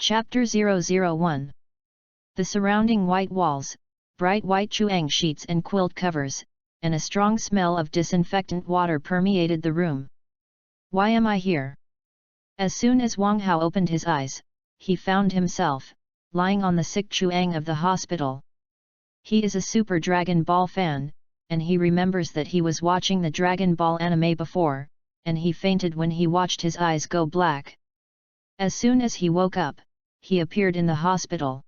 Chapter 001. The surrounding white walls, bright white chuang sheets and quilt covers, and a strong smell of disinfectant water permeated the room. Why am I here? As soon as Wang Hao opened his eyes, he found himself lying on the sick chuang of the hospital. He is a Super Dragon Ball fan, and he remembers that he was watching the Dragon Ball anime before, and he fainted when he watched his eyes go black. As soon as he woke up, he appeared in the hospital.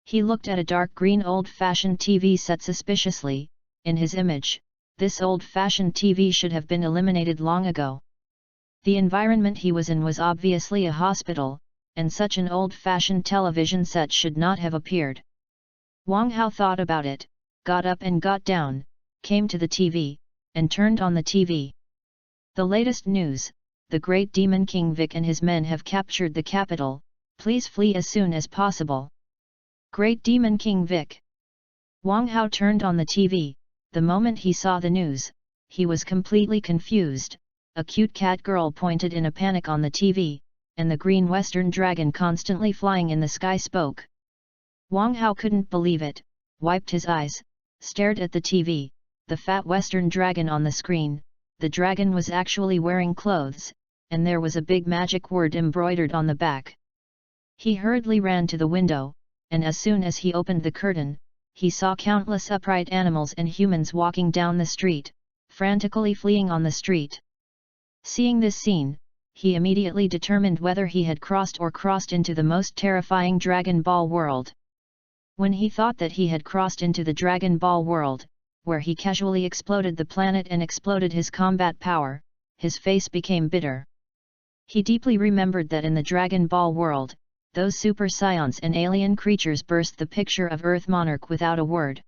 He looked at a dark green old-fashioned TV set suspiciously. In his image, this old-fashioned TV should have been eliminated long ago. The environment he was in was obviously a hospital, and such an old-fashioned television set should not have appeared. Wang Hao thought about it, got up and got down, came to the TV, and turned on the TV. The latest news: the great demon King Vic and his men have captured the capital, please flee as soon as possible. Great demon King Vic. Wang Hao turned on the TV. The moment he saw the news, he was completely confused. A cute cat girl pointed in a panic on the TV, and the green western dragon constantly flying in the sky spoke. Wang Hao couldn't believe it, wiped his eyes, stared at the TV, the fat western dragon on the screen. The dragon was actually wearing clothes, and there was a big magic word embroidered on the back. He hurriedly ran to the window, and as soon as he opened the curtain, he saw countless upright animals and humans walking down the street, frantically fleeing on the street. Seeing this scene, he immediately determined whether he had crossed into the most terrifying Dragon Ball world. When he thought that he had crossed into the Dragon Ball world, where he casually exploded the planet and exploded his combat power, his face became bitter. He deeply remembered that in the Dragon Ball world, those super scions and alien creatures burst the picture of Earth Monarch without a word.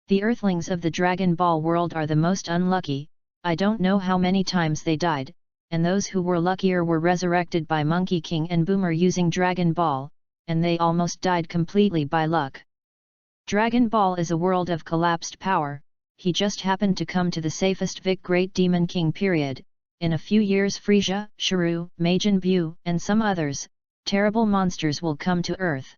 The Earthlings of the Dragon Ball world are the most unlucky. I don't know how many times they died, and those who were luckier were resurrected by Monkey King and Boomer using Dragon Ball, and they almost died completely by luck. Dragon Ball is a world of collapsed power. He just happened to come to the safest Vic Great Demon King period. In a few years Frieza, Shuru, Majin Buu, and some others, terrible monsters will come to Earth.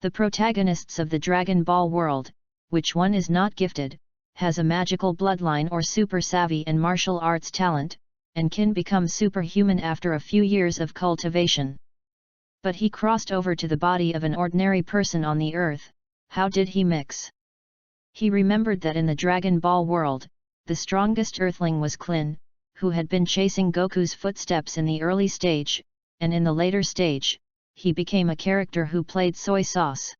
The protagonists of the Dragon Ball world, which one is not gifted, has a magical bloodline or super savvy and martial arts talent, and can become superhuman after a few years of cultivation. But he crossed over to the body of an ordinary person on the Earth. How did he mix? He remembered that in the Dragon Ball world, the strongest Earthling was Klin, who had been chasing Goku's footsteps in the early stage, and in the later stage, he became a character who played soy sauce.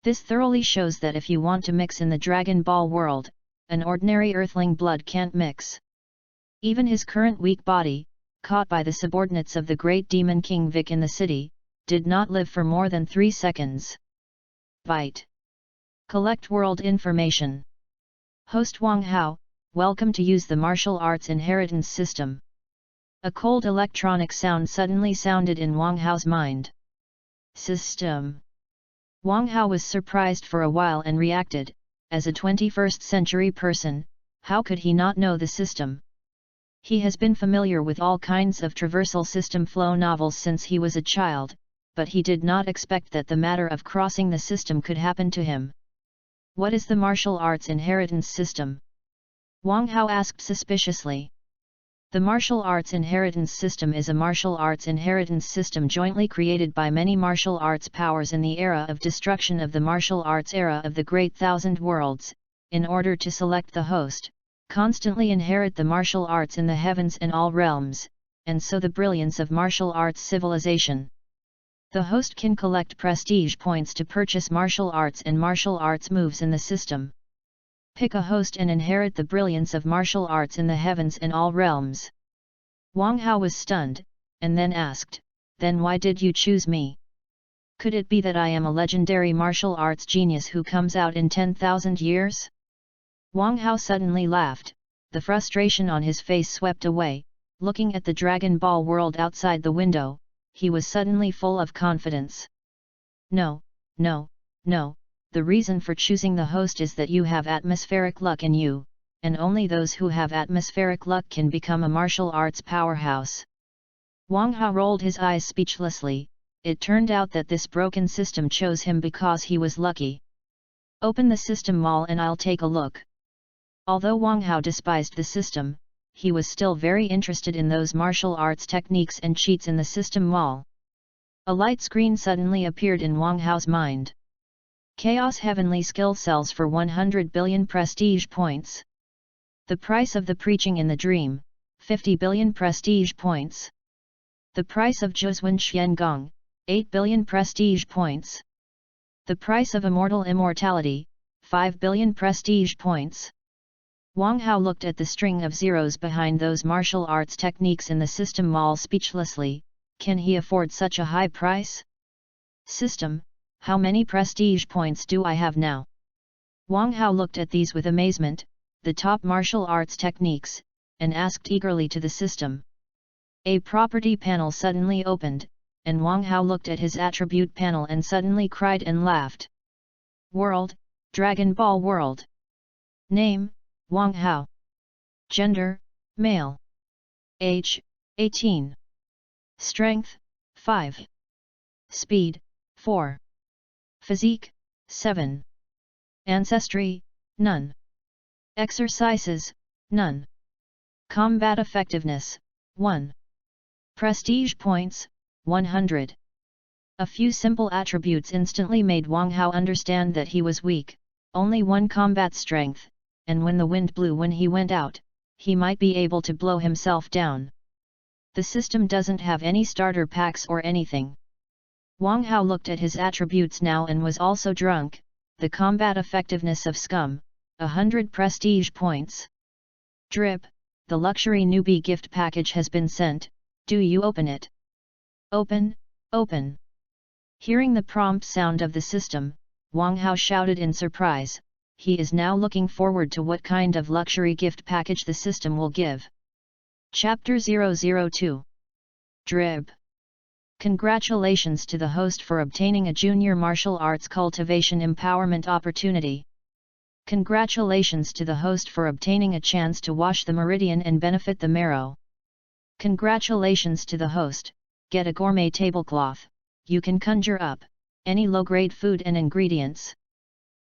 This thoroughly shows that if you want to mix in the Dragon Ball world, an ordinary Earthling blood can't mix. Even his current weak body, caught by the subordinates of the great demon King Vic in the city, did not live for more than 3 seconds. Byte. Collect world information. Host Wang Hao, welcome to use the martial arts inheritance system. A cold electronic sound suddenly sounded in Wang Hao's mind. System. Wang Hao was surprised for a while and reacted, as a 21st century person, how could he not know the system? He has been familiar with all kinds of traversal system flow novels since he was a child, but he did not expect that the matter of crossing the system could happen to him. What is the martial arts inheritance system? Wang Hao asked suspiciously. The martial arts inheritance system is a martial arts inheritance system jointly created by many martial arts powers in the era of destruction of the martial arts era of the Great Thousand Worlds, in order to select the host, constantly inherit the martial arts in the heavens and all realms, and so the brilliance of martial arts civilization. The host can collect prestige points to purchase martial arts and martial arts moves in the system. Pick a host and inherit the brilliance of martial arts in the heavens and all realms. Wang Hao was stunned, and then asked, then why did you choose me? Could it be that I am a legendary martial arts genius who comes out in 10,000 years? Wang Hao suddenly laughed, the frustration on his face swept away. Looking at the Dragon Ball world outside the window, he was suddenly full of confidence. No, the reason for choosing the host is that you have atmospheric luck in you, and only those who have atmospheric luck can become a martial arts powerhouse. Wang Hao rolled his eyes speechlessly, it turned out that this broken system chose him because he was lucky. Open the system mall and I'll take a look. Although Wang Hao despised the system, he was still very interested in those martial arts techniques and cheats in the system mall. A light screen suddenly appeared in Wang Hao's mind. Chaos Heavenly Skill sells for 100 billion prestige points. The price of the preaching in the dream, 50 billion prestige points. The price of Zhuzuan Xiangong, 8 billion prestige points. The price of immortal immortality, 5 billion prestige points. Wang Hao looked at the string of zeros behind those martial arts techniques in the system mall speechlessly. Can he afford such a high price? System, how many prestige points do I have now? Wang Hao looked at these with amazement, the top martial arts techniques, and asked eagerly to the system. A property panel suddenly opened, and Wang Hao looked at his attribute panel and suddenly cried and laughed. World, Dragon Ball World. Name, Wang Hao. Gender, male. Age, 18. Strength, 5. Speed, 4. Physique, 7. Ancestry, none. Exercises, none. Combat effectiveness, 1. Prestige points, 100. A few simple attributes instantly made Wang Hao understand that he was weak, only 1 combat strength, and when the wind blew when he went out, he might be able to blow himself down. The system doesn't have any starter packs or anything. Wang Hao looked at his attributes now and was also drunk. The combat effectiveness of scum, 100 prestige points. Drip, the luxury newbie gift package has been sent, do you open it? Open, open. Hearing the prompt sound of the system, Wang Hao shouted in surprise. He is now looking forward to what kind of luxury gift package the system will give. Chapter 002. Drip. Congratulations to the host for obtaining a junior martial arts cultivation empowerment opportunity. Congratulations to the host for obtaining a chance to wash the meridian and benefit the marrow. Congratulations to the host, get a gourmet tablecloth, you can conjure up any low-grade food and ingredients.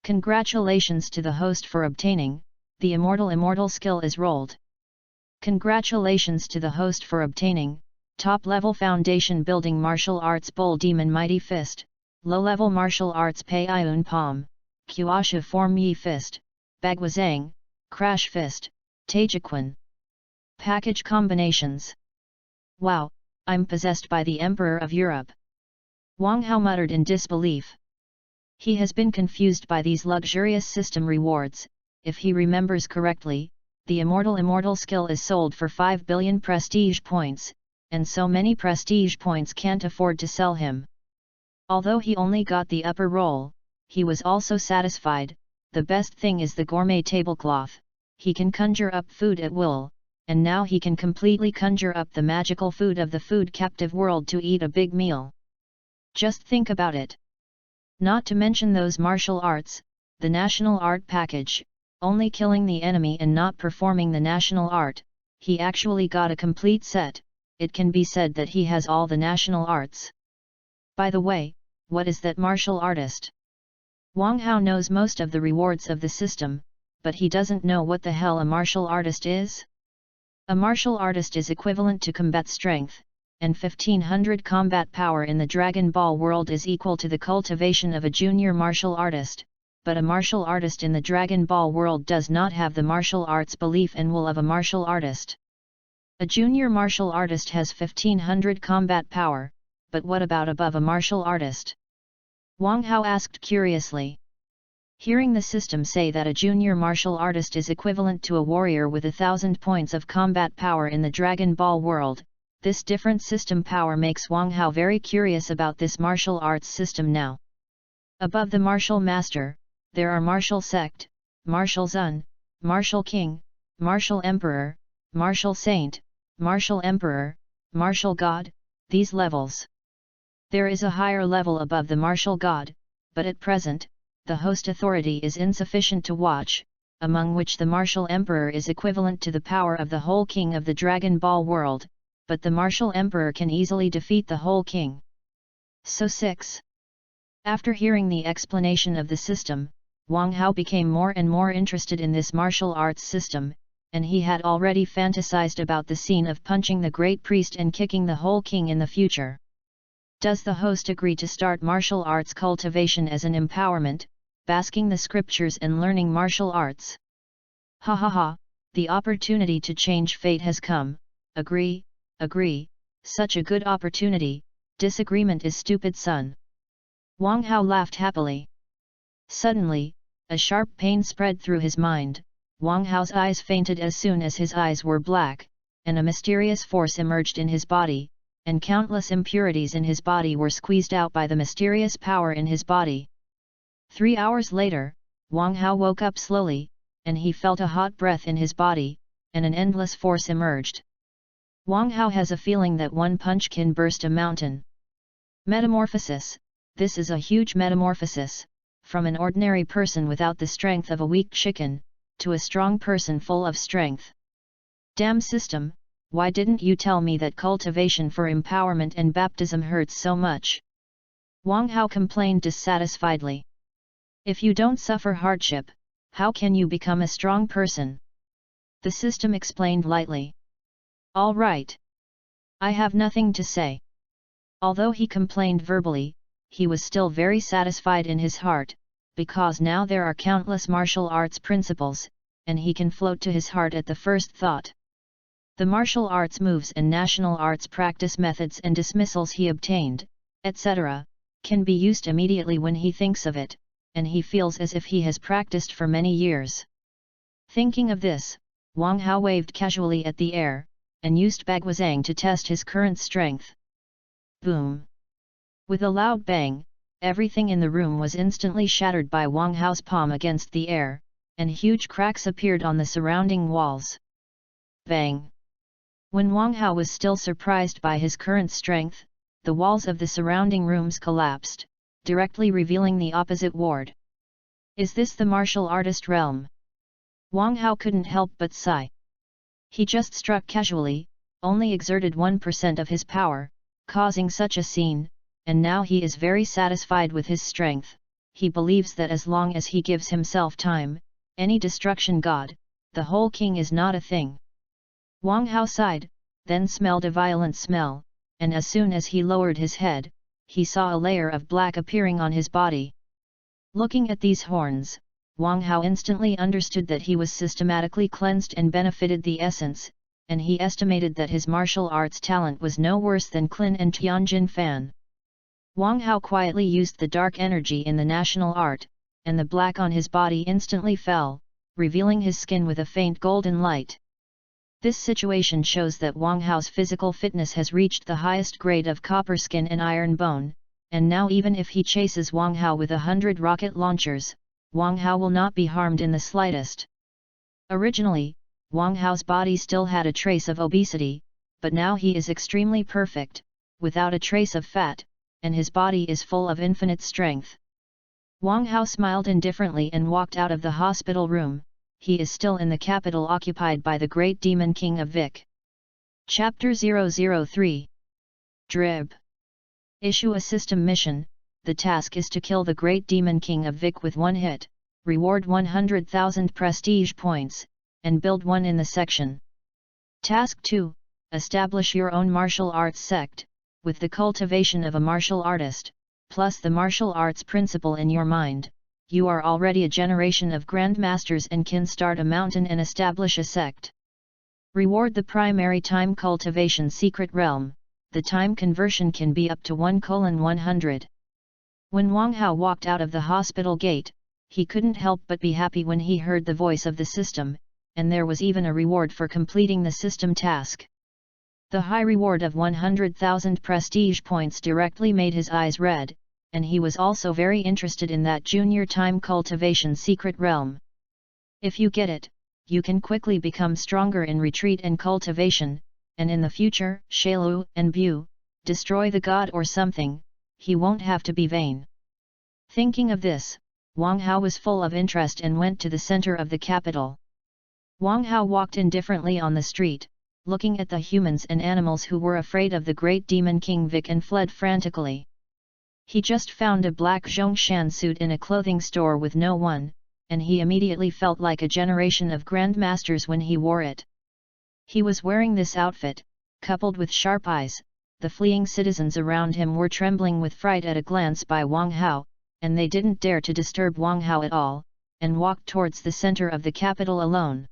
Congratulations to the host for obtaining, the immortal skill is rolled. Congratulations to the host for obtaining, top-level foundation building martial arts Bull Demon Mighty Fist, low-level martial arts Pei Yun Palm, Kuasha Form Yi Fist, Bagwazang, Crash Fist, Taejiquan. Package combinations. Wow, I'm possessed by the Emperor of Europe. Wang Hao muttered in disbelief. He has been confused by these luxurious system rewards. If he remembers correctly, the immortal skill is sold for 5 billion prestige points, and so many prestige points can't afford to sell him. Although he only got the upper roll, he was also satisfied. The best thing is the gourmet tablecloth. He can conjure up food at will, and now he can completely conjure up the magical food of the food captive world to eat a big meal. Just think about it. Not to mention those martial arts, the national art package, only killing the enemy and not performing the national art, he actually got a complete set. It can be said that he has all the national arts. By the way, what is that martial artist? Wang Hao knows most of the rewards of the system, but he doesn't know what the hell a martial artist is. A martial artist is equivalent to combat strength, and 1500 combat power in the Dragon Ball world is equal to the cultivation of a junior martial artist, but a martial artist in the Dragon Ball world does not have the martial arts belief and will of a martial artist. A junior martial artist has 1500 combat power, but what about above a martial artist? Wang Hao asked curiously. Hearing the system say that a junior martial artist is equivalent to a warrior with 1000 points of combat power in the Dragon Ball world, this different system power makes Wang Hao very curious about this martial arts system now. Above the martial master, there are martial sect, martial zun, martial king, martial emperor, martial saint, martial emperor, martial god, these levels. There is a higher level above the martial god, but at present, the host authority is insufficient to watch, among which the martial emperor is equivalent to the power of the whole king of the Dragon Ball world, but the martial emperor can easily defeat the whole king. So 6. After hearing the explanation of the system, Wang Hao became more and more interested in this martial arts system, and he had already fantasized about the scene of punching the great priest and kicking the whole king in the future. Does the host agree to start martial arts cultivation as an empowerment, basking the scriptures and learning martial arts? Ha ha ha, the opportunity to change fate has come. Agree, agree, such a good opportunity. Disagreement is stupid, son. Wang Hao laughed happily. Suddenly, a sharp pain spread through his mind. Wang Hao's eyes fainted as soon as his eyes were black, and a mysterious force emerged in his body, and countless impurities in his body were squeezed out by the mysterious power in his body. 3 hours later, Wang Hao woke up slowly, and he felt a hot breath in his body, and an endless force emerged. Wang Hao has a feeling that one punch can burst a mountain. Metamorphosis. This is a huge metamorphosis, from an ordinary person without the strength of a weak chicken, to a strong person full of strength. Damn system, why didn't you tell me that cultivation for empowerment and baptism hurts so much? Wang Hao complained dissatisfiedly. If you don't suffer hardship, how can you become a strong person? The system explained lightly. All right. I have nothing to say. Although he complained verbally, he was still very satisfied in his heart, because now there are countless martial arts principles, and he can float to his heart at the first thought. The martial arts moves and national arts practice methods and dismissals he obtained, etc., can be used immediately when he thinks of it, and he feels as if he has practiced for many years. Thinking of this, Wang Hao waved casually at the air, and used Bagwazang to test his current strength. Boom! With a loud bang, everything in the room was instantly shattered by Wang Hao's palm against the air, and huge cracks appeared on the surrounding walls. Bang! When Wang Hao was still surprised by his current strength, the walls of the surrounding rooms collapsed, directly revealing the opposite ward. Is this the martial artist realm? Wang Hao couldn't help but sigh. He just struck casually, only exerted 1% of his power, causing such a scene, and now he is very satisfied with his strength. He believes that as long as he gives himself time, any destruction god, the whole king is not a thing. Wang Hao sighed, then smelled a violent smell, and as soon as he lowered his head, he saw a layer of black appearing on his body. Looking at these horns, Wang Hao instantly understood that he was systematically cleansed and benefited the essence, and he estimated that his martial arts talent was no worse than Qin and Tianjin Fan. Wang Hao quietly used the dark energy in the national art, and the black on his body instantly fell, revealing his skin with a faint golden light. This situation shows that Wang Hao's physical fitness has reached the highest grade of copper skin and iron bone, and now even if he chases Wang Hao with 100 rocket launchers, Wang Hao will not be harmed in the slightest. Originally, Wang Hao's body still had a trace of obesity, but now he is extremely perfect, without a trace of fat, and his body is full of infinite strength. Wang Hao smiled indifferently and walked out of the hospital room. He is still in the capital occupied by the great demon king of Vic. Chapter 003. Drib. Issue a system mission. The task is to kill the great demon king of Vic with one hit, reward 100,000 prestige points, and build one in the section. Task 2. Establish your own martial arts sect, with the cultivation of a martial artist, plus the martial arts principle in your mind. You are already a generation of grandmasters and can start a mountain and establish a sect. Reward the primary time cultivation secret realm. The time conversion can be up to 1:100. When Wang Hao walked out of the hospital gate, he couldn't help but be happy when he heard the voice of the system, and there was even a reward for completing the system task. The high reward of 100,000 prestige points directly made his eyes red, and he was also very interested in that junior time cultivation secret realm. If you get it, you can quickly become stronger in retreat and cultivation, and in the future, Shailu and Bu, destroy the god or something. He won't have to be vain. Thinking of this, Wang Hao was full of interest and went to the center of the capital. Wang Hao walked indifferently on the street, looking at the humans and animals who were afraid of the great demon king Vic and fled frantically. He just found a black Zhongshan suit in a clothing store with no one, and he immediately felt like a generation of grandmasters when he wore it. He was wearing this outfit, coupled with sharp eyes. The fleeing citizens around him were trembling with fright at a glance by Wang Hao, and they didn't dare to disturb Wang Hao at all, and walked towards the center of the capital alone.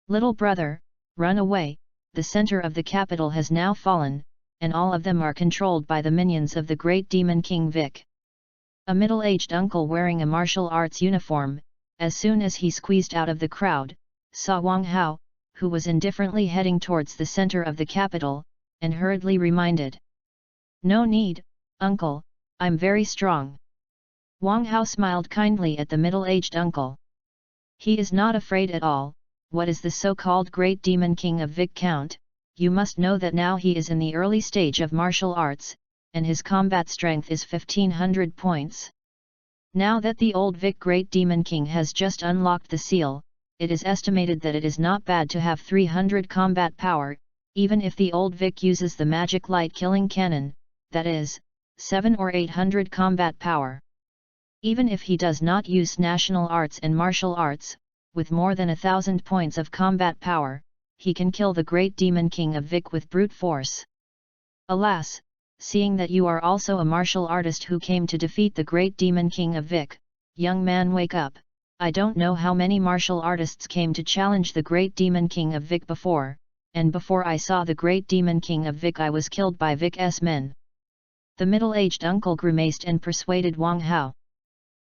"Little brother, run away, the center of the capital has now fallen, and all of them are controlled by the minions of the great demon King Vic." A middle-aged uncle wearing a martial arts uniform, as soon as he squeezed out of the crowd, saw Wang Hao, who was indifferently heading towards the center of the capital, and hurriedly reminded, "No need, uncle, I'm very strong." Wang Hao smiled kindly at the middle-aged uncle. "He is not afraid at all. What is the so-called Great Demon King of Vic count? You must know that now he is in the early stage of martial arts, and his combat strength is 1500 points. Now that the old Vic Great Demon King has just unlocked the seal, it is estimated that it is not bad to have 300 combat power, even if the old Vic uses the magic light-killing cannon, that is, 700 or 800 combat power. Even if he does not use national arts and martial arts, with more than 1000 points of combat power, he can kill the Great Demon King of Vic with brute force. Alas, seeing that you are also a martial artist who came to defeat the Great Demon King of Vic, young man, wake up. I don't know how many martial artists came to challenge the Great Demon King of Vic before, and before I saw the Great Demon King of Vic I was killed by Vic's men." The middle-aged uncle grimaced and persuaded Wang Hao.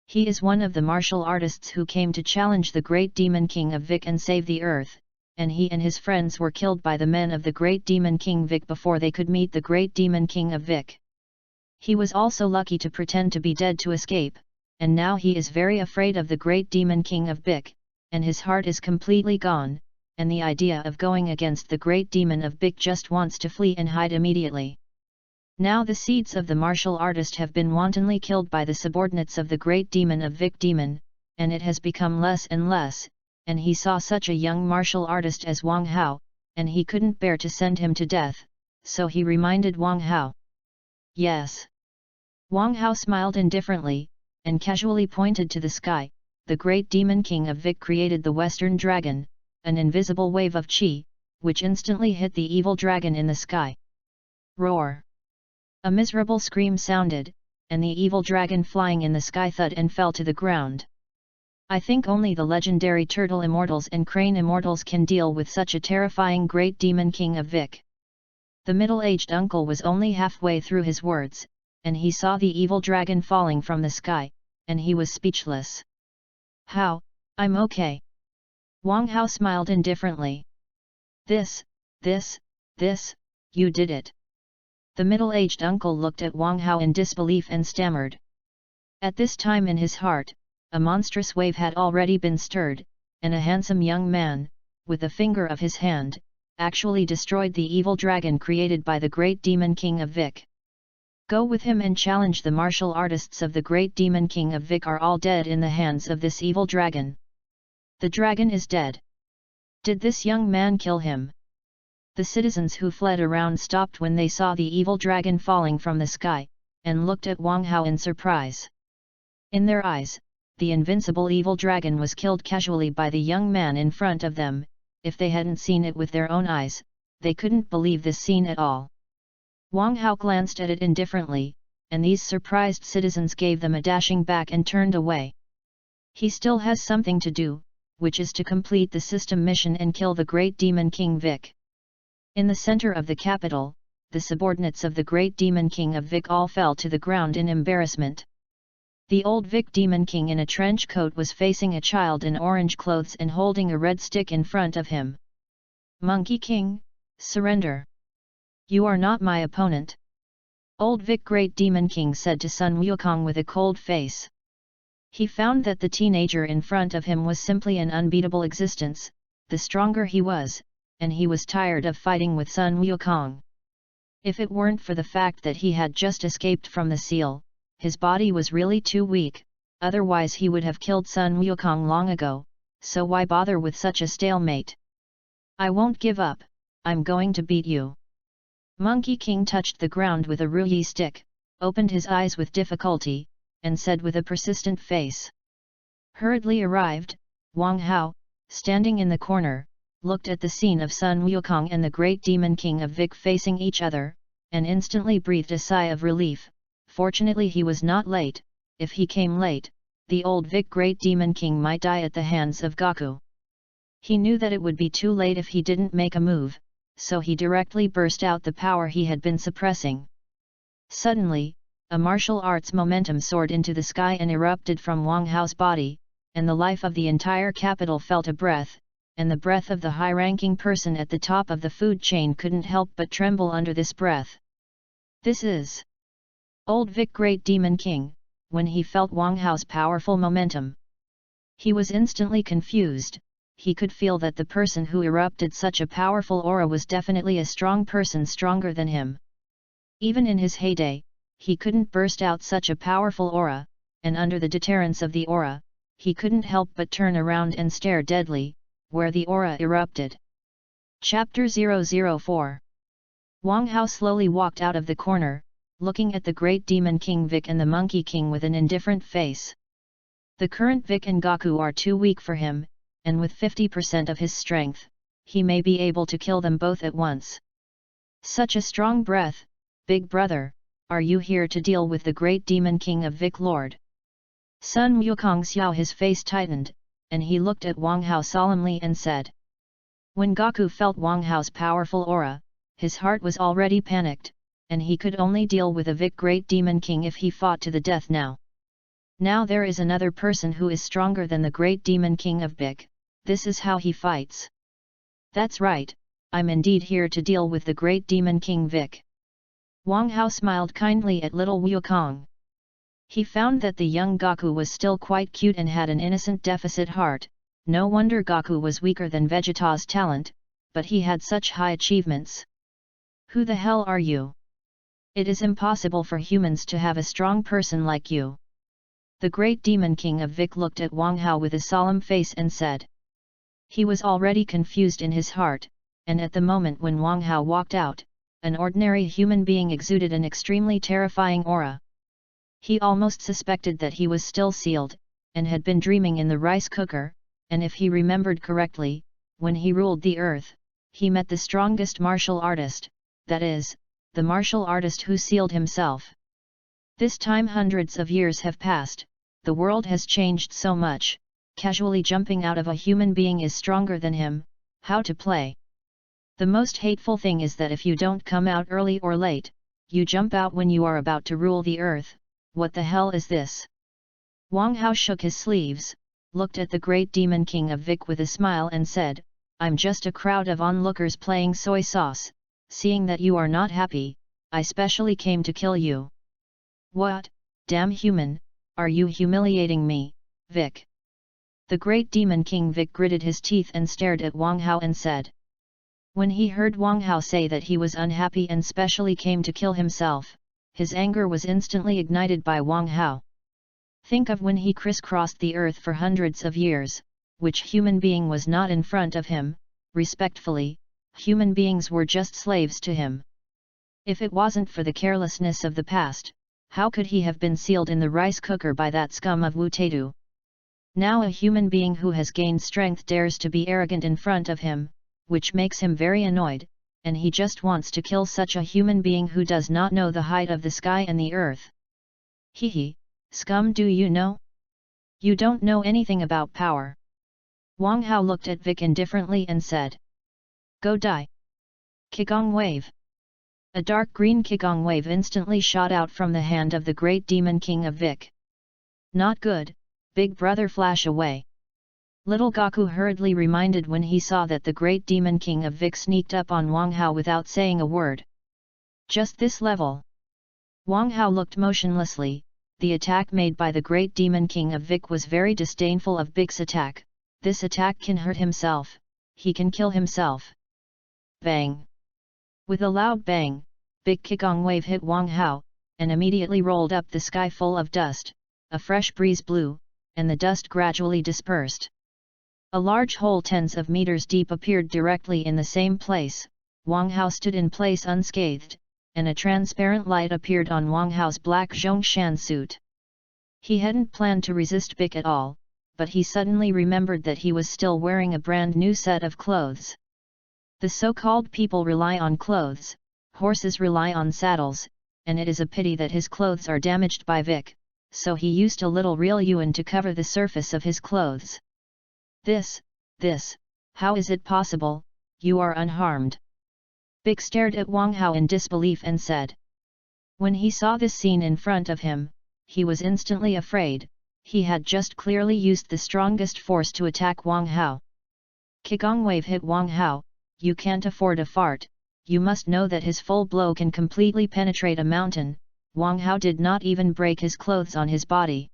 "He is one of the martial artists who came to challenge the Great Demon King of Vic and save the earth, and he and his friends were killed by the men of the Great Demon King Vic before they could meet the Great Demon King of Vic. He was also lucky to pretend to be dead to escape, and now he is very afraid of the Great Demon King of Vic, and his heart is completely gone, and the idea of going against the Great Demon of Vic just wants to flee and hide immediately. Now the seeds of the martial artist have been wantonly killed by the subordinates of the Great Demon of Vic Demon, and it has become less and less, and he saw such a young martial artist as Wang Hao, and he couldn't bear to send him to death, so he reminded Wang Hao. Yes. Wang Hao smiled indifferently, and casually pointed to the sky. The Great Demon King of Vic created the Western Dragon, an invisible wave of qi, which instantly hit the evil dragon in the sky. Roar! A miserable scream sounded, and the evil dragon flying in the sky thud and fell to the ground. I think only the legendary Turtle Immortals and Crane Immortals can deal with such a terrifying Great Demon King of Vic. The middle-aged uncle was only halfway through his words, and he saw the evil dragon falling from the sky, and he was speechless. "How, I'm okay." Wang Hao smiled indifferently. This, you did it." The middle-aged uncle looked at Wang Hao in disbelief and stammered. At this time in his heart, a monstrous wave had already been stirred, and a handsome young man, with a finger of his hand, actually destroyed the evil dragon created by the Great Demon King of Vic. "Go with him and challenge the martial artists of the Great Demon King of Vic are all dead in the hands of this evil dragon." "The dragon is dead. Did this young man kill him?" The citizens who fled around stopped when they saw the evil dragon falling from the sky, and looked at Wang Hao in surprise. In their eyes, the invincible evil dragon was killed casually by the young man in front of them. If they hadn't seen it with their own eyes, they couldn't believe this scene at all. Wang Hao glanced at it indifferently, and these surprised citizens gave them a dashing back and turned away. He still has something to do, which is to complete the system mission and kill the Great Demon King Vic. In the center of the capital, the subordinates of the Great Demon King of Vic all fell to the ground in embarrassment. The old Vic Demon King in a trench coat was facing a child in orange clothes and holding a red stick in front of him. "Monkey King, surrender. You are not my opponent." Old Vic Great Demon King said to Sun Wukong with a cold face. He found that the teenager in front of him was simply an unbeatable existence, the stronger he was, and he was tired of fighting with Sun Wukong. If it weren't for the fact that he had just escaped from the seal, his body was really too weak, otherwise he would have killed Sun Wukong long ago, so why bother with such a stalemate? "I won't give up, I'm going to beat you." Monkey King touched the ground with a ruyi stick. opened his eyes with difficulty, and said with a persistent face. Hurriedly arrived, Wang Hao, standing in the corner, looked at the scene of Sun Wukong and the great demon king of Vic facing each other, and instantly breathed a sigh of relief. Fortunately he was not late. If he came late, the old Vic great demon king might die at the hands of Gaku. He knew that it would be too late if he didn't make a move, so he directly burst out the power he had been suppressing. Suddenly, a martial arts momentum soared into the sky and erupted from Wang Hao's body, and the life of the entire capital felt a breath, and the breath of the high-ranking person at the top of the food chain couldn't help but tremble under this breath. This is Old Vic Great Demon King. When he felt Wang Hao's powerful momentum, he was instantly confused. He could feel that the person who erupted such a powerful aura was definitely a strong person, stronger than him. Even in his heyday, he couldn't burst out such a powerful aura, and under the deterrence of the aura, he couldn't help but turn around and stare deadly, where the aura erupted. Chapter 004. Wang Hao slowly walked out of the corner, looking at the great demon king Vic and the monkey king with an indifferent face. The current Vic and Gaku are too weak for him, and with 50% of his strength, he may be able to kill them both at once. Such a strong breath, big brother, are you here to deal with the great demon king of Vic Lord? Sun Wukong Xiao, his face tightened, and he looked at Wang Hao solemnly and said. When Gaku felt Wang Hao's powerful aura, his heart was already panicked, and he could only deal with a Vic great demon king if he fought to the death now. Now there is another person who is stronger than the great demon king of Vic. This is how he fights. That's right, I'm indeed here to deal with the great demon king Vic. Wang Hao smiled kindly at little Wukong. He found that the young Gaku was still quite cute and had an innocent deficit heart. No wonder Gaku was weaker than Vegeta's talent, but he had such high achievements. Who the hell are you? It is impossible for humans to have a strong person like you. The great demon king of Vic looked at Wang Hao with a solemn face and said. He was already confused in his heart, and at the moment when Wang Hao walked out, an ordinary human being exuded an extremely terrifying aura. He almost suspected that he was still sealed, and had been dreaming in the rice cooker, and if he remembered correctly, when he ruled the earth, he met the strongest martial artist, that is, the martial artist who sealed himself. This time hundreds of years have passed, the world has changed so much, casually jumping out of a human being is stronger than him. How to play? The most hateful thing is that if you don't come out early or late, you jump out when you are about to rule the earth. What the hell is this? Wang Hao shook his sleeves, looked at the great demon king of Vic with a smile and said, I'm just a crowd of onlookers playing soy sauce. Seeing that you are not happy, I specially came to kill you. What, damn human, are you humiliating me, Vic? The great demon king Vic gritted his teeth and stared at Wang Hao and said. When he heard Wang Hao say that he was unhappy and specially came to kill himself, his anger was instantly ignited by Wang Hao. Think of when he crisscrossed the earth for hundreds of years, which human being was not in front of him. Respectfully, human beings were just slaves to him. If it wasn't for the carelessness of the past, how could he have been sealed in the rice cooker by that scum of Wu Taidu? Now a human being who has gained strength dares to be arrogant in front of him, which makes him very annoyed, and he just wants to kill such a human being who does not know the height of the sky and the earth. Hee, scum, do you know? You don't know anything about power. Wang Hao looked at Vic indifferently and said. Go die. Qigong wave. A dark green Qigong wave instantly shot out from the hand of the great demon king of Vic. Not good, big brother, flash away. Little Gaku hurriedly reminded when he saw that the great demon king of Vic sneaked up on Wang Hao without saying a word. Just this level. Wang Hao looked motionlessly. The attack made by the great demon king of Vic was very disdainful of Vic's attack. This attack can hurt himself, he can kill himself. Bang! With a loud bang, big Qigong wave hit Wang Hao, and immediately rolled up the sky full of dust. A fresh breeze blew, and the dust gradually dispersed. A large hole tens of meters deep appeared directly in the same place. Wang Hao stood in place unscathed, and a transparent light appeared on Wang Hao's black Zhongshan suit. He hadn't planned to resist Vic at all, but he suddenly remembered that he was still wearing a brand new set of clothes. The so-called people rely on clothes, horses rely on saddles, and it is a pity that his clothes are damaged by Vic, so he used a little real yuan to cover the surface of his clothes. This, how is it possible, you are unharmed? Vic stared at Wang Hao in disbelief and said. When he saw this scene in front of him, he was instantly afraid. He had just clearly used the strongest force to attack Wang Hao. Qigong wave hit Wang Hao. You can't afford a fart, you must know that his full blow can completely penetrate a mountain. Wang Hao did not even break his clothes on his body.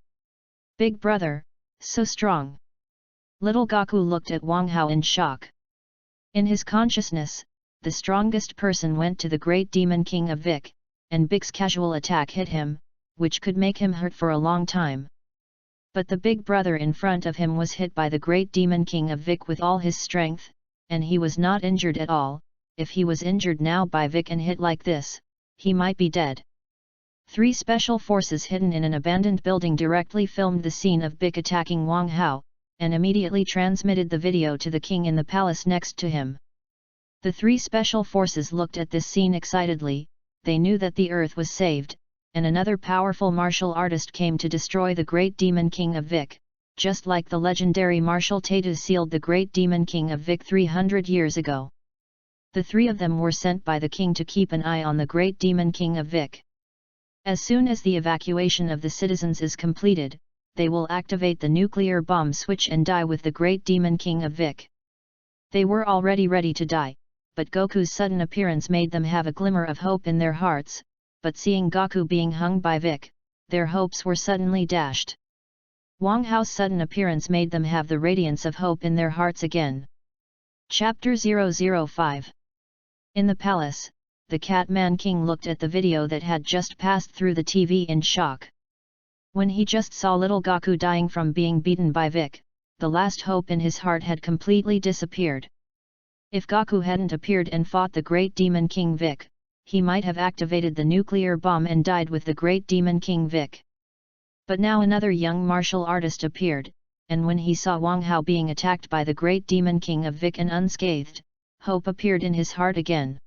Big brother, so strong. Little Gaku looked at Wang Hao in shock. In his consciousness, the strongest person went to the great demon king of Vic, and Vic's casual attack hit him, which could make him hurt for a long time. But the big brother in front of him was hit by the great demon king of Vic with all his strength, and he was not injured at all. If he was injured now by Vic and hit like this, he might be dead. 3 special forces hidden in an abandoned building directly filmed the scene of Vic attacking Wang Hao, and immediately transmitted the video to the king in the palace next to him. The 3 special forces looked at this scene excitedly. They knew that the earth was saved, and another powerful martial artist came to destroy the great demon king of Vic, just like the legendary martial Tatu sealed the great demon king of Vic 300 years ago. The 3 of them were sent by the king to keep an eye on the great demon king of Vic. As soon as the evacuation of the citizens is completed, they will activate the nuclear bomb switch and die with the great demon king of Vic. They were already ready to die, but Goku's sudden appearance made them have a glimmer of hope in their hearts, but seeing Goku being hung by Vic, their hopes were suddenly dashed. Wang Hao's sudden appearance made them have the radiance of hope in their hearts again. Chapter 005. In the palace, the Catman King looked at the video that had just passed through the TV in shock. When he just saw little Goku dying from being beaten by Vic, the last hope in his heart had completely disappeared. If Goku hadn't appeared and fought the great demon king Vic, he might have activated the nuclear bomb and died with the great demon king Vic. But now another young martial artist appeared, and when he saw Wang Hao being attacked by the great demon king of Vic and unscathed, hope appeared in his heart again.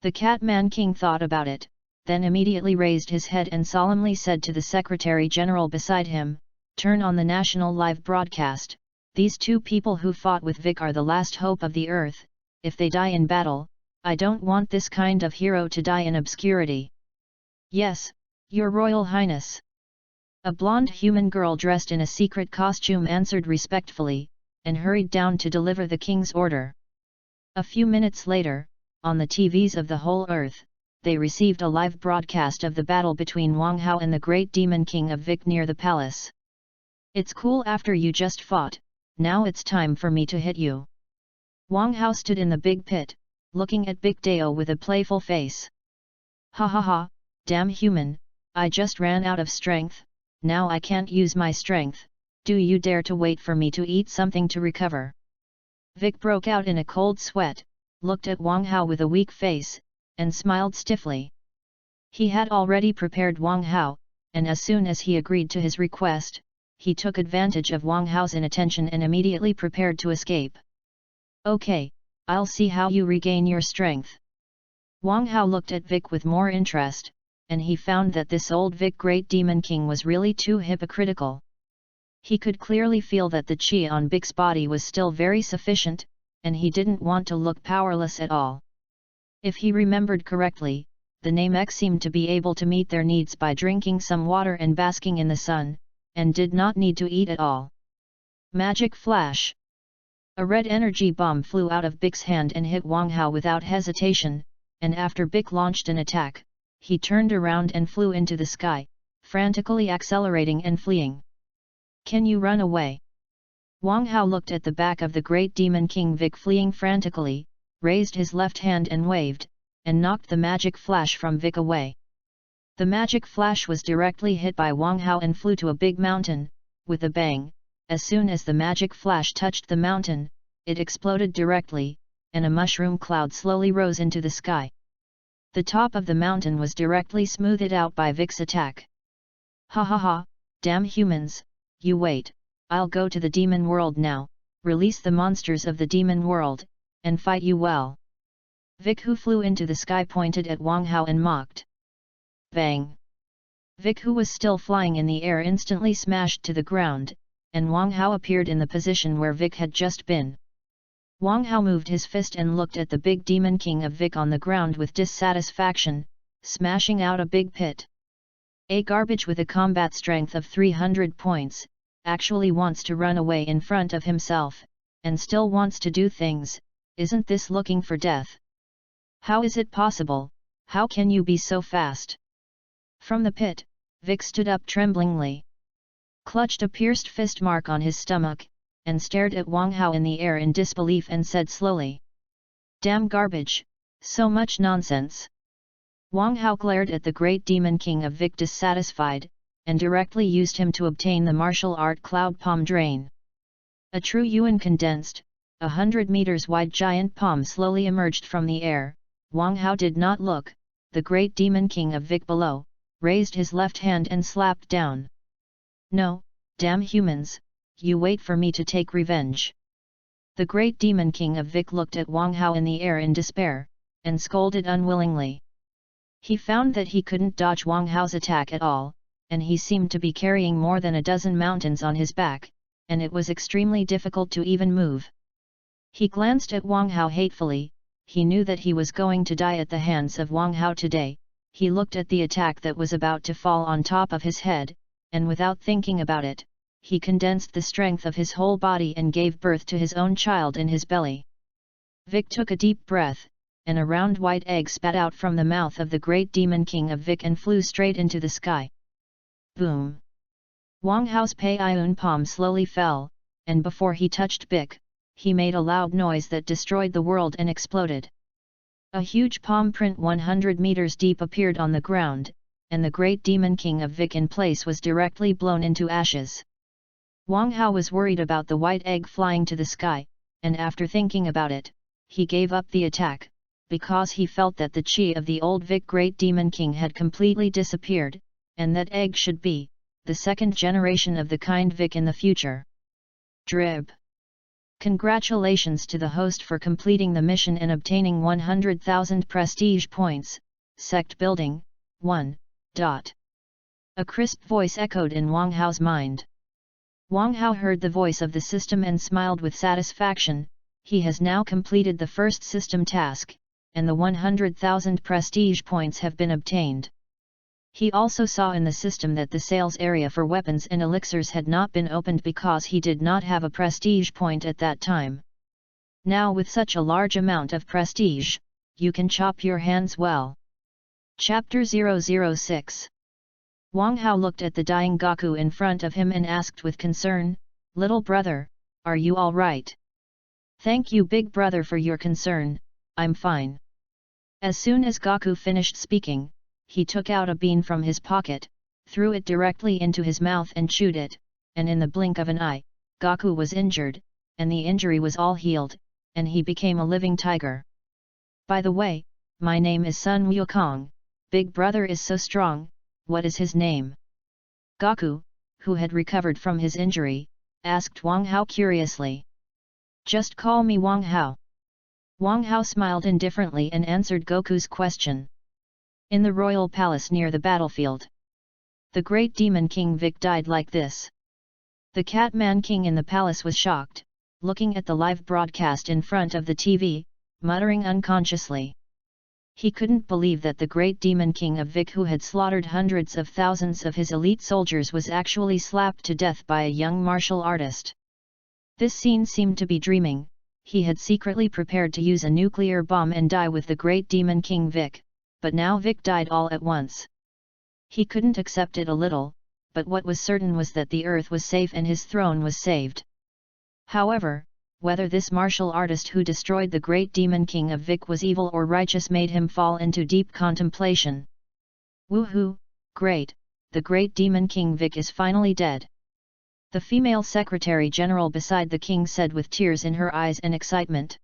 The Catman King thought about it, then immediately raised his head and solemnly said to the Secretary General beside him, "Turn on the national live broadcast. These 2 people who fought with Vic are the last hope of the earth. If they die in battle, I don't want this kind of hero to die in obscurity." "Yes, Your Royal Highness." A blonde human girl dressed in a secret costume answered respectfully, and hurried down to deliver the king's order. A few minutes later, on the TVs of the whole earth, they received a live broadcast of the battle between Wang Hao and the great demon king of Vic near the palace. "It's cool after you just fought, now it's time for me to hit you." Wang Hao stood in the big pit, looking at Big Dao with a playful face. "Ha ha ha, damn human, I just ran out of strength, now I can't use my strength, do you dare to wait for me to eat something to recover?" Vic broke out in a cold sweat, looked at Wang Hao with a weak face, and smiled stiffly. He had already prepared Wang Hao, and as soon as he agreed to his request, he took advantage of Wang Hao's inattention and immediately prepared to escape. "Okay, I'll see how you regain your strength." Wang Hao looked at Vic with more interest, and he found that this old Vic Great Demon King was really too hypocritical. He could clearly feel that the chi on Vic's body was still very sufficient, and he didn't want to look powerless at all. If he remembered correctly, the Namek seemed to be able to meet their needs by drinking some water and basking in the sun, and did not need to eat at all. Magic Flash! A red energy bomb flew out of Vic's hand and hit Wang Hao without hesitation, and after Vic launched an attack, he turned around and flew into the sky, frantically accelerating and fleeing. "Can you run away?" Wang Hao looked at the back of the great demon king Vic fleeing frantically, raised his left hand and waved, and knocked the magic flash from Vic away. The magic flash was directly hit by Wang Hao and flew to a big mountain. With a bang, as soon as the magic flash touched the mountain, it exploded directly, and a mushroom cloud slowly rose into the sky. The top of the mountain was directly smoothed out by Vic's attack. Ha ha ha, damn humans, you wait, I'll go to the demon world now, release the monsters of the demon world, and fight you well. Vic, who flew into the sky, pointed at Wang Hao and mocked. Bang! Vic, who was still flying in the air, instantly smashed to the ground, and Wang Hao appeared in the position where Vic had just been. Wang Hao moved his fist and looked at the big demon king of Vic on the ground with dissatisfaction, smashing out a big pit. A garbage with a combat strength of 300 points, actually wants to run away in front of himself, and still wants to do things, isn't this looking for death? How is it possible, how can you be so fast? From the pit, Vic stood up tremblingly, clutched a pierced fist mark on his stomach, and stared at Wang Hao in the air in disbelief and said slowly. Damn garbage, so much nonsense. Wang Hao glared at the great demon king of Vic dissatisfied, and directly used him to obtain the martial art Cloud Palm Drain. A true Yuan condensed, 100 meters wide giant palm slowly emerged from the air. Wang Hao did not look, the great demon king of Vic below, raised his left hand and slapped down. No, damn humans, you wait for me to take revenge. The great demon king of Vic looked at Wang Hao in the air in despair, and scolded unwillingly. He found that he couldn't dodge Wang Hao's attack at all, and he seemed to be carrying more than a dozen mountains on his back, and it was extremely difficult to even move. He glanced at Wang Hao hatefully. He knew that he was going to die at the hands of Wang Hao today. He looked at the attack that was about to fall on top of his head, and without thinking about it, he condensed the strength of his whole body and gave birth to his own child in his belly. Vic took a deep breath, and a round white egg spat out from the mouth of the great demon king of Vic and flew straight into the sky. Boom! Wang Hao's Pei-Yun palm slowly fell, and before he touched Vic, he made a loud noise that destroyed the world and exploded. A huge palm print 100 meters deep appeared on the ground, and the great demon king of Vic in place was directly blown into ashes. Wang Hao was worried about the white egg flying to the sky, and after thinking about it, he gave up the attack, because he felt that the chi of the old Vic great demon king had completely disappeared, and that egg should be the second generation of the kind Vic in the future. Drib. Congratulations to the host for completing the mission and obtaining 100,000 prestige points. Sect building, 1. A crisp voice echoed in Wang Hao's mind. Wang Hao heard the voice of the system and smiled with satisfaction. He has now completed the first system task, and the 100,000 prestige points have been obtained. He also saw in the system that the sales area for weapons and elixirs had not been opened because he did not have a prestige point at that time. Now with such a large amount of prestige, you can chop your hands well. Chapter 006. Wang Hao looked at the dying Gaku in front of him and asked with concern, "Little brother, are you all right?" "Thank you, big brother, for your concern, I'm fine." As soon as Gaku finished speaking, he took out a bean from his pocket, threw it directly into his mouth and chewed it, and in the blink of an eye, Gaku was injured, and the injury was all healed, and he became a living tiger. "By the way, my name is Sun Wukong, big brother is so strong, what is his name?" Gaku, who had recovered from his injury, asked Wang Hao curiously. "Just call me Wang Hao." Wang Hao smiled indifferently and answered Goku's question. In the royal palace near the battlefield, the great demon king Vic died like this. The Catman king in the palace was shocked, looking at the live broadcast in front of the TV, muttering unconsciously. He couldn't believe that the great demon king of Vic, who had slaughtered hundreds of thousands of his elite soldiers, was actually slapped to death by a young martial artist. This scene seemed to be dreaming. He had secretly prepared to use a nuclear bomb and die with the great demon king Vic, but now Vic died all at once. He couldn't accept it a little, but what was certain was that the earth was safe and his throne was saved. However, whether this martial artist who destroyed the great demon king of Vic was evil or righteous made him fall into deep contemplation. Woohoo, great, the great demon king Vic is finally dead. The female secretary general beside the king said with tears in her eyes and excitement.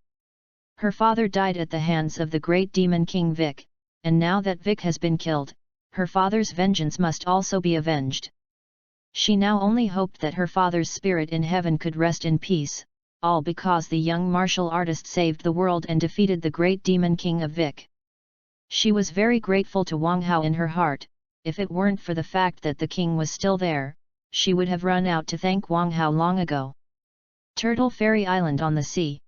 Her father died at the hands of the great demon king Vic, and now that Vic has been killed, her father's vengeance must also be avenged. She now only hoped that her father's spirit in heaven could rest in peace, all because the young martial artist saved the world and defeated the great demon king of Vic. She was very grateful to Wang Hao in her heart. If it weren't for the fact that the king was still there, she would have run out to thank Wang Hao long ago. Turtle Fairy Island on the sea.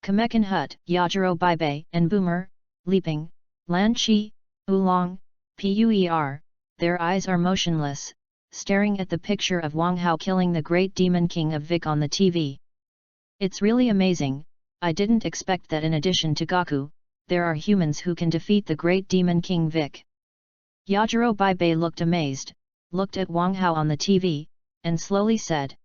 Kamekin Hut, Yajiro Baibai and Boomer, leaping, Lan Chi, Oolong, Puer, their eyes are motionless, staring at the picture of Wang Hao killing the great demon king of Vic on the TV. It's really amazing. I didn't expect that in addition to Gaku, there are humans who can defeat the great demon king Vic. Yajiro Baibai looked amazed, looked at Wang Hao on the TV, and slowly said.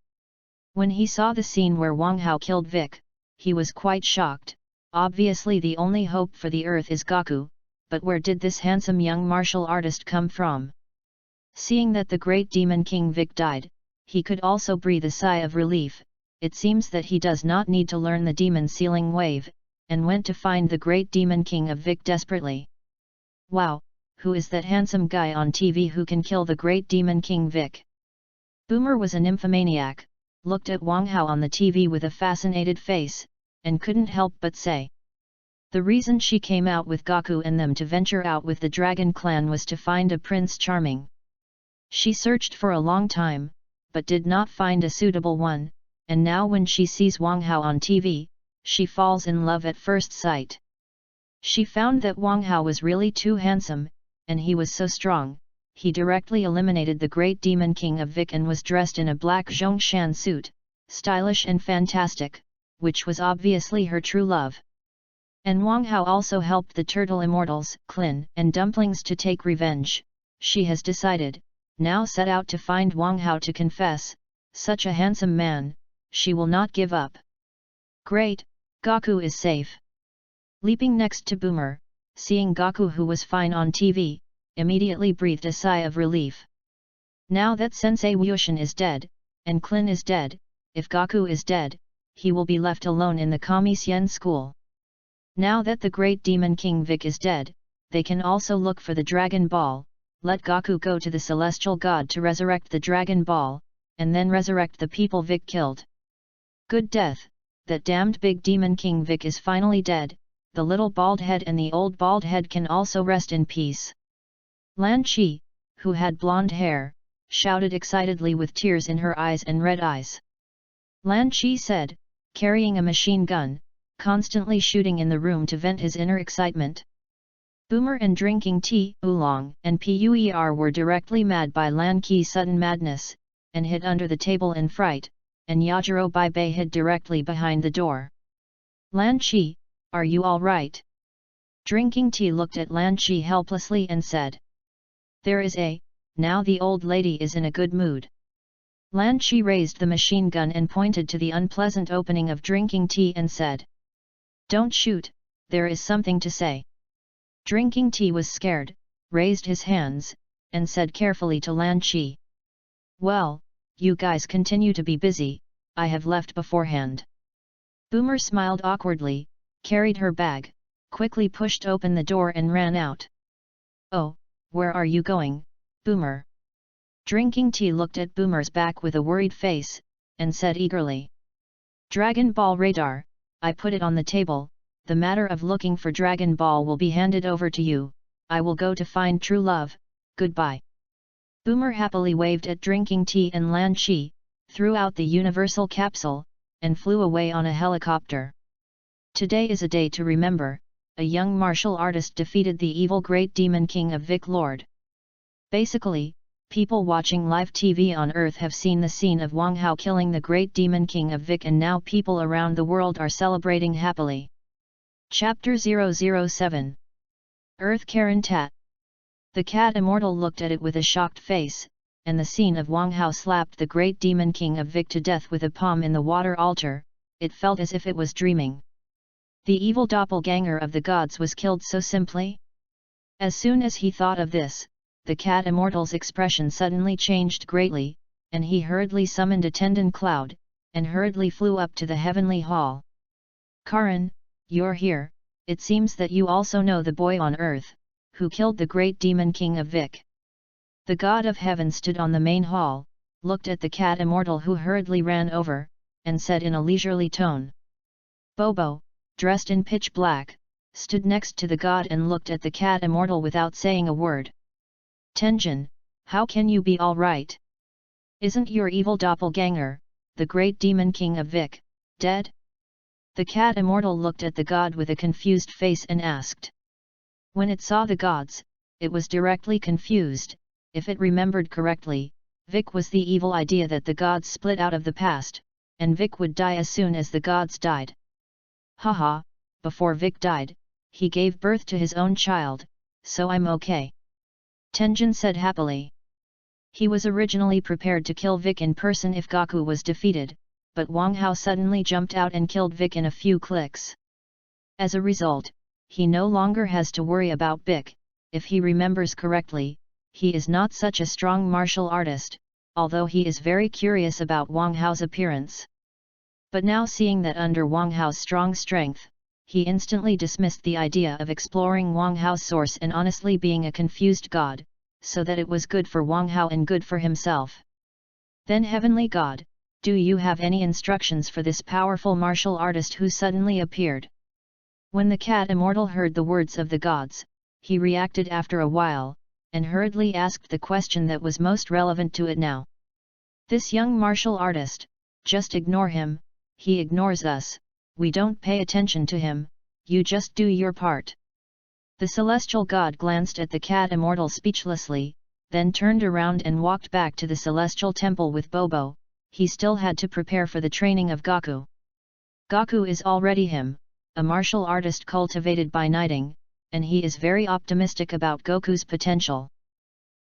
When he saw the scene where Wang Hao killed Vic, he was quite shocked. Obviously the only hope for the earth is Gaku, but where did this handsome young martial artist come from? Seeing that the great demon king Vic died, he could also breathe a sigh of relief. It seems that he does not need to learn the demon sealing wave, and went to find the great demon king of Vic desperately. Wow, who is that handsome guy on TV who can kill the great demon king Vic? Boomer was a nymphomaniac, looked at Wang Hao on the TV with a fascinated face, and couldn't help but say. The reason she came out with Gaku and them to venture out with the Dragon Clan was to find a Prince Charming. She searched for a long time, but did not find a suitable one, and now when she sees Wang Hao on TV, she falls in love at first sight. She found that Wang Hao was really too handsome, and he was so strong. He directly eliminated the great demon king of Vic and was dressed in a black Zhongshan suit, stylish and fantastic, which was obviously her true love. And Wang Hao also helped the turtle immortals, Klin and Dumplings to take revenge. She has decided, now set out to find Wang Hao to confess, such a handsome man, she will not give up. Great, Gaku is safe. Leaping next to Boomer, seeing Gaku who was fine on TV, immediately breathed a sigh of relief. Now that Sensei Wushin is dead, and Klin is dead, if Gaku is dead, he will be left alone in the Kamisien school. Now that the great demon king Vic is dead, they can also look for the Dragon Ball, let Gaku go to the celestial god to resurrect the Dragon Ball, and then resurrect the people Vic killed. Good death, that damned big demon king Vic is finally dead, the little bald head and the old bald head can also rest in peace. Lan Chi, who had blonde hair, shouted excitedly with tears in her eyes and red eyes. Lan Chi said, carrying a machine gun, constantly shooting in the room to vent his inner excitement. Boomer and drinking tea, Oolong and Puer were directly mad by Lan Chi's sudden madness, and hid under the table in fright, and Yajiro Baibai hid directly behind the door. Lan Chi, are you all right? Drinking tea looked at Lan Chi helplessly and said. There is a, now the old lady is in a good mood. Lan Chi raised the machine gun and pointed to the unpleasant opening of drinking tea and said. Don't shoot, there is something to say. Drinking tea was scared, raised his hands, and said carefully to Lan Chi. Well, you guys continue to be busy, I have left beforehand. Boomer smiled awkwardly, carried her bag, quickly pushed open the door and ran out. Oh, where are you going, Boomer? Drinking tea looked at Boomer's back with a worried face, and said eagerly. Dragon Ball radar, I put it on the table, the matter of looking for Dragon Ball will be handed over to you, I will go to find true love, goodbye. Boomer happily waved at drinking tea and Lan Chi, threw out the universal capsule, and flew away on a helicopter. Today is a day to remember, a young martial artist defeated the evil great demon king of Vic Lord. Basically, people watching live TV on Earth have seen the scene of Wang Hao killing the great demon king of Vic and now people around the world are celebrating happily. Chapter 007 Earth Karen Tat. The cat immortal looked at it with a shocked face, and the scene of Wang Hao slapped the great demon king of Vic to death with a palm in the water altar, it felt as if it was dreaming. The evil doppelganger of the gods was killed so simply? As soon as he thought of this, the cat immortal's expression suddenly changed greatly, and he hurriedly summoned a tendon cloud, and hurriedly flew up to the heavenly hall. Karan, you're here, it seems that you also know the boy on earth, who killed the great demon king of Vic. The god of heaven stood on the main hall, looked at the cat immortal who hurriedly ran over, and said in a leisurely tone. Bobo, dressed in pitch black, stood next to the god and looked at the cat immortal without saying a word. Tenjin, how can you be all right? Isn't your evil doppelganger, the great demon king of Vic, dead? The cat immortal looked at the god with a confused face and asked. When it saw the gods, it was directly confused. If it remembered correctly, Vic was the evil idea that the gods split out of the past, and Vic would die as soon as the gods died. Haha, before Vic died, he gave birth to his own child, so I'm okay. Tenjin said happily. He was originally prepared to kill Vic in person if Gaku was defeated, but Wang Hao suddenly jumped out and killed Vic in a few clicks. As a result, he no longer has to worry about Vic. If he remembers correctly, he is not such a strong martial artist, although he is very curious about Wang Hao's appearance. But now seeing that under Wang Hao's strong strength, he instantly dismissed the idea of exploring Wang Hao's source and honestly being a confused god, so that it was good for Wang Hao and good for himself. Then Heavenly God, do you have any instructions for this powerful martial artist who suddenly appeared? When the cat immortal heard the words of the gods, he reacted after a while, and hurriedly asked the question that was most relevant to it now. This young martial artist, just ignore him, he ignores us, we don't pay attention to him, you just do your part. The celestial god glanced at the cat immortal speechlessly, then turned around and walked back to the celestial temple with Bobo. He still had to prepare for the training of Gaku. Gaku is already him, a martial artist cultivated by knighting, and he is very optimistic about Goku's potential.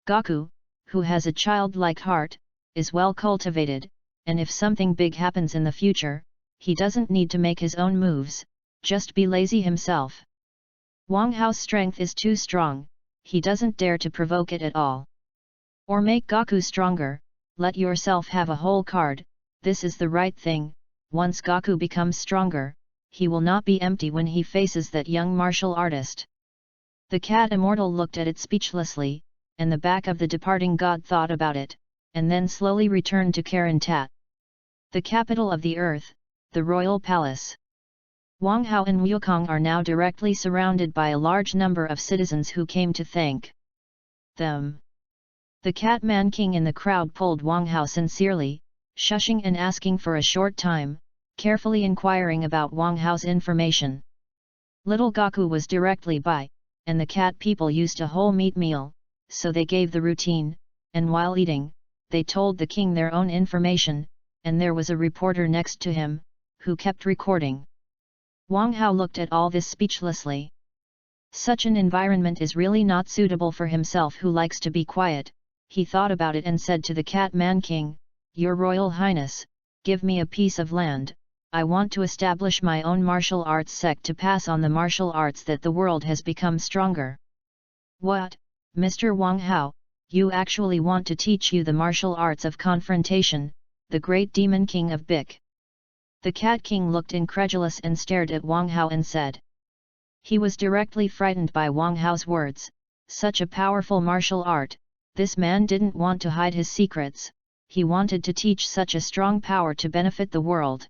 Gaku, who has a childlike heart, is well cultivated, and if something big happens in the future, he doesn't need to make his own moves, just be lazy himself. Wang Hao's strength is too strong, he doesn't dare to provoke it at all. Or make Gaku stronger, let yourself have a whole card, this is the right thing. Once Gaku becomes stronger, he will not be empty when he faces that young martial artist. The cat immortal looked at it speechlessly, and the back of the departing god thought about it, and then slowly returned to Karantat, the capital of the earth, the royal palace. Wang Hao and Wukong are now directly surrounded by a large number of citizens who came to thank them. The Catman King in the crowd pulled Wang Hao sincerely, shushing and asking for a short time, carefully inquiring about Wang Hao's information. Little Gaku was directly by, and the cat people used a whole meat meal, so they gave the routine, and while eating, they told the king their own information, and there was a reporter next to him, who kept recording. Wang Hao looked at all this speechlessly. Such an environment is really not suitable for himself who likes to be quiet. He thought about it and said to the Catman King, Your Royal Highness, give me a piece of land, I want to establish my own martial arts sect to pass on the martial arts that the world has become stronger. What, Mr. Wang Hao, you actually want to teach you the martial arts of confrontation, the great demon king of Bic? The Cat King looked incredulous and stared at Wang Hao and said. He was directly frightened by Wang Hao's words, such a powerful martial art, this man didn't want to hide his secrets, he wanted to teach such a strong power to benefit the world.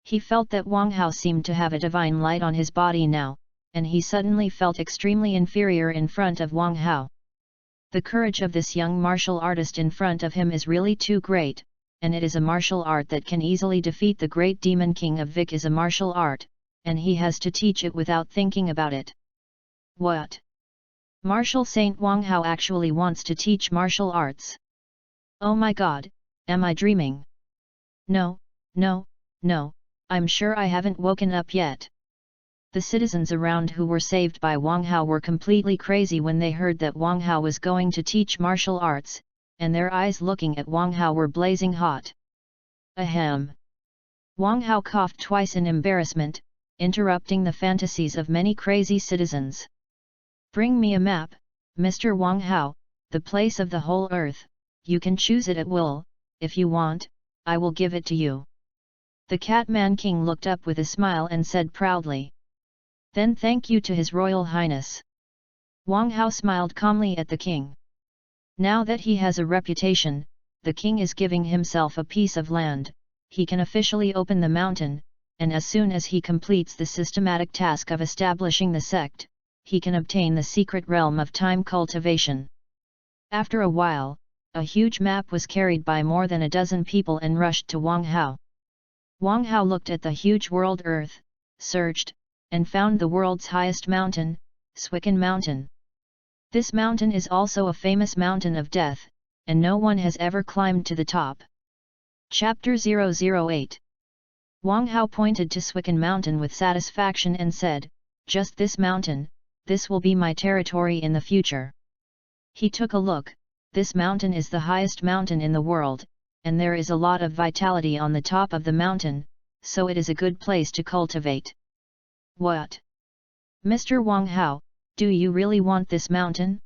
He felt that Wang Hao seemed to have a divine light on his body now, and he suddenly felt extremely inferior in front of Wang Hao. The courage of this young martial artist in front of him is really too great, and it is a martial art that can easily defeat the great demon king of Vic is a martial art, and he has to teach it without thinking about it. What? Martial Saint Wang Hao actually wants to teach martial arts? Oh my god, am I dreaming? No, I'm sure I haven't woken up yet. The citizens around who were saved by Wang Hao were completely crazy when they heard that Wang Hao was going to teach martial arts, and their eyes looking at Wang Hao were blazing hot. Ahem! Wang Hao coughed twice in embarrassment, interrupting the fantasies of many crazy citizens. Bring me a map, Mr. Wang Hao, the place of the whole earth, you can choose it at will, if you want, I will give it to you. The Catman King looked up with a smile and said proudly. Then thank you to His Royal Highness. Wang Hao smiled calmly at the king. Now that he has a reputation, the king is giving himself a piece of land, he can officially open the mountain, and as soon as he completes the systematic task of establishing the sect, he can obtain the secret realm of time cultivation. After a while, a huge map was carried by more than a dozen people and rushed to Wang Hao. Wang Hao looked at the huge world Earth, searched, and found the world's highest mountain, Swicken Mountain. This mountain is also a famous mountain of death, and no one has ever climbed to the top. Chapter 008. Wang Hao pointed to Swicken Mountain with satisfaction and said, "Just this mountain, this will be my territory in the future." He took a look, this mountain is the highest mountain in the world, and there is a lot of vitality on the top of the mountain, so it is a good place to cultivate. What? Mr. Wang Hao, do you really want this mountain?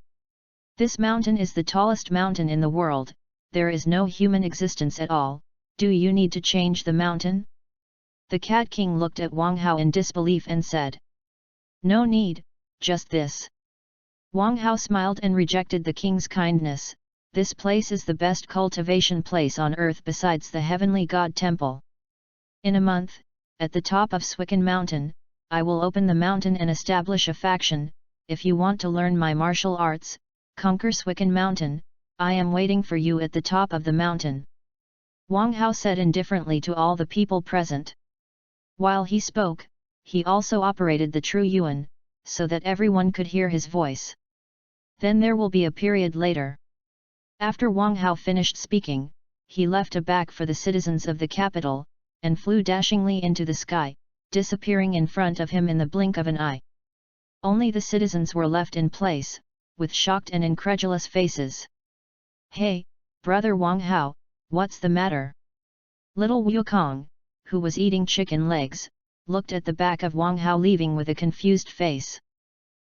This mountain is the tallest mountain in the world, there is no human existence at all, do you need to change the mountain? The Cat King looked at Wang Hao in disbelief and said, "No need, just this." Wang Hao smiled and rejected the king's kindness, this place is the best cultivation place on earth besides the heavenly god temple. In a month, at the top of Swicken Mountain, I will open the mountain and establish a faction, if you want to learn my martial arts, conquer Swicken Mountain, I am waiting for you at the top of the mountain. Wang Hao said indifferently to all the people present. While he spoke, he also operated the true yuan, so that everyone could hear his voice. Then there will be a period later. After Wang Hao finished speaking, he left a bag for the citizens of the capital, and flew dashingly into the sky, disappearing in front of him in the blink of an eye. Only the citizens were left in place, with shocked and incredulous faces. "Hey, brother Wang Hao, what's the matter?" Little Wukong, who was eating chicken legs, looked at the back of Wang Hao leaving with a confused face.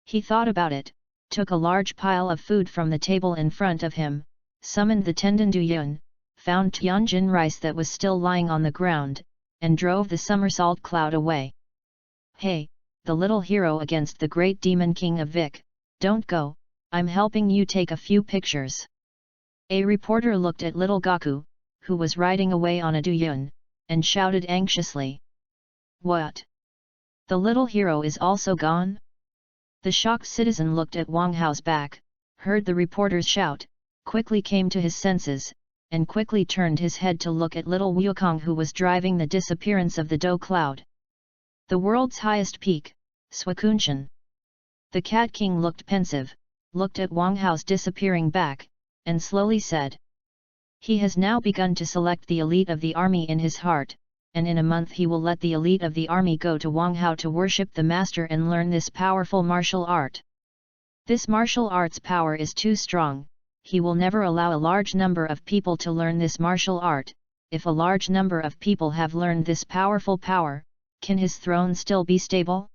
He thought about it, took a large pile of food from the table in front of him, summoned the Tendon Du Yun, found Tianjin rice that was still lying on the ground, and drove the somersault cloud away. "Hey, the little hero against the great demon king of Vic, don't go, I'm helping you take a few pictures." A reporter looked at little Gaku, who was riding away on a Du Yun, and shouted anxiously. "What? The little hero is also gone?" The shocked citizen looked at Wang Hao's back, heard the reporter's shout, quickly came to his senses, and quickly turned his head to look at little Wukong who was driving the disappearance of the dough cloud. The world's highest peak, Swakunshan. The Cat King looked pensive, looked at Wang Hao's disappearing back, and slowly said. He has now begun to select the elite of the army in his heart, and in a month he will let the elite of the army go to Wang Hao to worship the master and learn this powerful martial art. This martial art's power is too strong, he will never allow a large number of people to learn this martial art. If a large number of people have learned this powerful power, can his throne still be stable?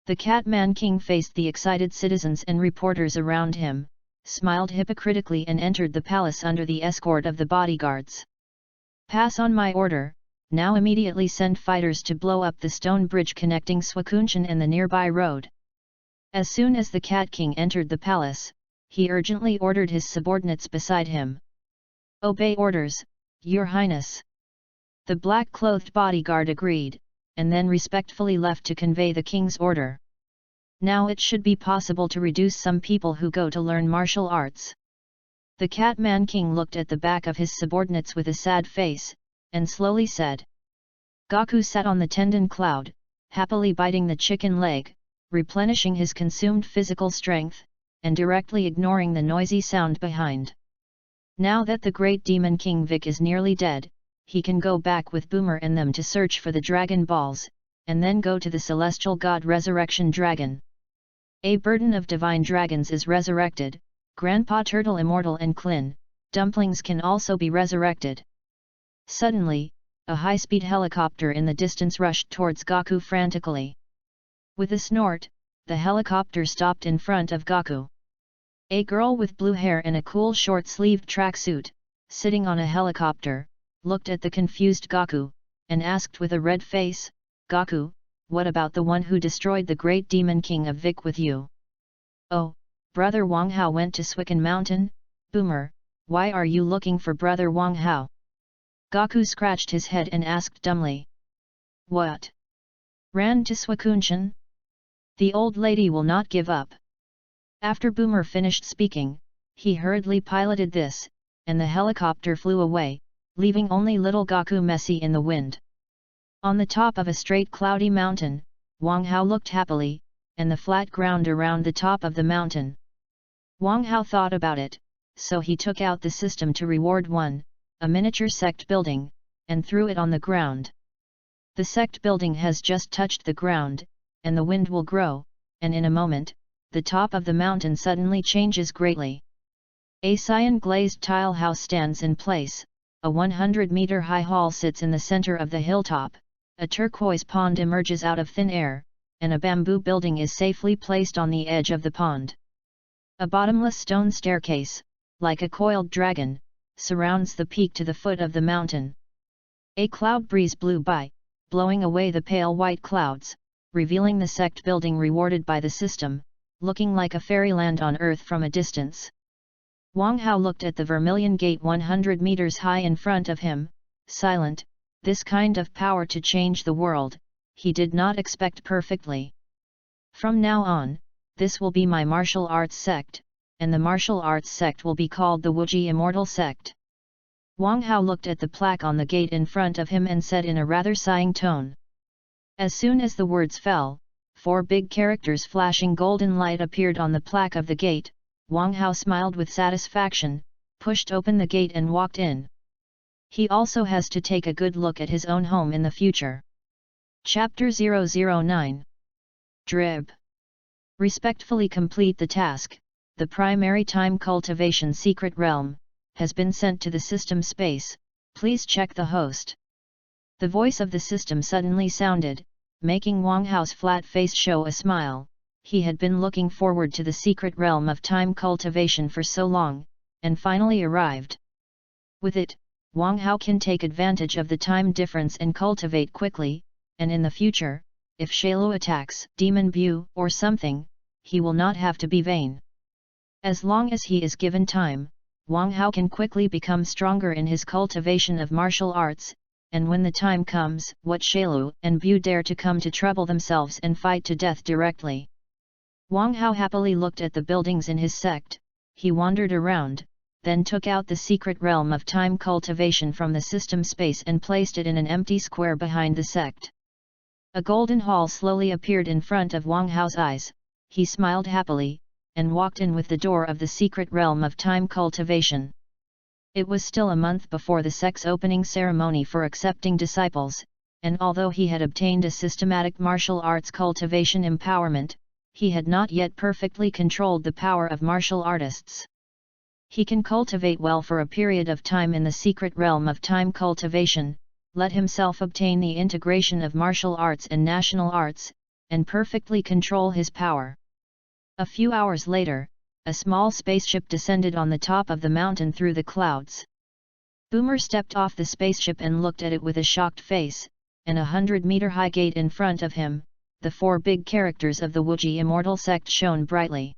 The Catman King faced the excited citizens and reporters around him, smiled hypocritically and entered the palace under the escort of the bodyguards. "Pass on my order. Now immediately send fighters to blow up the stone bridge connecting Swakunshan and the nearby road." As soon as the Cat King entered the palace, he urgently ordered his subordinates beside him. "Obey orders, Your Highness." The black-clothed bodyguard agreed, and then respectfully left to convey the king's order. Now it should be possible to reduce some people who go to learn martial arts. The Catman King looked at the back of his subordinates with a sad face, and slowly said. Gaku sat on the tendon cloud, happily biting the chicken leg, replenishing his consumed physical strength, and directly ignoring the noisy sound behind. Now that the great demon King Vic is nearly dead, he can go back with Boomer and them to search for the Dragon Balls, and then go to the celestial god Resurrection Dragon. A burden of divine dragons is resurrected, Grandpa Turtle Immortal and Klin, Dumplings can also be resurrected. Suddenly, a high-speed helicopter in the distance rushed towards Gaku frantically. With a snort, the helicopter stopped in front of Gaku. A girl with blue hair and a cool short-sleeved tracksuit, sitting on a helicopter, looked at the confused Gaku, and asked with a red face, "Gaku, what about the one who destroyed the great demon king of Vic with you?" "Oh, Brother Wang Hao went to Suican Mountain? Boomer, why are you looking for Brother Wang Hao? Gaku scratched his head and asked dumbly. What? Ran to Suicunshan? The old lady will not give up. After Boomer finished speaking, he hurriedly piloted this, and the helicopter flew away, leaving only little Gaku messy in the wind. On the top of a straight cloudy mountain, Wang Hao looked happily, and the flat ground around the top of the mountain. Wang Hao thought about it, so he took out the system to reward one, a miniature sect building, and threw it on the ground. The sect building has just touched the ground, and the wind will grow, and in a moment, the top of the mountain suddenly changes greatly. A cyan glazed tile house stands in place, a 100-meter high hall sits in the center of the hilltop, a turquoise pond emerges out of thin air, and a bamboo building is safely placed on the edge of the pond. A bottomless stone staircase, like a coiled dragon, surrounds the peak to the foot of the mountain. A cloud breeze blew by, blowing away the pale white clouds, revealing the sect building rewarded by the system, looking like a fairyland on earth from a distance. Wang Hao looked at the vermilion gate 100 meters high in front of him, silent. This kind of power to change the world, he did not expect perfectly. From now on, this will be my martial arts sect, and the martial arts sect will be called the Wuji Immortal Sect. Wang Hao looked at the plaque on the gate in front of him and said in a rather sighing tone. As soon as the words fell, 4 big characters flashing golden light appeared on the plaque of the gate. Wang Hao smiled with satisfaction, pushed open the gate and walked in. He also has to take a good look at his own home in the future. Chapter 009. Drib. Respectfully complete the task. The primary time cultivation secret realm has been sent to the system space. Please check the host. The voice of the system suddenly sounded, making Wang Hao's flat face show a smile. He had been looking forward to the secret realm of time cultivation for so long, and finally arrived. With it, Wang Hao can take advantage of the time difference and cultivate quickly, and in the future, if Shailu attacks Demon Bu or something, he will not have to be vain. As long as he is given time, Wang Hao can quickly become stronger in his cultivation of martial arts, and when the time comes, what Shailu and Bu dare to come to trouble themselves and fight to death directly. Wang Hao happily looked at the buildings in his sect. He wandered around, then took out the secret realm of time cultivation from the system space and placed it in an empty square behind the sect. A golden hall slowly appeared in front of Wang Hao's eyes. He smiled happily, and walked in with the door of the secret realm of time cultivation. It was still a month before the sect's opening ceremony for accepting disciples, and although he had obtained a systematic martial arts cultivation empowerment, he had not yet perfectly controlled the power of martial artists. He can cultivate well for a period of time in the secret realm of time cultivation, let himself obtain the integration of martial arts and national arts, and perfectly control his power. A few hours later, a small spaceship descended on the top of the mountain through the clouds. Boomer stepped off the spaceship and looked at it with a shocked face, and 100-meter high gate in front of him, the 4 big characters of the Wuji Immortal Sect shone brightly.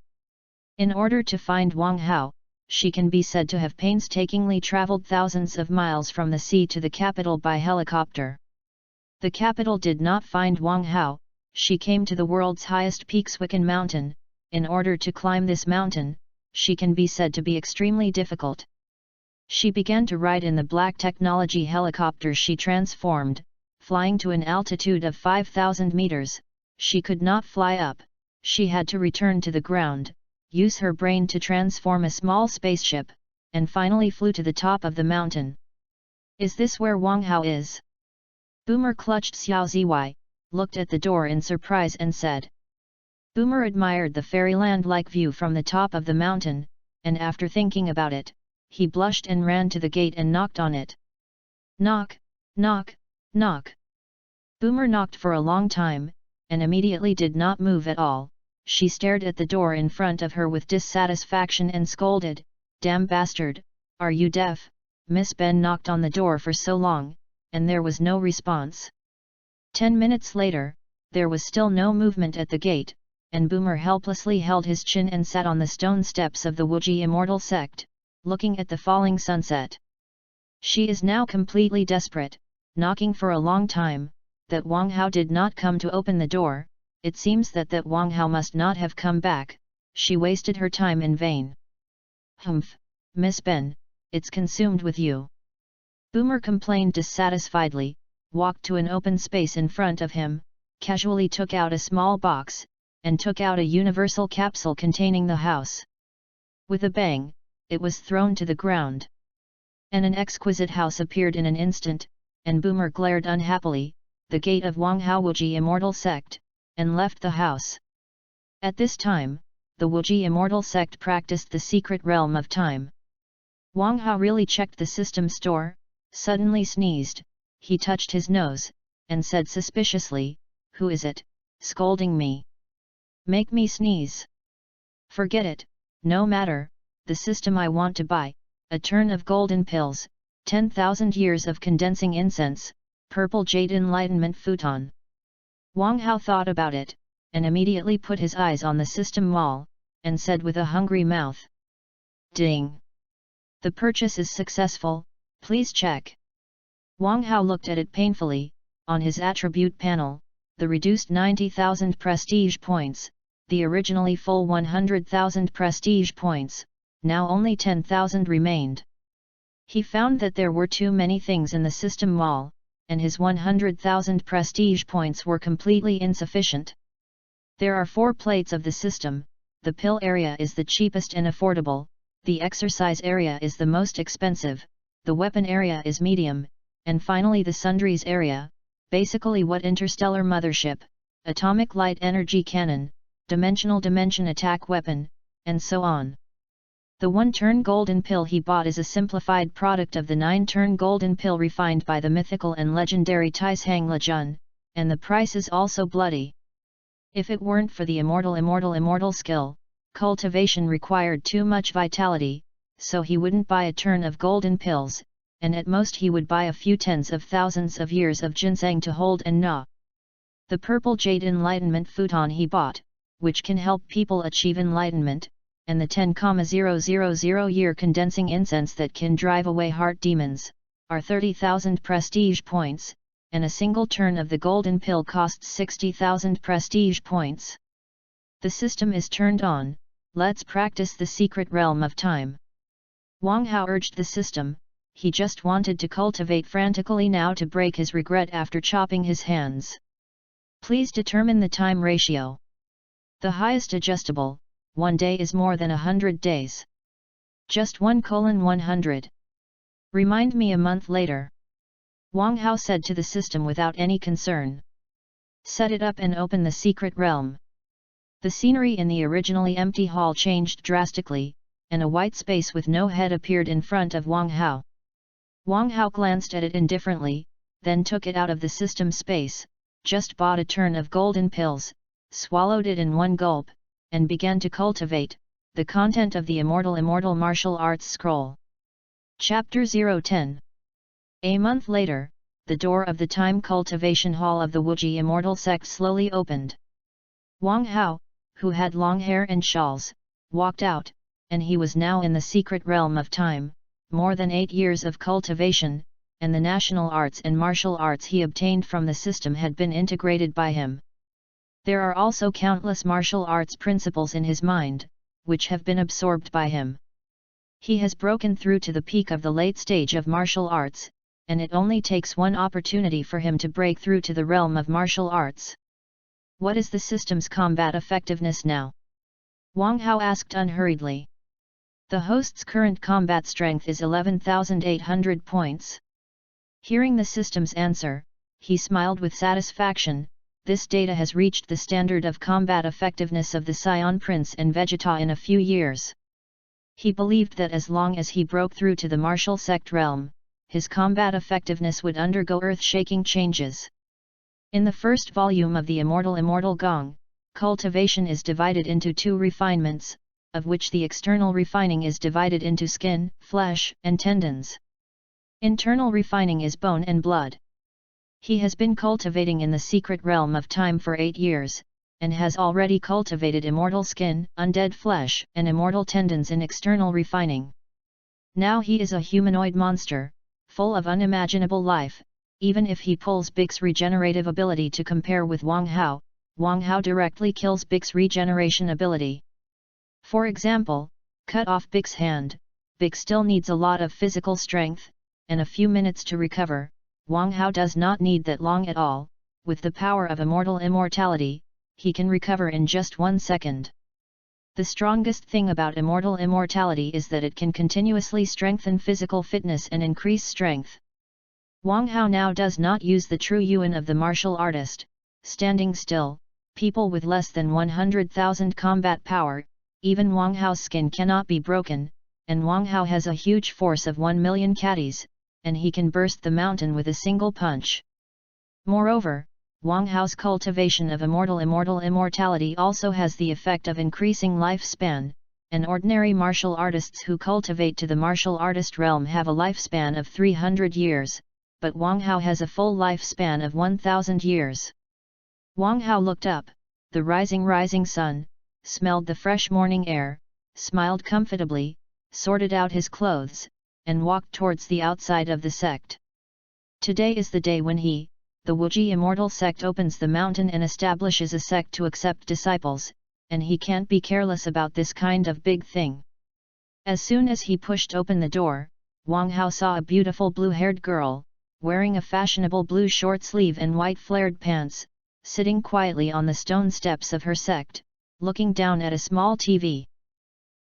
In order to find Wang Hao, she can be said to have painstakingly traveled thousands of miles from the sea to the capital by helicopter. The capital did not find Wang Hao. She came to the world's highest peak, Suican Mountain. In order to climb this mountain, she can be said to be extremely difficult. She began to ride in the black technology helicopter she transformed, flying to an altitude of 5,000 meters. She could not fly up, she had to return to the ground, use her brain to transform a small spaceship, and finally flew to the top of the mountain. Is this where Wang Hao is? Boomer clutched Xiao Zy, looked at the door in surprise and said. Boomer admired the fairyland-like view from the top of the mountain, and after thinking about it, he blushed and ran to the gate and knocked on it. Knock, knock, knock. Boomer knocked for a long time, and immediately did not move at all. She stared at the door in front of her with dissatisfaction and scolded, "Damn bastard, are you deaf?" Miss Ben knocked on the door for so long, and there was no response. 10 minutes later, there was still no movement at the gate. and Boomer helplessly held his chin and sat on the stone steps of the Wuji immortal sect, looking at the falling sunset. She is now completely desperate, knocking for a long time, that Wang Hao did not come to open the door. It seems that Wang Hao must not have come back. She wasted her time in vain. Humph, Miss Ben, it's consumed with you. Boomer complained dissatisfiedly, walked to an open space in front of him, casually took out a small box, and took out a universal capsule containing the house. With a bang, it was thrown to the ground. And an exquisite house appeared in an instant, and Boomer glared unhappily, the gate of Wang Hao Wuji immortal sect, and left the house. At this time, the Wuji immortal sect practiced the secret realm of time. Wang Hao really checked the system store, suddenly sneezed, he touched his nose, and said suspiciously, "Who is it, scolding me? Make me sneeze." "Forget it, no matter, the system I want to buy, a turn of golden pills, 10,000 years of condensing incense, purple jade enlightenment futon." Wang Hao thought about it, and immediately put his eyes on the system wall, and said with a hungry mouth, "Ding! The purchase is successful, please check." Wang Hao looked at it painfully. On his attribute panel, the reduced 90,000 prestige points, the originally full 100,000 prestige points, now only 10,000 remained. He found that there were too many things in the system wall, and his 100,000 prestige points were completely insufficient. There are 4 plates of the system. The pill area is the cheapest and affordable, the exercise area is the most expensive, the weapon area is medium, and finally the sundries area, basically what interstellar mothership, atomic light energy cannon, dimensional dimension attack weapon, and so on. The 1-turn golden pill he bought is a simplified product of the 9-turn golden pill refined by the mythical and legendary Taishang Lejun, and the price is also bloody. If it weren't for the immortal skill, cultivation required too much vitality, so he wouldn't buy a turn of golden pills, and at most he would buy a few tens of thousands of years of ginseng to hold and gnaw. The purple jade enlightenment futon he bought, which can help people achieve enlightenment, and the 10,000 year condensing incense that can drive away heart demons, are 30,000 prestige points, and a single turn of the golden pill costs 60,000 prestige points. The system is turned on, let's practice the secret realm of time. Wang Hao urged the system, he just wanted to cultivate frantically now to break his regret after chopping his hands. Please determine the time ratio. The highest adjustable, 1 day is more than 100 days. Just 1:100. Remind me a month later. Wang Hao said to the system without any concern. Set it up and open the secret realm. The scenery in the originally empty hall changed drastically, and a white space with no head appeared in front of Wang Hao. Wang Hao glanced at it indifferently, then took it out of the system space, just bought a turn of golden pills, swallowed it in one gulp, and began to cultivate the content of the immortal martial arts scroll. Chapter 010. A month later, the door of the time cultivation hall of the Wuji immortal sect slowly opened. Wang Hao, who had long hair and shawls, walked out, and he was now in the secret realm of time. More than 8 years of cultivation, and the national arts and martial arts he obtained from the system had been integrated by him. There are also countless martial arts principles in his mind, which have been absorbed by him. He has broken through to the peak of the late stage of martial arts, and it only takes one opportunity for him to break through to the realm of martial arts. What is the system's combat effectiveness now? Wang Hao asked unhurriedly. The host's current combat strength is 11,800 points. Hearing the system's answer, he smiled with satisfaction. This data has reached the standard of combat effectiveness of the Scion Prince and Vegeta in a few years. He believed that as long as he broke through to the martial sect realm, his combat effectiveness would undergo earth-shaking changes. In the first volume of the Immortal Gong, cultivation is divided into 2 refinements, of which the external refining is divided into skin, flesh, and tendons. Internal refining is bone and blood. He has been cultivating in the secret realm of time for 8 years, and has already cultivated immortal skin, undead flesh, and immortal tendons in external refining. Now he is a humanoid monster, full of unimaginable life. Even if he pulls Bix's regenerative ability to compare with Wang Hao directly kills Bix's regeneration ability. For example, cut off Bix's hand, Bix still needs a lot of physical strength, and a few minutes to recover. Wang Hao does not need that long at all. With the power of immortal immortality, he can recover in just 1 second. The strongest thing about immortal immortality is that it can continuously strengthen physical fitness and increase strength. Wang Hao now does not use the true yuan of the martial artist, standing still. People with less than 100,000 combat power, even Wang Hao's skin cannot be broken, and Wang Hao has a huge force of 1 million catties, and he can burst the mountain with a single punch. Moreover, Wang Hao's cultivation of immortal immortality also has the effect of increasing lifespan, and ordinary martial artists who cultivate to the martial artist realm have a lifespan of 300 years, but Wang Hao has a full lifespan of 1,000 years. Wang Hao looked up, the rising sun, smelled the fresh morning air, smiled comfortably, sorted out his clothes, and walked towards the outside of the sect. Today is the day when he, the Wuji immortal sect, opens the mountain and establishes a sect to accept disciples, and he can't be careless about this kind of big thing. As soon as he pushed open the door, Wang Hao saw a beautiful blue-haired girl, wearing a fashionable blue short sleeve and white flared pants, sitting quietly on the stone steps of her sect, looking down at a small TV.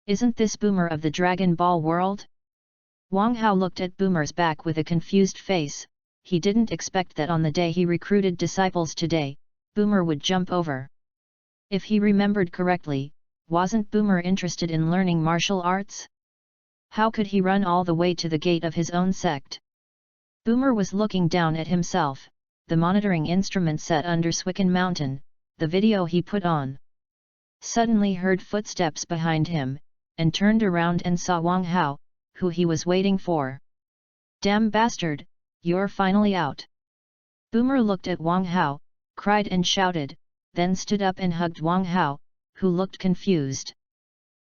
Isn't this Boomer of the Dragon Ball world? Wang Hao looked at Boomer's back with a confused face. He didn't expect that on the day he recruited disciples today, Boomer would jump over. If he remembered correctly, wasn't Boomer interested in learning martial arts? How could he run all the way to the gate of his own sect? Boomer was looking down at himself, the monitoring instrument set under Swicken Mountain, the video he put on. Suddenly heard footsteps behind him, and turned around and saw Wang Hao, who he was waiting for. Damn bastard! You're finally out! Boomer looked at Wang Hao, cried and shouted, then stood up and hugged Wang Hao, who looked confused.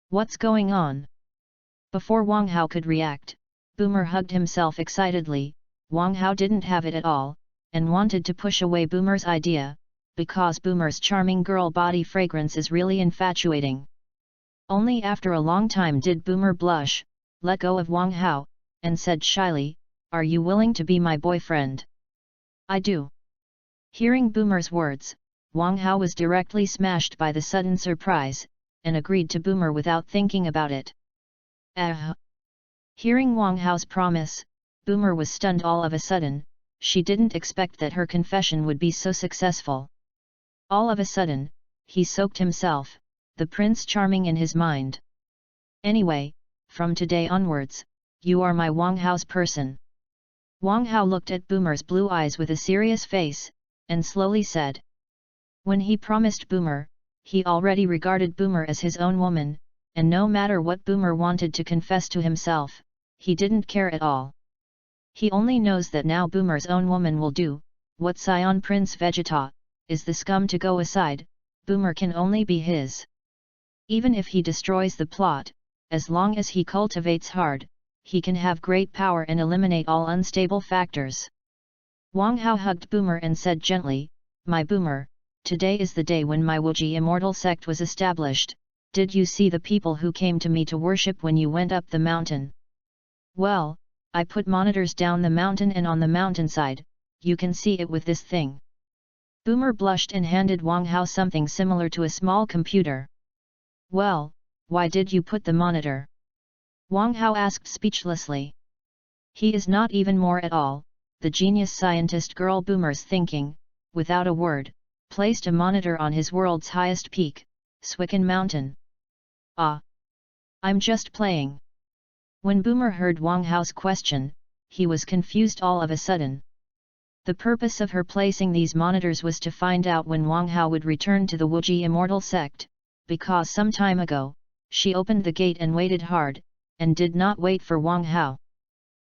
What's going on? Before Wang Hao could react, Boomer hugged himself excitedly. Wang Hao didn't have it at all, and wanted to push away Boomer's idea, because Boomer's charming girl body fragrance is really infatuating. Only after a long time did Boomer blush, let go of Wang Hao, and said shyly, "Are you willing to be my boyfriend?" "I do." Hearing Boomer's words, Wang Hao was directly smashed by the sudden surprise, and agreed to Boomer without thinking about it. Hearing Wang Hao's promise, Boomer was stunned all of a sudden. She didn't expect that her confession would be so successful. All of a sudden, he soaked himself, the Prince Charming in his mind. "Anyway, from today onwards, you are my Wang Hao's person." Wang Hao looked at Boomer's blue eyes with a serious face, and slowly said. When he promised Boomer, he already regarded Boomer as his own woman, and no matter what Boomer wanted to confess to himself, he didn't care at all. He only knows that now Boomer's own woman will do. What Scion Prince Vegeta is the scum to go aside, Boomer can only be his. Even if he destroys the plot, as long as he cultivates hard, he can have great power and eliminate all unstable factors. Wang Hao hugged Boomer and said gently, "My Boomer, today is the day when my Wuji immortal sect was established. Did you see the people who came to me to worship when you went up the mountain?" "Well, I put monitors down the mountain and on the mountainside, you can see it with this thing." Boomer blushed and handed Wang Hao something similar to a small computer. "Well, why did you put the monitor?" Wang Hao asked speechlessly. He is not even more at all, the genius scientist girl. Boomer's thinking, without a word, placed a monitor on his world's highest peak, Swicken Mountain. "Ah! I'm just playing." When Boomer heard Wang Hao's question, he was confused all of a sudden. The purpose of her placing these monitors was to find out when Wang Hao would return to the Wuji immortal sect, because some time ago, she opened the gate and waited hard, and did not wait for Wang Hao.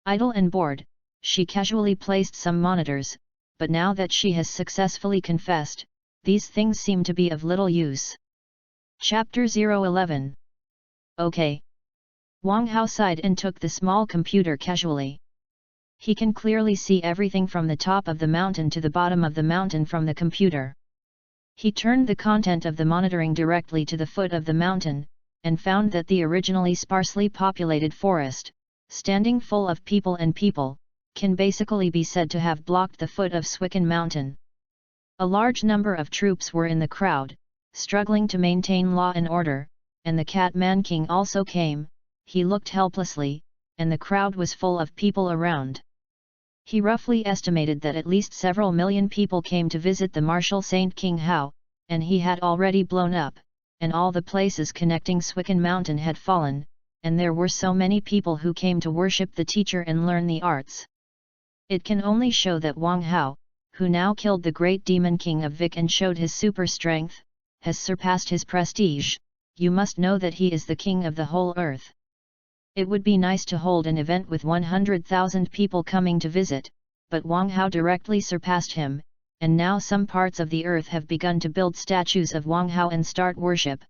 Idle and bored, she casually placed some monitors, but now that she has successfully confessed, these things seem to be of little use. Chapter 011. Okay. Wang Hao sighed and took the small computer casually. He can clearly see everything from the top of the mountain to the bottom of the mountain from the computer. He turned the content of the monitoring directly to the foot of the mountain, and found that the originally sparsely populated forest, standing full of people, can basically be said to have blocked the foot of Swicken Mountain. A large number of troops were in the crowd, struggling to maintain law and order, and the Cat-Man King also came. He looked helplessly, and the crowd was full of people around. He roughly estimated that at least several million people came to visit the martial Saint King Hao, and he had already blown up, and all the places connecting Swicken Mountain had fallen, and there were so many people who came to worship the teacher and learn the arts. It can only show that Wang Hao, who now killed the great demon king of Vic and showed his super strength, has surpassed his prestige. You must know that he is the king of the whole earth. It would be nice to hold an event with 100,000 people coming to visit, but Wang Hao directly surpassed him, and now some parts of the earth have begun to build statues of Wang Hao and start worship.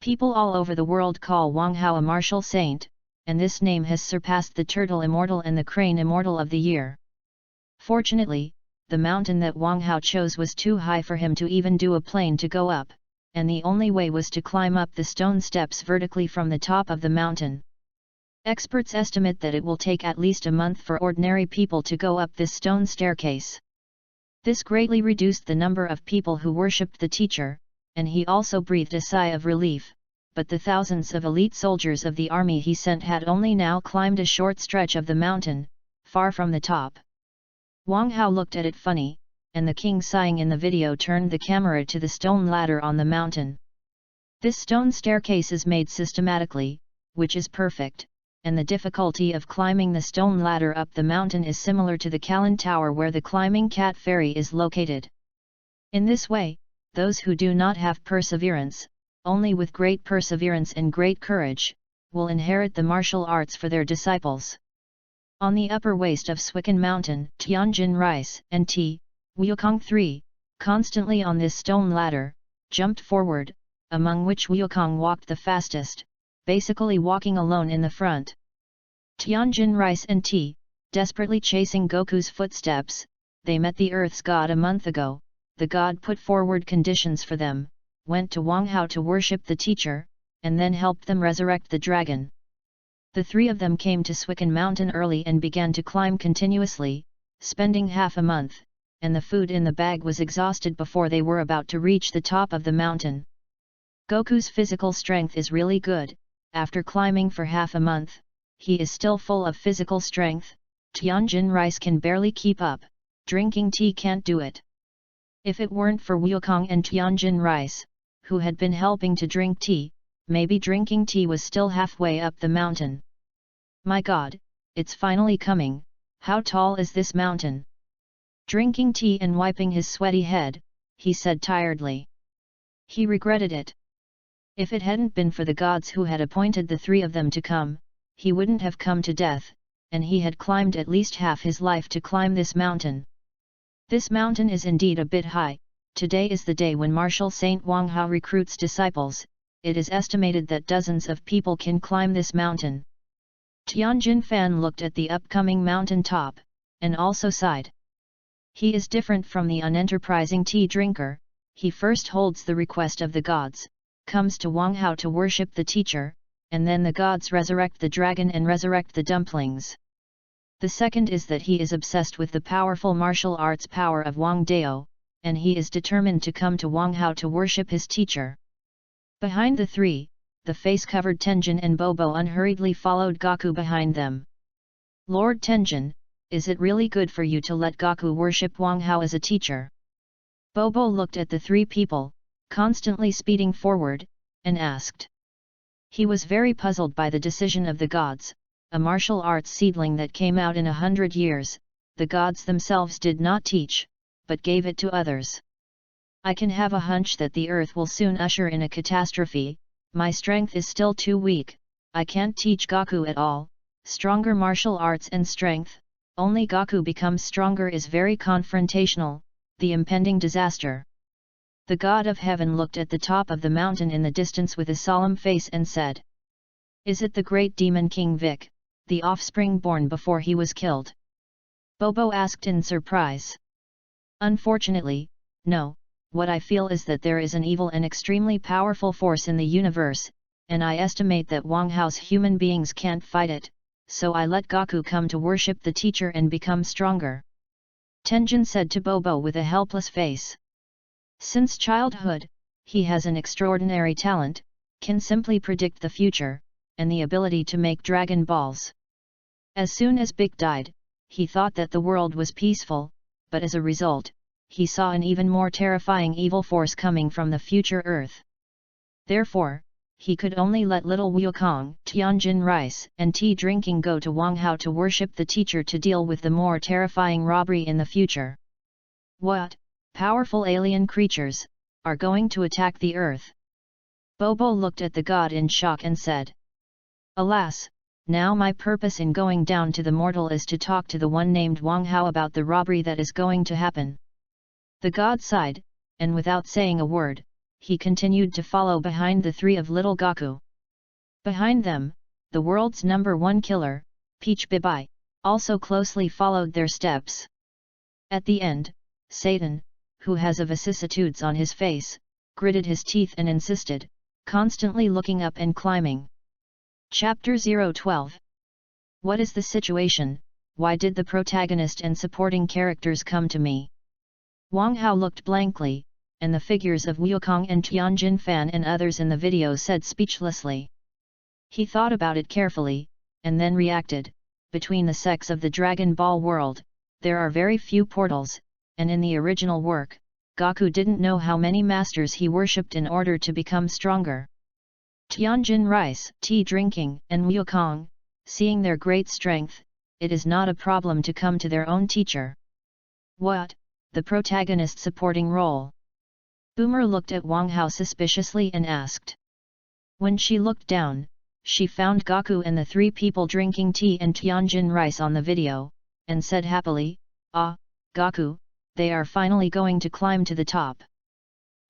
People all over the world call Wang Hao a martial saint, and this name has surpassed the turtle immortal and the crane immortal of the year. Fortunately, the mountain that Wang Hao chose was too high for him to even do a plane to go up, and the only way was to climb up the stone steps vertically from the top of the mountain. Experts estimate that it will take at least a month for ordinary people to go up this stone staircase. This greatly reduced the number of people who worshipped the teacher, and he also breathed a sigh of relief, but the thousands of elite soldiers of the army he sent had only now climbed a short stretch of the mountain, far from the top. Wang Hao looked at it funny, and the king sighing in the video turned the camera to the stone ladder on the mountain. This stone staircase is made systematically, which is perfect, and the difficulty of climbing the stone ladder up the mountain is similar to the Kalin Tower where the climbing cat ferry is located. In this way, those who do not have perseverance, only with great perseverance and great courage, will inherit the martial arts for their disciples. On the upper waist of Swicken Mountain, Tianjin Rice and T. Wukong III, constantly on this stone ladder, jumped forward, among which Wukong walked the fastest, basically walking alone in the front. Tianjin Rice and T, desperately chasing Goku's footsteps, they met the Earth's god a month ago. The god put forward conditions for them, went to Wang Hao to worship the teacher, and then helped them resurrect the dragon. The three of them came to Swicken Mountain early and began to climb continuously, spending half a month, and the food in the bag was exhausted before they were about to reach the top of the mountain. Goku's physical strength is really good. After climbing for half a month, he is still full of physical strength. Tianjin Rice can barely keep up, drinking tea can't do it. If it weren't for Wukong and Tianjin Rice, who had been helping to drink tea, maybe drinking tea was still halfway up the mountain. My God, it's finally coming. How tall is this mountain? Drinking tea and wiping his sweaty head, he said tiredly. He regretted it. If it hadn't been for the gods who had appointed the three of them to come, he wouldn't have come to death, and he had climbed at least half his life to climb this mountain. This mountain is indeed a bit high. Today is the day when Martial Saint Wang Hao recruits disciples. It is estimated that dozens of people can climb this mountain. Tianjin Fan looked at the upcoming mountain top, and also sighed. He is different from the unenterprising tea drinker. He first holds the request of the gods, comes to Wang Hao to worship the teacher, and then the gods resurrect the dragon and resurrect the dumplings. The second is that he is obsessed with the powerful martial arts power of Wang Dao, and he is determined to come to Wang Hao to worship his teacher. Behind the three, the face-covered Tenjin and Bobo unhurriedly followed Goku behind them. Lord Tenjin, is it really good for you to let Goku worship Wang Hao as a teacher? Bobo looked at the three people, constantly speeding forward, and asked. He was very puzzled by the decision of the gods, a martial arts seedling that came out in 100 years, the gods themselves did not teach, but gave it to others. I can have a hunch that the earth will soon usher in a catastrophe. My strength is still too weak, I can't teach Goku at all. Stronger martial arts and strength, only Goku becomes stronger is very confrontational, the impending disaster. The god of heaven looked at the top of the mountain in the distance with a solemn face and said, "Is it the great demon King Vic, the offspring born before he was killed?" Bobo asked in surprise. "Unfortunately, no. What I feel is that there is an evil and extremely powerful force in the universe, and I estimate that Wang Hao's human beings can't fight it, so I let Gaku come to worship the teacher and become stronger," Tenjin said to Bobo with a helpless face. Since childhood, he has an extraordinary talent, can simply predict the future, and the ability to make Dragon Balls. As soon as Bic died, he thought that the world was peaceful, but as a result, he saw an even more terrifying evil force coming from the future Earth. Therefore, he could only let little Wukong, Tianjin rice and tea drinking go to Wang Hao to worship the teacher to deal with the more terrifying robbery in the future. What, powerful alien creatures, are going to attack the Earth? Bobo looked at the god in shock and said, "Alas, now my purpose in going down to the mortal is to talk to the one named Wang Hao about the robbery that is going to happen." The god sighed, and without saying a word, he continued to follow behind the three of little Gaku. Behind them, the world's #1 killer, Peach Bibai, also closely followed their steps. At the end, Satan, who has a vicissitudes on his face, gritted his teeth and insisted, constantly looking up and climbing. Chapter 012. What is the situation? Why did the protagonist and supporting characters come to me? Wang Hao looked blankly, and the figures of Wukong and Tianjin Fan and others in the video said speechlessly. He thought about it carefully, and then reacted. Between the sects of the Dragon Ball world, there are very few portals, and in the original work, Gaku didn't know how many masters he worshipped in order to become stronger. Tianjin rice, tea drinking, and Wukong, seeing their great strength, it is not a problem to come to their own teacher. What, the protagonist supporting role? Boomer looked at Wang Hao suspiciously and asked. When she looked down, she found Gaku and the three people drinking tea and Tianjin rice on the video, and said happily, "Ah, Gaku, they are finally going to climb to the top."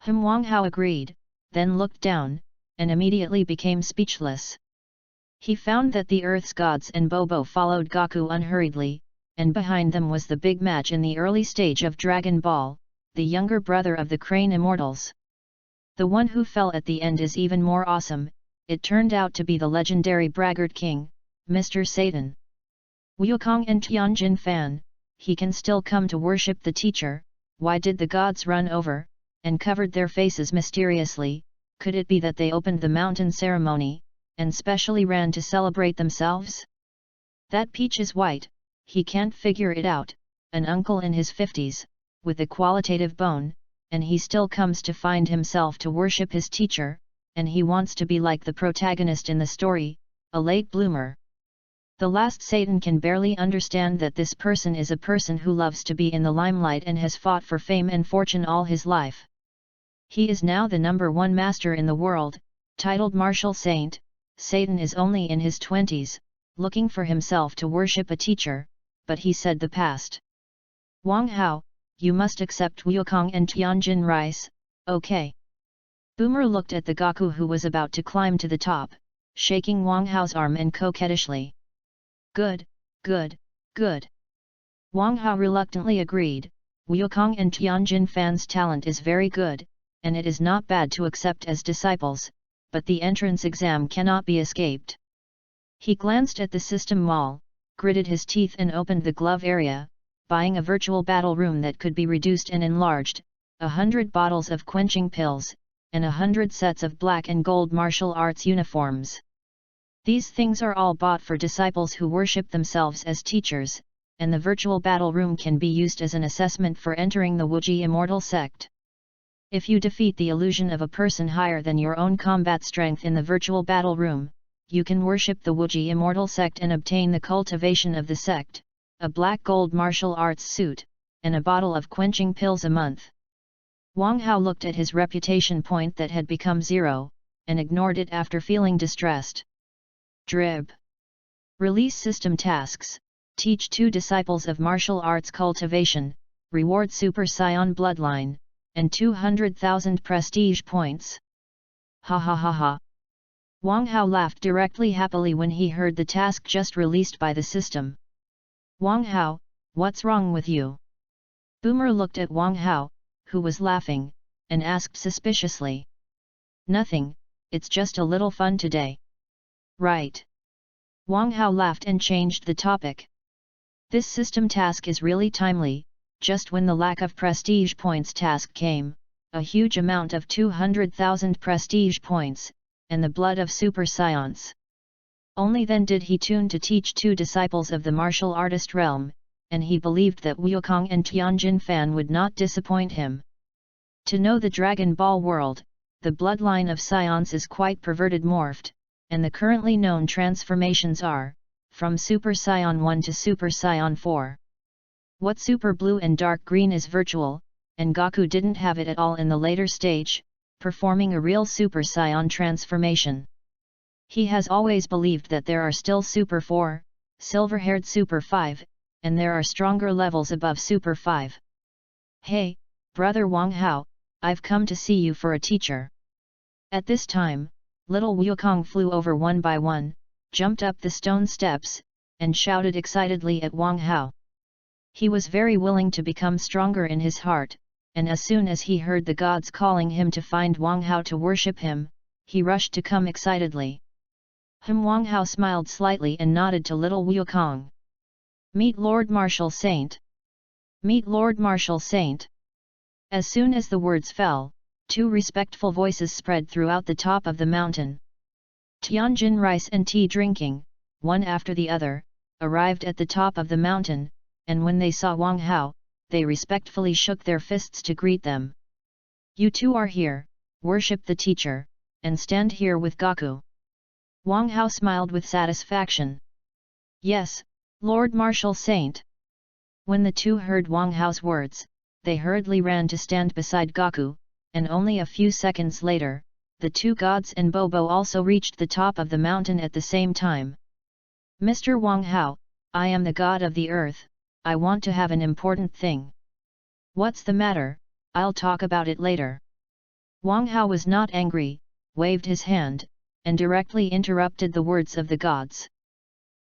Wang Hao agreed, then looked down, and immediately became speechless. He found that the Earth's gods and Bobo followed Gaku unhurriedly, and behind them was the big match in the early stage of Dragon Ball, the younger brother of the Crane Immortals. The one who fell at the end is even more awesome. It turned out to be the legendary braggart king, Mr. Satan. Wukong and Tianjin Fan, he can still come to worship the teacher. Why did the gods run over, and covered their faces mysteriously? Could it be that they opened the mountain ceremony, and specially ran to celebrate themselves? That Peach is white, he can't figure it out, an uncle in his 50s, with a qualitative bone, and he still comes to find himself to worship his teacher, and he wants to be like the protagonist in the story, a late bloomer. The last Satan can barely understand that this person is a person who loves to be in the limelight and has fought for fame and fortune all his life. He is now the #1 master in the world, titled martial saint. Satan is only in his 20s, looking for himself to worship a teacher, but he said the past. Wang Hao, you must accept Wukong and Tianjin rice, okay? Boomer looked at the Gaku who was about to climb to the top, shaking Wang Hao's arm and coquettishly. Good, good, good. Wang Hao reluctantly agreed. Wukong and Tianjin Fan's talent is very good, and it is not bad to accept as disciples, but the entrance exam cannot be escaped. He glanced at the system mall, gritted his teeth and opened the glove area, buying a virtual battle room that could be reduced and enlarged, 100 bottles of quenching pills, and 100 sets of black and gold martial arts uniforms. These things are all bought for disciples who worship themselves as teachers, and the virtual battle room can be used as an assessment for entering the Wuji Immortal sect. If you defeat the illusion of a person higher than your own combat strength in the virtual battle room, you can worship the Wuji Immortal sect and obtain the cultivation of the sect, a black gold martial arts suit, and a bottle of quenching pills a month. Wang Hao looked at his reputation point that had become 0, and ignored it after feeling distressed. Drib. Release system tasks. Teach 2 disciples of martial arts cultivation. Reward Super Saiyan Bloodline. and 200,000 prestige points. Ha ha ha ha. Wang Hao laughed directly happily when he heard the task just released by the system. Wang Hao, what's wrong with you? Boomer looked at Wang Hao, who was laughing, and asked suspiciously. Nothing, it's just a little fun today. Right. Wang Hao laughed and changed the topic. This system task is really timely. Just when the lack of prestige points task came, a huge amount of 200,000 prestige points, and the blood of super scions. Only then did he tune to teach two disciples of the martial artist realm, and he believed that Wukong and Tianjin Fan would not disappoint him. To know the Dragon Ball world, the bloodline of scions is quite perverted morphed, and the currently known transformations are, from Super Saiyan 1 to Super Saiyan 4. What Super Blue and Dark Green is virtual, and Goku didn't have it at all in the later stage, performing a real Super Saiyan transformation. He has always believed that there are still Super 4, silver-haired Super 5, and there are stronger levels above Super 5. Hey, brother Wang Hao, I've come to see you for a teacher. At this time, little Wukong flew over one by one, jumped up the stone steps, and shouted excitedly at Wang Hao. He was very willing to become stronger in his heart, and as soon as he heard the gods calling him to find Wang Hao to worship him, he rushed to come excitedly. Wang Hao smiled slightly and nodded to little Wukong. Meet Lord Martial Saint. Meet Lord Martial Saint. As soon as the words fell, two respectful voices spread throughout the top of the mountain. Tianjin rice and tea drinking, one after the other, arrived at the top of the mountain, and when they saw Wang Hao, they respectfully shook their fists to greet them. You two are here, worship the teacher, and stand here with Goku. Wang Hao smiled with satisfaction. Yes, Lord Martial Saint. When the two heard Wang Hao's words, they hurriedly ran to stand beside Goku, and only a few seconds later, the two gods and Bobo also reached the top of the mountain at the same time. Mr. Wang Hao, I am the god of the earth. I want to have an important thing. What's the matter? I'll talk about it later. Wang Hao was not angry, waved his hand, and directly interrupted the words of the gods.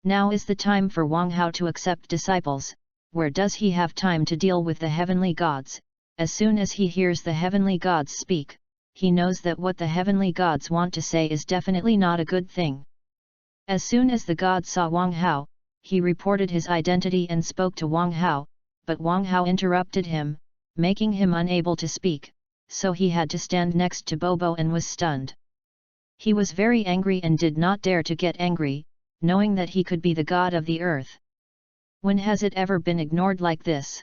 Now is the time for Wang Hao to accept disciples. Where does he have time to deal with the heavenly gods? As soon as he hears the heavenly gods speak, he knows that what the heavenly gods want to say is definitely not a good thing. As soon as the gods saw Wang Hao, he reported his identity and spoke to Wang Hao, but Wang Hao interrupted him, making him unable to speak, so he had to stand next to Bobo and was stunned. He was very angry and did not dare to get angry, knowing that he could be the god of the earth. When has it ever been ignored like this?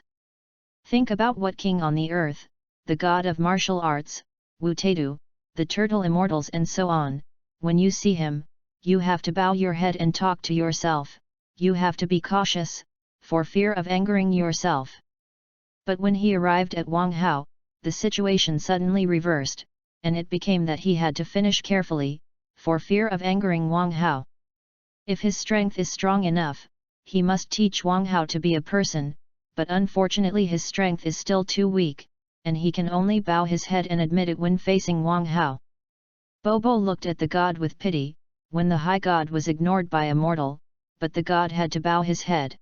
Think about what king on the earth, the god of martial arts, Wu Taidu, the turtle immortals and so on, when you see him, you have to bow your head and talk to yourself. You have to be cautious, for fear of angering yourself. But when he arrived at Wang Hao, the situation suddenly reversed, and it became that he had to finish carefully, for fear of angering Wang Hao. If his strength is strong enough, he must teach Wang Hao to be a person, but unfortunately his strength is still too weak, and he can only bow his head and admit it when facing Wang Hao. Bobo looked at the god with pity, when the high god was ignored by a mortal, but the god had to bow his head.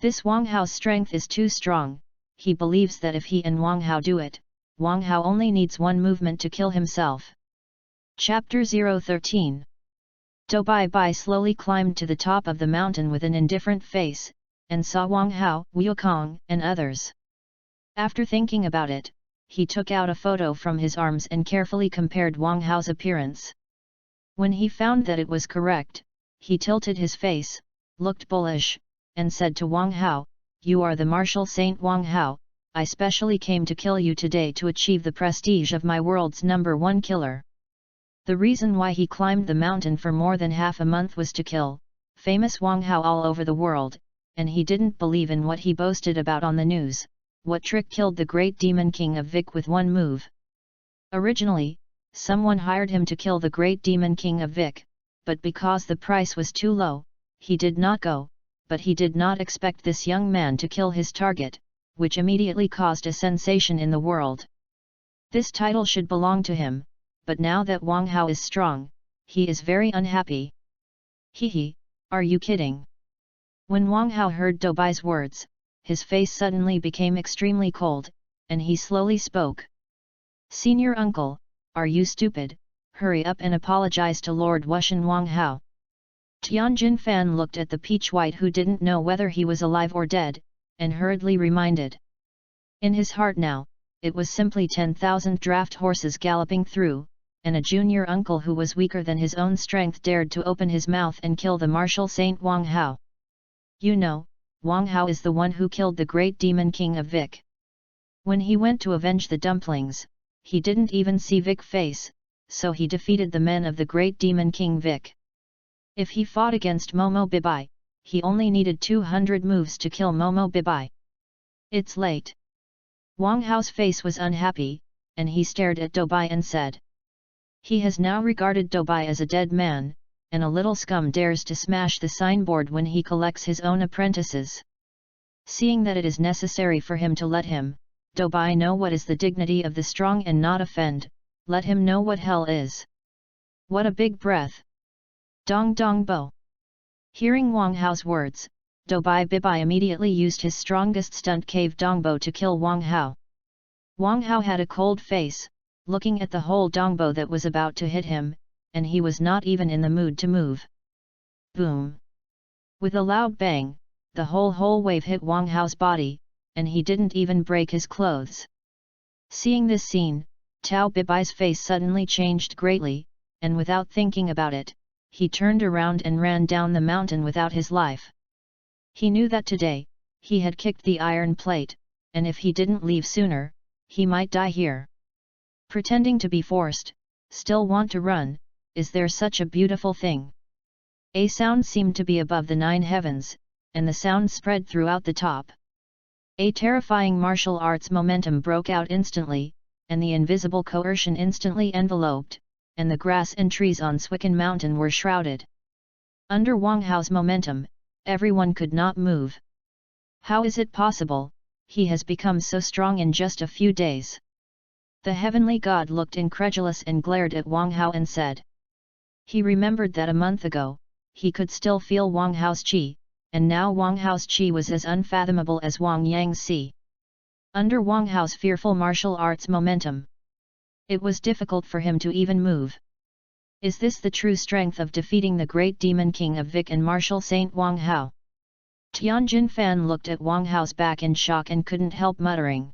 This Wang Hao's strength is too strong. He believes that if he and Wang Hao do it, Wang Hao only needs one movement to kill himself. Chapter 013. Bai Bai slowly climbed to the top of the mountain with an indifferent face, and saw Wang Hao, Wukong, and others. After thinking about it, he took out a photo from his arms and carefully compared Wang Hao's appearance. When he found that it was correct, he tilted his face, looked bullish, and said to Wang Hao, "You are the martial saint Wang Hao, I specially came to kill you today to achieve the prestige of my world's #1 killer." The reason why he climbed the mountain for more than half a month was to kill famous Wang Hao all over the world, and he didn't believe in what he boasted about on the news. What trick killed the great demon king of Vic with one move? Originally, someone hired him to kill the great demon king of Vic, but because the price was too low, he did not go, but he did not expect this young man to kill his target, which immediately caused a sensation in the world. This title should belong to him, but now that Wang Hao is strong, he is very unhappy. Hehe, are you kidding? When Wang Hao heard Doubai's words, his face suddenly became extremely cold, and he slowly spoke. Senior uncle, are you stupid? Hurry up and apologize to Lord Wushan Wang Hao. Tianjin Fan looked at the peach white who didn't know whether he was alive or dead, and hurriedly reminded. In his heart now, it was simply 10,000 draft horses galloping through, and a junior uncle who was weaker than his own strength dared to open his mouth and kill the martial saint Wang Hao. You know, Wang Hao is the one who killed the great demon king of Vic. When he went to avenge the dumplings, he didn't even see Vic's face, so he defeated the men of the great demon king Vic. If he fought against Momo Bibai, he only needed 200 moves to kill Momo Bibai. It's late. Wang Hao's face was unhappy, and he stared at Doubai and said. He has now regarded Doubai as a dead man, and a little scum dares to smash the signboard when he collects his own apprentices. Seeing that it is necessary for him to let him, Doubai know what is the dignity of the strong and not offend, let him know what hell is. What a big breath! Dong dong bo! Hearing Wang Hao's words, Doubai Bibai immediately used his strongest stunt cave dongbo to kill Wang Hao. Wang Hao had a cold face, looking at the whole dongbo that was about to hit him, and he was not even in the mood to move. Boom! With a loud bang, the whole wave hit Wang Hao's body, and he didn't even break his clothes. Seeing this scene, Tao Bibai's face suddenly changed greatly, and without thinking about it, he turned around and ran down the mountain without his life. He knew that today, he had kicked the iron plate, and if he didn't leave sooner, he might die here. Pretending to be forced, still want to run, is there such a beautiful thing? A sound seemed to be above the 9 heavens, and the sound spread throughout the top. A terrifying martial arts momentum broke out instantly, and the invisible coercion instantly enveloped, and the grass and trees on Swicken Mountain were shrouded. Under Wang Hao's momentum, everyone could not move. How is it possible? He has become so strong in just a few days. The heavenly god looked incredulous and glared at Wang Hao and said. He remembered that a month ago, he could still feel Wang Hao's qi, and now Wang Hao's qi was as unfathomable as Wang Yang's sea. Under Wang Hao's fearful martial arts momentum, it was difficult for him to even move. Is this the true strength of defeating the great demon king of Vic and martial saint Wang Hao? Tianjin Fan looked at Wang Hao's back in shock and couldn't help muttering.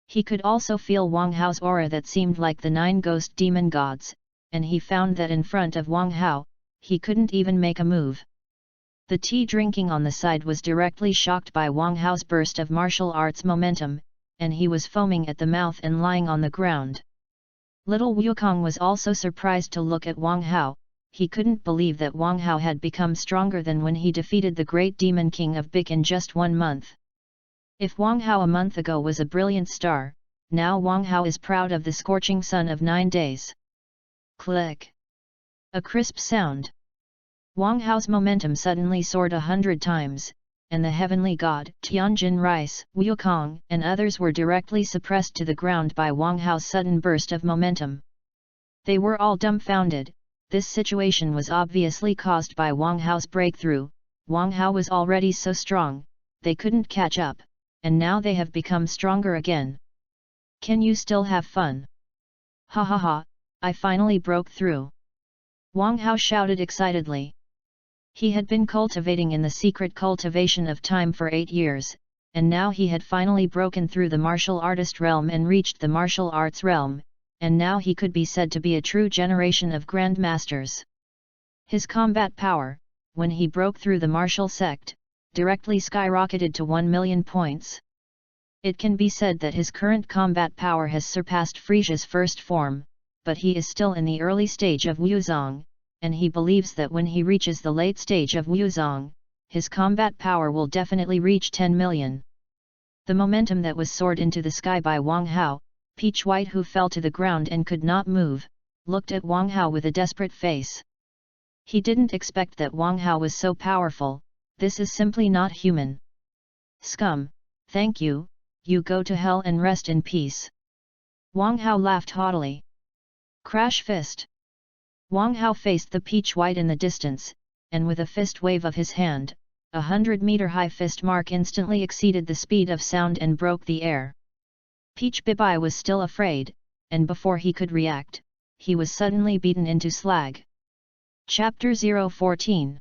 He could also feel Wang Hao's aura that seemed like the 9 ghost demon gods, and he found that in front of Wang Hao, he couldn't even make a move. The tea drinking on the side was directly shocked by Wang Hao's burst of martial arts momentum, and he was foaming at the mouth and lying on the ground. Little Wukong was also surprised to look at Wang Hao. He couldn't believe that Wang Hao had become stronger than when he defeated the great demon king of Bic in just 1 month. If Wang Hao a month ago was a brilliant star, now Wang Hao is proud of the scorching sun of 9 days. Click! A crisp sound. Wang Hao's momentum suddenly soared 100 times, and the heavenly god, Tianjin Rice, Wukong, and others were directly suppressed to the ground by Wang Hao's sudden burst of momentum. They were all dumbfounded. This situation was obviously caused by Wang Hao's breakthrough. Wang Hao was already so strong, they couldn't catch up, and now they have become stronger again. Can you still have fun? Ha ha ha, I finally broke through! Wang Hao shouted excitedly. He had been cultivating in the secret cultivation of time for 8 years, and now he had finally broken through the martial artist realm and reached the martial arts realm, and now he could be said to be a true generation of grandmasters. His combat power, when he broke through the martial sect, directly skyrocketed to 1 million points. It can be said that his current combat power has surpassed Frisia's first form, but he is still in the early stage of Wuzong, and he believes that when he reaches the late stage of Wuzong, his combat power will definitely reach 10 million. The momentum that was soared into the sky by Wang Hao, Peach White who fell to the ground and could not move, looked at Wang Hao with a desperate face. He didn't expect that Wang Hao was so powerful. This is simply not human. Scum, thank you, you go to hell and rest in peace. Wang Hao laughed haughtily. Crash fist! Wang Hao faced the peach white in the distance, and with a fist wave of his hand, 100-meter-high fist mark instantly exceeded the speed of sound and broke the air. Peach Bibai was still afraid, and before he could react, he was suddenly beaten into slag. Chapter 014.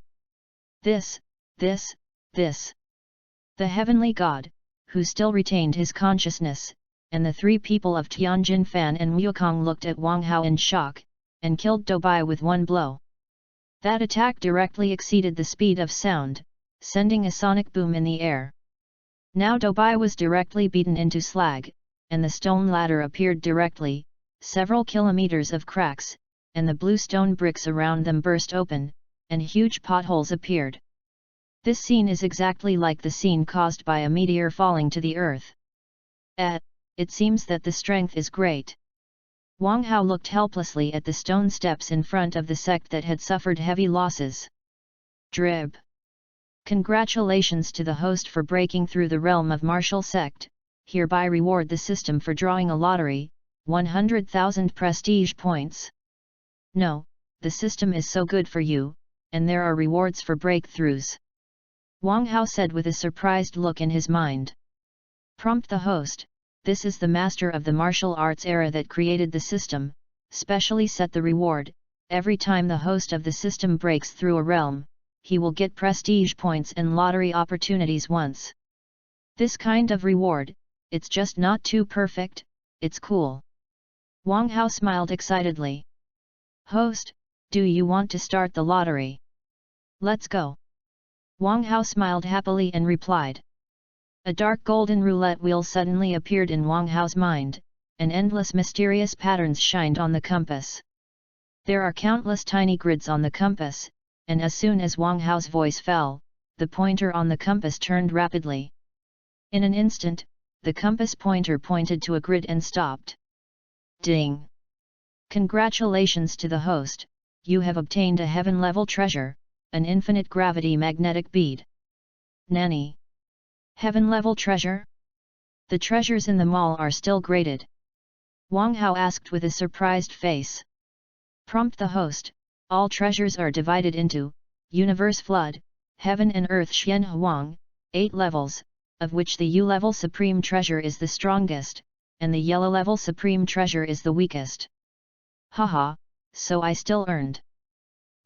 This. The heavenly god, who still retained his consciousness, and the three people of Tianjin Fan and Wukong looked at Wang Hao in shock, and killed Doubai with one blow. That attack directly exceeded the speed of sound, sending a sonic boom in the air. Now Doubai was directly beaten into slag, and the stone ladder appeared directly, several kilometers of cracks, and the blue stone bricks around them burst open, and huge potholes appeared. This scene is exactly like the scene caused by a meteor falling to the earth. It seems that the strength is great. Wang Hao looked helplessly at the stone steps in front of the sect that had suffered heavy losses. Drib. Congratulations to the host for breaking through the realm of martial sect, hereby reward the system for drawing a lottery, 100,000 prestige points. No, the system is so good for you, and there are rewards for breakthroughs. Wang Hao said with a surprised look in his mind. Prompt the host, this is the master of the martial arts era that created the system, specially set the reward, every time the host of the system breaks through a realm, he will get prestige points and lottery opportunities once. This kind of reward, it's just not too perfect, it's cool. Wang Hao smiled excitedly. Host, do you want to start the lottery? Let's go. Wang Hao smiled happily and replied. A dark golden roulette wheel suddenly appeared in Wang Hao's mind, and endless mysterious patterns shined on the compass. There are countless tiny grids on the compass, and as soon as Wang Hao's voice fell, the pointer on the compass turned rapidly. In an instant, the compass pointer pointed to a grid and stopped. Ding! Congratulations to the host, you have obtained a heaven-level treasure, an infinite gravity magnetic bead. Nanny! Heaven-level treasure? The treasures in the mall are still graded. Wang Hao asked with a surprised face. Prompt the host, all treasures are divided into, Universe Flood, Heaven and Earth Xian Huang, 8 levels, of which the U-level Supreme Treasure is the strongest, and the Yellow-level Supreme Treasure is the weakest. Haha, so I still earned.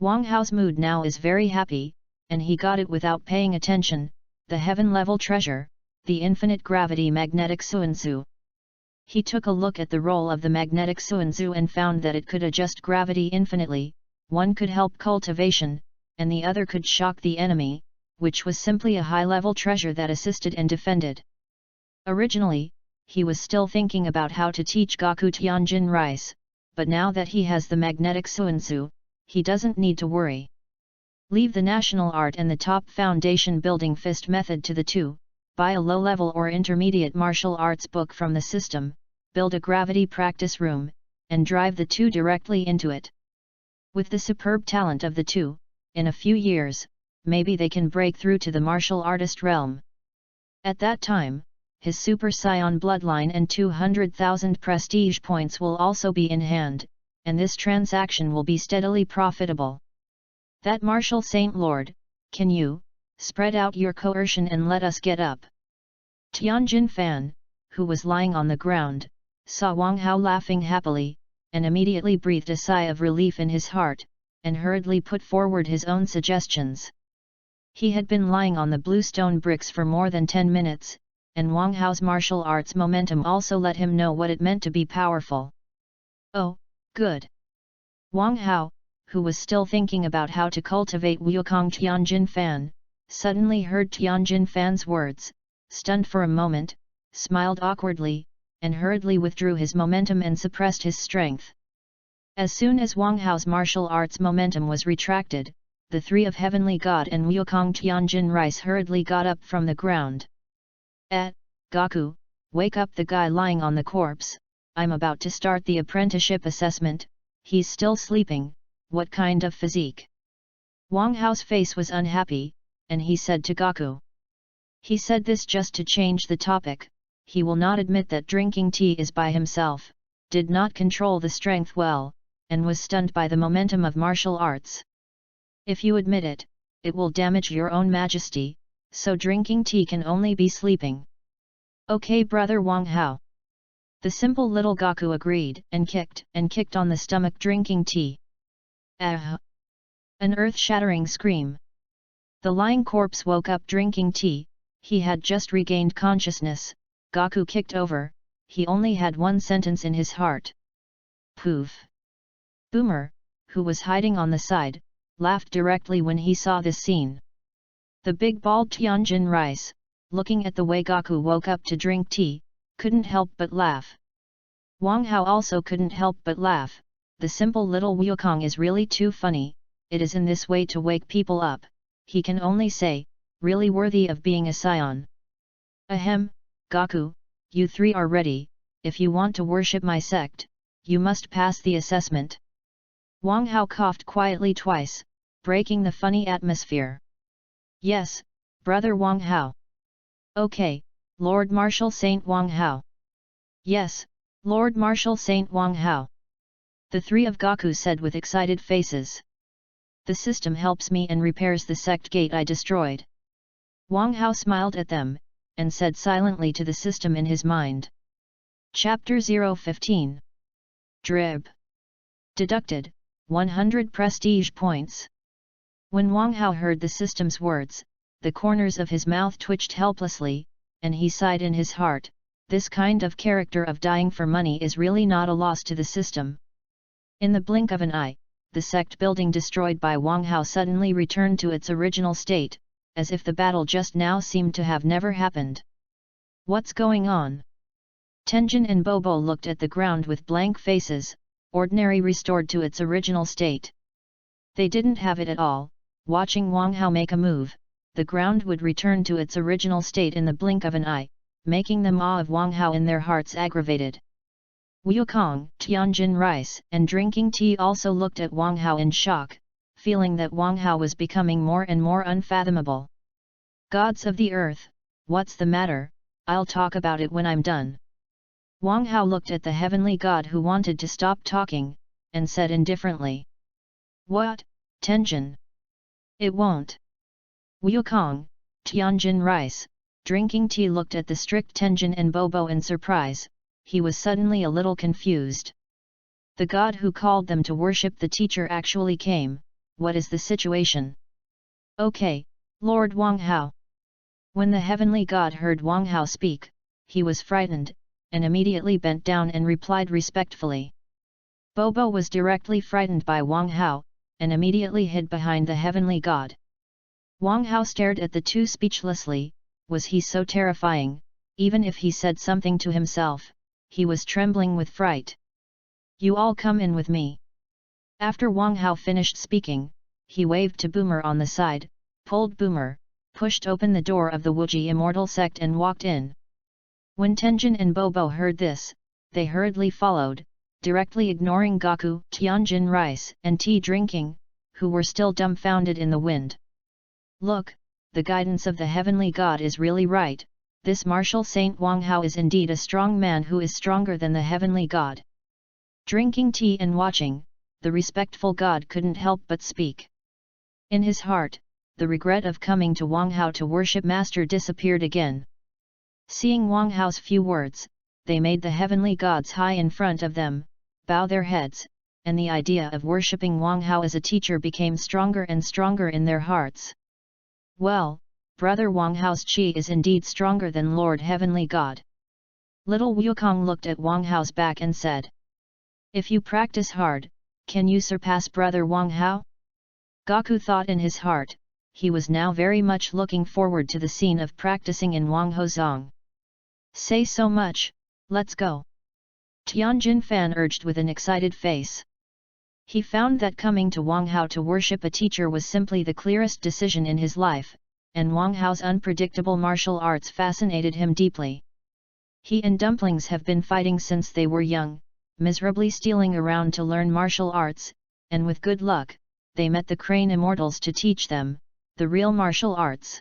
Wang Hao's mood now is very happy, and he got it without paying attention, the heaven-level treasure, the infinite gravity magnetic Suanzu. He took a look at the roll of the magnetic Suanzu and found that it could adjust gravity infinitely, one could help cultivation, and the other could shock the enemy, which was simply a high-level treasure that assisted and defended. Originally, he was still thinking about how to teach Gaku Tianjin Rice, but now that he has the magnetic Suanzu, he doesn't need to worry. Leave the national art and the top foundation building fist method to the two, buy a low-level or intermediate martial arts book from the system, build a gravity practice room, and drive the two directly into it. With the superb talent of the two, in a few years, maybe they can break through to the martial artist realm. At that time, his Super Saiyan bloodline and 200,000 prestige points will also be in hand, and this transaction will be steadily profitable. That martial saint lord, can you, spread out your coercion and let us get up? Tianjin Fan, who was lying on the ground, saw Wang Hao laughing happily, and immediately breathed a sigh of relief in his heart, and hurriedly put forward his own suggestions. He had been lying on the blue stone bricks for more than 10 minutes, and Wang Hao's martial arts momentum also let him know what it meant to be powerful. Oh, good! Wang Hao, who was still thinking about how to cultivate Wukong Tianjin Fan, suddenly heard Tianjin Fan's words, stunned for a moment, smiled awkwardly, and hurriedly withdrew his momentum and suppressed his strength. As soon as Wang Hao's martial arts momentum was retracted, the three of Heavenly God and Wukong Tianjin Rice hurriedly got up from the ground. Gaku, wake up the guy lying on the corpse, I'm about to start the apprenticeship assessment, he's still sleeping. What kind of physique? Wang Hao's face was unhappy, and he said to Gaku. He said this just to change the topic, he will not admit that drinking tea is by himself, did not control the strength well, and was stunned by the momentum of martial arts. If you admit it, it will damage your own majesty, so drinking tea can only be sleeping. Okay, brother Wang Hao. The simple little Gaku agreed, and kicked on the stomach drinking tea. Ah! An earth-shattering scream. The lying corpse woke up drinking tea. He had just regained consciousness. Gaku kicked over. He only had one sentence in his heart. Poof! Boomer, who was hiding on the side, laughed directly when he saw this scene. The big bald Tianjin rice, looking at the way Gaku woke up to drink tea, couldn't help but laugh. Wang Hao also couldn't help but laugh. The simple little Wukong is really too funny. It is in this way to wake people up, he can only say, really worthy of being a scion. Ahem, Gaku, you three are ready. If you want to worship my sect, you must pass the assessment. Wang Hao coughed quietly twice, breaking the funny atmosphere. Yes, brother Wang Hao. Okay, Lord Marshal Saint Wang Hao. Yes, Lord Marshal Saint Wang Hao. The three of Gaku said with excited faces. The system helps me and repairs the sect gate I destroyed. Wang Hao smiled at them, and said silently to the system in his mind. Chapter 015. Drib. Deducted, 100 prestige points. When Wang Hao heard the system's words, the corners of his mouth twitched helplessly, and he sighed in his heart. This kind of character of dying for money is really not a loss to the system. In the blink of an eye, the sect building destroyed by Wang Hao suddenly returned to its original state, as if the battle just now seemed to have never happened. What's going on? Tenjin and Bobo looked at the ground with blank faces. Ordinary restored to its original state. They didn't have it at all. Watching Wang Hao make a move, the ground would return to its original state in the blink of an eye, making them awe of Wang Hao in their hearts aggravated. Wukong, Tianjin rice, and drinking tea also looked at Wang Hao in shock, feeling that Wang Hao was becoming more and more unfathomable. Gods of the earth, what's the matter? I'll talk about it when I'm done. Wang Hao looked at the heavenly god who wanted to stop talking, and said indifferently. What, Tenjin? It won't. Wukong, Tianjin rice, drinking tea looked at the strict Tenjin and Bobo in surprise. He was suddenly a little confused. The god who called them to worship the teacher actually came. What is the situation? Okay, Lord Wang Hao. When the heavenly god heard Wang Hao speak, he was frightened, and immediately bent down and replied respectfully. Bobo was directly frightened by Wang Hao, and immediately hid behind the heavenly god. Wang Hao stared at the two speechlessly. Was he so terrifying? Even if he said something to himself, he was trembling with fright. You all come in with me. After Wang Hao finished speaking, he waved to Boomer on the side, pulled Boomer, pushed open the door of the Wuji immortal sect and walked in. When Tenjin and Bobo heard this, they hurriedly followed, directly ignoring Gaku, Tianjin rice, and tea drinking, who were still dumbfounded in the wind. Look, the guidance of the heavenly god is really right. This martial Saint Wang Hao is indeed a strong man who is stronger than the heavenly god. Drinking tea and watching, the respectful god couldn't help but speak. In his heart, the regret of coming to Wang Hao to worship master disappeared again. Seeing Wang Hao's few words, they made the heavenly gods high in front of them, bow their heads, and the idea of worshipping Wang Hao as a teacher became stronger and stronger in their hearts. Well, brother Wang Hao's chi is indeed stronger than Lord Heavenly God. Little Wukong looked at Wang Hao's back and said. If you practice hard, can you surpass brother Wang Hao? Gaku thought in his heart. He was now very much looking forward to the scene of practicing in Wang Hozong. Say so much, let's go. Tianjin Fan urged with an excited face. He found that coming to Wang Hao to worship a teacher was simply the clearest decision in his life, and Wang Hao's unpredictable martial arts fascinated him deeply. He and Dumplings have been fighting since they were young, miserably stealing around to learn martial arts, and with good luck, they met the Crane Immortals to teach them the real martial arts.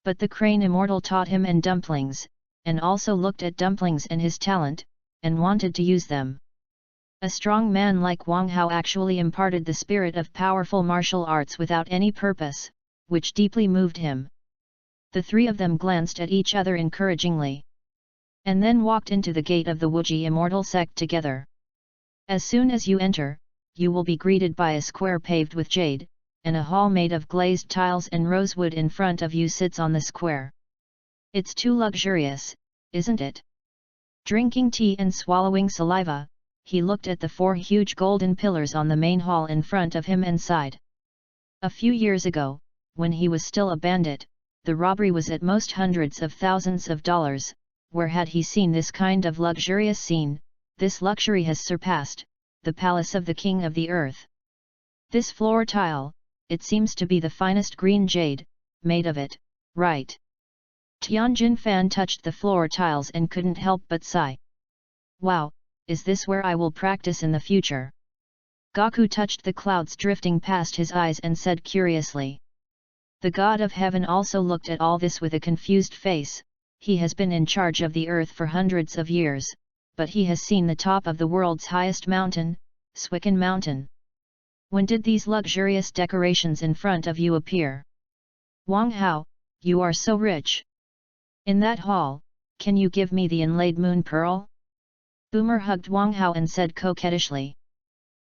But the Crane Immortal taught him and Dumplings, and also looked at Dumplings and his talent, and wanted to use them. A strong man like Wang Hao actually imparted the spirit of powerful martial arts without any purpose, which deeply moved him. The three of them glanced at each other encouragingly, and then walked into the gate of the Wuji immortal sect together. As soon as you enter, you will be greeted by a square paved with jade, and a hall made of glazed tiles and rosewood in front of you sits on the square. It's too luxurious, isn't it? Drinking tea and swallowing saliva, he looked at the four huge golden pillars on the main hall in front of him and sighed. A few years ago, when he was still a bandit, the robbery was at most hundreds of thousands of dollars. Where had he seen this kind of luxurious scene? This luxury has surpassed the palace of the king of the earth. This floor tile, it seems to be the finest green jade, made of it, right? Tianjin Fan touched the floor tiles and couldn't help but sigh. Wow, is this where I will practice in the future? Gaku touched the clouds drifting past his eyes and said curiously. The god of heaven also looked at all this with a confused face. He has been in charge of the earth for hundreds of years, but he has seen the top of the world's highest mountain, Swicken Mountain. When did these luxurious decorations in front of you appear? Wang Hao, you are so rich. In that hall, can you give me the inlaid moon pearl? Boomer hugged Wang Hao and said coquettishly.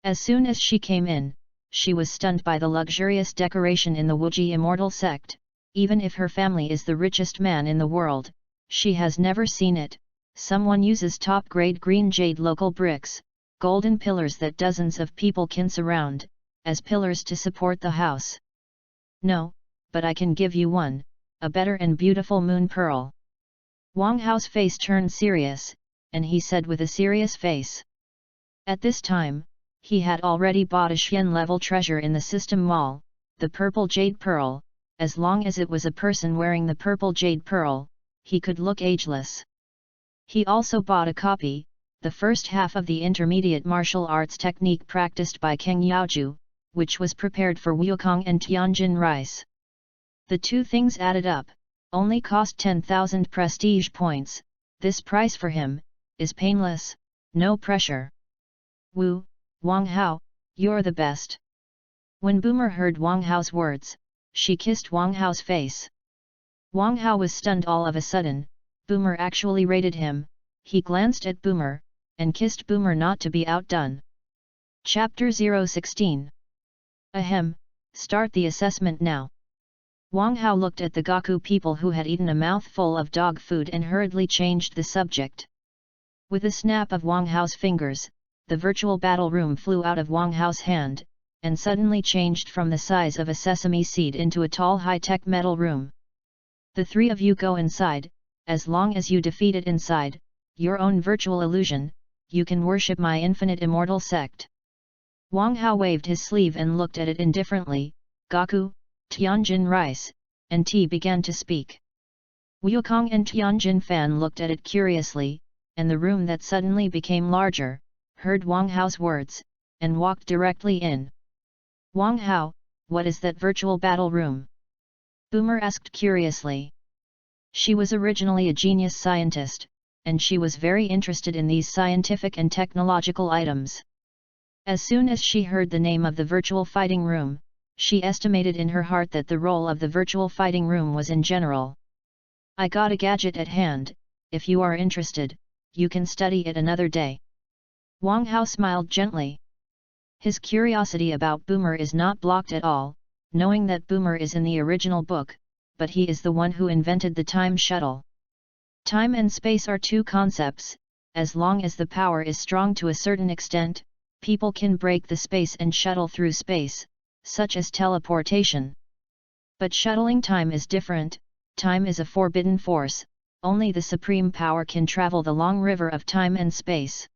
As soon as she came in, she was stunned by the luxurious decoration in the Wuji immortal sect. Even if her family is the richest man in the world, she has never seen it. Someone uses top-grade green jade local bricks, golden pillars that dozens of people can surround, as pillars to support the house. No, but I can give you one, a better and beautiful moon pearl. Wang Hao's face turned serious, and he said with a serious face. At this time, he had already bought a Xian-level treasure in the system mall, the purple jade pearl. As long as it was a person wearing the purple jade pearl, he could look ageless. He also bought a copy, the first half of the intermediate martial arts technique practiced by Kang Yaoju, which was prepared for Wukong and Tianjin Rice. The two things added up, only cost 10,000 prestige points. This price for him is painless, no pressure. Wang Hao, you're the best. When Boomer heard Wang Hao's words, she kissed Wang Hao's face. Wang Hao was stunned all of a sudden. Boomer actually rated him. He glanced at Boomer, and kissed Boomer not to be outdone. Chapter 016. Ahem, start the assessment now. Wang Hao looked at the Gaku people who had eaten a mouthful of dog food and hurriedly changed the subject. With a snap of Wang Hao's fingers, the virtual battle room flew out of Wang Hao's hand, and suddenly changed from the size of a sesame seed into a tall high-tech metal room. The three of you go inside. As long as you defeat it inside, your own virtual illusion, you can worship my infinite immortal sect. Wang Hao waved his sleeve and looked at it indifferently. Gaku, Tianjin Rice, and Ti began to speak. Wukong and Tianjin Fan looked at it curiously, and the room that suddenly became larger, heard Wang Hao's words, and walked directly in. Wang Hao, what is that virtual battle room? Boomer asked curiously. She was originally a genius scientist, and she was very interested in these scientific and technological items. As soon as she heard the name of the virtual fighting room, she estimated in her heart that the role of the virtual fighting room was in general. I got a gadget at hand. If you are interested, you can study it another day. Wang Hao smiled gently. His curiosity about Boomer is not blocked at all, knowing that Boomer is in the original book, but he is the one who invented the time shuttle. Time and space are two concepts. As long as the power is strong to a certain extent, people can break the space and shuttle through space, such as teleportation. But shuttling time is different. Time is a forbidden force. Only the supreme power can travel the long river of time and space.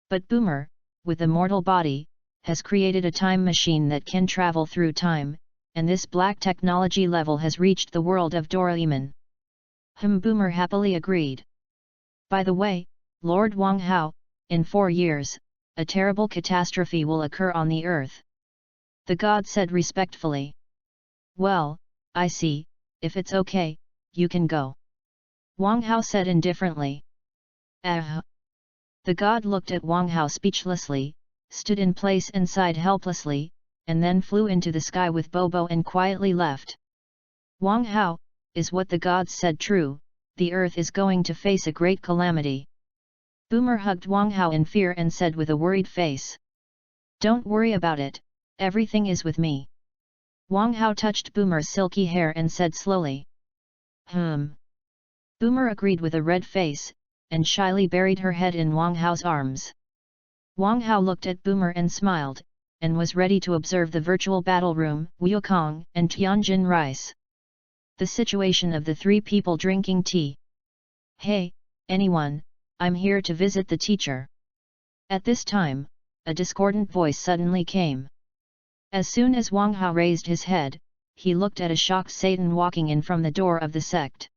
But Boomer, with a mortal body, has created a time machine that can travel through time, and this black technology level has reached the world of Doraemon. Boomer happily agreed. By the way, Lord Wang Hao, in 4 years, a terrible catastrophe will occur on the earth. The god said respectfully. Well, I see, if it's okay, you can go. Wang Hao said indifferently. The god looked at Wang Hao speechlessly, stood in place and sighed helplessly, and then flew into the sky with Bobo and quietly left. Wang Hao, is what the gods said true? The earth is going to face a great calamity. Boomer hugged Wang Hao in fear and said with a worried face. Don't worry about it, everything is with me. Wang Hao touched Boomer's silky hair and said slowly. Boomer agreed with a red face, and shyly buried her head in Wang Hao's arms. Wang Hao looked at Boomer and smiled, and was ready to observe the virtual battle room, Wukong and Tianjin Rice. The situation of the three people drinking tea. Hey, anyone, I'm here to visit the teacher. At this time, a discordant voice suddenly came. As soon as Wang Hao raised his head, he looked at a shocked Satan walking in from the door of the sect.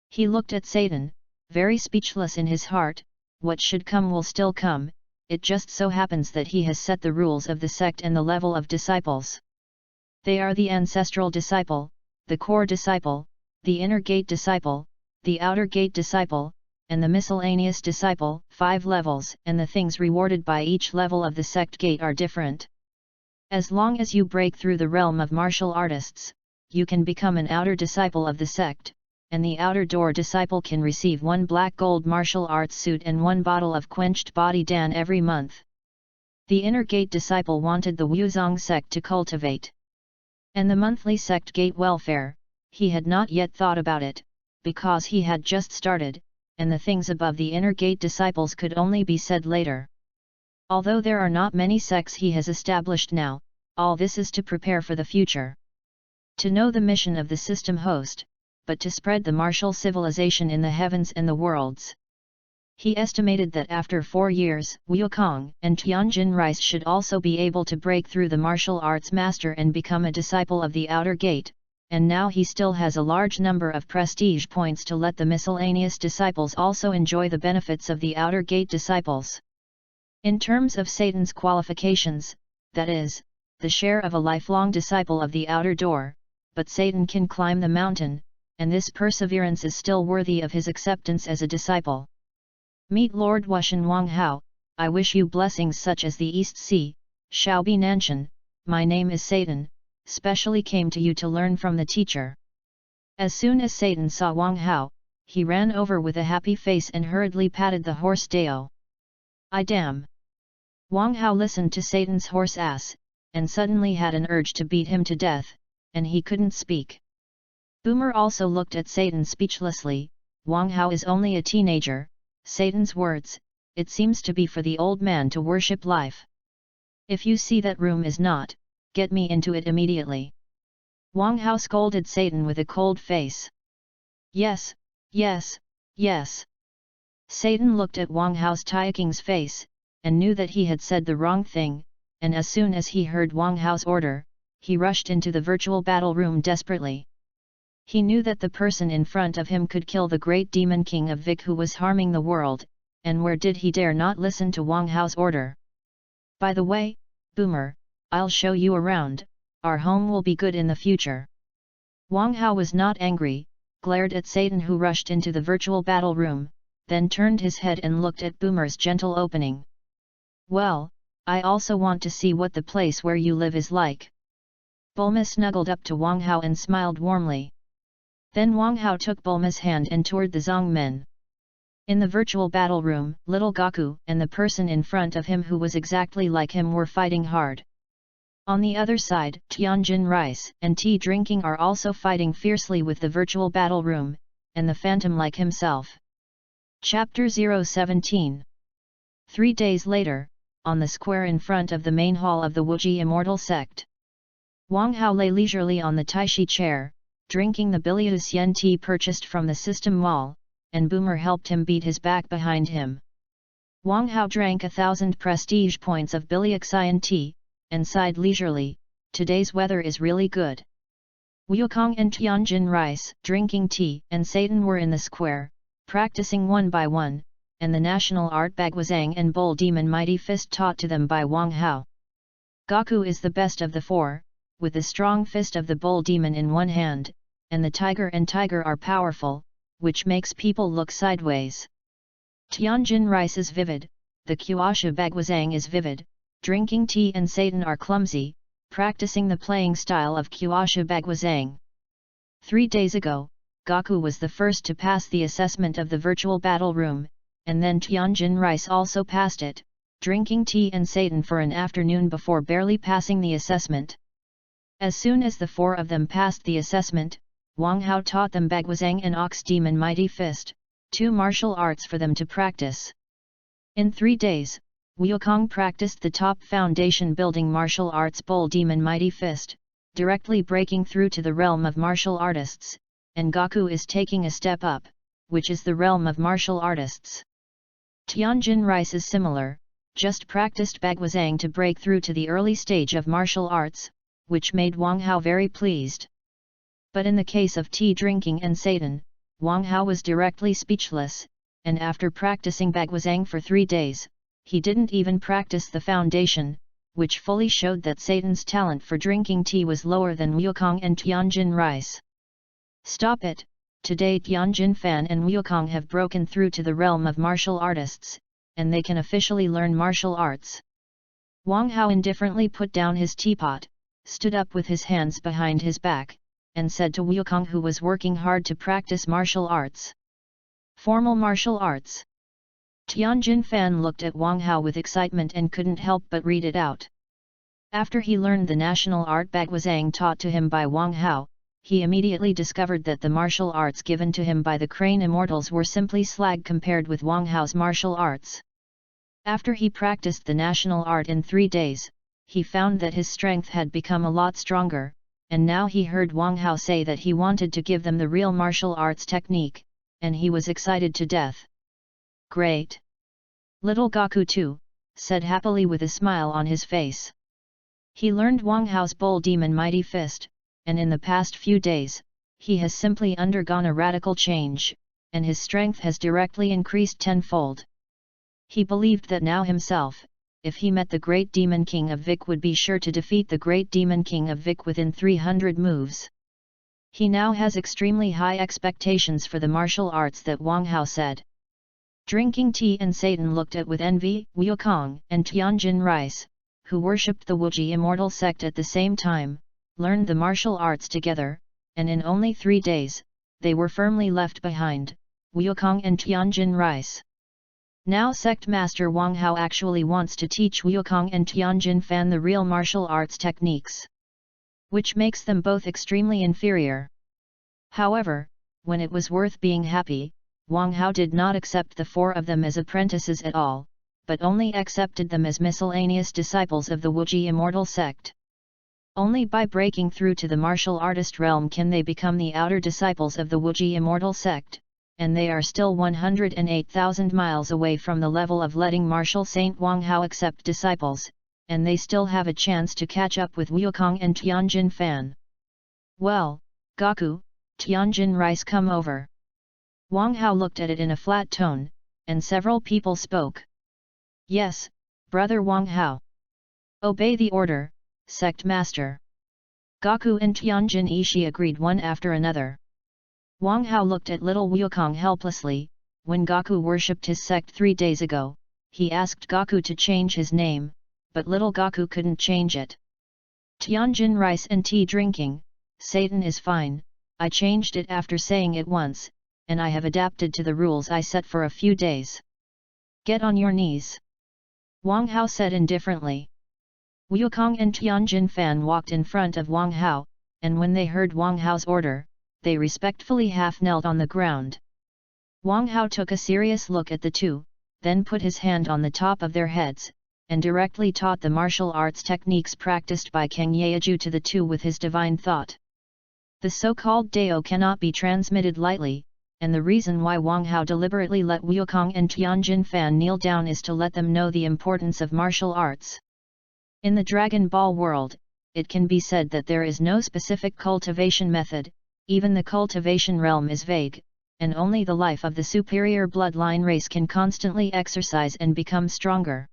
He looked at Satan, very speechless in his heart. What should come will still come, it just so happens that he has set the rules of the sect and the level of disciples. They are the ancestral disciple, the core disciple, the inner gate disciple, the outer gate disciple, and the miscellaneous disciple, 5 levels, and the things rewarded by each level of the sect gate are different. As long as you break through the realm of martial artists, you can become an outer disciple of the sect, and the outer door disciple can receive 1 black gold martial arts suit and 1 bottle of quenched body dan every month. The inner gate disciple wanted the Wuzong sect to cultivate. And the monthly sect gate welfare, he had not yet thought about it, because he had just started, and the things above the inner gate disciples could only be said later. Although there are not many sects he has established now, all this is to prepare for the future. To know the mission of the system host, but to spread the martial civilization in the heavens and the worlds. He estimated that after 4 years, Wukong and Tianjin Rice should also be able to break through the martial arts master and become a disciple of the outer gate, and now he still has a large number of prestige points to let the miscellaneous disciples also enjoy the benefits of the outer gate disciples. In terms of Satan's qualifications, that is, the share of a lifelong disciple of the outer door, but Satan can climb the mountain, and this perseverance is still worthy of his acceptance as a disciple. Meet Lord Wushan Wang Hao, I wish you blessings such as the East Sea, Shaobi Nanshan, my name is Satan, specially came to you to learn from the teacher. As soon as Satan saw Wang Hao, he ran over with a happy face and hurriedly patted the horse Dao. I damn! Wang Hao listened to Satan's horse ass, and suddenly had an urge to beat him to death, and he couldn't speak. Boomer also looked at Satan speechlessly. Wang Hao is only a teenager. Satan's words, it seems to be for the old man to worship life. If you see that room is not, get me into it immediately. Wang Hao scolded Satan with a cold face. Yes, yes, yes. Satan looked at Wang Hao's Taiking's face, and knew that he had said the wrong thing, and as soon as he heard Wang Hao's order, he rushed into the virtual battle room desperately. He knew that the person in front of him could kill the great demon king of Vic who was harming the world, and where did he dare not listen to Wang Hao's order? By the way, Boomer, I'll show you around, our home will be good in the future. Wang Hao was not angry, glared at Satan who rushed into the virtual battle room, then turned his head and looked at Boomer's gentle opening. Well, I also want to see what the place where you live is like. Bulma snuggled up to Wang Hao and smiled warmly. Then Wang Hao took Bulma's hand and toured the Zong men. In the virtual battle room, little Gaku and the person in front of him who was exactly like him were fighting hard. On the other side, Tianjin Rice and tea drinking are also fighting fiercely with the virtual battle room, and the phantom like himself. Chapter 017. 3 days later, on the square in front of the main hall of the Wuji Immortal Sect. Wang Hao lay leisurely on the Taishi chair, drinking the Biliuxian tea purchased from the system mall, and Boomer helped him beat his back behind him. Wang Hao drank 1,000 prestige points of Biliuxian tea, and sighed leisurely, today's weather is really good. Wukong and Tianjin Rice, drinking tea, and Satan were in the square, practicing one by one, and the national art Bagwazang and Bull Demon Mighty Fist taught to them by Wang Hao. Gaku is the best of the 4, with the strong fist of the Bull Demon in one hand, and the Tiger and Tiger are powerful, which makes people look sideways. Tianjin rice is vivid, the Kuasha Bagwazang is vivid, drinking tea and Satan are clumsy, practicing the playing style of Kuasha Bagwazang. 3 days ago, Gaku was the first to pass the assessment of the virtual battle room, and then Tianjin rice also passed it, drinking tea and Satan for an afternoon before barely passing the assessment. As soon as the 4 of them passed the assessment, Wang Hao taught them Bagwazang and Ox Demon Mighty Fist, 2 martial arts for them to practice. In 3 days, Wukong practiced the top foundation building martial arts Bull Demon Mighty Fist, directly breaking through to the realm of martial artists, and Gaku is taking a step up, which is the realm of martial artists. Tianjin rice is similar, just practiced Bagwazang to break through to the early stage of martial arts, which made Wang Hao very pleased. But in the case of tea drinking and Satan, Wang Hao was directly speechless, and after practicing Bagwazang for 3 days, he didn't even practice the foundation, which fully showed that Satan's talent for drinking tea was lower than Wukong and Tianjin rice. Stop it! Today Tianjin Fan and Wukong have broken through to the realm of martial artists, and they can officially learn martial arts. Wang Hao indifferently put down his teapot, stood up with his hands behind his back, and said to Wukong, who was working hard to practice martial arts. Formal martial arts. Tianjin Fan looked at Wang Hao with excitement and couldn't help but read it out. After he learned the national art Bagwazang taught to him by Wang Hao, he immediately discovered that the martial arts given to him by the Crane Immortals were simply slag compared with Wang Hao's martial arts. After he practiced the national art in 3 days, he found that his strength had become a lot stronger, and now he heard Wang Hao say that he wanted to give them the real martial arts technique, and he was excited to death. Great! Little Gaku too, said happily with a smile on his face. He learned Wang Hao's Bull Demon Mighty Fist, and in the past few days, he has simply undergone a radical change, and his strength has directly increased tenfold. He believed that now himself, if he met the Great Demon King of Vic, would be sure to defeat the Great Demon King of Vic within 300 moves. He now has extremely high expectations for the martial arts that Wang Hao said. Drinking tea and Satan looked at with envy Wukong and Tianjin rice, who worshipped the Wuji immortal sect at the same time, learned the martial arts together, and in only 3 days, they were firmly left behind, Wukong and Tianjin rice. Now sect master Wang Hao actually wants to teach Wukong and Tianjin Fan the real martial arts techniques, which makes them both extremely inferior. However, when it was worth being happy, Wang Hao did not accept the 4 of them as apprentices at all, but only accepted them as miscellaneous disciples of the Wuji immortal sect. Only by breaking through to the martial artist realm can they become the outer disciples of the Wuji immortal sect, and they are still 108,000 miles away from the level of letting martial Saint Wang Hao accept disciples, and they still have a chance to catch up with Wukong and Tianjin Fan. Well, Gaku, Tianjin rice, come over. Wang Hao looked at it in a flat tone, and several people spoke. Yes, brother Wang Hao. Obey the order, sect master. Gaku and Tianjin Ishi agreed one after another. Wang Hao looked at little Wukong helplessly. When Gaku worshipped his sect 3 days ago, he asked Gaku to change his name, but little Gaku couldn't change it. Tianjin rice and tea drinking, Satan is fine, I changed it after saying it once, and I have adapted to the rules I set for a few days. Get on your knees. Wang Hao said indifferently. Wukong and Tianjin Fan walked in front of Wang Hao, and when they heard Wang Hao's order, they respectfully half-knelt on the ground. Wang Hao took a serious look at the 2, then put his hand on the top of their heads, and directly taught the martial arts techniques practiced by Kang Yeju to the 2 with his divine thought. The so-called Dao cannot be transmitted lightly, and the reason why Wang Hao deliberately let Wukong and Tianjin Fan kneel down is to let them know the importance of martial arts. In the Dragon Ball world, it can be said that there is no specific cultivation method. Even the cultivation realm is vague, and only the life of the superior bloodline race can constantly exercise and become stronger.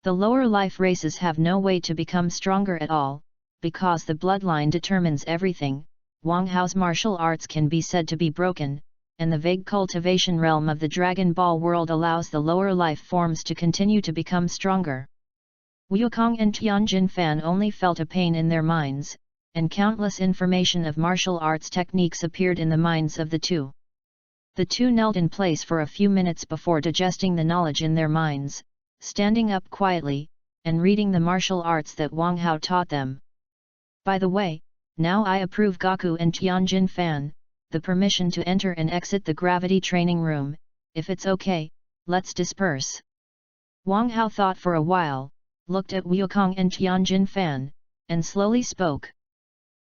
The lower life races have no way to become stronger at all, because the bloodline determines everything. Wang Hao's martial arts can be said to be broken, and the vague cultivation realm of the Dragon Ball world allows the lower life forms to continue to become stronger. Wukong and Tianjin Fan only felt a pain in their minds, and countless information of martial arts techniques appeared in the minds of the two. The two knelt in place for a few minutes before digesting the knowledge in their minds, standing up quietly, and reading the martial arts that Wang Hao taught them. By the way, now I approve Gaku and Tianjin Fan, the permission to enter and exit the gravity training room. If it's okay, let's disperse. Wang Hao thought for a while, looked at Wukong and Tianjin Fan, and slowly spoke.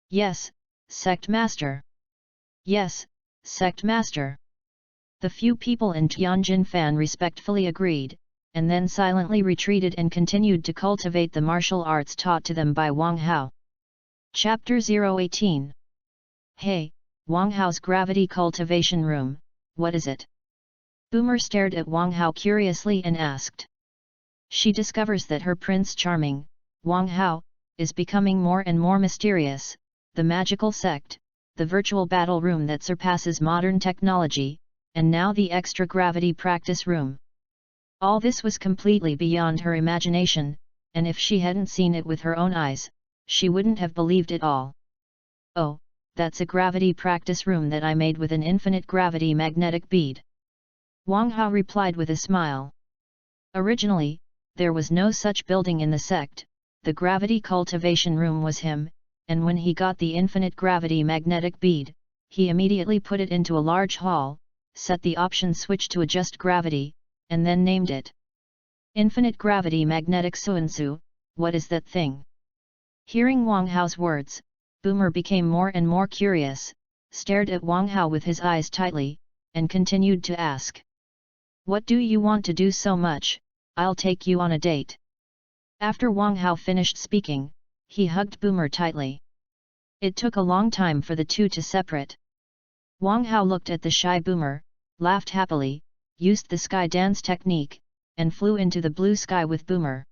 Yes, Sect Master. Yes, Sect Master. The few people in Tianjin Fan respectfully agreed, and then silently retreated and continued to cultivate the martial arts taught to them by Wang Hao. Chapter 018. Hey, Wang Hao's gravity cultivation room, what is it? Boomer stared at Wang Hao curiously and asked. She discovers that her Prince Charming, Wang Hao, is becoming more and more mysterious. The magical sect, the virtual battle room that surpasses modern technology, and now the extra gravity practice room. All this was completely beyond her imagination, and if she hadn't seen it with her own eyes, she wouldn't have believed it all. Oh, that's a gravity practice room that I made with an infinite gravity magnetic bead. Wang Hao replied with a smile. Originally, there was no such building in the sect, the gravity cultivation room was him, and when he got the infinite gravity magnetic bead, he immediately put it into a large hall, set the option switch to adjust gravity, and then named it Infinite Gravity Magnetic Suansu. What is that thing? Hearing Wang Hao's words, Boomer became more and more curious, stared at Wang Hao with his eyes tightly, and continued to ask. What do you want to do so much? I'll take you on a date. After Wang Hao finished speaking, he hugged Boomer tightly. It took a long time for the two to separate. Wang Hao looked at the shy Boomer, laughed happily, used the sky dance technique, and flew into the blue sky with Boomer.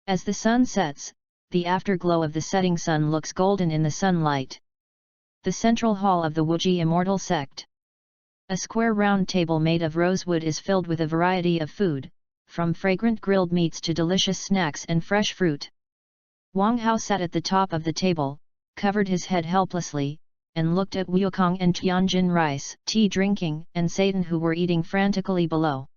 As the sun sets, the afterglow of the setting sun looks golden in the sunlight. The central hall of the Wuji Immortal Sect. A square round table made of rosewood is filled with a variety of food, from fragrant grilled meats to delicious snacks and fresh fruit. Wang Hao sat at the top of the table, covered his head helplessly, and looked at Wukong and Tianjin rice, tea drinking, and Satan who were eating frantically below.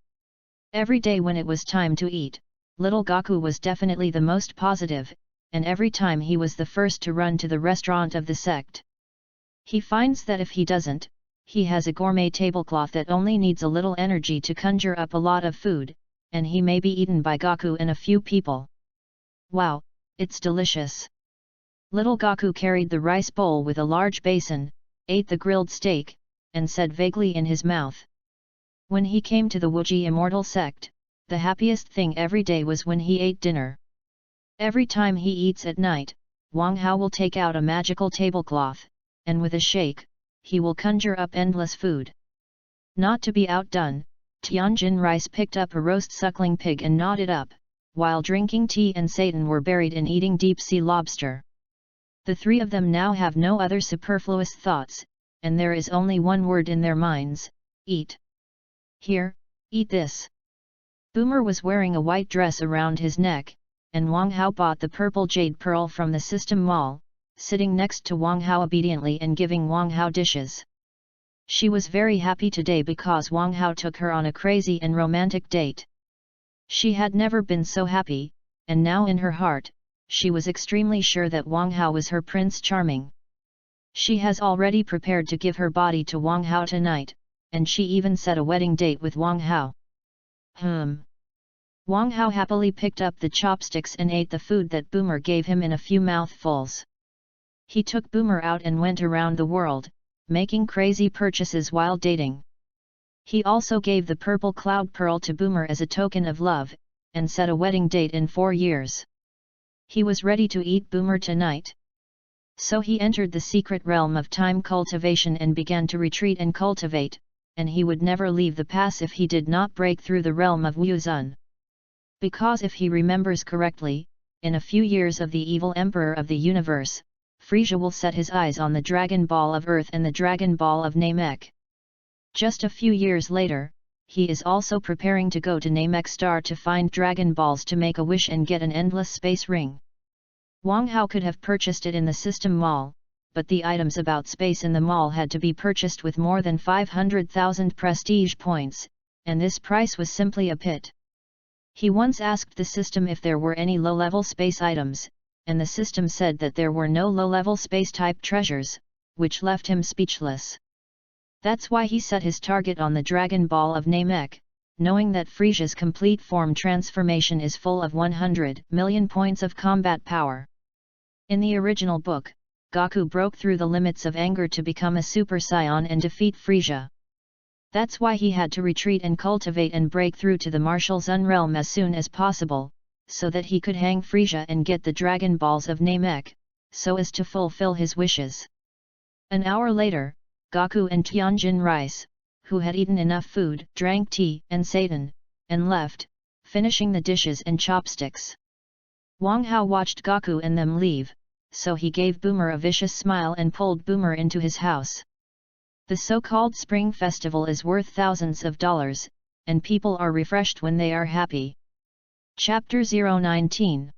Every day when it was time to eat, little Gaku was definitely the most positive, and every time he was the first to run to the restaurant of the sect. He finds that if he doesn't, he has a gourmet tablecloth that only needs a little energy to conjure up a lot of food, and he may be eaten by Gaku and a few people. Wow, it's delicious! Little Gaku carried the rice bowl with a large basin, ate the grilled steak, and said vaguely in his mouth. When he came to the Wuji Immortal Sect, the happiest thing every day was when he ate dinner. Every time he eats at night, Wang Hao will take out a magical tablecloth, and with a shake, he will conjure up endless food. Not to be outdone, Tianjin Rice picked up a roast suckling pig and gnawed it up, while drinking tea and Satan were buried in eating deep-sea lobster. The three of them now have no other superfluous thoughts, and there is only one word in their minds: eat. Here, eat this. Boomer was wearing a white dress around his neck, and Wang Hao bought the purple jade pearl from the system mall, sitting next to Wang Hao obediently and giving Wang Hao dishes. She was very happy today because Wang Hao took her on a crazy and romantic date. She had never been so happy, and now in her heart, she was extremely sure that Wang Hao was her Prince Charming. She has already prepared to give her body to Wang Hao tonight, and she even set a wedding date with Wang Hao. Wang Hao happily picked up the chopsticks and ate the food that Boomer gave him in a few mouthfuls. He took Boomer out and went around the world, making crazy purchases while dating. He also gave the purple cloud pearl to Boomer as a token of love, and set a wedding date in 4 years. He was ready to eat Boomer tonight. So he entered the secret realm of time cultivation and began to retreat and cultivate, and he would never leave the pass if he did not break through the realm of Wuzun. Because if he remembers correctly, in a few years of the evil Emperor of the Universe, Frieza will set his eyes on the Dragon Ball of Earth and the Dragon Ball of Namek. Just a few years later, he is also preparing to go to Namek Star to find Dragon Balls to make a wish and get an endless space ring. Wang Hao could have purchased it in the System Mall, but the items about space in the mall had to be purchased with more than 500,000 prestige points, and this price was simply a pit. He once asked the system if there were any low-level space items, and the system said that there were no low-level space-type treasures, which left him speechless. That's why he set his target on the Dragon Ball of Namek, knowing that Frisia's complete form transformation is full of 100 million points of combat power. In the original book, Goku broke through the limits of anger to become a Super Saiyan and defeat Frisia. That's why he had to retreat and cultivate and break through to the Martial Sun realm as soon as possible, so that he could hang Frisia and get the Dragon Balls of Namek, so as to fulfill his wishes. An hour later, Goku and Tianjin Rice, who had eaten enough food, drank tea and seitan, and left, finishing the dishes and chopsticks. Wang Hao watched Goku and them leave, so he gave Boomer a vicious smile and pulled Boomer into his house. The so-called Spring Festival is worth thousands of dollars, and people are refreshed when they are happy. Chapter 019.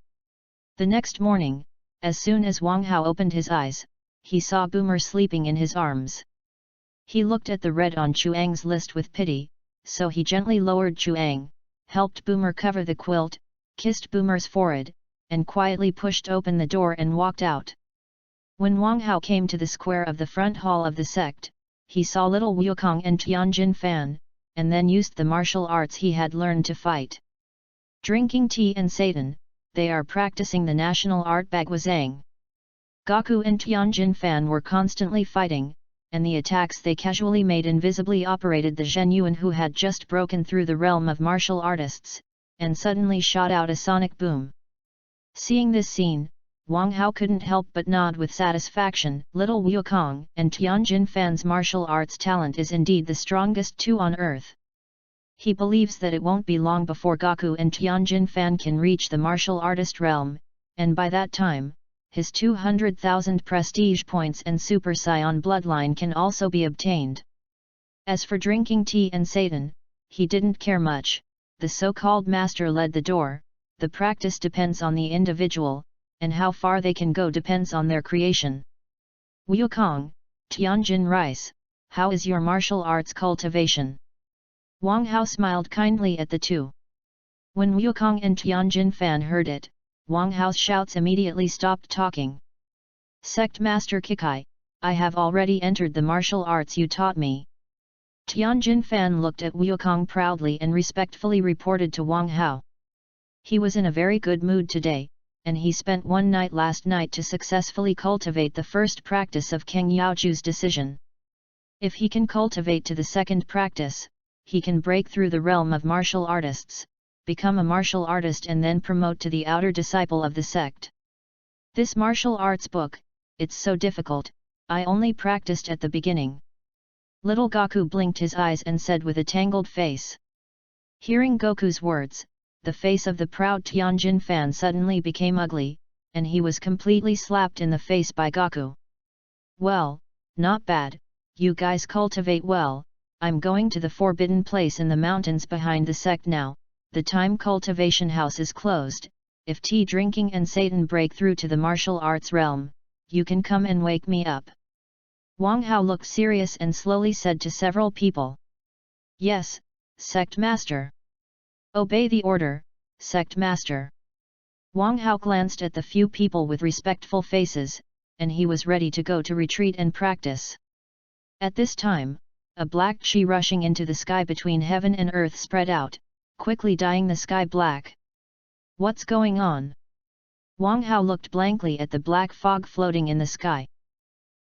The next morning, as soon as Wang Hao opened his eyes, he saw Boomer sleeping in his arms. He looked at the red on Chuang's list with pity, so he gently lowered Chuang, helped Boomer cover the quilt, kissed Boomer's forehead, and quietly pushed open the door and walked out. When Wang Hao came to the square of the front hall of the sect, he saw little Wukong and Tianjin Fan, and then used the martial arts he had learned to fight. Drinking tea and seitan, they are practicing the national art Bagwazang. Goku and Tianjin Fan were constantly fighting, and the attacks they casually made invisibly operated the Zhen Yuan who had just broken through the realm of martial artists, and suddenly shot out a sonic boom. Seeing this scene, Wang Hao couldn't help but nod with satisfaction. Little Wukong and Tianjin Fan's martial arts talent is indeed the strongest two on earth. He believes that it won't be long before Goku and Tianjin Fan can reach the martial artist realm, and by that time, his 200,000 prestige points and Super Saiyan bloodline can also be obtained. As for drinking tea and seitan, he didn't care much. The so-called master led the door. The practice depends on the individual, and how far they can go depends on their creation. Wukong, Tianjin Rice, how is your martial arts cultivation? Wang Hao smiled kindly at the two. When Wukong and Tianjin Fan heard it, Wang Hao's shouts immediately stopped talking. Sect Master Kikai, I have already entered the martial arts you taught me. Tianjin Fan looked at Wukong proudly and respectfully reported to Wang Hao. He was in a very good mood today, and he spent one night last night to successfully cultivate the first practice of Kang Yaoju's decision. If he can cultivate to the second practice, he can break through the realm of martial artists, become a martial artist and then promote to the outer disciple of the sect. This martial arts book, it's so difficult, I only practiced at the beginning. Little Goku blinked his eyes and said with a tangled face. Hearing Goku's words, the face of the proud Tianjin Fan suddenly became ugly, and he was completely slapped in the face by Goku. Well, not bad, you guys cultivate well. I'm going to the forbidden place in the mountains behind the sect now. The time cultivation house is closed. If tea drinking and seitan break through to the martial arts realm, you can come and wake me up. Wang Hao looked serious and slowly said to several people. Yes, sect master. Obey the order, sect master. Wang Hao glanced at the few people with respectful faces, and he was ready to go to retreat and practice. At this time, a black chi rushing into the sky between heaven and earth spread out, quickly dyeing the sky black. What's going on? Wang Hao looked blankly at the black fog floating in the sky.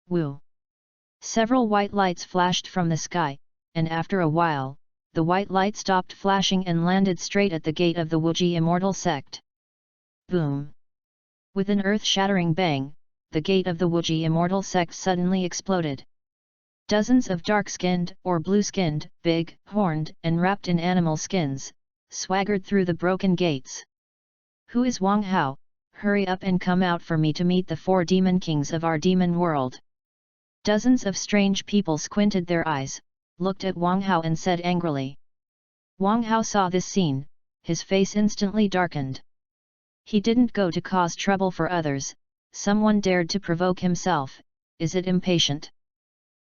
Woo! Several white lights flashed from the sky, and after a while, the white light stopped flashing and landed straight at the gate of the Wuji immortal sect. Boom! With an earth-shattering bang, the gate of the Wuji immortal sect suddenly exploded. Dozens of dark-skinned or blue-skinned, big, horned, and wrapped in animal skins, swaggered through the broken gates. Who is Wang Hao? Hurry up and come out for me to meet the 4 demon kings of our demon world. Dozens of strange people squinted their eyes, looked at Wang Hao and said angrily. Wang Hao saw this scene, his face instantly darkened. He didn't go to cause trouble for others, someone dared to provoke himself, is it impatient?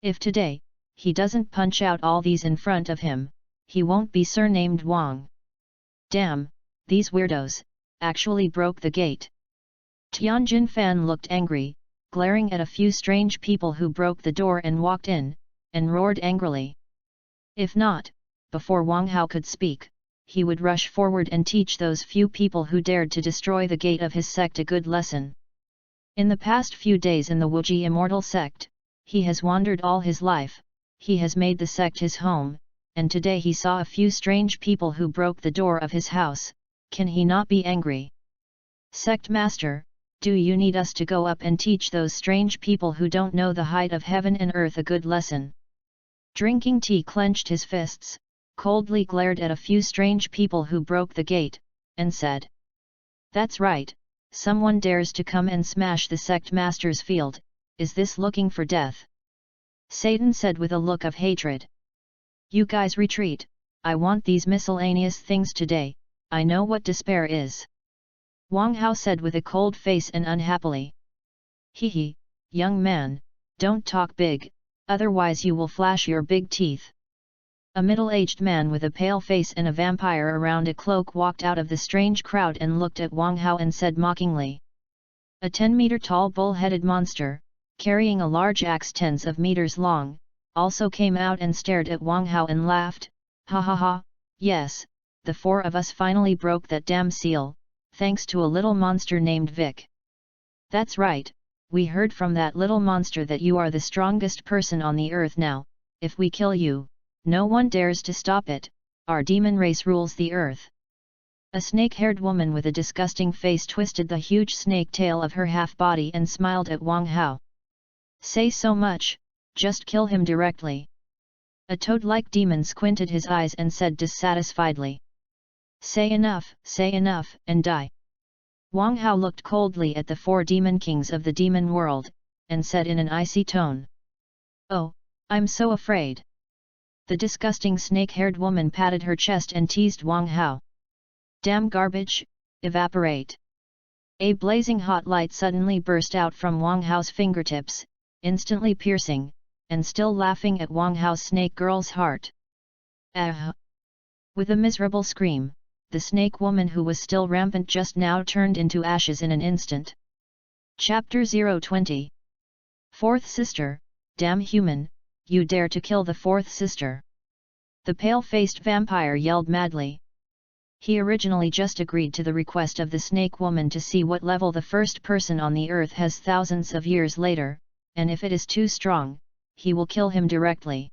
If today, he doesn't punch out all these in front of him, he won't be surnamed Wang. Damn, these weirdos, actually broke the gate. Tianjin Fan looked angry, glaring at a few strange people who broke the door and walked in, and roared angrily. If not, before Wang Hao could speak, he would rush forward and teach those few people who dared to destroy the gate of his sect a good lesson. In the past few days in the Wuji Immortal Sect, he has wandered all his life, he has made the sect his home, and today he saw a few strange people who broke the door of his house. Can he not be angry? Sect Master, do you need us to go up and teach those strange people who don't know the height of heaven and earth a good lesson? Drinking tea clenched his fists, coldly glared at a few strange people who broke the gate, and said. That's right, someone dares to come and smash the sect master's field, is this looking for death? Satan said with a look of hatred. You guys retreat, I want these miscellaneous things today, I know what despair is. Wang Hao said with a cold face and unhappily. Hee, young man, don't talk big, otherwise you will flash your big teeth. A middle-aged man with a pale face and a vampire around a cloak walked out of the strange crowd and looked at Wang Hao and said mockingly. A 10-meter-tall bull-headed monster, carrying a large axe tens of meters long, also came out and stared at Wang Hao and laughed, ha ha ha, yes, the four of us finally broke that damn seal, thanks to a little monster named Vic. That's right, we heard from that little monster that you are the strongest person on the earth now, if we kill you, no one dares to stop it, our demon race rules the earth. A snake-haired woman with a disgusting face twisted the huge snake tail of her half-body and smiled at Wang Hao. Say so much, just kill him directly. A toad-like demon squinted his eyes and said dissatisfiedly. Say enough, and die. Wang Hao looked coldly at the four demon kings of the demon world, and said in an icy tone. Oh, I'm so afraid. The disgusting snake-haired woman patted her chest and teased Wang Hao. Damn garbage, evaporate. A blazing hot light suddenly burst out from Wang Hao's fingertips, instantly piercing, and still laughing at Wang Hao's snake girl's heart. Ah! With a miserable scream, the snake woman who was still rampant just now turned into ashes in an instant. Chapter 020. Fourth sister, damn human, you dare to kill the fourth sister. The pale-faced vampire yelled madly. He originally just agreed to the request of the snake woman to see what level the first person on the earth has thousands of years later, and if it is too strong, he will kill him directly.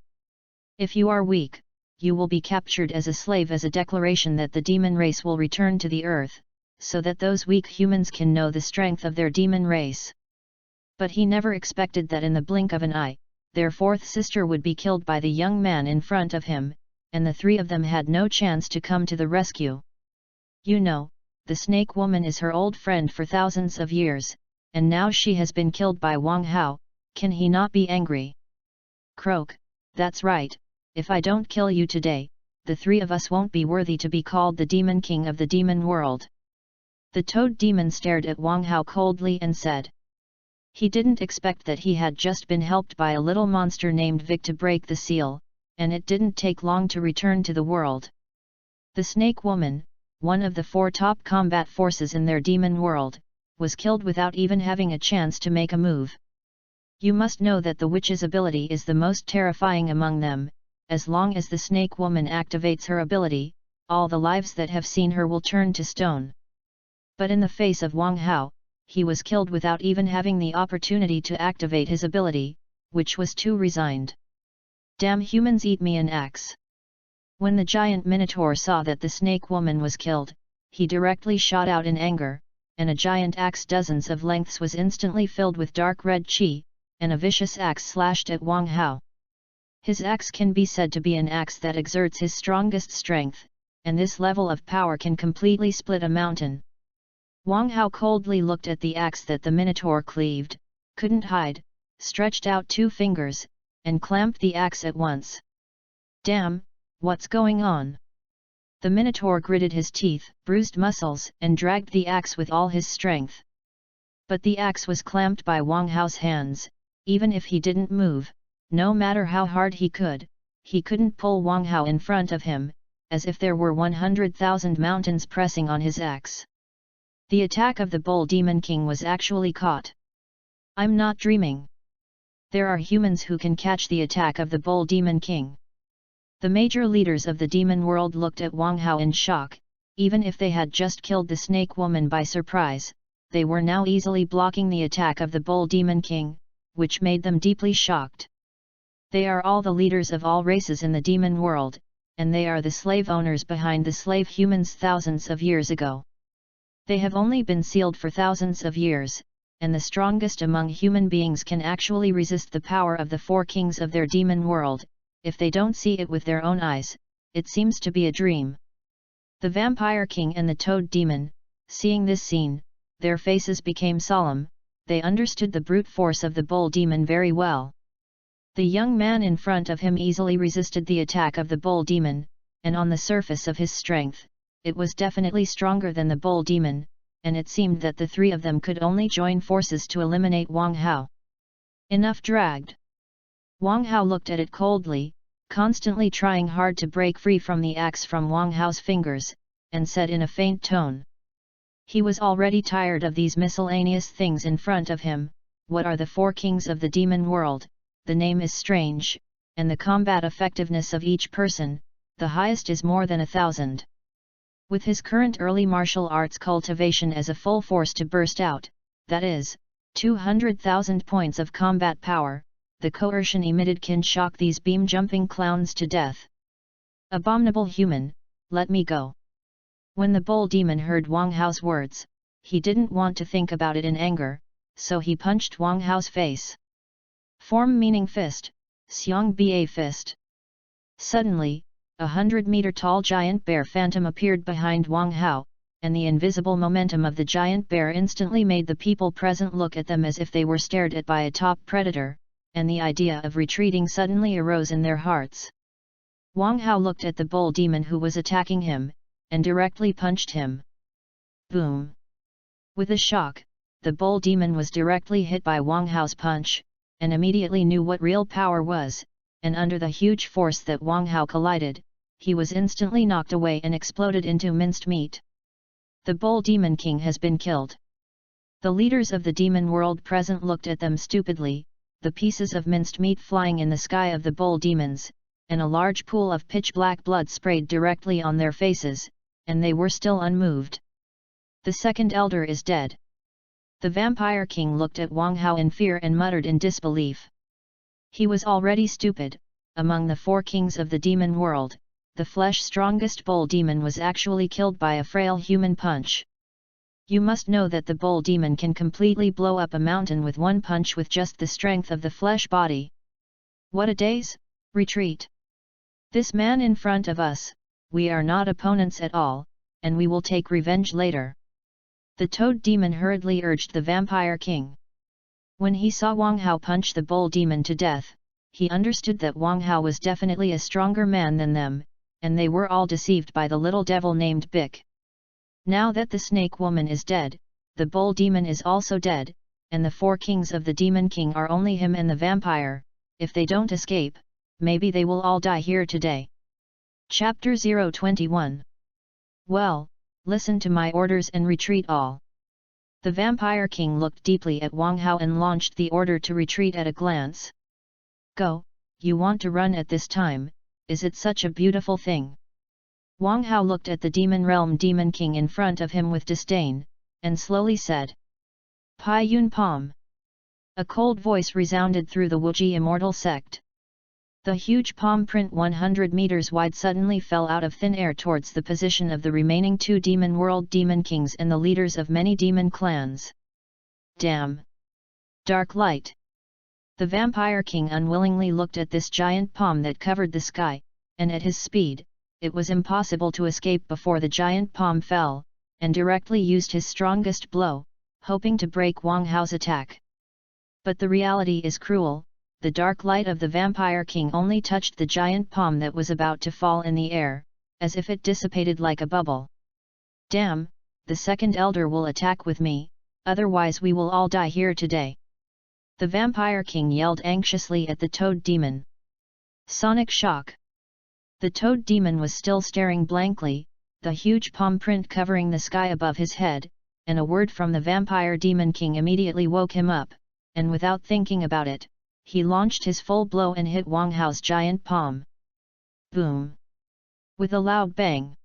If you are weak, you will be captured as a slave as a declaration that the demon race will return to the earth, so that those weak humans can know the strength of their demon race. But he never expected that in the blink of an eye, their fourth sister would be killed by the young man in front of him, and the three of them had no chance to come to the rescue. You know, the snake woman is her old friend for thousands of years, and now she has been killed by Wang Hao, can he not be angry? Croak, that's right. If I don't kill you today, the three of us won't be worthy to be called the Demon King of the Demon World. The Toad Demon stared at Wang Hao coldly and said. He didn't expect that he had just been helped by a little monster named Vic to break the seal, and it didn't take long to return to the world. The Snake Woman, one of the four top combat forces in their demon world, was killed without even having a chance to make a move. You must know that the witch's ability is the most terrifying among them. As long as the Snake Woman activates her ability, all the lives that have seen her will turn to stone. But in the face of Wang Hao, he was killed without even having the opportunity to activate his ability, which was too resigned. Damn humans, eat me an axe. When the giant Minotaur saw that the Snake Woman was killed, he directly shot out in anger, and a giant axe dozens of lengths was instantly filled with dark red chi, and a vicious axe slashed at Wang Hao. His axe can be said to be an axe that exerts his strongest strength, and this level of power can completely split a mountain. Wang Hao coldly looked at the axe that the Minotaur cleaved, couldn't hide, stretched out two fingers, and clamped the axe at once. Damn, what's going on? The Minotaur gritted his teeth, bruised muscles, and dragged the axe with all his strength. But the axe was clamped by Wang Hao's hands. Even if he didn't move, no matter how hard he couldn't pull Wang Hao in front of him, as if there were 100,000 mountains pressing on his axe. The attack of the Bull Demon King was actually caught. I'm not dreaming. There are humans who can catch the attack of the Bull Demon King. The major leaders of the demon world looked at Wang Hao in shock. Even if they had just killed the snake woman by surprise, they were now easily blocking the attack of the Bull Demon King, which made them deeply shocked. They are all the leaders of all races in the demon world, and they are the slave owners behind the slave humans thousands of years ago. They have only been sealed for thousands of years, and the strongest among human beings can actually resist the power of the four kings of their demon world. If they don't see it with their own eyes, it seems to be a dream. The Vampire King and the Toad Demon, seeing this scene, their faces became solemn. They understood the brute force of the Bull Demon very well. The young man in front of him easily resisted the attack of the Bull Demon, and on the surface of his strength, it was definitely stronger than the Bull Demon, and it seemed that the three of them could only join forces to eliminate Wang Hao. Enough dragged. Wang Hao looked at it coldly, constantly trying hard to break free from the axe from Wang Hao's fingers, and said in a faint tone. He was already tired of these miscellaneous things in front of him. What are the four kings of the demon world? The name is strange, and the combat effectiveness of each person, the highest is more than 1,000. With his current early martial arts cultivation as a full force to burst out, that is, 200,000 points of combat power, the coercion emitted can shock these beam-jumping clowns to death. Abominable human, let me go. When the Bull Demon heard Wang Hao's words, he didn't want to think about it in anger, so he punched Wang Hao's face. Form meaning fist, Xiang Ba fist. Suddenly, 100-meter-tall giant bear phantom appeared behind Wang Hao, and the invisible momentum of the giant bear instantly made the people present look at them as if they were stared at by a top predator, and the idea of retreating suddenly arose in their hearts. Wang Hao looked at the Bull Demon who was attacking him, and directly punched him. Boom! With a shock, the Bull Demon was directly hit by Wang Hao's punch, and immediately knew what real power was, and under the huge force that Wang Hao collided, he was instantly knocked away and exploded into minced meat. The Bull Demon King has been killed. The leaders of the demon world present looked at them stupidly, the pieces of minced meat flying in the sky of the Bull Demons, and a large pool of pitch-black blood sprayed directly on their faces, and they were still unmoved. The second elder is dead. The Vampire King looked at Wang Hao in fear and muttered in disbelief. He was already stupid. Among the four kings of the demon world, the flesh-strongest Bull Demon was actually killed by a frail human punch. You must know that the Bull Demon can completely blow up a mountain with one punch with just the strength of the flesh body. What a daze! Retreat! This man in front of us, we are not opponents at all, and we will take revenge later. The Toad Demon hurriedly urged the Vampire King. When he saw Wang Hao punch the Bull Demon to death, he understood that Wang Hao was definitely a stronger man than them, and they were all deceived by the little devil named Bic. Now that the Snake Woman is dead, the Bull Demon is also dead, and the four kings of the Demon King are only him and the vampire. If they don't escape, maybe they will all die here today. Chapter 021. Well, listen to my orders and retreat all. The Vampire King looked deeply at Wang Hao and launched the order to retreat at a glance. Go, you want to run at this time, is it such a beautiful thing? Wang Hao looked at the Demon Realm Demon King in front of him with disdain, and slowly said. Pai Yun Pom. A cold voice resounded through the Wuji immortal sect. The huge palm print 100 meters wide suddenly fell out of thin air towards the position of the remaining two demon world demon kings and the leaders of many demon clans. Damn! Dark light! The Vampire King unwillingly looked at this giant palm that covered the sky, and at his speed, it was impossible to escape before the giant palm fell, and directly used his strongest blow, hoping to break Wang Hao's attack. But the reality is cruel. the dark light of the Vampire King only touched the giant palm that was about to fall in the air, as if it dissipated like a bubble. Damn, the second elder will attack with me, otherwise we will all die here today. The Vampire King yelled anxiously at the Toad Demon. Sonic shock. The Toad Demon was still staring blankly, the huge palm print covering the sky above his head, and a word from the Vampire Demon King immediately woke him up, and without thinking about it, he launched his full blow and hit Wang Hao's giant palm. Boom! With a loud bang.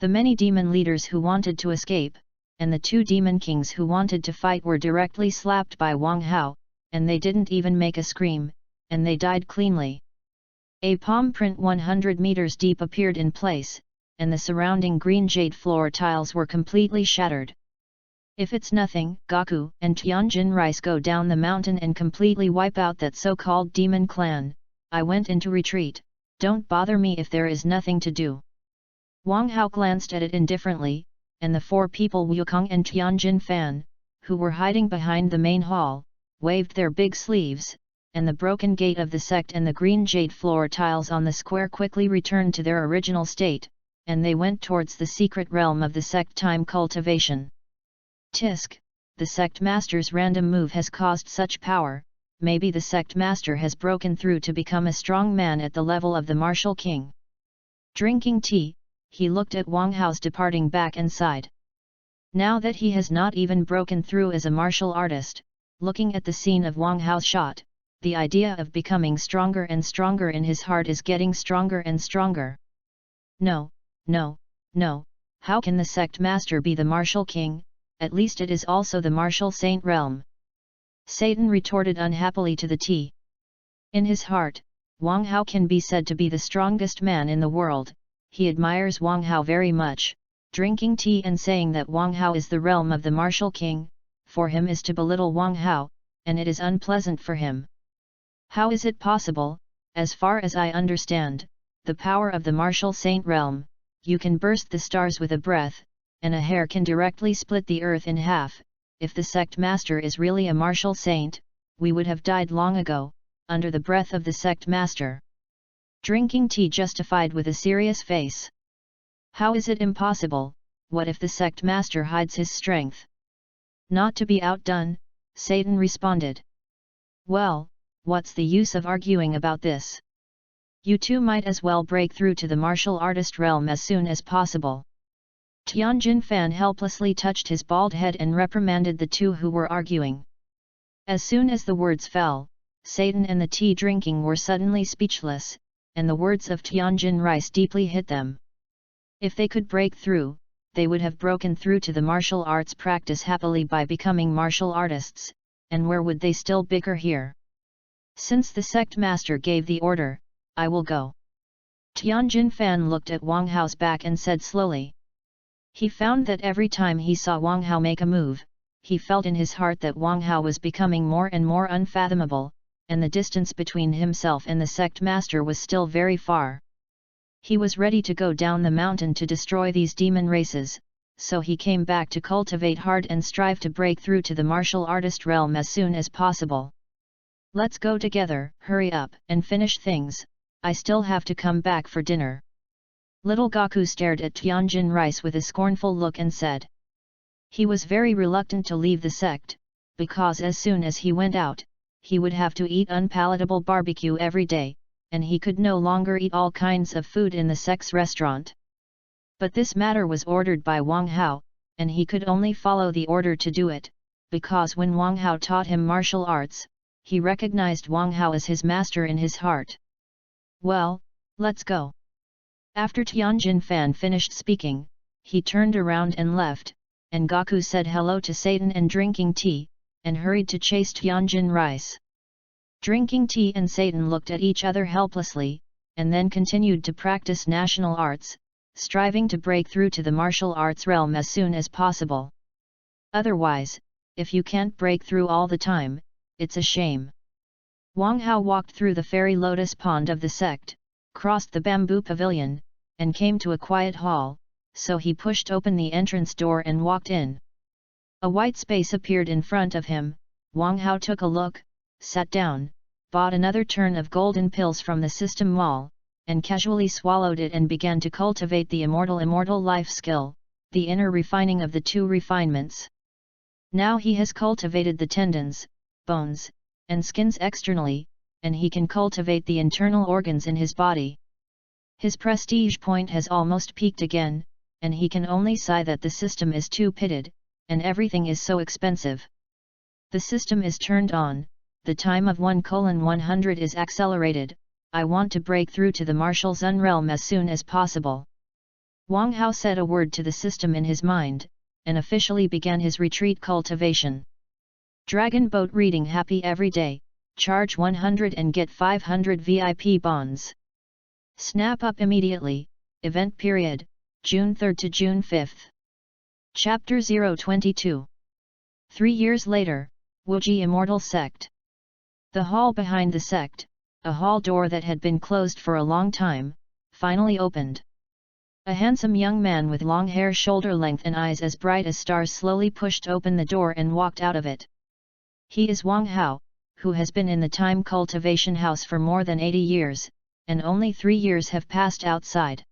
The many demon leaders who wanted to escape, and the two demon kings who wanted to fight were directly slapped by Wang Hao, and they didn't even make a scream, and they died cleanly. A palm print 100 meters deep appeared in place, and the surrounding green jade floor tiles were completely shattered. If it's nothing, Gaku and Tianjin Rice go down the mountain and completely wipe out that so-called demon clan. I went into retreat, don't bother me if there is nothing to do. Wang Hao glanced at it indifferently, and the four people Wukong and Tianjin Fan, who were hiding behind the main hall, waved their big sleeves, and the broken gate of the sect and the green jade floor tiles on the square quickly returned to their original state, and they went towards the secret realm of the sect time cultivation. Tisk, the sect master's random move has caused such power, maybe the sect master has broken through to become a strong man at the level of the martial king. Drinking tea, he looked at Wang Hao's departing back and sighed. Now that he has not even broken through as a martial artist, looking at the scene of Wang Hao's shot, the idea of becoming stronger and stronger in his heart is getting stronger and stronger. No, no, no, how can the sect master be the martial king? At least it is also the martial saint realm. Satan retorted unhappily to the tea. In his heart, Wang Hao can be said to be the strongest man in the world. He admires Wang Hao very much. Drinking tea and saying that Wang Hao is the realm of the martial king, for him is to belittle Wang Hao, and it is unpleasant for him. How is it possible? As far as I understand, the power of the martial saint realm, you can burst the stars with a breath, and a hair can directly split the earth in half. If the sect master is really a martial saint, we would have died long ago, under the breath of the sect master. Drinking tea justified with a serious face. How is it impossible? What if the sect master hides his strength? Not to be outdone, Satan responded. Well, what's the use of arguing about this? You two might as well break through to the martial artist realm as soon as possible. Tianjin Fan helplessly touched his bald head and reprimanded the two who were arguing. As soon as the words fell, Satan and the tea drinking were suddenly speechless, and the words of Tianjin Rice deeply hit them. If they could break through, they would have broken through to the martial arts practice happily by becoming martial artists, and where would they still bicker here? Since the sect master gave the order, I will go. Tianjin Fan looked at Wang Hao's back and said slowly. He found that every time he saw Wang Hao make a move, he felt in his heart that Wang Hao was becoming more and more unfathomable, and the distance between himself and the sect master was still very far. He was ready to go down the mountain to destroy these demon races, so he came back to cultivate hard and strive to break through to the martial artist realm as soon as possible. Let's go together, hurry up and finish things, I still have to come back for dinner. Little Gaku stared at Tianjin Rice with a scornful look and said. He was very reluctant to leave the sect, because as soon as he went out, he would have to eat unpalatable barbecue every day, and he could no longer eat all kinds of food in the sect's restaurant. But this matter was ordered by Wang Hao, and he could only follow the order to do it, because when Wang Hao taught him martial arts, he recognized Wang Hao as his master in his heart. Well, let's go. After Tianjin Fan finished speaking, he turned around and left, and Gaku said hello to Satan and drinking tea, and hurried to chase Tianjin Rice. Drinking tea and Satan looked at each other helplessly, and then continued to practice national arts, striving to break through to the martial arts realm as soon as possible. Otherwise, if you can't break through all the time, it's a shame. Wang Hao walked through the fairy lotus pond of the sect, crossed the bamboo pavilion, and came to a quiet hall, so he pushed open the entrance door and walked in. A white space appeared in front of him. Wang Hao took a look, sat down, bought another turn of golden pills from the system mall, and casually swallowed it and began to cultivate the immortal life skill, the inner refining of the two refinements. Now he has cultivated the tendons, bones, and skins externally, and he can cultivate the internal organs in his body. His prestige point has almost peaked again, and he can only sigh that the system is too pitted, and everything is so expensive. The system is turned on, the time of 1:100 is accelerated. I want to break through to the Martial Zun realm as soon as possible. Wang Hao said a word to the system in his mind, and officially began his retreat cultivation. Dragon Boat reading happy every day, charge 100 and get 500 VIP bonds. Snap up immediately, event period, June 3 to June 5. Chapter 022. 3 years later, Wuji Immortal Sect. The hall behind the sect, a hall door that had been closed for a long time, finally opened. A handsome young man with long hair shoulder length and eyes as bright as stars slowly pushed open the door and walked out of it. He is Wang Hao, who has been in the time cultivation house for more than 80 years, and only 3 years have passed outside.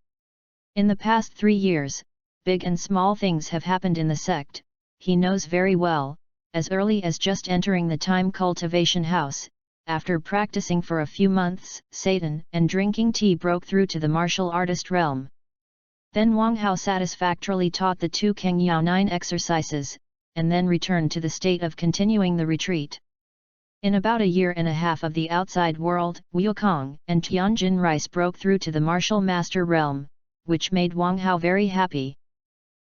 In the past 3 years, big and small things have happened in the sect, he knows very well, as early as just entering the time cultivation house. After practicing for a few months, Satan and drinking tea broke through to the martial artist realm. Then Wang Hao satisfactorily taught the two Keng Yao 9 exercises, and then returned to the state of continuing the retreat. In about a year and a half of the outside world, Wukong and Tianjin Rice broke through to the martial master realm, which made Wang Hao very happy.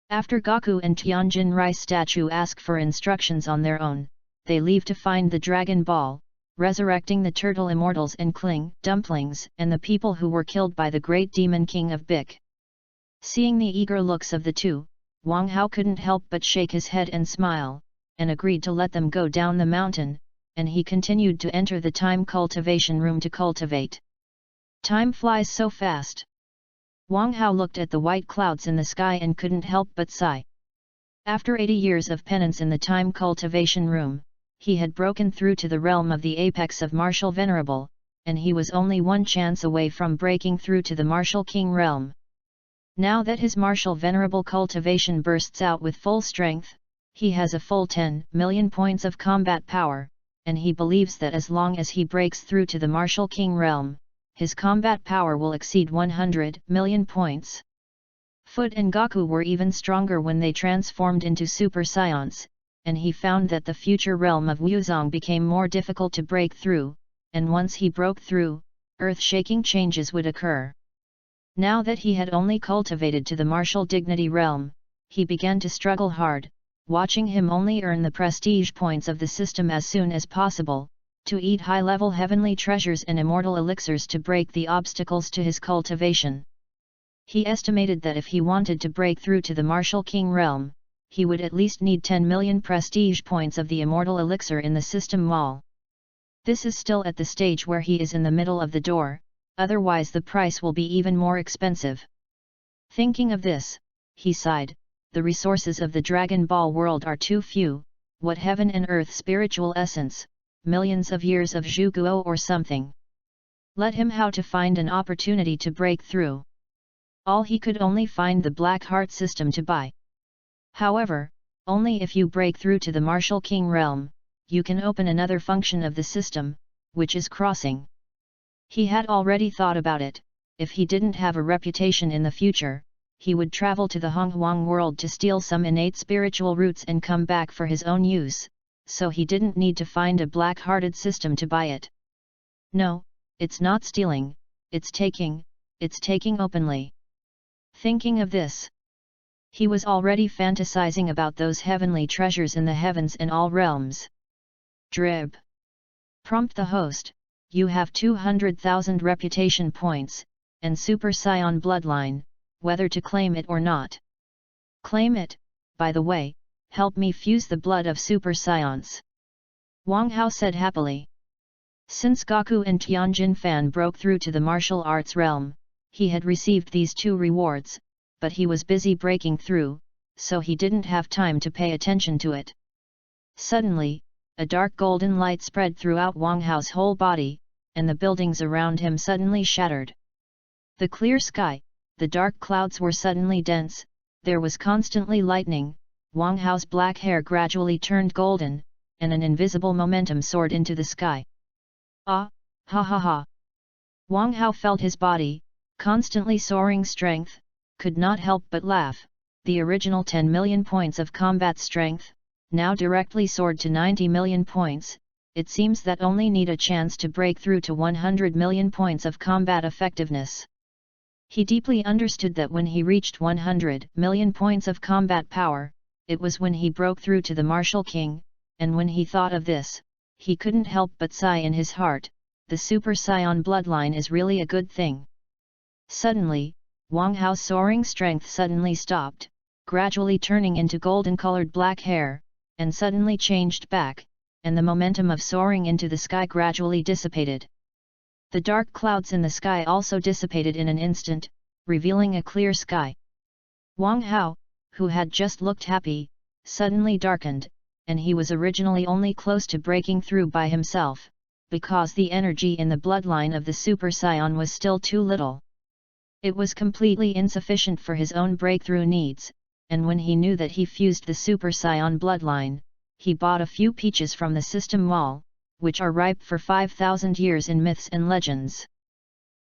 After Gaku and Tianjin Rice statue ask for instructions on their own, they leave to find the Dragon Ball, resurrecting the turtle immortals and Kling dumplings and the people who were killed by the great demon king of Bic. Seeing the eager looks of the two, Wang Hao couldn't help but shake his head and smile, and agreed to let them go down the mountain, and he continued to enter the time cultivation room to cultivate. Time flies so fast. Wang Hao looked at the white clouds in the sky and couldn't help but sigh. After 80 years of penance in the time cultivation room, he had broken through to the realm of the apex of Martial Venerable, and he was only one chance away from breaking through to the Martial King realm. Now that his Martial Venerable cultivation bursts out with full strength, he has a full 10 million points of combat power, and he believes that as long as he breaks through to the Martial King realm, his combat power will exceed 100 million points. Foot and Gaku were even stronger when they transformed into Super Scions, and he found that the future realm of Wuzong became more difficult to break through, and once he broke through, earth-shaking changes would occur. Now that he had only cultivated to the martial dignity realm, he began to struggle hard, watching him only earn the prestige points of the system as soon as possible, to eat high-level heavenly treasures and immortal elixirs to break the obstacles to his cultivation. He estimated that if he wanted to break through to the Martial King realm, he would at least need 10 million prestige points of the immortal elixir in the system mall. This is still at the stage where he is in the middle of the door, otherwise the price will be even more expensive. Thinking of this, he sighed, the resources of the Dragon Ball world are too few, what heaven and earth spiritual essence, millions of years of Zhuguo or something. Let him how to find an opportunity to break through. All he could only find the Black Heart system to buy. However, only if you break through to the Martial King realm, you can open another function of the system, which is crossing. He had already thought about it. If he didn't have a reputation in the future, he would travel to the Honghuang world to steal some innate spiritual roots and come back for his own use, so he didn't need to find a black-hearted system to buy it. No, it's not stealing, it's taking openly. Thinking of this, he was already fantasizing about those heavenly treasures in the heavens and all realms. Drib. Prompt the host, you have 200,000 reputation points, and Super Scion bloodline, whether to claim it or not. Claim it, by the way, help me fuse the blood of Super Scions. Wang Hao said happily. Since Gaku and Tianjin Fan broke through to the martial arts realm, he had received these 2 rewards, but he was busy breaking through, so he didn't have time to pay attention to it. Suddenly, a dark golden light spread throughout Wang Hao's whole body, and the buildings around him suddenly shattered. The clear sky, the dark clouds were suddenly dense, there was constantly lightning, Wang Hao's black hair gradually turned golden, and an invisible momentum soared into the sky. Ah, ha ha ha! Wang Hao felt his body, constantly soaring strength, could not help but laugh. The original 10 million points of combat strength, now directly soared to 90 million points. It seems that only need a chance to break through to 100 million points of combat effectiveness. He deeply understood that when he reached 100 million points of combat power, it was when he broke through to the martial king, and when he thought of this, he couldn't help but sigh in his heart. The Super Saiyan bloodline is really a good thing. Suddenly, Wang Hao's soaring strength suddenly stopped, gradually turning into golden-colored black hair, and suddenly changed back, and the momentum of soaring into the sky gradually dissipated. The dark clouds in the sky also dissipated in an instant, revealing a clear sky. Wang Hao, who had just looked happy, suddenly darkened, and he was originally only close to breaking through by himself, because the energy in the bloodline of the Super Saiyan was still too little. It was completely insufficient for his own breakthrough needs, and when he knew that he fused the Super Saiyan bloodline, he bought a few peaches from the system mall, which are ripe for 5,000 years in myths and legends.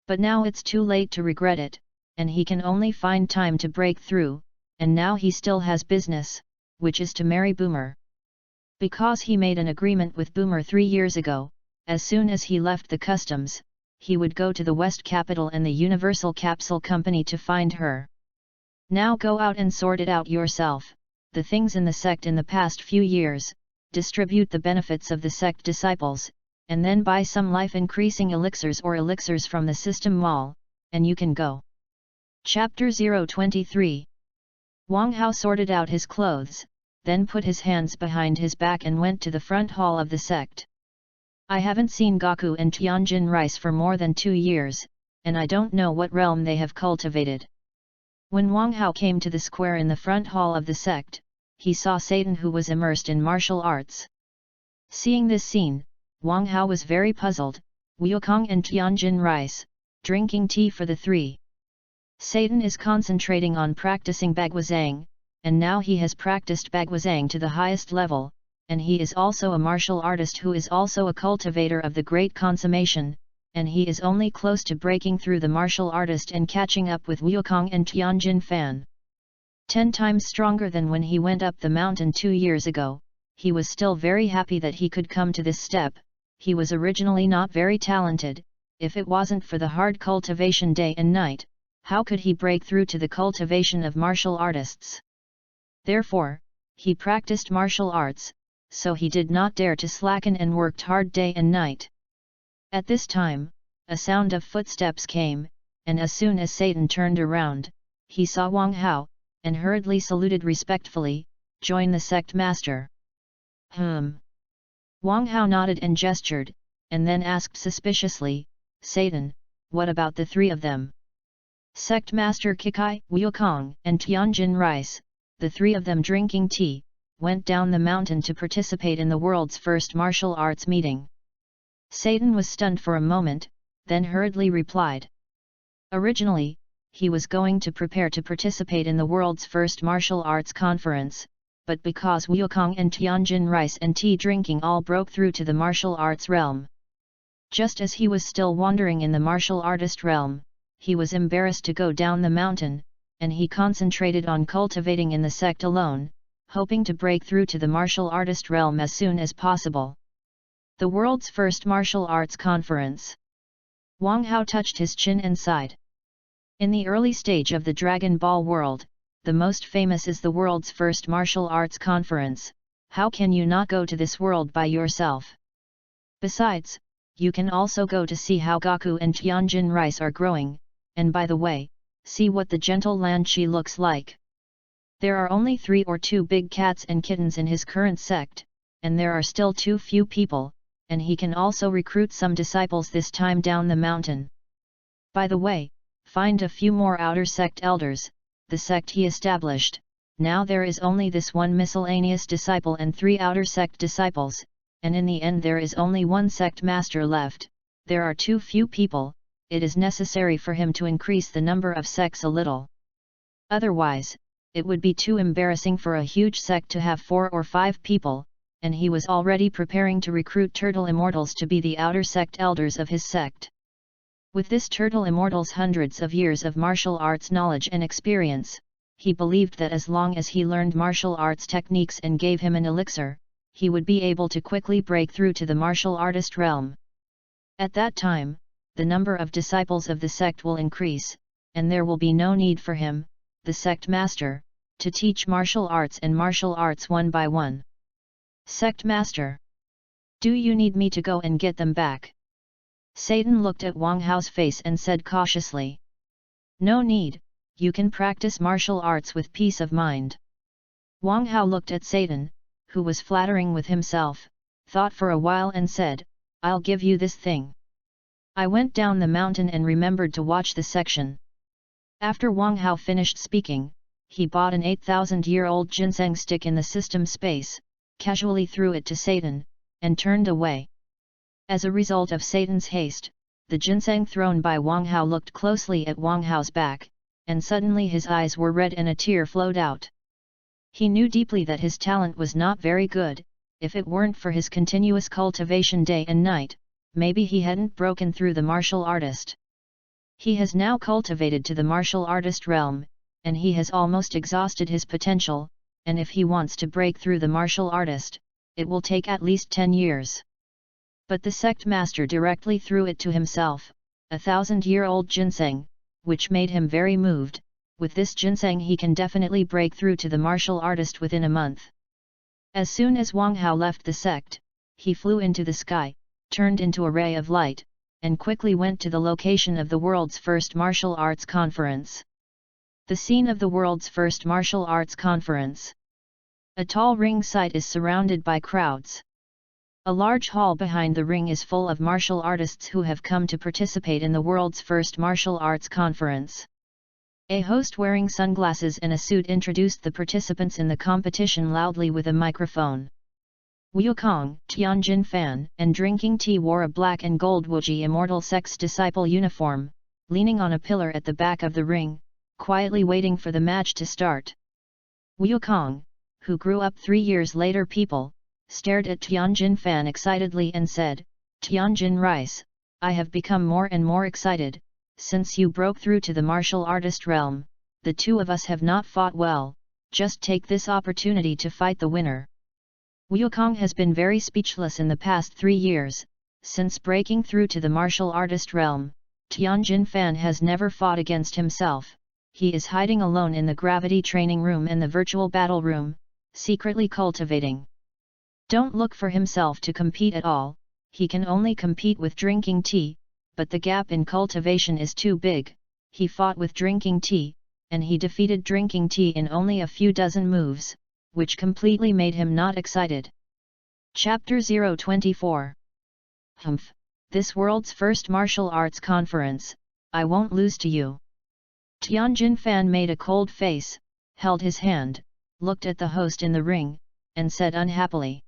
But now it's too late to regret it, and he can only find time to break through, and now he still has business, which is to marry Boomer. Because he made an agreement with Boomer 3 years ago, as soon as he left the customs, he would go to the West Capital and the Universal Capsule Company to find her. Now go out and sort it out yourself, the things in the sect in the past few years, distribute the benefits of the sect disciples, and then buy some life-increasing elixirs or elixirs from the system mall, and you can go. Chapter 023. Wang Hao sorted out his clothes, then put his hands behind his back and went to the front hall of the sect. I haven't seen Gaku and Tianjin Rice for more than 2 years, and I don't know what realm they have cultivated. When Wang Hao came to the square in the front hall of the sect, he saw Satan, who was immersed in martial arts. Seeing this scene, Wang Hao was very puzzled. Wukong and Tianjin Rice, drinking tea for the three. Satan is concentrating on practicing Baguazhang, and now he has practiced Baguazhang to the highest level, and he is also a martial artist who is also a cultivator of the great consummation, and he is only close to breaking through the martial artist and catching up with Wukong and Tianjin Fan. 10 times stronger than when he went up the mountain 2 years ago, he was still very happy that he could come to this step. He was originally not very talented. If it wasn't for the hard cultivation day and night, how could he break through to the cultivation of martial artists? Therefore, he practiced martial arts, so he did not dare to slacken and worked hard day and night. At this time, a sound of footsteps came, and as soon as Satan turned around, he saw Wang Hao, and hurriedly saluted respectfully, "Join the sect master." Wang Hao nodded and gestured, and then asked suspiciously, "Satan, what about the 3 of them?" Sect Master Kikai, Wukong, and Tianjin Rice, the 3 of them drinking tea, went down the mountain to participate in the world's first martial arts meeting. Satan was stunned for a moment, then hurriedly replied. Originally, he was going to prepare to participate in the world's first martial arts conference, but because Wukong and Tianjin Rice and tea drinking all broke through to the martial arts realm. Just as he was still wandering in the martial artist realm, he was embarrassed to go down the mountain, and he concentrated on cultivating in the sect alone, hoping to break through to the martial artist realm as soon as possible. The world's first martial arts conference. Wang Hao touched his chin and sighed. In the early stage of the Dragon Ball world, the most famous is the world's first martial arts conference. How can you not go to this world by yourself? Besides, you can also go to see how Gaku and Tianjin Rice are growing, and by the way, see what the gentle Lan Chi looks like. There are only 3 or 2 big cats and kittens in his current sect, and there are still too few people, and he can also recruit some disciples this time down the mountain. By the way, find a few more outer sect elders, the sect he established. Now there is only this one miscellaneous disciple and 3 outer sect disciples, and in the end there is only 1 sect master left. there are too few people, it is necessary for him to increase the number of sects a little. Otherwise, it would be too embarrassing for a huge sect to have 4 or 5 people, and he was already preparing to recruit turtle immortals to be the outer sect elders of his sect. With this turtle immortal's hundreds of years of martial arts knowledge and experience, he believed that as long as he learned martial arts techniques and gave him an elixir, he would be able to quickly break through to the martial artist realm. At that time, the number of disciples of the sect will increase, and there will be no need for him, the sect master, to teach martial arts and martial arts one by one. Sect master. Do you need me to go and get them back? Satan looked at Wang Hao's face and said cautiously. No need, you can practice martial arts with peace of mind. Wang Hao looked at Satan, who was flattering with himself, thought for a while and said, I'll give you this thing. I went down the mountain and remembered to watch the section. After Wang Hao finished speaking, he bought an 8,000-year-old ginseng stick in the system space, casually threw it to Satan, and turned away. As a result of Satan's haste, the ginseng thrown by Wang Hao looked closely at Wang Hao's back, and suddenly his eyes were red and a tear flowed out. He knew deeply that his talent was not very good. If it weren't for his continuous cultivation day and night, maybe he hadn't broken through the martial artist. He has now cultivated to the martial artist realm, and he has almost exhausted his potential, and if he wants to break through the martial artist, it will take at least 10 years. But the sect master directly threw it to himself, a 1,000-year-old ginseng, which made him very moved. With this ginseng he can definitely break through to the martial artist within a month. As soon as Wang Hao left the sect, he flew into the sky, turned into a ray of light, and quickly went to the location of the world's first martial arts conference. The scene of the world's first martial arts conference. A tall ring site is surrounded by crowds. A large hall behind the ring is full of martial artists who have come to participate in the world's first martial arts conference. A host wearing sunglasses and a suit introduced the participants in the competition loudly with a microphone. Wukong, Tianjin Fan, and drinking tea wore a black and gold Wuji Immortal Sect's disciple uniform, leaning on a pillar at the back of the ring, quietly waiting for the match to start. Wukong, who grew up 3 years later, stared at Tianjin Fan excitedly and said, Tianjin Rice, I have become more and more excited. Since you broke through to the martial artist realm, the two of us have not fought well, just take this opportunity to fight the winner. Wukong has been very speechless in the past 3 years. Since breaking through to the martial artist realm, Tianjin Fan has never fought against himself. He is hiding alone in the gravity training room and the virtual battle room, secretly cultivating. Don't look for himself to compete at all, he can only compete with drinking tea, but the gap in cultivation is too big. He fought with drinking tea, and he defeated drinking tea in only a few dozen moves, which completely made him not excited. Chapter 024. Humph, this world's first martial arts conference, I won't lose to you. Tianjin Fan made a cold face, held his hand, looked at the host in the ring, and said unhappily.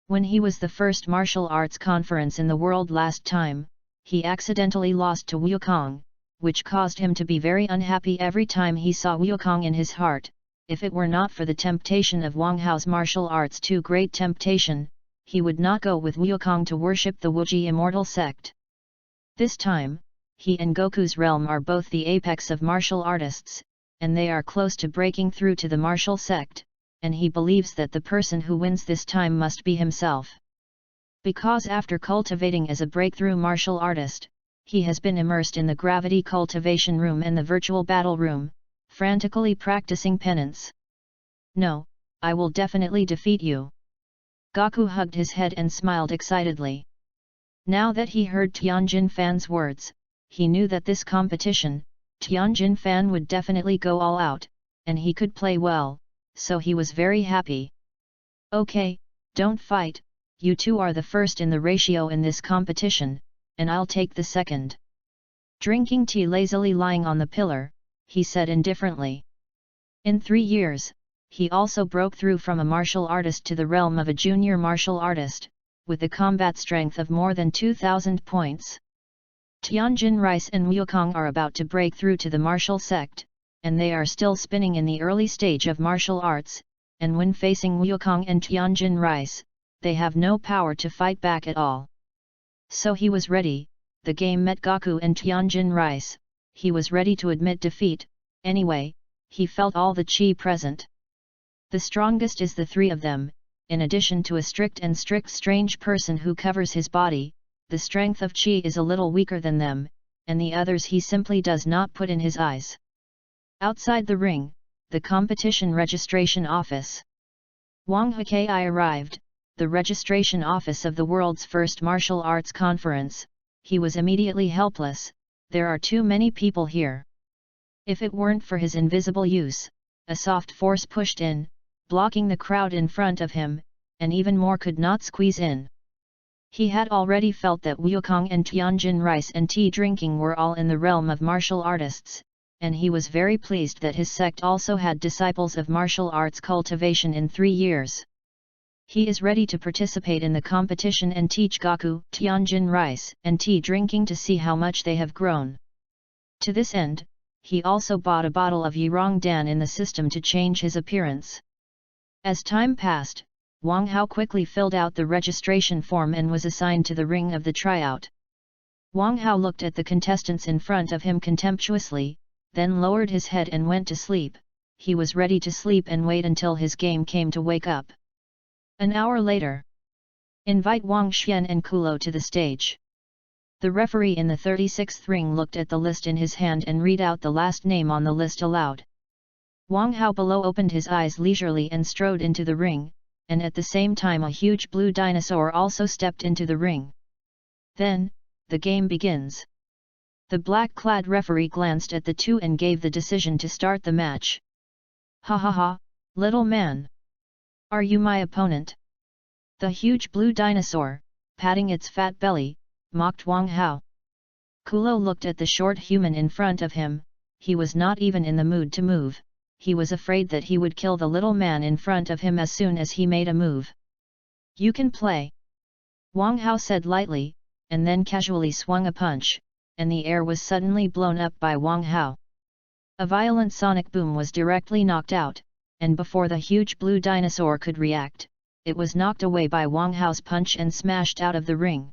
When he was the first martial arts conference in the world last time, he accidentally lost to Wukong, which caused him to be very unhappy every time he saw Wukong in his heart. If it were not for the temptation of Wang Hao's martial arts, too great temptation, he would not go with Wukong to worship the Wuji Immortal Sect. This time, he and Goku's realm are both the apex of martial artists, and they are close to breaking through to the martial sect, and he believes that the person who wins this time must be himself. Because after cultivating as a breakthrough martial artist, he has been immersed in the gravity cultivation room and the virtual battle room, frantically practicing penance. No, I will definitely defeat you. Goku hugged his head and smiled excitedly. Now that he heard Tianjin Fan's words, he knew that this competition, Tianjin Fan would definitely go all out, and he could play well, so he was very happy. Okay, don't fight, you two are the first in the ratio in this competition, and I'll take the second. Drinking tea lazily lying on the pillar, he said indifferently. In 3 years, he also broke through from a martial artist to the realm of a junior martial artist, with a combat strength of more than 2,000 points. Tianjin Rice and Wukong are about to break through to the martial sect, and they are still spinning in the early stage of martial arts, and when facing Wukong and Tianjin Rice, they have no power to fight back at all. So he was ready. The game met Gaku and Tianjin Rice. He was ready to admit defeat. Anyway, he felt all the chi present. The strongest is the three of them, in addition to a strict strange person who covers his body. The strength of chi is a little weaker than them, and the others he simply does not put in his eyes. Outside the ring, the competition registration office. Wang Hakai arrived, the registration office of the world's first martial arts conference. He was immediately helpless. There are too many people here. If it weren't for his invisible use, a soft force pushed in, blocking the crowd in front of him, and even more could not squeeze in. He had already felt that Wukong and Tianjin Rice and tea drinking were all in the realm of martial artists, and he was very pleased that his sect also had disciples of martial arts cultivation in 3 years. He is ready to participate in the competition and teach Gaku, Tianjin Rice, and tea drinking to see how much they have grown. To this end, he also bought a bottle of Yirong Dan in the system to change his appearance. As time passed, Wang Hao quickly filled out the registration form and was assigned to the ring of the tryout. Wang Hao looked at the contestants in front of him contemptuously, then lowered his head and went to sleep. He was ready to sleep and wait until his game came to wake up. An hour later. Invite Wang Xian and Kulo to the stage. The referee in the 36th ring looked at the list in his hand and read out the last name on the list aloud. Wang Hao below opened his eyes leisurely and strode into the ring, and at the same time a huge blue dinosaur also stepped into the ring. Then, the game begins. The black-clad referee glanced at the two and gave the decision to start the match. Ha ha ha, little man! Are you my opponent? The huge blue dinosaur, patting its fat belly, mocked Wang Hao. Kulo looked at the short human in front of him. He was not even in the mood to move. He was afraid that he would kill the little man in front of him as soon as he made a move. You can play, Wang Hao said lightly, and then casually swung a punch, and the air was suddenly blown up by Wang Hao. A violent sonic boom was directly knocked out, and before the huge blue dinosaur could react, it was knocked away by Wang Hao's punch and smashed out of the ring.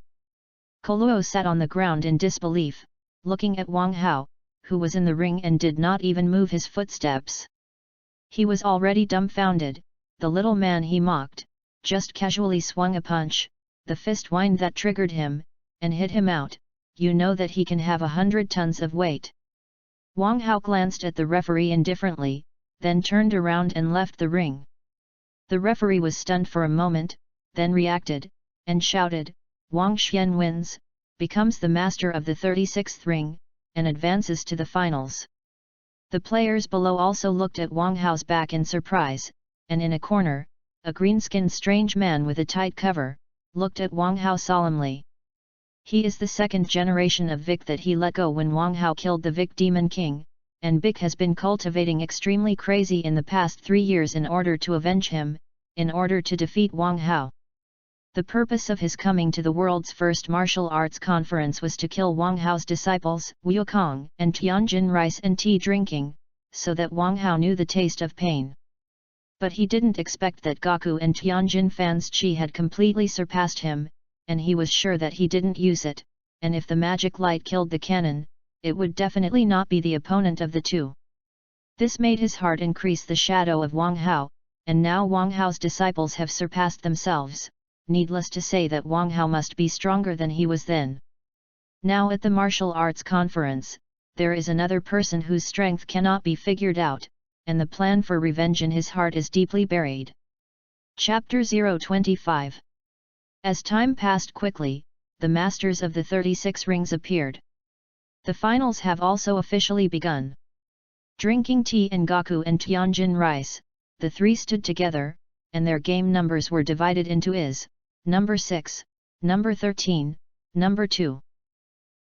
Koluo sat on the ground in disbelief, looking at Wang Hao, who was in the ring and did not even move his footsteps. He was already dumbfounded. The little man he mocked, just casually swung a punch, the fist wind that triggered him, and hit him out. You know that he can have 100 tons of weight. Wang Hao glanced at the referee indifferently, then turned around and left the ring. The referee was stunned for a moment, then reacted, and shouted, Wang Xian wins, becomes the master of the 36th ring, and advances to the finals. The players below also looked at Wang Hao's back in surprise, and in a corner, a green-skinned strange man with a tight cover, looked at Wang Hao solemnly. He is the second generation of Vic that he let go when Wang Hao killed the Vic Demon King, and Vic has been cultivating extremely crazy in the past 3 years in order to avenge him, in order to defeat Wang Hao. The purpose of his coming to the world's first martial arts conference was to kill Wang Hao's disciples, Wukong and Tianjin Rice and tea drinking, so that Wang Hao knew the taste of pain. But he didn't expect that Gaku and Tianjin fans' chi had completely surpassed him, and he was sure that he didn't use it, and if the magic light killed the cannon, it would definitely not be the opponent of the two. This made his heart increase the shadow of Wang Hao, and now Wang Hao's disciples have surpassed themselves. Needless to say that Wang Hao must be stronger than he was then. Now at the martial arts conference, there is another person whose strength cannot be figured out, and the plan for revenge in his heart is deeply buried. Chapter 025. As time passed quickly, the masters of the 36 rings appeared. The finals have also officially begun. Drinking tea and Gaku and Tianjin Rice, the three stood together, and their game numbers were divided into number 6, number 13, number 2.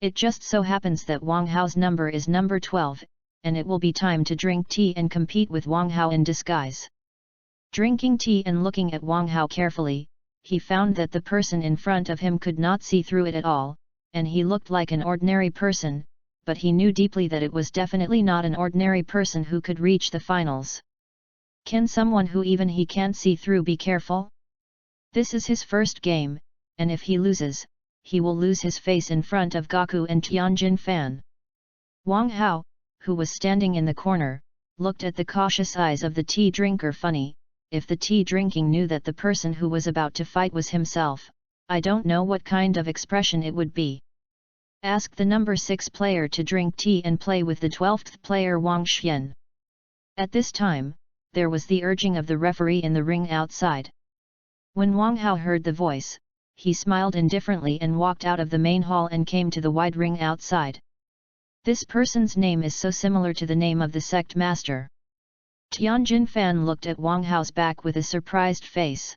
It just so happens that Wang Hao's number is number 12, and it will be time to drink tea and compete with Wang Hao in disguise. Drinking tea and looking at Wang Hao carefully, he found that the person in front of him could not see through it at all, and he looked like an ordinary person, but he knew deeply that it was definitely not an ordinary person who could reach the finals. Can someone who even he can't see through be careful? This is his first game, and if he loses, he will lose his face in front of Gaku and Tianjin Fan. Wang Hao, who was standing in the corner, looked at the cautious eyes of the tea drinker funny. If the tea drinking knew that the person who was about to fight was himself, I don't know what kind of expression it would be. Ask the number 6 player to drink tea and play with the 12th player Wang Xian. At this time, there was the urging of the referee in the ring outside. When Wang Hao heard the voice, he smiled indifferently and walked out of the main hall and came to the wide ring outside. This person's name is so similar to the name of the sect master. Tianjin Fan looked at Wang Hao's back with a surprised face.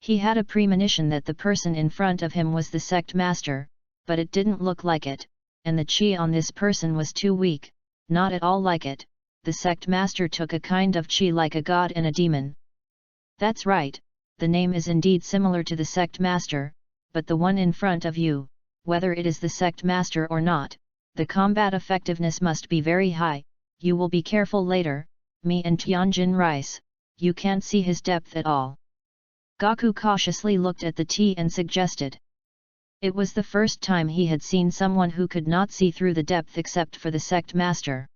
He had a premonition that the person in front of him was the sect master, but it didn't look like it, and the qi on this person was too weak, not at all like it. The sect master took a kind of qi like a god and a demon. That's right, the name is indeed similar to the sect master, but the one in front of you, whether it is the sect master or not, the combat effectiveness must be very high. You will be careful later, me and Tianjin Rice, you can't see his depth at all. Gaku cautiously looked at the tea and suggested. It was the first time he had seen someone who could not see through the depth except for the sect master.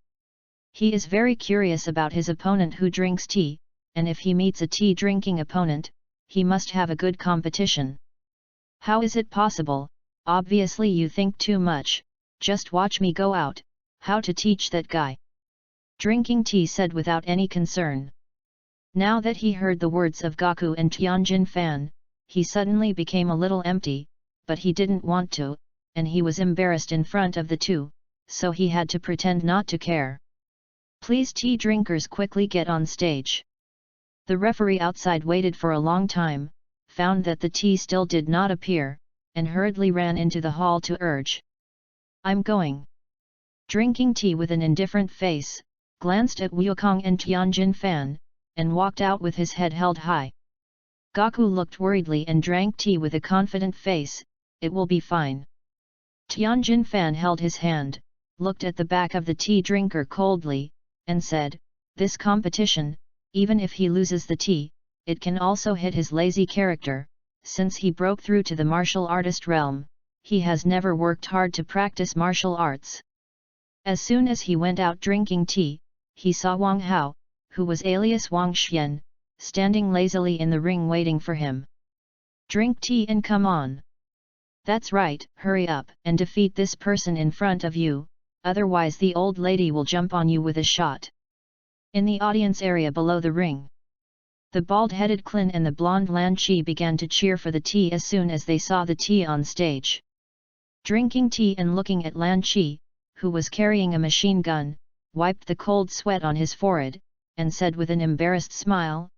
He is very curious about his opponent who drinks tea, and if he meets a tea drinking opponent, he must have a good competition. How is it possible? Obviously you think too much, just watch me go out. How to teach that guy? Drinking tea said without any concern. Now that he heard the words of Gaku and Tianjin Fan, he suddenly became a little empty, but he didn't want to, and he was embarrassed in front of the two, so he had to pretend not to care. Please tea drinkers quickly get on stage. The referee outside waited for a long time, found that the tea still did not appear, and hurriedly ran into the hall to urge. I'm going. Drinking tea with an indifferent face, glanced at Wukong and Tianjin Fan, and walked out with his head held high. Gaku looked worriedly and drank tea with a confident face. It will be fine. Tianjin Fan held his hand, looked at the back of the tea drinker coldly, and said, this competition, even if he loses the tea, it can also hit his lazy character. Since he broke through to the martial artist realm, he has never worked hard to practice martial arts. As soon as he went out drinking tea, he saw Wang Hao, who was alias Wang Xian, standing lazily in the ring waiting for him. Drink tea and come on. That's right, hurry up and defeat this person in front of you, otherwise the old lady will jump on you with a shot. In the audience area below the ring, the bald-headed Clin and the blonde Lan Chi began to cheer for the tea as soon as they saw the tea on stage. Drinking tea and looking at Lan Chi, who was carrying a machine gun, wiped the cold sweat on his forehead, and said with an embarrassed smile,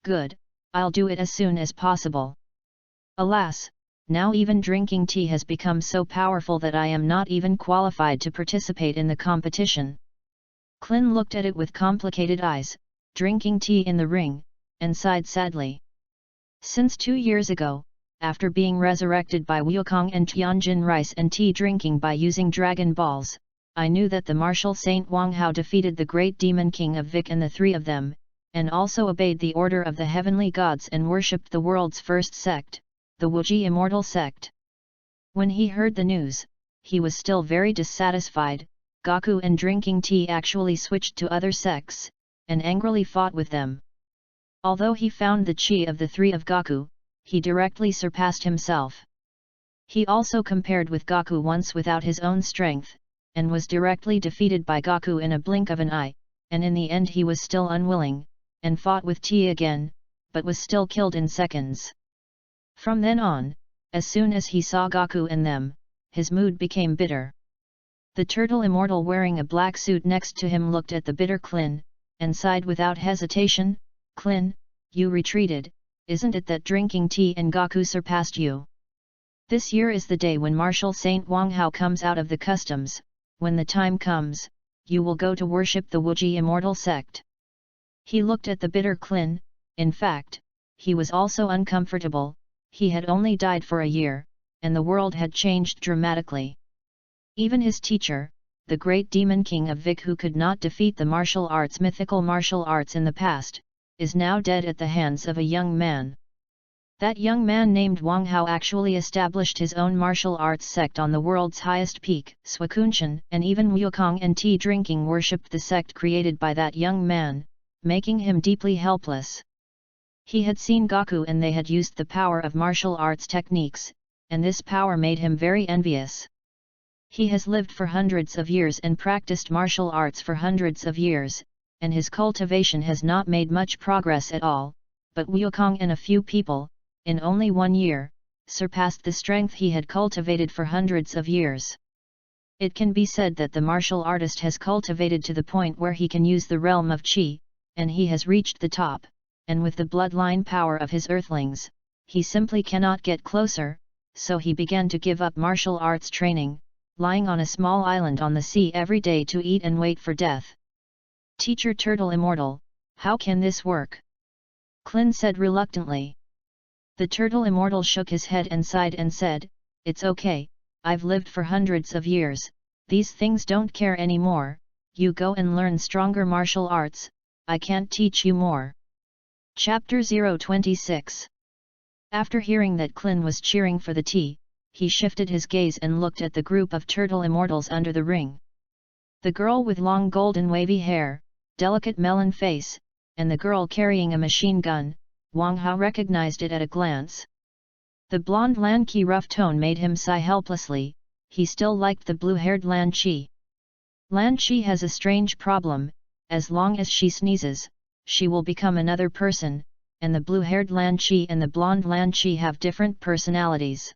good, I'll do it as soon as possible. Alas, now even drinking tea has become so powerful that I am not even qualified to participate in the competition. Clin looked at it with complicated eyes, drinking tea in the ring, and sighed sadly. Since 2 years ago, after being resurrected by Wukong and Tianjin Rice and tea drinking by using Dragon Balls, I knew that the martial saint Wang Hao defeated the great demon king of Vic and the 3 of them, and also obeyed the order of the heavenly gods and worshipped the world's first sect, the Wuji immortal sect. When he heard the news, he was still very dissatisfied. Gaku and drinking tea actually switched to other sects, and angrily fought with them. Although he found the chi of the 3 of Gaku, he directly surpassed himself. He also compared with Gaku once without his own strength, and was directly defeated by Gaku in a blink of an eye, and in the end he was still unwilling, and fought with tea again, but was still killed in seconds. From then on, as soon as he saw Gaku and them, his mood became bitter. The turtle immortal wearing a black suit next to him looked at the bitter Clin, and sighed without hesitation, Clin, you retreated, isn't it that drinking tea and Gaku surpassed you? This year is the day when Martial Saint Wang Hao comes out of the customs. When the time comes, you will go to worship the Wuji immortal sect. He looked at the bitter Clin. In fact, he was also uncomfortable. He had only died for a year, and the world had changed dramatically. Even his teacher, the great demon king of Vic, who could not defeat the mythical martial arts in the past, is now dead at the hands of a young man. That young man named Wang Hao actually established his own martial arts sect on the world's highest peak, Suikunshan, and even Wukong and tea drinking worshipped the sect created by that young man, making him deeply helpless. He had seen Gaku and they had used the power of martial arts techniques, and this power made him very envious. He has lived for hundreds of years and practiced martial arts for hundreds of years, and his cultivation has not made much progress at all, but Wukong and a few people, in only 1 year, surpassed the strength he had cultivated for hundreds of years. It can be said that the martial artist has cultivated to the point where he can use the realm of Qi, and he has reached the top, and with the bloodline power of his earthlings, he simply cannot get closer, so he began to give up martial arts training, lying on a small island on the sea every day to eat and wait for death. Teacher Turtle Immortal, how can this work? Clin said reluctantly. The Turtle Immortal shook his head and sighed and said, "It's okay, I've lived for hundreds of years, these things don't care anymore, you go and learn stronger martial arts, I can't teach you more." Chapter 026. After hearing that Clin was cheering for the tea, he shifted his gaze and looked at the group of turtle immortals under the ring. The girl with long golden wavy hair, delicate melon face, and the girl carrying a machine gun, Wang Hao recognized it at a glance. The blonde Lan Qi rough tone made him sigh helplessly, he still liked the blue-haired Lan Qi. Lan Qi has a strange problem, as long as she sneezes, she will become another person, and the blue-haired Lan Qi and the blonde Lan Qi have different personalities.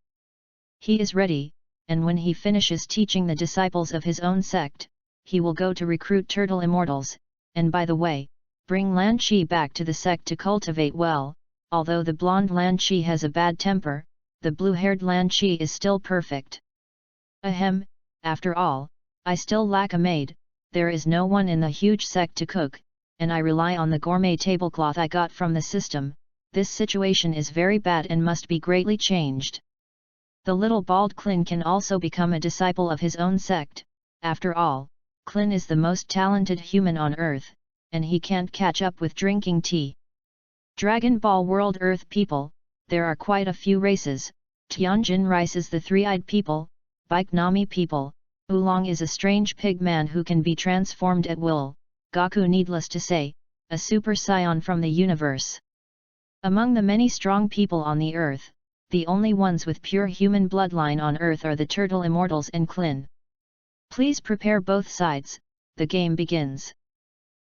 He is ready, and when he finishes teaching the disciples of his own sect, he will go to recruit turtle immortals, and by the way, bring Lan Qi back to the sect to cultivate well. Although the blonde Lan Qi has a bad temper, the blue-haired Lan Qi is still perfect. Ahem, after all, I still lack a maid, there is no one in the huge sect to cook, and I rely on the gourmet tablecloth I got from the system. This situation is very bad and must be greatly changed. The little bald Clin can also become a disciple of his own sect, after all, Clin is the most talented human on earth, and he can't catch up with drinking tea. Dragon Ball World Earth people, there are quite a few races. Tianjin Rice is the three-eyed people, Bike Nami people, Oolong is a strange pig man who can be transformed at will, Gaku needless to say, a super scion from the universe. Among the many strong people on the earth, the only ones with pure human bloodline on earth are the turtle immortals and Clin. Please prepare both sides, the game begins.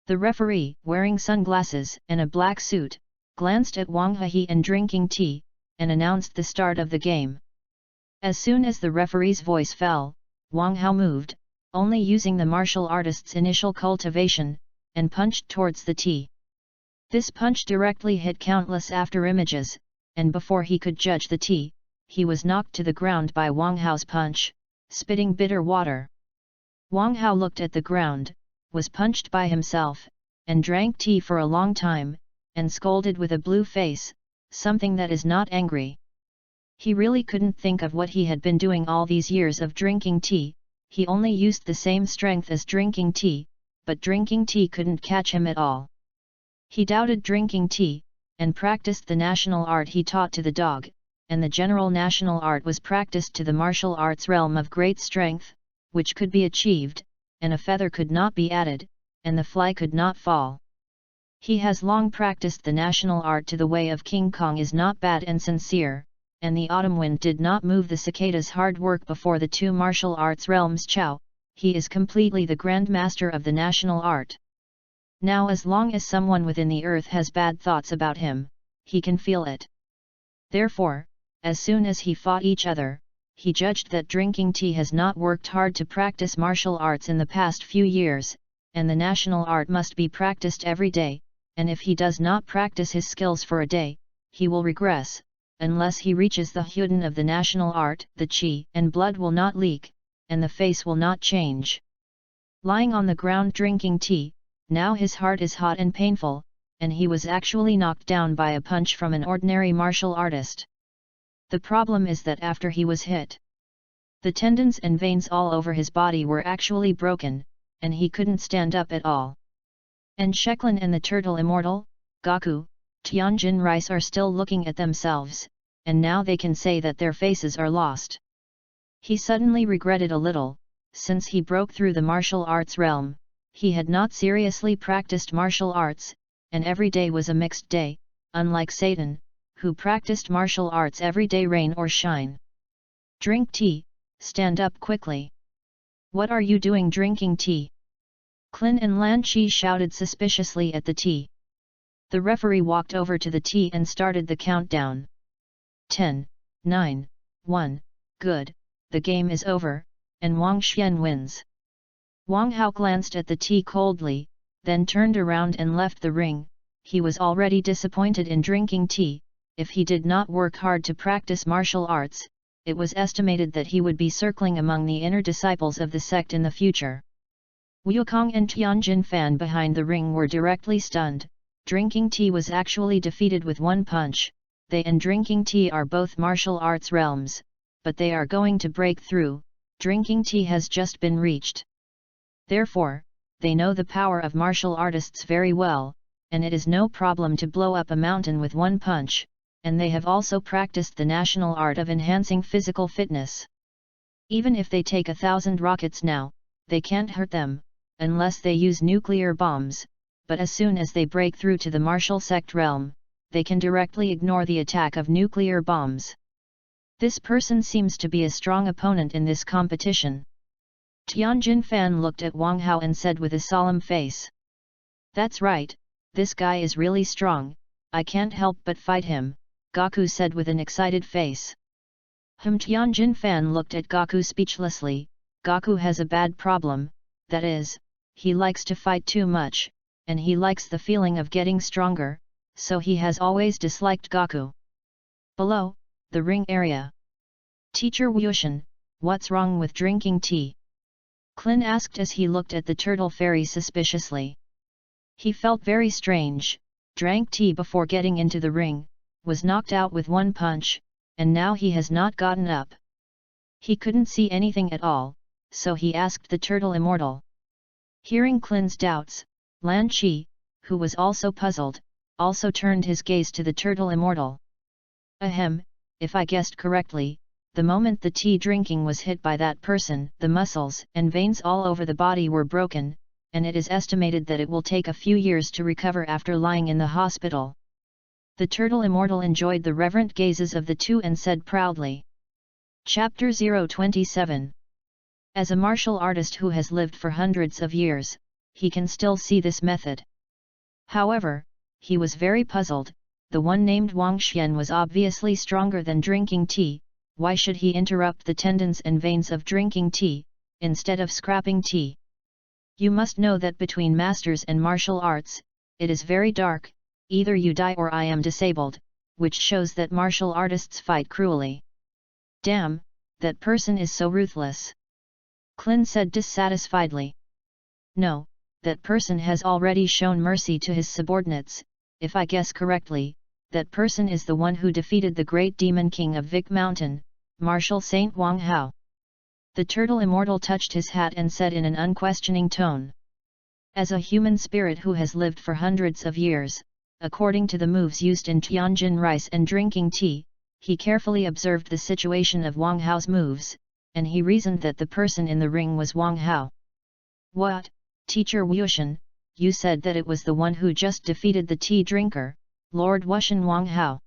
The referee, wearing sunglasses and a black suit, glanced at Wang He and drinking tea, and announced the start of the game. As soon as the referee's voice fell, Wang Hao moved, only using the martial artist's initial cultivation, and punched towards the tea. This punch directly hit countless afterimages, and before he could judge the tea, he was knocked to the ground by Wang Hao's punch, spitting bitter water. Wang Hao looked at the ground, was punched by himself, and drank tea for a long time, and scolded with a blue face, something that is not angry. He really couldn't think of what he had been doing all these years of drinking tea, he only used the same strength as drinking tea, but drinking tea couldn't catch him at all. He doubted drinking tea, and practiced the national art he taught to the dog, and the general national art was practiced to the martial arts realm of great strength, which could be achieved, and a feather could not be added, and the fly could not fall. He has long practiced the national art to the way of King Kong is not bad and sincere, and the autumn wind did not move the cicada's hard work before the two martial arts realms chow, he is completely the grand master of the national art. Now as long as someone within the earth has bad thoughts about him, he can feel it. Therefore, as soon as he fought each other, he judged that drinking tea has not worked hard to practice martial arts in the past few years, and the national art must be practiced every day, and if he does not practice his skills for a day, he will regress, unless he reaches the Huden of the national art, the qi and blood will not leak, and the face will not change. Lying on the ground drinking tea, now his heart is hot and painful, and he was actually knocked down by a punch from an ordinary martial artist. The problem is that after he was hit, the tendons and veins all over his body were actually broken, and he couldn't stand up at all. And Sheklin and the Turtle Immortal, Gaku, Tianjin Rice are still looking at themselves, and now they can say that their faces are lost. He suddenly regretted a little, since he broke through the martial arts realm, he had not seriously practiced martial arts, and every day was a mixed day, unlike Satan, who practiced martial arts every day rain or shine. Drink tea, stand up quickly. What are you doing drinking tea? Klin and Lan Chi shouted suspiciously at the tea. The referee walked over to the tea and started the countdown. 10, 9, 1, good, the game is over, and Wang Xian wins. Wang Hao glanced at the tea coldly, then turned around and left the ring. He was already disappointed in drinking tea. If he did not work hard to practice martial arts, it was estimated that he would be circling among the inner disciples of the sect in the future. Wukong and Tianjin Fan behind the ring were directly stunned. Drinking tea was actually defeated with one punch. They and drinking tea are both martial arts realms, but they are going to break through. Drinking tea has just been reached. Therefore, they know the power of martial artists very well, and it is no problem to blow up a mountain with one punch, and they have also practiced the national art of enhancing physical fitness. Even if they take 1,000 rockets now, they can't hurt them, unless they use nuclear bombs, but as soon as they break through to the martial sect realm, they can directly ignore the attack of nuclear bombs. This person seems to be a strong opponent in this competition. Tianjin Fan looked at Wang Hao and said with a solemn face. That's right, this guy is really strong, I can't help but fight him, Gaku said with an excited face. Tianjin Fan looked at Gaku speechlessly. Gaku has a bad problem, that is, he likes to fight too much, and he likes the feeling of getting stronger, so he has always disliked Gaku. Below, the ring area. Teacher Wushan, what's wrong with drinking tea? Klin asked as he looked at the turtle fairy suspiciously. He felt very strange, drank tea before getting into the ring, was knocked out with one punch, and now he has not gotten up. He couldn't see anything at all, so he asked the Turtle Immortal. Hearing Klin's doubts, Lan Chi, who was also puzzled, also turned his gaze to the Turtle Immortal. Ahem, if I guessed correctly, the moment the tea drinking was hit by that person, the muscles and veins all over the body were broken, and it is estimated that it will take a few years to recover after lying in the hospital. The Turtle Immortal enjoyed the reverent gazes of the two and said proudly. Chapter 027. As a martial artist who has lived for hundreds of years, he can still see this method. However, he was very puzzled. The one named Wang Xian was obviously stronger than drinking tea. Why should he interrupt the tendons and veins of drinking tea, instead of scrapping tea? You must know that between masters and martial arts, it is very dark, either you die or I am disabled, which shows that martial artists fight cruelly. Damn, that person is so ruthless. Klin said dissatisfiedly. No, that person has already shown mercy to his subordinates. If I guess correctly, that person is the one who defeated the great demon king of Vic Mountain, Martial Saint Wang Hao. The Turtle Immortal touched his hat and said in an unquestioning tone. As a human spirit who has lived for hundreds of years, according to the moves used in Tianjin Rice and drinking tea, he carefully observed the situation of Wang Hao's moves, and he reasoned that the person in the ring was Wang Hao. What, Teacher Wushan, you said that it was the one who just defeated the tea drinker, Lord Wushan Wang Hao?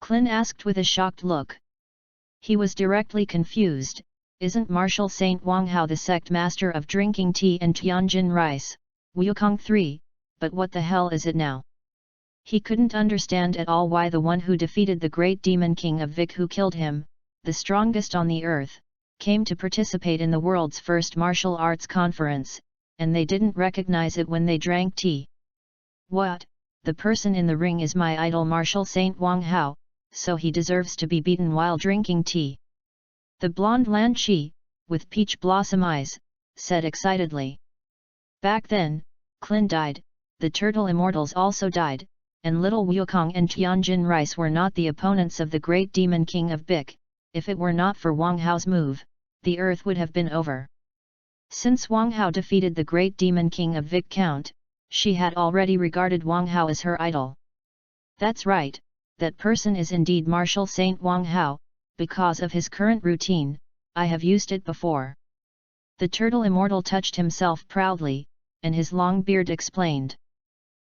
Klin asked with a shocked look. He was directly confused. Isn't Martial Saint Wang Hao the sect master of drinking tea and Tianjin Rice, Wukong 3, but what the hell is it now? He couldn't understand at all why the one who defeated the great demon king of Vic who killed him, the strongest on the earth, came to participate in the world's first martial arts conference, and they didn't recognize it when they drank tea. What, the person in the ring is my idol Martial Saint Wang Hao, so he deserves to be beaten while drinking tea. The blonde Lan Chi, with peach blossom eyes, said excitedly. Back then, Klin died, the Turtle Immortals also died, and little Wukong and Tianjin Rice were not the opponents of the great demon king of Bic. If it were not for Wang Hao's move, the earth would have been over. Since Wang Hao defeated the great demon king of Vic Count, she had already regarded Wang Hao as her idol. That's right, that person is indeed Martial Saint Wang Hao, because of his current routine, I have used it before. The turtle immortal touched himself proudly, and his long beard explained.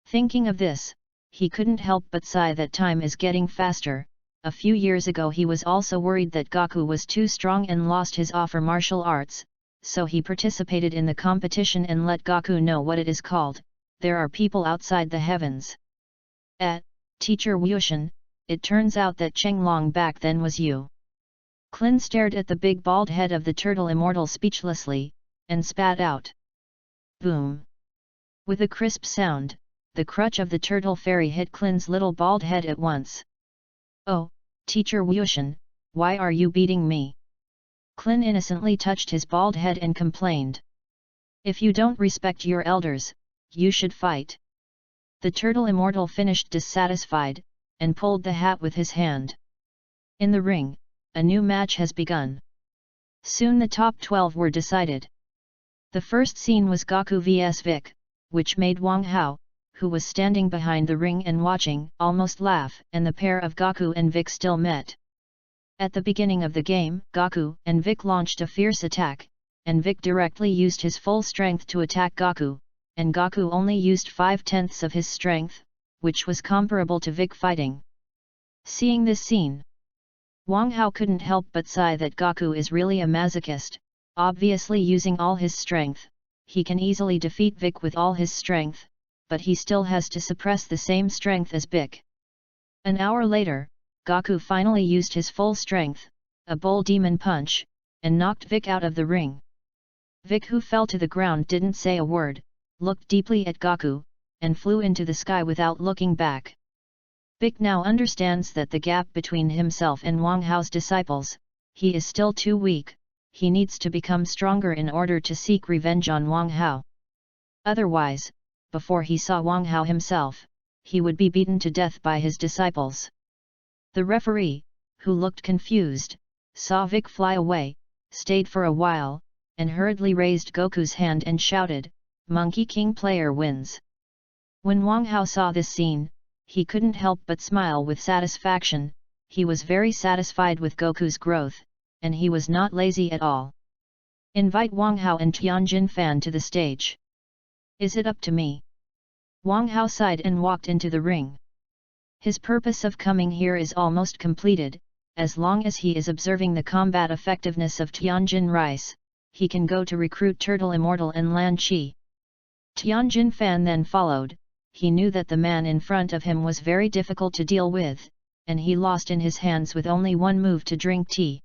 Thinking of this, he couldn't help but sigh that time is getting faster. A few years ago he was also worried that Goku was too strong and lost his offer martial arts, so he participated in the competition and let Goku know what it is called. There are people outside the heavens. Teacher Wushan, it turns out that Chenglong back then was you. Klin stared at the big bald head of the turtle immortal speechlessly, and spat out. Boom! With a crisp sound, the crutch of the turtle fairy hit Klin's little bald head at once. Oh, Teacher Wushan, why are you beating me? Klin innocently touched his bald head and complained. If you don't respect your elders, you should fight. The turtle immortal finished dissatisfied, and pulled the hat with his hand. In the ring, a new match has begun. Soon the top 12 were decided. The first scene was Goku vs Vic, which made Wang Hao, who was standing behind the ring and watching, almost laugh, and the pair of Goku and Vic still met. At the beginning of the game, Goku and Vic launched a fierce attack, and Vic directly used his full strength to attack Goku, and Goku only used 5/10 of his strength, which was comparable to Vic fighting. Seeing this scene, Wang Hao couldn't help but sigh that Goku is really a masochist, obviously using all his strength. He can easily defeat Vic with all his strength, but he still has to suppress the same strength as Vic. An hour later, Goku finally used his full strength, a bull demon punch, and knocked Vic out of the ring. Vic, who fell to the ground, didn't say a word, looked deeply at Goku, and flew into the sky without looking back. Vic now understands that the gap between himself and Wang Hao's disciples, he is still too weak, he needs to become stronger in order to seek revenge on Wang Hao. Otherwise, before he saw Wang Hao himself, he would be beaten to death by his disciples. The referee, who looked confused, saw Vic fly away, stayed for a while, and hurriedly raised Goku's hand and shouted, "Monkey King player wins." When Wang Hao saw this scene, he couldn't help but smile with satisfaction. He was very satisfied with Goku's growth, and he was not lazy at all. Invite Wang Hao and Tianjin Fan to the stage. Is it up to me? Wang Hao sighed and walked into the ring. His purpose of coming here is almost completed. As long as he is observing the combat effectiveness of Tianjin Rice, he can go to recruit Turtle Immortal and Lan Chi. Tianjin Fan then followed. He knew that the man in front of him was very difficult to deal with, and he lost in his hands with only one move to drink tea.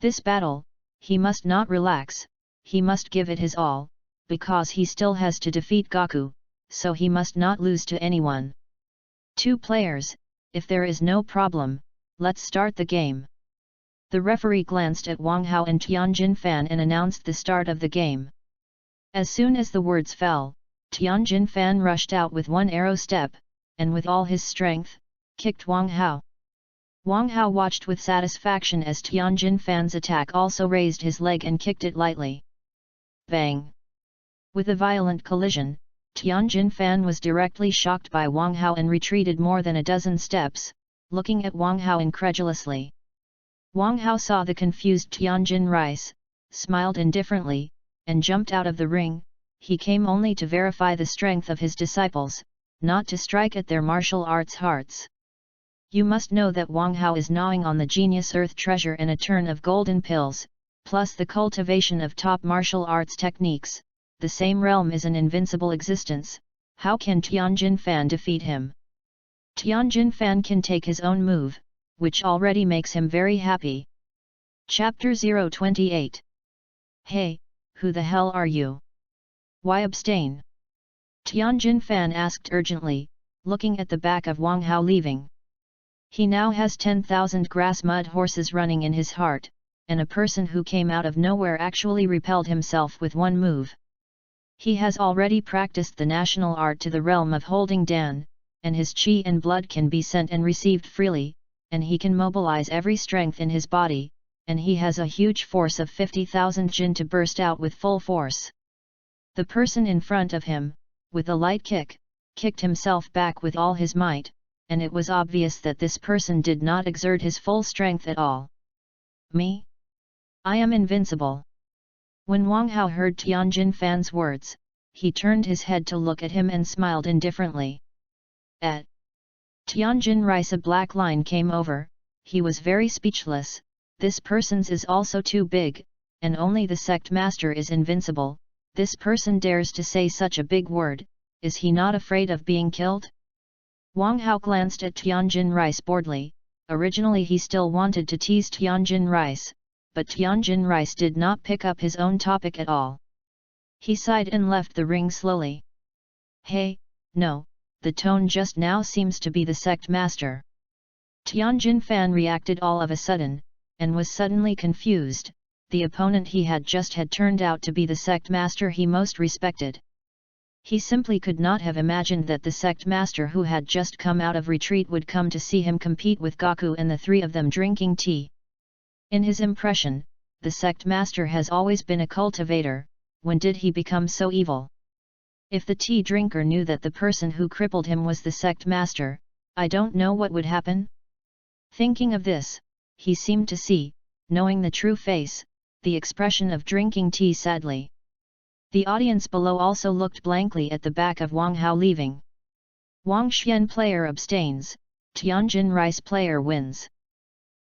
This battle, he must not relax, he must give it his all, because he still has to defeat Goku, so he must not lose to anyone. 2 players, if there is no problem, let's start the game. The referee glanced at Wang Hao and Tianjin Fan and announced the start of the game. As soon as the words fell, Tianjin Fan rushed out with one arrow step, and with all his strength, kicked Wang Hao. Wang Hao watched with satisfaction as Tianjin Fan's attack also raised his leg and kicked it lightly. Bang! With a violent collision, Tianjin Fan was directly shocked by Wang Hao and retreated more than a dozen steps, looking at Wang Hao incredulously. Wang Hao saw the confused Tianjin Rice, smiled indifferently, and jumped out of the ring. He came only to verify the strength of his disciples, not to strike at their martial arts hearts. You must know that Wang Hao is gnawing on the genius earth treasure and a turn of golden pills, plus the cultivation of top martial arts techniques. The same realm is an invincible existence. How can Tianjin Fan defeat him? Tianjin Fan can take his own move, which already makes him very happy. Chapter 028. Hey, who the hell are you? Why abstain? Tianjin Fan asked urgently, looking at the back of Wang Hao leaving. He now has 10,000 grass mud horses running in his heart, and a person who came out of nowhere actually repelled himself with one move. He has already practiced the national art to the realm of holding Dan, and his qi and blood can be sent and received freely, and he can mobilize every strength in his body, and he has a huge force of 50,000 jin to burst out with full force. The person in front of him, with a light kick, kicked himself back with all his might, and it was obvious that this person did not exert his full strength at all. Me? I am invincible. When Wang Hao heard Tianjin Fan's words, he turned his head to look at him and smiled indifferently. At Tianjin Rice a black line came over, he was very speechless. This person's is also too big, and only the sect master is invincible. This person dares to say such a big word, is he not afraid of being killed? Wang Hao glanced at Tianjin Rice boredly. Originally he still wanted to tease Tianjin Rice, but Tianjin Rice did not pick up his own topic at all. He sighed and left the ring slowly. Hey, no, the tone just now seems to be the sect master. Tianjin Fan reacted all of a sudden, and was suddenly confused. The opponent he had just had turned out to be the sect master he most respected. He simply could not have imagined that the sect master who had just come out of retreat would come to see him compete with Gaku and the three of them drinking tea. In his impression, the sect master has always been a cultivator. When did he become so evil? If the tea drinker knew that the person who crippled him was the sect master, I don't know what would happen. Thinking of this, he seemed to see, knowing the true face, the expression of drinking tea sadly. The audience below also looked blankly at the back of Wang Hao leaving. Wang Xian player abstains, Tianjin Rice player wins.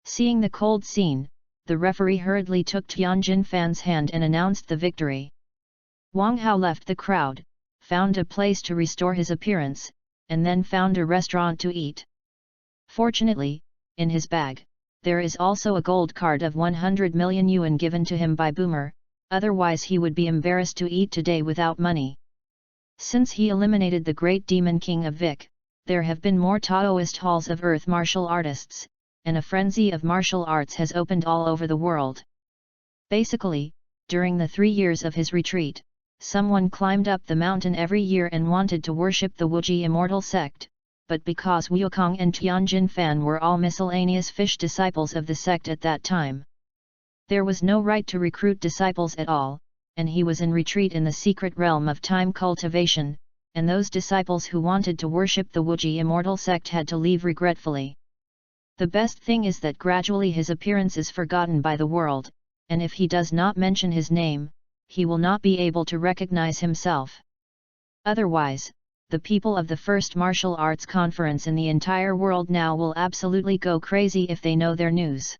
Seeing the cold scene, the referee hurriedly took Tianjin Fan's hand and announced the victory. Wang Hao left the crowd, found a place to restore his appearance, and then found a restaurant to eat. Fortunately, in his bag, there is also a gold card of 100 million yuan given to him by Boomer, otherwise he would be embarrassed to eat today without money. Since he eliminated the great demon king of Vic, there have been more Taoist halls of earth martial artists, and a frenzy of martial arts has opened all over the world. Basically, during the 3 years of his retreat, someone climbed up the mountain every year and wanted to worship the Wuji immortal sect, but because Wukong and Tianjin Fan were all miscellaneous fish disciples of the sect at that time, there was no right to recruit disciples at all, and he was in retreat in the secret realm of time cultivation, and those disciples who wanted to worship the Wuji immortal sect had to leave regretfully. The best thing is that gradually his appearance is forgotten by the world, and if he does not mention his name, he will not be able to recognize himself. Otherwise, the people of the first martial arts conference in the entire world now will absolutely go crazy if they know their news.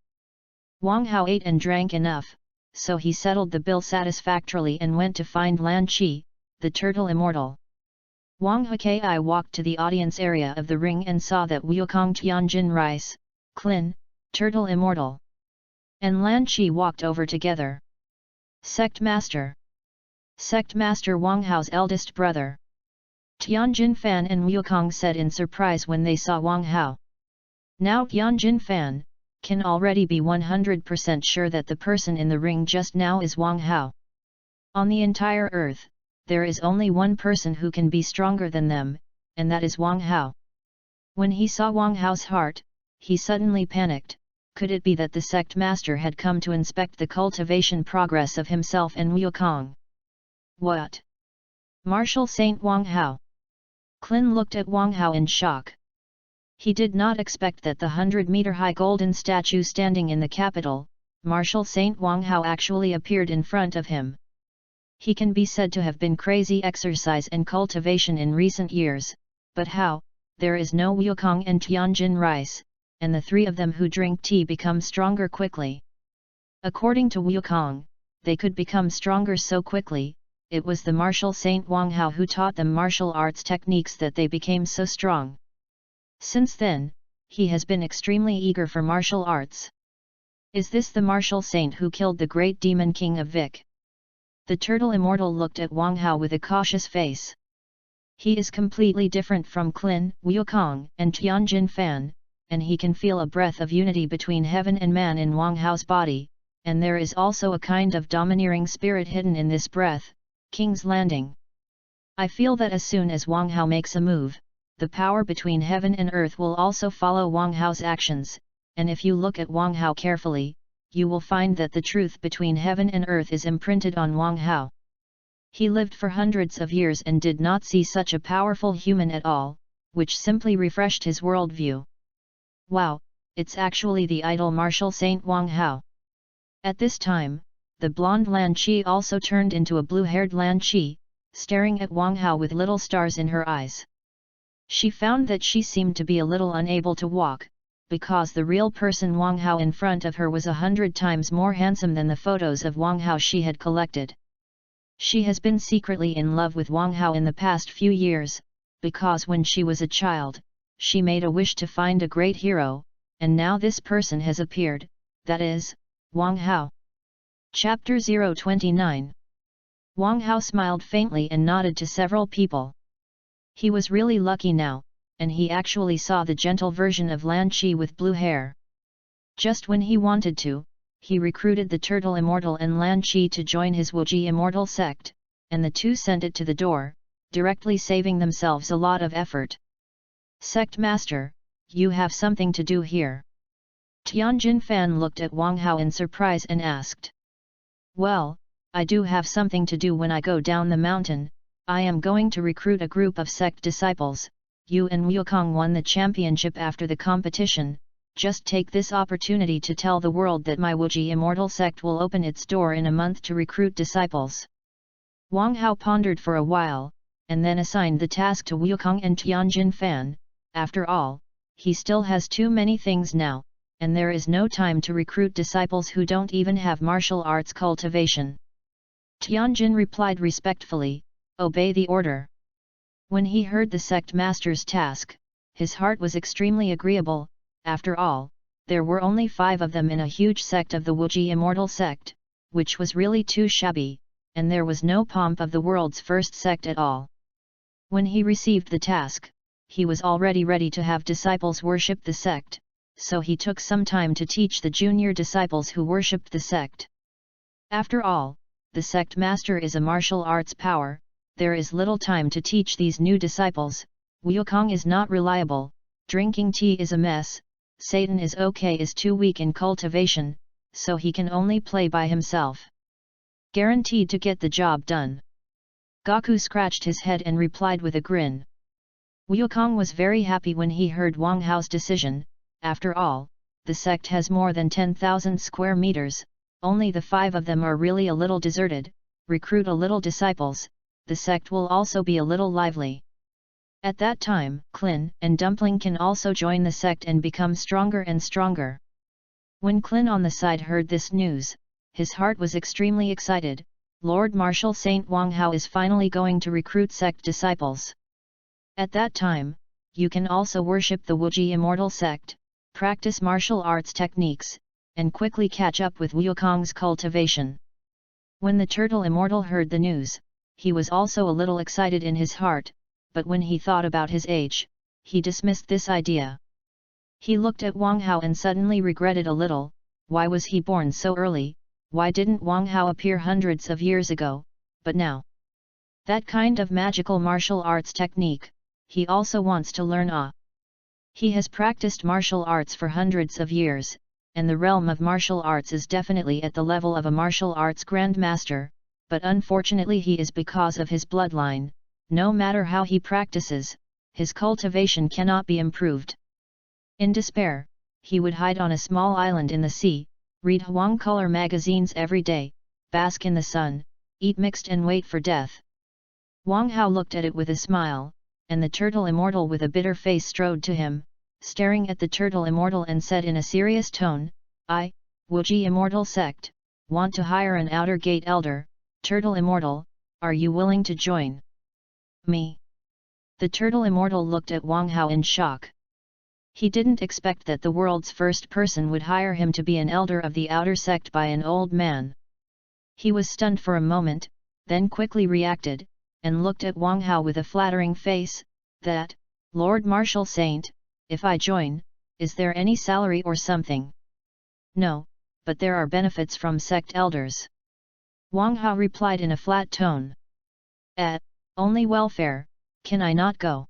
Wang Hao ate and drank enough, so he settled the bill satisfactorily and went to find Lan Qi, the turtle immortal. Wang Hakai walked to the audience area of the ring and saw that Wukong Tianjin Rice, Klin, turtle immortal, and Lan Qi walked over together. Sect Master. Sect Master Wang Hao's eldest brother. Tianjin Fan and Wukong said in surprise when they saw Wang Hao. Now Tianjin Fan can already be 100% sure that the person in the ring just now is Wang Hao. On the entire earth, there is only one person who can be stronger than them, and that is Wang Hao. When he saw Wang Hao's heart, he suddenly panicked. Could it be that the sect master had come to inspect the cultivation progress of himself and Wukong? What? Martial Saint Wang Hao? Klin looked at Wang Hao in shock. He did not expect that the 100-meter-high golden statue standing in the capital, Martial Saint Wang Hao, actually appeared in front of him. He can be said to have been crazy exercise and cultivation in recent years, but how? There is no Wukong and Tianjin Rice, and the three of them who drink tea become stronger quickly. According to Wukong, they could become stronger so quickly. It was the Martial Saint Wang Hao who taught them martial arts techniques that they became so strong. Since then, he has been extremely eager for martial arts. Is this the martial saint who killed the great demon king of Vic? The turtle immortal looked at Wang Hao with a cautious face. He is completely different from Klin, Wukong, and Tianjin Fan, and he can feel a breath of unity between heaven and man in Wang Hao's body, and there is also a kind of domineering spirit hidden in this breath, King's Landing. I feel that as soon as Wang Hao makes a move, the power between heaven and earth will also follow Wang Hao's actions, and if you look at Wang Hao carefully, you will find that the truth between heaven and earth is imprinted on Wang Hao. He lived for hundreds of years and did not see such a powerful human at all, which simply refreshed his worldview. Wow, it's actually the idol martial saint Wang Hao. At this time, the blonde Lan Qi also turned into a blue-haired Lan Qi, staring at Wang Hao with little stars in her eyes. She found that she seemed to be a little unable to walk, because the real person Wang Hao in front of her was 100 times more handsome than the photos of Wang Hao she had collected. She has been secretly in love with Wang Hao in the past few years, because when she was a child, she made a wish to find a great hero, and now this person has appeared, that is, Wang Hao. Chapter 029. Wang Hao smiled faintly and nodded to several people. He was really lucky now, and he actually saw the gentle version of Lan Qi with blue hair. Just when he wanted to, he recruited the Turtle Immortal and Lan Qi to join his Wuji Immortal sect, and the two sent it to the door, directly saving themselves a lot of effort. Sect Master, you have something to do here. Tianjin Fan looked at Wang Hao in surprise and asked. Well, I do have something to do when I go down the mountain. I am going to recruit a group of sect disciples. You and Wukong won the championship after the competition. Just take this opportunity to tell the world that my Wuji Immortal sect will open its door in a month to recruit disciples. Wang Hao pondered for a while, and then assigned the task to Wukong and Tianjin Fan. After all, he still has too many things now, and there is no time to recruit disciples who don't even have martial arts cultivation. Tianjin replied respectfully, obey the order. When he heard the sect master's task, his heart was extremely agreeable. After all, there were only 5 of them in a huge sect of the Wuji Immortal sect, which was really too shabby, and there was no pomp of the world's first sect at all. When he received the task, he was already ready to have disciples worship the sect, so he took some time to teach the junior disciples who worshipped the sect. After all, the sect master is a martial arts power. There is little time to teach these new disciples. Wukong is not reliable, drinking tea is a mess, Satan is too weak in cultivation, so he can only play by himself. Guaranteed to get the job done. Gaku scratched his head and replied with a grin. Wukong was very happy when he heard Wang Hao's decision. After all, the sect has more than 10,000 square meters, only the 5 of them are really a little deserted. Recruit a little disciples, the sect will also be a little lively. At that time, Klin and Dumpling can also join the sect and become stronger and stronger. When Klin on the side heard this news, his heart was extremely excited. Lord Martial Saint Wang Hao is finally going to recruit sect disciples. At that time, you can also worship the Wuji Immortal sect, practice martial arts techniques, and quickly catch up with Wukong's cultivation. When the Turtle Immortal heard the news, he was also a little excited in his heart, but when he thought about his age, he dismissed this idea. He looked at Wang Hao and suddenly regretted a little. Why was he born so early? Why didn't Wang Hao appear hundreds of years ago, but now? That kind of magical martial arts technique, he also wants to learn. He has practiced martial arts for hundreds of years, and the realm of martial arts is definitely at the level of a martial arts grandmaster, but unfortunately he is because of his bloodline. No matter how he practices, his cultivation cannot be improved. In despair, he would hide on a small island in the sea, read Huang color magazines every day, bask in the sun, eat mixed and wait for death. Wang Hao looked at it with a smile, and the Turtle Immortal with a bitter face strode to him, staring at the Turtle Immortal and said in a serious tone, I, Wuji Immortal sect, want to hire an outer gate elder. Turtle Immortal, are you willing to join? Me? The Turtle Immortal looked at Wang Hao in shock. He didn't expect that the world's first person would hire him to be an elder of the outer sect by an old man. He was stunned for a moment, then quickly reacted, and looked at Wang Hao with a flattering face. That, Lord Martial Saint, if I join, is there any salary or something? No, but there are benefits from sect elders. Wang Hao replied in a flat tone. Only welfare, can I not go?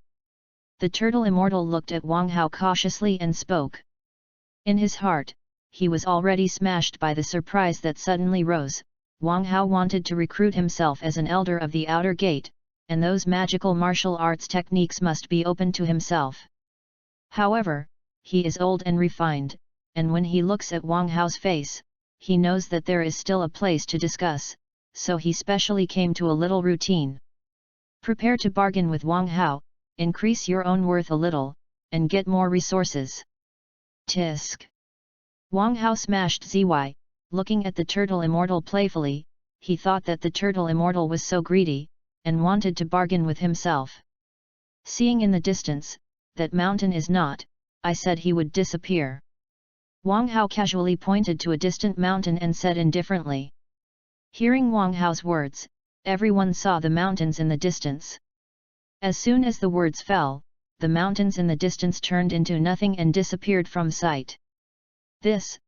The turtle immortal looked at Wang Hao cautiously and spoke. In his heart, he was already smashed by the surprise that suddenly rose. Wang Hao wanted to recruit himself as an elder of the outer gate, and those magical martial arts techniques must be open to himself. However, he is old and refined, and when he looks at Wang Hao's face, he knows that there is still a place to discuss, so he specially came to a little routine. Prepare to bargain with Wang Hao, increase your own worth a little, and get more resources. Tisk. Wang Hao smashed ZY, looking at the turtle immortal playfully. He thought that the turtle immortal was so greedy, and wanted to bargain with himself. Seeing in the distance, that mountain is not, I said he would disappear. Wang Hao casually pointed to a distant mountain and said indifferently. Hearing Wang Hao's words, everyone saw the mountains in the distance. As soon as the words fell, the mountains in the distance turned into nothing and disappeared from sight. This,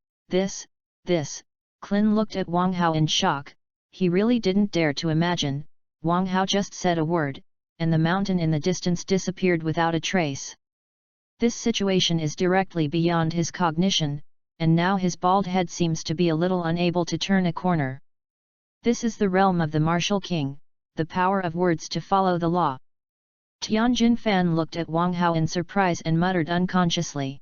Clin looked at Wang Hao in shock. He really didn't dare to imagine. Wang Hao just said a word, and the mountain in the distance disappeared without a trace. This situation is directly beyond his cognition, and now his bald head seems to be a little unable to turn a corner. This is the realm of the martial king, the power of words to follow the law. Tianjin Fan looked at Wang Hao in surprise and muttered unconsciously.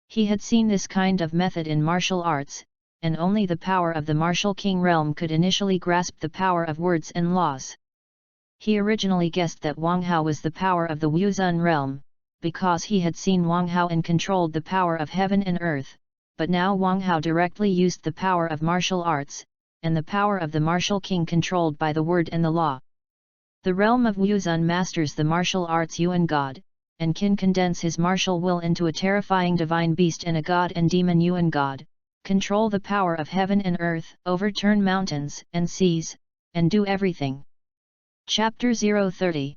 He had seen this kind of method in martial arts, and only the power of the martial king realm could initially grasp the power of words and laws. He originally guessed that Wang Hao was the power of the Wuzun realm, because he had seen Wang Hao and controlled the power of heaven and earth, but now Wang Hao directly used the power of martial arts, and the power of the martial king controlled by the word and the law. The realm of Wuzun masters the martial arts Yuan God, and can condense his martial will into a terrifying divine beast and a god and demon Yuan God, control the power of heaven and earth, overturn mountains and seas, and do everything. Chapter 030.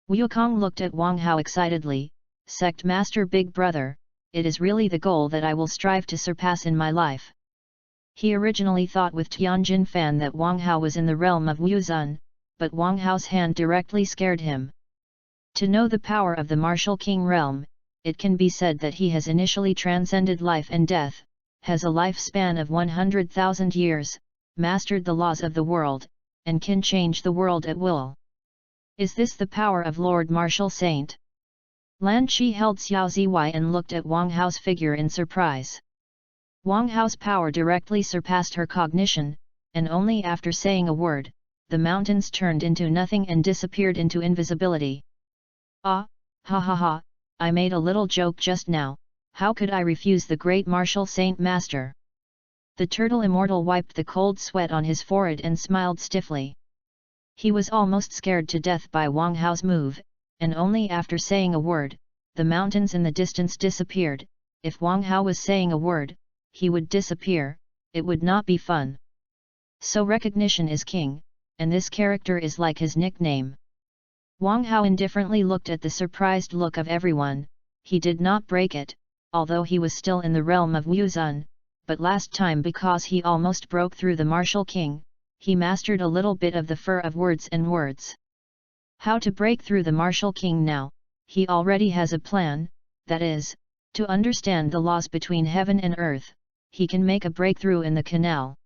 Wukong looked at Wang Hao excitedly. Sect Master Big Brother, it is really the goal that I will strive to surpass in my life. He originally thought with Tianjin Fan that Wang Hao was in the realm of Wuzun, but Wang Hao's hand directly scared him. To know the power of the martial king realm, it can be said that he has initially transcended life and death, has a lifespan of 100,000 years, mastered the laws of the world, and can change the world at will. Is this the power of Lord Martial Saint? Lan Qi held Xiao Zy and looked at Wang Hao's figure in surprise. Wang Hao's power directly surpassed her cognition, and only after saying a word, the mountains turned into nothing and disappeared into invisibility. Ah, ha ha ha, I made a little joke just now, how could I refuse the great martial saint master? The turtle immortal wiped the cold sweat on his forehead and smiled stiffly. He was almost scared to death by Wang Hao's move, and only after saying a word, the mountains in the distance disappeared. If Wang Hao was saying a word, he would disappear, it would not be fun. So recognition is king, and this character is like his nickname. Wang Hao indifferently looked at the surprised look of everyone. He did not break it, although he was still in the realm of Wuzun, but last time because he almost broke through the martial king, he mastered a little bit of the fur of words and words. How to break through the martial king now? He already has a plan, that is, to understand the laws between heaven and earth. He can make a breakthrough in the canal.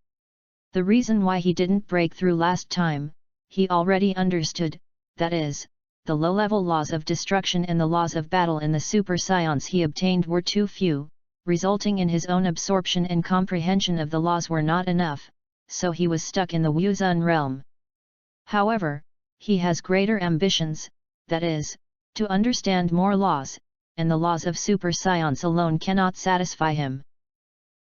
The reason why he didn't break through last time, he already understood, that is, the low-level laws of destruction and the laws of battle in the super science he obtained were too few, resulting in his own absorption and comprehension of the laws were not enough, so he was stuck in the Wuzun realm. However, he has greater ambitions, that is, to understand more laws, and the laws of super science alone cannot satisfy him.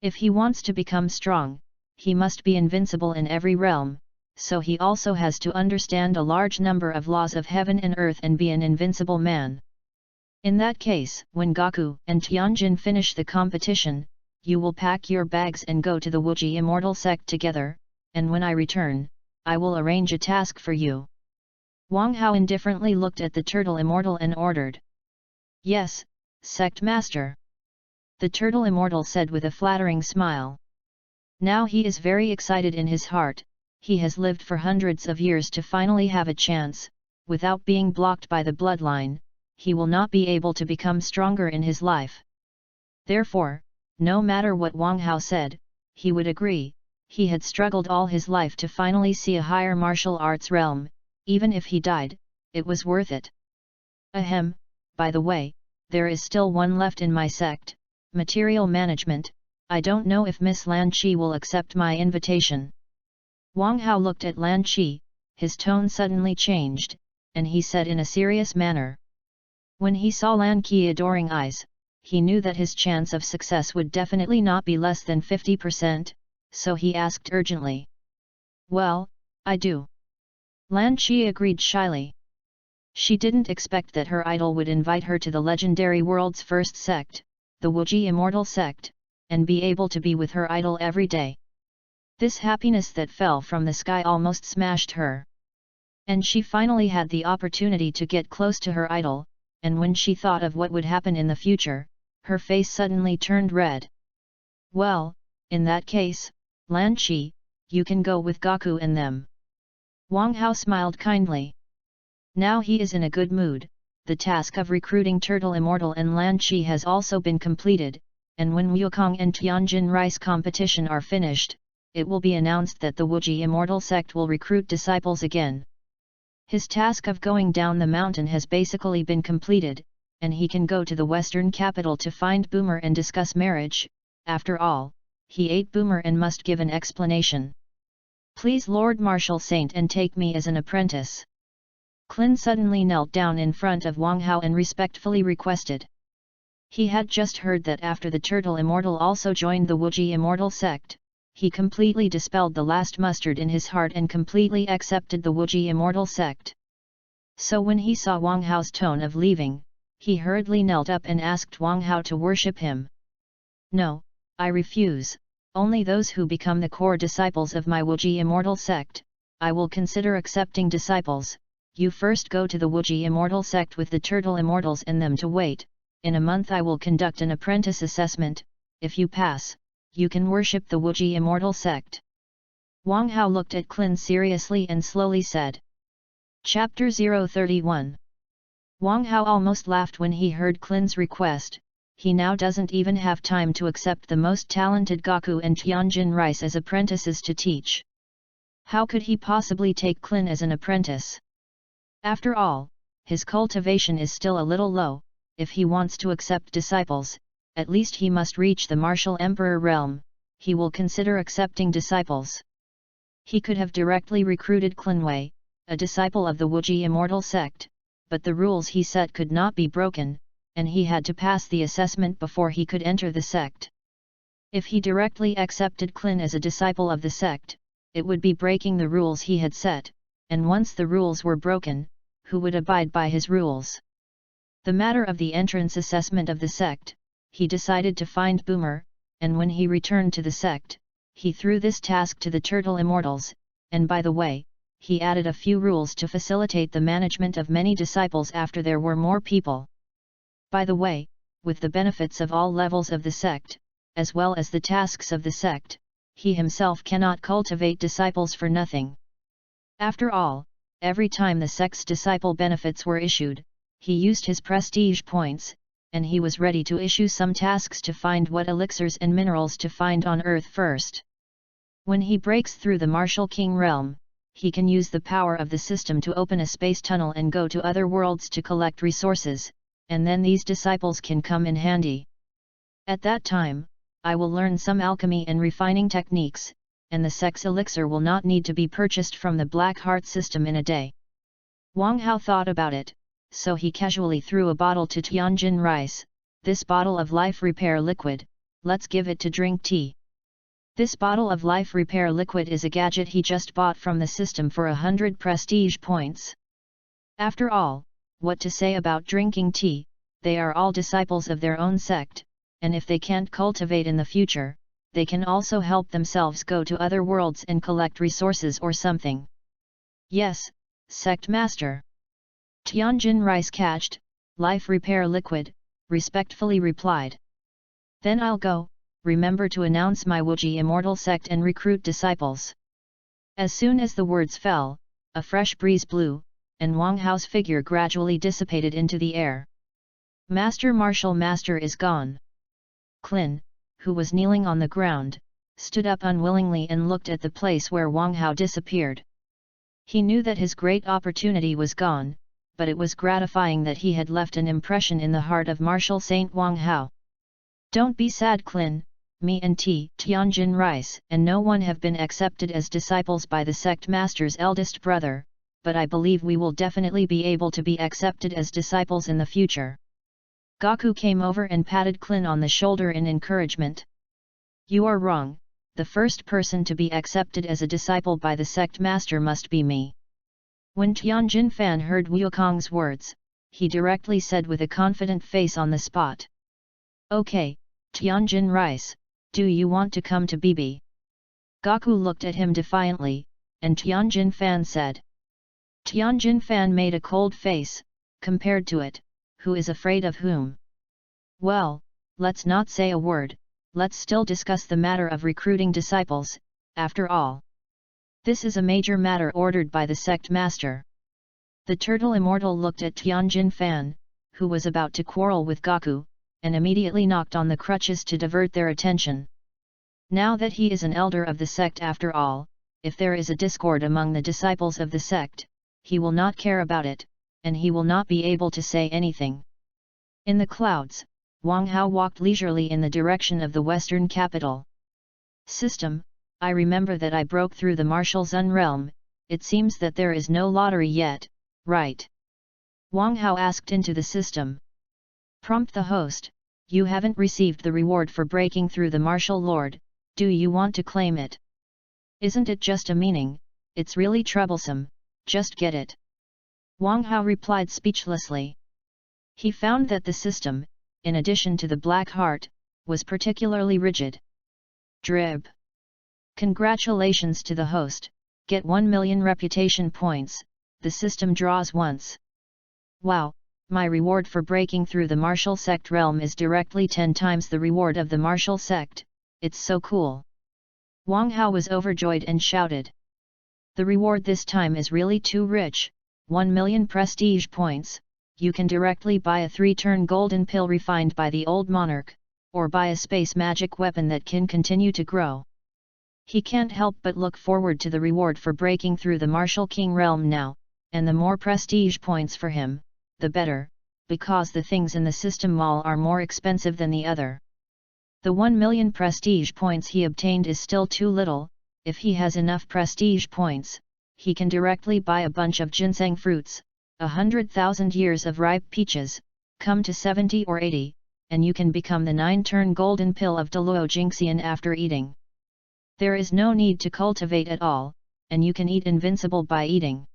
If he wants to become strong, he must be invincible in every realm, so he also has to understand a large number of laws of heaven and earth and be an invincible man. In that case, when Gaku and Tianjin finish the competition, you will pack your bags and go to the Wuji Immortal Sect together, and when I return, I will arrange a task for you. Wang Hao indifferently looked at the Turtle Immortal and ordered. Yes, Sect Master. The Turtle Immortal said with a flattering smile. Now he is very excited in his heart. He has lived for hundreds of years to finally have a chance, without being blocked by the bloodline. he will not be able to become stronger in his life. Therefore, no matter what Wang Hao said, he would agree. He had struggled all his life to finally see a higher martial arts realm. Even if he died, it was worth it. Ahem, by the way, there is still one left in my sect, material management. I don't know if Miss Lan Qi will accept my invitation. Wang Hao looked at Lan Qi, his tone suddenly changed, and he said in a serious manner. When he saw Lan Qi adoring eyes, he knew that his chance of success would definitely not be less than 50%, so he asked urgently. Well, I do. Lan Qi agreed shyly. She didn't expect that her idol would invite her to the legendary world's first sect, the Wuji Immortal Sect, and be able to be with her idol every day. This happiness that fell from the sky almost smashed her. And she finally had the opportunity to get close to her idol, and when she thought of what would happen in the future, her face suddenly turned red. Well, in that case, Lan Qi, you can go with Gaku and them. Wang Hao smiled kindly. Now he is in a good mood. The task of recruiting Turtle Immortal and Lan Qi has also been completed, and when Wukong and Tianjin Rice competition are finished, it will be announced that the Wuji Immortal Sect will recruit disciples again. His task of going down the mountain has basically been completed, and he can go to the western capital to find Boomer and discuss marriage. After all, he ate Boomer and must give an explanation. Please Lord Marshal Saint and take me as an apprentice. Clin suddenly knelt down in front of Wang Hao and respectfully requested. He had just heard that after the Turtle Immortal also joined the Wuji Immortal Sect, he completely dispelled the last mustard in his heart and completely accepted the Wuji Immortal Sect. So when he saw Wang Hao's tone of leaving, he hurriedly knelt up and asked Wang Hao to worship him. No, I refuse. Only those who become the core disciples of my Wuji Immortal Sect, I will consider accepting disciples. You first go to the Wuji Immortal Sect with the Turtle Immortals and them to wait. In a month I will conduct an apprentice assessment. If you pass, you can worship the Wuji Immortal Sect. Wang Hao looked at Clin seriously and slowly said. Chapter 031. Wang Hao almost laughed when he heard Clin's request. He now doesn't even have time to accept the most talented Gaku and Tianjin Rice as apprentices to teach. How could he possibly take Clin as an apprentice? After all, his cultivation is still a little low. If he wants to accept disciples, at least he must reach the martial emperor realm. He will consider accepting disciples. He could have directly recruited Clinwei, a disciple of the Wuji Immortal Sect, but the rules he set could not be broken, and he had to pass the assessment before he could enter the sect. If he directly accepted Clin as a disciple of the sect, it would be breaking the rules he had set, and once the rules were broken, who would abide by his rules? The matter of the entrance assessment of the sect, he decided to find Boomer, and when he returned to the sect, he threw this task to the Turtle Immortals, and by the way, he added a few rules to facilitate the management of many disciples after there were more people. By the way, with the benefits of all levels of the sect, as well as the tasks of the sect, he himself cannot cultivate disciples for nothing. After all, every time the sect's disciple benefits were issued, he used his prestige points, and he was ready to issue some tasks to find what elixirs and minerals to find on Earth first. When he breaks through the Martial King realm, he can use the power of the system to open a space tunnel and go to other worlds to collect resources, and then these disciples can come in handy. At that time, I will learn some alchemy and refining techniques, and the sex elixir will not need to be purchased from the Black Heart system in a day. Wang Hao thought about it, so he casually threw a bottle to Tianjin Rice. This bottle of life repair liquid, let's give it to drink tea. This bottle of life repair liquid is a gadget he just bought from the system for 100 prestige points. After all, what to say about drinking tea? They are all disciples of their own sect, and if they can't cultivate in the future, they can also help themselves go to other worlds and collect resources or something. Yes, Sect Master. Tianjin Rice catched, life repair liquid, respectfully replied. Then I'll go, remember to announce my Wuji Immortal Sect and recruit disciples. As soon as the words fell, a fresh breeze blew, and Wang Hao's figure gradually dissipated into the air. Martial master is gone. Clin, who was kneeling on the ground, stood up unwillingly and looked at the place where Wang Hao disappeared. He knew that his great opportunity was gone, but it was gratifying that he had left an impression in the heart of Martial Saint Wang Hao. Don't be sad, Clin, me and Tianjin Rice and no one have been accepted as disciples by the sect master's eldest brother, but I believe we will definitely be able to be accepted as disciples in the future. Gaku came over and patted Clin on the shoulder in encouragement. You are wrong, the first person to be accepted as a disciple by the sect master must be me. When Tianjin Fan heard Wukong's words, he directly said with a confident face on the spot. Okay, Tianjin Rice, do you want to come to BB? Gaku looked at him defiantly, and Tianjin Fan said. Tianjin Fan made a cold face, compared to it, who is afraid of whom? Well, let's not say a word, let's still discuss the matter of recruiting disciples, after all. This is a major matter ordered by the sect master. The turtle immortal looked at Tianjin Fan, who was about to quarrel with Gaku, and immediately knocked on the crutches to divert their attention. Now that he is an elder of the sect after all, if there is a discord among the disciples of the sect, he will not care about it, and he will not be able to say anything. In the clouds, Wang Hao walked leisurely in the direction of the western capital. System, I remember that I broke through the Martial Zun realm, it seems that there is no lottery yet, right? Wang Hao asked into the system. Prompt the host, you haven't received the reward for breaking through the Martial Lord, do you want to claim it? Isn't it just a meaning, it's really troublesome, just get it. Wang Hao replied speechlessly. He found that the system, in addition to the black heart, was particularly rigid. Drib. Congratulations to the host, get 1 million reputation points, the system draws once. Wow, my reward for breaking through the Martial Sect realm is directly 10 times the reward of the Martial Sect, it's so cool. Wang Hao was overjoyed and shouted. The reward this time is really too rich, 1 million prestige points. You can directly buy a 3-turn golden pill refined by the old monarch, or buy a space magic weapon that can continue to grow. He can't help but look forward to the reward for breaking through the Martial King realm now, and the more prestige points for him, the better, because the things in the system mall are more expensive than the other. The 1 million prestige points he obtained is still too little. If he has enough prestige points, he can directly buy a bunch of ginseng fruits, 100,000 years of ripe peaches, come to 70 or 80, and you can become the 9-turn golden pill of Deluo Jingxian after eating. There is no need to cultivate at all, and you can eat invincible by eating.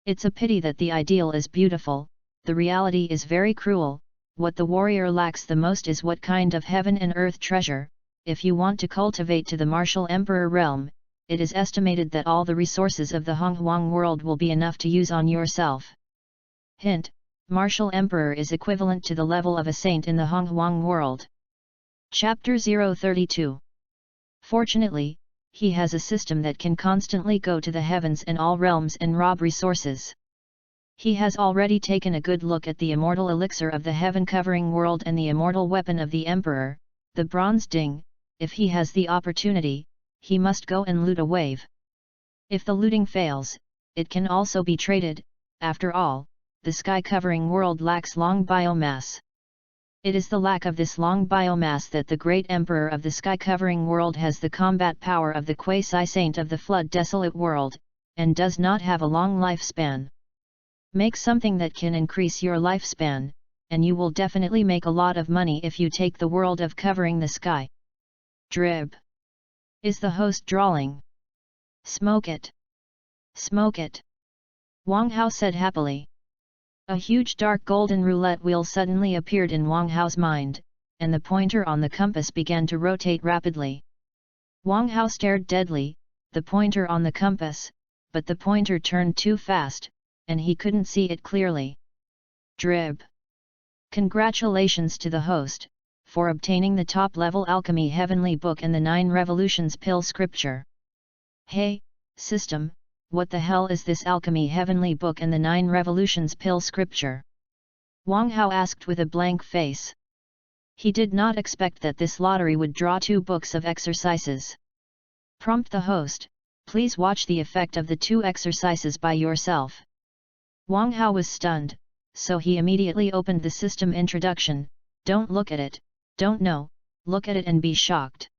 It's a pity that the ideal is beautiful, the reality is very cruel. What the warrior lacks the most is what kind of heaven and earth treasure. If you want to cultivate to the Martial Emperor realm, it is estimated that all the resources of the Honghuang world will be enough to use on yourself. Hint, Martial Emperor is equivalent to the level of a saint in the Honghuang world. Chapter 032. Fortunately, he has a system that can constantly go to the heavens and all realms and rob resources. He has already taken a good look at the immortal elixir of the heaven-covering world and the immortal weapon of the Emperor, the bronze ding. If he has the opportunity, he must go and loot a wave. If the looting fails, it can also be traded. After all, the sky-covering world lacks long biomass. It is the lack of this long biomass that the great Emperor of the sky-covering world has the combat power of the quasi-saint of the flood-desolate world, and does not have a long lifespan. Make something that can increase your lifespan, and you will definitely make a lot of money if you take the world of covering the sky. Drib. Is the host drawling? Smoke it. Smoke it. Wang Hao said happily. A huge dark golden roulette wheel suddenly appeared in Wang Hao's mind, and the pointer on the compass began to rotate rapidly. Wang Hao stared deadly, the pointer on the compass, but the pointer turned too fast, and he couldn't see it clearly. Drib. Congratulations to the host, for obtaining the top-level alchemy heavenly book and the 9 revolutions pill scripture. Hey, system, what the hell is this alchemy heavenly book and the 9 revolutions pill scripture? Wang Hao asked with a blank face. He did not expect that this lottery would draw 2 books of exercises. Prompt the host, please watch the effect of the 2 exercises by yourself. Wang Hao was stunned, so he immediately opened the system introduction. Don't look at it, don't know, look at it and be shocked.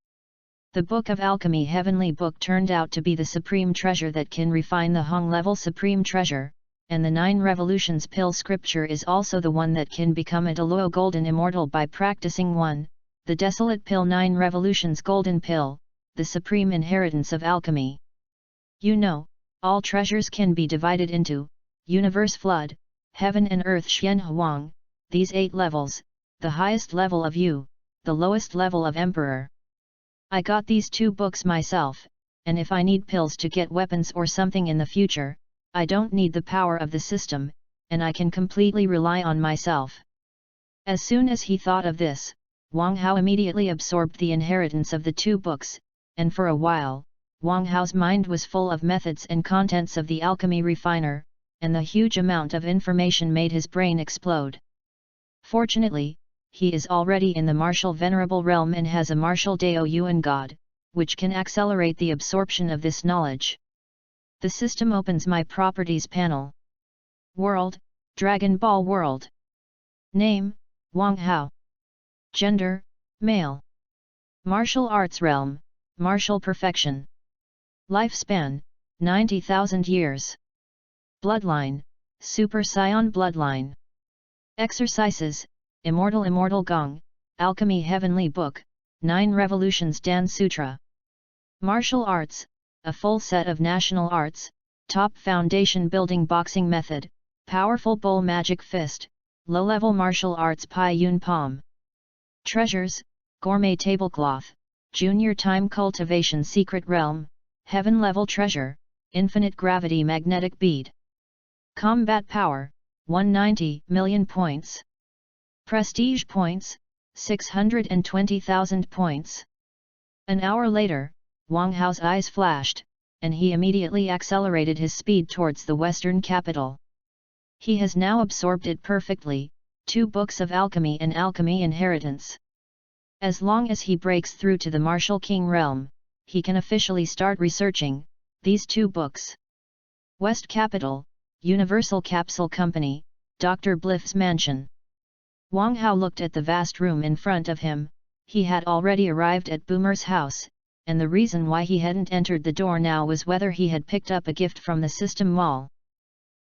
The Book of Alchemy Heavenly Book turned out to be the supreme treasure that can refine the Hong level supreme treasure, and the 9 revolutions pill scripture is also the one that can become a Deluo golden immortal by practicing 1, the desolate pill 9 revolutions golden pill, the supreme inheritance of alchemy. You know, all treasures can be divided into, universe flood, heaven and earth Xian Huang, these 8 levels, the highest level of you, the lowest level of emperor. I got these 2 books myself, and if I need pills to get weapons or something in the future, I don't need the power of the system, and I can completely rely on myself. As soon as he thought of this, Wang Hao immediately absorbed the inheritance of the 2 books, and for a while, Wang Hao's mind was full of methods and contents of the alchemy refiner, and the huge amount of information made his brain explode. Fortunately, he is already in the martial venerable realm and has a martial Dao Yuan God, which can accelerate the absorption of this knowledge. The system opens my properties panel. World, Dragon Ball World. Name, Wang Hao. Gender, male. Martial arts realm, martial perfection. Lifespan, 90,000 years. Bloodline, Super Saiyan bloodline. Exercises, Immortal Gong, Alchemy Heavenly Book, 9 Revolutions Dan Sutra. Martial arts, a full set of national arts, top foundation building boxing method, powerful bull magic fist, low-level martial arts Pai Yun Palm. Treasures, gourmet tablecloth, junior time cultivation secret realm, heaven level treasure, infinite gravity magnetic bead. Combat power, 190 million points. Prestige points, 620,000 points. An hour later, Wang Hao's eyes flashed, and he immediately accelerated his speed towards the western capital. He has now absorbed it perfectly, 2 books of alchemy and alchemy inheritance. As long as he breaks through to the martial king realm, he can officially start researching these 2 books. West Capital, Universal Capsule Company, Dr. Bliff's mansion. Wang Hao looked at the vast room in front of him. He had already arrived at Boomer's house, and the reason why he hadn't entered the door now was whether he had picked up a gift from the system mall.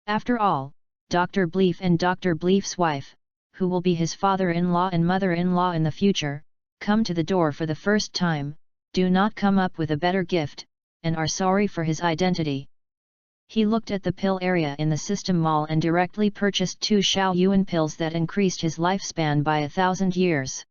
After all, Dr. Bleef and Dr. Bleef's wife, who will be his father-in-law and mother-in-law in the future, come to the door for the first time, do not come up with a better gift, and are sorry for his identity. He looked at the pill area in the system mall and directly purchased 2 Xiao Yuan pills that increased his lifespan by 1,000 years.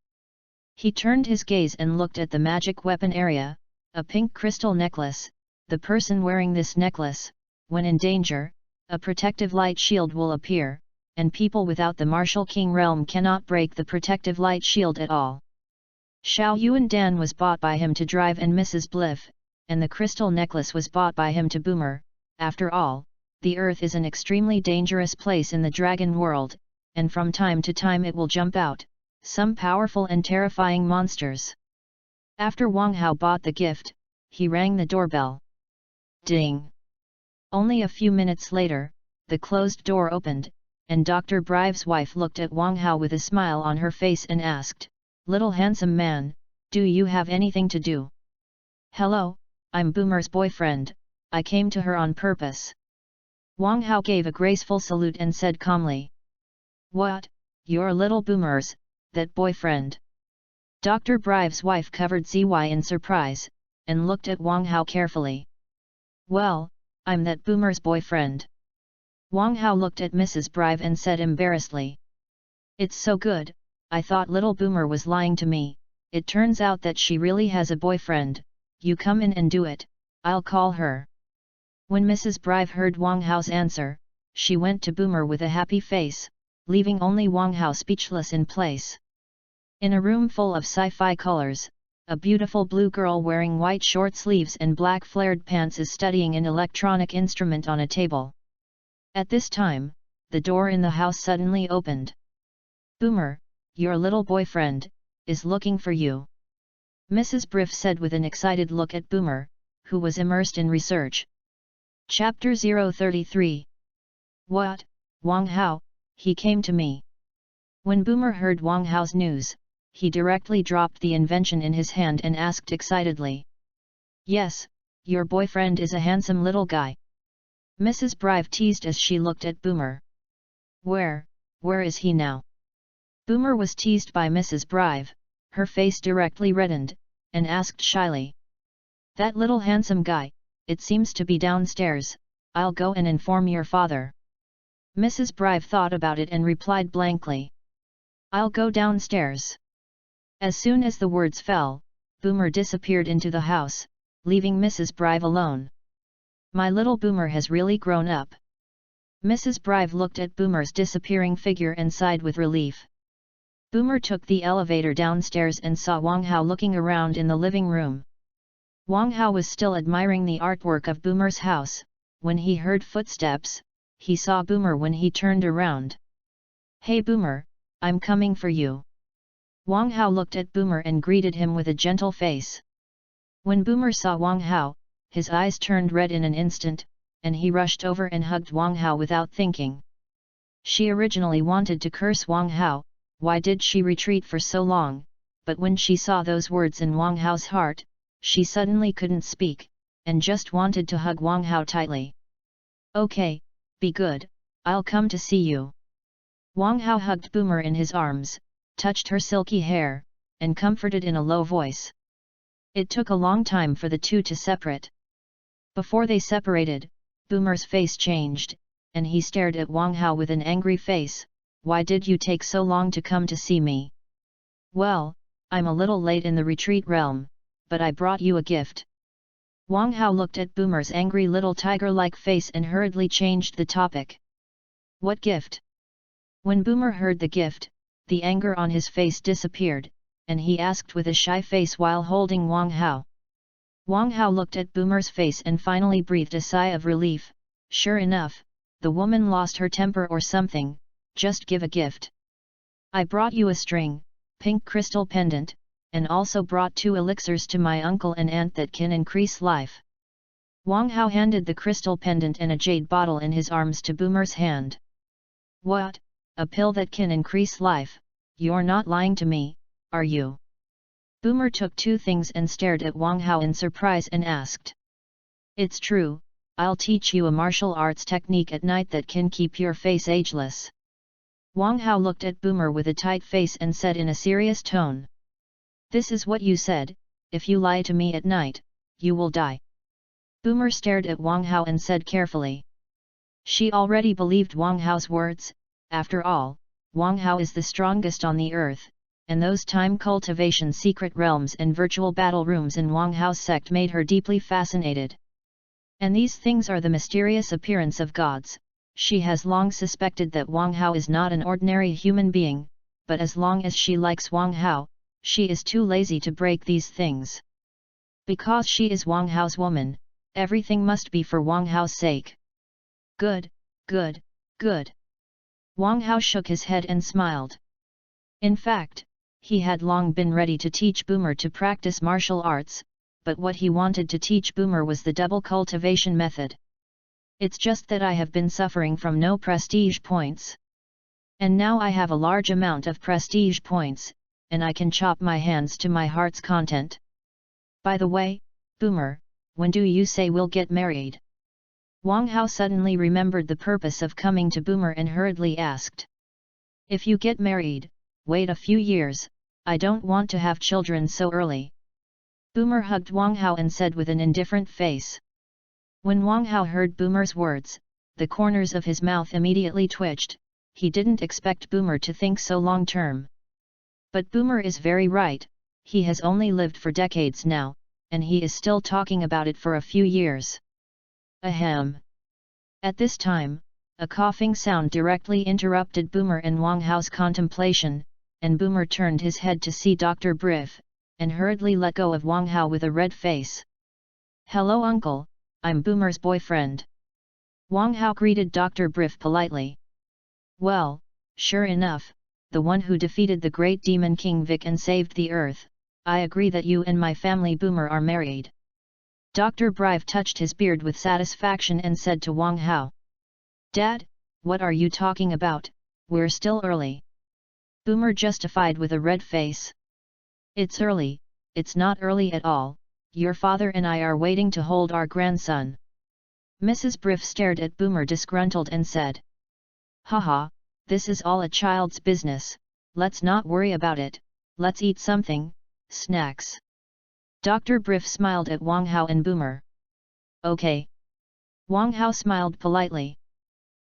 He turned his gaze and looked at the magic weapon area, a pink crystal necklace. The person wearing this necklace, when in danger, a protective light shield will appear, and people without the martial king realm cannot break the protective light shield at all. Xiao Yuan Dan was bought by him to drive and Mrs. Bliff, and the crystal necklace was bought by him to Boomer. After all, the Earth is an extremely dangerous place in the dragon world, and from time to time it will jump out, some powerful and terrifying monsters. After Wang Hao bought the gift, he rang the doorbell. Ding! Only a few minutes later, the closed door opened, and Dr. Brive's wife looked at Wang Hao with a smile on her face and asked, "Little handsome man, do you have anything to do?" "Hello, I'm Boomer's boyfriend, I came to her on purpose." Wang Hao gave a graceful salute and said calmly. "What, you're little Boomer's, that boyfriend?" Dr. Brive's wife covered ZY in surprise, and looked at Wang Hao carefully. "Well, I'm that Boomer's boyfriend." Wang Hao looked at Mrs. Brive and said embarrassedly. "It's so good, I thought little Boomer was lying to me, it turns out that she really has a boyfriend. You come in and do it, I'll call her." When Mrs. Brive heard Wang Hao's answer, she went to Boomer with a happy face, leaving only Wang Hao speechless in place. In a room full of sci-fi colors, a beautiful blue girl wearing white short sleeves and black flared pants is studying an electronic instrument on a table. At this time, the door in the house suddenly opened. Boomer, your little boyfriend, is looking for you. Mrs. Briff said with an excited look at Boomer, who was immersed in research. Chapter 033. What, Wang Hao, he came to me. When Boomer heard Wang Hao's news, he directly dropped the invention in his hand and asked excitedly. Yes, your boyfriend is a handsome little guy. Mrs. Brive teased as she looked at Boomer. Where is he now? Boomer was teased by Mrs. Brive, her face directly reddened, and asked shyly. That little handsome guy, it seems to be downstairs, I'll go and inform your father. Mrs. Brive thought about it and replied blankly. I'll go downstairs. As soon as the words fell, Boomer disappeared into the house, leaving Mrs. Brive alone. My little Boomer has really grown up. Mrs. Brive looked at Boomer's disappearing figure and sighed with relief. Boomer took the elevator downstairs and saw Wang Hao looking around in the living room. Wang Hao was still admiring the artwork of Boomer's house. When he heard footsteps, he saw Boomer when he turned around. Hey Boomer, I'm coming for you. Wang Hao looked at Boomer and greeted him with a gentle face. When Boomer saw Wang Hao, his eyes turned red in an instant, and he rushed over and hugged Wang Hao without thinking. She originally wanted to curse Wang Hao, why did she retreat for so long, but when she saw those words in Wang Hao's heart, she suddenly couldn't speak, and just wanted to hug Wang Hao tightly. Okay, be good, I'll come to see you. Wang Hao hugged Boomer in his arms, touched her silky hair, and comforted in a low voice. It took a long time for the two to separate. Before they separated, Boomer's face changed, and he stared at Wang Hao with an angry face. Why did you take so long to come to see me? Well, I'm a little late in the retreat realm, but I brought you a gift. Wang Hao looked at Boomer's angry little tiger-like face and hurriedly changed the topic. What gift? When Boomer heard the gift, the anger on his face disappeared, and he asked with a shy face while holding Wang Hao. Wang Hao looked at Boomer's face and finally breathed a sigh of relief. Sure enough, the woman lost her temper or something. Just give a gift. I brought you a string, pink crystal pendant, and also brought 2 elixirs to my uncle and aunt that can increase life. Wang Hao handed the crystal pendant and a jade bottle in his arms to Boomer's hand. What, a pill that can increase life? You're not lying to me, are you? Boomer took 2 things and stared at Wang Hao in surprise and asked. It's true, I'll teach you a martial arts technique at night that can keep your face ageless. Wang Hao looked at Boomer with a tight face and said in a serious tone. This is what you said, if you lie to me at night, you will die. Boomer stared at Wang Hao and said carefully. She already believed Wang Hao's words. After all, Wang Hao is the strongest on the earth, and those time cultivation secret realms and virtual battle rooms in Wang Hao's sect made her deeply fascinated. And these things are the mysterious appearance of gods. She has long suspected that Wang Hao is not an ordinary human being, but as long as she likes Wang Hao, she is too lazy to break these things. Because she is Wang Hao's woman, everything must be for Wang Hao's sake. Good, good, good. Wang Hao shook his head and smiled. In fact, he had long been ready to teach Boomer to practice martial arts, but what he wanted to teach Boomer was the double cultivation method. It's just that I have been suffering from no prestige points. And now I have a large amount of prestige points, and I can chop my hands to my heart's content. By the way, Boomer, when do you say we'll get married? Wang Hao suddenly remembered the purpose of coming to Boomer and hurriedly asked. If you get married, wait a few years, I don't want to have children so early. Boomer hugged Wang Hao and said with an indifferent face. When Wang Hao heard Boomer's words, the corners of his mouth immediately twitched. He didn't expect Boomer to think so long term. But Boomer is very right, he has only lived for decades now, and he is still talking about it for a few years. Ahem. At this time, a coughing sound directly interrupted Boomer and Wang Hao's contemplation, and Boomer turned his head to see Dr. Briff, and hurriedly let go of Wang Hao with a red face. Hello uncle, I'm Boomer's boyfriend. Wang Hao greeted Dr. Briff politely. Well, sure enough, the one who defeated the great demon King Vic and saved the earth, I agree that you and my family Boomer are married. Dr. Brive touched his beard with satisfaction and said to Wang Hao. Dad, what are you talking about, we're still early. Boomer justified with a red face. It's early, it's not early at all, your father and I are waiting to hold our grandson. Mrs. Briff stared at Boomer disgruntled and said. Haha, this is all a child's business, let's not worry about it, let's eat something, snacks. Dr. Briff smiled at Wang Hao and Boomer. Okay. Wang Hao smiled politely.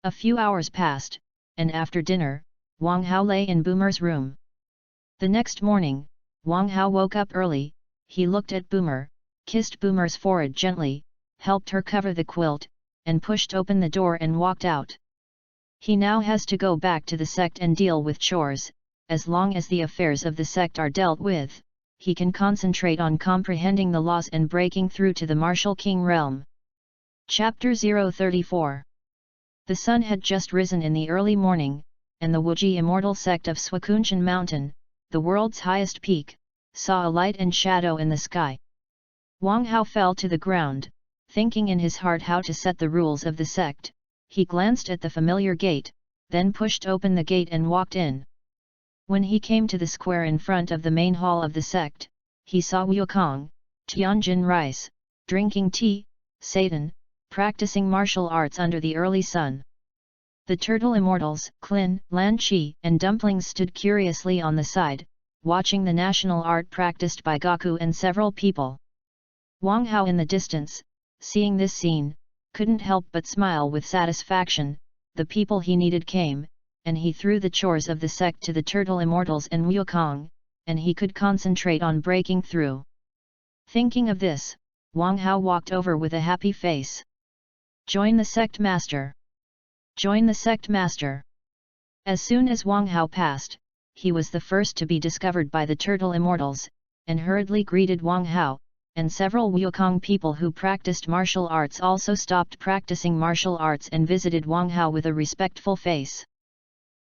A few hours passed, and after dinner, Wang Hao lay in Boomer's room. The next morning, Wang Hao woke up early, he looked at Boomer, kissed Boomer's forehead gently, helped her cover the quilt, and pushed open the door and walked out. He now has to go back to the sect and deal with chores. As long as the affairs of the sect are dealt with, he can concentrate on comprehending the laws and breaking through to the martial king realm. Chapter 034. The sun had just risen in the early morning, and the Wuji immortal sect of Swakunshan Mountain, the world's highest peak, saw a light and shadow in the sky. Wang Hao fell to the ground, thinking in his heart how to set the rules of the sect. He glanced at the familiar gate, then pushed open the gate and walked in. When he came to the square in front of the main hall of the sect, he saw Wukong, Tianjin Rice, drinking tea, Satan, practicing martial arts under the early sun. The turtle immortals, Klin, Lan Chi, and Dumplings stood curiously on the side, watching the national art practiced by Gaku and several people. Wang Hao in the distance, seeing this scene, couldn't help but smile with satisfaction. The people he needed came, and he threw the chores of the sect to the turtle immortals and Wukong, and he could concentrate on breaking through. Thinking of this, Wang Hao walked over with a happy face. Join the sect master! Join the sect master! As soon as Wang Hao passed, he was the first to be discovered by the turtle immortals, and hurriedly greeted Wang Hao, and several Wukong people who practiced martial arts also stopped practicing martial arts and visited Wang Hao with a respectful face.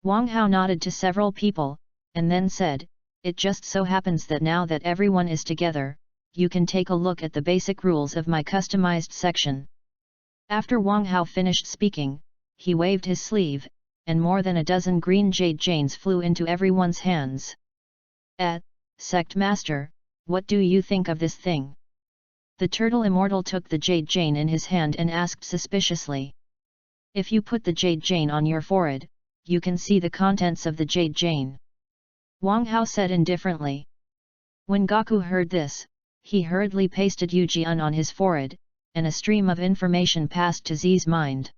Wang Hao nodded to several people, and then said, "It just so happens that now that everyone is together, you can take a look at the basic rules of my customized section." After Wang Hao finished speaking, he waved his sleeve, and more than a dozen green jade janes flew into everyone's hands. Sect Master, what do you think of this thing?" The turtle immortal took the jade jane in his hand and asked suspiciously. "If you put the jade jane on your forehead, you can see the contents of the jade jane," Wang Hao said indifferently. When Gaku heard this, he hurriedly pasted Yujian on his forehead, and a stream of information passed to Zi's mind.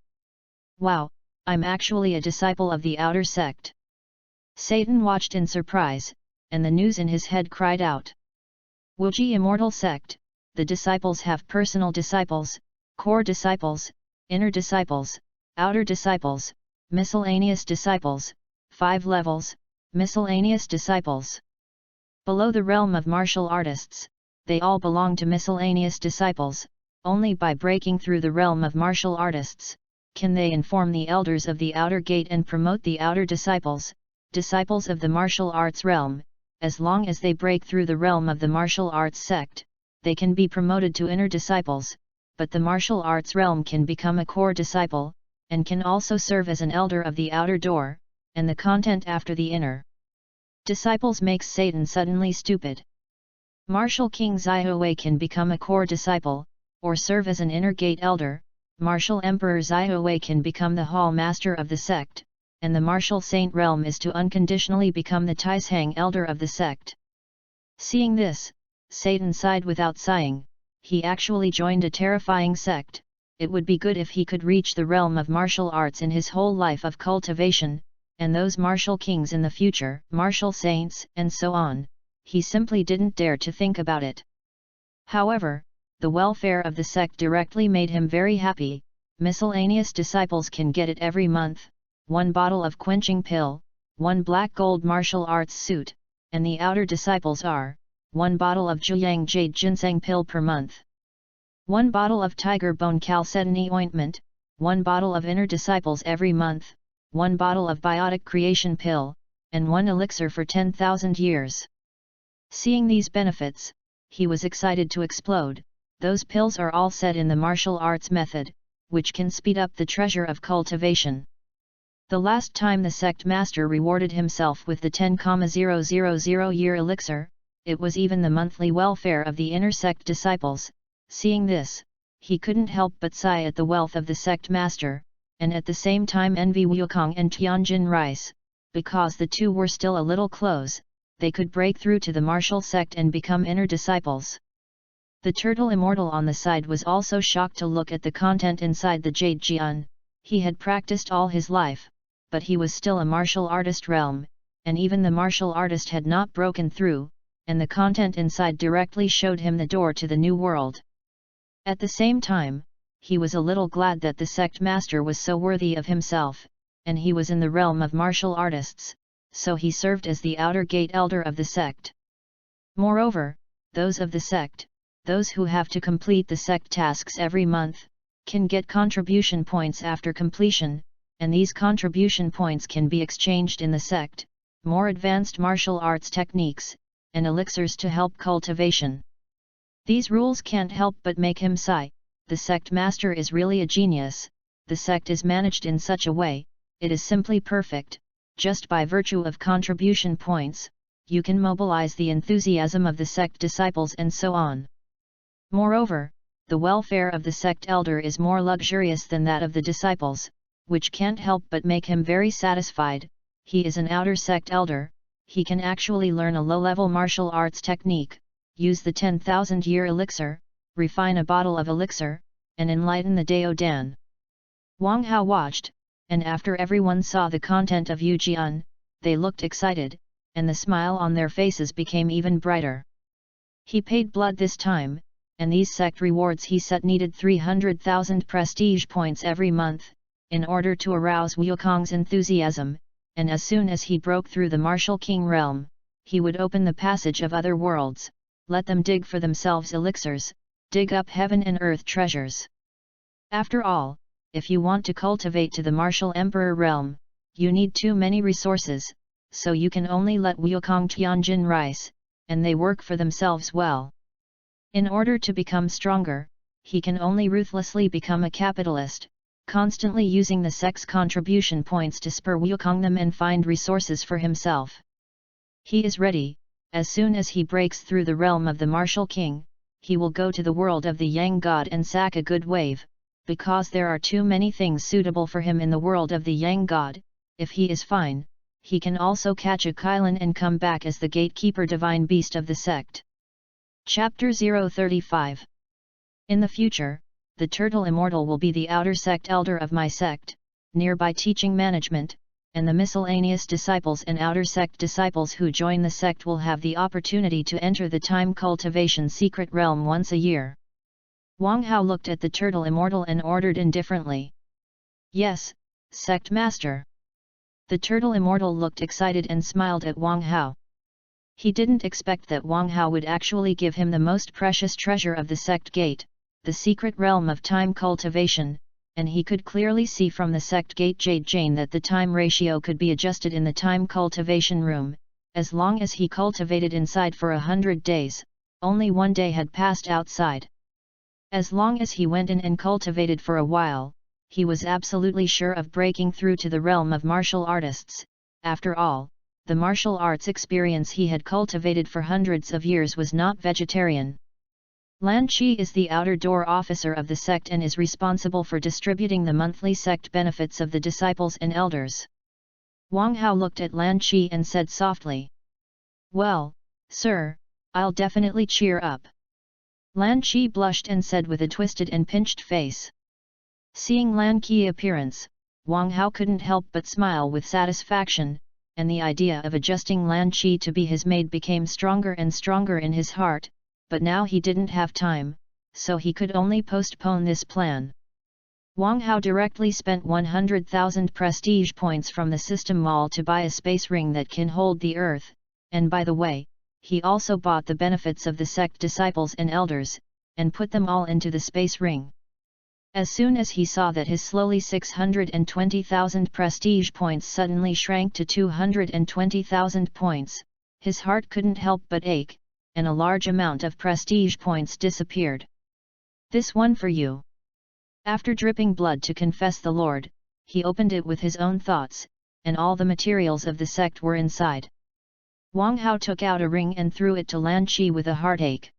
"Wow, I'm actually a disciple of the outer sect." Satan watched in surprise, and the news in his head cried out. Wuji Immortal Sect, the disciples have personal disciples, core disciples, inner disciples, outer disciples, miscellaneous disciples, 5 levels, miscellaneous disciples. Below the realm of martial artists, they all belong to miscellaneous disciples. Only by breaking through the realm of martial artists, can they inform the elders of the outer gate and promote the outer disciples, disciples of the martial arts realm. As long as they break through the realm of the martial arts sect, they can be promoted to inner disciples, but the martial arts realm can become a core disciple, and can also serve as an elder of the outer door, and the content after the inner disciples makes Satan suddenly stupid. Martial King Zhihui can become a core disciple, or serve as an inner gate elder. Martial Emperor Zhihui can become the hall master of the sect, and the martial saint realm is to unconditionally become the Taishang elder of the sect. Seeing this, Satan sighed without sighing. He actually joined a terrifying sect. It would be good if he could reach the realm of martial arts in his whole life of cultivation, and those martial kings in the future, martial saints, and so on. He simply didn't dare to think about it. However, the welfare of the sect directly made him very happy. Miscellaneous disciples can get it every month, 1 bottle of quenching pill, 1 black gold martial arts suit, and the outer disciples are, 1 bottle of Juyang Jade Ginseng pill per month, 1 bottle of Tiger Bone Chalcedony ointment, 1 bottle of inner disciples every month, 1 bottle of biotic creation pill, and 1 elixir for 10,000 years. Seeing these benefits, he was excited to explode. Those pills are all set in the martial arts method, which can speed up the treasure of cultivation. The last time the sect master rewarded himself with the 10,000 year elixir, it was even the monthly welfare of the inner sect disciples. Seeing this, he couldn't help but sigh at the wealth of the sect master, and at the same time envy Wukong and Tianjin Rice, because the two were still a little close. They could break through to the martial sect and become inner disciples. The turtle immortal on the side was also shocked to look at the content inside the Jade Jian. He had practiced all his life, but he was still a martial artist realm, and even the martial artist had not broken through, and the content inside directly showed him the door to the new world. At the same time, he was a little glad that the sect master was so worthy of himself, and he was in the realm of martial artists, so he served as the outer gate elder of the sect. Moreover, those of the sect, those who have to complete the sect tasks every month, can get contribution points after completion, and these contribution points can be exchanged in the sect, more advanced martial arts techniques, and elixirs to help cultivation. These rules can't help but make him sigh. The sect master is really a genius. The sect is managed in such a way, it is simply perfect. Just by virtue of contribution points, you can mobilize the enthusiasm of the sect disciples and so on. Moreover, the welfare of the sect elder is more luxurious than that of the disciples, which can't help but make him very satisfied. He is an outer sect elder, he can actually learn a low-level martial arts technique, use the 10,000 year elixir, refine a bottle of elixir, and enlighten the Dao Dan. Wang Hao watched, and after everyone saw the content of Yu Jian, they looked excited, and the smile on their faces became even brighter. He paid blood this time, and these sect rewards he set needed 300,000 prestige points every month, in order to arouse Wukong's enthusiasm, and as soon as he broke through the martial king realm, he would open the passage of other worlds, let them dig for themselves elixirs, dig up heaven and earth treasures. After all, if you want to cultivate to the martial emperor realm, you need too many resources, so you can only let Wukong Tianjin Rice, and they work for themselves well. In order to become stronger, he can only ruthlessly become a capitalist, constantly using the sect's contribution points to spur Wukong them and find resources for himself. He is ready. As soon as he breaks through the realm of the martial king, he will go to the world of the Yang God and sack a good wave, because there are too many things suitable for him in the world of the Yang God. If he is fine, he can also catch a Kylin and come back as the gatekeeper divine beast of the sect. Chapter 035. In the future, the turtle immortal will be the outer sect elder of my sect, nearby teaching management, and the miscellaneous disciples and outer sect disciples who join the sect will have the opportunity to enter the time cultivation secret realm once a year. Wang Hao looked at the turtle immortal and ordered indifferently. Yes, sect master. The turtle immortal looked excited and smiled at Wang Hao. He didn't expect that Wang Hao would actually give him the most precious treasure of the sect gate, the secret realm of time cultivation, and he could clearly see from the sect gate Jade Jane that the time ratio could be adjusted in the time cultivation room. As long as he cultivated inside for 100 days, only 1 day had passed outside. As long as he went in and cultivated for a while, he was absolutely sure of breaking through to the realm of martial artists. After all, the martial arts experience he had cultivated for hundreds of years was not vegetarian. Lan Qi is the outer door officer of the sect and is responsible for distributing the monthly sect benefits of the disciples and elders. Wang Hao looked at Lan Qi and said softly, "Well, sir, I'll definitely cheer up." Lan Qi blushed and said with a twisted and pinched face. Seeing Lan Qi's appearance, Wang Hao couldn't help but smile with satisfaction, and the idea of adjusting Lan Qi to be his maid became stronger and stronger in his heart, but now he didn't have time, so he could only postpone this plan. Wang Hao directly spent 100,000 prestige points from the system mall to buy a space ring that can hold the earth, and by the way, he also bought the benefits of the sect disciples and elders, and put them all into the space ring. As soon as he saw that his slowly 620,000 prestige points suddenly shrank to 220,000 points, his heart couldn't help but ache, and a large amount of prestige points disappeared. "This one for you." After dripping blood to confess the Lord, he opened it with his own thoughts, and all the materials of the sect were inside. Wang Hao took out a ring and threw it to Lan Qi with a heartache.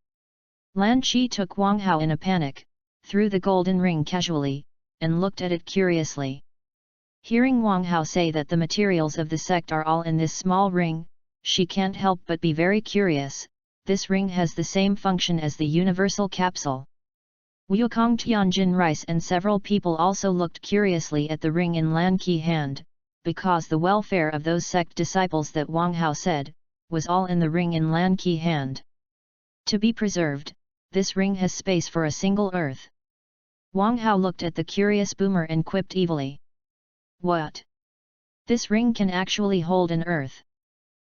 Lan Qi took Wang Hao in a panic, threw the golden ring casually, and looked at it curiously. Hearing Wang Hao say that the materials of the sect are all in this small ring, she can't help but be very curious. This ring has the same function as the universal capsule. Wukong Tianjin Rice and several people also looked curiously at the ring in Lan Qi hand, because the welfare of those sect disciples that Wang Hao said, was all in the ring in Lan Qi hand. To be preserved, this ring has space for a single earth. Wang Hao looked at the curious boomer and quipped evilly. "What? This ring can actually hold an earth?"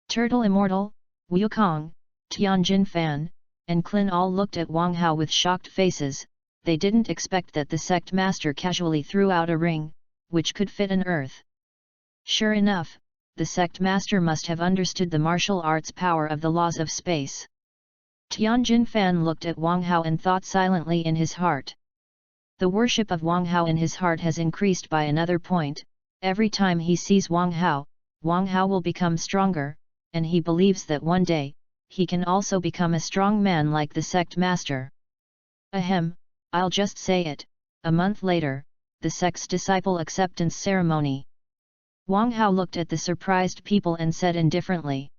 Turtle Immortal, Wukong, Tianjin Fan, and Klin all looked at Wang Hao with shocked faces. They didn't expect that the sect master casually threw out a ring, which could fit an earth. Sure enough, the sect master must have understood the martial arts power of the laws of space. Tianjin Fan looked at Wang Hao and thought silently in his heart. The worship of Wang Hao in his heart has increased by another point. Every time he sees Wang Hao will become stronger, and he believes that one day, he can also become a strong man like the sect master. Ahem, I'll just say it. A month later, the sect's disciple acceptance ceremony. Wang Hao looked at the surprised people and said indifferently.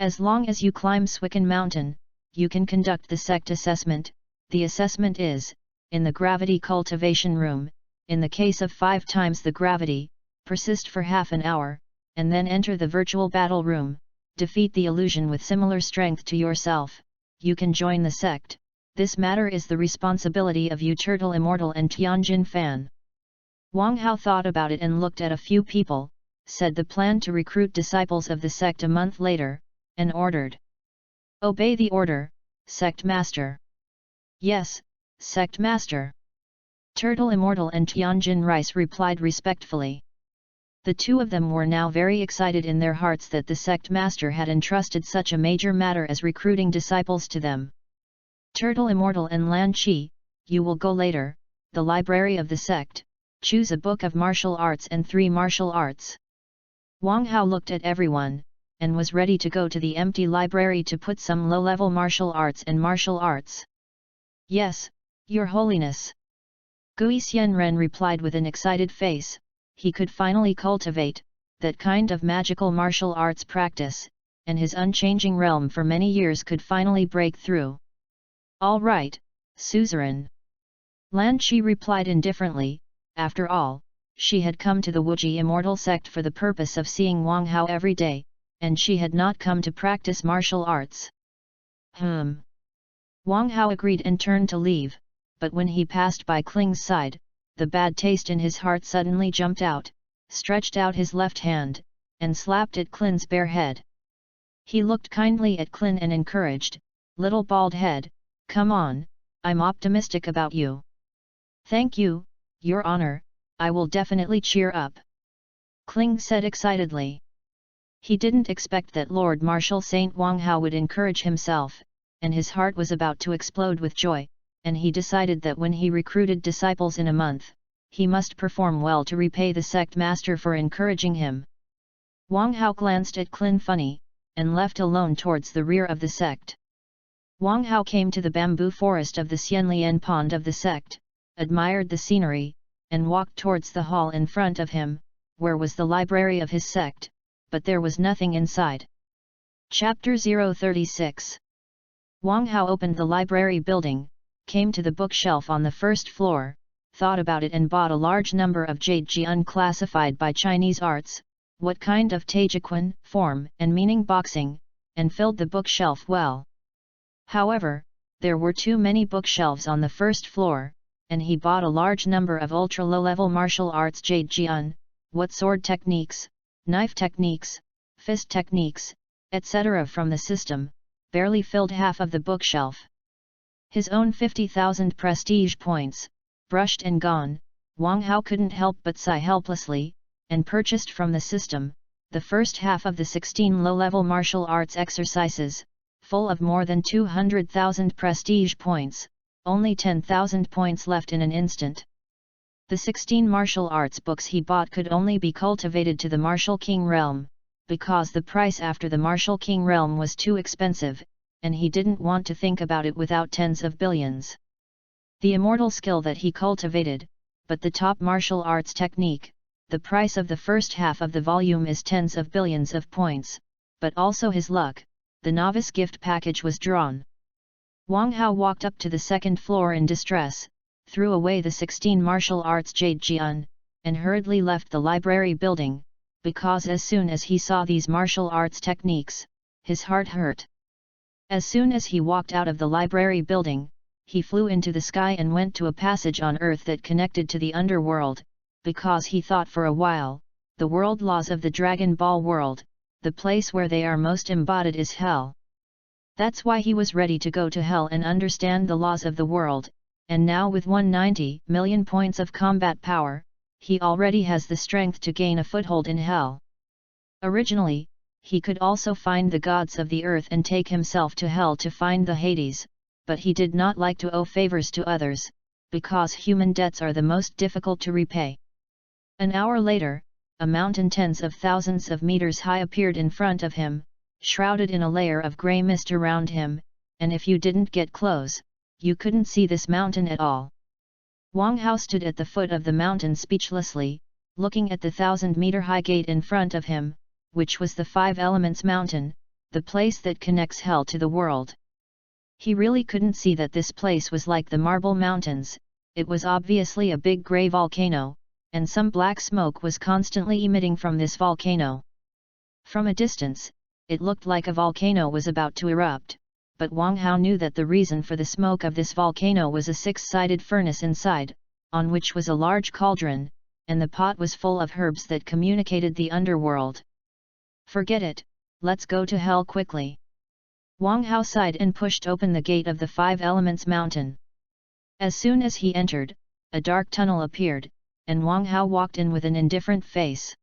"As long as you climb Swicken Mountain, you can conduct the sect assessment. The assessment is, in the gravity cultivation room, in the case of 5 times the gravity, persist for half an hour, and then enter the virtual battle room, defeat the illusion with similar strength to yourself, you can join the sect. This matter is the responsibility of you Turtle Immortal and Tianjin Fan." Wang Hao thought about it and looked at a few people, said the plan to recruit disciples of the sect a month later, and ordered. "Obey the order, sect master." "Yes, sect master." Turtle Immortal and Tianjin Rice replied respectfully. The two of them were now very excited in their hearts that the sect master had entrusted such a major matter as recruiting disciples to them. "Turtle Immortal and Lan Qi, you will go later, the library of the sect, choose a book of martial arts and 3 martial arts." Wang Hao looked at everyone, and was ready to go to the empty library to put some low-level martial arts and martial arts. "Yes, Your Holiness." Gui Xianren replied with an excited face. He could finally cultivate that kind of magical martial arts practice, and his unchanging realm for many years could finally break through. "All right, suzerain." Lan Qi replied indifferently. After all, she had come to the Wuji Immortal sect for the purpose of seeing Wang Hao every day, and she had not come to practice martial arts. Wang Hao agreed and turned to leave, but when he passed by Kling's side, the bad taste in his heart suddenly jumped out, stretched out his left hand, and slapped at Kling's bare head. He looked kindly at Kling and encouraged, "Little bald head, come on, I'm optimistic about you." "Thank you, Your Honor, I will definitely cheer up," Kling said excitedly. He didn't expect that Lord Marshal Saint Wang Hao would encourage himself, and his heart was about to explode with joy, and he decided that when he recruited disciples in a month, he must perform well to repay the sect master for encouraging him. Wang Hao glanced at Kling funny, and left alone towards the rear of the sect. Wang Hao came to the bamboo forest of the Xianlian pond of the sect, admired the scenery, and walked towards the hall in front of him, where was the library of his sect, but there was nothing inside. Chapter 036. Wang Hao opened the library building, came to the bookshelf on the first floor, thought about it and bought a large number of jade jian classified by Chinese arts, what kind of taijiquan, form and meaning boxing, and filled the bookshelf well. However, there were too many bookshelves on the first floor, and he bought a large number of ultra-low-level martial arts jade jian, what sword techniques, knife techniques, fist techniques, etc. from the system, barely filled half of the bookshelf. His own 50,000 prestige points, brushed and gone, Wang Hao couldn't help but sigh helplessly, and purchased from the system the first half of the 16 low-level martial arts exercises, full of more than 200,000 prestige points, only 10,000 points left in an instant. The 16 martial arts books he bought could only be cultivated to the Martial King realm, because the price after the Martial King realm was too expensive, and he didn't want to think about it without tens of billions. The immortal skill that he cultivated, but the top martial arts technique, the price of the first half of the volume is tens of billions of points, but also his luck, the novice gift package was drawn. Wang Hao walked up to the second floor in distress, threw away the 16 martial arts jade jian, and hurriedly left the library building, because as soon as he saw these martial arts techniques, his heart hurt. As soon as he walked out of the library building, he flew into the sky and went to a passage on earth that connected to the underworld, because he thought for a while, the world laws of the Dragon Ball world, the place where they are most embodied is hell. That's why he was ready to go to hell and understand the laws of the world, and now with 190 million points of combat power, he already has the strength to gain a foothold in hell. Originally, he could also find the gods of the earth and take himself to hell to find the Hades, but he did not like to owe favors to others, because human debts are the most difficult to repay. An hour later, a mountain tens of thousands of meters high appeared in front of him, shrouded in a layer of grey mist around him, and if you didn't get close, you couldn't see this mountain at all. Wang Hao stood at the foot of the mountain speechlessly, looking at the 1,000-meter-high gate in front of him, which was the Five Elements Mountain, the place that connects hell to the world. He really couldn't see that this place was like the Marble Mountains, it was obviously a big grey volcano, and some black smoke was constantly emitting from this volcano. From a distance, it looked like a volcano was about to erupt, but Wang Hao knew that the reason for the smoke of this volcano was a six-sided furnace inside, on which was a large cauldron, and the pot was full of herbs that communicated the underworld. Forget it, let's go to hell quickly. Wang Hao sighed and pushed open the gate of the Five Elements Mountain. As soon as he entered, a dark tunnel appeared, and Wang Hao walked in with an indifferent face.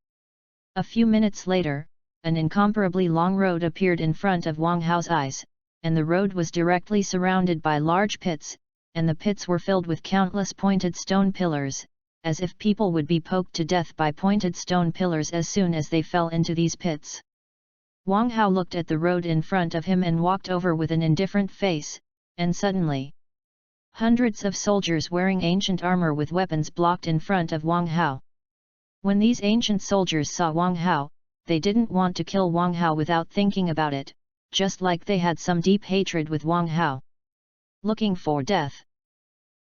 A few minutes later, an incomparably long road appeared in front of Wang Hao's eyes, and the road was directly surrounded by large pits, and the pits were filled with countless pointed stone pillars, as if people would be poked to death by pointed stone pillars as soon as they fell into these pits. Wang Hao looked at the road in front of him and walked over with an indifferent face, and suddenly, hundreds of soldiers wearing ancient armor with weapons blocked in front of Wang Hao. When these ancient soldiers saw Wang Hao, they didn't want to kill Wang Hao without thinking about it, just like they had some deep hatred with Wang Hao. Looking for death.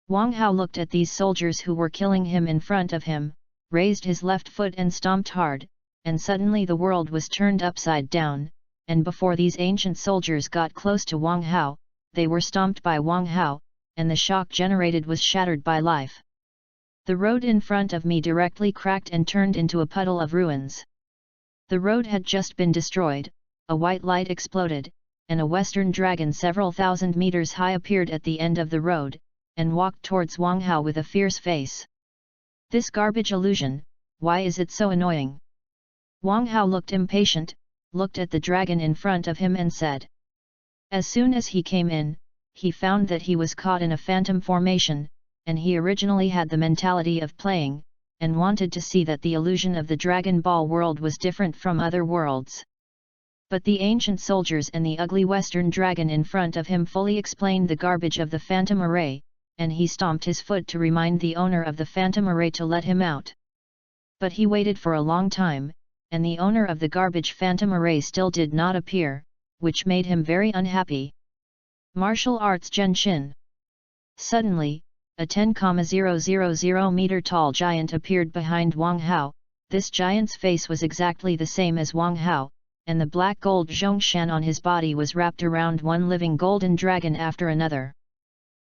Wang Hao looked at these soldiers who were killing him in front of him, raised his left foot and stomped hard, and suddenly the world was turned upside down, and before these ancient soldiers got close to Wang Hao, they were stomped by Wang Hao, and the shock generated was shattered by life. The road in front of me directly cracked and turned into a puddle of ruins. The road had just been destroyed, a white light exploded, and a western dragon several thousand meters high appeared at the end of the road, and walked towards Wang Hao with a fierce face. This garbage illusion, why is it so annoying? Wang Hao looked impatient, looked at the dragon in front of him and said. As soon as he came in, he found that he was caught in a phantom formation, and he originally had the mentality of playing, and wanted to see that the illusion of the Dragon Ball world was different from other worlds. But the ancient soldiers and the ugly western dragon in front of him fully explained the garbage of the phantom array, and he stomped his foot to remind the owner of the phantom array to let him out. But he waited for a long time, and the owner of the garbage phantom array still did not appear, which made him very unhappy. Martial Arts Genshin. Suddenly, a 10,000 meter tall giant appeared behind Wang Hao. This giant's face was exactly the same as Wang Hao, and the black gold zhongshan on his body was wrapped around one living golden dragon after another.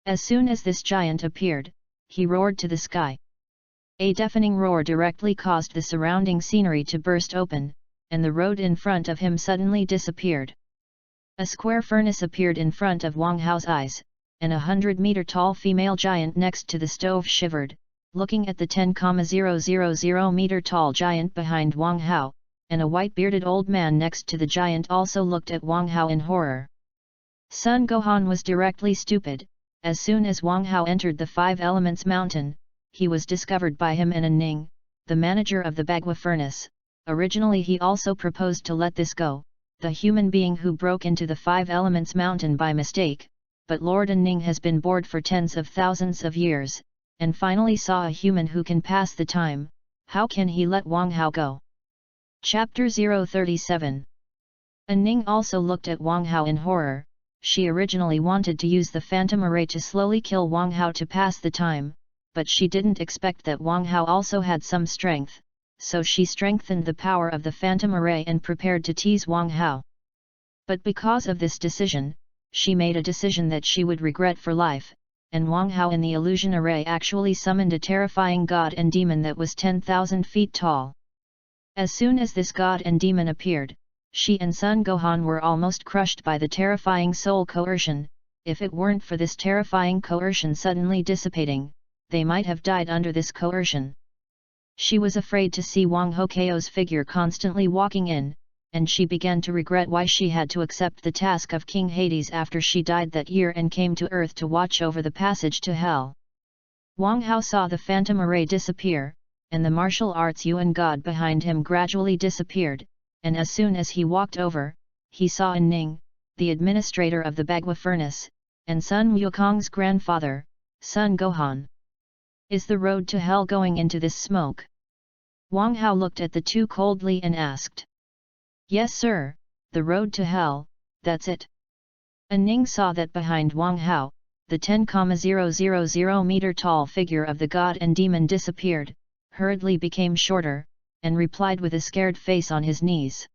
As soon as this giant appeared, he roared to the sky. A deafening roar directly caused the surrounding scenery to burst open, and the road in front of him suddenly disappeared. A square furnace appeared in front of Wang Hao's eyes, and a 100-meter-tall female giant next to the stove shivered, looking at the 10,000-meter-tall giant behind Wang Hao, and a white-bearded old man next to the giant also looked at Wang Hao in horror. Sun Gohan was directly stupid. As soon as Wang Hao entered the Five Elements Mountain, he was discovered by him and Ning, the manager of the Bagua furnace. Originally he also proposed to let this go, the human being who broke into the Five Elements Mountain by mistake, but Lord Ning has been bored for tens of thousands of years, and finally saw a human who can pass the time. How can he let Wang Hao go? Chapter 037. Ning also looked at Wang Hao in horror. She originally wanted to use the phantom array to slowly kill Wang Hao to pass the time, but she didn't expect that Wang Hao also had some strength, so she strengthened the power of the phantom array and prepared to tease Wang Hao. But because of this decision, she made a decision that she would regret for life, and Wang Hao in the illusion array actually summoned a terrifying god and demon that was 10,000 feet tall. As soon as this god and demon appeared, she and Sun Gohan were almost crushed by the terrifying soul coercion. If it weren't for this terrifying coercion suddenly dissipating, they might have died under this coercion. She was afraid to see Wang Hokao's figure constantly walking in, and she began to regret why she had to accept the task of King Hades after she died that year and came to Earth to watch over the passage to Hell. Wang Hao saw the phantom array disappear, and the martial arts Yuan god behind him gradually disappeared, and as soon as he walked over, he saw Ning, the administrator of the Bagua furnace, and Sun Wukong's grandfather, Sun Gohan. Is the road to hell going into this smoke? Wang Hao looked at the two coldly and asked. Yes sir, the road to hell, that's it. Ning saw that behind Wang Hao, the 10,000-meter-tall figure of the god and demon disappeared, hurriedly became shorter, and replied with a scared face on his knees.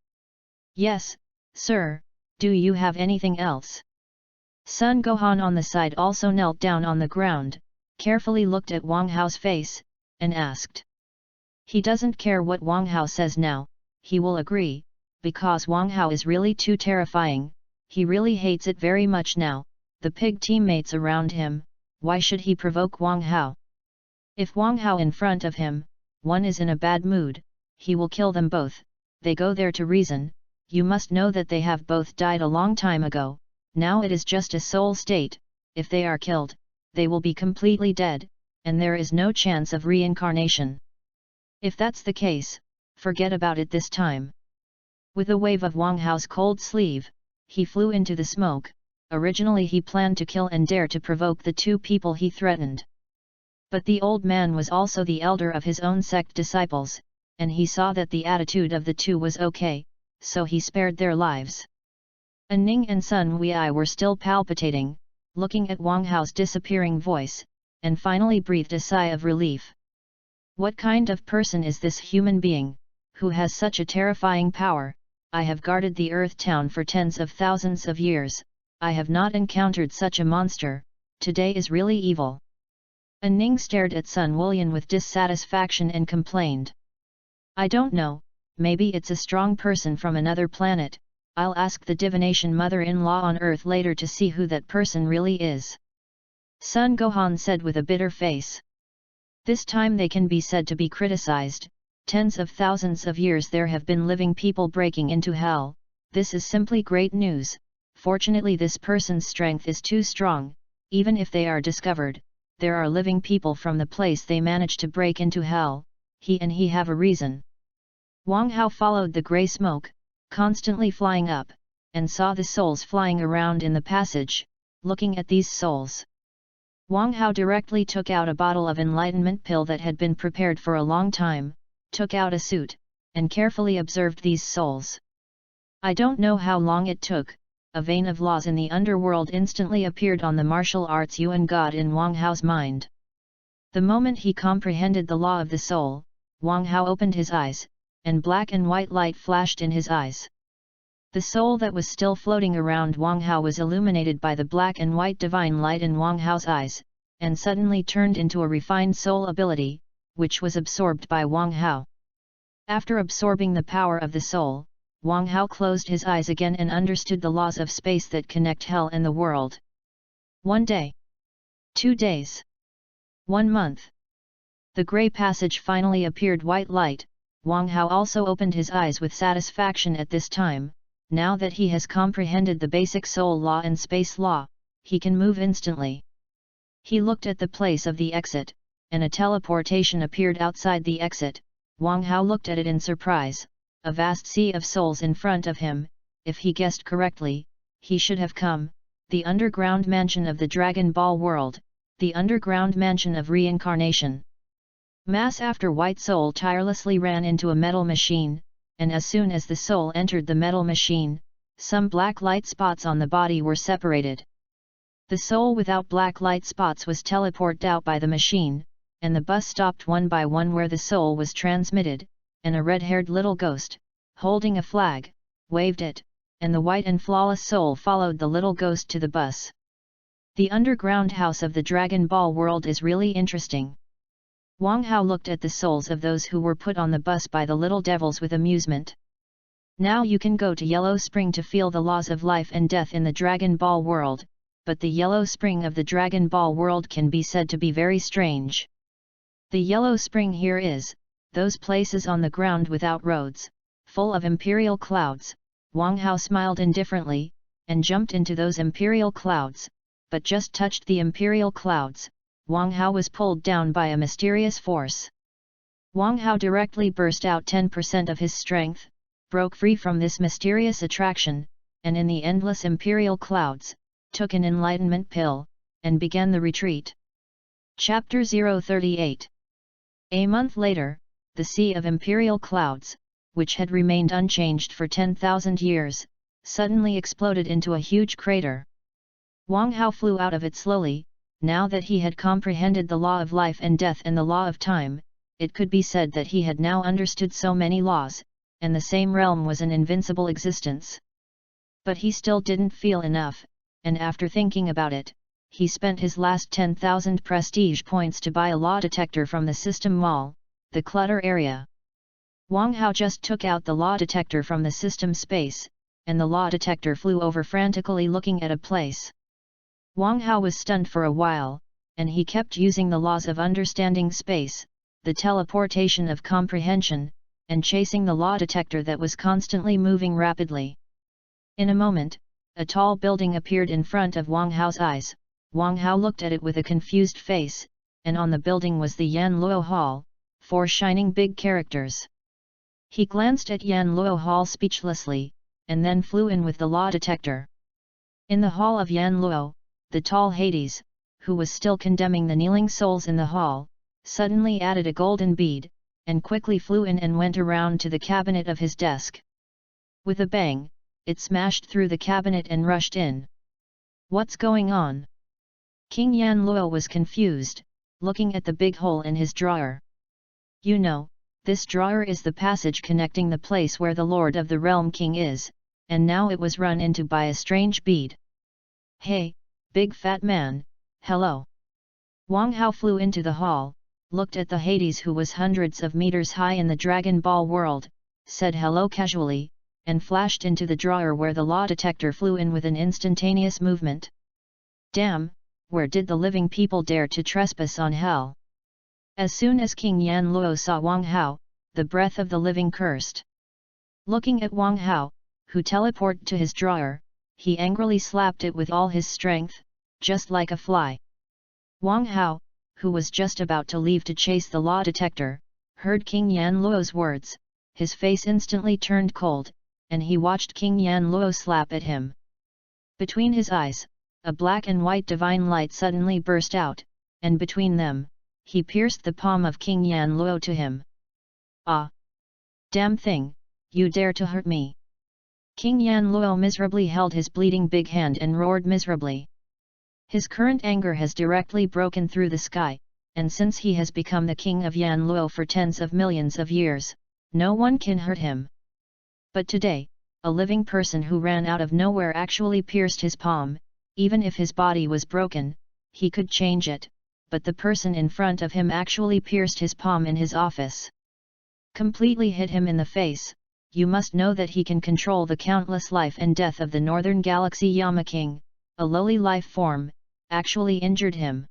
Yes, sir, do you have anything else? Sun Gohan on the side also knelt down on the ground, carefully looked at Wang Hao's face, and asked. He doesn't care what Wang Hao says now, he will agree, because Wang Hao is really too terrifying, he really hates it very much now, the pig teammates around him, why should he provoke Wang Hao? If Wang Hao in front of him, one is in a bad mood, he will kill them both. They go there to reason. You must know that they have both died a long time ago, now it is just a soul state. If they are killed, they will be completely dead, and there is no chance of reincarnation. If that's the case, forget about it this time. With a wave of Wang Hao's cold sleeve, he flew into the smoke. Originally he planned to kill and dare to provoke the two people he threatened. But the old man was also the elder of his own sect disciples, and he saw that the attitude of the two was okay, so he spared their lives. Ning and Sun Wei were still palpitating, looking at Wang Hao's disappearing voice, and finally breathed a sigh of relief. What kind of person is this human being, who has such a terrifying power? I have guarded the Earth town for tens of thousands of years, I have not encountered such a monster, today is really evil. Ning stared at Sun Wulian with dissatisfaction and complained. I don't know, maybe it's a strong person from another planet, I'll ask the divination mother-in-law on Earth later to see who that person really is. Sun Gohan said with a bitter face. This time they can be said to be criticized, tens of thousands of years there have been living people breaking into hell, this is simply great news, fortunately this person's strength is too strong, even if they are discovered, there are living people from the place they managed to break into hell, he have a reason. Wang Hao followed the grey smoke, constantly flying up, and saw the souls flying around in the passage, looking at these souls. Wang Hao directly took out a bottle of enlightenment pill that had been prepared for a long time, took out a suit, and carefully observed these souls. I don't know how long it took, a vein of laws in the underworld instantly appeared on the martial arts Yuan god in Wang Hao's mind. The moment he comprehended the law of the soul, Wang Hao opened his eyes, and black and white light flashed in his eyes. The soul that was still floating around Wang Hao was illuminated by the black and white divine light in Wang Hao's eyes, and suddenly turned into a refined soul ability, which was absorbed by Wang Hao. After absorbing the power of the soul, Wang Hao closed his eyes again and understood the laws of space that connect hell and the world. One day, 2 days. 1 month. The grey passage finally appeared white light. Wang Hao also opened his eyes with satisfaction at this time. Now that he has comprehended the basic soul law and space law, he can move instantly. He looked at the place of the exit, and a teleportation appeared outside the exit. Wang Hao looked at it in surprise. A vast sea of souls in front of him. If he guessed correctly, he should have come. The underground mansion of the Dragon Ball world, the underground mansion of reincarnation. Mass after white soul tirelessly ran into a metal machine, and as soon as the soul entered the metal machine, some black light spots on the body were separated. The soul without black light spots was teleported out by the machine, and the bus stopped one by one where the soul was transmitted, and a red-haired little ghost, holding a flag, waved it, and the white and flawless soul followed the little ghost to the bus. The underground house of the Dragon Ball world is really interesting. Wang Hao looked at the souls of those who were put on the bus by the little devils with amusement. Now you can go to Yellow Spring to feel the laws of life and death in the Dragon Ball world, but the Yellow Spring of the Dragon Ball world can be said to be very strange. The Yellow Spring here is, those places on the ground without roads, full of imperial clouds. Wang Hao smiled indifferently, and jumped into those imperial clouds, but just touched the imperial clouds. Wang Hao was pulled down by a mysterious force. Wang Hao directly burst out 10% of his strength, broke free from this mysterious attraction, and in the endless imperial clouds, took an enlightenment pill, and began the retreat. Chapter 038. A month later, the sea of imperial clouds, which had remained unchanged for 10,000 years, suddenly exploded into a huge crater. Wang Hao flew out of it slowly. Now that he had comprehended the law of life and death and the law of time, it could be said that he had now understood so many laws, and the same realm was an invincible existence. But he still didn't feel enough, and after thinking about it, he spent his last 10,000 prestige points to buy a law detector from the system mall, the clutter area. Wang Hao just took out the law detector from the system space, and the law detector flew over frantically looking at a place. Wang Hao was stunned for a while, and he kept using the laws of understanding space, the teleportation of comprehension, and chasing the law detector that was constantly moving rapidly. In a moment, a tall building appeared in front of Wang Hao's eyes. Wang Hao looked at it with a confused face, and on the building was the Yan Luo Hall, 4 shining big characters. He glanced at Yan Luo Hall speechlessly, and then flew in with the law detector. In the hall of Yan Luo, the tall Hades, who was still condemning the kneeling souls in the hall, suddenly added a golden bead, and quickly flew in and went around to the cabinet of his desk. With a bang, it smashed through the cabinet and rushed in. What's going on? King Yan Luo was confused, looking at the big hole in his drawer. You know, this drawer is the passage connecting the place where the Lord of the Realm King is, and now it was run into by a strange bead. Hey, big fat man, hello. Wang Hao flew into the hall, looked at the Hades who was hundreds of meters high in the Dragon Ball world, said hello casually, and flashed into the drawer where the law detector flew in with an instantaneous movement. Damn, where did the living people dare to trespass on hell? As soon as King Yan Luo saw Wang Hao, the breath of the living cursed. Looking at Wang Hao, who teleported to his drawer, he angrily slapped it with all his strength, just like a fly. Wang Hao, who was just about to leave to chase the law detector, heard King Yan Luo's words. His face instantly turned cold, and he watched King Yan Luo slap at him. Between his eyes, a black and white divine light suddenly burst out, and between them, he pierced the palm of King Yan Luo to him. Ah! Damn thing, you dare to hurt me! King Yan Luo miserably held his bleeding big hand and roared miserably. His current anger has directly broken through the sky, and since he has become the king of Yan Luo for tens of millions of years, no one can hurt him. But today, a living person who ran out of nowhere actually pierced his palm. Even if his body was broken, he could change it, but the person in front of him actually pierced his palm in his office. Completely hit him in the face. You must know that he can control the countless life and death of the northern galaxy. Yama King, a lowly life form, actually injured him.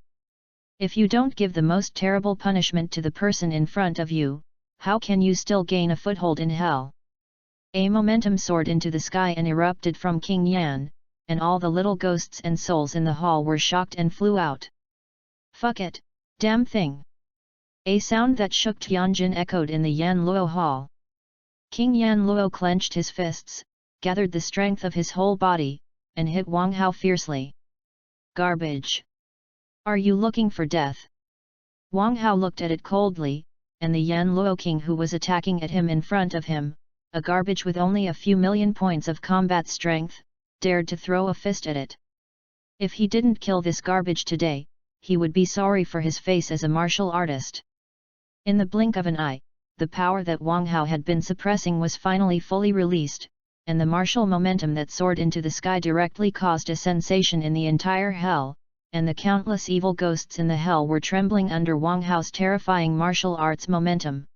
If you don't give the most terrible punishment to the person in front of you, how can you still gain a foothold in hell? A momentum soared into the sky and erupted from King Yan, and all the little ghosts and souls in the hall were shocked and flew out. Fuck it, damn thing! A sound that shook Tianjin echoed in the Yan Luo hall. King Yan Luo clenched his fists, gathered the strength of his whole body, and hit Wang Hao fiercely. Garbage! Are you looking for death? Wang Hao looked at it coldly, and the Yan Luo king who was attacking at him in front of him, a garbage with only a few million points of combat strength, dared to throw a fist at it. If he didn't kill this garbage today, he would be sorry for his face as a martial artist. In the blink of an eye, the power that Wang Hao had been suppressing was finally fully released, and the martial momentum that soared into the sky directly caused a sensation in the entire hell, and the countless evil ghosts in the hell were trembling under Wang Hao's terrifying martial arts momentum.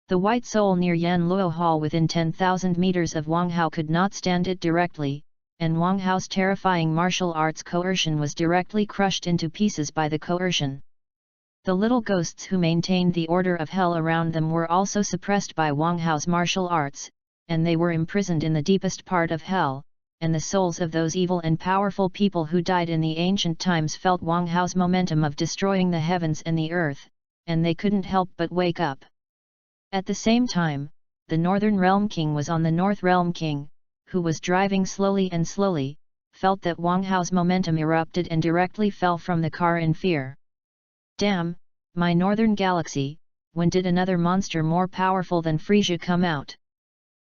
The white soul near Yan Luo Hall within 10,000 meters of Wang Hao could not stand it directly, and Wang Hao's terrifying martial arts coercion was directly crushed into pieces by the coercion. The little ghosts who maintained the order of hell around them were also suppressed by Wang Hao's martial arts, and they were imprisoned in the deepest part of hell, and the souls of those evil and powerful people who died in the ancient times felt Wang Hao's momentum of destroying the heavens and the earth, and they couldn't help but wake up. At the same time, the Northern Realm King was on the North Realm King, who was driving slowly and slowly, felt that Wang Hao's momentum erupted and directly fell from the car in fear. Damn, my Northern Galaxy, when did another monster more powerful than Frisia come out?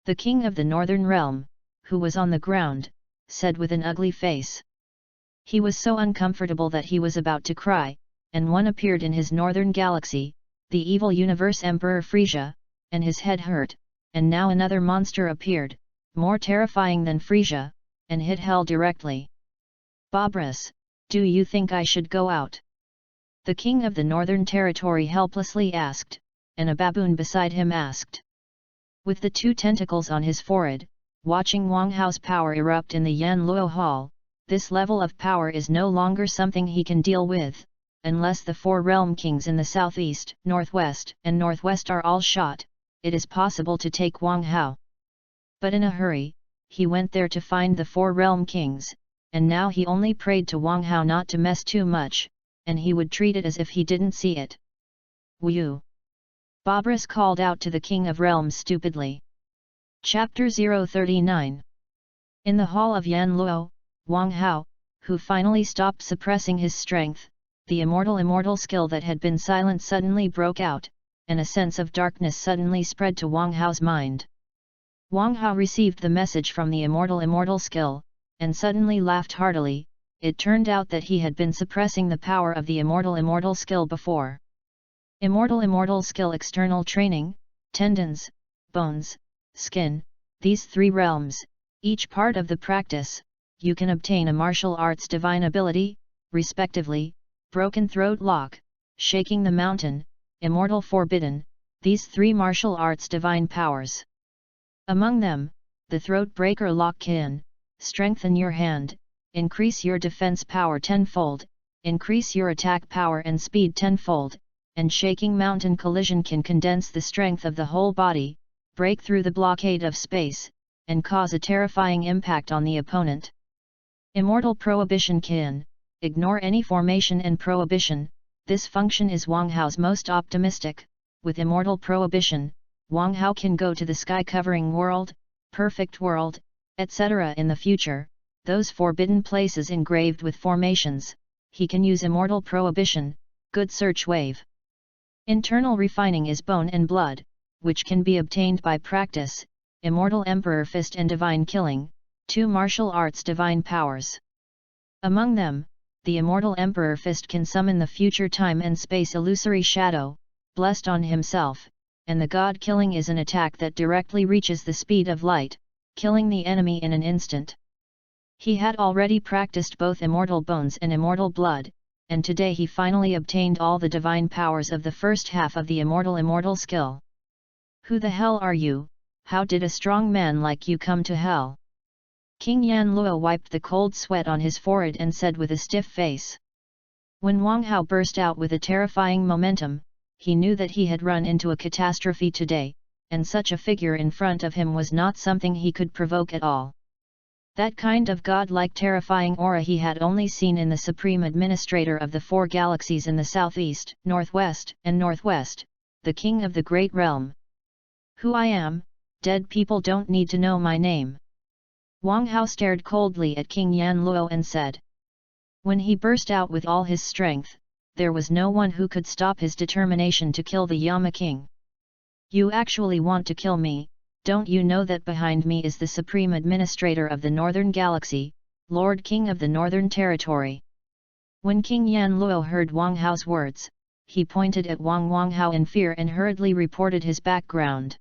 The King of the Northern Realm, who was on the ground, said with an ugly face. He was so uncomfortable that he was about to cry, and one appeared in his Northern Galaxy, the evil Universe Emperor Frisia, and his head hurt, and now another monster appeared, more terrifying than Frisia, and hit hell directly. Babras, do you think I should go out? The King of the Northern Territory helplessly asked, and a baboon beside him asked. With the two tentacles on his forehead, watching Wang Hao's power erupt in the Yan Luo Hall, this level of power is no longer something he can deal with, unless the four realm kings in the southeast, northwest and northwest are all shot, it is possible to take Wang Hao. But in a hurry, he went there to find the four realm kings, and now he only prayed to Wang Hao not to mess too much, and he would treat it as if he didn't see it. Wu! Babras called out to the King of Realms stupidly. Chapter 039. In the hall of Yan Luo, Wang Hao, who finally stopped suppressing his strength, the immortal skill that had been silent suddenly broke out, and a sense of darkness suddenly spread to Wang Hao's mind. Wang Hao received the message from the immortal skill, and suddenly laughed heartily. It turned out that he had been suppressing the power of the immortal skill before. Immortal skill external training, tendons, bones, skin, these three realms, each part of the practice, you can obtain a martial arts divine ability, respectively, broken throat lock, shaking the mountain, immortal forbidden, these three martial arts divine powers. Among them, the throat breaker lock can strengthen your hand, increase your defense power tenfold, increase your attack power and speed tenfold, and shaking mountain collision can condense the strength of the whole body, break through the blockade of space, and cause a terrifying impact on the opponent. Immortal prohibition can ignore any formation and prohibition. This function is Wang Hao's most optimistic. With immortal prohibition, Wang Hao can go to the sky-covering world, perfect world, etc. in the future, those forbidden places engraved with formations. He can use immortal prohibition, good search wave. Internal refining is bone and blood, which can be obtained by practice, immortal emperor fist and divine killing, two martial arts divine powers. Among them, the immortal emperor fist can summon the future time and space illusory shadow, blessed on himself, and the god killing is an attack that directly reaches the speed of light, killing the enemy in an instant. He had already practiced both immortal bones and immortal blood, and today he finally obtained all the divine powers of the first half of the immortal skill. Who the hell are you? How did a strong man like you come to hell? King Yan Luo wiped the cold sweat on his forehead and said with a stiff face. When Wang Hao burst out with a terrifying momentum, he knew that he had run into a catastrophe today, and such a figure in front of him was not something he could provoke at all. That kind of god-like terrifying aura he had only seen in the Supreme Administrator of the Four Galaxies in the southeast, northwest, and northwest, the King of the Great Realm. Who I am, dead people don't need to know my name. Wang Hao stared coldly at King Yan Luo and said. When he burst out with all his strength, there was no one who could stop his determination to kill the Yama King. You actually want to kill me? Don't you know that behind me is the Supreme Administrator of the Northern Galaxy, Lord King of the Northern Territory? When King Yan Luo heard Wang Hao's words, he pointed at Wang Hao in fear and hurriedly reported his background.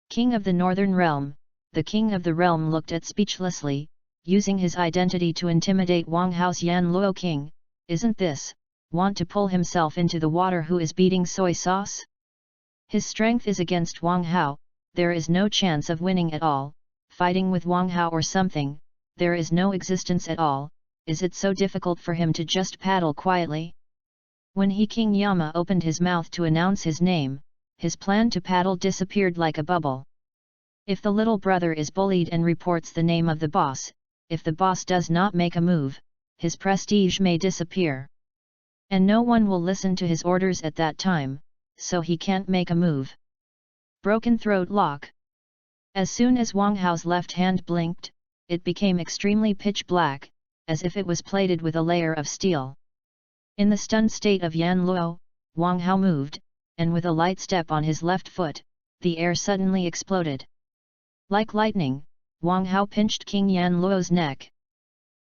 King of the Northern Realm, the King of the Realm looked at speechlessly, using his identity to intimidate Wang Hao's Yan Luo King. Isn't this, want to pull himself into the water who is beating soy sauce? His strength is against Wang Hao, there is no chance of winning at all, fighting with Wang Hao or something, there is no existence at all, is it so difficult for him to just paddle quietly? When King Yama opened his mouth to announce his name, his plan to paddle disappeared like a bubble. If the little brother is bullied and reports the name of the boss, if the boss does not make a move, his prestige may disappear. And no one will listen to his orders at that time, so he can't make a move. Broken throat lock. As soon as Wang Hao's left hand blinked, it became extremely pitch black, as if it was plated with a layer of steel. In the stunned state of Yan Luo, Wang Hao moved, and with a light step on his left foot, the air suddenly exploded. Like lightning, Wang Hao pinched King Yan Luo's neck.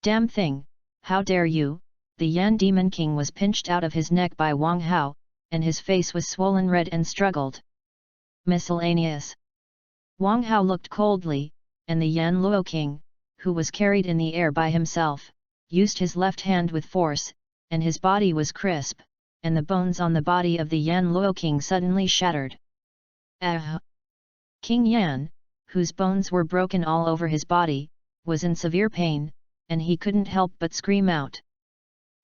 Damn thing, how dare you! The Yan Demon King was pinched out of his neck by Wang Hao, and his face was swollen red and struggled. Miscellaneous. Wang Hao looked coldly, and the Yan Luo King, who was carried in the air by himself, used his left hand with force, and his body was crisp, and the bones on the body of the Yan Luo King suddenly shattered. King Yan, whose bones were broken all over his body, was in severe pain, and he couldn't help but scream out.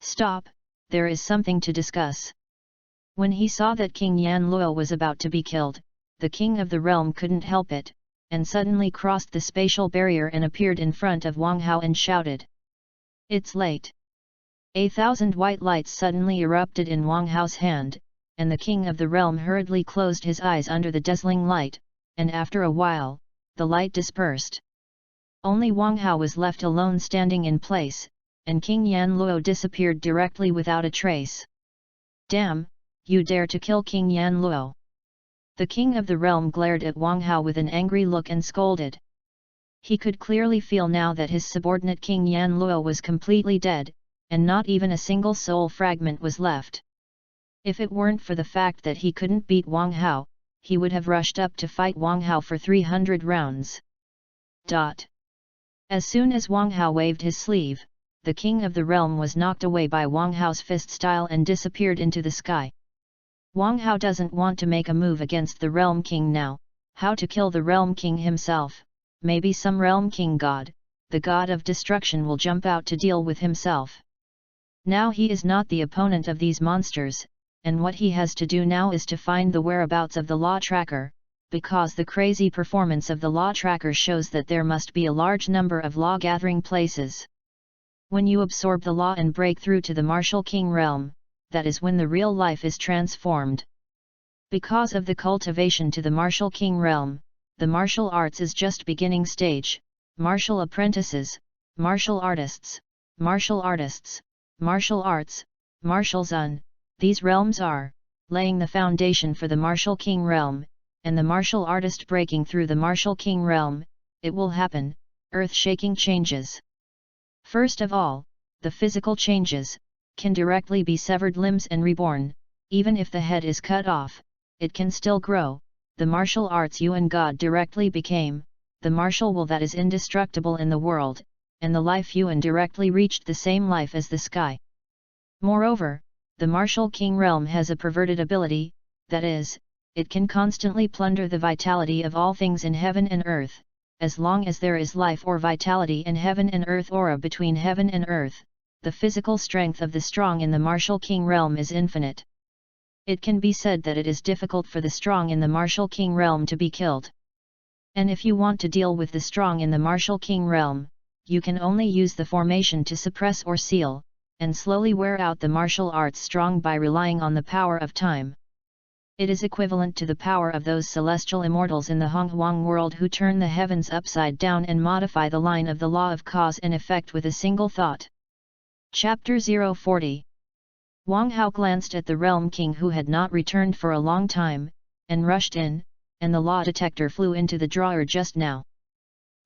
Stop, there is something to discuss. When he saw that King Yan Luo was about to be killed, the King of the Realm couldn't help it, and suddenly crossed the spatial barrier and appeared in front of Wang Hao and shouted. It's late. 1,000 white lights suddenly erupted in Wang Hao's hand, and the King of the Realm hurriedly closed his eyes under the dazzling light, and after a while, the light dispersed. Only Wang Hao was left alone standing in place, and King Yan Luo disappeared directly without a trace. Damn, you dare to kill King Yan Luo! The King of the Realm glared at Wang Hao with an angry look and scolded. He could clearly feel now that his subordinate King Yan Luo was completely dead, and not even a single soul fragment was left. If it weren't for the fact that he couldn't beat Wang Hao, he would have rushed up to fight Wang Hao for 300 rounds. As soon as Wang Hao waved his sleeve, the King of the Realm was knocked away by Wang Hao's fist style and disappeared into the sky. Wang Hao doesn't want to make a move against the Realm King now. How to kill the Realm King himself? Maybe some Realm King god, the god of destruction, will jump out to deal with himself. Now he is not the opponent of these monsters, and what he has to do now is to find the whereabouts of the law tracker, because the crazy performance of the law tracker shows that there must be a large number of law gathering places. When you absorb the law and break through to the martial king realm, that is when the real life is transformed. Because of the cultivation to the martial king realm, the martial arts is just beginning stage. Martial apprentices, martial artists, martial artists, martial arts, martial zun, these realms are laying the foundation for the martial king realm, and the martial artist breaking through the martial king realm. It will happen, earth-shaking changes. First of all, the physical changes can directly be severed limbs and reborn. Even if the head is cut off, it can still grow. The martial arts Yuan God directly became, the martial will that is indestructible in the world, and the life Yuan directly reached the same life as the sky. Moreover, the martial king realm has a perverted ability, that is, it can constantly plunder the vitality of all things in heaven and earth. As long as there is life or vitality in heaven and earth, aura between heaven and earth, the physical strength of the strong in the martial king realm is infinite. It can be said that it is difficult for the strong in the martial king realm to be killed. And if you want to deal with the strong in the martial king realm, you can only use the formation to suppress or seal, and slowly wear out the martial arts strong by relying on the power of time. It is equivalent to the power of those celestial immortals in the Hong Huang world who turn the heavens upside down and modify the line of the law of cause and effect with a single thought. Chapter 040. Wang Hao glanced at the realm king who had not returned for a long time, and rushed in, and the law detector flew into the drawer just now.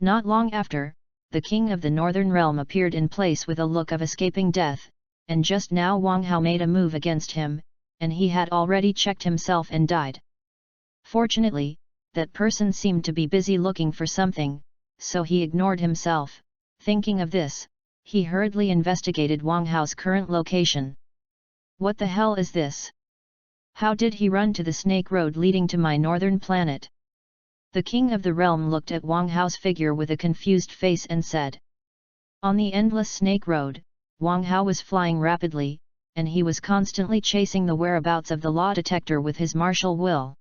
Not long after, the king of the northern realm appeared in place with a look of escaping death, and just now Wang Hao made a move against him, and he had already checked himself and died. Fortunately, that person seemed to be busy looking for something, so he ignored himself. Thinking of this, he hurriedly investigated Wang Hao's current location. What the hell is this? How did he run to the snake road leading to my northern planet? The king of the realm looked at Wang Hao's figure with a confused face and said. On the endless snake road, Wang Hao was flying rapidly, and he was constantly chasing the whereabouts of the law detector with his martial will.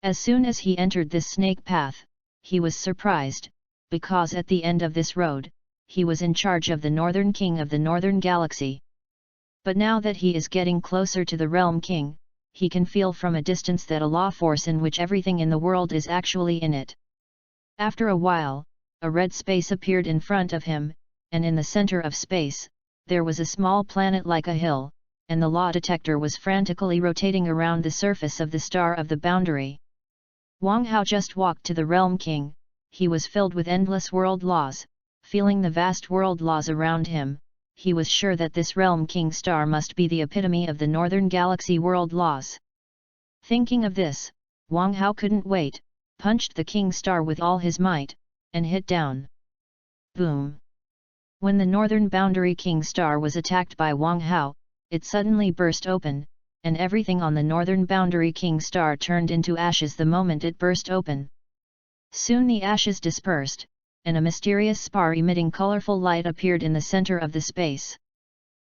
As soon as he entered this snake path, he was surprised, because at the end of this road, he was in charge of the northern king of the northern galaxy. But now that he is getting closer to the realm king, he can feel from a distance that a law force in which everything in the world is actually in it. After a while, a red space appeared in front of him, and in the center of space, there was a small planet like a hill, and the law detector was frantically rotating around the surface of the star of the boundary. Wang Hao just walked to the realm king. He was filled with endless world laws. Feeling the vast world laws around him, he was sure that this realm king star must be the epitome of the northern galaxy world laws. Thinking of this, Wang Hao couldn't wait, punched the king star with all his might, and hit down. Boom! When the northern boundary king star was attacked by Wang Hao, it suddenly burst open, and everything on the northern boundary king star turned into ashes the moment it burst open. Soon the ashes dispersed, and a mysterious spar emitting colorful light appeared in the center of the space.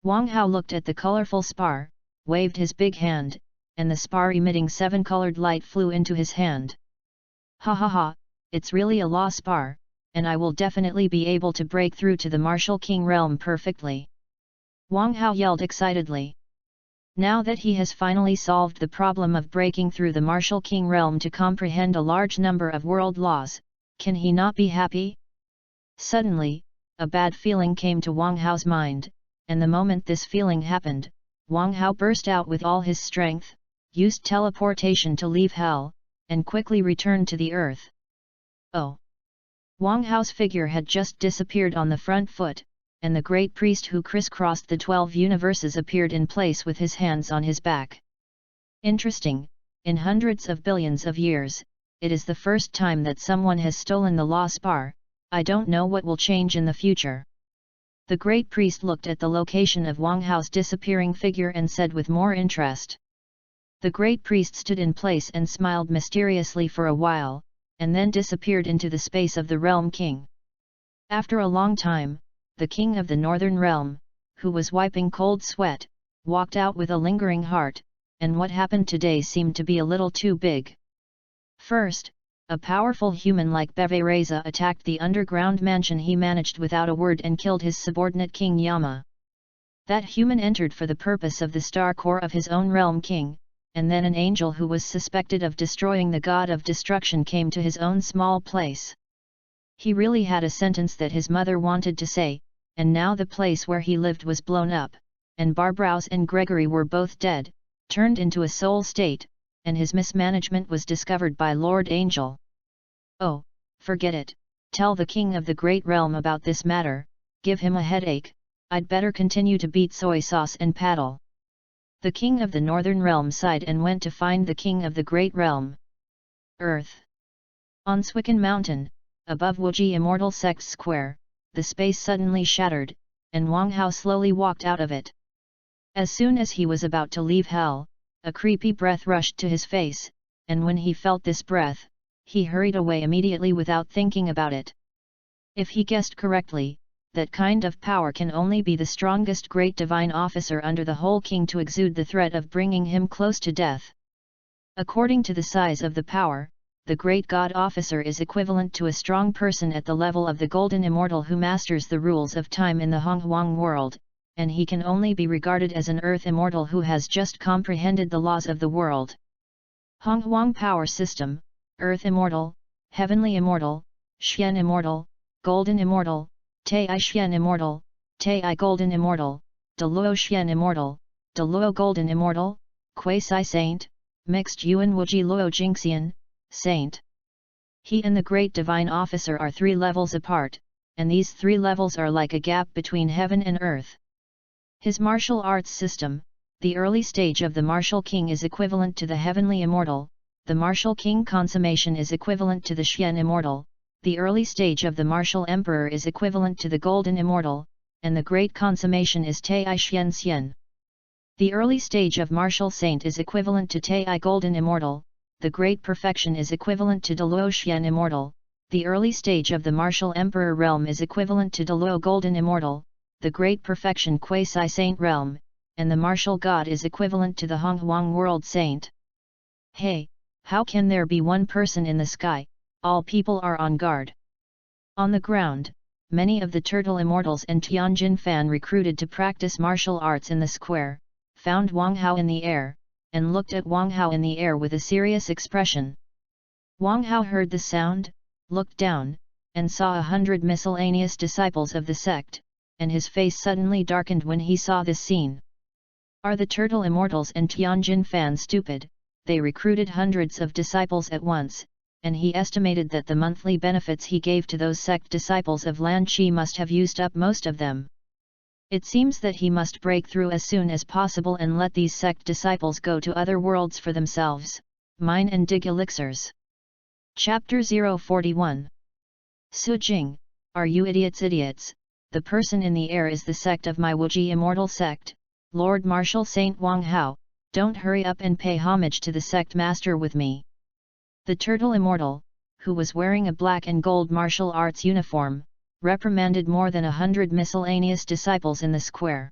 Wang Hao looked at the colorful spar, waved his big hand, and the spar emitting 7-colored light flew into his hand. Ha ha ha, it's really a law spar, and I will definitely be able to break through to the martial king realm perfectly. Wang Hao yelled excitedly. Now that he has finally solved the problem of breaking through the martial king realm to comprehend a large number of world laws, can he not be happy? Suddenly, a bad feeling came to Wang Hao's mind, and the moment this feeling happened, Wang Hao burst out with all his strength, used teleportation to leave hell, and quickly returned to the earth. Oh! Wang Hao's figure had just disappeared on the front foot, and the great priest who crisscrossed the 12 universes appeared in place with his hands on his back. Interesting, in hundreds of billions of years, it is the first time that someone has stolen the law spar. I don't know what will change in the future. The great priest looked at the location of Wang Hao's disappearing figure and said with more interest. The great priest stood in place and smiled mysteriously for a while, and then disappeared into the space of the realm king. After a long time, the king of the northern realm, who was wiping cold sweat, walked out with a lingering heart, and what happened today seemed to be a little too big. First, a powerful human like Beve Reza attacked the underground mansion he managed without a word and killed his subordinate King Yama. That human entered for the purpose of the star core of his own realm king, and then an angel who was suspected of destroying the god of destruction came to his own small place. He really had a sentence that his mother wanted to say, and now the place where he lived was blown up, and Barbrous and Gregory were both dead, turned into a soul state, and his mismanagement was discovered by Lord Angel. Oh, forget it, tell the king of the great realm about this matter, give him a headache, I'd better continue to beat soy sauce and paddle. The king of the northern realm sighed and went to find the king of the great realm. Earth. On Swicken Mountain, above Wuji Immortal Sect Square, the space suddenly shattered, and Wang Hao slowly walked out of it. As soon as he was about to leave hell, a creepy breath rushed to his face, and when he felt this breath, he hurried away immediately without thinking about it. If he guessed correctly, That kind of power can only be the strongest great divine officer under the whole king to exude the threat of bringing him close to death. According to the size of the power, the great god officer is equivalent to a strong person at the level of the golden immortal who masters the rules of time in the Honghuang world, and he can only be regarded as an earth immortal who has just comprehended the laws of the world. Honghuang power system: Earth immortal, Heavenly immortal, Xian immortal, Golden immortal, Tai Xian immortal, Tai Golden immortal, Deluo Xian immortal, Deluo Golden immortal, Quasi saint, mixed Yuan Wuji Luo Jingxian, saint. He and the great divine officer are 3 levels apart, and these 3 levels are like a gap between heaven and earth. His martial arts system: the early stage of the martial king is equivalent to the heavenly immortal, the martial king consummation is equivalent to the Xian immortal, the early stage of the martial emperor is equivalent to the golden immortal, and the great consummation is Tai Xian Xian. The early stage of martial saint is equivalent to Tai Golden immortal, the great perfection is equivalent to Deluo Xian immortal, the early stage of the martial emperor realm is equivalent to Deluo Golden immortal, the great perfection Quasi saint realm, and the martial god is equivalent to the Honghuang world saint. Hey, how can there be one person in the sky? All people are on guard. On the ground, many of the turtle immortals and Tianjin Fan recruited to practice martial arts in the square, found Wang Hao in the air, and looked at Wang Hao in the air with a serious expression. Wang Hao heard the sound, looked down, and saw 100 miscellaneous disciples of the sect, and his face suddenly darkened when he saw this scene. Are the turtle immortals and Tianjin Fan stupid? They recruited hundreds of disciples at once, and he estimated that the monthly benefits he gave to those sect disciples of Lan Qi must have used up most of them. It seems that he must break through as soon as possible and let these sect disciples go to other worlds for themselves, mine and dig elixirs. Chapter 041. Su Jing, are you idiots? The person in the air is the sect of my Wuji immortal sect, Lord Martial Saint Wang Hao. Don't hurry up and pay homage to the sect master with me. The turtle immortal, who was wearing a black and gold martial arts uniform, reprimanded more than 100 miscellaneous disciples in the square.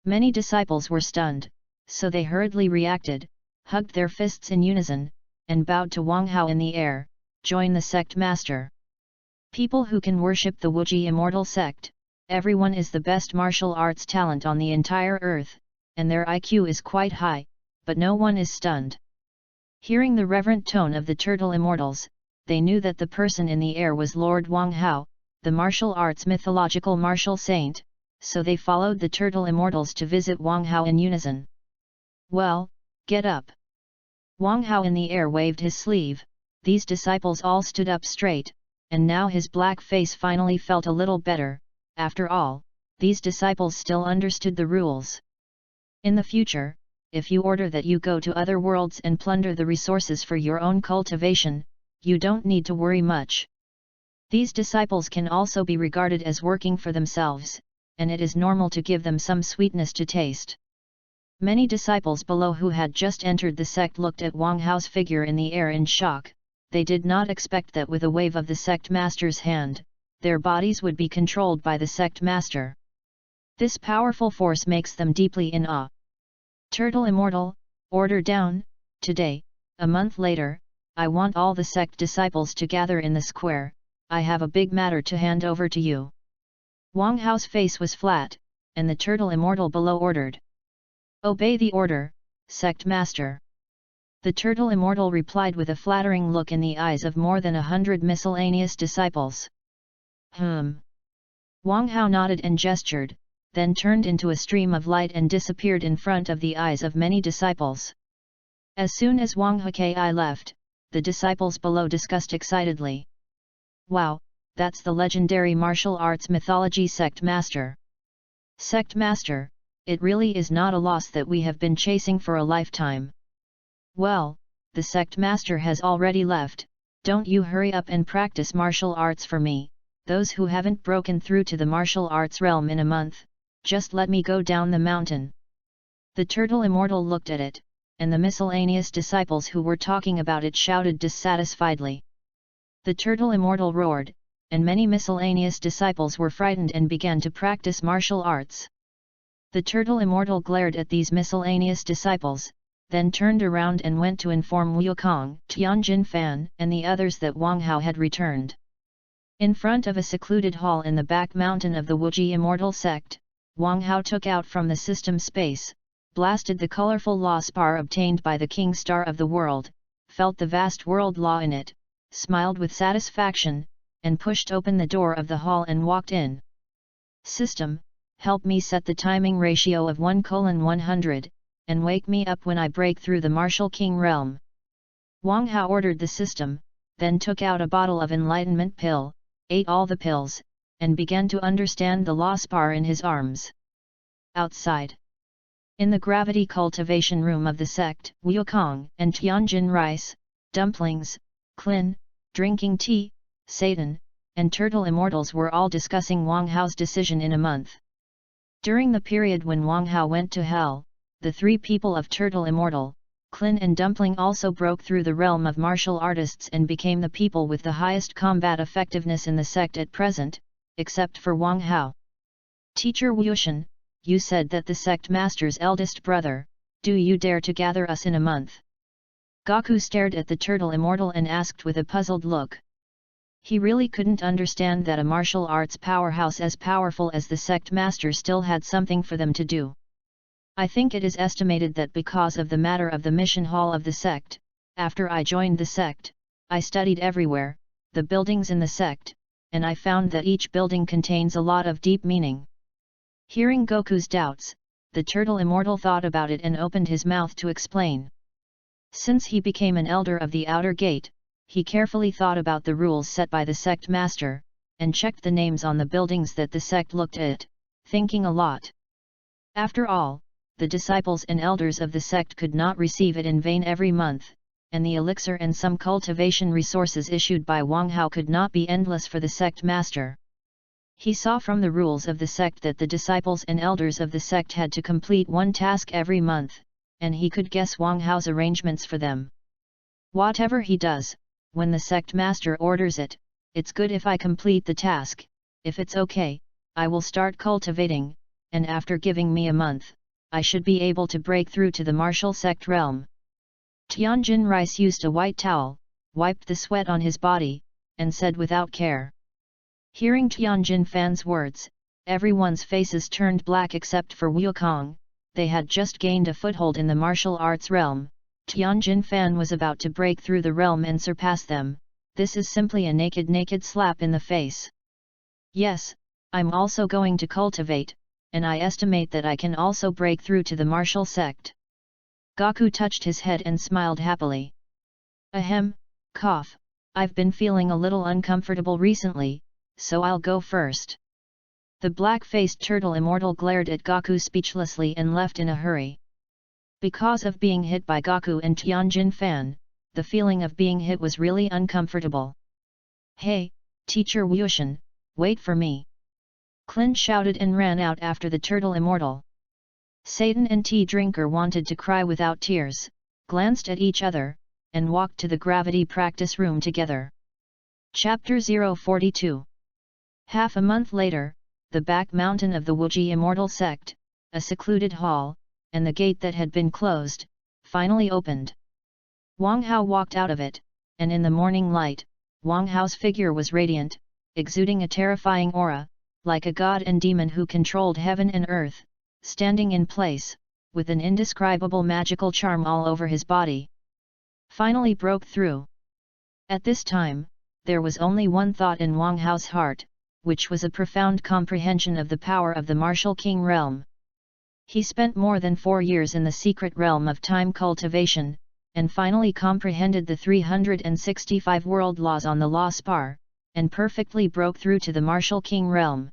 Many disciples were stunned, so they hurriedly reacted, hugged their fists in unison, and bowed to Wang Hao in the air. Join the sect master. People who can worship the Wuji immortal sect, everyone is the best martial arts talent on the entire earth, and their IQ is quite high, but no one is stunned. Hearing the reverent tone of the turtle immortals, they knew that the person in the air was Lord Wang Hao, the martial arts mythological martial saint, so they followed the turtle immortals to visit Wang Hao in unison. Well, get up. Wang Hao in the air waved his sleeve, these disciples all stood up straight, and now his black face finally felt a little better. After all, these disciples still understood the rules. In the future, if you order that you go to other worlds and plunder the resources for your own cultivation, you don't need to worry much. These disciples can also be regarded as working for themselves, and it is normal to give them some sweetness to taste. Many disciples below who had just entered the sect looked at Wang Hao's figure in the air in shock. They did not expect that with a wave of the sect master's hand, their bodies would be controlled by the sect master. This powerful force makes them deeply in awe. Turtle immortal, order down. Today, a month later, I want all the sect disciples to gather in the square. I have a big matter to hand over to you. Wang Hao's face was flat, and the turtle immortal below ordered. Obey the order, sect master. The turtle immortal replied with a flattering look in the eyes of more than 100 miscellaneous disciples. Wang Hao nodded and gestured, then turned into a stream of light and disappeared in front of the eyes of many disciples. As soon as Wang Hao left, the disciples below discussed excitedly. Wow, that's the legendary martial arts mythology sect master. Sect master, it really is not a loss that we have been chasing for a lifetime. Well, the sect master has already left, don't you hurry up and practice martial arts for me. Those who haven't broken through to the martial arts realm in a month, just let me go down the mountain. The turtle immortal looked at it, and the miscellaneous disciples who were talking about it shouted dissatisfiedly. The turtle immortal roared, and many miscellaneous disciples were frightened and began to practice martial arts. The turtle immortal glared at these miscellaneous disciples, then turned around and went to inform Wukong, Tianjin Fan, and the others that Wang Hao had returned. In front of a secluded hall in the back mountain of the Wuji immortal sect, Wang Hao took out from the system space, blasted the colorful law spar obtained by the King Star of the world, felt the vast world law in it, smiled with satisfaction, and pushed open the door of the hall and walked in. System, help me set the timing ratio of 1:100, and wake me up when I break through the martial king realm. Wang Hao ordered the system, then took out a bottle of enlightenment pill, ate all the pills, and began to understand the law spar in his arms. Outside, in the gravity cultivation room of the sect, Wukong and Tianjin rice, dumplings, Klin, drinking tea, Satan, and turtle immortals were all discussing Wang Hao's decision in a month. During the period when Wang Hao went to hell, the three people of Turtle Immortal, Klin and Dumpling also broke through the realm of martial artists and became the people with the highest combat effectiveness in the sect at present, except for Wang Hao. Teacher Wushan, you said that the sect master's eldest brother, do you dare to gather us in a month? Gaku stared at the Turtle Immortal and asked with a puzzled look. He really couldn't understand that a martial arts powerhouse as powerful as the sect master still had something for them to do. I think it is estimated that because of the matter of the mission hall of the sect, after I joined the sect, I studied everywhere, the buildings in the sect, and I found that each building contains a lot of deep meaning. Hearing Goku's doubts, the Turtle Immortal thought about it and opened his mouth to explain. Since he became an elder of the outer gate, he carefully thought about the rules set by the sect master, and checked the names on the buildings that the sect looked at, thinking a lot. After all, the disciples and elders of the sect could not receive it in vain every month, and the elixir and some cultivation resources issued by Wang Hao could not be endless for the sect master. He saw from the rules of the sect that the disciples and elders of the sect had to complete one task every month, and he could guess Wang Hao's arrangements for them. Whatever he does, when the sect master orders it, it's good if I complete the task. If it's okay, I will start cultivating, and after giving me a month, I should be able to break through to the martial sect realm. Tianjin Rice used a white towel, wiped the sweat on his body, and said without care. Hearing Tianjin Fan's words, everyone's faces turned black except for Wukong. They had just gained a foothold in the martial arts realm. Tianjin Fan was about to break through the realm and surpass them. This is simply a naked slap in the face. Yes, I'm also going to cultivate, and I estimate that I can also break through to the martial sect. Gaku touched his head and smiled happily. Ahem, cough, I've been feeling a little uncomfortable recently, so I'll go first. The black-faced Turtle Immortal glared at Gaku speechlessly and left in a hurry. Because of being hit by Gaku and Tianjin Fan, the feeling of being hit was really uncomfortable. Hey, Teacher Wushan, wait for me! Klin shouted and ran out after the Turtle Immortal. Satan and Tea Drinker wanted to cry without tears, glanced at each other, and walked to the gravity practice room together. Chapter 042. Half a month later, the back mountain of the Wuji Immortal Sect, a secluded hall, and the gate that had been closed, finally opened. Wang Hao walked out of it, and in the morning light, Wang Hao's figure was radiant, exuding a terrifying aura, like a god and demon who controlled heaven and earth, standing in place, with an indescribable magical charm all over his body. Finally broke through. At this time, there was only one thought in Wang Hao's heart, which was a profound comprehension of the power of the martial king realm. He spent more than 4 years in the secret realm of time cultivation, and finally comprehended the 365 world laws on the law spar, and perfectly broke through to the martial king realm.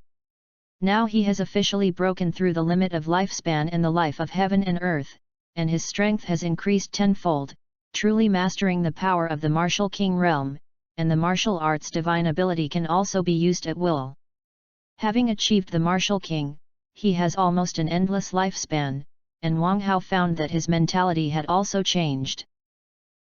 Now he has officially broken through the limit of lifespan and the life of heaven and earth, and his strength has increased tenfold, truly mastering the power of the martial king realm, and the martial arts divine ability can also be used at will. Having achieved the martial king, he has almost an endless lifespan, and Wang Hao found that his mentality had also changed.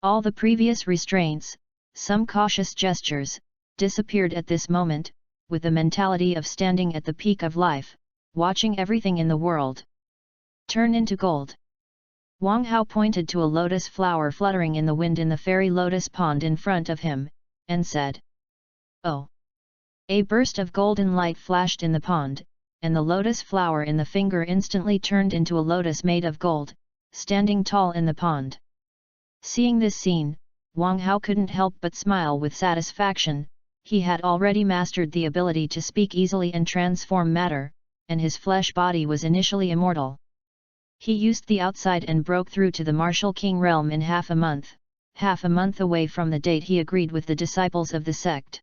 All the previous restraints, some cautious gestures, disappeared at this moment, with the mentality of standing at the peak of life, watching everything in the world turn into gold. Wang Hao pointed to a lotus flower fluttering in the wind in the fairy lotus pond in front of him, and said, "Oh!" A burst of golden light flashed in the pond, and the lotus flower in the finger instantly turned into a lotus made of gold, standing tall in the pond. Seeing this scene, Wang Hao couldn't help but smile with satisfaction. He had already mastered the ability to speak easily and transform matter, and his flesh body was initially immortal. He used the outside and broke through to the martial king realm in half a month away from the date he agreed with the disciples of the sect.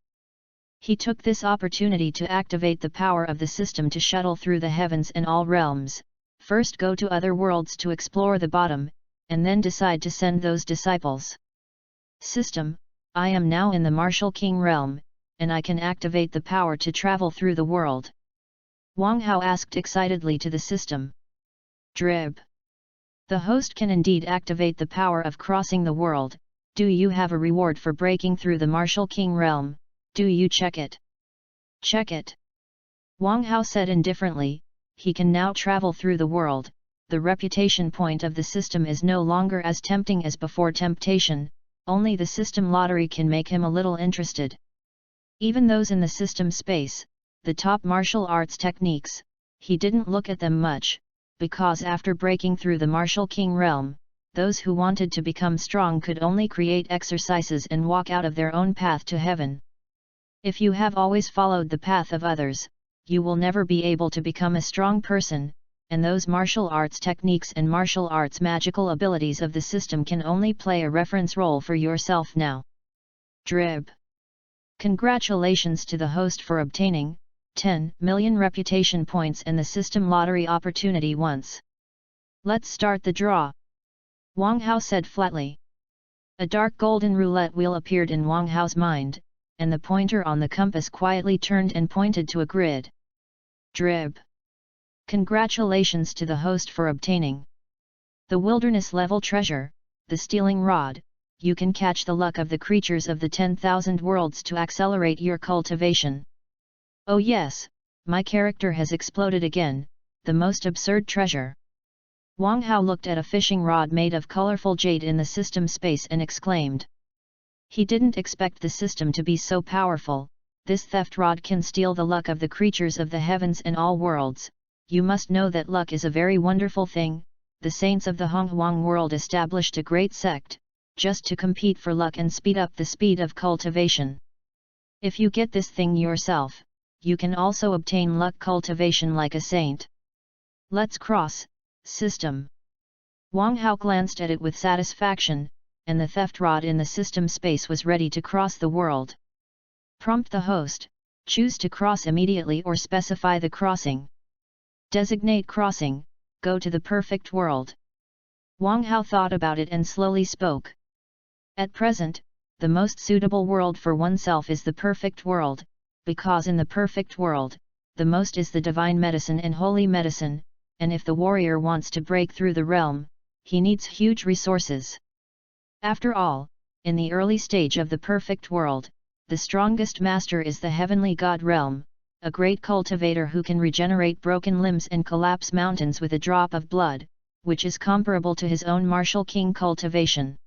He took this opportunity to activate the power of the system to shuttle through the heavens and all realms, first go to other worlds to explore the bottom, and then decide to send those disciples. System, I am now in the martial king realm, and I can activate the power to travel through the world. Wang Hao asked excitedly to the system. Drib. The host can indeed activate the power of crossing the world. Do you have a reward for breaking through the martial king realm? Do you check it? Check it. Wang Hao said indifferently. He can now travel through the world. The reputation point of the system is no longer as tempting as before temptation, only the system lottery can make him a little interested. Even those in the system space, the top martial arts techniques, he didn't look at them much, because after breaking through the martial king realm, those who wanted to become strong could only create exercises and walk out of their own path to heaven. If you have always followed the path of others, you will never be able to become a strong person, and those martial arts techniques and martial arts magical abilities of the system can only play a reference role for yourself now. Drib. Congratulations to the host for obtaining 10 million reputation points and the system lottery opportunity once. Let's start the draw. Wang Hao said flatly. A dark golden roulette wheel appeared in Wang Hao's mind, and the pointer on the compass quietly turned and pointed to a grid. Drib. Congratulations to the host for obtaining the wilderness level treasure, the stealing rod. You can catch the luck of the creatures of the 10,000 worlds to accelerate your cultivation. Oh yes, my character has exploded again, the most absurd treasure. Wang Hao looked at a fishing rod made of colorful jade in the system space and exclaimed. He didn't expect the system to be so powerful. This theft rod can steal the luck of the creatures of the heavens and all worlds. You must know that luck is a very wonderful thing. The saints of the Honghuang world established a great sect, just to compete for luck and speed up the speed of cultivation. If you get this thing yourself, you can also obtain luck cultivation like a saint. Let's cross, system. Wang Hao glanced at it with satisfaction, and the theft rod in the system space was ready to cross the world. Prompt the host, choose to cross immediately or specify the crossing. Designate crossing, go to the perfect world. Wang Hao thought about it and slowly spoke. At present, the most suitable world for oneself is the perfect world, because in the perfect world, the most is the divine medicine and holy medicine, and if the warrior wants to break through the realm, he needs huge resources. After all, in the early stage of the perfect world, the strongest master is the heavenly god realm, a great cultivator who can regenerate broken limbs and collapse mountains with a drop of blood, which is comparable to his own martial king cultivation.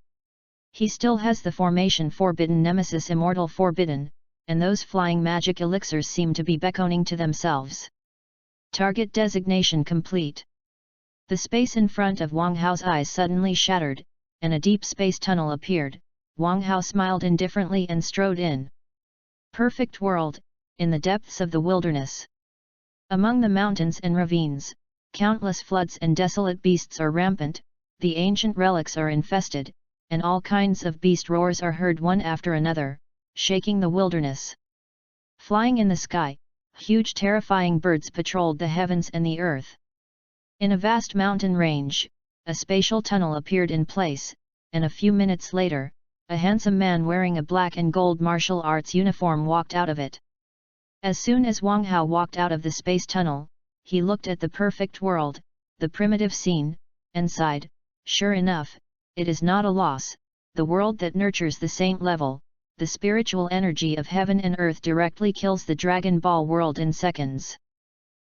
He still has the formation forbidden nemesis immortal forbidden, and those flying magic elixirs seem to be beckoning to themselves. Target designation complete. The space in front of Wang Hao's eyes suddenly shattered, and a deep space tunnel appeared. Wang Hao smiled indifferently and strode in. Perfect world, in the depths of the wilderness. Among the mountains and ravines, countless floods and desolate beasts are rampant, the ancient relics are infested, and all kinds of beast roars are heard one after another, shaking the wilderness. Flying in the sky, huge terrifying birds patrolled the heavens and the earth. In a vast mountain range, a spatial tunnel appeared in place, and a few minutes later, a handsome man wearing a black and gold martial arts uniform walked out of it. As soon as Wang Hao walked out of the space tunnel, he looked at the perfect world, the primitive scene, and sighed. Sure enough, it is not a loss, the world that nurtures the saint level, the spiritual energy of heaven and earth directly kills the Dragon Ball world in seconds.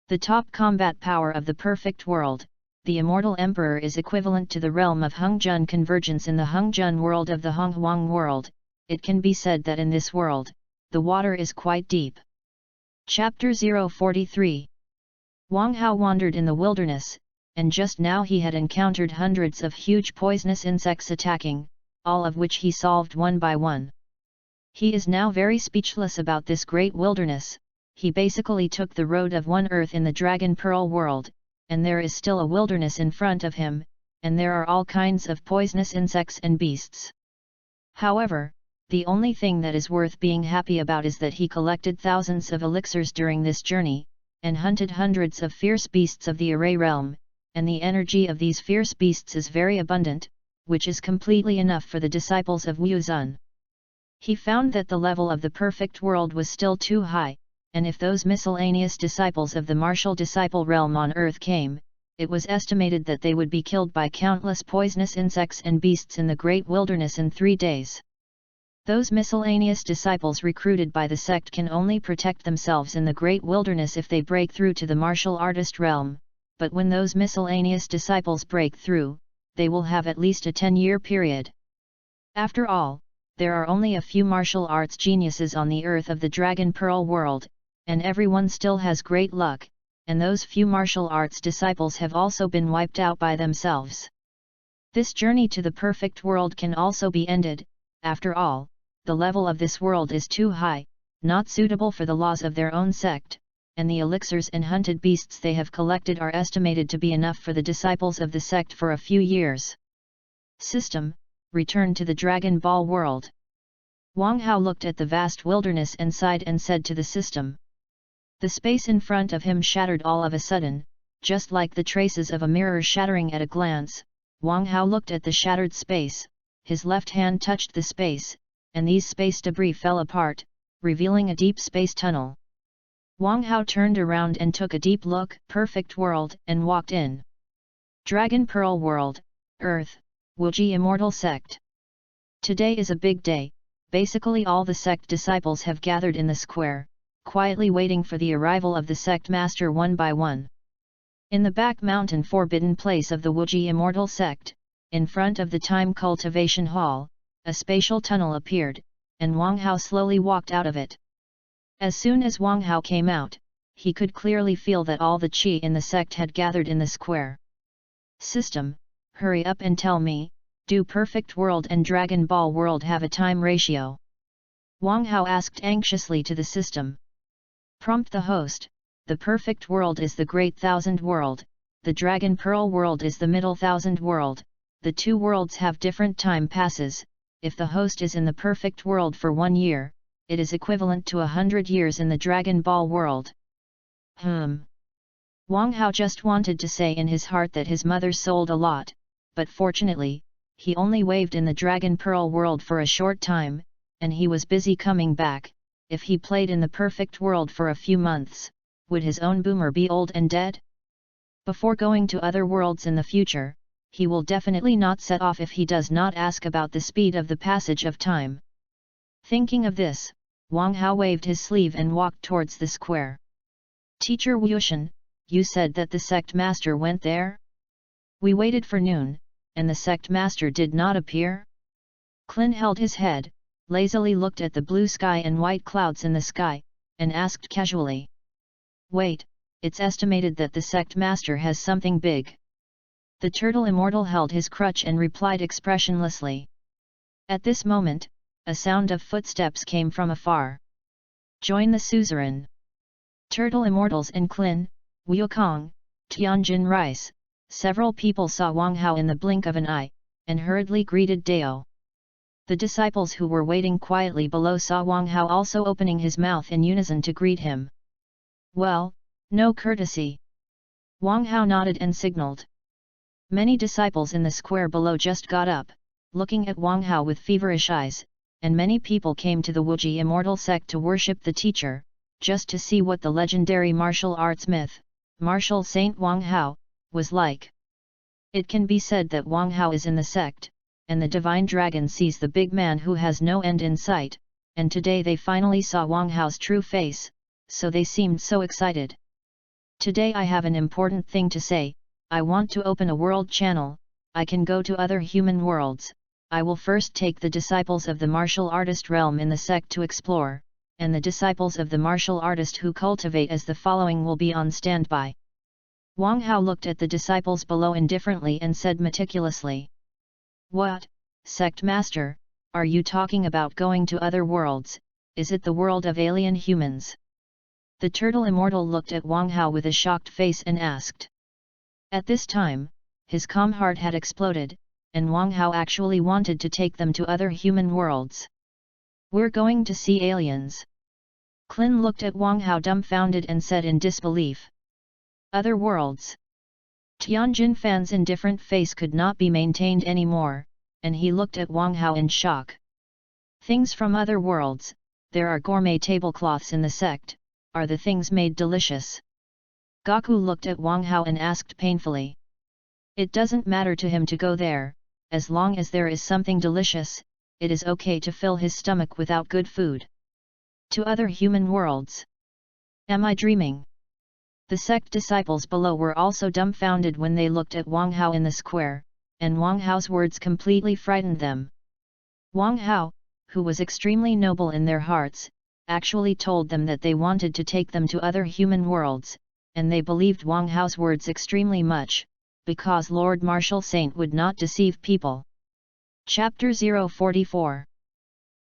The top combat power of the perfect world, the immortal emperor, is equivalent to the realm of Hungjun convergence in the Hungjun world of the Honghuang world. It can be said that in this world, the water is quite deep. Chapter 043. Wang Hao wandered in the wilderness, and just now he had encountered hundreds of huge poisonous insects attacking, all of which he solved one by one. He is now very speechless about this great wilderness. He basically took the road of one earth in the Dragon Pearl world, and there is still a wilderness in front of him, and there are all kinds of poisonous insects and beasts. However, the only thing that is worth being happy about is that he collected thousands of elixirs during this journey, and hunted hundreds of fierce beasts of the Array realm, and the energy of these fierce beasts is very abundant, which is completely enough for the disciples of Wu Zun. He found that the level of the perfect world was still too high, and if those miscellaneous disciples of the martial disciple realm on earth came, it was estimated that they would be killed by countless poisonous insects and beasts in the great wilderness in 3 days. Those miscellaneous disciples recruited by the sect can only protect themselves in the great wilderness if they break through to the martial artist realm, but when those miscellaneous disciples break through, they will have at least a 10-year period. After all, there are only a few martial arts geniuses on the earth of the Dragon Pearl world, and everyone still has great luck, and those few martial arts disciples have also been wiped out by themselves. This journey to the perfect world can also be ended. After all, the level of this world is too high, not suitable for the laws of their own sect, and the elixirs and hunted beasts they have collected are estimated to be enough for the disciples of the sect for a few years. System, return to the Dragon Ball world. Wang Hao looked at the vast wilderness and sighed and said to the system. The space in front of him shattered all of a sudden, just like the traces of a mirror shattering at a glance. Wang Hao looked at the shattered space, his left hand touched the space, and these space debris fell apart, revealing a deep space tunnel. Wang Hao turned around and took a deep look, perfect world, and walked in. Dragon Pearl world, Earth, Wuji Immortal Sect. Today is a big day. Basically all the sect disciples have gathered in the square, quietly waiting for the arrival of the sect master one by one. In the back mountain forbidden place of the Wuji Immortal Sect, in front of the time cultivation hall, a spatial tunnel appeared, and Wang Hao slowly walked out of it. As soon as Wang Hao came out, he could clearly feel that all the qi in the sect had gathered in the square. System, hurry up and tell me, do Perfect World and Dragon Ball World have a time ratio? Wang Hao asked anxiously to the system. Prompt the host, the Perfect World is the Great Thousand World, the Dragon Pearl World is the Middle Thousand World, the two worlds have different time passes. If the host is in the Perfect World for 1 year, it is equivalent to 100 years in the Dragon Ball world. Wang Hao just wanted to say in his heart that his mother sold a lot, but fortunately, he only waved in the Dragon Pearl world for a short time, and he was busy coming back. If he played in the Perfect World for a few months, would his own boomer be old and dead? Before going to other worlds in the future, he will definitely not set off if he does not ask about the speed of the passage of time. Thinking of this, Wang Hao waved his sleeve and walked towards the square. Teacher Wushan, you said that the sect master went there? We waited for noon, and the sect master did not appear? Klin held his head, lazily looked at the blue sky and white clouds in the sky, and asked casually. Wait, it's estimated that the sect master has something big. The turtle immortal held his crutch and replied expressionlessly. At this moment, a sound of footsteps came from afar. Join the suzerain. Turtle immortals and Klin, Wukong, Tianjin Rice, several people saw Wang Hao in the blink of an eye, and hurriedly greeted Dao. The disciples who were waiting quietly below saw Wang Hao also opening his mouth in unison to greet him. Well, no courtesy. Wang Hao nodded and signaled. Many disciples in the square below just got up, looking at Wang Hao with feverish eyes, and many people came to the Wuji Immortal Sect to worship the teacher, just to see what the legendary martial arts myth, Martial Saint Wang Hao, was like. It can be said that Wang Hao is in the sect, and the divine dragon sees the big man who has no end in sight, and today they finally saw Wang Hao's true face, so they seemed so excited. Today I have an important thing to say. I want to open a world channel. I can go to other human worlds. I will first take the disciples of the martial artist realm in the sect to explore, and the disciples of the martial artist who cultivate as the following will be on standby. Wang Hao looked at the disciples below indifferently and said meticulously, "What, sect master, are you talking about going to other worlds? Is it the world of alien humans?" The turtle immortal looked at Wang Hao with a shocked face and asked. At this time, his calm heart had exploded, and Wang Hao actually wanted to take them to other human worlds. "We're going to see aliens." Clin looked at Wang Hao dumbfounded and said in disbelief. "Other worlds?" Tianjin Fan's indifferent face could not be maintained anymore, and he looked at Wang Hao in shock. "Things from other worlds, there are gourmet tablecloths in the sect, are the things made delicious?" Gaku looked at Wang Hao and asked painfully. It doesn't matter to him to go there, as long as there is something delicious, it is okay to fill his stomach without good food. To other human worlds? Am I dreaming? The sect disciples below were also dumbfounded when they looked at Wang Hao in the square, and Wang Hao's words completely frightened them. Wang Hao, who was extremely noble in their hearts, actually told them that they wanted to take them to other human worlds, and they believed Wang Hao's words extremely much, because Lord Martial Saint would not deceive people. Chapter 044.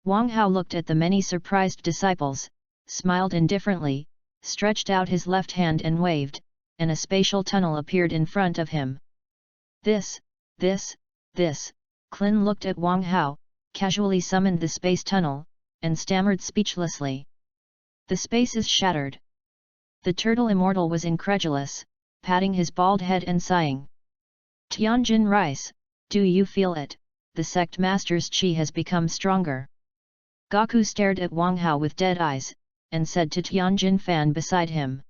Wang Hao looked at the many surprised disciples, smiled indifferently, stretched out his left hand and waved, and a spatial tunnel appeared in front of him. This, Clin looked at Wang Hao, casually summoned the space tunnel, and stammered speechlessly. "The space is shattered." The turtle immortal was incredulous, patting his bald head and sighing. "Tianjin Rice, do you feel it? The sect master's chi has become stronger." Gaku stared at Wang Hao with dead eyes, and said to Tianjin Fan beside him.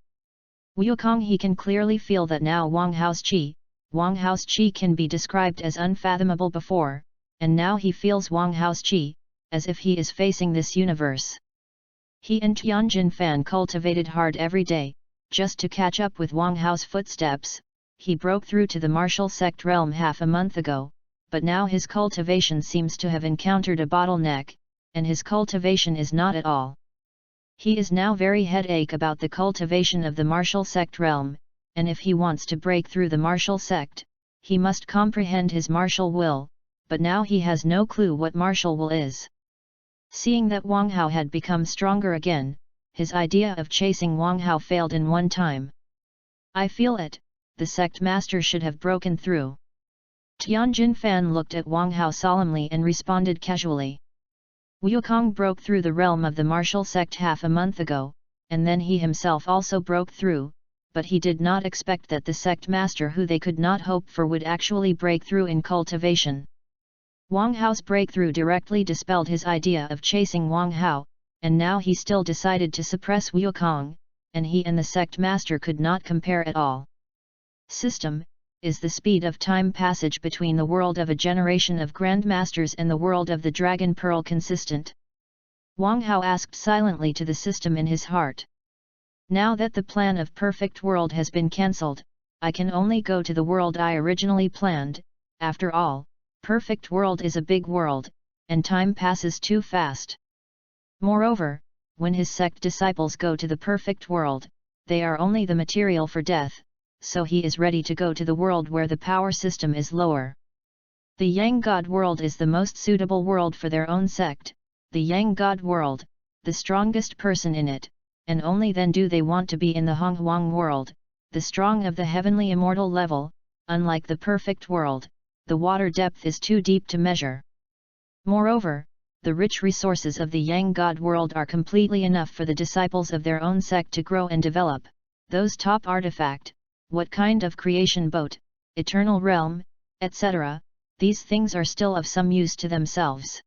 "Wukong, he can clearly feel that now Wang Hao's chi can be described as unfathomable before, and now he feels Wang Hao's chi, as if he is facing this universe." He and Tianjin Fan cultivated hard every day, just to catch up with Wang Hao's footsteps. He broke through to the martial sect realm half a month ago, but now his cultivation seems to have encountered a bottleneck, and his cultivation is not at all. He is now very headache about the cultivation of the martial sect realm, and if he wants to break through the martial sect, he must comprehend his martial will, but now he has no clue what martial will is. Seeing that Wang Hao had become stronger again, his idea of chasing Wang Hao failed in one time. "I feel it, the sect master should have broken through." Tianjin Fan looked at Wang Hao solemnly and responded casually. "Wukong broke through the realm of the martial sect half a month ago, and then he himself also broke through, but he did not expect that the sect master who they could not hope for would actually break through in cultivation." Wang Hao's breakthrough directly dispelled his idea of chasing Wang Hao, and now he still decided to suppress Wukong, and he and the sect master could not compare at all. System, is the speed of time passage between the world of a generation of grandmasters and the world of the Dragon Pearl consistent? Wang Hao asked silently to the system in his heart. "Now that the plan of perfect world has been cancelled, I can only go to the world I originally planned. After all, perfect world is a big world, and time passes too fast." Moreover, when his sect disciples go to the perfect world, they are only the material for death, so he is ready to go to the world where the power system is lower. The Yang God world is the most suitable world for their own sect, the Yang God world, the strongest person in it, and only then do they want to be in the Hong Huang world, the strong of the heavenly immortal level. Unlike the perfect world, the water depth is too deep to measure. Moreover, the rich resources of the Yang God world are completely enough for the disciples of their own sect to grow and develop. Those top artifact, what kind of creation boat, eternal realm, etc., these things are still of some use to themselves.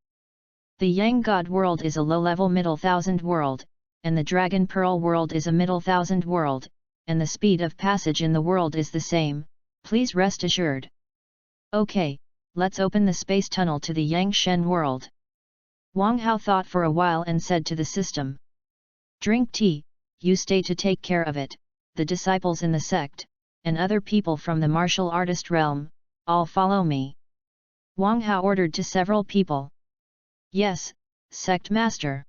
The Yang God world is a low-level middle thousand world, and the Dragon Pearl world is a middle thousand world, and the speed of passage in the world is the same, please rest assured. Okay, let's open the space tunnel to the Yang Shen world. Wang Hao thought for a while and said to the system. Drink tea, you stay to take care of it, the disciples in the sect, and other people from the martial artist realm, all follow me. Wang Hao ordered to several people. Yes, sect master.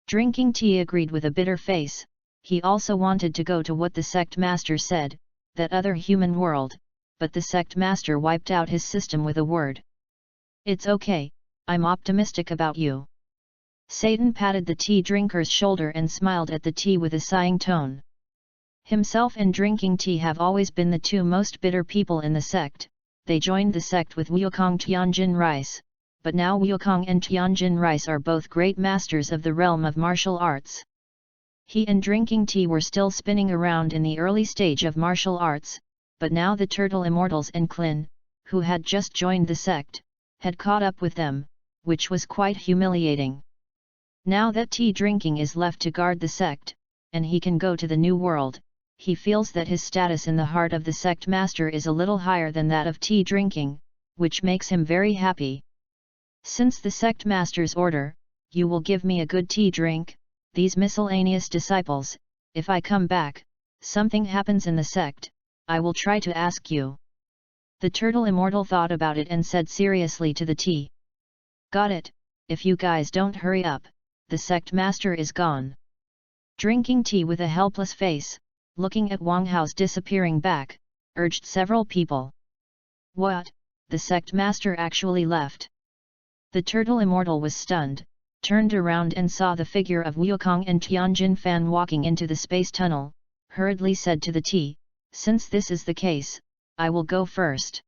Drinking tea agreed with a bitter face. He also wanted to go to what the sect master said, that other human world, but the sect master wiped out his system with a word. It's okay, I'm optimistic about you. Satan patted the tea drinker's shoulder and smiled at the tea with a sighing tone. Himself and drinking tea have always been the two most bitter people in the sect. They joined the sect with Wukong Tianjin Rice, but now Wukong and Tianjin Rice are both great masters of the realm of martial arts. He and drinking tea were still spinning around in the early stage of martial arts, but now the Turtle Immortals and Klin, who had just joined the sect, had caught up with them, which was quite humiliating. Now that tea drinking is left to guard the sect, and he can go to the new world, he feels that his status in the heart of the sect master is a little higher than that of tea drinking, which makes him very happy. Since the sect master's order, you will give me a good tea drink, these miscellaneous disciples, if I come back, something happens in the sect, I will try to ask you. The Turtle Immortal thought about it and said seriously to the tea. Got it, if you guys don't hurry up, the sect master is gone. Drinking tea with a helpless face, looking at Wang Hao's disappearing back, urged several people. What, the sect master actually left? The Turtle Immortal was stunned, turned around and saw the figure of Wukong and Tianjin Fan walking into the space tunnel, hurriedly said to the tea, since this is the case, I will go first.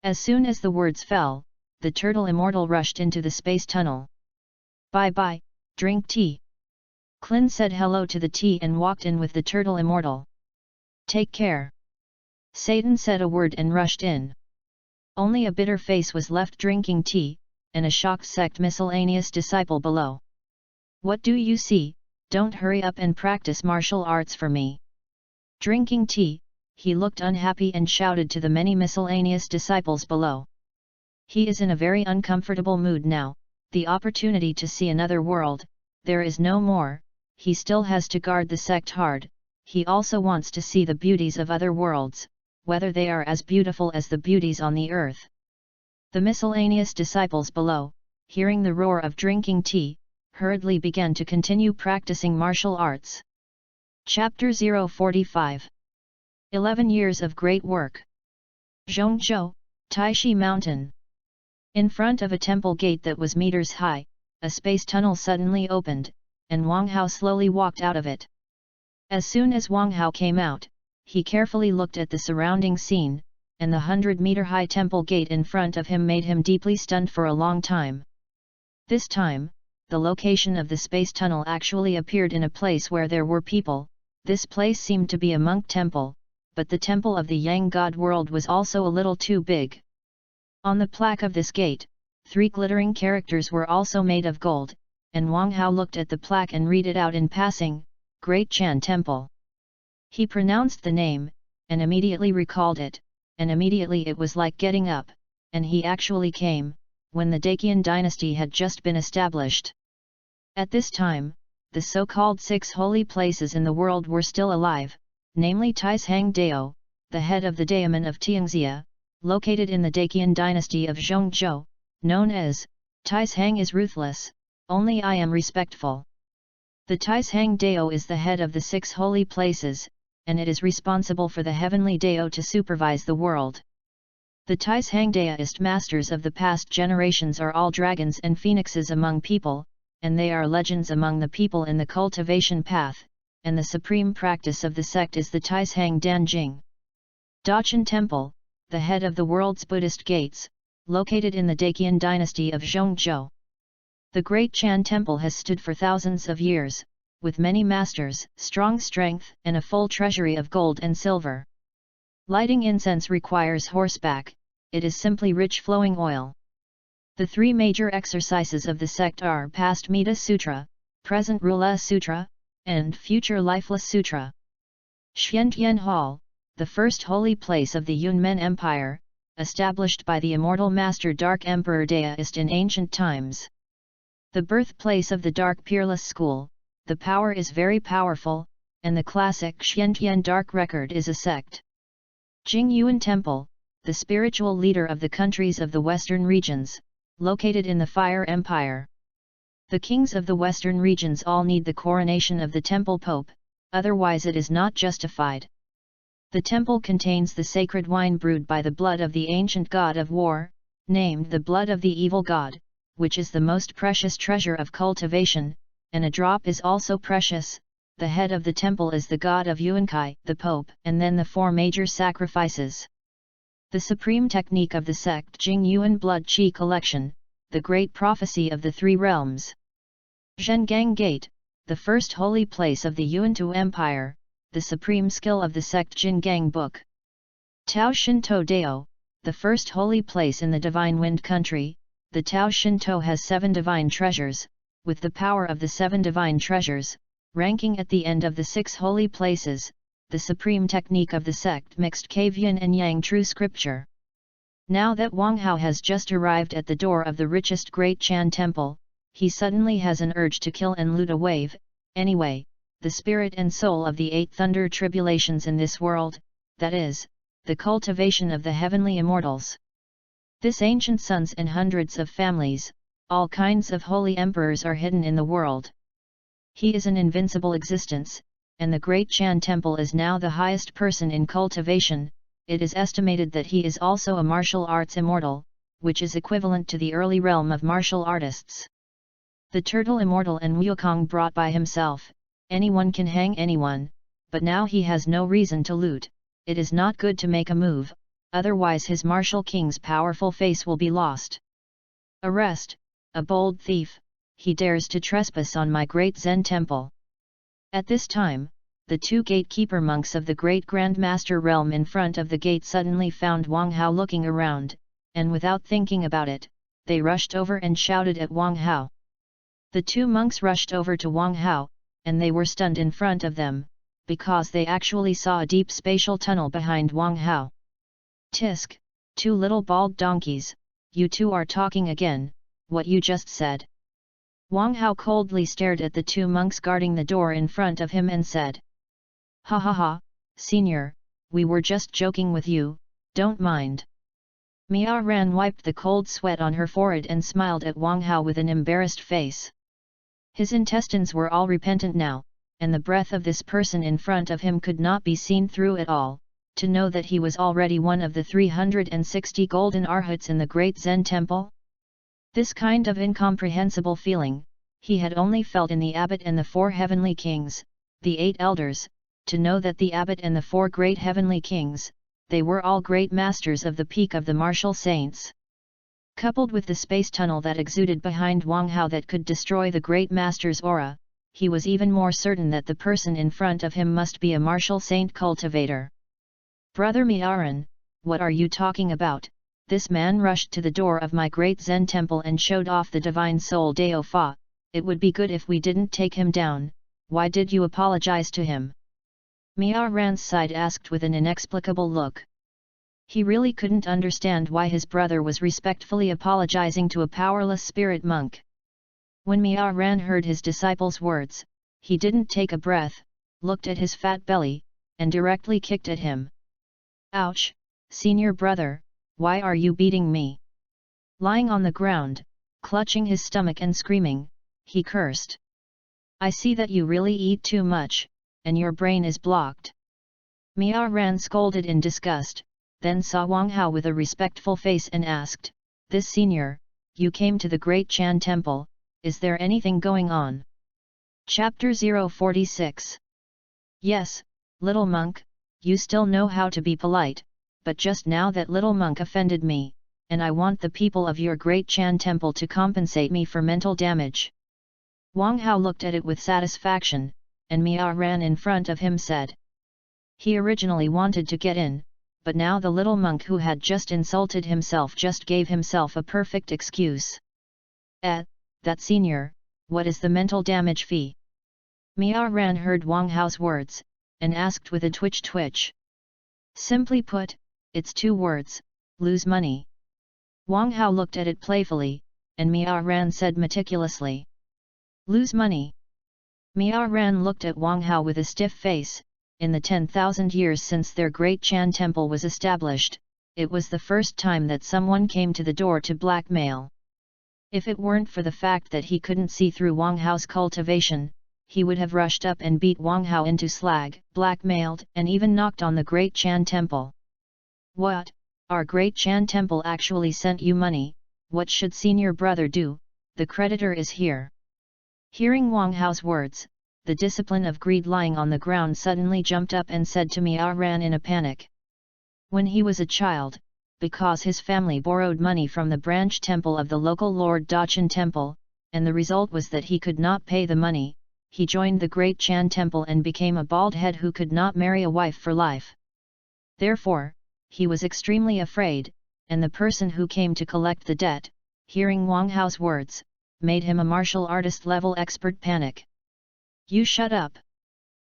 As soon as the words fell, the Turtle Immortal rushed into the space tunnel. Bye-bye, drink tea. Klin said hello to the tea and walked in with the Turtle Immortal. Take care. Satan said a word and rushed in. Only a bitter face was left drinking tea, and a shocked sect miscellaneous disciple below. What do you see? Don't hurry up and practice martial arts for me. Drinking tea, he looked unhappy and shouted to the many miscellaneous disciples below. He is in a very uncomfortable mood now, the opportunity to see another world, there is no more, he still has to guard the sect hard, he also wants to see the beauties of other worlds, whether they are as beautiful as the beauties on the earth. The miscellaneous disciples below, hearing the roar of drinking tea, hurriedly began to continue practicing martial arts. Chapter 045 11 Years of Great Work. Zhongzhou, Taishi Mountain. In front of a temple gate that was meters high, a space tunnel suddenly opened, and Wang Hao slowly walked out of it. As soon as Wang Hao came out, he carefully looked at the surrounding scene, and the 100-meter-high temple gate in front of him made him deeply stunned for a long time. This time, the location of the space tunnel actually appeared in a place where there were people. This place seemed to be a monk temple, but the temple of the Yang God world was also a little too big. On the plaque of this gate, 3 glittering characters were also made of gold, and Wang Hao looked at the plaque and read it out in passing, Great Chan Temple. He pronounced the name, and immediately recalled it, and immediately it was like getting up, and he actually came, when the Dacian dynasty had just been established. At this time, the so-called 6 holy places in the world were still alive, namely Taishang Dao, the head of the daemon of Tianxia, located in the Dacian dynasty of Zhongzhou, known as, Taishang is ruthless, only I am respectful. The Taishang Dao is the head of the 6 holy places, and it is responsible for the heavenly Dao to supervise the world. The Taishang Daoist masters of the past generations are all dragons and phoenixes among people, and they are legends among the people in the cultivation path, and the supreme practice of the sect is the Taishang Danjing. Dachan Temple, the head of the world's Buddhist gates, located in the Dacian dynasty of Zhongzhou. The Great Chan Temple has stood for thousands of years, with many masters, strong strength, and a full treasury of gold and silver. Lighting incense requires horseback, it is simply rich flowing oil. The 3 major exercises of the sect are Past Metta Sutra, Present Rula Sutra, and Future Lifeless Sutra. Xiantian Hall, the first holy place of the Yunmen Empire, established by the immortal master Dark Emperor Daoist in ancient times. The birthplace of the dark peerless school, the power is very powerful, and the classic Xiantian dark record is a sect. Jingyuan Temple, the spiritual leader of the countries of the western regions, located in the Fire Empire. The kings of the western regions all need the coronation of the temple pope, otherwise it is not justified. The temple contains the sacred wine brewed by the blood of the ancient god of war, named the blood of the evil god, which is the most precious treasure of cultivation, and a drop is also precious. The head of the temple is the god of Yuankai, the pope, and then the 4 major sacrifices. The supreme technique of the sect Jingyuan Blood Qi collection, the great prophecy of the 3 realms. Zhengang Gate, the first holy place of the Yuantu Empire, the supreme skill of the sect Jingang Book. Tao Shinto Dao, the first holy place in the Divine Wind Country, the Tao Shinto has 7 divine treasures, with the power of the 7 divine treasures, ranking at the end of the 6 holy places, the supreme technique of the sect mixed Kavian and Yang true scripture. Now that Wang Hao has just arrived at the door of the richest Great Chan temple, he suddenly has an urge to kill and loot a wave, anyway, the spirit and soul of the 8 thunder tribulations in this world, that is, the cultivation of the heavenly immortals. This ancient sons and hundreds of families, all kinds of holy emperors are hidden in the world. He is an invincible existence, and the Great Chan Temple is now the highest person in cultivation. It is estimated that he is also a martial arts immortal, which is equivalent to the early realm of martial artists. The turtle immortal and Wukong brought by himself, anyone can hang anyone, but now he has no reason to loot. It is not good to make a move, otherwise his martial king's powerful face will be lost. Arrest, a bold thief, he dares to trespass on my great Zen temple. At this time, the 2 gatekeeper monks of the great Grand Master realm in front of the gate suddenly found Wang Hao looking around, and without thinking about it, they rushed over and shouted at Wang Hao. The 2 monks rushed over to Wang Hao, and they were stunned in front of them, because they actually saw a deep spatial tunnel behind Wang Hao. Tisk, 2 little bald donkeys, you 2 are talking again, what you just said. Wang Hao coldly stared at the 2 monks guarding the door in front of him and said, "Ha ha ha, senior, we were just joking with you, don't mind." Mia Ran wiped the cold sweat on her forehead and smiled at Wang Hao with an embarrassed face. His intestines were all repentant now, and the breath of this person in front of him could not be seen through at all, to know that he was already one of the 360 golden arhats in the great Zen temple. This kind of incomprehensible feeling, he had only felt in the abbot and the 4 heavenly kings, the 8 elders, to know that the abbot and the 4 great heavenly kings, they were all great masters of the peak of the martial saints. Coupled with the space tunnel that exuded behind Wang Hao that could destroy the great master's aura, he was even more certain that the person in front of him must be a martial saint cultivator. "Brother Miaran, what are you talking about? This man rushed to the door of my great Zen temple and showed off the divine soul Dao Fa. It would be good if we didn't take him down. Why did you apologize to him?" Mia Ran's side asked with an inexplicable look. He really couldn't understand why his brother was respectfully apologizing to a powerless spirit monk. When Mia Ran heard his disciple's words, he didn't take a breath, looked at his fat belly, and directly kicked at him. "Ouch, senior brother, why are you beating me?" Lying on the ground, clutching his stomach and screaming, he cursed. "I see that you really eat too much, and your brain is blocked." Mia Ran scolded in disgust, then saw Wang Hao with a respectful face and asked, "This senior, you came to the Great Chan Temple, is there anything going on?" Chapter 046. "Yes, little monk, you still know how to be polite, but just now that little monk offended me, and I want the people of your Great Chan Temple to compensate me for mental damage." Wang Hao looked at it with satisfaction, and Mia Ran in front of him said. He originally wanted to get in, but now the little monk who had just insulted himself just gave himself a perfect excuse. That senior, what is the mental damage fee?" Mia Ran heard Wang Hao's words, and asked with a twitch. "Simply put, it's 2 words, lose money." Wang Hao looked at it playfully, and Miao Ran said meticulously. Lose money. Miao Ran looked at Wang Hao with a stiff face. In the 10,000 years since their great Chan temple was established, it was the first time that someone came to the door to blackmail. If it weren't for the fact that he couldn't see through Wang Hao's cultivation, he would have rushed up and beat Wang Hao into slag, blackmailed, and even knocked on the great Chan temple. What? Our great Chan temple actually sent you money? What should senior brother do? The creditor is here. Hearing Wang Hao's words, the discipline of greed lying on the ground suddenly jumped up and said to Miao Ran in a panic. When he was a child, because his family borrowed money from the branch temple of the local Lord Dachan temple, and the result was that he could not pay the money, he joined the great Chan temple and became a bald head who could not marry a wife for life. Therefore, he was extremely afraid, and the person who came to collect the debt, hearing Wang Hao's words, made him a martial artist level expert panic. You shut up!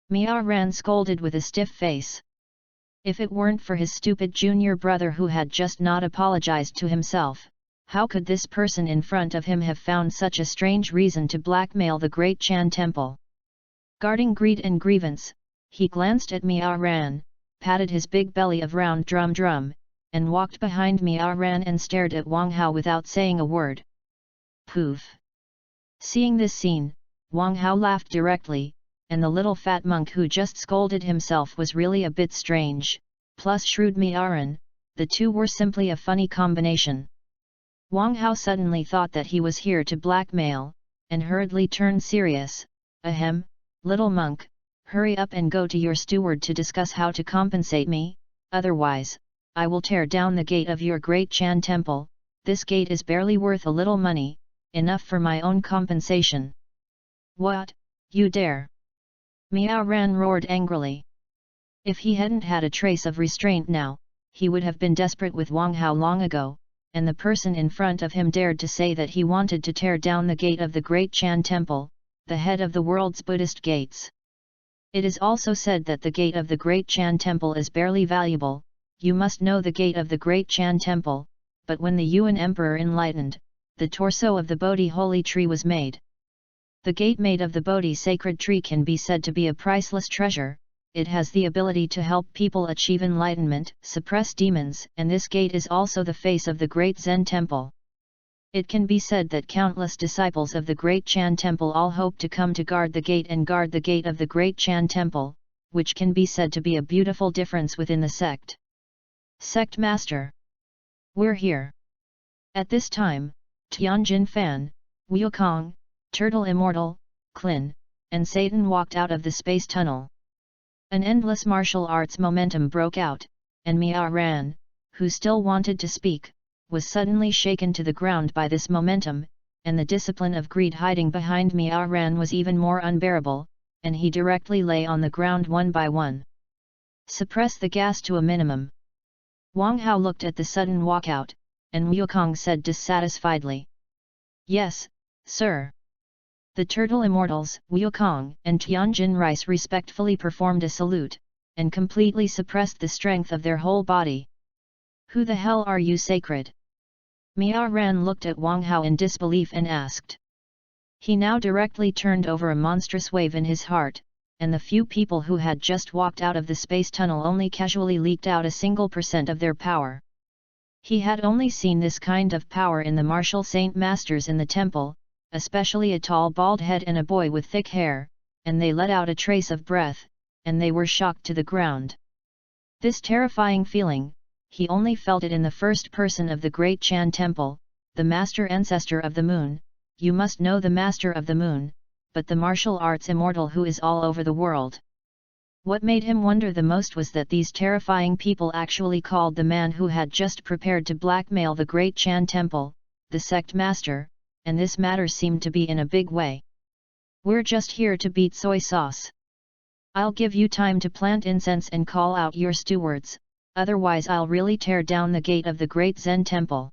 Miao Ran scolded with a stiff face. If it weren't for his stupid junior brother who had just not apologized to himself, how could this person in front of him have found such a strange reason to blackmail the great Chan temple? Guarding greed and grievance, he glanced at Miao Ran, patted his big belly of round drum, and walked behind Miao Ran and stared at Wang Hao without saying a word. Poof! Seeing this scene, Wang Hao laughed directly, and the little fat monk who just scolded himself was really a bit strange, plus shrewd Miao Ran, the two were simply a funny combination. Wang Hao suddenly thought that he was here to blackmail, and hurriedly turned serious. Ahem, little monk, hurry up and go to your steward to discuss how to compensate me, otherwise, I will tear down the gate of your great Chan temple. This gate is barely worth a little money, enough for my own compensation. What, you dare? Miao Ran roared angrily. If he hadn't had a trace of restraint now, he would have been desperate with Wang Hao long ago, and the person in front of him dared to say that he wanted to tear down the gate of the great Chan temple, the head of the world's Buddhist gates. It is also said that the gate of the great Chan temple is barely valuable. You must know the gate of the great Chan temple, but when the Yuan emperor enlightened, the torso of the Bodhi holy tree was made. The gate made of the Bodhi sacred tree can be said to be a priceless treasure. It has the ability to help people achieve enlightenment, suppress demons, and this gate is also the face of the great Zen temple. It can be said that countless disciples of the great Chan temple all hope to come to guard the gate and guard the gate of the great Chan temple, which can be said to be a beautiful difference within the sect. Sect Master. We're here. At this time, Tianjin Fan, Wukong, Turtle Immortal, Klin, and Satan walked out of the space tunnel. An endless martial arts momentum broke out, and Miao Ran, who still wanted to speak, was suddenly shaken to the ground by this momentum, and the discipline of greed hiding behind Miao Ran was even more unbearable, and he directly lay on the ground one by one. Suppress the gas to a minimum. Wang Hao looked at the sudden walkout, and Wukong said dissatisfiedly. Yes, sir. The Turtle Immortals, Wukong and Tianjin Rice respectfully performed a salute, and completely suppressed the strength of their whole body. Who the hell are you, sacred? Miao Ran looked at Wang Hao in disbelief and asked. He now directly turned over a monstrous wave in his heart, and the few people who had just walked out of the space tunnel only casually leaked out a single % of their power. He had only seen this kind of power in the martial saint masters in the temple, especially a tall bald head and a boy with thick hair, and they let out a trace of breath, and they were shocked to the ground. This terrifying feeling, he only felt it in the first person of the great Chan temple, the master ancestor of the moon. You must know the master of the moon, but the martial arts immortal who is all over the world. What made him wonder the most was that these terrifying people actually called the man who had just prepared to blackmail the great Chan temple, the sect master, and this matter seemed to be in a big way. We're just here to beat soy sauce. I'll give you time to plant incense and call out your stewards, otherwise I'll really tear down the gate of the great Zen temple.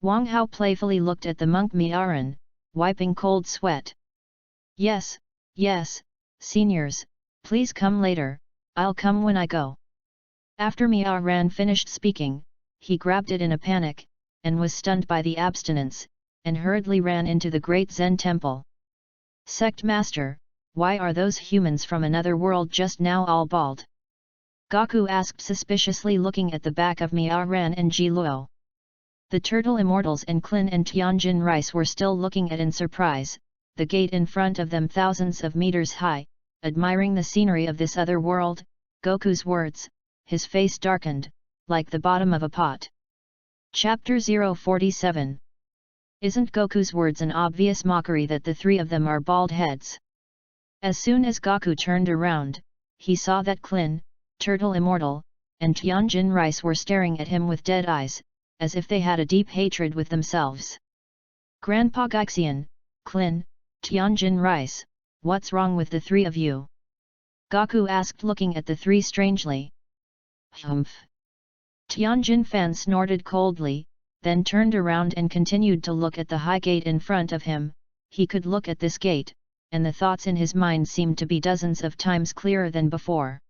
Wang Hao playfully looked at the monk Miao Ran, wiping cold sweat. Yes, yes, seniors, please come later, I'll come when I go. After Miao Ran finished speaking, he grabbed it in a panic, and was stunned by the abstinence. and hurriedly ran into the great Zen temple. "Sect Master, why are those humans from another world just now all bald?" Gaku asked suspiciously, looking at the back of Miaoran and Jiluo. The Turtle Immortals and Klin and Tianjin Rice were still looking at in surprise, the gate in front of them thousands of meters high, admiring the scenery of this other world. Goku's words, his face darkened, like the bottom of a pot. Chapter 047. Isn't Goku's words an obvious mockery that the three of them are bald heads? As soon as Gaku turned around, he saw that Klin, Turtle Immortal, and Tianjin Rice were staring at him with dead eyes, as if they had a deep hatred with themselves. "Grandpa Gaixian, Klin, Tianjin Rice, what's wrong with the three of you?" Gaku asked, looking at the three strangely. "Humph!" Tianjin Fan snorted coldly, then turned around and continued to look at the high gate in front of him. He could look at this gate, and the thoughts in his mind seemed to be dozens of times clearer than before.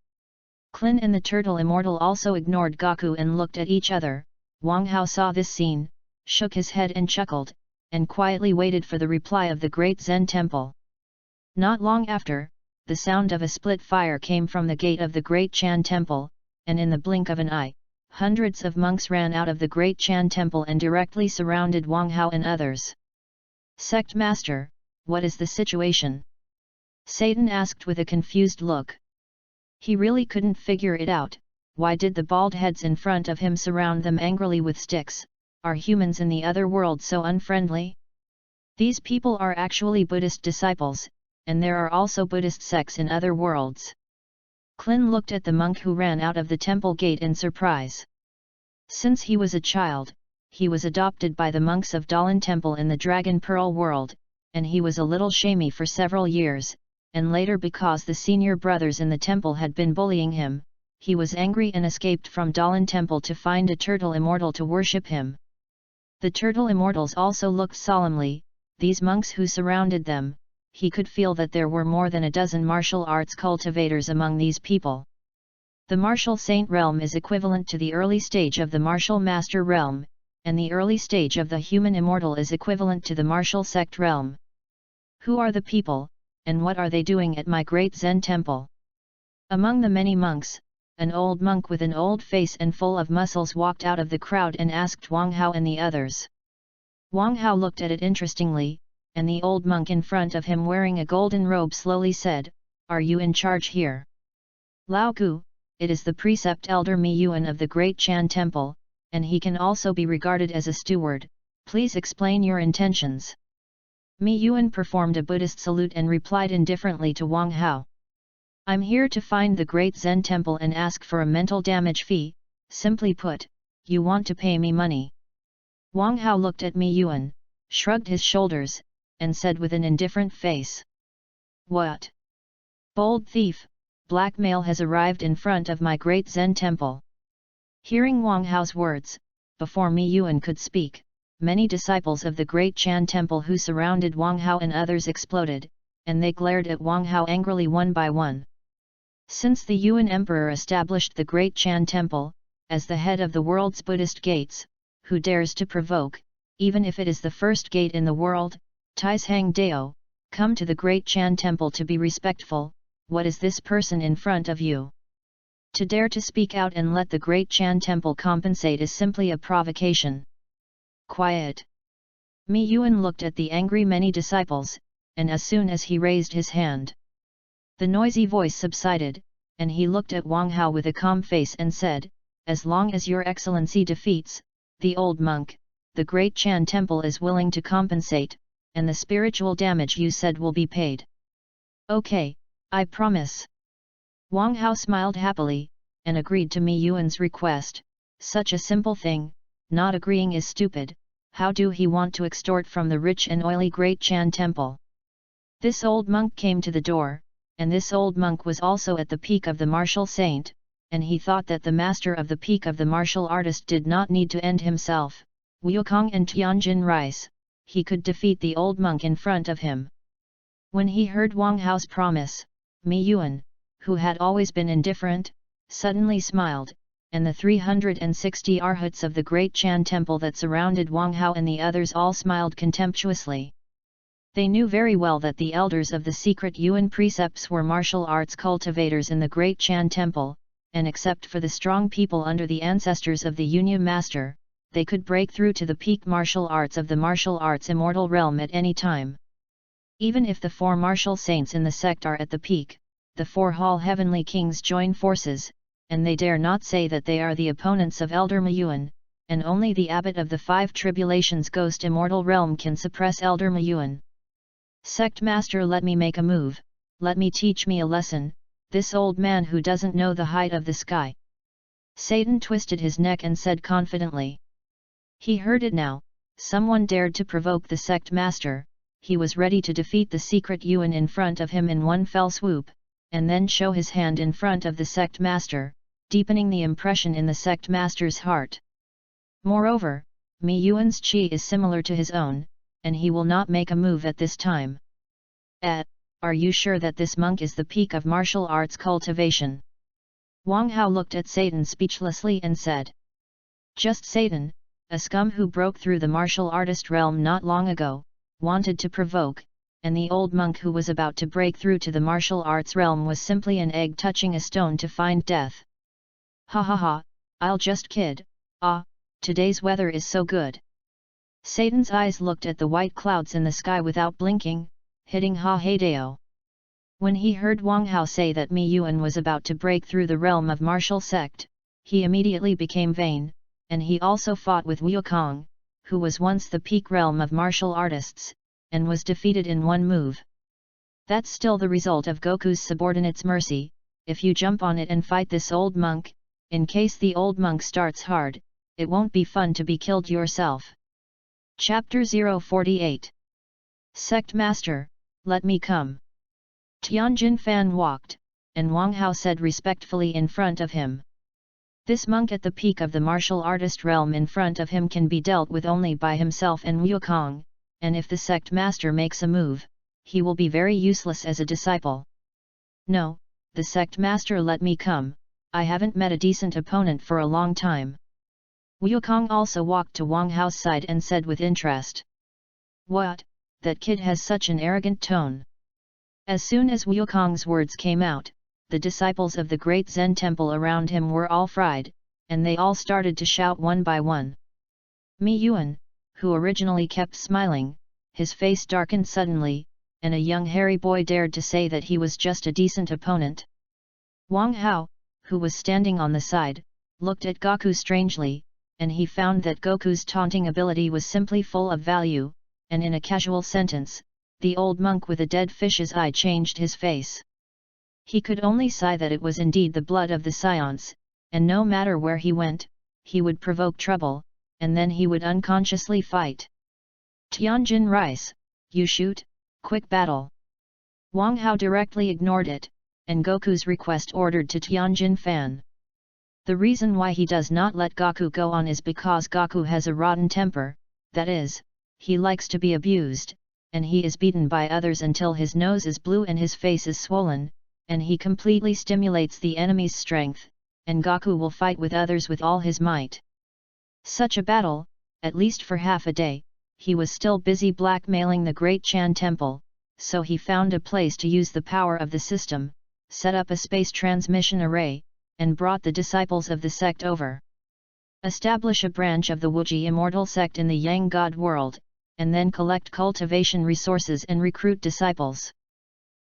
Klin and the Turtle Immortal also ignored Gaku and looked at each other. Wang Hao saw this scene, shook his head and chuckled, and quietly waited for the reply of the great Zen temple. Not long after, the sound of a split fire came from the gate of the great Chan temple, and in the blink of an eye, hundreds of monks ran out of the great Chan temple and directly surrounded Wang Hao and others. "Sect Master, what is the situation?" Satan asked with a confused look. He really couldn't figure it out. Why did the bald heads in front of him surround them angrily with sticks? Are humans in the other world so unfriendly? These people are actually Buddhist disciples, and there are also Buddhist sects in other worlds. Klin looked at the monk who ran out of the temple gate in surprise. Since he was a child, he was adopted by the monks of Dalan Temple in the Dragon Pearl world, and he was a little shamey for several years, and later, because the senior brothers in the temple had been bullying him, he was angry and escaped from Dalan Temple to find a Turtle Immortal to worship him. The Turtle Immortals also looked solemnly, these monks who surrounded them. He could feel that there were more than a dozen martial arts cultivators among these people. The martial saint realm is equivalent to the early stage of the martial master realm, and the early stage of the human immortal is equivalent to the martial sect realm. Who are the people, and what are they doing at my great Zen temple? Among the many monks, an old monk with an old face and full of muscles walked out of the crowd and asked Wang Hao and the others. Wang Hao looked at it interestingly, and the old monk in front of him wearing a golden robe slowly said, "Are you in charge here?" "Lao Gu, it is the precept elder Mi Yuan of the Great Chan Temple, and he can also be regarded as a steward. Please explain your intentions." Mi Yuan performed a Buddhist salute and replied indifferently to Wang Hao. "I'm here to find the Great Zen Temple and ask for a mental damage fee. Simply put, you want to pay me money." Wang Hao looked at Mi Yuan, shrugged his shoulders, and said with an indifferent face, "What? Bold thief, blackmail has arrived in front of my great Zen temple." Hearing Wang Hao's words, before Mi Yuan could speak, many disciples of the great Chan temple who surrounded Wang Hao and others exploded, and they glared at Wang Hao angrily one by one. Since the Yuan emperor established the great Chan temple, as the head of the world's Buddhist gates, who dares to provoke, even if it is the first gate in the world? Taishang Dao, come to the great Chan temple to be respectful. What is this person in front of you? To dare to speak out and let the great Chan temple compensate is simply a provocation. Quiet! Mi Yuan looked at the angry many disciples, and as soon as he raised his hand, the noisy voice subsided, and he looked at Wang Hao with a calm face and said, "As long as your excellency defeats the old monk, the great Chan temple is willing to compensate, and the spiritual damage you said will be paid." "Okay, I promise." Wang Hao smiled happily, and agreed to Mi Yuan's request. Such a simple thing, not agreeing is stupid. How do he want to extort from the rich and oily great Chan temple? This old monk came to the door, and this old monk was also at the peak of the martial saint, and he thought that the master of the peak of the martial artist did not need to end himself. Wukong and Tianjin Rice, he could defeat the old monk in front of him. When he heard Wang Hao's promise, Mi Yuan, who had always been indifferent, suddenly smiled, and the 360 arhats of the great Chan temple that surrounded Wang Hao and the others all smiled contemptuously. They knew very well that the elders of the secret Yuan precepts were martial arts cultivators in the great Chan temple, and except for the strong people under the ancestors of the Yunya master, they could break through to the peak martial arts of the martial arts immortal realm at any time. Even if the 4 martial saints in the sect are at the peak, the 4 Hall heavenly kings join forces, and they dare not say that they are the opponents of Elder Mayuan, and only the abbot of the 5 tribulations ghost immortal realm can suppress Elder Mayuan. Sect master, let me make a move, let me teach me a lesson, this old man who doesn't know the height of the sky. Satan twisted his neck and said confidently. He heard it now, someone dared to provoke the sect master, he was ready to defeat the secret Yuan in front of him in one fell swoop, and then show his hand in front of the sect master, deepening the impression in the sect master's heart. Moreover, Mi Yuan's chi is similar to his own, and he will not make a move at this time. Are you sure that this monk is the peak of martial arts cultivation? Wang Hao looked at Satan speechlessly and said. Just Satan, a scum who broke through the martial artist realm not long ago, wanted to provoke, and the old monk who was about to break through to the martial arts realm was simply an egg touching a stone to find death. Ha ha ha, I'll just kid, today's weather is so good. Satan's eyes looked at the white clouds in the sky without blinking, hitting Ha Heideo. When he heard Wang Hao say that Mi Yuan was about to break through the realm of martial sect, he immediately became vain, and he also fought with Wukong, who was once the peak realm of martial artists, and was defeated in one move. That's still the result of Goku's subordinate's mercy, if you jump on it and fight this old monk, in case the old monk starts hard, it won't be fun to be killed yourself. Chapter 048. Sect Master, let me come. Tianjin Fan walked, and Wang Hao said respectfully in front of him. This monk at the peak of the martial artist realm in front of him can be dealt with only by himself and Wukong, and if the sect master makes a move, he will be very useless as a disciple. No, the sect master, let me come, I haven't met a decent opponent for a long time. Wukong also walked to Wang Hao's side and said with interest. What, that kid has such an arrogant tone. As soon as Wukong's words came out, the disciples of the great Zen temple around him were all fried, and they all started to shout one by one. Mi Yuan, who originally kept smiling, his face darkened suddenly, and a young hairy boy dared to say that he was just a decent opponent. Wang Hao, who was standing on the side, looked at Goku strangely, and he found that Goku's taunting ability was simply full of value, and in a casual sentence, the old monk with a dead fish's eye changed his face. He could only sigh that it was indeed the blood of the Scions, and no matter where he went, he would provoke trouble, and then he would unconsciously fight. Tianjin Rice, you shoot, quick battle. Wang Hao directly ignored it, and Goku's request ordered to Tianjin Fan. The reason why he does not let Goku go on is because Goku has a rotten temper, that is, he likes to be abused, and he is beaten by others until his nose is blue and his face is swollen, and he completely stimulates the enemy's strength, and Goku will fight with others with all his might. Such a battle, at least for half a day, he was still busy blackmailing the great Chan temple, so he found a place to use the power of the system, set up a space transmission array, and brought the disciples of the sect over. Establish a branch of the Wuji immortal sect in the Yang God world, and then collect cultivation resources and recruit disciples.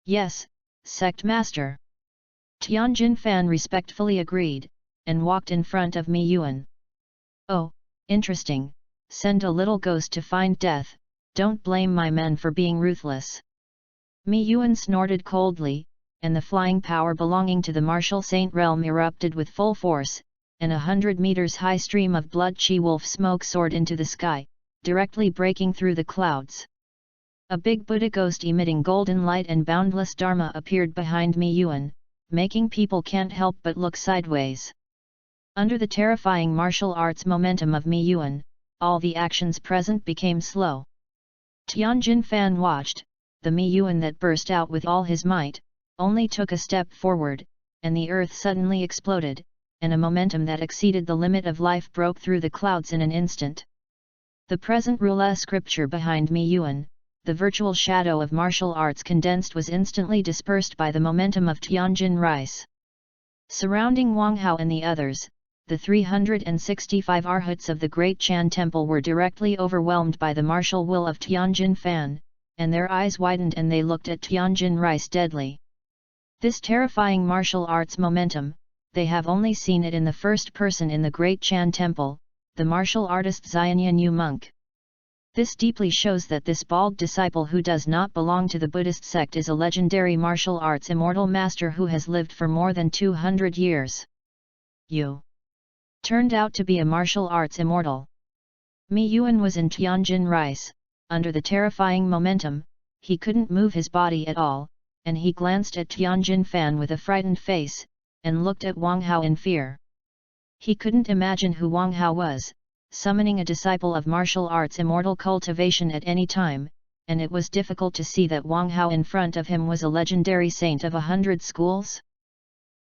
Yes, sect master. Tianjin Fan respectfully agreed, and walked in front of Mi Yuan. Oh, interesting, send a little ghost to find death, don't blame my men for being ruthless. Mi Yuan snorted coldly, and the flying power belonging to the martial saint realm erupted with full force, and 100 meters high stream of blood chi wolf smoke soared into the sky, directly breaking through the clouds. A big Buddha ghost emitting golden light and boundless dharma appeared behind Mi Yuan, making people can't help but look sideways. Under the terrifying martial arts momentum of Mi Yuan, all the actions present became slow. Tianjin Fan watched, the Mi Yuan that burst out with all his might, only took a step forward, and the earth suddenly exploded, and a momentum that exceeded the limit of life broke through the clouds in an instant. The present Rula scripture behind Mi Yuan, the virtual shadow of martial arts condensed, was instantly dispersed by the momentum of Tianjin rice. Surrounding Wang Hao and the others, the 365 arhats of the Great Chan Temple were directly overwhelmed by the martial will of Tianjin Fan, and their eyes widened and they looked at Tianjin rice deadly. This terrifying martial arts momentum, they have only seen it in the first person in the Great Chan Temple, the martial artist Xianyan Yu monk. This deeply shows that this bald disciple who does not belong to the Buddhist sect is a legendary martial arts immortal master who has lived for more than 200 years. Yu turned out to be a martial arts immortal. Mi Yuan was in Tianjin rice, under the terrifying momentum, he couldn't move his body at all, and he glanced at Tianjin Fan with a frightened face, and looked at Wang Hao in fear. He couldn't imagine who Wang Hao was, summoning a disciple of martial arts immortal cultivation at any time, and it was difficult to see that Wang Hao in front of him was a legendary saint of 100 schools.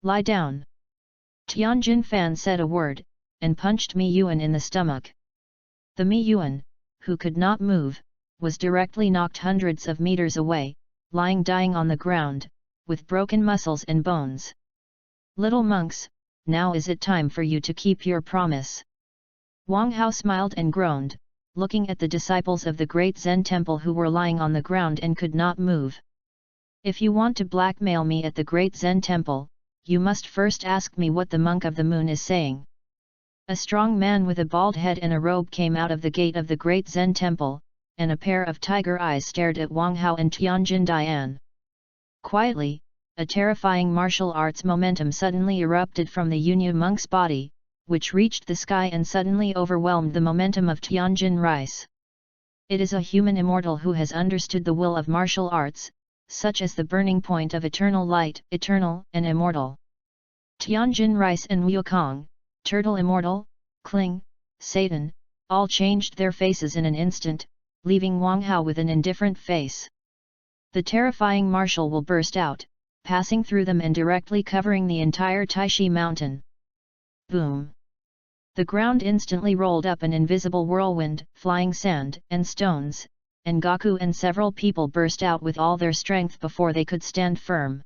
Lie down. Tianjin Fan said a word, and punched Mi Yuan in the stomach. The Mi Yuan, who could not move, was directly knocked hundreds of meters away, lying dying on the ground, with broken muscles and bones. Little monks, now is it time for you to keep your promise. Wang Hao smiled and groaned, looking at the disciples of the great Zen temple who were lying on the ground and could not move. If you want to blackmail me at the great Zen temple, you must first ask me what the monk of the moon is saying. A strong man with a bald head and a robe came out of the gate of the great Zen temple, and a pair of tiger eyes stared at Wang Hao and Tianjin Dian. Quietly, a terrifying martial arts momentum suddenly erupted from the Yunyu monk's body, which reached the sky and suddenly overwhelmed the momentum of Tianjin rice. It is a human immortal who has understood the will of martial arts, such as the burning point of eternal light, eternal and immortal. Tianjin rice and Wukong, turtle immortal, Kling, Satan, all changed their faces in an instant, leaving Wang Hao with an indifferent face. The terrifying martial will burst out, passing through them and directly covering the entire Taishi mountain. Boom! The ground instantly rolled up an invisible whirlwind, flying sand and stones, and Gaku and several people burst out with all their strength before they could stand firm.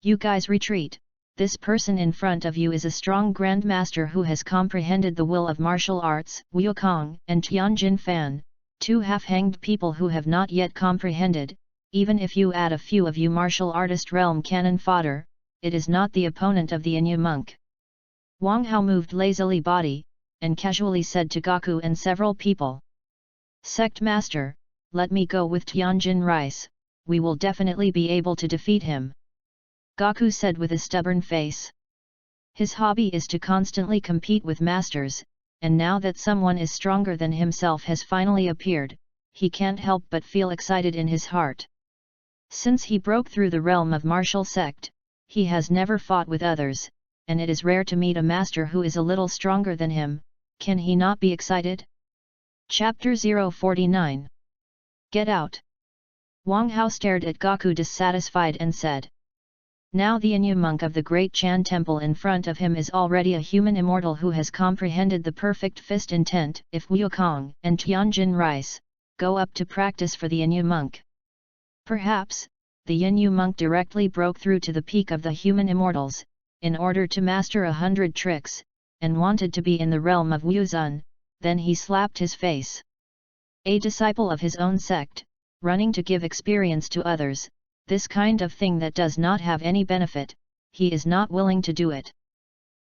You guys retreat, this person in front of you is a strong grandmaster who has comprehended the will of martial arts. Wukong and Tianjin Fan, two half-hanged people who have not yet comprehended. Even if you add a few of you martial artist realm cannon fodder, it is not the opponent of the Inyu monk. Wang Hao moved lazily body, and casually said to Gaku and several people. Sect Master, let me go with Tianjin rice, we will definitely be able to defeat him. Gaku said with a stubborn face. His hobby is to constantly compete with masters, and now that someone is stronger than himself has finally appeared, he can't help but feel excited in his heart. Since he broke through the realm of martial sect, he has never fought with others, and it is rare to meet a master who is a little stronger than him. Can he not be excited? Chapter 049. Get out! Wang Hao stared at Gaku dissatisfied and said. Now the Inyu monk of the Great Chan Temple in front of him is already a human immortal who has comprehended the perfect fist intent. If Wukong and Tianjin rice go up to practice for the Inyu monk, perhaps, the Yunyu monk directly broke through to the peak of the human immortals, in order to master 100 tricks, and wanted to be in the realm of Wuzun, then he slapped his face. A disciple of his own sect, running to give experience to others, this kind of thing that does not have any benefit, he is not willing to do it.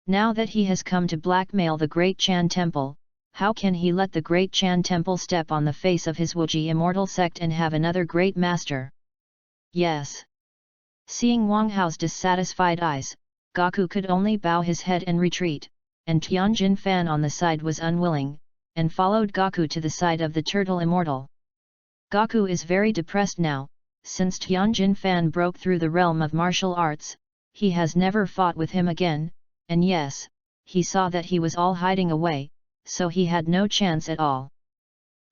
Now that he has come to blackmail the Great Chan Temple, how can he let the Great Chan Temple step on the face of his Wuji immortal sect and have another great master? Yes. Seeing Wang Hao's dissatisfied eyes, Gaku could only bow his head and retreat, and Tianjin Fan on the side was unwilling, and followed Gaku to the side of the turtle immortal. Gaku is very depressed now, since Tianjin Fan broke through the realm of martial arts, he has never fought with him again, and yes, he saw that he was all hiding away, so he had no chance at all.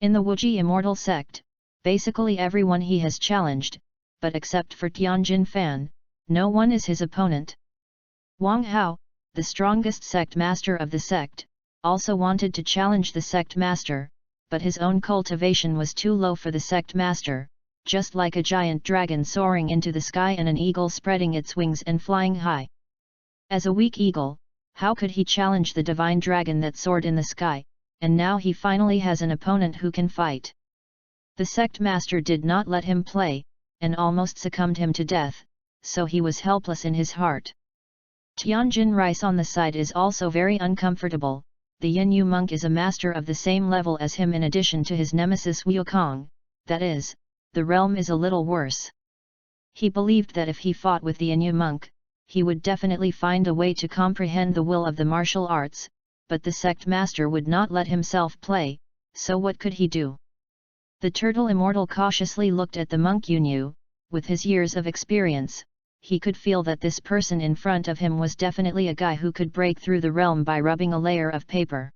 In the Wuji immortal sect, basically everyone he has challenged, but except for Tianjin Fan, no one is his opponent. Wang Hao, the strongest sect master of the sect, also wanted to challenge the sect master, but his own cultivation was too low for the sect master, just like a giant dragon soaring into the sky and an eagle spreading its wings and flying high. As a weak eagle, how could he challenge the divine dragon that soared in the sky, and now he finally has an opponent who can fight. The sect master did not let him play, and almost succumbed him to death, so he was helpless in his heart. Tianjin Rice on the side is also very uncomfortable. The Yin-Yu monk is a master of the same level as him in addition to his nemesis Wukong, that is, the realm is a little worse. He believed that if he fought with the Yin-Yu monk, he would definitely find a way to comprehend the will of the martial arts, but the sect master would not let himself play, so what could he do? The turtle immortal cautiously looked at the monk Yin-Yu. With his years of experience, he could feel that this person in front of him was definitely a guy who could break through the realm by rubbing a layer of paper.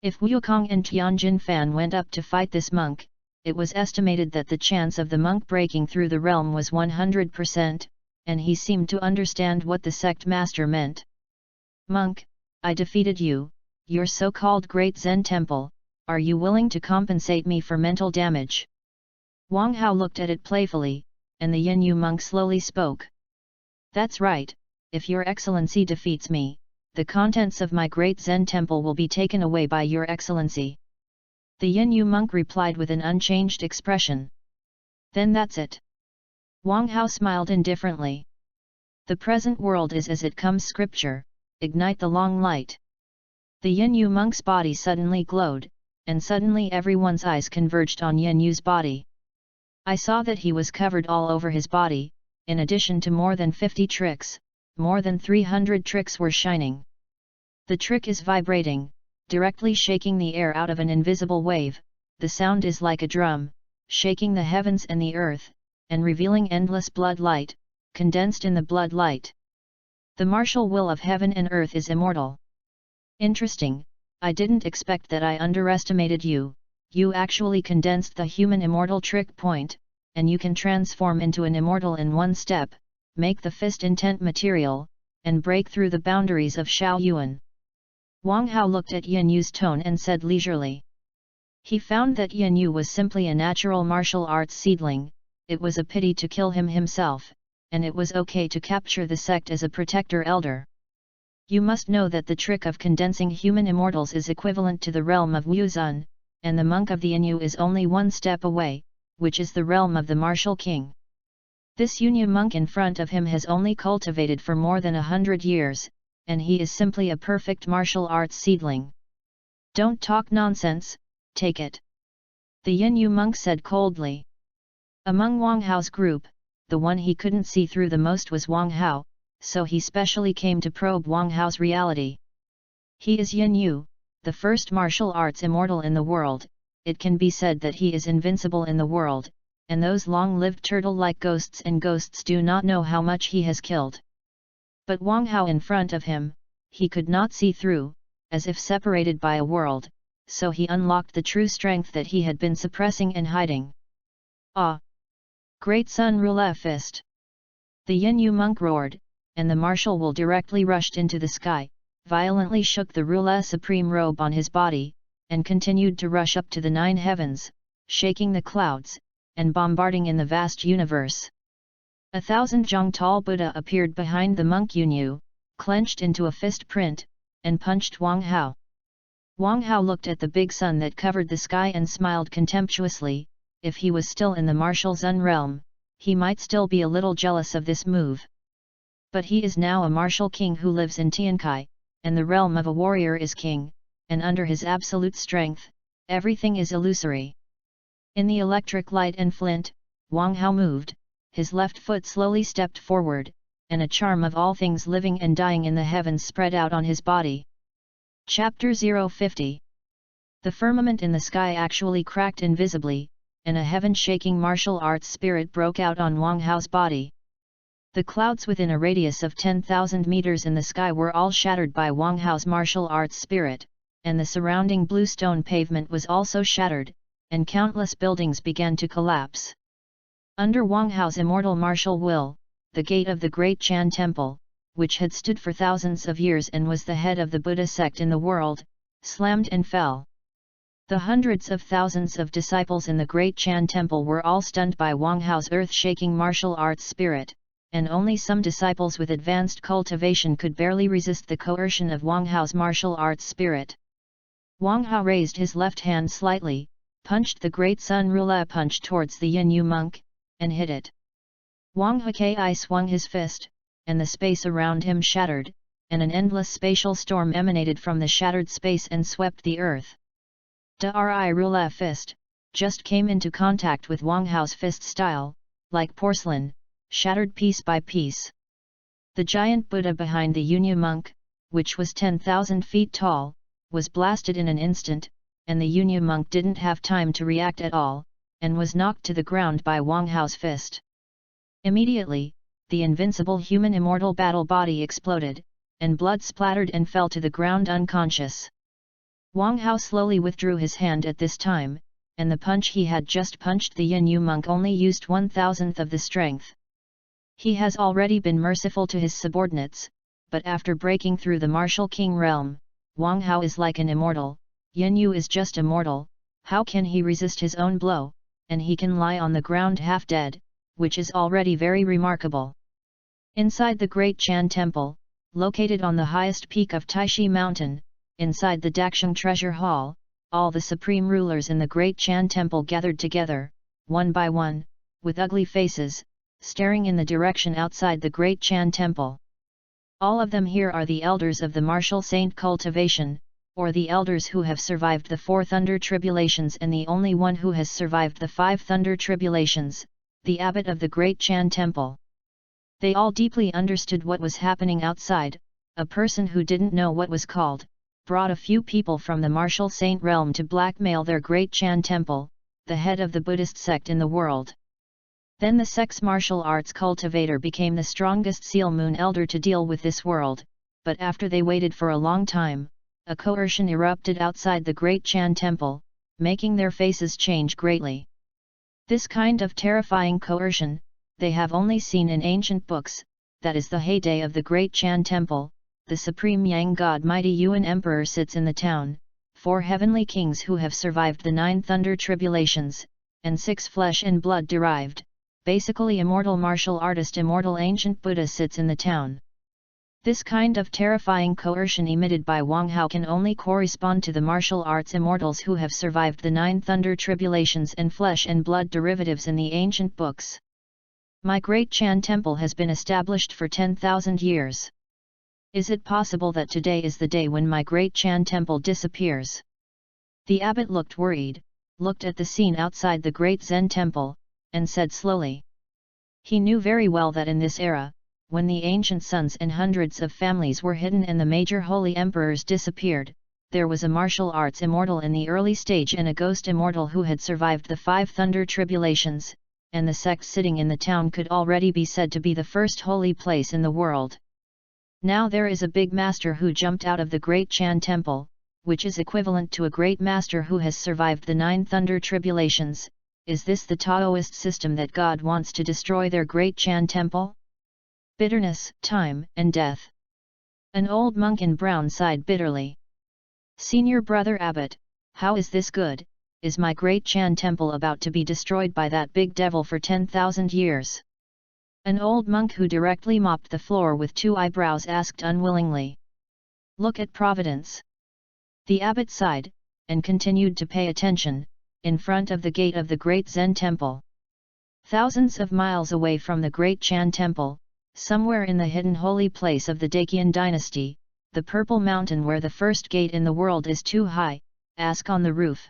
If Wukong and Tianjin Fan went up to fight this monk, it was estimated that the chance of the monk breaking through the realm was 100%, and he seemed to understand what the sect master meant. "Monk, I defeated you, your so-called Great Zen Temple, are you willing to compensate me for mental damage?" Wang Hao looked at it playfully, and the Yin-Yu monk slowly spoke. "That's right, if your excellency defeats me, the contents of my Great Zen Temple will be taken away by your excellency." The Yin-Yu monk replied with an unchanged expression. "Then that's it." Wang Hao smiled indifferently. "The present world is as it comes scripture, ignite the long light." The Yin-Yu monk's body suddenly glowed, and suddenly everyone's eyes converged on Yin-Yu's body. I saw that he was covered all over his body, in addition to more than 50 tricks, more than 300 tricks were shining. The trick is vibrating, directly shaking the air out of an invisible wave. The sound is like a drum, shaking the heavens and the earth, and revealing endless blood light, condensed in the blood light. The martial will of heaven and earth is immortal. Interesting, I didn't expect that. I underestimated you. You actually condensed the human immortal trick point, and you can transform into an immortal in one step, make the fist intent material, and break through the boundaries of Xiao Yuan. Wang Hao looked at Yin-Yu's tone and said leisurely. He found that Yin-Yu was simply a natural martial arts seedling. It was a pity to kill him himself, and it was okay to capture the sect as a protector elder. You must know that the trick of condensing human immortals is equivalent to the realm of Wuzun, and the monk of the Yin-Yu is only one step away, which is the realm of the martial king. This Yin-Yu monk in front of him has only cultivated for more than 100 years, and he is simply a perfect martial arts seedling. Don't talk nonsense, take it. The Yin-Yu monk said coldly. Among Wang Hao's group, the one he couldn't see through the most was Wang Hao, so he specially came to probe Wang Hao's reality. He is Yin-Yu, the first martial arts immortal in the world. It can be said that he is invincible in the world, and those long-lived turtle-like ghosts and ghosts do not know how much he has killed. But Wang Hao in front of him, he could not see through, as if separated by a world, so he unlocked the true strength that he had been suppressing and hiding. Ah! Great Sun Roulette Fist! The Yin-Yu monk roared, and the martial will directly rushed into the sky, violently shook the Roulette supreme robe on his body, and continued to rush up to the 9 heavens, shaking the clouds, and bombarding in the vast universe. 1,000 Zhongtal Buddha appeared behind the monk Yin-Yu, clenched into a fist print, and punched Wang Hao. Wang Hao looked at the big sun that covered the sky and smiled contemptuously. If he was still in the martial Zun realm, he might still be a little jealous of this move. But he is now a martial king who lives in Tiankai, and the realm of a warrior is king, and under his absolute strength, everything is illusory. In the electric light and flint, Wang Hao moved, his left foot slowly stepped forward, and a charm of all things living and dying in the heavens spread out on his body. Chapter 050. The firmament in the sky actually cracked invisibly, and a heaven-shaking martial arts spirit broke out on Wang Hao's body. The clouds within a radius of 10,000 meters in the sky were all shattered by Wang Hao's martial arts spirit, and the surrounding blue stone pavement was also shattered, and countless buildings began to collapse. Under Wang Hao's immortal martial will, the gate of the Great Chan Temple, which had stood for thousands of years and was the head of the Buddha sect in the world, slammed and fell. The hundreds of thousands of disciples in the Great Chan Temple were all stunned by Wang Hao's earth-shaking martial arts spirit, and only some disciples with advanced cultivation could barely resist the coercion of Wang Hao's martial arts spirit. Wang Hao raised his left hand slightly, punched the Great Sun Rula punch towards the Yin Yu monk, and hit it. Wang Hakai swung his fist, and the space around him shattered, and an endless spatial storm emanated from the shattered space and swept the earth. Dari Rula fist, just came into contact with Wang Hao's fist style, like porcelain, shattered piece by piece. The giant Buddha behind the Yin Yu monk, which was 10,000 feet tall, was blasted in an instant, and the Yin Yu monk didn't have time to react at all, and was knocked to the ground by Wang Hao's fist. Immediately, the invincible human immortal battle body exploded, and blood splattered and fell to the ground unconscious. Wang Hao slowly withdrew his hand at this time, and the punch he had just punched the Yin Yu monk only used 1/1000th of the strength. He has already been merciful to his subordinates, but after breaking through the martial king realm, Wang Hao is like an immortal. Yin Yu is just a mortal. How can he resist his own blow, and he can lie on the ground half dead, which is already very remarkable. Inside the Great Chan Temple, located on the highest peak of Taishi Mountain, inside the Dakshang Treasure Hall, all the supreme rulers in the Great Chan Temple gathered together, one by one, with ugly faces, staring in the direction outside the Great Chan Temple. All of them here are the elders of the martial saint cultivation, or the elders who have survived the 4 thunder tribulations, and the only one who has survived the 5 thunder tribulations, the abbot of the Great Chan Temple. They all deeply understood what was happening outside. A person who didn't know what was called, brought a few people from the martial saint realm to blackmail their Great Chan Temple, the head of the Buddhist sect in the world. Then the sect's martial arts cultivator became the strongest Seal Moon elder to deal with this world, but after they waited for a long time, a coercion erupted outside the Great Chan Temple, making their faces change greatly. This kind of terrifying coercion, they have only seen in ancient books. That is the heyday of the Great Chan Temple. The supreme Yang God mighty Yuan Emperor sits in the town, 4 heavenly kings who have survived the 9 thunder tribulations, and 6 flesh and blood derived, basically immortal martial artist immortal ancient Buddha sits in the town. This kind of terrifying coercion emitted by Wang Hao can only correspond to the martial arts immortals who have survived the 9 thunder tribulations and flesh and blood derivatives in the ancient books. My Great Chan Temple has been established for 10,000 years. Is it possible that today is the day when my Great Chan Temple disappears? The abbot looked worried, looked at the scene outside the Great Zen Temple, and said slowly. He knew very well that in this era, when the ancient sons and hundreds of families were hidden and the major holy emperors disappeared, there was a martial arts immortal in the early stage and a ghost immortal who had survived the 5 thunder tribulations, and the sect sitting in the town could already be said to be the first holy place in the world. Now there is a big master who jumped out of the Great Chan Temple, which is equivalent to a great master who has survived the 9 thunder tribulations. Is this the Taoist system that God wants to destroy their Great Chan Temple? Bitterness, time, and death. An old monk in brown sighed bitterly. Senior brother abbot, how is this good? Is my Great Chan Temple about to be destroyed by that big devil for 10,000 years? An old monk who directly mopped the floor with 2 eyebrows asked unwillingly. Look at Providence. The abbot sighed, and continued to pay attention, in front of the gate of the Great Zen Temple. Thousands of miles away from the Great Chan Temple, somewhere in the hidden holy place of the Dakian dynasty, the purple mountain where the first gate in the world is too high, ask on the roof.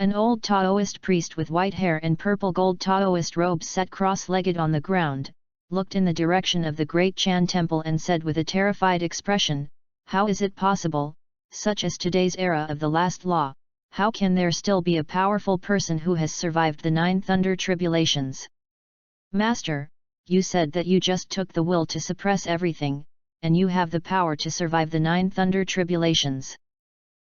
An old Taoist priest with white hair and purple gold Taoist robes sat cross-legged on the ground, looked in the direction of the Great Chan Temple and said with a terrified expression, how is it possible, such as today's era of the last law, how can there still be a powerful person who has survived the 9 thunder tribulations? Master, you said that you just took the will to suppress everything, and you have the power to survive the 9 thunder tribulations.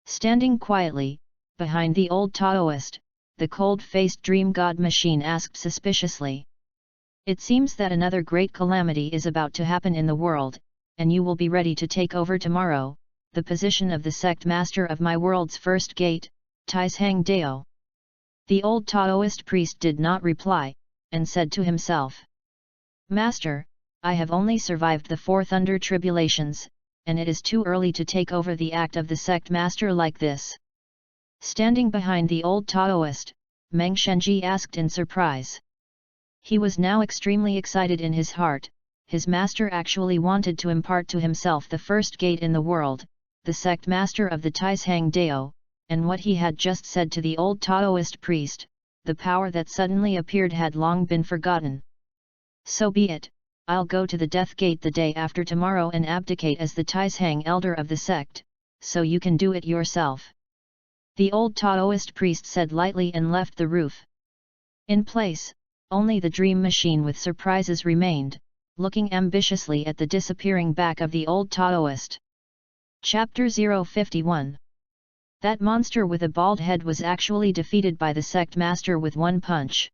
Standing quietly, behind the old Taoist, the cold-faced dream god machine asked suspiciously. It seems that another great calamity is about to happen in the world, and you will be ready to take over tomorrow, the position of the sect master of my world's first gate, Taizhang Dao. The old Taoist priest did not reply, and said to himself, Master, I have only survived the 4 thunder tribulations, and it is too early to take over the act of the sect master like this. Standing behind the old Taoist, Meng Shenji asked in surprise. He was now extremely excited in his heart. His master actually wanted to impart to himself the first gate in the world, the sect master of the Taizhang Dao, and what he had just said to the old Taoist priest, the power that suddenly appeared had long been forgotten. So be it, I'll go to the death gate the day after tomorrow and abdicate as the Taizhang elder of the sect, so you can do it yourself. The old Taoist priest said lightly and left the roof. In place, only the dream machine with surprises remained, looking ambitiously at the disappearing back of the old Taoist. Chapter 051. That monster with a bald head was actually defeated by the sect master with one punch.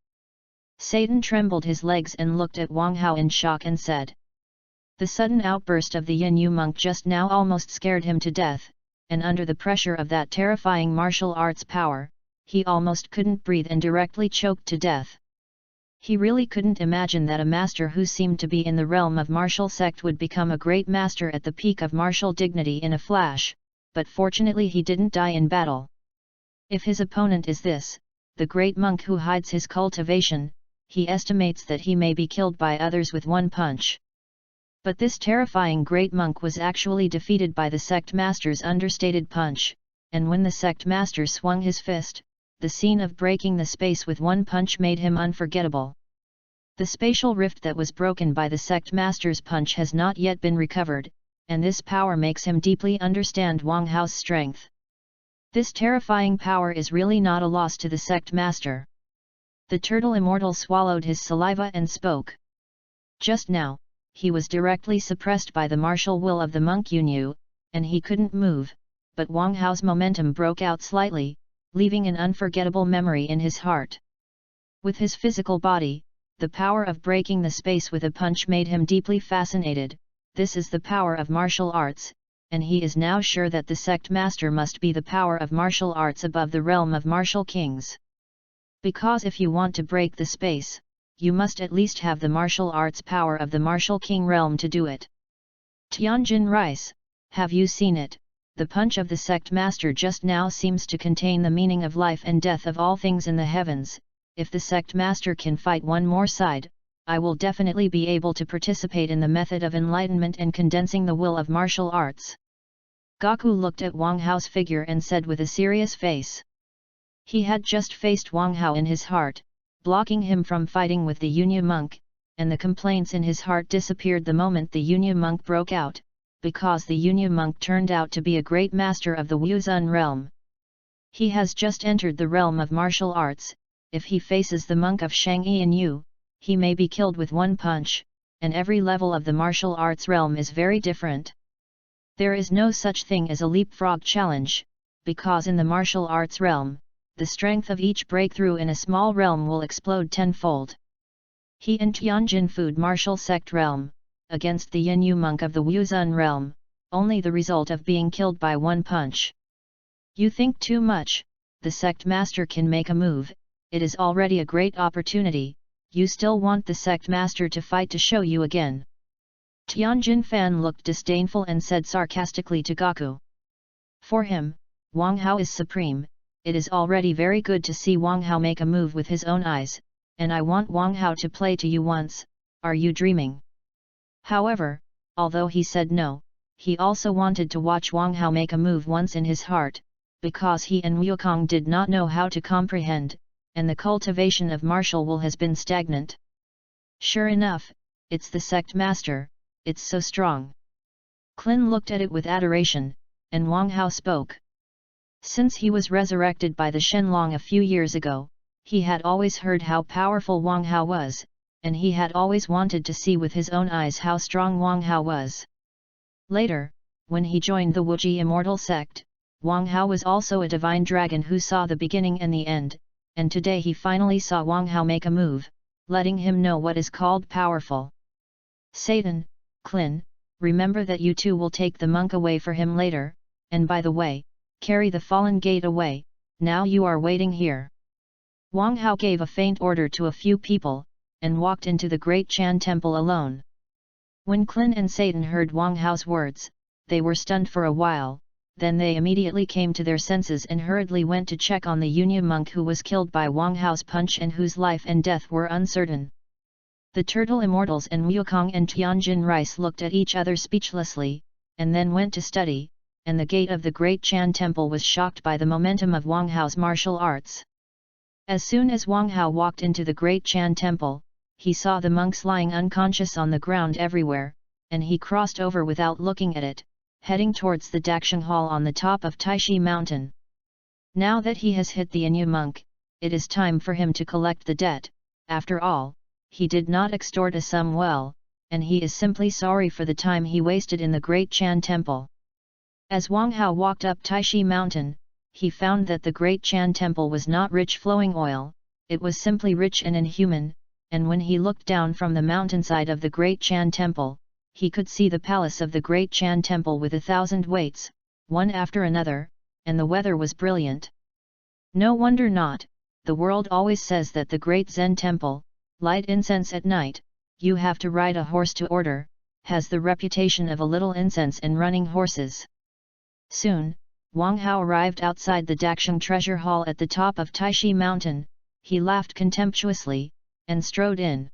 Satan trembled his legs and looked at Wang Hao in shock and said. The sudden outburst of the Yin Yu monk just now almost scared him to death, and under the pressure of that terrifying martial arts power, he almost couldn't breathe and directly choked to death. He really couldn't imagine that a master who seemed to be in the realm of martial sect would become a great master at the peak of martial dignity in a flash, but fortunately he didn't die in battle. If his opponent is this, the great monk who hides his cultivation, he estimates that he may be killed by others with one punch. But this terrifying great monk was actually defeated by the sect master's understated punch, and when the sect master swung his fist, the scene of breaking the space with one punch made him unforgettable. The spatial rift that was broken by the sect master's punch has not yet been recovered, and this power makes him deeply understand Wang Hao's strength. This terrifying power is really not a loss to the sect master. The turtle immortal swallowed his saliva and spoke. Just now, he was directly suppressed by the martial will of the monk Yunyu, and he couldn't move, but Wang Hao's momentum broke out slightly, leaving an unforgettable memory in his heart. With his physical body, the power of breaking the space with a punch made him deeply fascinated. This is the power of martial arts, and he is now sure that the sect master must be the power of martial arts above the realm of martial kings. Because if you want to break the space, you must at least have the martial arts power of the martial king realm to do it. Tianjin Rice, have you seen it? The punch of the sect master just now seems to contain the meaning of life and death of all things in the heavens. If the sect master can fight one more side, I will definitely be able to participate in the method of enlightenment and condensing the will of martial arts. Gaku looked at Wang Hao's figure and said with a serious face. He had just faced Wang Hao in his heart, blocking him from fighting with the Yunyu monk, and the complaints in his heart disappeared the moment the Yunyu monk broke out, because the Yunyu monk turned out to be a great master of the Wuzun realm. He has just entered the realm of martial arts. If he faces the monk of Shangyi and Yu, he may be killed with one punch, and every level of the martial arts realm is very different. There is no such thing as a leapfrog challenge, because in the martial arts realm, the strength of each breakthrough in a small realm will explode tenfold. He and Tianjin Food martial sect realm, against the Yunyu monk of the Wuzun realm, only the result of being killed by one punch. You think too much. The sect master can make a move, it is already a great opportunity. You still want the sect master to fight to show you again. Tianjin Fan looked disdainful and said sarcastically to Gaku. For him, Wang Hao is supreme. It is already very good to see Wang Hao make a move with his own eyes, and I want Wang Hao to play to you once. Are you dreaming? However, although he said no, he also wanted to watch Wang Hao make a move once in his heart, because he and Wukong did not know how to comprehend, and the cultivation of martial will has been stagnant. Sure enough, it's the sect master, it's so strong. Klin looked at it with adoration, and Wang Hao spoke. Since he was resurrected by the Shenlong a few years ago, he had always heard how powerful Wang Hao was, and he had always wanted to see with his own eyes how strong Wang Hao was. Later, when he joined the Wuji immortal sect, Wang Hao was also a divine dragon who saw the beginning and the end, and today he finally saw Wang Hao make a move, letting him know what is called powerful. Satan, Klin, remember that you too will take the monk away for him later, and by the way, carry the fallen gate away, now you are waiting here." Wang Hao gave a faint order to a few people, and walked into the Great Chan temple alone. When Clin and Satan heard Wang Hao's words, they were stunned for a while, then they immediately came to their senses and hurriedly went to check on the Yunya monk who was killed by Wang Hao's punch and whose life and death were uncertain. The Turtle Immortals and Wukong and Tianjin Rice looked at each other speechlessly, and then went to study, and the gate of the Great Chan temple was shocked by the momentum of Wang Hao's martial arts. As soon as Wang Hao walked into the Great Chan temple, he saw the monks lying unconscious on the ground everywhere, and he crossed over without looking at it, heading towards the Dakshan Hall on the top of Taishi Mountain. Now that he has hit the Inya monk, it is time for him to collect the debt. After all, he did not extort a sum well, and he is simply sorry for the time he wasted in the Great Chan temple. As Wang Hao walked up Taishi Mountain, he found that the Great Chan temple was not rich flowing oil, it was simply rich and inhuman, and when he looked down from the mountainside of the Great Chan temple, he could see the palace of the Great Chan temple with 1,000 waits, one after another, and the weather was brilliant. No wonder not, the world always says that the Great Zen temple, light incense at night, you have to ride a horse to order, has the reputation of a little incense and running horses. Soon, Wang Hao arrived outside the Dakshan Treasure Hall at the top of Taishi Mountain, he laughed contemptuously, and strode in.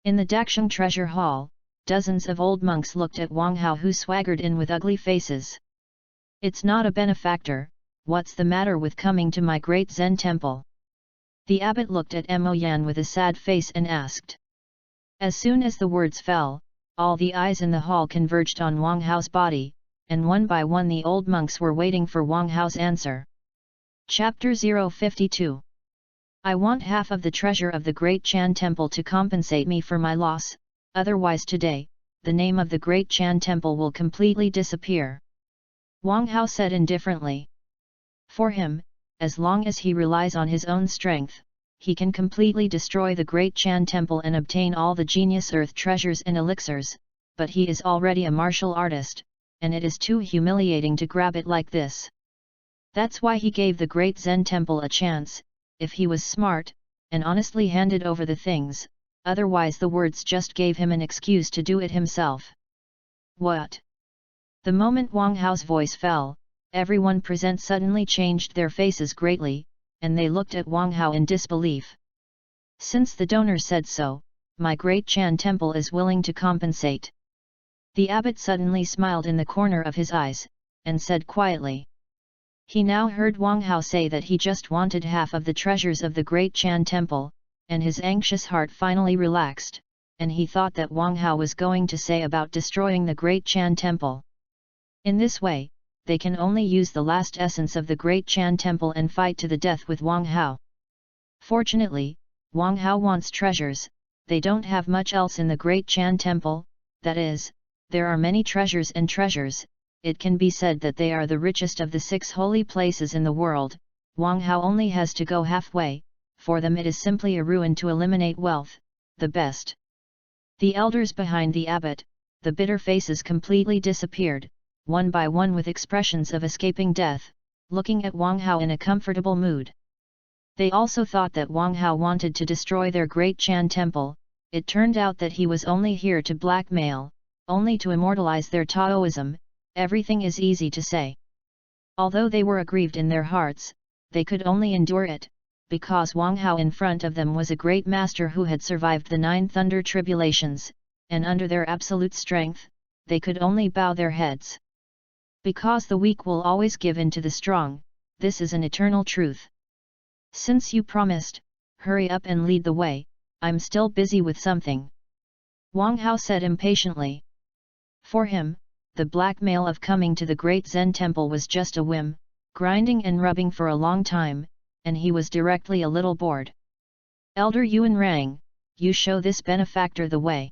In the Dakshan Treasure Hall, dozens of old monks looked at Wang Hao who swaggered in with ugly faces. "It's not a benefactor, what's the matter with coming to my great Zen temple?" The abbot looked at Mo Yan with a sad face and asked. As soon as the words fell, all the eyes in the hall converged on Wang Hao's body, and one by one the old monks were waiting for Wang Hao's answer. Chapter 052. I want half of the treasure of the Great Chan temple to compensate me for my loss, otherwise today, the name of the Great Chan temple will completely disappear. Wang Hao said indifferently. For him, as long as he relies on his own strength, he can completely destroy the Great Chan temple and obtain all the genius earth treasures and elixirs, but he is already a martial artist, and it is too humiliating to grab it like this. That's why he gave the Great Zen temple a chance, if he was smart, and honestly handed over the things, otherwise the words just gave him an excuse to do it himself. What? The moment Wang Hao's voice fell, everyone present suddenly changed their faces greatly, and they looked at Wang Hao in disbelief. Since the donor said so, my Great Chan temple is willing to compensate. The abbot suddenly smiled in the corner of his eyes, and said quietly. He now heard Wang Hao say that he just wanted half of the treasures of the Great Chan temple, and his anxious heart finally relaxed, and he thought that Wang Hao was going to say about destroying the Great Chan temple. In this way, they can only use the last essence of the Great Chan temple and fight to the death with Wang Hao. Fortunately, Wang Hao wants treasures, they don't have much else in the Great Chan temple, that is, there are many treasures and treasures, it can be said that they are the richest of the 6 holy places in the world. Wang Hao only has to go halfway, for them it is simply a ruin to eliminate wealth, the best. The elders behind the abbot, the bitter faces completely disappeared, one by one with expressions of escaping death, looking at Wang Hao in a comfortable mood. They also thought that Wang Hao wanted to destroy their Great Chan temple, it turned out that he was only here to blackmail, only to immortalize their Taoism. Everything is easy to say. Although they were aggrieved in their hearts, they could only endure it, because Wang Hao in front of them was a great master who had survived the 9 thunder tribulations, and under their absolute strength, they could only bow their heads. Because the weak will always give in to the strong, this is an eternal truth. Since you promised, hurry up and lead the way, I'm still busy with something. Wang Hao said impatiently. For him, the blackmail of coming to the Great Zen temple was just a whim, grinding and rubbing for a long time, and he was directly a little bored. Elder Yuan rang, you show this benefactor the way.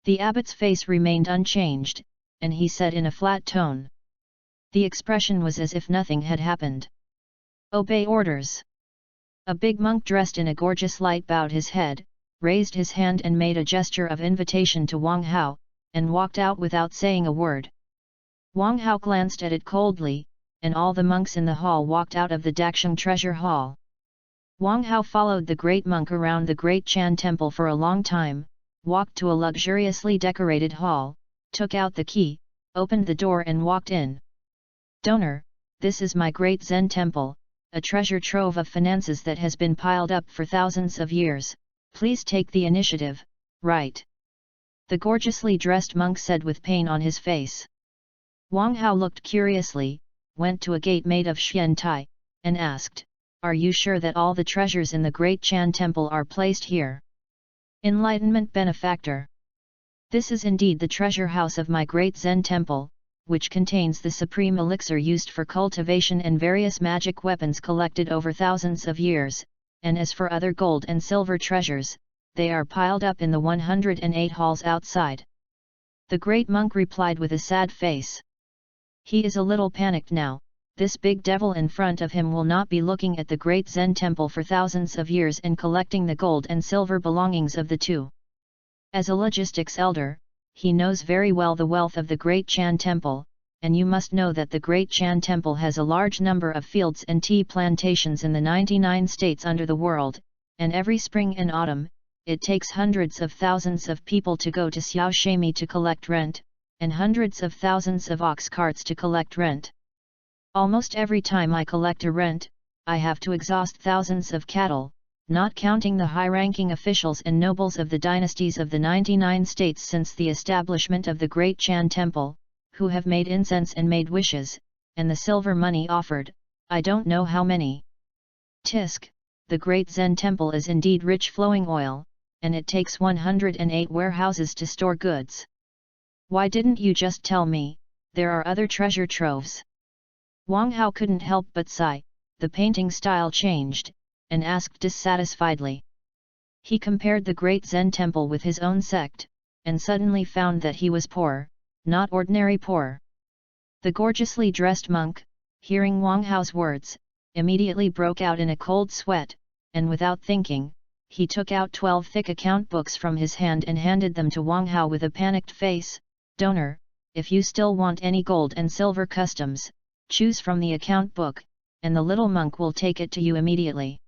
The abbot's face remained unchanged, and he said in a flat tone. The expression was as if nothing had happened. Obey orders. A big monk dressed in a gorgeous light bowed his head, raised his hand and made a gesture of invitation to Wang Hao, and walked out without saying a word. Wang Hao glanced at it coldly, and all the monks in the hall walked out of the Dakshang treasure hall. Wang Hao followed the great monk around the great Chan temple for a long time, walked to a luxuriously decorated hall, took out the key, opened the door and walked in. Donor, this is my great Zen temple, a treasure trove of finances that has been piled up for thousands of years, please take the initiative, right? The gorgeously dressed monk said with pain on his face. Wang Hao looked curiously, went to a gate made of Xian Tai, and asked, are you sure that all the treasures in the great Chan temple are placed here? Enlightenment benefactor. This is indeed the treasure house of my great Zen temple, which contains the supreme elixir used for cultivation and various magic weapons collected over thousands of years, and as for other gold and silver treasures, they are piled up in the 108 halls outside. The great monk replied with a sad face. He is a little panicked now, this big devil in front of him will not be looking at the great Zen temple for thousands of years and collecting the gold and silver belongings of the two. As a logistics elder, he knows very well the wealth of the great Chan temple, and you must know that the great Chan temple has a large number of fields and tea plantations in the 99 states under the world, and every spring and autumn, it takes hundreds of thousands of people to go to Xiaoshimi to collect rent, and hundreds of thousands of ox carts to collect rent. Almost every time I collect a rent, I have to exhaust thousands of cattle, not counting the high-ranking officials and nobles of the dynasties of the 99 states since the establishment of the great Chan temple, who have made incense and made wishes, and the silver money offered, I don't know how many. Tisk, the great Zen temple is indeed rich flowing oil, and it takes 108 warehouses to store goods. Why didn't you just tell me, there are other treasure troves? Wang Hao couldn't help but sigh, the painting style changed, and asked dissatisfiedly. He compared the great Zen temple with his own sect, and suddenly found that he was poor, not ordinary poor. The gorgeously dressed monk, hearing Wang Hao's words, immediately broke out in a cold sweat, and without thinking, he took out 12 thick account books from his hand and handed them to Wang Hao with a panicked face. Donor, if you still want any gold and silver customs, choose from the account book, and the little monk will take it to you immediately.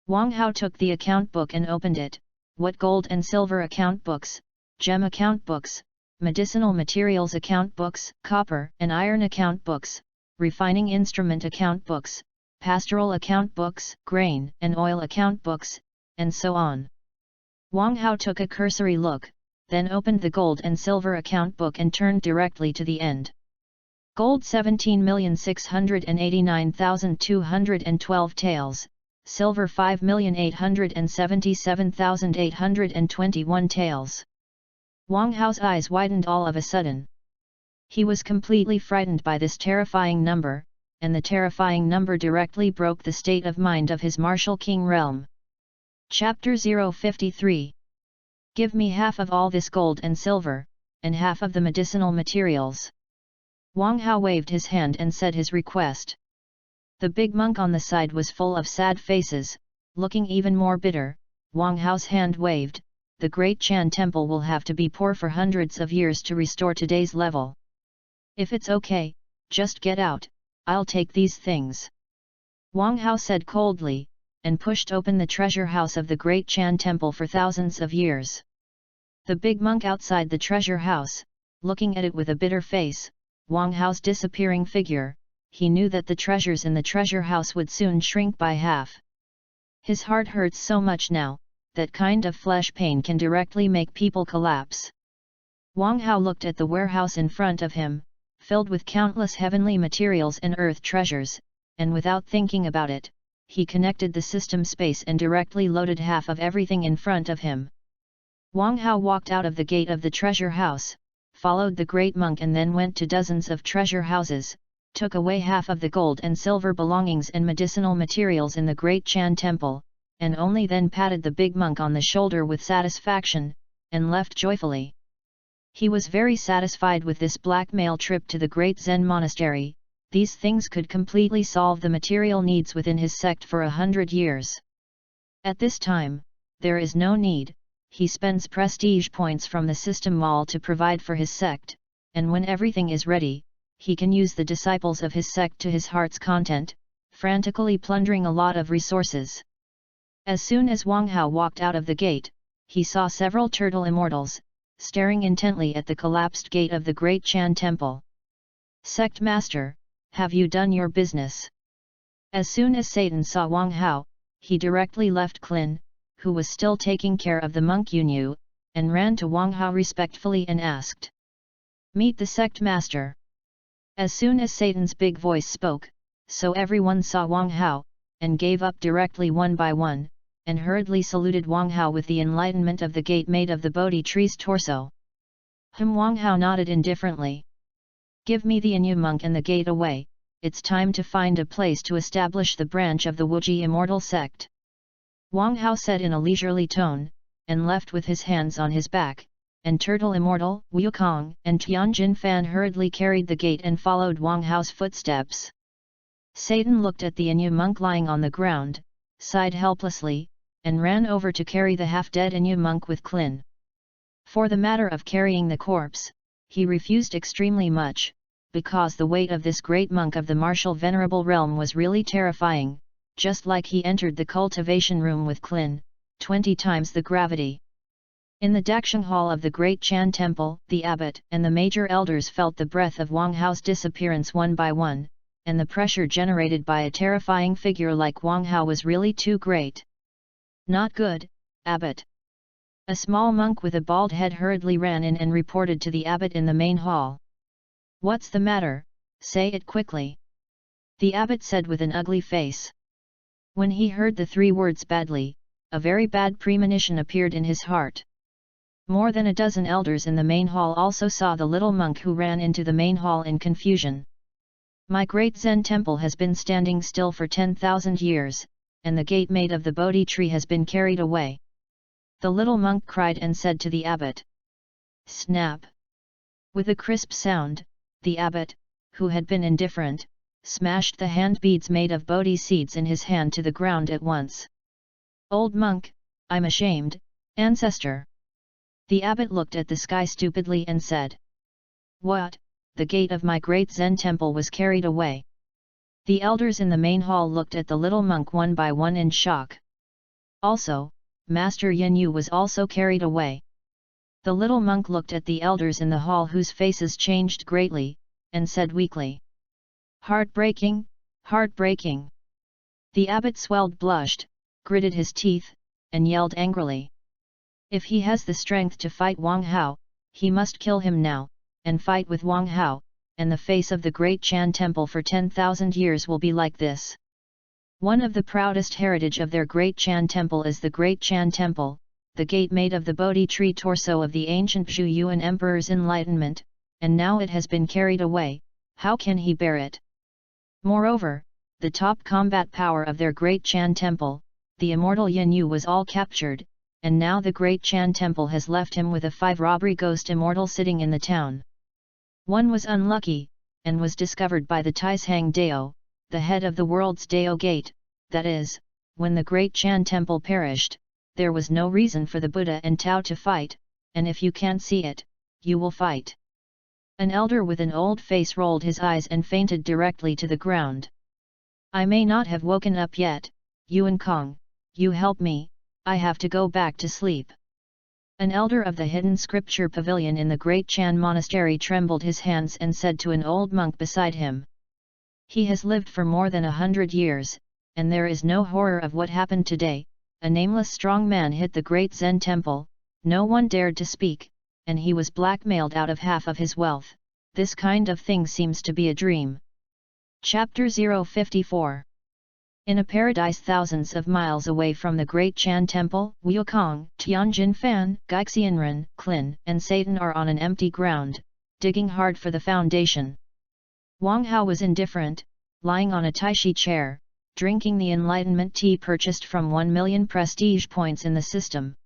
Wang Hao took the account book and opened it. What gold and silver account books, gem account books, medicinal materials account books, copper and iron account books, refining instrument account books, pastoral account books, grain and oil account books, and so on. Wang Hao took a cursory look, then opened the gold and silver account book and turned directly to the end. Gold 17,689,212 taels, silver 5,877,821 taels. Wang Hao's eyes widened all of a sudden. He was completely frightened by this terrifying number, and the terrifying number directly broke the state of mind of his martial king realm. Chapter 053. Give me half of all this gold and silver, and half of the medicinal materials. Wang Hao waved his hand and said his request. The big monk on the side was full of sad faces, looking even more bitter. Wang Hao's hand waved, the great Chan temple will have to be poor for hundreds of years to restore today's level. If it's okay, just get out, I'll take these things. Wang Hao said coldly, and pushed open the treasure house of the great Chan temple for thousands of years. The big monk outside the treasure house, looking at it with a bitter face, Wang Hao's disappearing figure, he knew that the treasures in the treasure house would soon shrink by half. His heart hurts so much now, that kind of flesh pain can directly make people collapse. Wang Hao looked at the warehouse in front of him, filled with countless heavenly materials and earth treasures, and without thinking about it, he connected the system space and directly loaded half of everything in front of him. Wang Hao walked out of the gate of the treasure house, followed the great monk and then went to dozens of treasure houses, took away half of the gold and silver belongings and medicinal materials in the great Chan temple, and only then patted the big monk on the shoulder with satisfaction, and left joyfully. He was very satisfied with this blackmail trip to the great Zen monastery. These things could completely solve the material needs within his sect for 100 years. At this time, there is no need, he spends prestige points from the system mall to provide for his sect, and when everything is ready, he can use the disciples of his sect to his heart's content, frantically plundering a lot of resources. As soon as Wang Hao walked out of the gate, he saw several turtle immortals, staring intently at the collapsed gate of the Great Chan Temple. "Sect Master, have you done your business?" As soon as Satan saw Wang Hao, he directly left Klin, who was still taking care of the monk Yunyu, and ran to Wang Hao respectfully and asked, "Meet the Sect Master." As soon as Satan's big voice spoke, so everyone saw Wang Hao, and gave up directly one by one, and hurriedly saluted Wang Hao with the enlightenment of the gate made of the Bodhi tree's torso. Wang Hao nodded indifferently. "Give me the Inyu monk and the gate away, it's time to find a place to establish the branch of the Wuji immortal sect." Wang Hao said in a leisurely tone, and left with his hands on his back, and Turtle Immortal, Wukong and Tianjin Fan hurriedly carried the gate and followed Wang Hao's footsteps. Satan looked at the Inyu monk lying on the ground, sighed helplessly, and ran over to carry the half-dead Inyu monk with Klin. For the matter of carrying the corpse, he refused extremely much, because the weight of this great monk of the martial venerable realm was really terrifying, just like he entered the cultivation room with Klin, 20 times the gravity. In the Dakshang Hall of the Great Chan Temple, the abbot and the major elders felt the breath of Wang Hao's disappearance one by one, and the pressure generated by a terrifying figure like Wang Hao was really too great. "Not good, abbot." A small monk with a bald head hurriedly ran in and reported to the abbot in the main hall. "What's the matter? Say it quickly." The abbot said with an ugly face. When he heard the 3 words badly, a very bad premonition appeared in his heart. More than a dozen elders in the main hall also saw the little monk who ran into the main hall in confusion. "My great Zen temple has been standing still for 10,000 years, and the gate made of the Bodhi tree has been carried away," the little monk cried and said to the abbot. Snap! With a crisp sound, the abbot, who had been indifferent, smashed the hand beads made of Bodhi seeds in his hand to the ground at once. "Old monk, I'm ashamed, ancestor." The abbot looked at the sky stupidly and said, "What, the gate of my great Zen temple was carried away?" The elders in the main hall looked at the little monk one by one in shock. Also, Master Yunyu was also carried away. The little monk looked at the elders in the hall whose faces changed greatly, and said weakly, "Heartbreaking, heartbreaking." The abbot swelled, blushed, gritted his teeth, and yelled angrily, "If he has the strength to fight Wang Hao, he must kill him now, and fight with Wang Hao, and the face of the Great Chan Temple for 10,000 years will be like this." One of the proudest heritage of their Great Chan Temple is the Great Chan Temple, the gate made of the Bodhi tree torso of the ancient Zhu Yuan Emperor's enlightenment, and now it has been carried away. How can he bear it? Moreover, the top combat power of their Great Chan Temple, the immortal Yunyu, was all captured, and now the Great Chan Temple has left him with a 5 robbery ghost immortal sitting in the town. One was unlucky, and was discovered by the Taishang Dao, the head of the world's Dao Gate, that is, when the Great Chan Temple perished, there was no reason for the Buddha and Tao to fight, and if you can't see it, you will fight. An elder with an old face rolled his eyes and fainted directly to the ground. "I may not have woken up yet, Yuan Kong, you help me, I have to go back to sleep." An elder of the hidden scripture pavilion in the Great Chan Monastery trembled his hands and said to an old monk beside him, "He has lived for more than 100 years, and there is no horror of what happened today. A nameless strong man hit the Great Zen Temple, no one dared to speak, and he was blackmailed out of half of his wealth. This kind of thing seems to be a dream." Chapter 054. In a paradise thousands of miles away from the Great Chan Temple, Wukong, Tianjin Fan, Gaixianren, Klin, and Satan are on an empty ground, digging hard for the foundation. Wang Hao was indifferent, lying on a taishi chair, drinking the enlightenment tea purchased from 1 million prestige points in the system.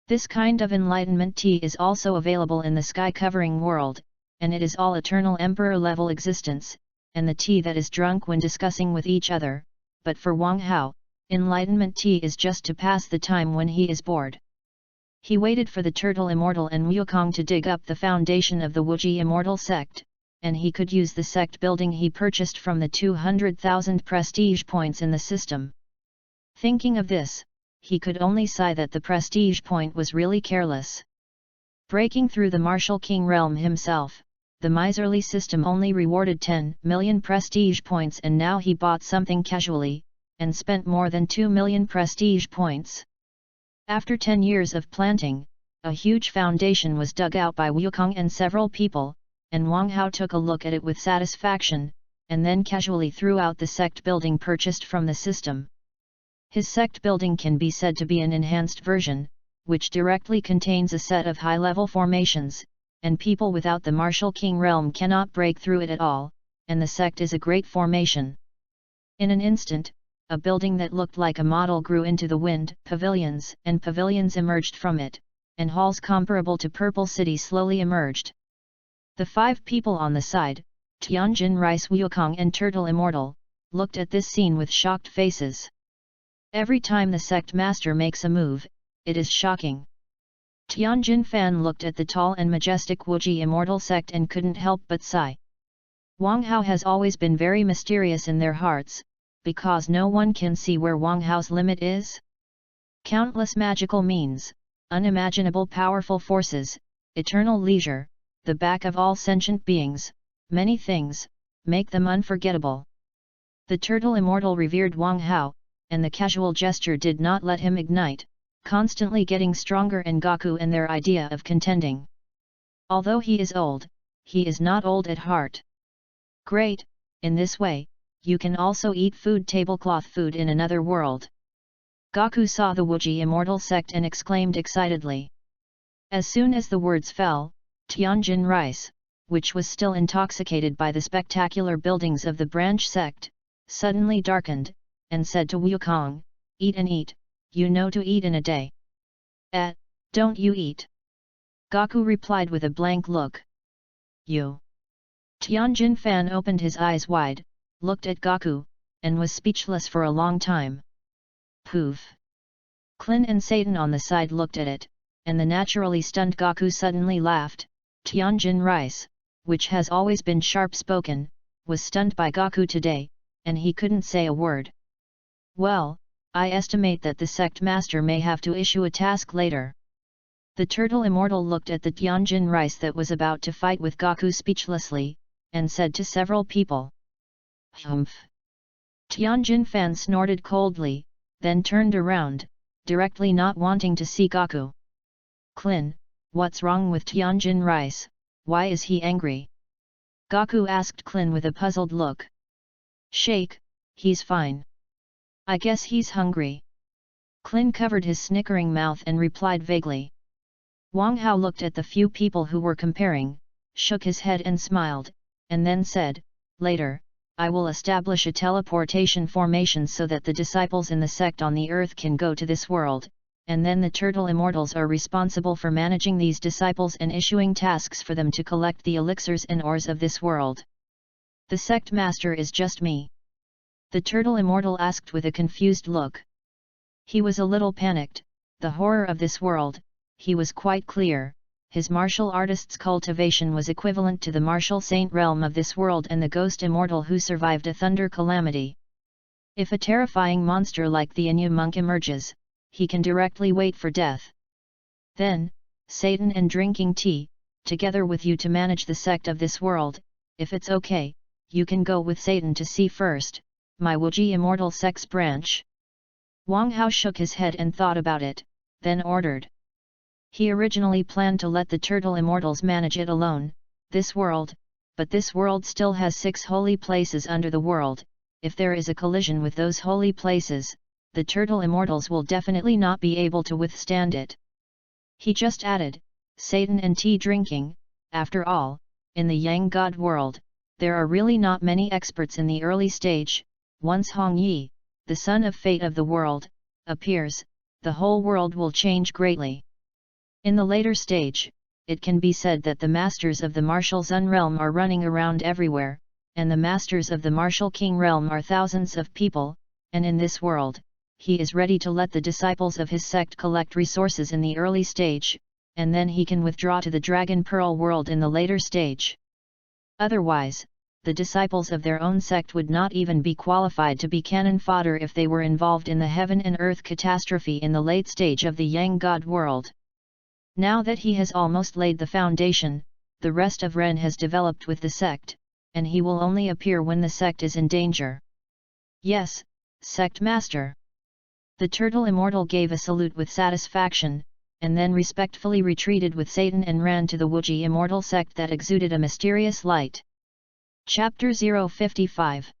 This kind of enlightenment tea is also available in the sky-covering world, and it is all eternal emperor-level existence, and the tea that is drunk when discussing with each other. But for Wang Hao, enlightenment tea is just to pass the time when he is bored. He waited for the Turtle Immortal and Wukong to dig up the foundation of the Wuji Immortal sect, and he could use the sect building he purchased from the 200,000 prestige points in the system. Thinking of this, he could only sigh that the prestige point was really careless. Breaking through the Martial King realm himself, the miserly system only rewarded 10 million prestige points, and now he bought something casually, and spent more than 2 million prestige points. After 10 years of planting, a huge foundation was dug out by Wukong and several people, and Wang Hao took a look at it with satisfaction, and then casually threw out the sect building purchased from the system. His sect building can be said to be an enhanced version, which directly contains a set of high-level formations, and people without the Martial King realm cannot break through it at all, and the sect is a great formation. In an instant, a building that looked like a model grew into the wind, and pavilions emerged from it, and halls comparable to Purple City slowly emerged. The 5 people on the side, Tianjin Rice, Wukong and Turtle Immortal, looked at this scene with shocked faces. Every time the sect master makes a move, it is shocking. Tianjin Fan looked at the tall and majestic Wuji Immortal sect and couldn't help but sigh. Wang Hao has always been very mysterious in their hearts, because no one can see where Wang Hao's limit is. Countless magical means, unimaginable powerful forces, eternal leisure, the back of all sentient beings, many things, make them unforgettable. The Turtle Immortal revered Wang Hao, and the casual gesture did not let him ignite, constantly getting stronger, and Gaku and their idea of contending. Although he is old, he is not old at heart. Great, in this way, you can also eat food, tablecloth food in another world. Gaku saw the Wuji Immortal sect and exclaimed excitedly. As soon as the words fell, Tianjin Rice, which was still intoxicated by the spectacular buildings of the branch sect, suddenly darkened, and said to Wukong, "Eat and eat, you know to eat in a day." Don't you eat?" Gaku replied with a blank look. "You?" Tianjin Fan opened his eyes wide, looked at Gaku, and was speechless for a long time. Poof! Clin and Satan on the side looked at it, and the naturally stunned Gaku suddenly laughed. Tianjin Rice, which has always been sharp-spoken, was stunned by Gaku today, and he couldn't say a word. "Well, I estimate that the sect master may have to issue a task later." The Turtle Immortal looked at the Tianjin Rice that was about to fight with Gaku speechlessly, and said to several people, "Humph!" Tianjin Fan snorted coldly, then turned around, directly not wanting to see Gaku. "Clin, what's wrong with Tianjin Rice, why is he angry?" Gaku asked Clin with a puzzled look. "Shake, he's fine. I guess he's hungry." Clin covered his snickering mouth and replied vaguely. Wang Hao looked at the few people who were comparing, shook his head and smiled, and then said, "Later, I will establish a teleportation formation so that the disciples in the sect on the earth can go to this world, and then the Turtle Immortals are responsible for managing these disciples and issuing tasks for them to collect the elixirs and ores of this world. The sect master is just me?" the Turtle Immortal asked with a confused look. He was a little panicked. The horror of this world, he was quite clear, his martial artist's cultivation was equivalent to the martial saint realm of this world and the ghost immortal who survived a thunder calamity. If a terrifying monster like the Inyu monk emerges, he can directly wait for death. Then, Satan and drinking tea, together with you to manage the sect of this world. If it's okay, you can go with Satan to see first, my Wuji Immortal sect's branch." Wang Hao shook his head and thought about it, then ordered. He originally planned to let the Turtle Immortals manage it alone, this world, but this world still has 6 holy places under the world. If there is a collision with those holy places, the Turtle Immortals will definitely not be able to withstand it. He just added, Satan and tea drinking. After all, in the Yang God world, there are really not many experts in the early stage. Once Hong Yi, the son of fate of the world, appears, the whole world will change greatly. In the later stage, it can be said that the masters of the martial Zun realm are running around everywhere, and the masters of the martial King realm are thousands of people, and in this world, he is ready to let the disciples of his sect collect resources in the early stage, and then he can withdraw to the Dragon Pearl world in the later stage. Otherwise, the disciples of their own sect would not even be qualified to be cannon fodder if they were involved in the heaven and earth catastrophe in the late stage of the Yang God world. Now that he has almost laid the foundation, the rest of Ren has developed with the sect, and he will only appear when the sect is in danger. Yes, Sect Master. The turtle immortal gave a salute with satisfaction, and then respectfully retreated with Satan and ran to the Wuji immortal sect that exuded a mysterious light. Chapter 055.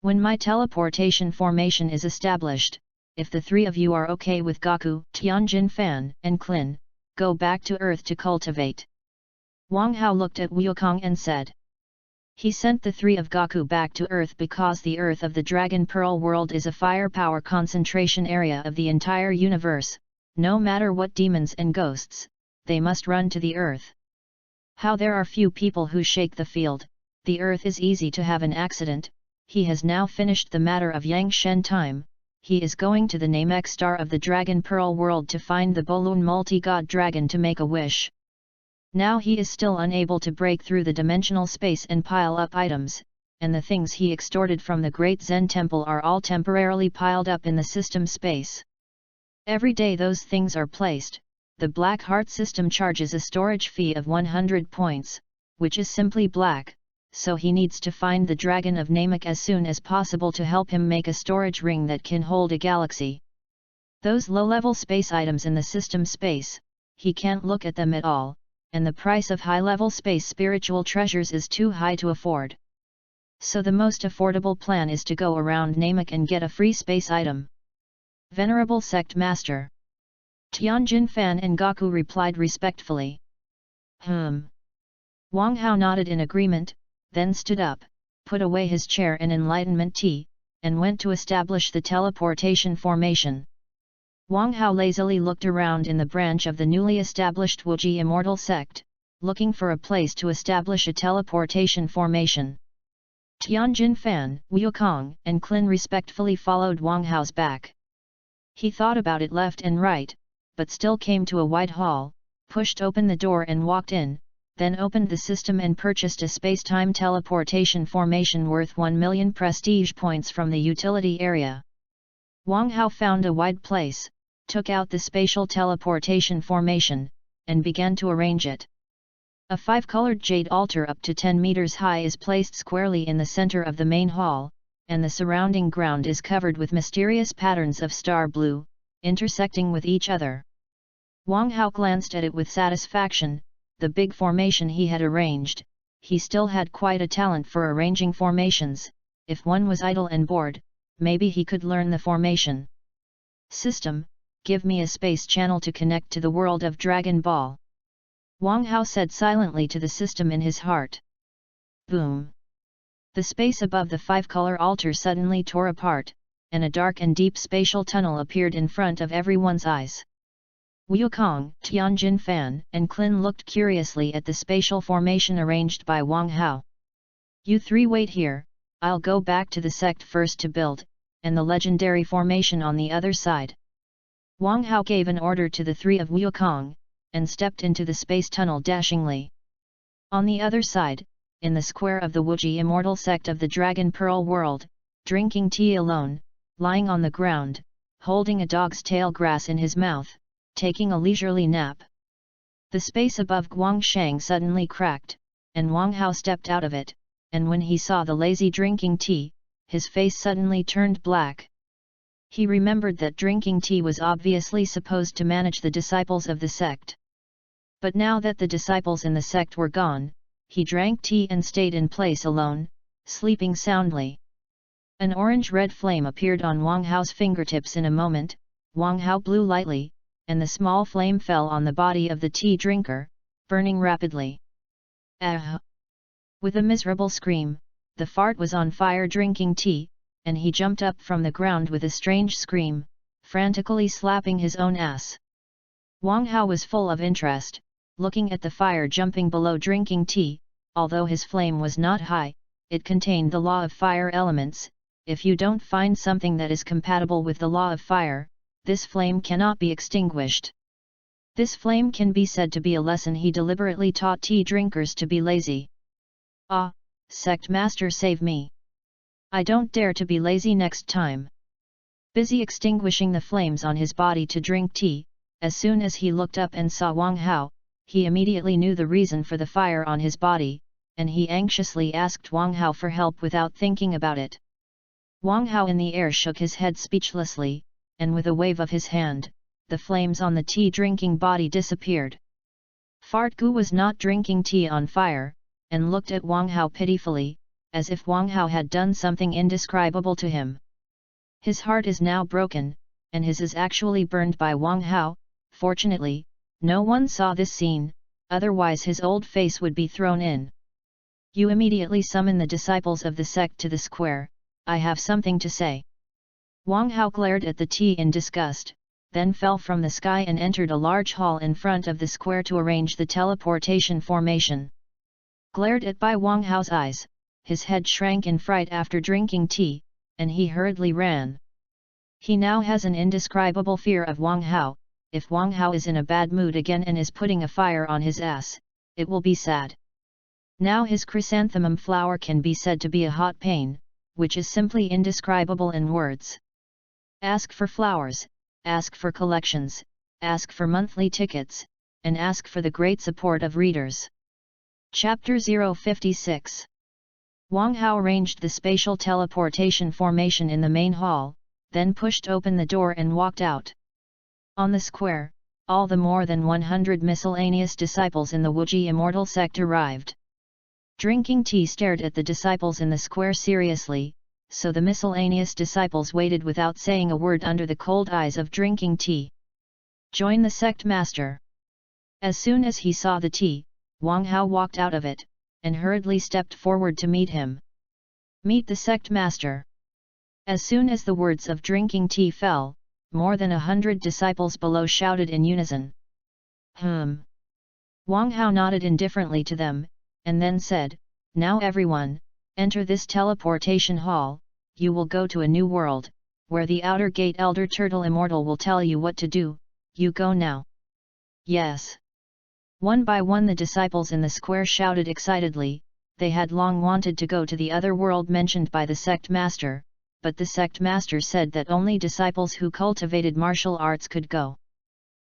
When my teleportation formation is established, if the three of you are okay with Gaku, Tianjin Fan, and Klin, go back to Earth to cultivate. Wang Hao looked at Wukong and said. He sent the three of Gaku back to Earth because the Earth of the Dragon Pearl world is a firepower concentration area of the entire universe. No matter what demons and ghosts, they must run to the Earth. How there are few people who shake the field. The Earth is easy to have an accident. He has now finished the matter of Yang Shen time. He is going to the Namek star of the Dragon Pearl world to find the Bolun multi-god dragon to make a wish. Now he is still unable to break through the dimensional space and pile up items, and the things he extorted from the Great Zen Temple are all temporarily piled up in the system space. Every day those things are placed, the Black Heart system charges a storage fee of 100 points, which is simply black. So he needs to find the Dragon of Namek as soon as possible to help him make a storage ring that can hold a galaxy. Those low-level space items in the system space, he can't look at them at all, and the price of high-level space spiritual treasures is too high to afford. So the most affordable plan is to go around Namek and get a free space item. Venerable Sect Master. Tianjin Fan and Gaku replied respectfully. Wang Hao nodded in agreement, then stood up, put away his chair and enlightenment tea, and went to establish the teleportation formation. Wang Hao lazily looked around in the branch of the newly established Wuji immortal sect, looking for a place to establish a teleportation formation. Tianjin Fan, Wukong, and Klin respectfully followed Wang Hao's back. He thought about it left and right, but still came to a wide hall, pushed open the door and walked in, then opened the system and purchased a space-time teleportation formation worth 1 million prestige points from the utility area. Wang Hao found a wide place, took out the spatial teleportation formation, and began to arrange it. A 5-colored jade altar up to 10 meters high is placed squarely in the center of the main hall, and the surrounding ground is covered with mysterious patterns of star blue, intersecting with each other. Wang Hao glanced at it with satisfaction. The big formation he had arranged, he still had quite a talent for arranging formations. If one was idle and bored, maybe he could learn the formation. System, give me a space channel to connect to the world of Dragon Ball. Wang Hao said silently to the system in his heart. Boom! The space above the 5-color altar suddenly tore apart, and a dark and deep spatial tunnel appeared in front of everyone's eyes. Wukong, Tianjin Fan, and Klin looked curiously at the spatial formation arranged by Wang Hao. You three wait here, I'll go back to the sect first to build, and the legendary formation on the other side. Wang Hao gave an order to the three of Wukong, and stepped into the space tunnel dashingly. On the other side, in the square of the Wuji immortal sect of the Dragon Pearl world, drinking tea alone, lying on the ground, holding a dog's tail grass in his mouth, taking a leisurely nap. The space above Guangshang suddenly cracked, and Wang Hao stepped out of it, and when he saw the lazy drinking tea, his face suddenly turned black. He remembered that drinking tea was obviously supposed to manage the disciples of the sect. But now that the disciples in the sect were gone, he drank tea and stayed in place alone, sleeping soundly. An orange-red flame appeared on Wang Hao's fingertips in a moment. Wang Hao blew lightly, and the small flame fell on the body of the tea drinker, burning rapidly. With a miserable scream, the fart was on fire drinking tea, and he jumped up from the ground with a strange scream, frantically slapping his own ass. Wang Hao was full of interest, looking at the fire jumping below drinking tea. Although his flame was not high, it contained the law of fire elements, if you don't find something that is compatible with the law of fire, this flame cannot be extinguished. This flame can be said to be a lesson he deliberately taught tea drinkers to be lazy. Ah, sect master, save me. I don't dare to be lazy next time. Busy extinguishing the flames on his body to drink tea, as soon as he looked up and saw Wang Hao, he immediately knew the reason for the fire on his body, and he anxiously asked Wang Hao for help without thinking about it. Wang Hao in the air shook his head speechlessly, and with a wave of his hand, the flames on the tea-drinking body disappeared. Fart Gu was not drinking tea on fire, and looked at Wang Hao pitifully, as if Wang Hao had done something indescribable to him. His heart is now broken, and his is actually burned by Wang Hao. Fortunately, no one saw this scene, otherwise his old face would be thrown in. You immediately summon the disciples of the sect to the square, I have something to say. Wang Hao glared at the tea in disgust, then fell from the sky and entered a large hall in front of the square to arrange the teleportation formation. Glared at by Wang Hao's eyes, his head shrank in fright after drinking tea, and he hurriedly ran. He now has an indescribable fear of Wang Hao. If Wang Hao is in a bad mood again and is putting a fire on his ass, it will be sad. Now his chrysanthemum flower can be said to be a hot pain, which is simply indescribable in words. Ask for flowers, ask for collections, ask for monthly tickets, and ask for the great support of readers. Chapter 056. Wang Hao arranged the spatial teleportation formation in the main hall, then pushed open the door and walked out. On the square, all the more than 100 miscellaneous disciples in the Wuji immortal sect arrived. Drinking tea stared at the disciples in the square seriously, so the miscellaneous disciples waited without saying a word under the cold eyes of drinking tea. Join the sect master. As soon as he saw the tea, Wang Hao walked out of it, and hurriedly stepped forward to meet him. Meet the sect master. As soon as the words of drinking tea fell, more than 100 disciples below shouted in unison. Wang Hao nodded indifferently to them, and then said, Now everyone, enter this teleportation hall, you will go to a new world, where the outer gate Elder Turtle Immortal will tell you what to do, you go now. Yes. One by one the disciples in the square shouted excitedly. They had long wanted to go to the other world mentioned by the sect master, but the sect master said that only disciples who cultivated martial arts could go.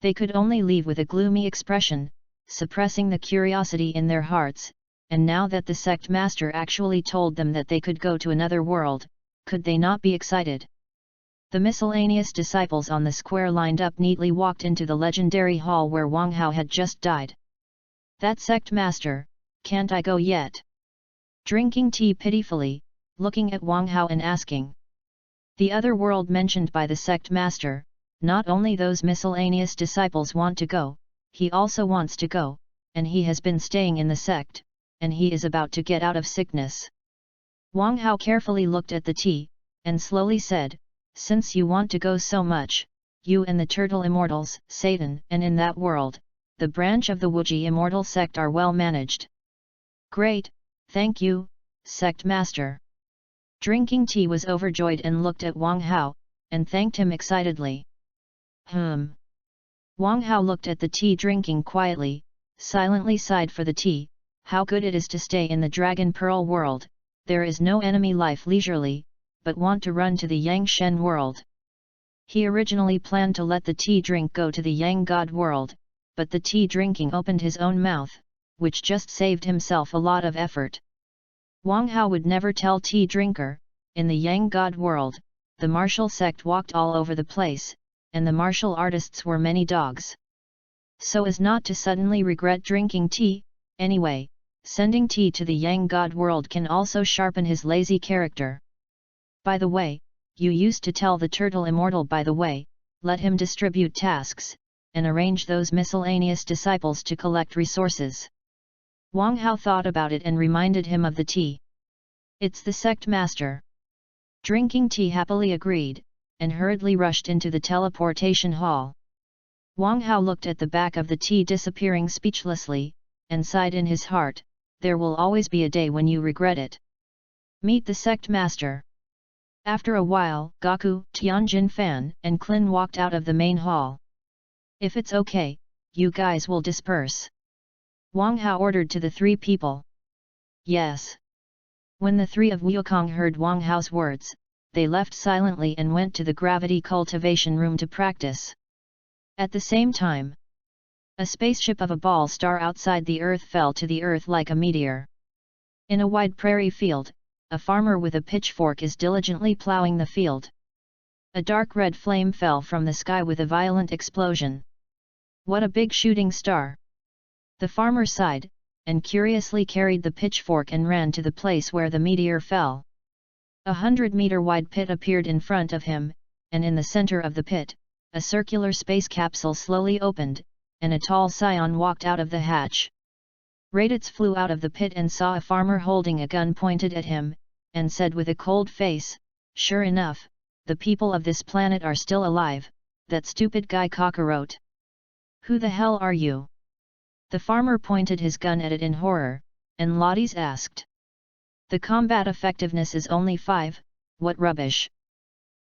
They could only leave with a gloomy expression, suppressing the curiosity in their hearts, and now that the sect master actually told them that they could go to another world, could they not be excited? The miscellaneous disciples on the square lined up neatly walked into the legendary hall where Wang Hao had just died. That sect master, can't I go yet? Drinking tea pitifully, looking at Wang Hao and asking. The other world mentioned by the sect master, not only those miscellaneous disciples want to go, he also wants to go, and he has been staying in the sect, and he is about to get out of sickness. Wang Hao carefully looked at the tea, and slowly said, Since you want to go so much, you and the Turtle Immortals, Satan, and in that world, the branch of the Wuji Immortal sect are well managed. Great, thank you, sect master. Drinking tea was overjoyed and looked at Wang Hao, and thanked him excitedly. Wang Hao looked at the tea drinking quietly, silently sighed for the tea. How good it is to stay in the Dragon Pearl world, there is no enemy life leisurely, but want to run to the Yang Shen world. He originally planned to let the tea drink go to the Yang God world, but the tea drinking opened his own mouth, which just saved himself a lot of effort. Wang Hao would never tell tea drinker, in the Yang God world, the martial sect walked all over the place, and the martial artists were many dogs. So as not to suddenly regret drinking tea, anyway, sending tea to the Yang God world can also sharpen his lazy character. By the way, you used to tell the Turtle Immortal by the way, let him distribute tasks, and arrange those miscellaneous disciples to collect resources. Wang Hao thought about it and reminded him of the tea. It's the sect master. Drinking tea happily agreed, and hurriedly rushed into the teleportation hall. Wang Hao looked at the back of the tea disappearing speechlessly, and sighed in his heart, there will always be a day when you regret it. Meet the sect master. After a while, Gaku, Tianjin Fan, and Klin walked out of the main hall. If it's okay, you guys will disperse. Wang Hao ordered to the three people. Yes. When the three of Wukong heard Wang Hao's words, they left silently and went to the gravity cultivation room to practice. At the same time, a spaceship of a ball star outside the Earth fell to the Earth like a meteor. In a wide prairie field, a farmer with a pitchfork is diligently plowing the field. A dark red flame fell from the sky with a violent explosion. What a big shooting star! The farmer sighed, and curiously carried the pitchfork and ran to the place where the meteor fell. 100-meter-wide pit appeared in front of him, and in the center of the pit, a circular space capsule slowly opened, and a tall scion walked out of the hatch. Raditz flew out of the pit and saw a farmer holding a gun pointed at him, and said with a cold face, "Sure enough, the people of this planet are still alive, that stupid guy Cockroach. Who the hell are you?" The farmer pointed his gun at it in horror, and Lotties asked. "The combat effectiveness is only 5, what rubbish."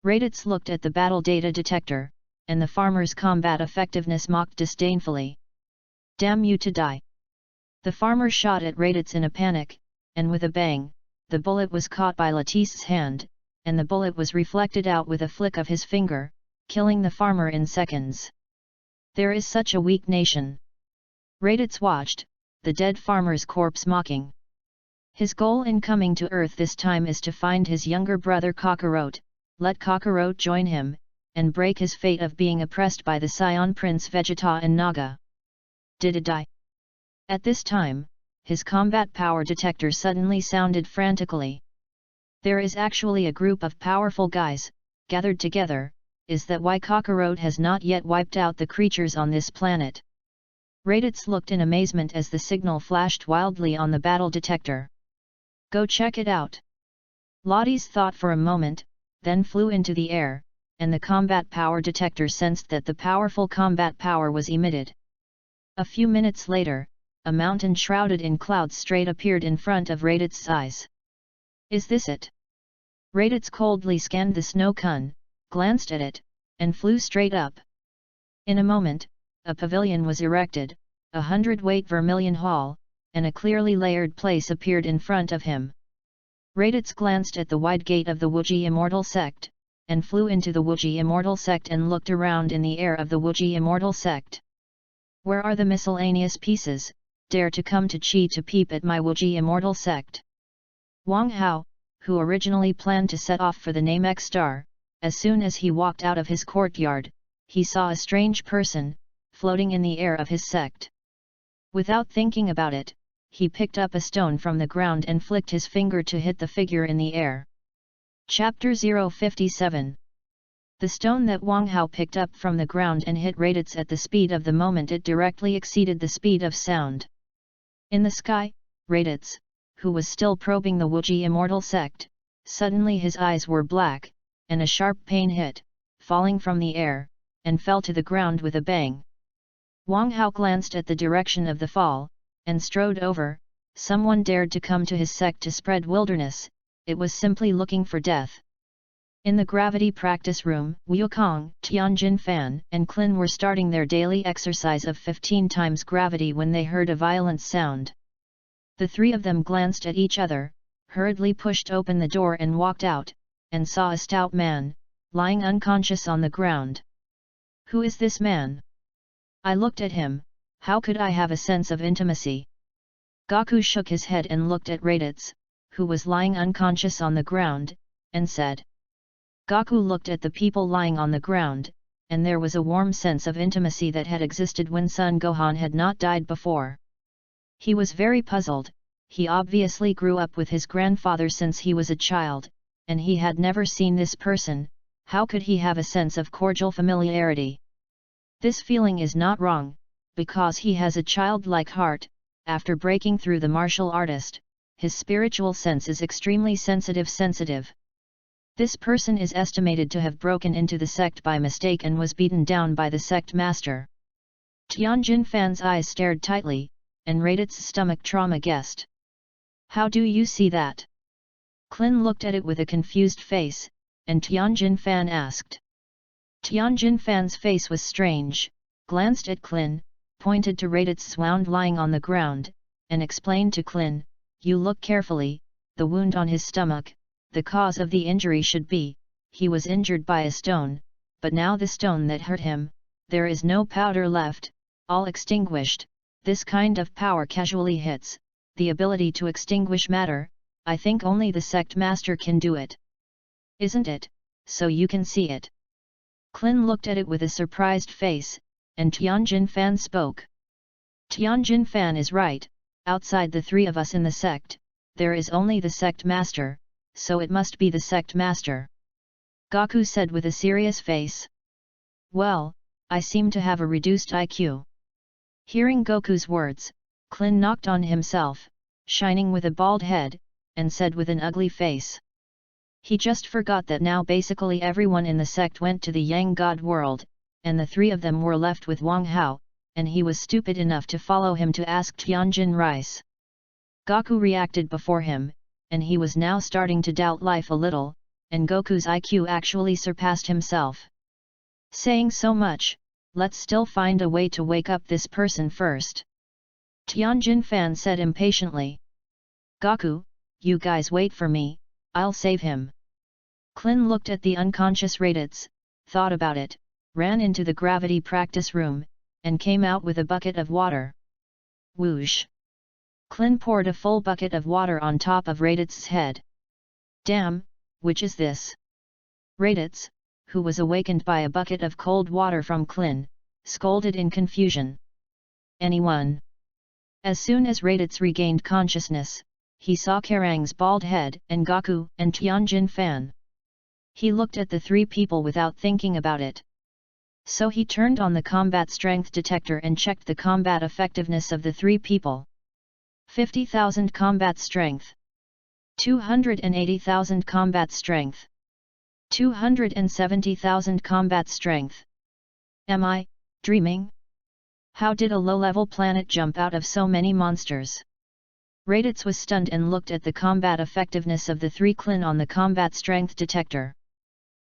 Raditz looked at the battle data detector, and the farmer's combat effectiveness mocked disdainfully. "Damn you to die." The farmer shot at Raditz in a panic, and with a bang, the bullet was caught by Latisse's hand, and the bullet was reflected out with a flick of his finger, killing the farmer in seconds. There is such a weak nation. Raditz watched, the dead farmer's corpse mocking. His goal in coming to Earth this time is to find his younger brother Cockroach, let Cockroach join him, and break his fate of being oppressed by the Scion Prince Vegeta and Naga. Did it die? At this time, his combat power detector suddenly sounded frantically. There is actually a group of powerful guys, gathered together. Is that why Cockroach has not yet wiped out the creatures on this planet? Raditz looked in amazement as the signal flashed wildly on the battle detector. Go check it out. Lotties thought for a moment, then flew into the air, and the combat power detector sensed that the powerful combat power was emitted. A few minutes later, a mountain shrouded in clouds straight appeared in front of Raditz's eyes. Is this it? Raditz coldly scanned the snow cone, glanced at it, and flew straight up. In a moment, a pavilion was erected, 100-weight vermilion hall, and a clearly layered place appeared in front of him. Raditz glanced at the wide gate of the Wuji Immortal Sect, and flew into the Wuji Immortal Sect and looked around in the air of the Wuji Immortal Sect. Where are the miscellaneous pieces, dare to come to Chi to peep at my Wuji Immortal Sect? Wang Hao, who originally planned to set off for the Namek Star, as soon as he walked out of his courtyard, he saw a strange person, floating in the air of his sect. Without thinking about it, he picked up a stone from the ground and flicked his finger to hit the figure in the air. Chapter 057. The stone that Wang Hao picked up from the ground and hit Raditz at the speed of the moment it directly exceeded the speed of sound. In the sky, Raditz, who was still probing the Wuji Immortal Sect, suddenly his eyes were black, and a sharp pain hit, falling from the air, and fell to the ground with a bang. Wang Hao glanced at the direction of the fall, and strode over. Someone dared to come to his sect to spread wilderness, it was simply looking for death. In the gravity practice room, Wukong, Tianjin Fan, and Klin were starting their daily exercise of 15 times gravity when they heard a violent sound. The three of them glanced at each other, hurriedly pushed open the door and walked out, and saw a stout man, lying unconscious on the ground. Who is this man? I looked at him, how could I have a sense of intimacy? Gaku shook his head and looked at Raditz, who was lying unconscious on the ground, and said. Gaku looked at the people lying on the ground, and there was a warm sense of intimacy that had existed when Son Gohan had not died before. He was very puzzled, he obviously grew up with his grandfather since he was a child, and he had never seen this person, how could he have a sense of cordial familiarity? This feeling is not wrong, because he has a childlike heart. After breaking through the martial artist, his spiritual sense is extremely sensitive. This person is estimated to have broken into the sect by mistake and was beaten down by the sect master. Tianjin Fan's eyes stared tightly, and Raditz's stomach trauma guessed. How do you see that? Klin looked at it with a confused face, and Tianjin Fan asked. Tianjin Fan's face was strange, glanced at Klin, pointed to Raditz wound lying on the ground, and explained to Klin, "You look carefully, the wound on his stomach, the cause of the injury should be, he was injured by a stone, but now the stone that hurt him, there is no powder left, all extinguished, this kind of power casually hits, the ability to extinguish matter, I think only the sect master can do it. Isn't it, so you can see it?" Klin looked at it with a surprised face, and Tianjin Fan spoke. "Tianjin Fan is right, outside the three of us in the sect, there is only the sect master, so it must be the sect master," Gaku said with a serious face. "Well, I seem to have a reduced IQ." Hearing Goku's words, Klin knocked on himself, shining with a bald head, and said with an ugly face. He just forgot that now basically everyone in the sect went to the Yang God world, and the three of them were left with Wang Hao, and he was stupid enough to follow him to ask Tianjin Rice. Gaku reacted before him, and he was now starting to doubt life a little, and Goku's IQ actually surpassed himself. Saying so much, let's still find a way to wake up this person first. Tianjin Fan said impatiently. "Gaku, you guys wait for me, I'll save him." Klin looked at the unconscious Raditz, thought about it, ran into the gravity practice room, and came out with a bucket of water. Whoosh! Klin poured a full bucket of water on top of Raditz's head. "Damn, which is this?" Raditz, who was awakened by a bucket of cold water from Klin, scolded in confusion. "Anyone?" As soon as Raditz regained consciousness, he saw Kerang's bald head and Gaku and Tianjin Fan. He looked at the three people without thinking about it. So he turned on the combat strength detector and checked the combat effectiveness of the three people. 50,000 combat strength. 280,000 combat strength. 270,000 combat strength. Am I dreaming? How did a low-level planet jump out of so many monsters? Raditz was stunned and looked at the combat effectiveness of the three Klin on the combat strength detector.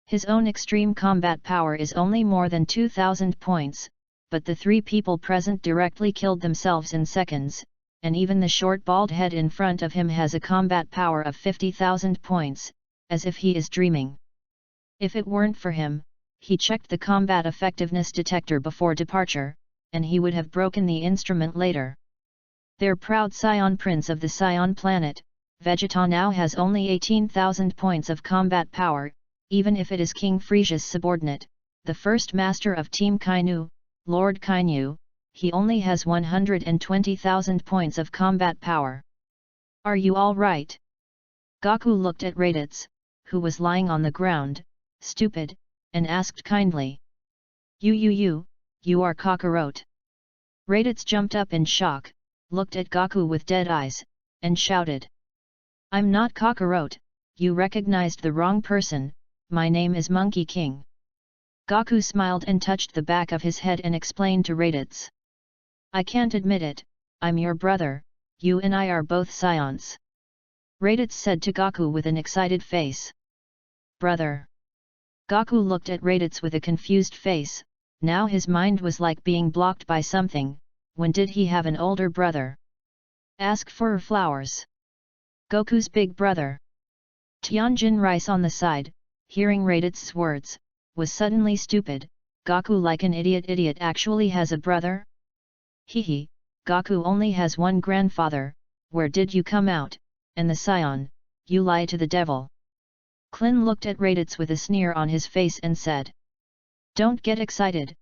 His own extreme combat power is only more than 2,000 points, but the three people present directly killed themselves in seconds, and even the short bald head in front of him has a combat power of 50,000 points, as if he is dreaming. If it weren't for him, he checked the combat effectiveness detector before departure, and he would have broken the instrument later. Their proud Scion Prince of the Scion planet, Vegeta now has only 18,000 points of combat power, even if it is King Frisia's subordinate, the first master of Team Kainu, Lord Kainu, he only has 120,000 points of combat power. Are you all right? Gaku looked at Raditz, who was lying on the ground, stupid, and asked kindly. You are Kakarot. Raditz jumped up in shock, looked at Gaku with dead eyes, and shouted. I'm not Kakarot, you recognized the wrong person, my name is Monkey King. Gaku smiled and touched the back of his head and explained to Raditz. I can't admit it, I'm your brother, you and I are both Scions. Raditz said to Gaku with an excited face. Brother. Gaku looked at Raditz with a confused face, now his mind was like being blocked by something, when did he have an older brother? Ask for flowers. Goku's big brother. Tianjin Rice on the side, hearing Raditz's words, was suddenly stupid. Gaku like an idiot actually has a brother? Hehe, Gaku only has one grandfather, where did you come out, and the Scion, you lie to the devil. Klin looked at Raditz with a sneer on his face and said. Don't get excited,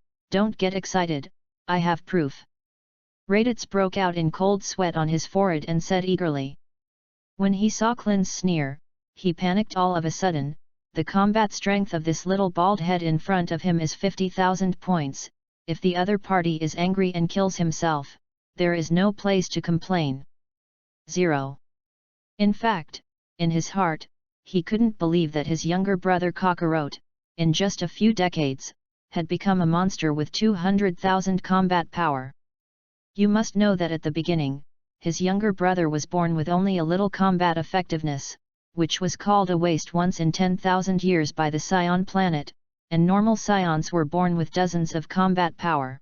I have proof. Raditz broke out in cold sweat on his forehead and said eagerly. When he saw Klin's sneer, he panicked all of a sudden. The combat strength of this little bald head in front of him is 50,000 points, if the other party is angry and kills himself, there is no place to complain. 0. In fact, in his heart, he couldn't believe that his younger brother Kakarot, in just a few decades, had become a monster with 200,000 combat power. You must know that at the beginning, his younger brother was born with only a little combat effectiveness, which was called a waste once in 10,000 years by the Scion planet, and normal Scions were born with dozens of combat power.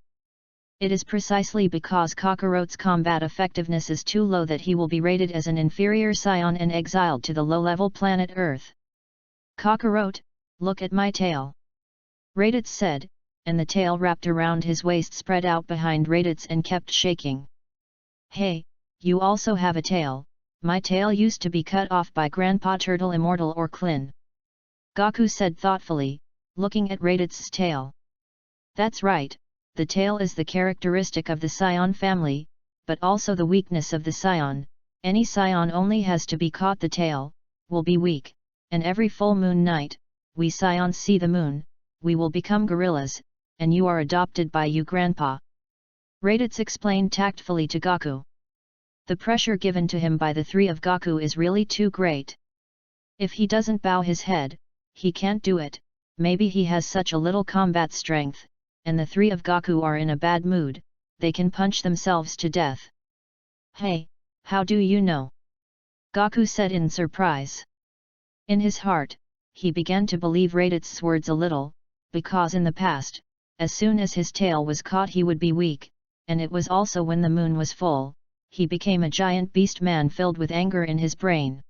It is precisely because Kakarot's combat effectiveness is too low that he will be rated as an inferior Scion and exiled to the low-level planet Earth. Kakarot, look at my tail. Raditz said, and the tail wrapped around his waist spread out behind Raditz and kept shaking. Hey, you also have a tail. My tail used to be cut off by Grandpa Turtle Immortal or Klin. Gaku said thoughtfully, looking at Raditz's tail. That's right. The tail is the characteristic of the Scion family, but also the weakness of the Scion. Any Scion only has to be caught the tail, will be weak, and every full moon night, we Scions see the moon, we will become gorillas, and you are adopted by you Grandpa. Raditz explained tactfully to Gaku. The pressure given to him by the three of Gaku is really too great. If he doesn't bow his head, he can't do it, maybe he has such a little combat strength, and the three of Gaku are in a bad mood, they can punch themselves to death. Hey, how do you know? Gaku said in surprise. In his heart, he began to believe Raditz's words a little, because in the past, as soon as his tail was caught he would be weak, and it was also when the moon was full, he became a giant beast man filled with anger in his brain.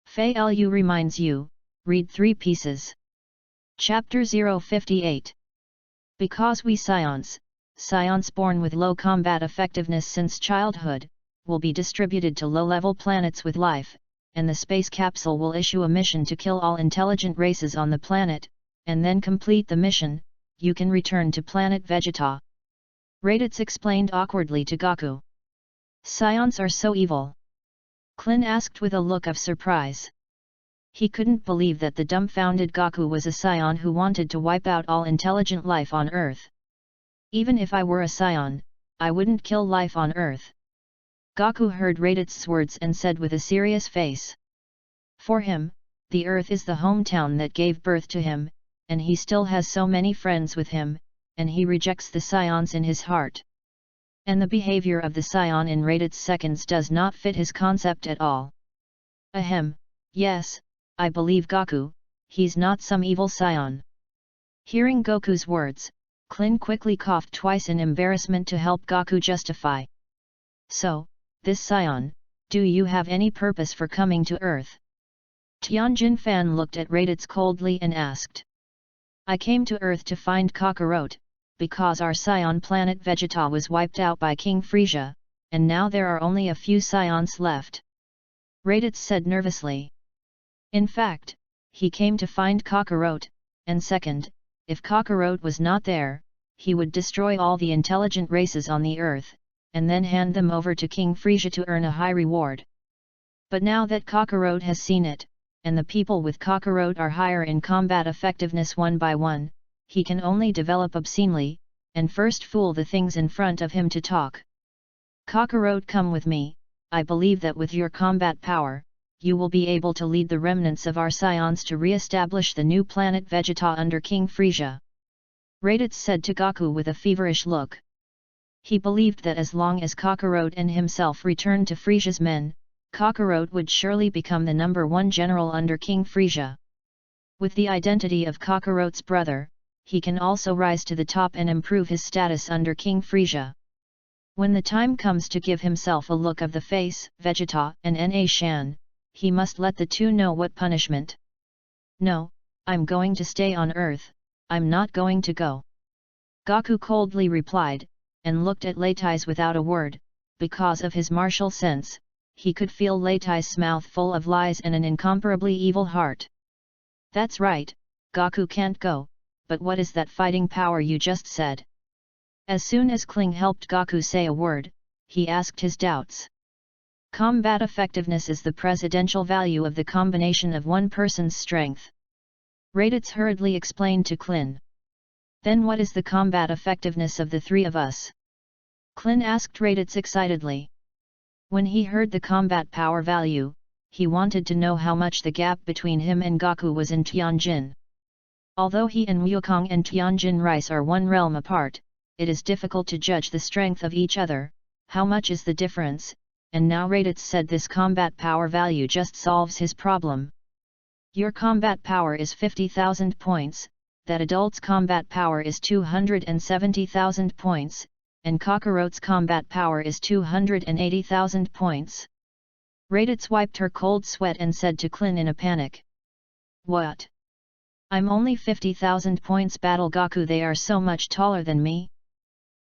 Fei Lu reminds you, read 3 pieces. Chapter 058. Because we Scions born with low combat effectiveness since childhood, will be distributed to low-level planets with life, and the space capsule will issue a mission to kill all intelligent races on the planet, and then complete the mission, you can return to planet Vegeta. Raditz explained awkwardly to Gaku. Scions are so evil? Klin asked with a look of surprise. He couldn't believe that the dumbfounded Gaku was a Scion who wanted to wipe out all intelligent life on Earth. Even if I were a Scion, I wouldn't kill life on Earth. Gaku heard Raditz's words and said with a serious face. For him, the Earth is the hometown that gave birth to him, and he still has so many friends with him, and he rejects the Scions in his heart. And the behavior of the Scion in Raditz seconds does not fit his concept at all. Ahem, yes, I believe Gaku, he's not some evil Scion. Hearing Goku's words, Klin quickly coughed twice in embarrassment to help Gaku justify. So, this Scion, do you have any purpose for coming to Earth? Tianjin Fan looked at Raditz coldly and asked. I came to Earth to find Kakarot, because our Scion planet Vegeta was wiped out by King Frisia, and now there are only a few Scions left. Raditz said nervously. In fact, he came to find Kakarot, and second, if Kakarot was not there, he would destroy all the intelligent races on the Earth, and then hand them over to King Frisia to earn a high reward. But now that Kakarot has seen it, and the people with Kakarot are higher in combat effectiveness one by one, he can only develop obscenely, and first fool the things in front of him to talk. Kakarot, come with me, I believe that with your combat power, you will be able to lead the remnants of our Scions to re-establish the new planet Vegeta under King Frisia. Raditz said to Gaku with a feverish look. He believed that as long as Kakarot and himself returned to Frisia's men, Kakarot would surely become the #1 general under King Frisia. With the identity of Kakarot's brother, he can also rise to the top and improve his status under King Frisia. When the time comes to give himself a look of the face, Vegeta and Na Shan, he must let the two know what punishment. No, I'm going to stay on Earth, I'm not going to go. Gaku coldly replied, and looked at Leitai's without a word, because of his martial sense, he could feel Leitai's mouth full of lies and an incomparably evil heart. That's right, Gaku can't go, but what is that fighting power you just said? As soon as Kling helped Gaku say a word, he asked his doubts. Combat effectiveness is the presidential value of the combination of one person's strength. Raditz hurriedly explained to Klin. Then what is the combat effectiveness of the three of us? Klin asked Raditz excitedly. When he heard the combat power value, he wanted to know how much the gap between him and Gaku was in Tianjin. Although he and Wukong and Tianjin Rice are one realm apart, it is difficult to judge the strength of each other. How much is the difference? and now Raditz said this combat power value just solves his problem. Your combat power is 50,000 points, that adult's combat power is 270,000 points, and Cockroach's combat power is 280,000 points. Raditz wiped her cold sweat and said to Klin in a panic. What? I'm only 50,000 points battle Gaku, they are so much taller than me?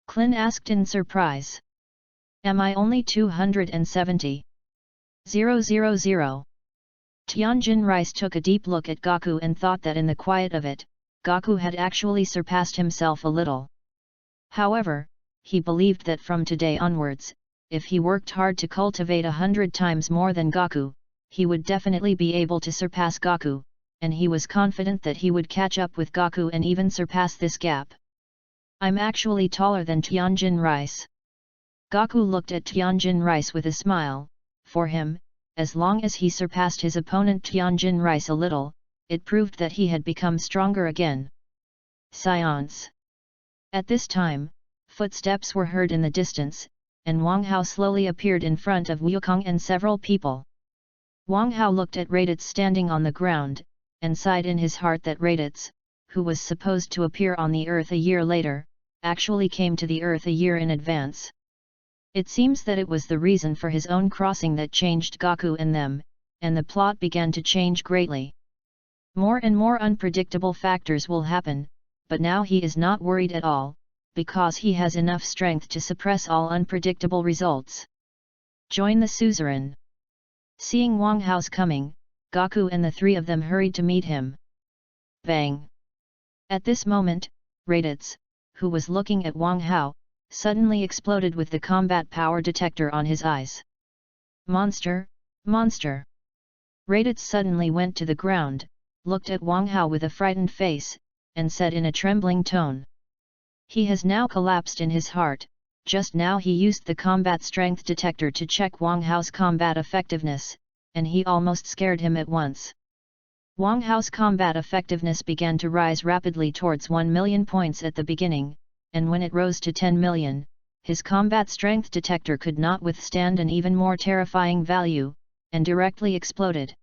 Klin asked in surprise. Am I only 270? 000. Tianjin Rice took a deep look at Gaku and thought that in the quiet of it, Gaku had actually surpassed himself a little. However, he believed that from today onwards, if he worked hard to cultivate 100 times more than Gaku, he would definitely be able to surpass Gaku, and he was confident that he would catch up with Gaku and even surpass this gap. I'm actually taller than Tianjin Rice. Gaku looked at Tianjin Rice with a smile. For him, as long as he surpassed his opponent Tianjin Rice a little, it proved that he had become stronger again. Science. At this time, footsteps were heard in the distance, and Wang Hao slowly appeared in front of Wukong and several people. Wang Hao looked at Raditz standing on the ground, and sighed in his heart that Raditz, who was supposed to appear on the earth a year later, actually came to the earth a year in advance. It seems that it was the reason for his own crossing that changed Gaku and them, and the plot began to change greatly. More and more unpredictable factors will happen, but now he is not worried at all, because he has enough strength to suppress all unpredictable results. Join the suzerain. Seeing Wang Hao's coming, Gaku and the three of them hurried to meet him. Bang! At this moment, Raditz, who was looking at Wang Hao, suddenly exploded with the combat power detector on his eyes. Monster! Monster! Raditz suddenly went to the ground, looked at Wang Hao with a frightened face, and said in a trembling tone. He has now collapsed in his heart. Just now he used the combat strength detector to check Wang Hao's combat effectiveness, and he almost scared him at once. Wang Hao's combat effectiveness began to rise rapidly towards 1 million points at the beginning, and when it rose to 10 million, his combat strength detector could not withstand an even more terrifying value, and directly exploded.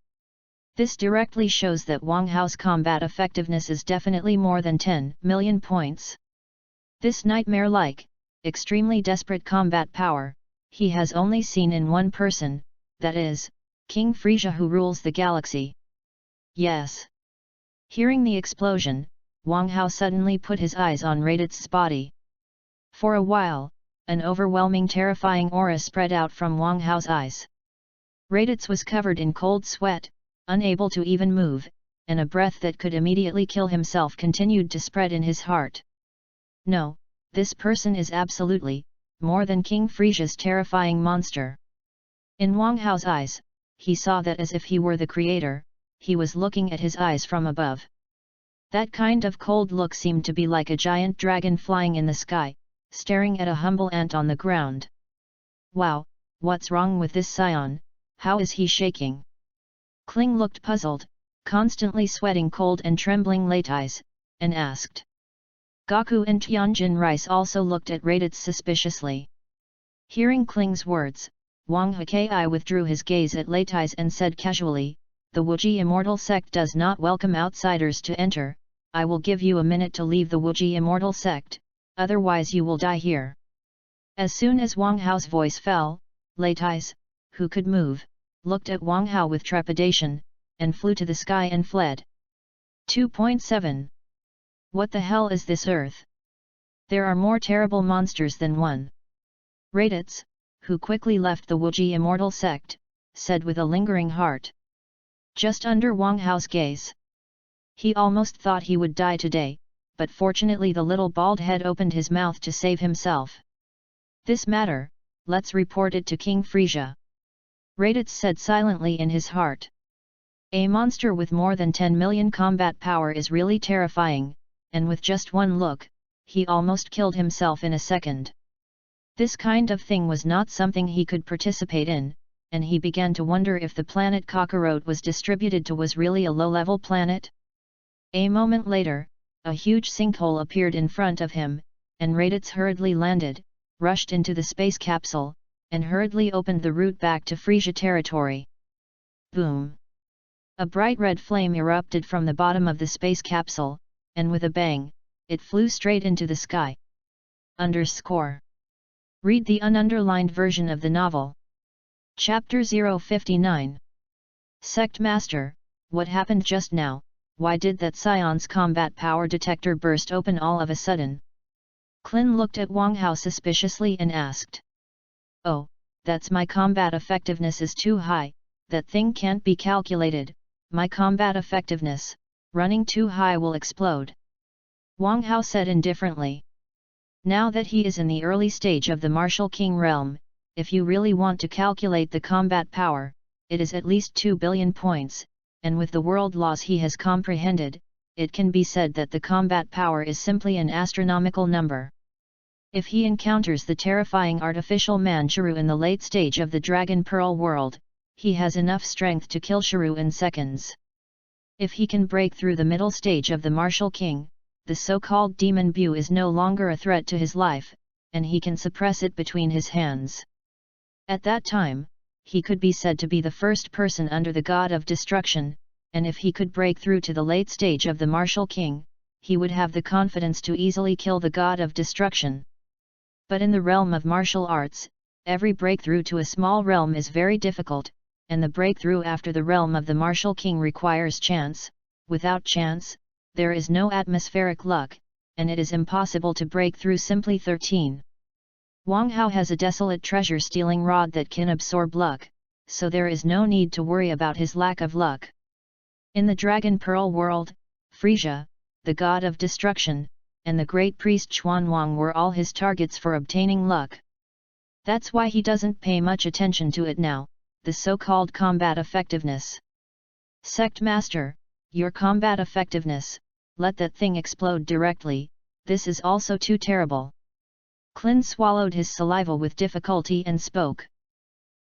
This directly shows that Wang Hao's combat effectiveness is definitely more than 10 million points. This nightmare-like, extremely desperate combat power, he has only seen in one person, that is, King Frisia, who rules the galaxy. Yes. Hearing the explosion, Wang Hao suddenly put his eyes on Raditz's body. For a while, an overwhelming terrifying aura spread out from Wang Hao's eyes. Raditz was covered in cold sweat, unable to even move, and a breath that could immediately kill himself continued to spread in his heart. No, this person is absolutely, more than King Frisia's terrifying monster. In Wang Hao's eyes, he saw that as if he were the creator, he was looking at his eyes from above. That kind of cold look seemed to be like a giant dragon flying in the sky, staring at a humble ant on the ground. Wow, what's wrong with this scion, how is he shaking? Kling looked puzzled, constantly sweating cold and trembling late eyes, and asked. Gaku and Tianjin Rice also looked at Raditz suspiciously. Hearing Kling's words, Wang Hakai withdrew his gaze at Leitais and said casually, "The Wuji Immortal Sect does not welcome outsiders to enter. I will give you a minute to leave the Wuji Immortal Sect, otherwise you will die here." As soon as Wang Hao's voice fell, Leitais, who could move, looked at Wang Hao with trepidation, and flew to the sky and fled. 2.7. What the hell is this earth? There are more terrible monsters than one. Raditz, who quickly left the Wuji Immortal Sect, said with a lingering heart. Just under Wang Hao's gaze. He almost thought he would die today, but fortunately the little bald head opened his mouth to save himself. This matter, let's report it to King Frisia. Raditz said silently in his heart. A monster with more than 10 million combat power is really terrifying, and with just one look, he almost killed himself in a second. This kind of thing was not something he could participate in, and he began to wonder if the planet Kakarot was distributed to was really a low-level planet. A moment later, a huge sinkhole appeared in front of him, and Raditz hurriedly landed, rushed into the space capsule, and hurriedly opened the route back to Frisia territory. Boom! A bright red flame erupted from the bottom of the space capsule, and with a bang, it flew straight into the sky. Read the ununderlined version of the novel. Chapter 059. Sect Master, what happened just now? Why did that Scion's combat power detector burst open all of a sudden? Clin looked at Wang Hao suspiciously and asked. Oh, that's my combat effectiveness is too high, that thing can't be calculated, my combat effectiveness, running too high will explode. Wang Hao said indifferently. Now that he is in the early stage of the Martial King realm, if you really want to calculate the combat power, it is at least 2 billion points, and with the world laws he has comprehended, it can be said that the combat power is simply an astronomical number. If he encounters the terrifying artificial man Shuru in the late stage of the Dragon Pearl world, he has enough strength to kill Shuru in seconds. If he can break through the middle stage of the Martial King, the so-called Demon Bu is no longer a threat to his life, and he can suppress it between his hands. At that time, he could be said to be the first person under the God of Destruction, and if he could break through to the late stage of the Martial King, he would have the confidence to easily kill the God of Destruction. But in the realm of martial arts, every breakthrough to a small realm is very difficult, and the breakthrough after the realm of the Martial King requires chance. Without chance, there is no atmospheric luck, and it is impossible to break through simply. 13. Wang Hao has a desolate treasure-stealing rod that can absorb luck, so there is no need to worry about his lack of luck. In the Dragon Pearl world, Frisia, the god of destruction, and the great priest Xuanwang were all his targets for obtaining luck. That's why he doesn't pay much attention to it now, the so-called combat effectiveness. Sect Master, your combat effectiveness, let that thing explode directly, this is also too terrible. Clin swallowed his saliva with difficulty and spoke.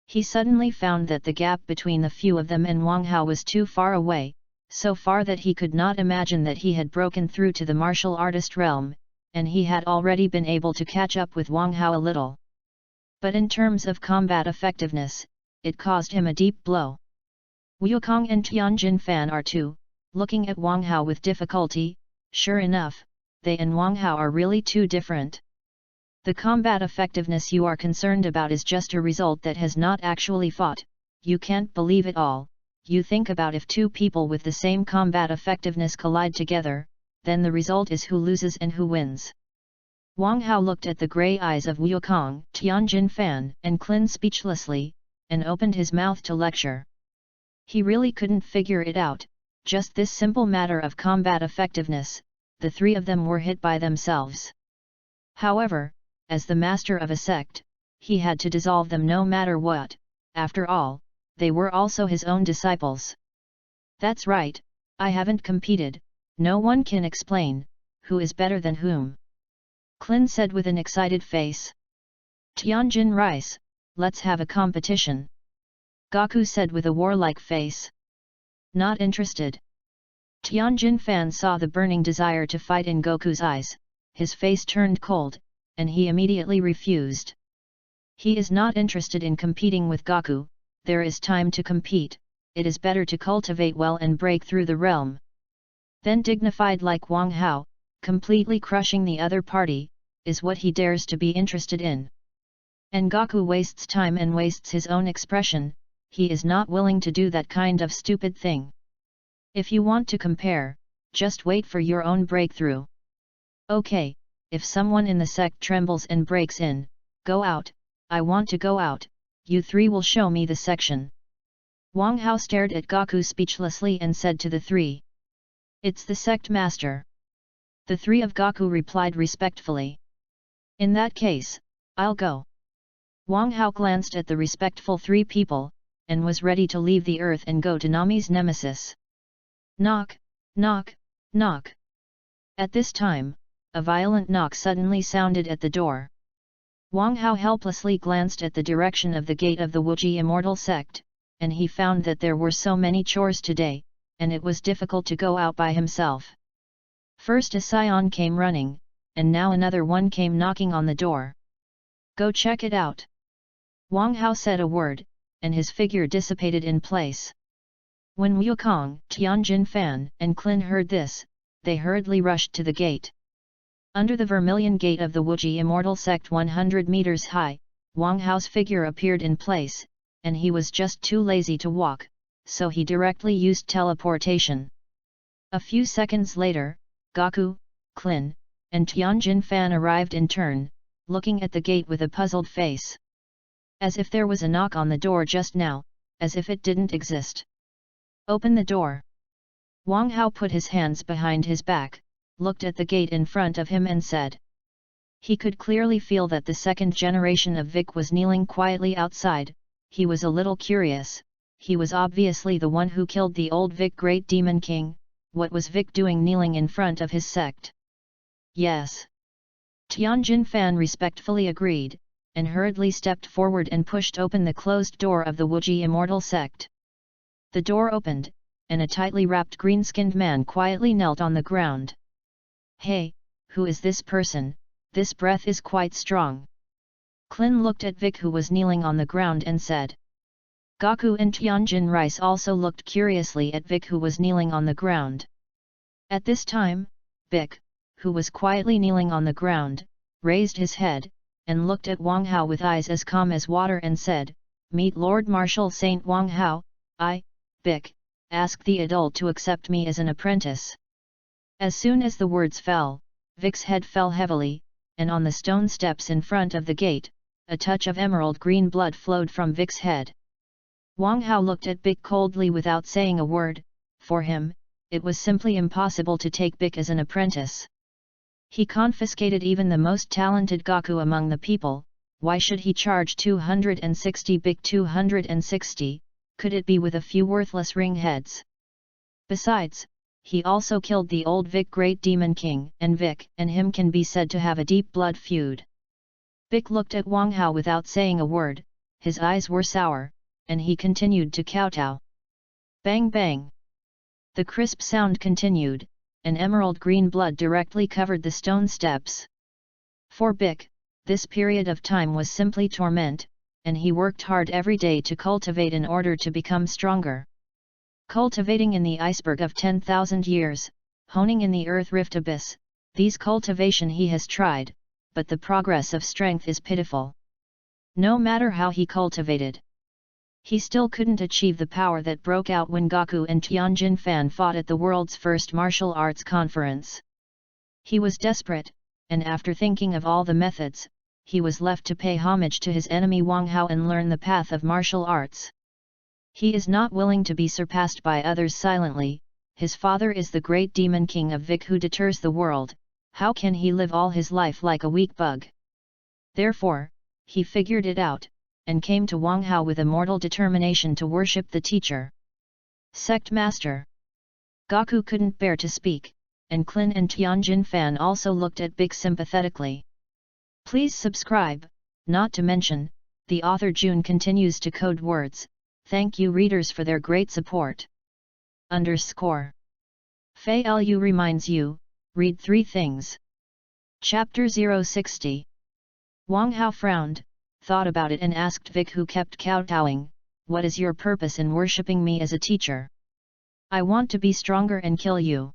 He suddenly found that the gap between the few of them and Wang Hao was too far away, so far that he could not imagine that he had broken through to the martial artist realm, and he had already been able to catch up with Wang Hao a little. But in terms of combat effectiveness, it caused him a deep blow. Wukong and Tianjin Fan are too, looking at Wang Hao with difficulty. Sure enough, they and Wang Hao are really too different. The combat effectiveness you are concerned about is just a result that has not actually fought. You can't believe it all. You think about if two people with the same combat effectiveness collide together, then the result is who loses and who wins. Wang Hao looked at the grey eyes of Wukong, Tianjin Fan, and Clin speechlessly, and opened his mouth to lecture. He really couldn't figure it out, just this simple matter of combat effectiveness, the three of them were hit by themselves. However, as the master of a sect, he had to dissolve them no matter what. After all, they were also his own disciples. That's right, I haven't competed, no one can explain, who is better than whom. Clin said with an excited face. Tianjin Rice, let's have a competition. Gaku said with a warlike face. Not interested. Tianjin Fan saw the burning desire to fight in Goku's eyes, his face turned cold, and he immediately refused. He is not interested in competing with Gaku. There is time to compete, it is better to cultivate well and break through the realm. Then dignified like Wang Hao, completely crushing the other party, is what he dares to be interested in. And Gaku wastes time and wastes his own expression, he is not willing to do that kind of stupid thing. If you want to compare, just wait for your own breakthrough. Okay, if someone in the sect trembles and breaks in, go out, I want to go out. You three will show me the section. Wang Hao stared at Gaku speechlessly and said to the three. It's the sect master. The three of Gaku replied respectfully. In that case, I'll go. Wang Hao glanced at the respectful three people, and was ready to leave the earth and go to Nami's nemesis. Knock, knock, knock. At this time, a violent knock suddenly sounded at the door. Wang Hao helplessly glanced at the direction of the gate of the Wuji immortal sect, and he found that there were so many chores today, and it was difficult to go out by himself. First a scion came running, and now another one came knocking on the door. Go check it out. Wang Hao said a word, and his figure dissipated in place. When Wukong, Tianjin Fan, and Klin heard this, they hurriedly rushed to the gate. Under the vermilion gate of the Wuji immortal sect 100 meters high, Wang Hao's figure appeared in place, and he was just too lazy to walk, so he directly used teleportation. A few seconds later, Gaku, Klin, and Tianjin Fan arrived in turn, looking at the gate with a puzzled face. As if there was a knock on the door just now, as if it didn't exist. Open the door. Wang Hao put his hands behind his back, looked at the gate in front of him and said. He could clearly feel that the second generation of Vic was kneeling quietly outside. He was a little curious. He was obviously the one who killed the old Vic Great Demon King. What was Vic doing kneeling in front of his sect? Yes. Tianjin Fan respectfully agreed, and hurriedly stepped forward and pushed open the closed door of the Wuji immortal sect. The door opened, and a tightly wrapped green-skinned man quietly knelt on the ground. Hey, who is this person? This breath is quite strong. Klin looked at Vic who was kneeling on the ground and said. Gaku and Tianjin Rice also looked curiously at Vic who was kneeling on the ground. At this time, Vic, who was quietly kneeling on the ground, raised his head, and looked at Wang Hao with eyes as calm as water and said, Meet Lord Marshal Saint Wang Hao, I, Vic, ask the adult to accept me as an apprentice. As soon as the words fell, Vic's head fell heavily, and on the stone steps in front of the gate, a touch of emerald green blood flowed from Vic's head. Wang Hao looked at Vic coldly without saying a word. For him, it was simply impossible to take Vic as an apprentice. He confiscated even the most talented Gaku among the people. Why should he charge 260 Vic 260, could it be with a few worthless ring heads? Besides, he also killed the old Vic Great Demon King, and Vic and him can be said to have a deep blood feud. Vic looked at Wang Hao without saying a word, his eyes were sour, and he continued to kowtow. Bang bang! The crisp sound continued, and emerald green blood directly covered the stone steps. For Vic, this period of time was simply torment, and he worked hard every day to cultivate in order to become stronger. Cultivating in the iceberg of 10,000 years, honing in the earth rift abyss, these cultivation he has tried, but the progress of strength is pitiful. No matter how he cultivated, he still couldn't achieve the power that broke out when Gaku and Tianjin Fan fought at the world's first martial arts conference. He was desperate, and after thinking of all the methods, he was left to pay homage to his enemy Wang Hao and learn the path of martial arts. He is not willing to be surpassed by others silently. His father is the great demon king of Vic who deters the world. How can he live all his life like a weak bug? Therefore, he figured it out, and came to Wang Hao with a mortal determination to worship the teacher. Sect Master. Gaku couldn't bear to speak, and Klin and Tianjin Fan also looked at Vic sympathetically. Please subscribe. Not to mention, the author June continues to code words. Thank you readers for their great support. Fei Lu reminds you, read 3 things. Chapter 060. Wang Hao frowned, thought about it and asked Vic who kept kowtowing, what is your purpose in worshipping me as a teacher? I want to be stronger and kill you.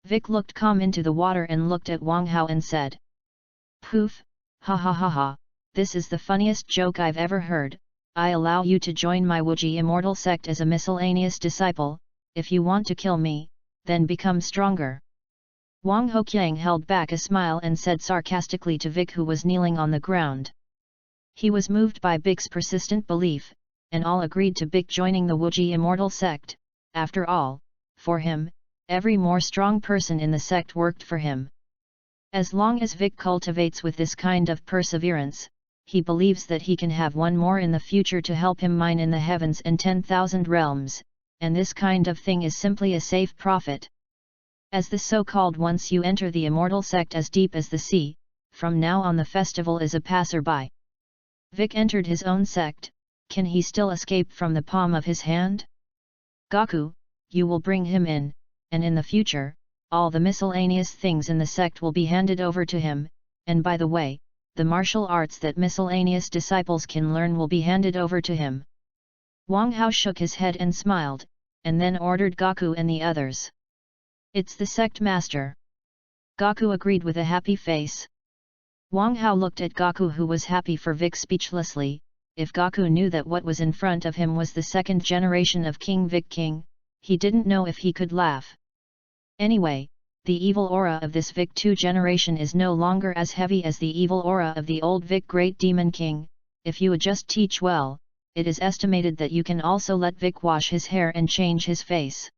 Vic looked calm into the water and looked at Wang Hao and said. Poof, ha ha ha ha, this is the funniest joke I've ever heard. I allow you to join my Wuji immortal sect as a miscellaneous disciple. If you want to kill me, then become stronger. Wang Hoqiang held back a smile and said sarcastically to Vic who was kneeling on the ground. He was moved by Vic's persistent belief, and all agreed to Vic joining the Wuji immortal sect. After all, for him, every more strong person in the sect worked for him. As long as Vic cultivates with this kind of perseverance, he believes that he can have one more in the future to help him mine in the heavens and 10,000 realms, and this kind of thing is simply a safe profit. As the so-called once you enter the immortal sect as deep as the sea, from now on the festival is a passerby. Vic entered his own sect, can he still escape from the palm of his hand? Gaku, you will bring him in, and in the future, all the miscellaneous things in the sect will be handed over to him, and by the way, the martial arts that miscellaneous disciples can learn will be handed over to him. Wang Hao shook his head and smiled, and then ordered Gaku and the others. It's the sect master. Gaku agreed with a happy face. Wang Hao looked at Gaku, who was happy for Vic speechlessly. If Gaku knew that what was in front of him was the second generation of King Vic King, he didn't know if he could laugh. Anyway, the evil aura of this Vic 2 generation is no longer as heavy as the evil aura of the old Vic Great Demon King. If you adjust teach well, it is estimated that you can also let Vic wash his hair and change his face.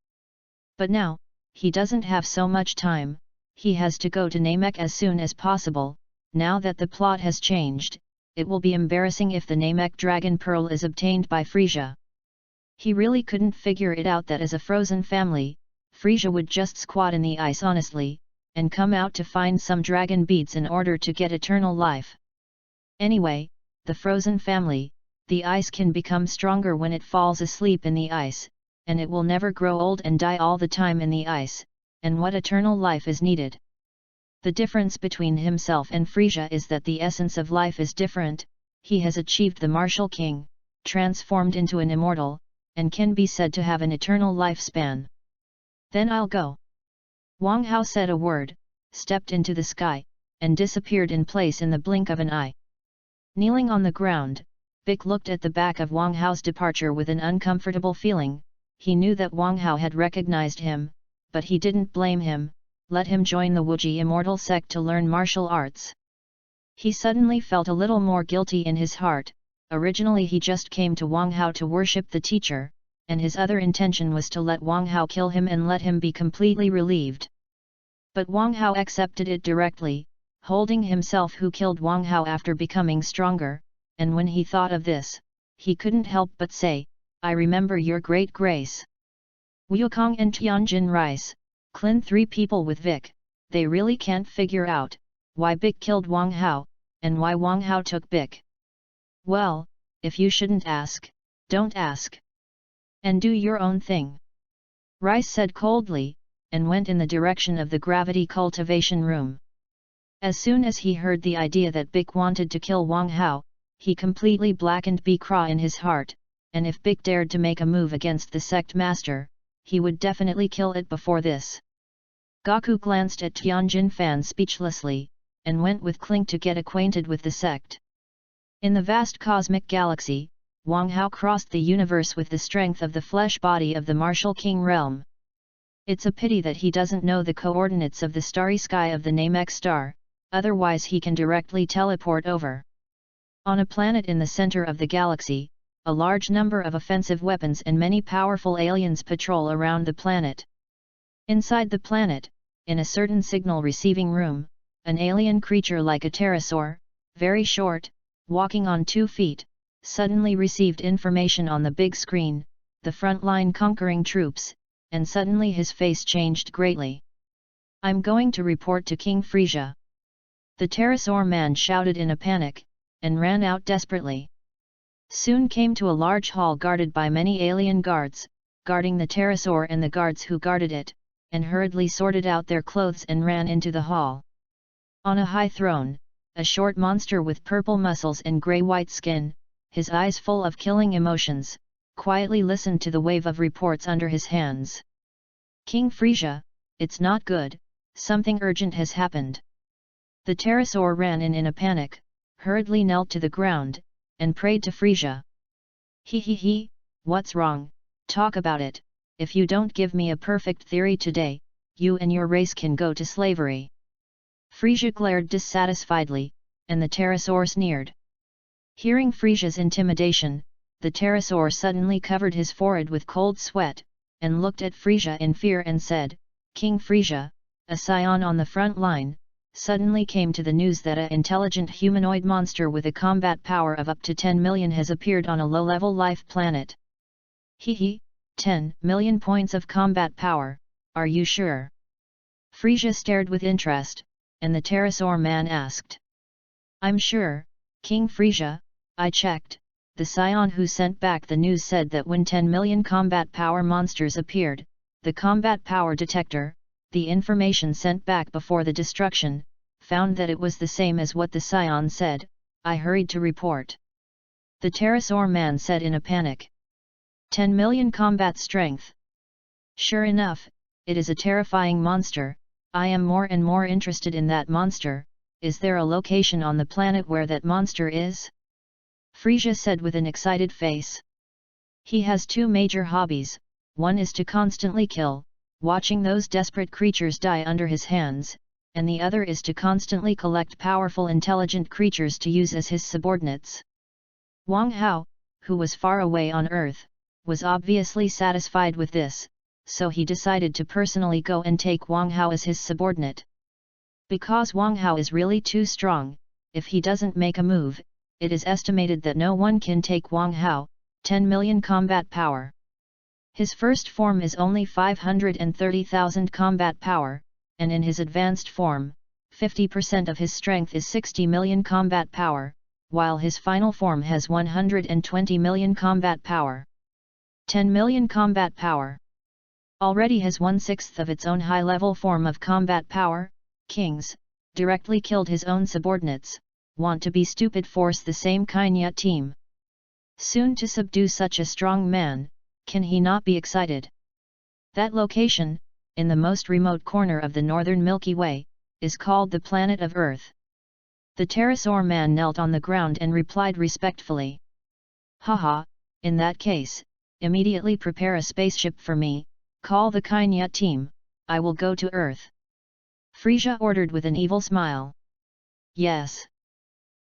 But now, he doesn't have so much time, he has to go to Namek as soon as possible. Now that the plot has changed, it will be embarrassing if the Namek Dragon Pearl is obtained by Frisia. He really couldn't figure it out that as a frozen family, Frisia would just squat in the ice honestly, and come out to find some dragon beads in order to get eternal life. Anyway, the frozen family, the ice can become stronger when it falls asleep in the ice, and it will never grow old and die all the time in the ice, and what eternal life is needed? The difference between himself and Frisia is that the essence of life is different. He has achieved the martial king, transformed into an immortal, and can be said to have an eternal lifespan. Then I'll go. Wang Hao said a word, stepped into the sky, and disappeared in place in the blink of an eye. Kneeling on the ground, Vic looked at the back of Wang Hao's departure with an uncomfortable feeling. He knew that Wang Hao had recognized him, but he didn't blame him. Let him join the Wuji immortal sect to learn martial arts. He suddenly felt a little more guilty in his heart. Originally he just came to Wang Hao to worship the teacher, and his other intention was to let Wang Hao kill him and let him be completely relieved. But Wang Hao accepted it directly, holding himself who killed Wang Hao after becoming stronger, and when he thought of this, he couldn't help but say, I remember your great grace. Wukong and Tianjin Rice, Clin 3 people with Vic, they really can't figure out, why Vic killed Wang Hao, and why Wang Hao took Vic. Well, if you shouldn't ask, don't ask. And do your own thing. Rice said coldly, and went in the direction of the gravity cultivation room. As soon as he heard the idea that Vic wanted to kill Wang Hao, he completely blackened Bikra in his heart, and if Vic dared to make a move against the sect master, he would definitely kill it before this. Gaku glanced at Tianjin Fan speechlessly, and went with Clink to get acquainted with the sect. In the vast cosmic galaxy, Wang Hao crossed the universe with the strength of the flesh body of the martial king realm. It's a pity that he doesn't know the coordinates of the starry sky of the Namek star, otherwise he can directly teleport over. On a planet in the center of the galaxy, a large number of offensive weapons and many powerful aliens patrol around the planet. Inside the planet, in a certain signal receiving room, an alien creature like a pterosaur, very short, walking on 2 feet, suddenly received information on the big screen, the front line conquering troops, and suddenly his face changed greatly. I'm going to report to King Frisia. The pterosaur man shouted in a panic, and ran out desperately. Soon came to a large hall guarded by many alien guards, guarding the pterosaur and the guards who guarded it, and hurriedly sorted out their clothes and ran into the hall. On a high throne, a short monster with purple muscles and grey-white skin, his eyes full of killing emotions, quietly listened to the wave of reports under his hands. King Frisia, it's not good, something urgent has happened. The pterosaur ran in a panic, hurriedly knelt to the ground, and prayed to Frisia. He, what's wrong, talk about it, if you don't give me a perfect theory today, you and your race can go to slavery. Frisia glared dissatisfiedly, and the pterosaur sneered. Hearing Frisia's intimidation, the pterosaur suddenly covered his forehead with cold sweat, and looked at Frisia in fear and said, King Frisia, a scion on the front line, suddenly came to the news that an intelligent humanoid monster with a combat power of up to 10 million has appeared on a low-level life planet. 10 million points of combat power, are you sure? Frisia stared with interest, and the pterosaur man asked. I'm sure, King Frisia, I checked. The scion who sent back the news said that when 10 million combat power monsters appeared, the combat power detector, the information sent back before the destruction, found that it was the same as what the scion said. I hurried to report. The pterosaur man said in a panic. 10 million combat strength. Sure enough, it is a terrifying monster. I am more and more interested in that monster. Is there a location on the planet where that monster is? Frisia said with an excited face. He has two major hobbies. One is to constantly kill, watching those desperate creatures die under his hands, and the other is to constantly collect powerful intelligent creatures to use as his subordinates. Wang Hao, who was far away on Earth, was obviously satisfied with this, so he decided to personally go and take Wang Hao as his subordinate. Because Wang Hao is really too strong, if he doesn't make a move, it is estimated that no one can take Wang Hao, 10 million combat power. His first form is only 530,000 combat power, and in his advanced form, 50% of his strength is 60 million combat power, while his final form has 120 million combat power. 10 million combat power. Already has 1/6 of its own high-level form of combat power. Kings, directly killed his own subordinates, want to be stupid force the same Kainya team. Soon to subdue such a strong man, can he not be excited? That location, in the most remote corner of the northern Milky Way, is called the planet of Earth. The pterosaur man knelt on the ground and replied respectfully. Haha, in that case, immediately prepare a spaceship for me, call the Kainya team, I will go to Earth. Frisia ordered with an evil smile. Yes.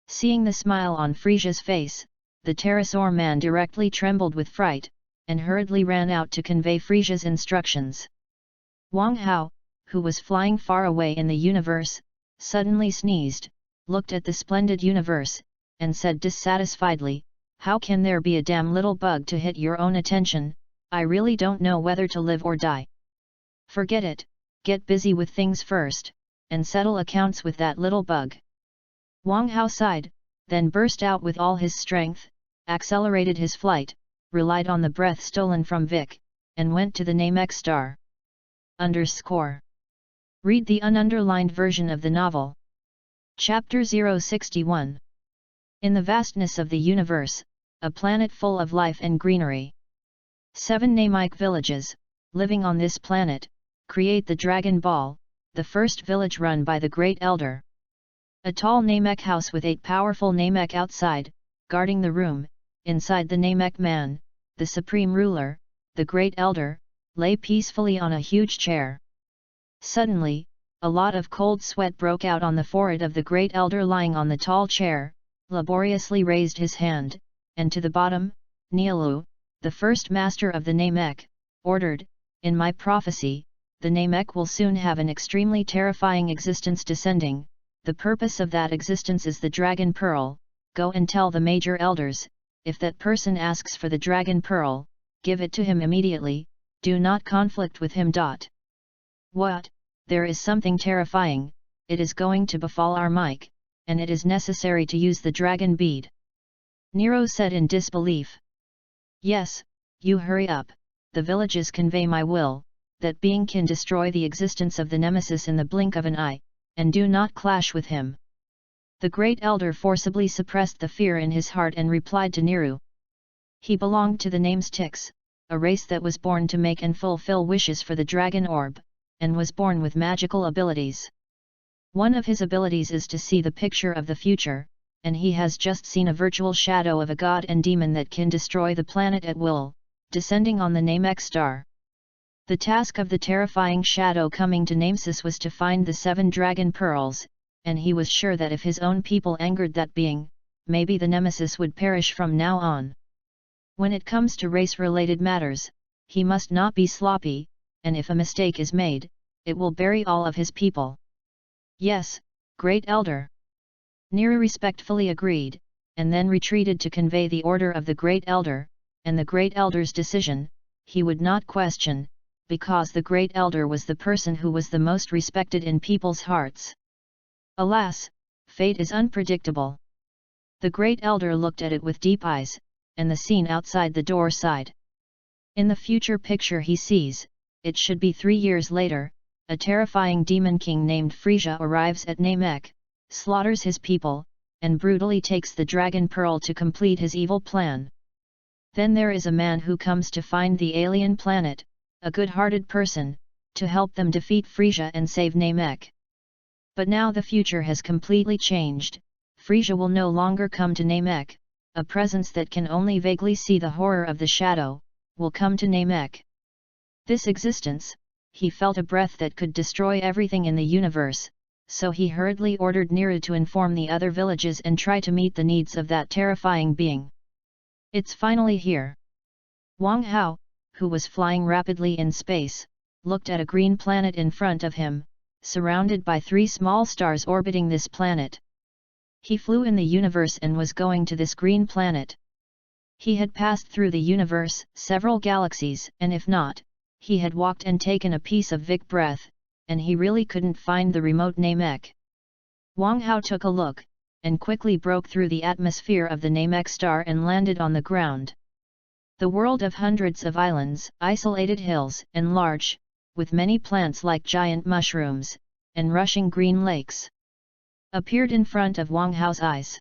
Seeing the smile on Frisia's face, the pterosaur man directly trembled with fright, and hurriedly ran out to convey Frisia's instructions. Wang Hao, who was flying far away in the universe, suddenly sneezed, looked at the splendid universe, and said dissatisfiedly, "How can there be a damn little bug to hit your own attention? I really don't know whether to live or die. Forget it, get busy with things first, and settle accounts with that little bug." Wang Hao sighed, then burst out with all his strength, accelerated his flight, relied on the breath stolen from Vic, and went to the Namek star. Read the ununderlined version of the novel. Chapter 061. In the vastness of the universe, a planet full of life and greenery. 7 Namek villages, living on this planet, create the Dragon Ball, the first village run by the Great Elder. A tall Namek house with 8 powerful Namek outside, guarding the room. Inside the Namek man, the supreme ruler, the Great Elder, lay peacefully on a huge chair. Suddenly, a lot of cold sweat broke out on the forehead of the Great Elder lying on the tall chair, laboriously raised his hand, and to the bottom, Nialu, the first master of the Namek, ordered, "In my prophecy, the Namek will soon have an extremely terrifying existence descending. The purpose of that existence is the Dragon Pearl. Go and tell the major elders, if that person asks for the Dragon Pearl, give it to him immediately, do not conflict with him. What? There is something terrifying, it is going to befall our Mike, and it is necessary to use the dragon bead." Nero said in disbelief. "Yes, you hurry up, the villages convey my will, that being can destroy the existence of the nemesis in the blink of an eye, and do not clash with him." The Great Elder forcibly suppressed the fear in his heart and replied to Nero. He belonged to the Namestics, a race that was born to make and fulfill wishes for the Dragon Orb, and was born with magical abilities. One of his abilities is to see the picture of the future, and he has just seen a virtual shadow of a god and demon that can destroy the planet at will, descending on the Namek star. The task of the terrifying shadow coming to Namesis was to find the 7 dragon pearls, and he was sure that if his own people angered that being, maybe the nemesis would perish from now on. When it comes to race-related matters, he must not be sloppy, and if a mistake is made, it will bury all of his people. "Yes, Great Elder." Nero respectfully agreed, and then retreated to convey the order of the Great Elder, and the Great Elder's decision, he would not question, because the Great Elder was the person who was the most respected in people's hearts. Alas, fate is unpredictable. The Great Elder looked at it with deep eyes, and the scene outside the door sighed. In the future picture he sees, it should be 3 years later, a terrifying demon king named Frisia arrives at Namek, slaughters his people, and brutally takes the dragon pearl to complete his evil plan. Then there is a man who comes to find the alien planet, a good-hearted person, to help them defeat Frisia and save Namek. But now the future has completely changed. Frisia will no longer come to Namek, a presence that can only vaguely see the horror of the shadow, will come to Namek. This existence, he felt a breath that could destroy everything in the universe, so he hurriedly ordered Niru to inform the other villages and try to meet the needs of that terrifying being. It's finally here. Wang Hao, who was flying rapidly in space, looked at a green planet in front of him, surrounded by 3 small stars orbiting this planet. He flew in the universe and was going to this green planet. He had passed through the universe, several galaxies, and if not, he had walked and taken a piece of Vic breath, and he really couldn't find the remote Namek. Wang Hao took a look, and quickly broke through the atmosphere of the Namek star and landed on the ground. The world of hundreds of islands, isolated hills, and large, with many plants like giant mushrooms, and rushing green lakes, appeared in front of Wang Hao's eyes.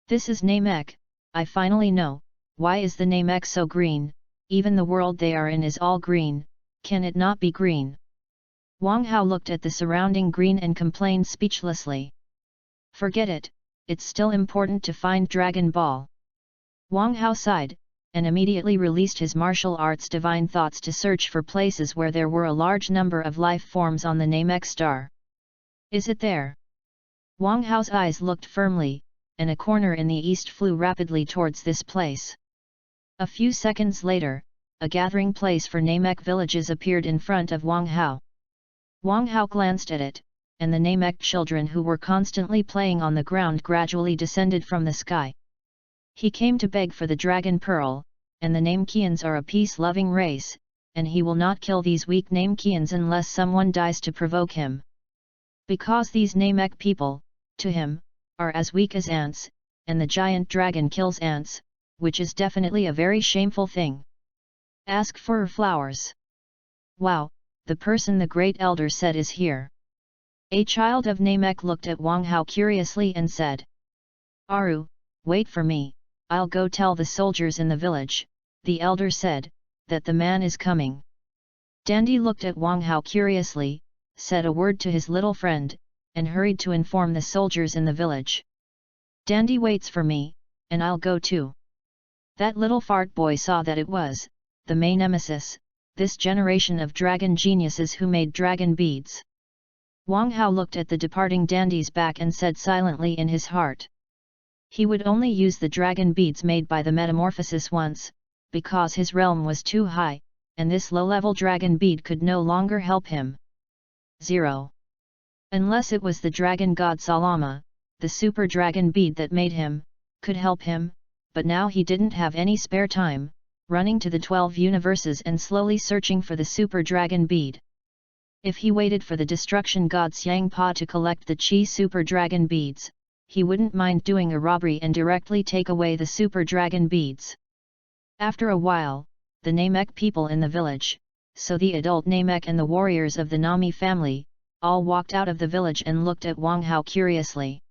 This is Namek, I finally know, why is the Namek so green, even the world they are in is all green, can it not be green? Wang Hao looked at the surrounding green and complained speechlessly. Forget it, it's still important to find Dragon Ball. Wang Hao sighed, and immediately released his martial arts divine thoughts to search for places where there were a large number of life forms on the Namek star. Is it there? Wang Hao's eyes looked firmly, and a corner in the east flew rapidly towards this place. A few seconds later, a gathering place for Namek villages appeared in front of Wang Hao. Wang Hao glanced at it, and the Namek children who were constantly playing on the ground gradually descended from the sky. He came to beg for the Dragon Pearl, and the Namekians are a peace-loving race, and he will not kill these weak Namekians unless someone dies to provoke him. Because these Namek people, to him, are as weak as ants, and the giant dragon kills ants, which is definitely a very shameful thing. Ask for flowers. Wow, the person the Great Elder said is here. A child of Namek looked at Wang Hao curiously and said, Aru, wait for me, I'll go tell the soldiers in the village, the elder said, that the man is coming. Dandy looked at Wang Hao curiously, said a word to his little friend, and hurried to inform the soldiers in the village. Dandy waits for me, and I'll go too. That little fart boy saw that it was, the main nemesis, this generation of dragon geniuses who made dragon beads. Wang Hao looked at the departing Dandy's back and said silently in his heart. He would only use the dragon beads made by the metamorphosis once, because his realm was too high, and this low-level dragon bead could no longer help him. 0. Unless it was the dragon god Salama, the super dragon bead that made him, could help him, but now he didn't have any spare time, running to the 12 universes and slowly searching for the super dragon bead. If he waited for the destruction god Xiangpa to collect the Chi super dragon beads, he wouldn't mind doing a robbery and directly take away the super dragon beads. After a while, the Namek people in the village, so the adult Namek and the warriors of the Nami family, all walked out of the village and looked at Wang Hao curiously.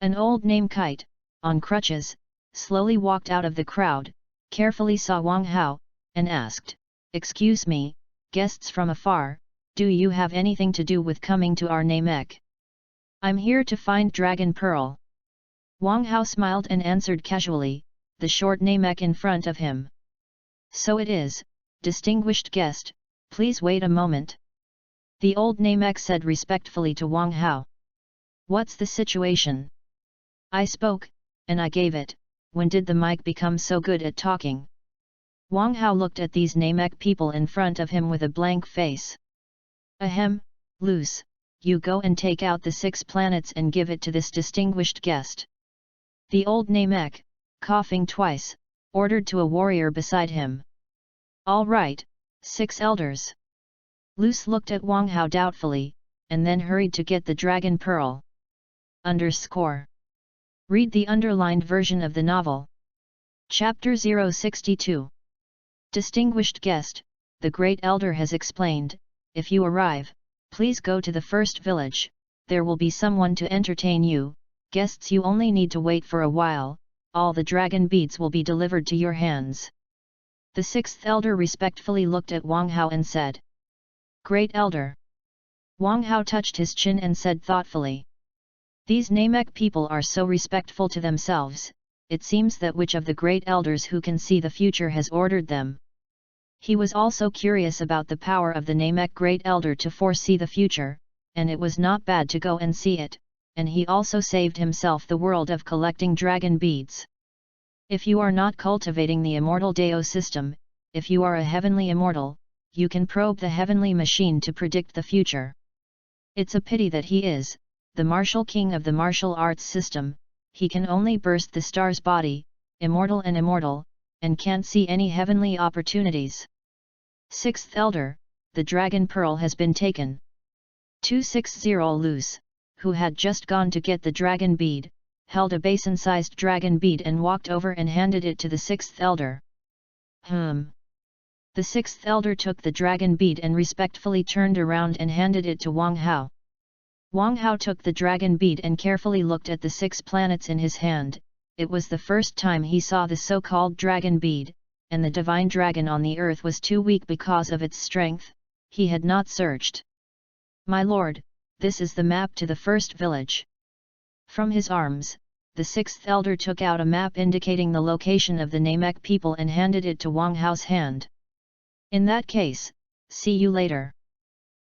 An old Namekite, on crutches, slowly walked out of the crowd, carefully saw Wang Hao, and asked, Excuse me, guests from afar, do you have anything to do with coming to our Namek? I'm here to find Dragon Pearl. Wang Hao smiled and answered casually, the short Namek in front of him. So it is, distinguished guest, please wait a moment. The old Namek said respectfully to Wang Hao. What's the situation? I spoke, and I gave it, when did the mic become so good at talking? Wang Hao looked at these Namek people in front of him with a blank face. Ahem, Luce, you go and take out the 6 planets and give it to this distinguished guest. The old Namek, coughing twice, ordered to a warrior beside him. All right, 6 elders. Luce looked at Wang Hao doubtfully, and then hurried to get the Dragon Pearl. Read the underlined version of the novel. Chapter 062. Distinguished guest, the Great Elder has explained, if you arrive, please go to the first village, there will be someone to entertain you, guests you only need to wait for a while, all the dragon beads will be delivered to your hands. The sixth elder respectfully looked at Wang Hao and said, Great elder. Wang Hao touched his chin and said thoughtfully, These Namek people are so respectful to themselves, it seems that which of the great elders who can see the future has ordered them. He was also curious about the power of the Namek great elder to foresee the future, and it was not bad to go and see it, and he also saved himself the world of collecting dragon beads. If you are not cultivating the immortal Dao system, if you are a heavenly immortal, you can probe the heavenly machine to predict the future. It's a pity that he is, the martial king of the martial arts system, he can only burst the star's body, immortal, and can't see any heavenly opportunities. Sixth elder, the dragon pearl has been taken. 260 Luz, who had just gone to get the dragon bead, held a basin-sized dragon bead and walked over and handed it to the sixth elder. The sixth elder took the dragon bead and respectfully turned around and handed it to Wang Hao. Wang Hao took the dragon bead and carefully looked at the 6 planets in his hand. It was the first time he saw the so-called dragon bead, and the divine dragon on the earth was too weak because of its strength, he had not searched. My lord, this is the map to the first village. From his arms, the 6th elder took out a map indicating the location of the Namek people and handed it to Wang Hao's hand. In that case, see you later.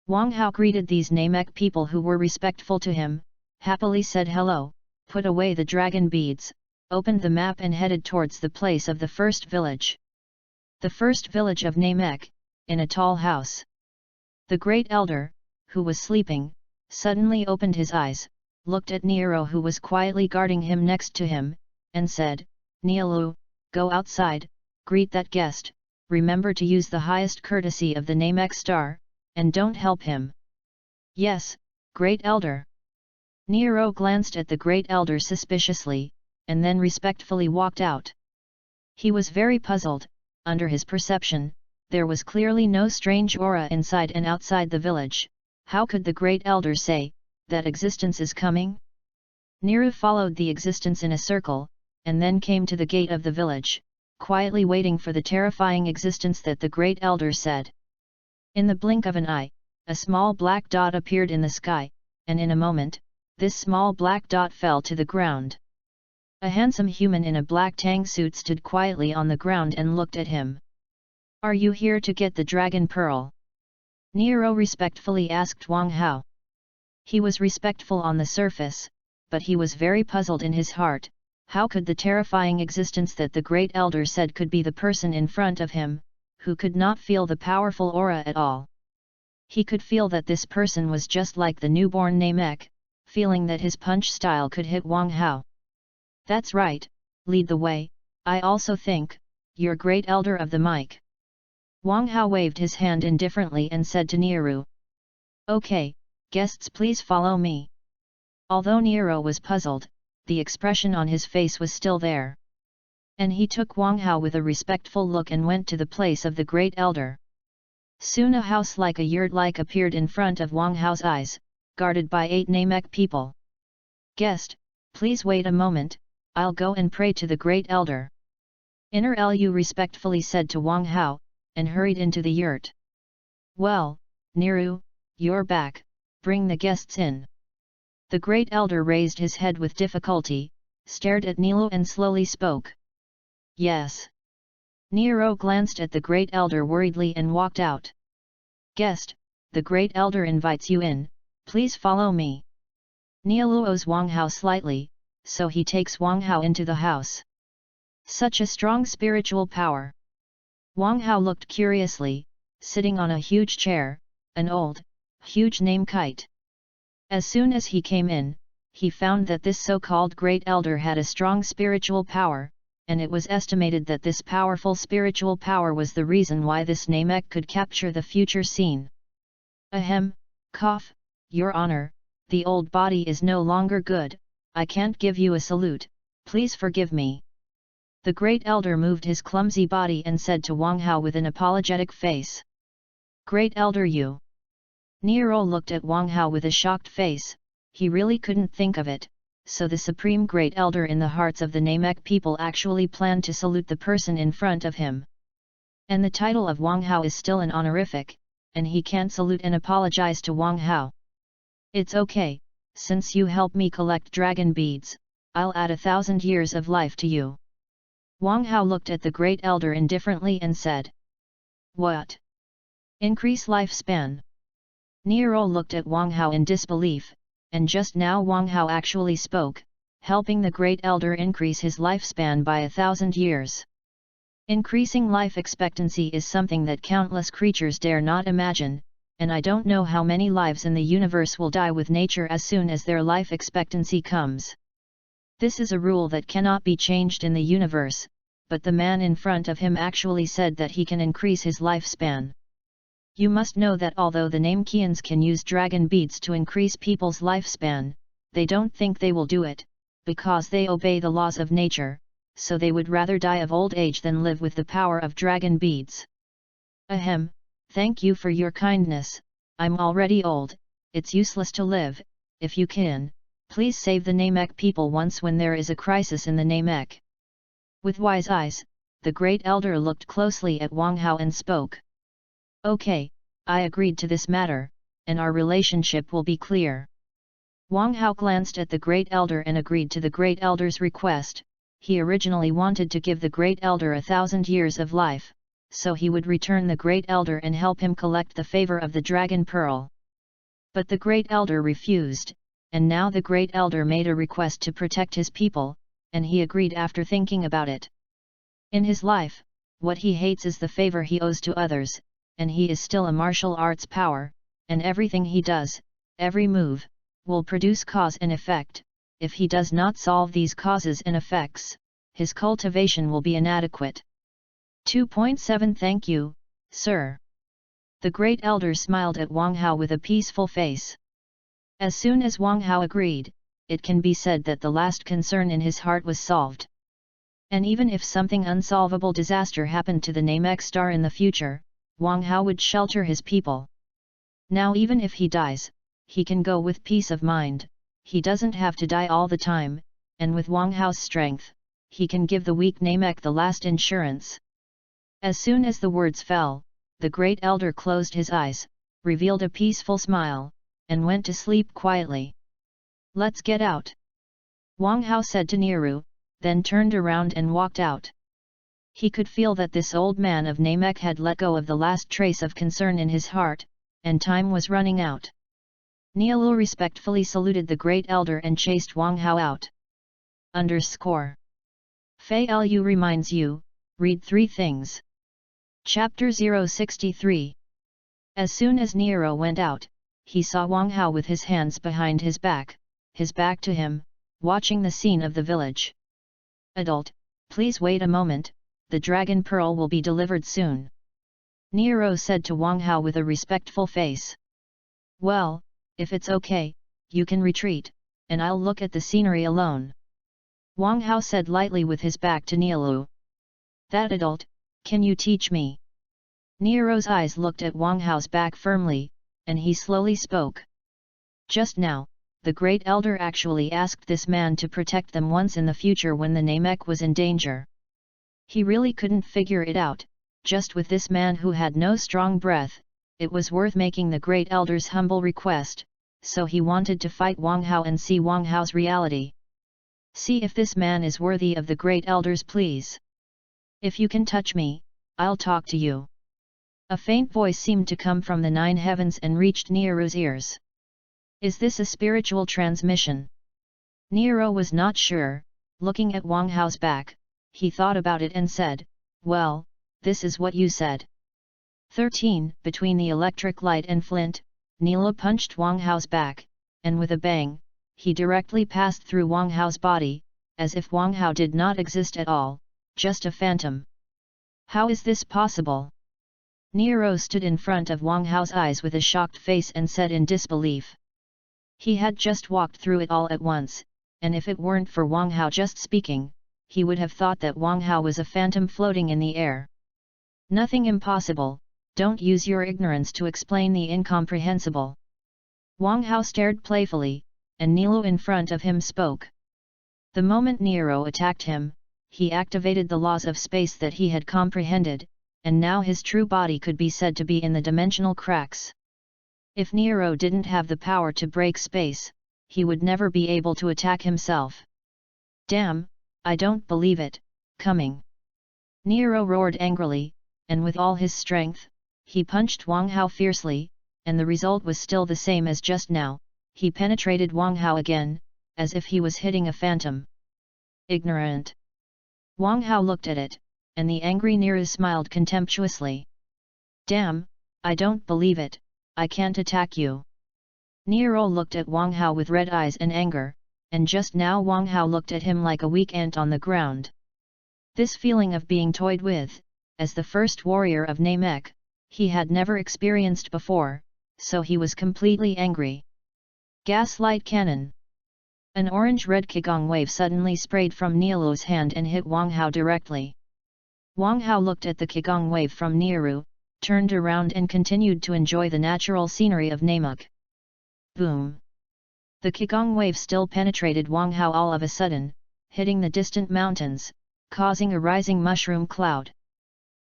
Wang Hao greeted these Namek people who were respectful to him, happily said hello, put away the dragon beads, opened the map and headed towards the place of the first village. The first village of Namek, in a tall house. The great elder, who was sleeping, suddenly opened his eyes, looked at Nero who was quietly guarding him next to him, and said, Nielu, go outside, greet that guest, remember to use the highest courtesy of the Namek star, and don't help him. Yes, great elder. Nero glanced at the great elder suspiciously, and then respectfully walked out. He was very puzzled. Under his perception, there was clearly no strange aura inside and outside the village. How could the great elder say, that existence is coming? Nero followed the existence in a circle, and then came to the gate of the village, quietly waiting for the terrifying existence that the great elder said. In the blink of an eye, a small black dot appeared in the sky, and in a moment, this small black dot fell to the ground. A handsome human in a black tang suit stood quietly on the ground and looked at him. Are you here to get the dragon pearl? Nero respectfully asked Wang Hao. He was respectful on the surface, but he was very puzzled in his heart. How could the terrifying existence that the great elder said could be the person in front of him, who could not feel the powerful aura at all? He could feel that this person was just like the newborn Namek, feeling that his punch style could hit Wang Hao. That's right, lead the way, I also think, you're great elder of the mic. Wang Hao waved his hand indifferently and said to Nero. Okay, guests please follow me. Although Nero was puzzled, the expression on his face was still there. And he took Wang Hao with a respectful look and went to the place of the great elder. Soon a house like a yurt-like appeared in front of Wang Hao's eyes, guarded by 8 Namek people. Guest, please wait a moment, I'll go and pray to the great elder. Inner Lu respectfully said to Wang Hao, and hurried into the yurt. Well, Nero, you're back, bring the guests in. The great elder raised his head with difficulty, stared at Nilo and slowly spoke. Yes. Nero glanced at the great elder worriedly and walked out. Guest, the great elder invites you in, please follow me. Nilo owes Wang Hao slightly, so he takes Wang Hao into the house. Such a strong spiritual power. Wang Hao looked curiously, sitting on a huge chair, an old, huge name kite. As soon as he came in, he found that this so-called great elder had a strong spiritual power, and it was estimated that this powerful spiritual power was the reason why this Namek could capture the future scene. Ahem, cough, Your Honor, the old body is no longer good, I can't give you a salute, please forgive me. The great elder moved his clumsy body and said to Wang Hao with an apologetic face. Great elder you. Nero looked at Wang Hao with a shocked face. He really couldn't think of it, so the Supreme Great Elder in the hearts of the Namek people actually planned to salute the person in front of him. And the title of Wang Hao is still an honorific, and he can't salute and apologize to Wang Hao. It's okay, since you help me collect dragon beads, I'll add 1,000 years of life to you. Wang Hao looked at the Great Elder indifferently and said. What? Increase lifespan? Nero looked at Wang Hao in disbelief, and just now Wang Hao actually spoke, helping the Great Elder increase his lifespan by 1,000 years. Increasing life expectancy is something that countless creatures dare not imagine, and I don't know how many lives in the universe will die with nature as soon as their life expectancy comes. This is a rule that cannot be changed in the universe, but the man in front of him actually said that he can increase his lifespan. You must know that although the Namekians can use dragon beads to increase people's lifespan, they don't think they will do it, because they obey the laws of nature, so they would rather die of old age than live with the power of dragon beads. Ahem, thank you for your kindness, I'm already old, it's useless to live, if you can, please save the Namek people once when there is a crisis in the Namek. With wise eyes, the Great Elder looked closely at Wang Hao and spoke. Okay, I agreed to this matter, and our relationship will be clear. Wang Hao glanced at the Great Elder and agreed to the Great Elder's request. He originally wanted to give the Great Elder 1,000 years of life, so he would return the Great Elder and help him collect the favor of the Dragon Pearl. But the Great Elder refused, and now the Great Elder made a request to protect his people, and he agreed after thinking about it. In his life, what he hates is the favor he owes to others, and he is still a martial arts power, and everything he does, every move, will produce cause and effect. If he does not solve these causes and effects, his cultivation will be inadequate. 2.7 Thank you, sir. The Great Elder smiled at Wang Hao with a peaceful face. As soon as Wang Hao agreed, it can be said that the last concern in his heart was solved. And even if something unsolvable disaster happened to the Namek star in the future, Wang Hao would shelter his people. Now even if he dies, he can go with peace of mind, he doesn't have to die all the time, and with Wang Hao's strength, he can give the weak Namek the last insurance. As soon as the words fell, the Great Elder closed his eyes, revealed a peaceful smile, and went to sleep quietly. Let's get out. Wang Hao said to Nero, then turned around and walked out. He could feel that this old man of Namek had let go of the last trace of concern in his heart, and time was running out. Nielu respectfully saluted the Great Elder and chased Wang Hao out. Fei Lu reminds you, read 3 things. Chapter 063. As soon as Nero went out, he saw Wang Hao with his hands behind his back to him, watching the scene of the village. Adult, please wait a moment, the Dragon Pearl will be delivered soon. Nero said to Wang Hao with a respectful face. Well, if it's okay, you can retreat, and I'll look at the scenery alone. Wang Hao said lightly with his back to Nielu. That adult, can you teach me? Nero's eyes looked at Wang Hao's back firmly, and he slowly spoke. Just now, the Great Elder actually asked this man to protect them once in the future when the Namek was in danger. He really couldn't figure it out, just with this man who had no strong breath, it was worth making the Great Elder's humble request, so he wanted to fight Wang Hao and see Wang Hao's reality. See if this man is worthy of the Great Elders, please. If you can touch me, I'll talk to you. A faint voice seemed to come from the 9 heavens and reached Nero's ears. Is this a spiritual transmission? Nero was not sure, looking at Wang Hao's back, he thought about it and said, well, this is what you said. 13. Between the electric light and flint, Nilo punched Wang Hao's back, and with a bang, he directly passed through Wang Hao's body, as if Wang Hao did not exist at all, just a phantom. How is this possible? Nero stood in front of Wang Hao's eyes with a shocked face and said in disbelief. He had just walked through it all at once, and if it weren't for Wang Hao just speaking, he would have thought that Wang Hao was a phantom floating in the air. Nothing impossible, Don't use your ignorance to explain the incomprehensible. Wang Hao stared playfully, and Nilu in front of him spoke. The moment Nero attacked him, he activated the laws of space that he had comprehended, and now his true body could be said to be in the dimensional cracks. If Nero didn't have the power to break space, he would never be able to attack himself. Damn, I don't believe it, coming! Nero roared angrily, and with all his strength, he punched Wang Hao fiercely, and the result was still the same as just now. He penetrated Wang Hao again, as if he was hitting a phantom. Ignorant! Wang Hao looked at it, and the angry Nero smiled contemptuously. Damn, I don't believe it, I can't attack you. Nero looked at Wang Hao with red eyes and anger, and just now Wang Hao looked at him like a weak ant on the ground. This feeling of being toyed with, as the first warrior of Namek, he had never experienced before, so he was completely angry. Gaslight Cannon. An orange-red Qigong wave suddenly sprayed from Nilu's hand and hit Wang Hao directly. Wang Hao looked at the Qigong wave from Niru, turned around and continued to enjoy the natural scenery of Namek. Boom! The Qigong wave still penetrated Wang Hao all of a sudden, hitting the distant mountains, causing a rising mushroom cloud.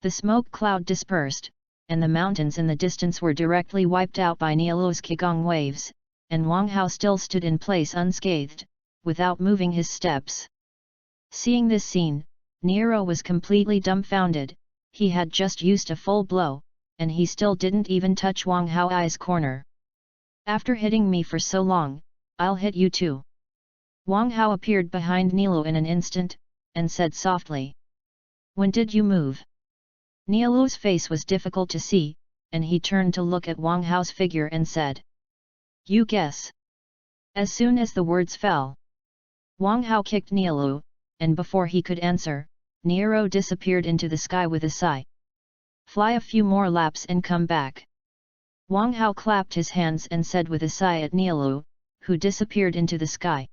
The smoke cloud dispersed, and the mountains in the distance were directly wiped out by Nilu's Qigong waves, and Wang Hao still stood in place unscathed, without moving his steps. Seeing this scene, Nero was completely dumbfounded. He had just used a full blow, and he still didn't even touch Wang Hao's corner. After hitting me for so long, I'll hit you too. Wang Hao appeared behind Nilu in an instant, and said softly. When did you move? Nilu's face was difficult to see, and he turned to look at Wang Hao's figure and said. You guess. As soon as the words fell, Wang Hao kicked Nilu, and before he could answer, Nero disappeared into the sky with a sigh. Fly a few more laps and come back. Wang Hao clapped his hands and said with a sigh at Nilu, who disappeared into the sky.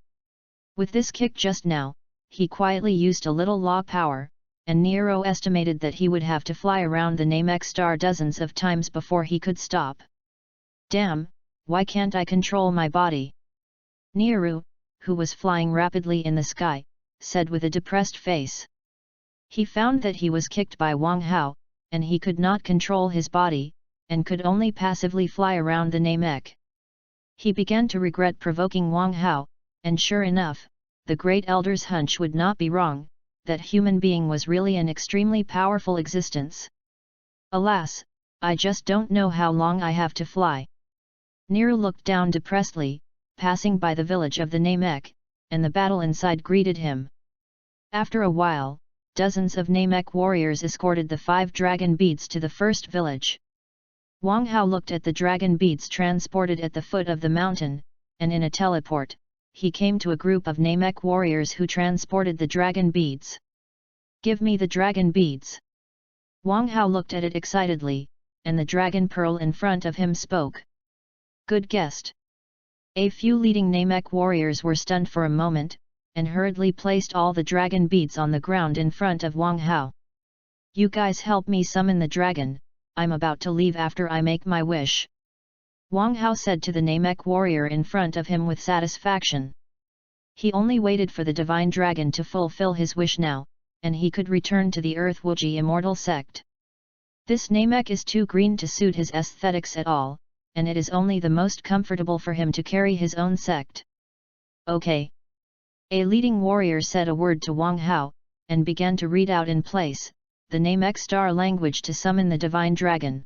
With this kick just now, he quietly used a little law power, and Nero estimated that he would have to fly around the Namek star dozens of times before he could stop. Damn, why can't I control my body? Nero, who was flying rapidly in the sky, said with a depressed face. He found that he was kicked by Wang Hao, and he could not control his body, and could only passively fly around the Namek. He began to regret provoking Wang Hao, and sure enough, the Great Elder's hunch would not be wrong, that human being was really an extremely powerful existence. Alas, I just don't know how long I have to fly. Nero looked down depressedly, passing by the village of the Namek, and the battle inside greeted him. After a while, dozens of Namek warriors escorted the 5 dragon beads to the first village. Wang Hao looked at the dragon beads transported at the foot of the mountain, and in a teleport, he came to a group of Namek warriors who transported the dragon beads. Give me the dragon beads. Wang Hao looked at it excitedly, and the dragon pearl in front of him spoke. Good guessed. A few leading Namek warriors were stunned for a moment, and hurriedly placed all the dragon beads on the ground in front of Wang Hao. You guys help me summon the dragon, I'm about to leave after I make my wish. Wang Hao said to the Namek warrior in front of him with satisfaction. He only waited for the divine dragon to fulfill his wish now, and he could return to the Earth Wuji immortal sect. This Namek is too green to suit his aesthetics at all, and it is only the most comfortable for him to carry his own sect. Okay. A leading warrior said a word to Wang Hao, and began to read out in place, the Namek star language to summon the divine dragon.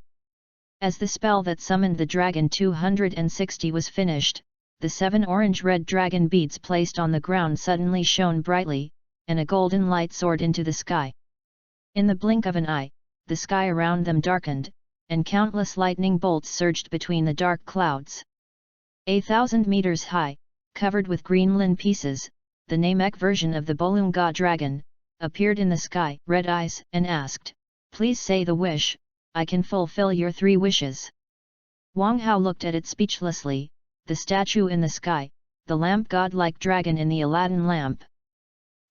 As the spell that summoned the dragon 260 was finished, the 7 orange-red dragon beads placed on the ground suddenly shone brightly, and a golden light soared into the sky. In the blink of an eye, the sky around them darkened, and countless lightning bolts surged between the dark clouds. 1,000 meters high, covered with green lin pieces, the Namek version of the Bolunga dragon, appeared in the sky, red eyes, and asked, Please say the wish, I can fulfill your 3 wishes. Wang Hao looked at it speechlessly, the statue in the sky, the lamp god-like dragon in the Aladdin lamp.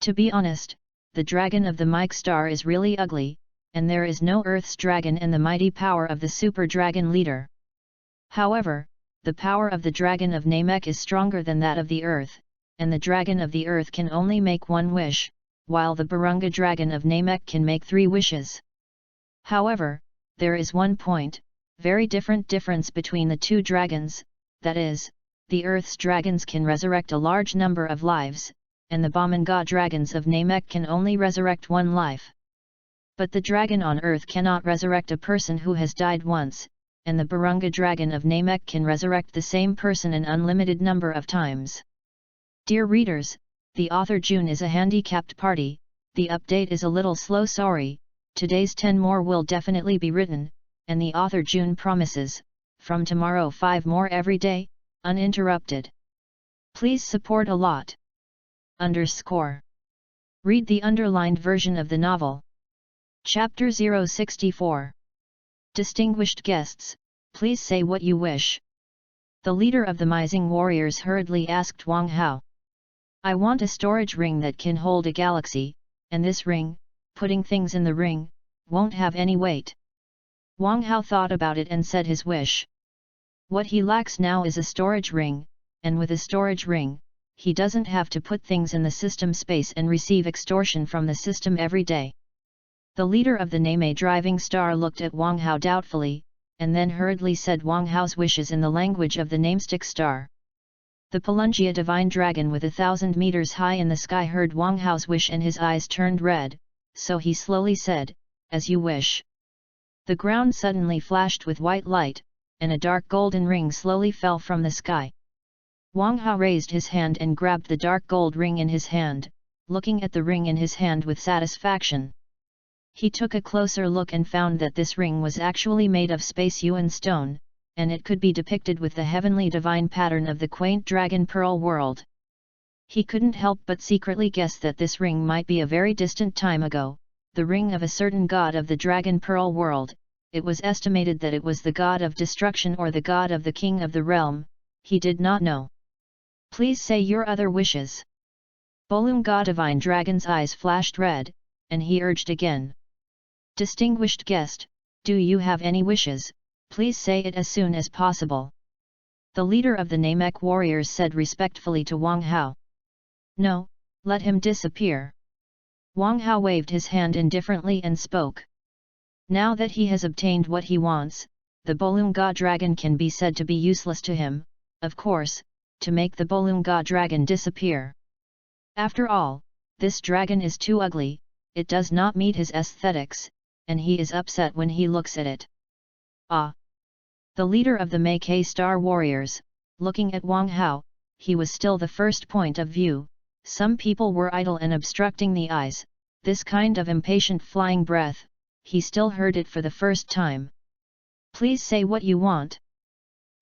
To be honest, the dragon of the Mike star is really ugly, and there is no Earth's dragon and the mighty power of the super dragon leader. However, the power of the dragon of Namek is stronger than that of the Earth, and the dragon of the Earth can only make one wish, while the Barunga dragon of Namek can make 3 wishes. However, there is one very difference between the 2 dragons, that is, the Earth's dragons can resurrect a large number of lives, and the Bamanga dragons of Namek can only resurrect 1 life. But the dragon on Earth cannot resurrect a person who has died once, and the Barunga dragon of Namek can resurrect the same person an unlimited number of times. Dear readers, the author June is a handicapped party, the update is a little slow, sorry, today's 10 more will definitely be written, and the author June promises, from tomorrow 5 more every day, uninterrupted. Please support a lot. Read the underlined version of the novel. Chapter 064. Distinguished guests, please say what you wish. The leader of the Mizing warriors hurriedly asked Wang Hao. I want a storage ring that can hold a galaxy, and this ring, putting things in the ring, won't have any weight. Wang Hao thought about it and said his wish. What he lacks now is a storage ring, and with a storage ring, he doesn't have to put things in the system space and receive extortion from the system every day. The leader of the Name driving star looked at Wang Hao doubtfully, and then hurriedly said Wang Hao's wishes in the language of the namestick star. The Palungia divine dragon with 1,000 meters high in the sky heard Wang Hao's wish and his eyes turned red, so he slowly said, as you wish. The ground suddenly flashed with white light, and a dark golden ring slowly fell from the sky. Wang Hao raised his hand and grabbed the dark gold ring in his hand, looking at the ring in his hand with satisfaction. He took a closer look and found that this ring was actually made of space yuan stone, and it could be depicted with the heavenly divine pattern of the quaint dragon pearl world. He couldn't help but secretly guess that this ring might be a very distant time ago, the ring of a certain god of the dragon pearl world. It was estimated that it was the god of destruction or the god of the king of the realm, he did not know. Please say your other wishes. Bolunga divine dragon's eyes flashed red, and he urged again. Distinguished guest, do you have any wishes? Please say it as soon as possible. The leader of the Namek warriors said respectfully to Wang Hao. No, let him disappear. Wang Hao waved his hand indifferently and spoke. Now that he has obtained what he wants, the Bolunga dragon can be said to be useless to him, of course, to make the Bolunga dragon disappear. After all, this dragon is too ugly, it does not meet his aesthetics, and he is upset when he looks at it. Ah! The leader of the Meike Star Warriors, looking at Wang Hao, he was still the first point of view. Some people were idle and obstructing the eyes, this kind of impatient flying breath, he still heard it for the first time. Please say what you want.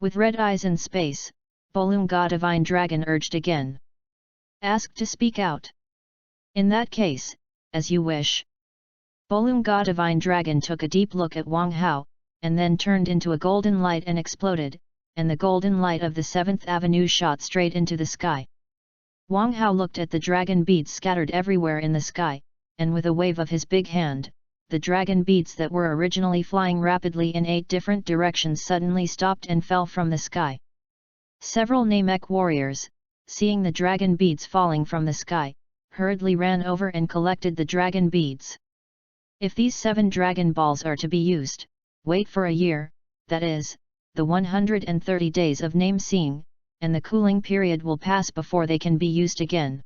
With red eyes in space, Bolunga divine dragon urged again. Ask to speak out. In that case, as you wish. Bolunga divine dragon took a deep look at Wang Hao, and then turned into a golden light and exploded, and the golden light of the 7th Avenue shot straight into the sky. Wang Hao looked at the dragon beads scattered everywhere in the sky, and with a wave of his big hand, the dragon beads that were originally flying rapidly in 8 different directions suddenly stopped and fell from the sky. Several Namek warriors, seeing the dragon beads falling from the sky, hurriedly ran over and collected the dragon beads. If these 7 dragon balls are to be used, wait for a year, that is, the 130 days of name seeing, and the cooling period will pass before they can be used again.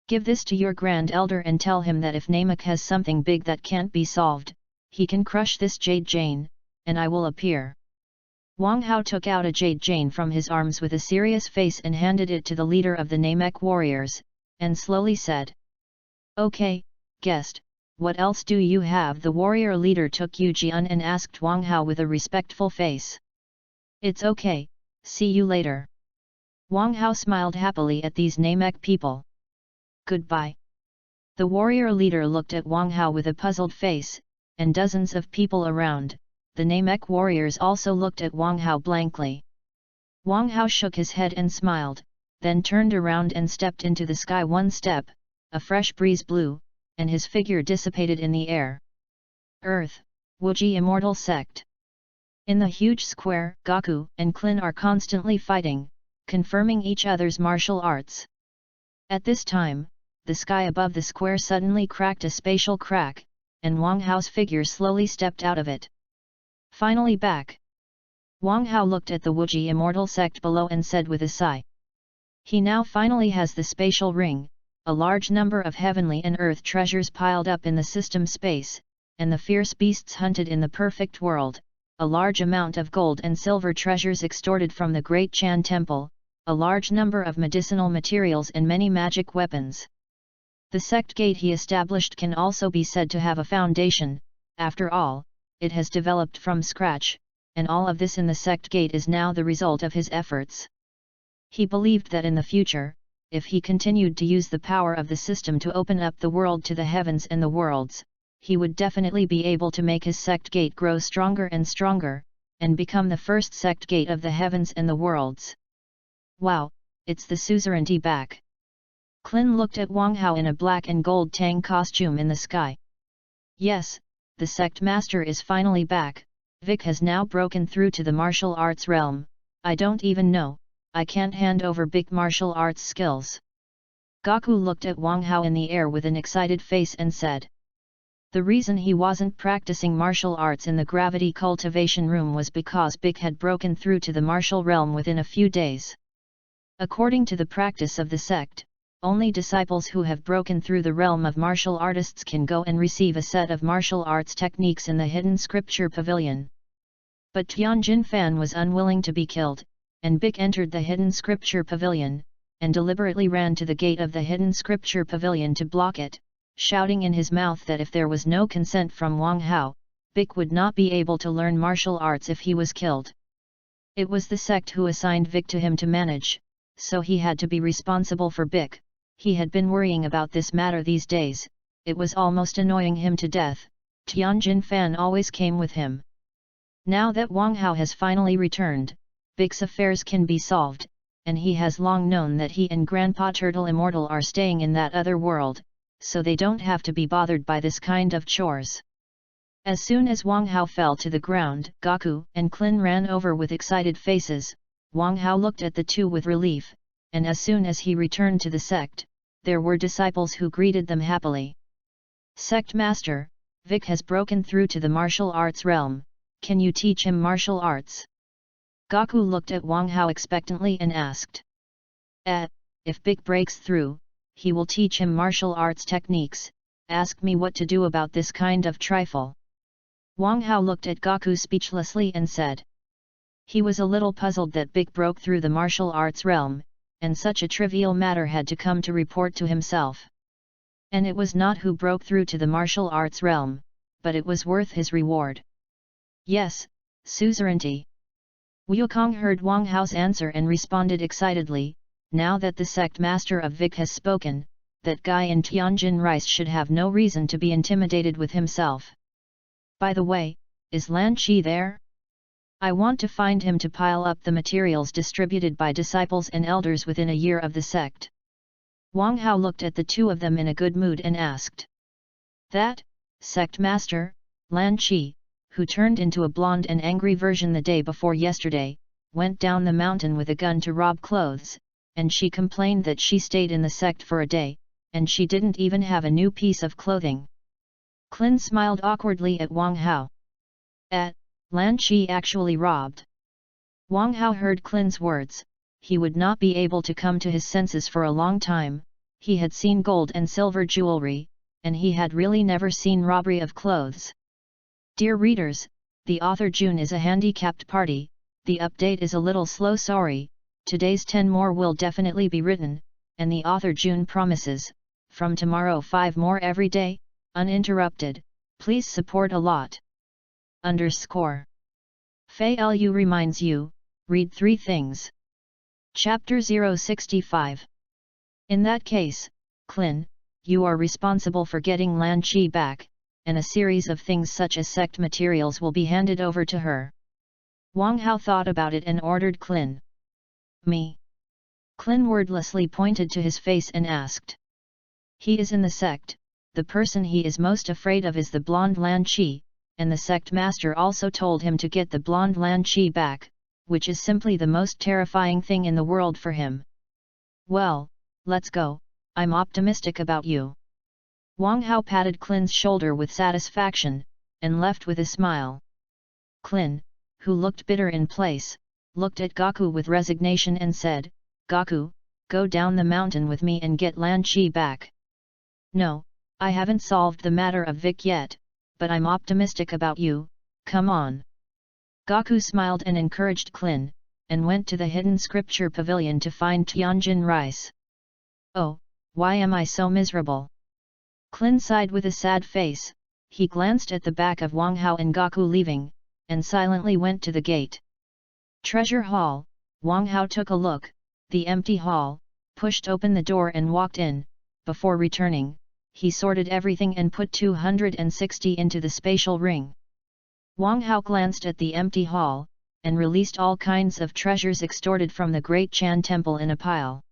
Give this to your grand elder and tell him that if Namek has something big that can't be solved, he can crush this jade jane, and I will appear. Wang Hao took out a jade jane from his arms with a serious face and handed it to the leader of the Namek warriors, and slowly said. Okay, guest. What else do you have? The warrior leader took Yujian and asked Wang Hao with a respectful face. It's okay, see you later. Wang Hao smiled happily at these Namek people. Goodbye. The warrior leader looked at Wang Hao with a puzzled face, and dozens of people around, the Namek warriors also looked at Wang Hao blankly. Wang Hao shook his head and smiled, then turned around and stepped into the sky one step, a fresh breeze blew, and his figure dissipated in the air. Earth, Wuji Immortal Sect. In the huge square, Gaku and Klin are constantly fighting, confirming each other's martial arts. At this time, the sky above the square suddenly cracked a spatial crack, and Wang Hao's figure slowly stepped out of it. Finally back. Wang Hao looked at the Wuji Immortal Sect below and said with a sigh. He now finally has the spatial ring, a large number of heavenly and earth treasures piled up in the system space, and the fierce beasts hunted in the perfect world, a large amount of gold and silver treasures extorted from the Great Chan Temple, a large number of medicinal materials and many magic weapons. The sect gate he established can also be said to have a foundation. After all, it has developed from scratch, and all of this in the sect gate is now the result of his efforts. He believed that in the future, if he continued to use the power of the system to open up the world to the heavens and the worlds, he would definitely be able to make his sect gate grow stronger and stronger, and become the first sect gate of the heavens and the worlds. Wow, it's the suzerainty back. Klin looked at Wang Hao in a black and gold tang costume in the sky. Yes, the sect master is finally back. Vic has now broken through to the martial arts realm. I don't even know, I can't hand over big martial arts skills. Gaku looked at Wang Hao in the air with an excited face and said. The reason he wasn't practicing martial arts in the gravity cultivation room was because Big had broken through to the martial realm within a few days. According to the practice of the sect, only disciples who have broken through the realm of martial artists can go and receive a set of martial arts techniques in the hidden scripture pavilion. But Tianjin Fan was unwilling to be killed, and Big entered the hidden scripture pavilion, and deliberately ran to the gate of the hidden scripture pavilion to block it, shouting in his mouth that if there was no consent from Wang Hao, Big would not be able to learn martial arts if he was killed. It was the sect who assigned Vic to him to manage, so he had to be responsible for Big. He had been worrying about this matter these days, it was almost annoying him to death. Tianjin Fan always came with him. Now that Wang Hao has finally returned, Big's affairs can be solved, and he has long known that he and Grandpa Turtle Immortal are staying in that other world, so they don't have to be bothered by this kind of chores. As soon as Wang Hao fell to the ground, Gaku and Klin ran over with excited faces. Wang Hao looked at the two with relief, and as soon as he returned to the sect, there were disciples who greeted them happily. Sect Master, Vic has broken through to the martial arts realm, can you teach him martial arts? Gaku looked at Wang Hao expectantly and asked. If Vic breaks through, he will teach him martial arts techniques. Ask me what to do about this kind of trifle. Wang Hao looked at Gaku speechlessly and said. He was a little puzzled that Vic broke through the martial arts realm, and such a trivial matter had to come to report to himself. And it was not who broke through to the martial arts realm, but it was worth his reward. Yes, suzerainty. Wukong heard Wang Hao's answer and responded excitedly. Now that the sect master of Vic has spoken, that guy in Tianjin Rice should have no reason to be intimidated with himself. By the way, is Lan Qi there? I want to find him to pile up the materials distributed by disciples and elders within a year of the sect. Wang Hao looked at the two of them in a good mood and asked. That, sect master, Lan Qi, who turned into a blonde and angry version the day before yesterday, went down the mountain with a gun to rob clothes, and she complained that she stayed in the sect for a day, and she didn't even have a new piece of clothing. Klin smiled awkwardly at Wang Hao. Lan Qi actually robbed. Wang Hao heard Klin's words. He would not be able to come to his senses for a long time. He had seen gold and silver jewelry, and he had really never seen robbery of clothes. Dear readers, the author June is a handicapped party. The update is a little slow, sorry. Today's 10 more will definitely be written, and the author June promises, from tomorrow 5 more every day, uninterrupted. Please support a lot. Fei Lu reminds you, read 3 things. Chapter 065. In that case, Klin, you are responsible for getting Lan Qi back, and a series of things such as sect materials will be handed over to her. Wang Hao thought about it and ordered Klin. Me? Klin wordlessly pointed to his face and asked. He is in the sect, the person he is most afraid of is the blonde Lan Qi, and the sect master also told him to get the blonde Lan Chi back, which is simply the most terrifying thing in the world for him. Well, let's go, I'm optimistic about you. Wang Hao patted Qin's shoulder with satisfaction, and left with a smile. Qin, who looked bitter in place, looked at Gaku with resignation and said, Gaku, go down the mountain with me and get Lan Chi back. No, I haven't solved the matter of Vic yet, but I'm optimistic about you, come on. Gaku smiled and encouraged Qin, and went to the hidden scripture pavilion to find Tianjin rice. Oh, why am I so miserable? Qin sighed with a sad face. He glanced at the back of Wang Hao and Gaku leaving, and silently went to the gate. Treasure Hall, Wang Hao took a look, the empty hall, pushed open the door and walked in. Before returning, he sorted everything and put 260 into the spatial ring. Wang Hao glanced at the empty hall, and released all kinds of treasures extorted from the Great Chan Temple in a pile.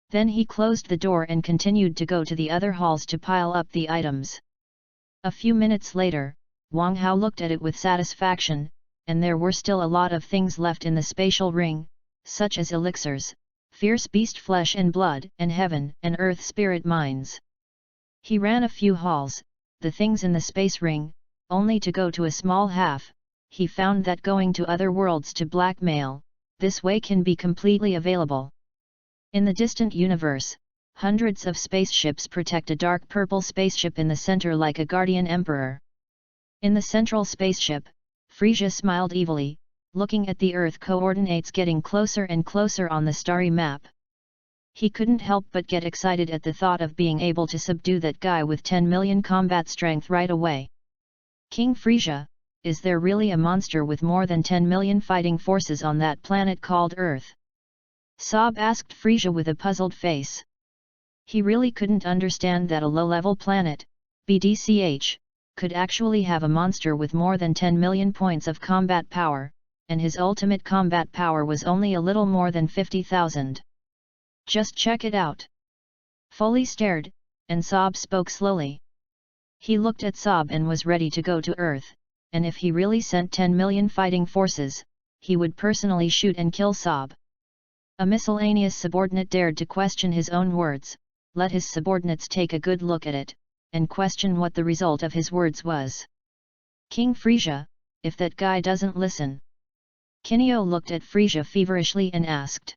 Then he closed the door and continued to go to the other halls to pile up the items. A few minutes later, Wang Hao looked at it with satisfaction, and there were still a lot of things left in the spatial ring, such as elixirs, fierce beast flesh and blood, and heaven and earth spirit mines. He ran a few halls, the things in the space ring, only to go to a small half. He found that going to other worlds to blackmail, this way can be completely available. In the distant universe, hundreds of spaceships protect a dark purple spaceship in the center like a guardian emperor. In the central spaceship, Frisia smiled evilly, looking at the Earth coordinates getting closer and closer on the starry map. He couldn't help but get excited at the thought of being able to subdue that guy with 10 million combat strength right away. King Frisia, is there really a monster with more than 10 million fighting forces on that planet called Earth? Sob asked Frisia with a puzzled face. He really couldn't understand that a low-level planet, BDCH, could actually have a monster with more than 10 million points of combat power, and his ultimate combat power was only a little more than 50,000. Just check it out. Foley stared, and Sob spoke slowly. He looked at Sob and was ready to go to Earth, and if he really sent 10 million fighting forces, he would personally shoot and kill Sob. A miscellaneous subordinate dared to question his own words, let his subordinates take a good look at it, and question what the result of his words was. King Frisia, if that guy doesn't listen. Kineo looked at Frisia feverishly and asked.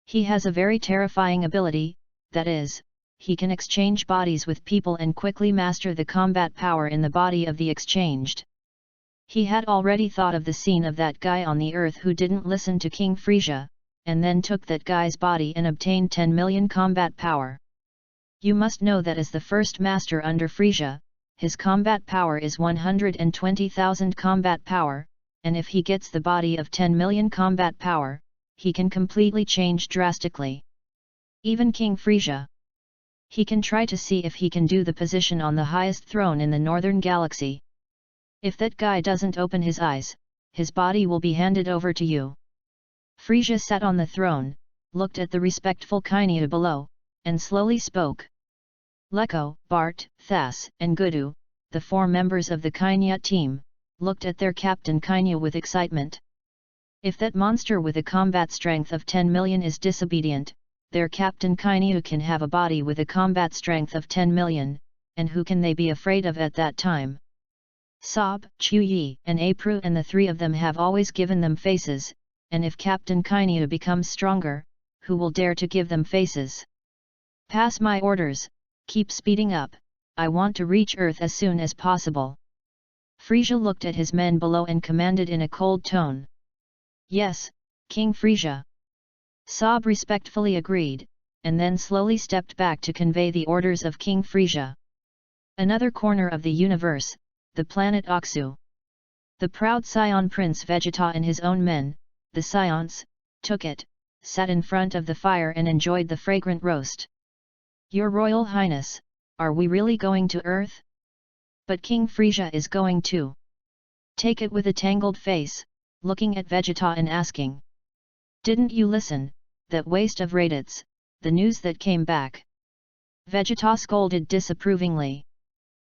He has a very terrifying ability, that is, he can exchange bodies with people and quickly master the combat power in the body of the exchanged. He had already thought of the scene of that guy on the Earth who didn't listen to King Frisia, and then took that guy's body and obtained 10 million combat power. You must know that as the first master under Frisia, his combat power is 120,000 combat power, and if he gets the body of 10 million combat power, he can completely change drastically. Even King Frisia. He can try to see if he can do the position on the highest throne in the northern galaxy. If that guy doesn't open his eyes, his body will be handed over to you. Frisia sat on the throne, looked at the respectful Kineo below, and slowly spoke. Leko, Bart, Thas, and Gudu, the 4 members of the Kineo team, looked at their captain Kineo with excitement. If that monster with a combat strength of 10 million is disobedient, their captain Kineo can have a body with a combat strength of 10 million, and who can they be afraid of at that time? Sob, Chuyi, and April and the 3 of them have always given them faces, and if Captain Kineo becomes stronger, who will dare to give them faces? Pass my orders, keep speeding up, I want to reach Earth as soon as possible. Frisia looked at his men below and commanded in a cold tone. Yes, King Frisia. Sob respectfully agreed, and then slowly stepped back to convey the orders of King Frisia. Another corner of the universe, the planet Oxu. The proud Scion Prince Vegeta and his own men, the Scions, took it, sat in front of the fire and enjoyed the fragrant roast. Your Royal Highness, are we really going to Earth? But King Frisia is going too. Take it with a tangled face, looking at Vegeta and asking. Didn't you listen, that waste of Raditz, the news that came back? Vegeta scolded disapprovingly.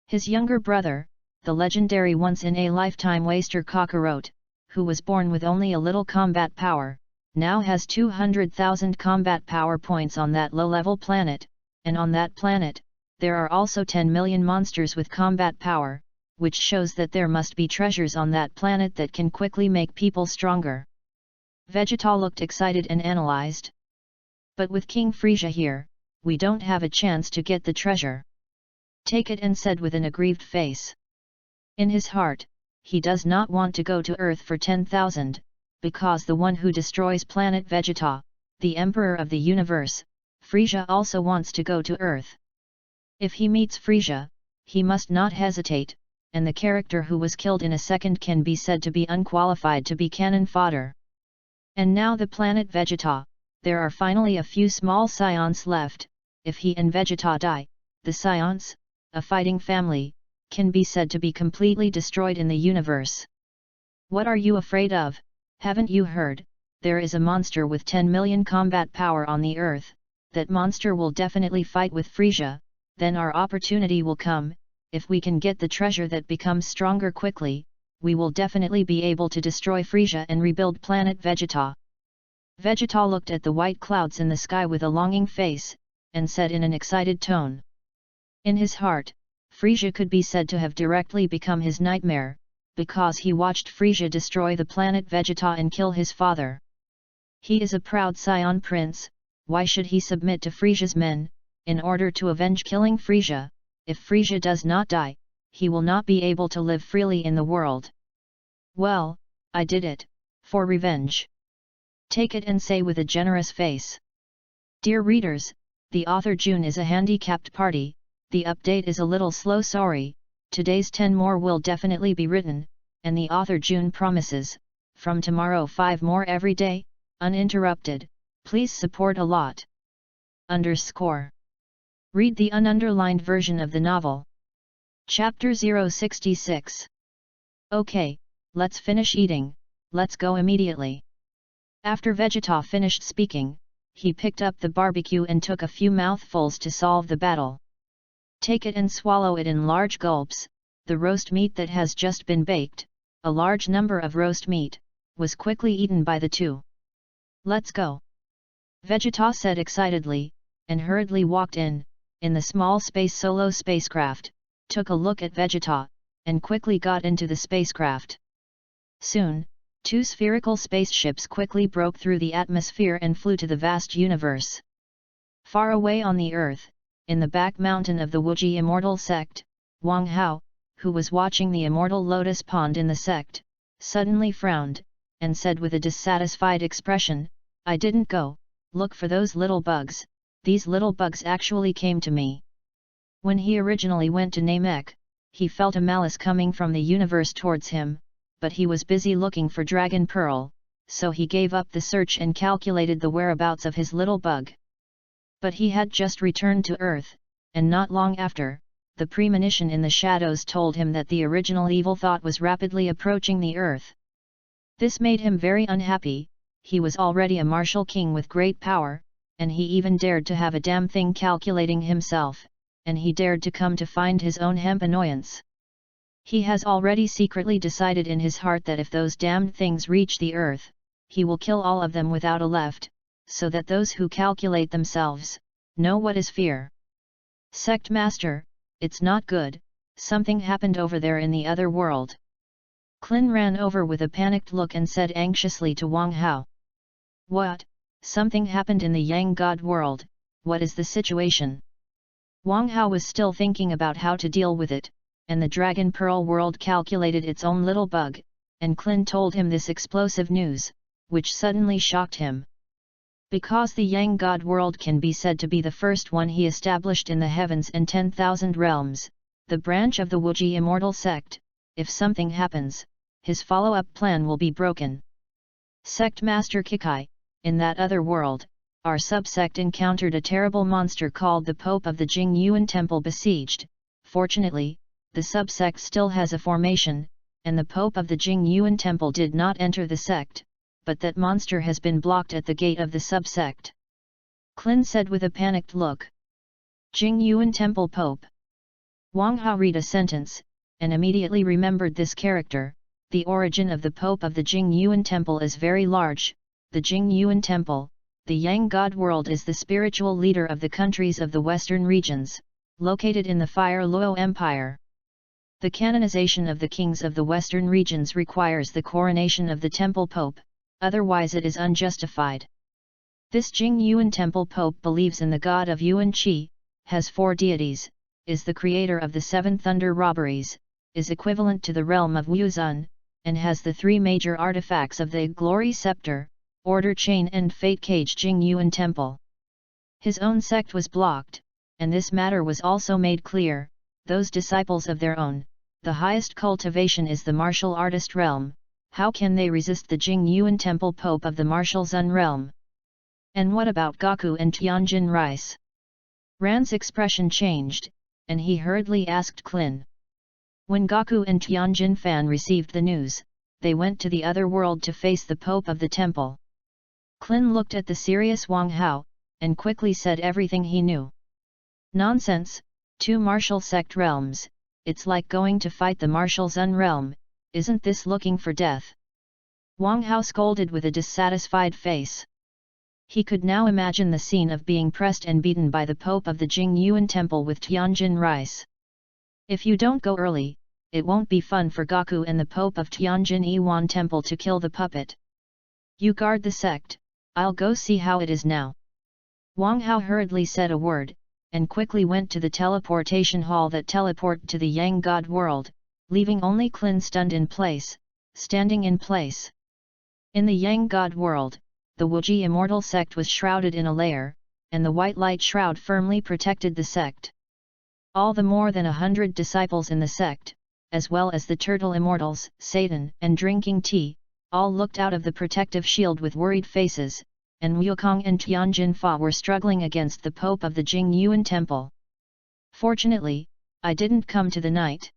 His younger brother, the legendary once-in-a-lifetime waster Kakarot, who was born with only a little combat power, now has 200,000 combat power points on that low-level planet, and on that planet, there are also 10 million monsters with combat power, which shows that there must be treasures on that planet that can quickly make people stronger. Vegeta looked excited and analyzed. But with King Frieza here, we don't have a chance to get the treasure. Take it, and said with an aggrieved face. In his heart, he does not want to go to Earth for 10,000, because the one who destroys planet Vegeta, the Emperor of the Universe, Frieza, also wants to go to Earth. If he meets Frieza, he must not hesitate, and the character who was killed in a second can be said to be unqualified to be cannon fodder. And now the planet Vegeta, there are finally a few small scions left. If he and Vegeta die, the scions, a fighting family, can be said to be completely destroyed in the universe. What are you afraid of? Haven't you heard? There is a monster with 10 million combat power on the Earth. That monster will definitely fight with Frieza, then our opportunity will come. If we can get the treasure that becomes stronger quickly, we will definitely be able to destroy Frieza and rebuild planet Vegeta. Vegeta looked at the white clouds in the sky with a longing face, and said in an excited tone. In his heart, Frieza could be said to have directly become his nightmare, because he watched Frieza destroy the planet Vegeta and kill his father. He is a proud Scion Prince. Why should he submit to Frieza's men, in order to avenge killing Frieza? If Frieza does not die, he will not be able to live freely in the world. Well, I did it, for revenge. Take it, and say with a generous face. Dear readers, the author June is a handicapped party. The update is a little slow, sorry. Today's 10 more will definitely be written, and the author June promises, from tomorrow 5 more every day, uninterrupted. Please support a lot. Read the ununderlined version of the novel. Chapter 066. Okay, let's finish eating, let's go immediately. After Vegeta finished speaking, he picked up the barbecue and took a few mouthfuls to solve the battle. Take it and swallow it in large gulps. The roast meat that has just been baked, a large number of roast meat, was quickly eaten by the two. Let's go. Vegeta said excitedly, and hurriedly walked in the small space solo spacecraft, took a look at Vegeta, and quickly got into the spacecraft. Soon, 2 spherical spaceships quickly broke through the atmosphere and flew to the vast universe. Far away on the Earth, in the back mountain of the Wuji immortal sect, Wang Hao, who was watching the immortal lotus pond in the sect, suddenly frowned, and said with a dissatisfied expression, I didn't go look for those little bugs. These little bugs actually came to me. When he originally went to Namek, he felt a malice coming from the universe towards him, but he was busy looking for Dragon Pearl, so he gave up the search and calculated the whereabouts of his little bug. But he had just returned to Earth, and not long after, the premonition in the shadows told him that the original evil thought was rapidly approaching the Earth. This made him very unhappy. He was already a martial king with great power, and he even dared to have a damn thing calculating himself, and he dared to come to find his own hemp annoyance. He has already secretly decided in his heart that if those damned things reach the Earth, he will kill all of them without a left, so that those who calculate themselves know what is fear. Sect Master, it's not good, something happened over there in the other world. Klin ran over with a panicked look and said anxiously to Wang Hao. What? Something happened in the Yang God world, what is the situation? Wang Hao was still thinking about how to deal with it, and the Dragon Pearl world calculated its own little bug, and Klin told him this explosive news, which suddenly shocked him. Because the Yang God world can be said to be the first one he established in the heavens and 10,000 realms, the branch of the Wuji immortal sect, if something happens, his follow-up plan will be broken. Sect Master Kikai, in that other world, our subsect encountered a terrible monster called the Pope of the Jingyuan Temple besieged. Fortunately, the subsect still has a formation, and the Pope of the Jingyuan Temple did not enter the sect, but that monster has been blocked at the gate of the subsect. Klin said with a panicked look. Jingyuan Temple Pope. Wang Hao read a sentence, and immediately remembered this character. The origin of the Pope of the Jingyuan Temple is very large. The Jingyuan Temple, the Yang God world, is the spiritual leader of the countries of the western regions, located in the Fire Luo Empire. The canonization of the kings of the western regions requires the coronation of the temple pope, otherwise it is unjustified. This Jingyuan Temple Pope believes in the god of Yuan Qi, has 4 deities, is the creator of the 7 thunder robberies, is equivalent to the realm of Wuzun, and has the 3 major artifacts of the Glory Scepter, Order Chain and Fate Cage. Jingyuan Temple. His own sect was blocked, and this matter was also made clear. Those disciples of their own, the highest cultivation is the martial artist realm. How can they resist the Jingyuan Temple Pope of the martial Zun realm? And what about Gaku and Tianjin Rice? Ran's expression changed, and he hurriedly asked Klin. When Gaku and Tianjin Fan received the news, they went to the other world to face the Pope of the temple. Klin looked at the serious Wang Hao, and quickly said everything he knew. Nonsense, 2 martial sect realms, it's like going to fight the martial Zun realm, isn't this looking for death? Wang Hao scolded with a dissatisfied face. He could now imagine the scene of being pressed and beaten by the Pope of the Jingyuan Temple with Tianjin Rice. If you don't go early, it won't be fun for Gaku and the Pope of Tianjin Yiwan Temple to kill the puppet. You guard the sect, I'll go see how it is now. Wang Hao hurriedly said a word, and quickly went to the teleportation hall that teleported to the Yang God world, leaving only Klin stunned in place, standing in place. In the Yang God world, the Wuji immortal sect was shrouded in a layer, and the white light shroud firmly protected the sect. All the more than 100 disciples in the sect, as well as the turtle immortals, Satan and drinking tea, all looked out of the protective shield with worried faces, and Wukong and Tianjin Fa were struggling against the Pope of the Jingyuan Temple. Fortunately, I didn't come to the night.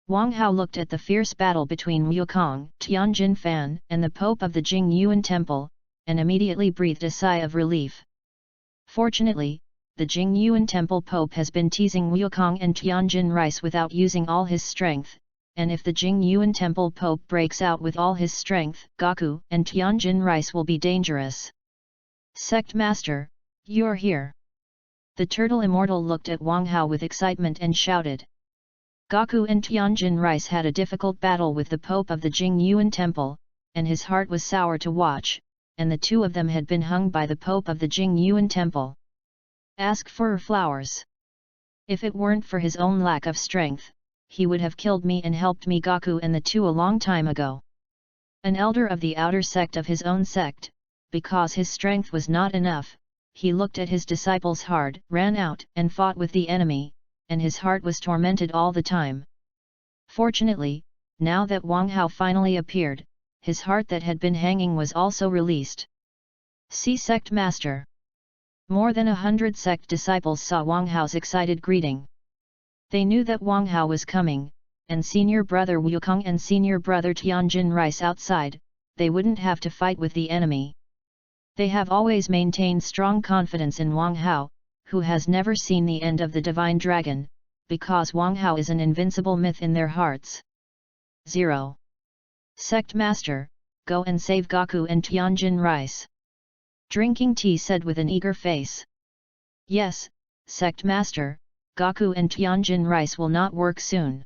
Wang Hao looked at the fierce battle between Wukong, Tianjin Fan, and the Pope of the Jingyuan Temple, and immediately breathed a sigh of relief. Fortunately, the Jingyuan Temple Pope has been teasing Wukong and Tianjin Rice without using all his strength, and if the Jingyuan Temple Pope breaks out with all his strength, Gaku and Tianjin Rice will be dangerous. Sect Master, you're here. The Turtle Immortal looked at Wang Hao with excitement and shouted. Gaku and Tianjin Rice had a difficult battle with the Pope of the Jingyuan Temple, and his heart was sour to watch, and the 2 of them had been hung by the Pope of the Jingyuan Temple. Ask for flowers. If it weren't for his own lack of strength, he would have killed me and helped me Gaku and the 2 a long time ago. An elder of the outer sect of his own sect, because his strength was not enough, he looked at his disciples hard, ran out and fought with the enemy, and his heart was tormented all the time. Fortunately, now that Wang Hao finally appeared, his heart that had been hanging was also released. See Sect Master. More than 100 sect disciples saw Wang Hao's excited greeting. They knew that Wang Hao was coming, and senior brother Wukong and senior brother Tianjin Rice outside, they wouldn't have to fight with the enemy. They have always maintained strong confidence in Wang Hao, who has never seen the end of the Divine Dragon, because Wang Hao is an invincible myth in their hearts. 0. Sect Master, go and save Gaku and Tianjin Rice. Drinking tea said with an eager face. Yes, Sect Master, Gaku and Tianjin Rice will not work soon.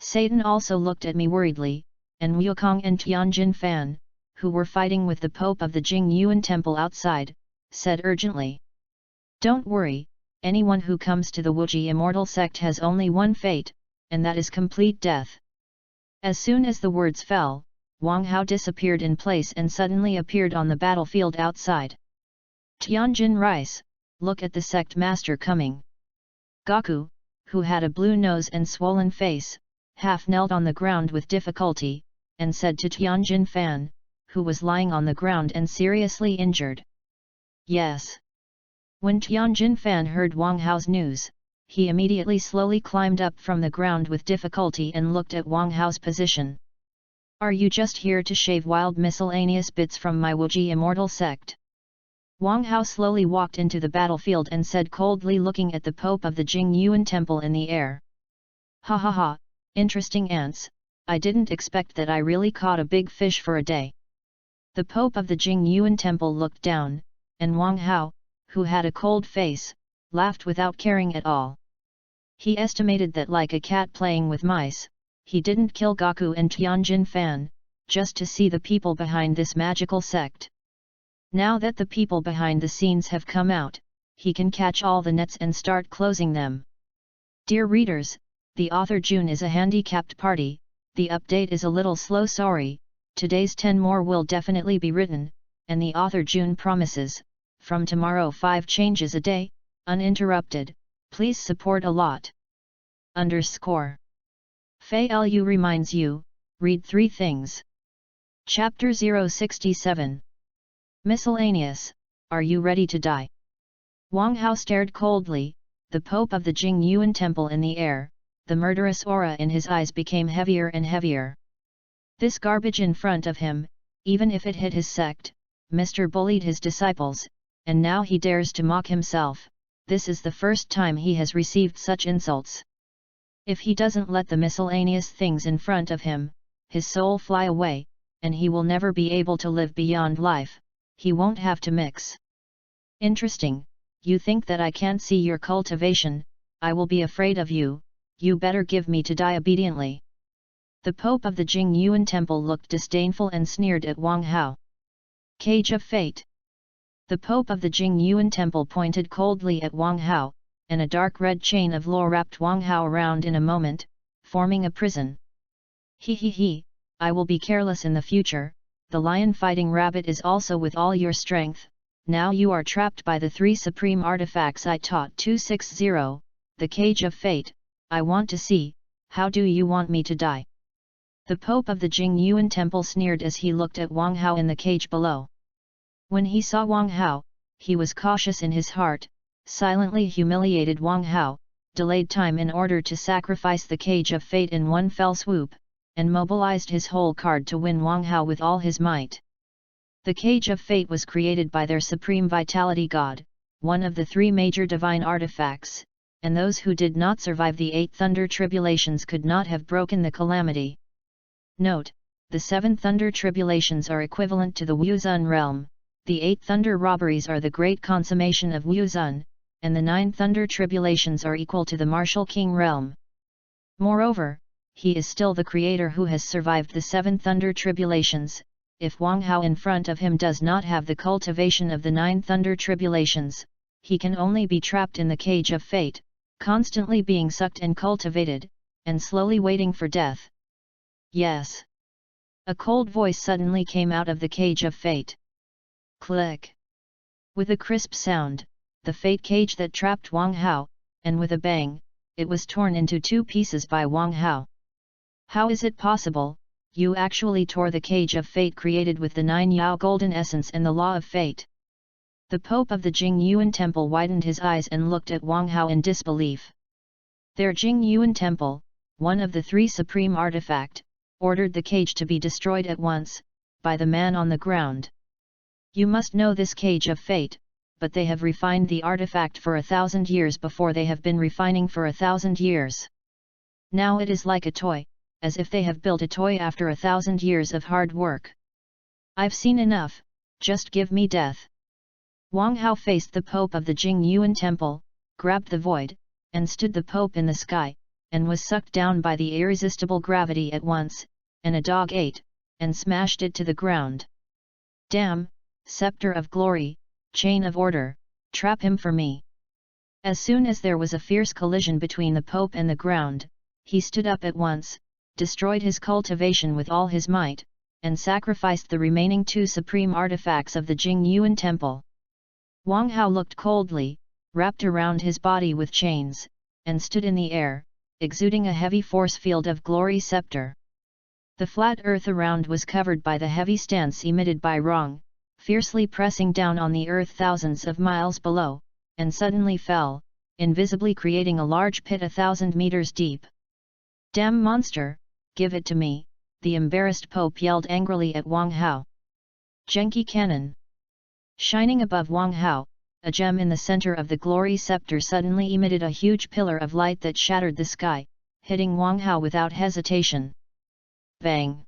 Satan also looked at me worriedly, and Wukong and Tianjin Fan, who were fighting with the Pope of the Jingyuan Temple outside, said urgently. Don't worry, anyone who comes to the Wuji immortal sect has only one fate, and that is complete death. As soon as the words fell, Wang Hao disappeared in place and suddenly appeared on the battlefield outside. Tianjin Rice, look at the sect master coming. Gaku, who had a blue nose and swollen face, half knelt on the ground with difficulty, and said to Tianjin Fan, who was lying on the ground and seriously injured. Yes. When Tianjin Fan heard Wang Hao's news, he immediately slowly climbed up from the ground with difficulty and looked at Wang Hao's position. Are you just here to shave wild miscellaneous bits from my Wuji immortal sect? Wang Hao slowly walked into the battlefield and said coldly, looking at the Pope of the Jingyuan Temple in the air. Ha ha ha, Interesting ants, I didn't expect that I really caught a big fish for a day. The Pope of the Jingyuan Temple looked down, and Wang Hao, who had a cold face, laughed without caring at all. He estimated that like a cat playing with mice, he didn't kill Gaku and Tianjin Fan, just to see the people behind this magical sect. Now that the people behind the scenes have come out, he can catch all the nets and start closing them. Dear readers, the author June is a handicapped party, the update is a little slow, sorry, today's 10 more will definitely be written, and the author June promises, from tomorrow 5 changes a day, uninterrupted, please support a lot. Fei Lu reminds you, read 3 things. Chapter 067. Miscellaneous, are you ready to die? Wang Hao stared coldly, the Pope of the Jingyuan Temple in the air, the murderous aura in his eyes became heavier and heavier. This garbage in front of him, even if it hit his sect, Mr. bullied his disciples, and now he dares to mock himself. This is the first time he has received such insults. If he doesn't let the miscellaneous things in front of him, his soul fly away, and he will never be able to live beyond life, he won't have to mix. Interesting, you think that I can't see your cultivation, I will be afraid of you, you better give me to die obediently. The Pope of the Jingyuan Temple looked disdainful and sneered at Wang Hao. Cage of Fate. The Pope of the Jingyuan Temple pointed coldly at Wang Hao, and a dark red chain of law wrapped Wang Hao around in a moment, forming a prison. He, I will be careless in the future, the lion fighting rabbit is also with all your strength, now you are trapped by the 3 supreme artifacts I taught 260, the Cage of Fate, I want to see, how do you want me to die? The Pope of the Jingyuan Temple sneered as he looked at Wang Hao in the cage below. When he saw Wang Hao, he was cautious in his heart, silently humiliated Wang Hao, delayed time in order to sacrifice the Cage of Fate in one fell swoop, and mobilized his whole card to win Wang Hao with all his might. The Cage of Fate was created by their supreme vitality god, one of the 3 major divine artifacts, and those who did not survive the 8 thunder tribulations could not have broken the calamity. Note, the 7 thunder tribulations are equivalent to the Wuzun realm, the 8 thunder robberies are the great consummation of Wuzun, and the 9 thunder tribulations are equal to the martial king realm. Moreover, he is still the creator who has survived the 7 thunder tribulations. If Wang Hao in front of him does not have the cultivation of the 9 thunder tribulations, he can only be trapped in the Cage of Fate, constantly being sucked and cultivated, and slowly waiting for death. Yes. A cold voice suddenly came out of the Cage of Fate. Click. With a crisp sound, the fate cage that trapped Wang Hao, and with a bang, it was torn into 2 pieces by Wang Hao. How is it possible, you actually tore the Cage of Fate created with the 9 Yao Golden Essence and the Law of Fate? The Pope of the Jingyuan Temple widened his eyes and looked at Wang Hao in disbelief. Their Jingyuan Temple, one of the 3 supreme artifact, ordered the cage to be destroyed at once, by the man on the ground. You must know this Cage of Fate, but they have refined the artifact for 1,000 years before they have been refining for 1,000 years. Now it is like a toy, as if they have built a toy after 1,000 years of hard work. I've seen enough, just give me death. Wang Hao faced the Pope of the Jingyuan Temple, grabbed the void, and stood the Pope in the sky, and was sucked down by the irresistible gravity at once, and a dog ate, and smashed it to the ground. Damn, Scepter of Glory, Chain of Order, trap him for me. As soon as there was a fierce collision between the Pope and the ground, he stood up at once, destroyed his cultivation with all his might, and sacrificed the remaining 2 supreme artifacts of the Jingyuan Temple. Wang Hao looked coldly, wrapped around his body with chains, and stood in the air, exuding a heavy force field of glory scepter. The flat earth around was covered by the heavy stance emitted by Rong, fiercely pressing down on the earth thousands of miles below, and suddenly fell, invisibly creating a large pit 1,000 meters deep. Damn monster, give it to me, the embarrassed Pope yelled angrily at Wang Hao. Genki Cannon. Shining above Wang Hao, a gem in the center of the glory scepter suddenly emitted a huge pillar of light that shattered the sky, hitting Wang Hao without hesitation. Bang!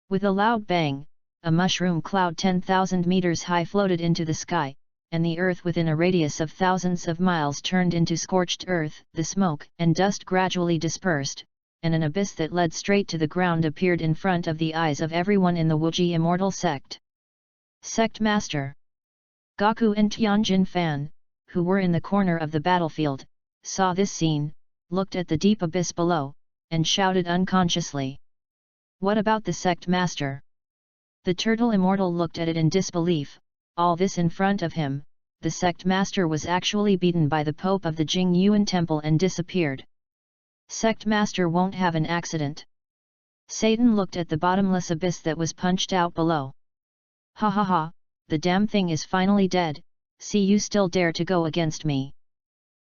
With a loud bang, a mushroom cloud 10,000 meters high floated into the sky, and the earth within a radius of thousands of miles turned into scorched earth. The smoke and dust gradually dispersed, and an abyss that led straight to the ground appeared in front of the eyes of everyone in the Wuji immortal sect. Sect Master Gaku and Tianjin Fan, who were in the corner of the battlefield, saw this scene, looked at the deep abyss below, and shouted unconsciously. What about the sect master? The turtle immortal looked at it in disbelief. All this in front of him, the sect master was actually beaten by the Pope of the Jingyuan temple and disappeared. Sect master won't have an accident. Satan looked at the bottomless abyss that was punched out below. Ha ha ha, the damn thing is finally dead. See, you still dare to go against me.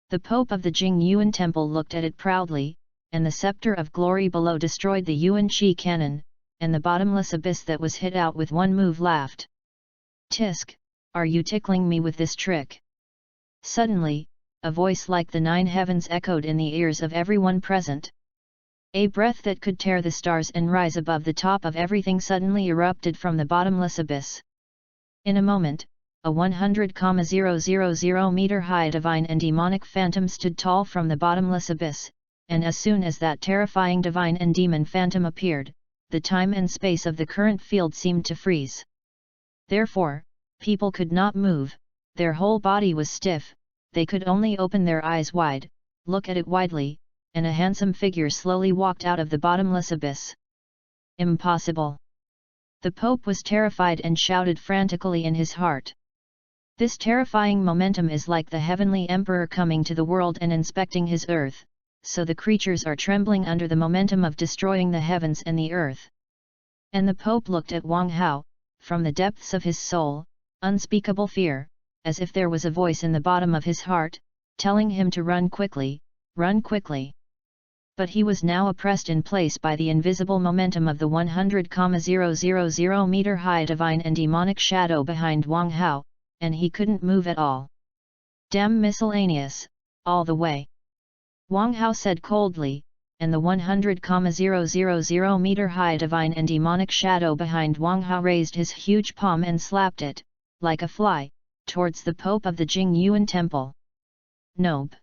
The Pope of the Jingyuan temple looked at it proudly, and the scepter of glory below destroyed the Yuan Shi cannon, and the bottomless abyss that was hit out with one move laughed. Tisk, are you tickling me with this trick? Suddenly, a voice like the nine heavens echoed in the ears of everyone present. A breath that could tear the stars and rise above the top of everything suddenly erupted from the bottomless abyss. In a moment, a 100,000 meter high divine and demonic phantom stood tall from the bottomless abyss, and as soon as that terrifying divine and demon phantom appeared, the time and space of the current field seemed to freeze. Therefore, people could not move, their whole body was stiff, they could only open their eyes wide, look at it widely, and a handsome figure slowly walked out of the bottomless abyss. Impossible! The Pope was terrified and shouted frantically in his heart. This terrifying momentum is like the heavenly emperor coming to the world and inspecting his earth, so the creatures are trembling under the momentum of destroying the heavens and the earth. And the Pope looked at Wang Hao, from the depths of his soul, unspeakable fear, as if there was a voice in the bottom of his heart, telling him to run quickly, run quickly. But he was now oppressed in place by the invisible momentum of the 100,000 meter high divine and demonic shadow behind Wang Hao, and he couldn't move at all. Damn miscellaneous, all the way. Wang Hao said coldly, and the 100,000 meter high divine and demonic shadow behind Wang Hao raised his huge palm and slapped it, like a fly, towards the Pope of the Jingyuan temple. Nope.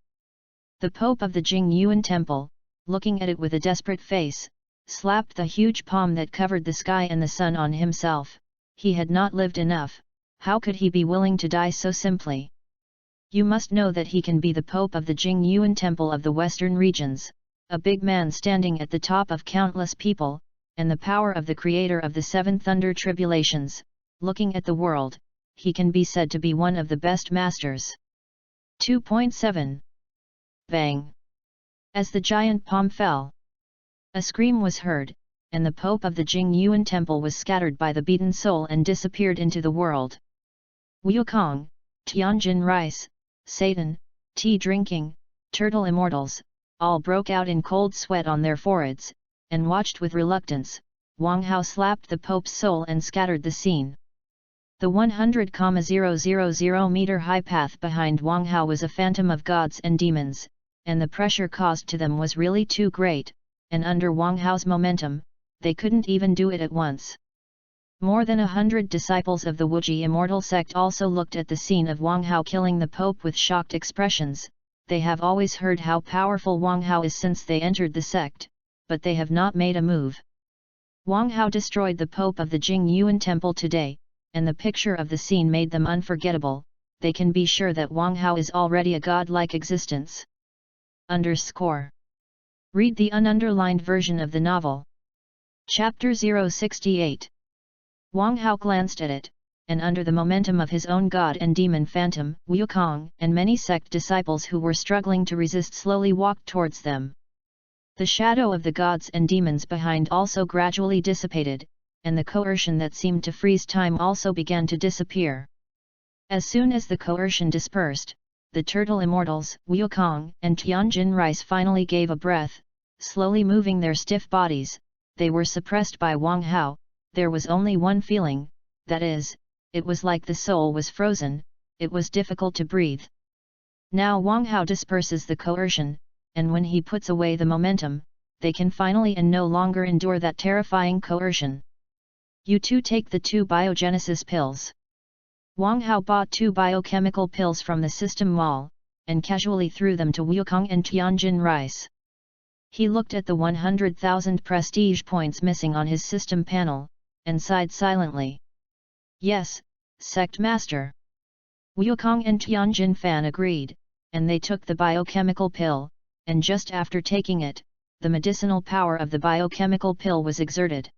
The Pope of the Jingyuan temple, looking at it with a desperate face, slapped the huge palm that covered the sky and the sun on himself. He had not lived enough. How could he be willing to die so simply? You must know that he can be the Pope of the Jingyuan temple of the western regions, a big man standing at the top of countless people, and the power of the creator of the seven thunder tribulations. Looking at the world, he can be said to be one of the best masters. 2.7 Bang! As the giant palm fell, a scream was heard, and the Pope of the Jingyuan temple was scattered by the beaten soul and disappeared into the world. Wukong, Tianjin Rice, Satan, tea drinking, turtle immortals, all broke out in cold sweat on their foreheads, and watched with reluctance. Wang Hao slapped the Pope's soul and scattered the scene. The 100,000 meter high path behind Wang Hao was a phantom of gods and demons, and the pressure caused to them was really too great, and under Wang Hao's momentum, they couldn't even do it at once. More than 100 disciples of the Wuji immortal sect also looked at the scene of Wang Hao killing the Pope with shocked expressions. They have always heard how powerful Wang Hao is since they entered the sect, but they have not made a move. Wang Hao destroyed the Pope of the Jingyuan temple today, and the picture of the scene made them unforgettable. They can be sure that Wang Hao is already a godlike existence. Read the ununderlined version of the novel. Chapter 068. Wang Hao glanced at it, and under the momentum of his own god and demon phantom, Wukong and many sect disciples who were struggling to resist slowly walked towards them. The shadow of the gods and demons behind also gradually dissipated, and the coercion that seemed to freeze time also began to disappear. As soon as the coercion dispersed, the turtle immortals, Wukong and Tianjin Rice finally gave a breath, slowly moving their stiff bodies. They were suppressed by Wang Hao. There was only one feeling, that is, it was like the soul was frozen, it was difficult to breathe. Now Wang Hao disperses the coercion, and when he puts away the momentum, they can finally and no longer endure that terrifying coercion. You two take the 2 biogenesis pills. Wang Hao bought 2 biochemical pills from the system mall, and casually threw them to Wukong and Tianjin Rice. He looked at the 100,000 prestige points missing on his system panel, and sighed silently. Yes, Sect Master. Wukong and Tianjin Fan agreed, and they took the biochemical pill, and just after taking it, the medicinal power of the biochemical pill was exerted.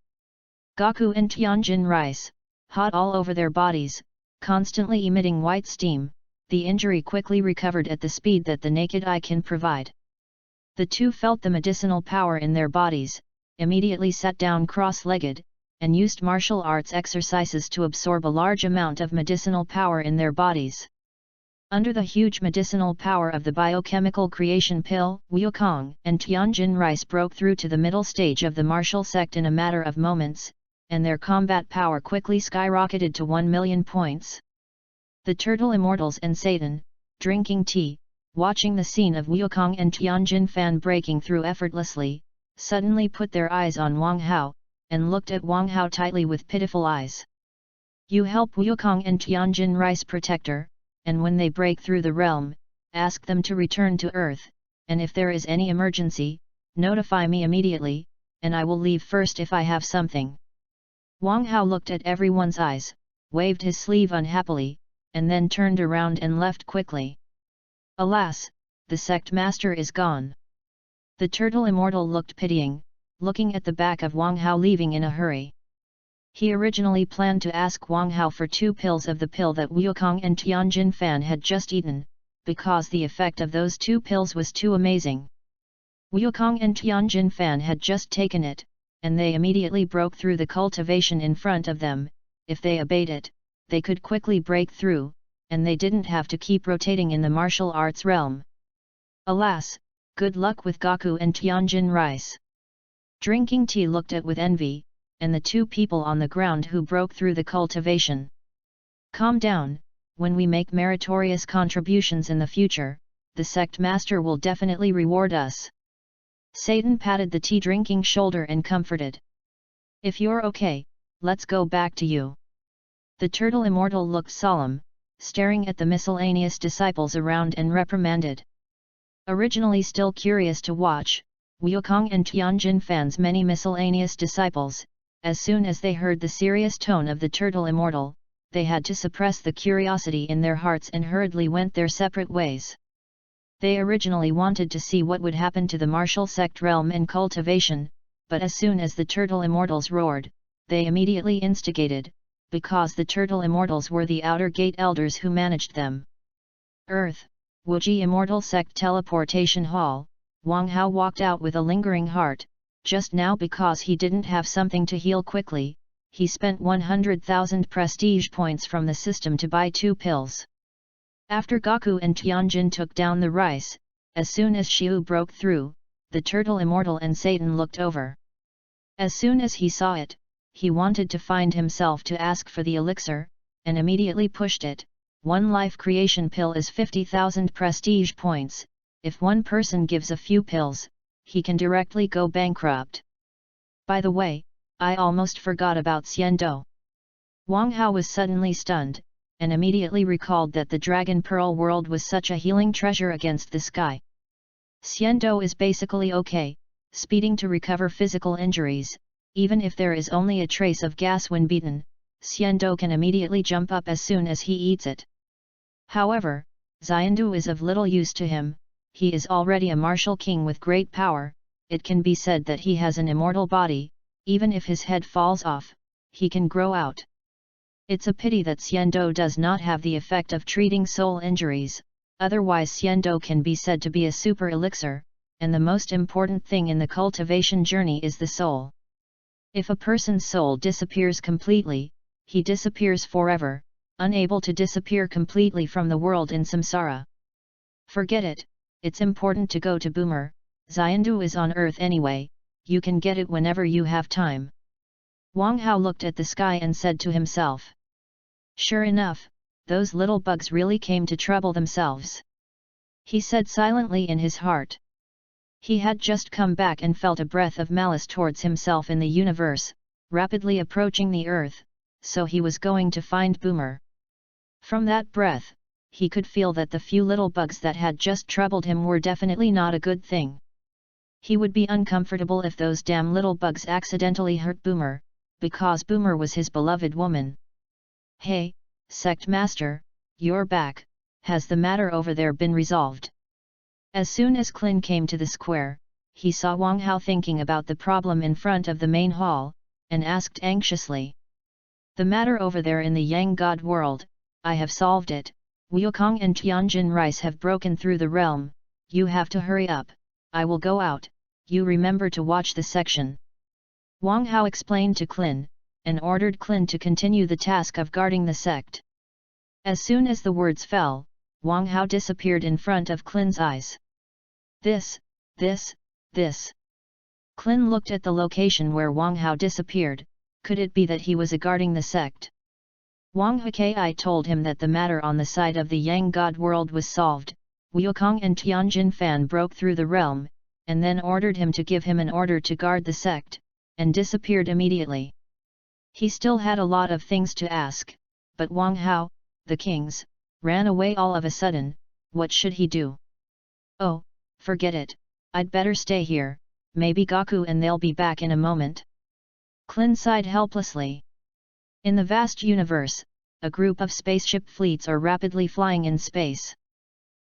Gaku and Tianjin Rice, hot all over their bodies, constantly emitting white steam, the injury quickly recovered at the speed that the naked eye can provide. The two felt the medicinal power in their bodies, immediately sat down cross-legged, and used martial arts exercises to absorb a large amount of medicinal power in their bodies. Under the huge medicinal power of the biochemical creation pill, Wukong and Tianjin Rice broke through to the middle stage of the martial sect in a matter of moments, and their combat power quickly skyrocketed to 1 million points. The Turtle Immortals and Satan, drinking tea, watching the scene of Wukong and Tianjin Fan breaking through effortlessly, suddenly put their eyes on Wang Hao, and looked at Wang Hao tightly with pitiful eyes. You help Wukong and Tianjin Rice protector, and when they break through the realm, ask them to return to Earth, and if there is any emergency, notify me immediately, and I will leave first if I have something. Wang Hao looked at everyone's eyes, waved his sleeve unhappily, and then turned around and left quickly. Alas, the sect master is gone. The Turtle Immortal looked pitying, looking at the back of Wang Hao leaving in a hurry. He originally planned to ask Wang Hao for 2 pills of the pill that Wukong and Tianjin Fan had just eaten, because the effect of those 2 pills was too amazing. Wukong and Tianjin Fan had just taken it, and they immediately broke through the cultivation in front of them. If they obeyed it, they could quickly break through, and they didn't have to keep rotating in the martial arts realm. Alas, good luck with Gaku and Tianjin Rice. Drinking tea looked at with envy, and the 2 people on the ground who broke through the cultivation. Calm down, when we make meritorious contributions in the future, the sect master will definitely reward us. Satan patted the tea-drinking shoulder and comforted. If you're okay, let's go back to you. The Turtle Immortal looked solemn, staring at the miscellaneous disciples around and reprimanded. Originally still curious to watch, Wukong and Tianjin Fan's many miscellaneous disciples, as soon as they heard the serious tone of the Turtle Immortal, they had to suppress the curiosity in their hearts and hurriedly went their separate ways. They originally wanted to see what would happen to the martial sect realm and cultivation, but as soon as the Turtle Immortals roared, they immediately instigated, because the Turtle Immortals were the outer gate elders who managed them. Earth, Wuji Immortal Sect Teleportation Hall. Wang Hao walked out with a lingering heart. Just now, because he didn't have something to heal quickly, he spent 100,000 prestige points from the system to buy 2 pills. After Gaku and Tianjin took down the rice, as soon as Xiu broke through, the Turtle Immortal and Satan looked over. As soon as he saw it, he wanted to find himself to ask for the elixir, and immediately pushed it. 1 life creation pill is 50,000 prestige points. If one person gives a few pills, he can directly go bankrupt. By the way, I almost forgot about Xiando. Wang Hao was suddenly stunned, and immediately recalled that the Dragon Pearl world was such a healing treasure against the sky. Xiando is basically okay, speeding to recover physical injuries, even if there is only a trace of gas when beaten, Xiando can immediately jump up as soon as he eats it. However, Xiando is of little use to him. He is already a martial king with great power. It can be said that he has an immortal body. Even if his head falls off, he can grow out. It's a pity that Xiando does not have the effect of treating soul injuries, otherwise Xiando can be said to be a super elixir, and the most important thing in the cultivation journey is the soul. If a person's soul disappears completely, he disappears forever, unable to disappear completely from the world in samsara. Forget it. It's important to go to Boomer. Xiando is on Earth anyway, you can get it whenever you have time. Wang Hao looked at the sky and said to himself. Sure enough, those little bugs really came to trouble themselves. He said silently in his heart. He had just come back and felt a breath of malice towards himself in the universe, rapidly approaching the earth, so he was going to find Boomer. From that breath, he could feel that the few little bugs that had just troubled him were definitely not a good thing. He would be uncomfortable if those damn little bugs accidentally hurt Boomer, because Boomer was his beloved woman. "Hey, Sect Master, you're back, has the matter over there been resolved?" As soon as Clin came to the square, he saw Wang Hao thinking about the problem in front of the main hall, and asked anxiously. "The matter over there in the Yang God world, I have solved it. Wukong and Tianjin Rice have broken through the realm, you have to hurry up, I will go out, you remember to watch the section." Wang Hao explained to Clin, and ordered Clin to continue the task of guarding the sect. As soon as the words fell, Wang Hao disappeared in front of Clin's eyes. This. Clin looked at the location where Wang Hao disappeared. Could it be that he was guarding the sect? Wang Hakai told him that the matter on the side of the Yang God world was solved. Wukong and Tianjin Fan broke through the realm, and then ordered him to give him an order to guard the sect, and disappeared immediately. He still had a lot of things to ask, but Wang Hao, the king's, ran away all of a sudden. What should he do? "Oh, forget it, I'd better stay here, maybe Gaku and they'll be back in a moment." Clin sighed helplessly. In the vast universe, a group of spaceship fleets are rapidly flying in space.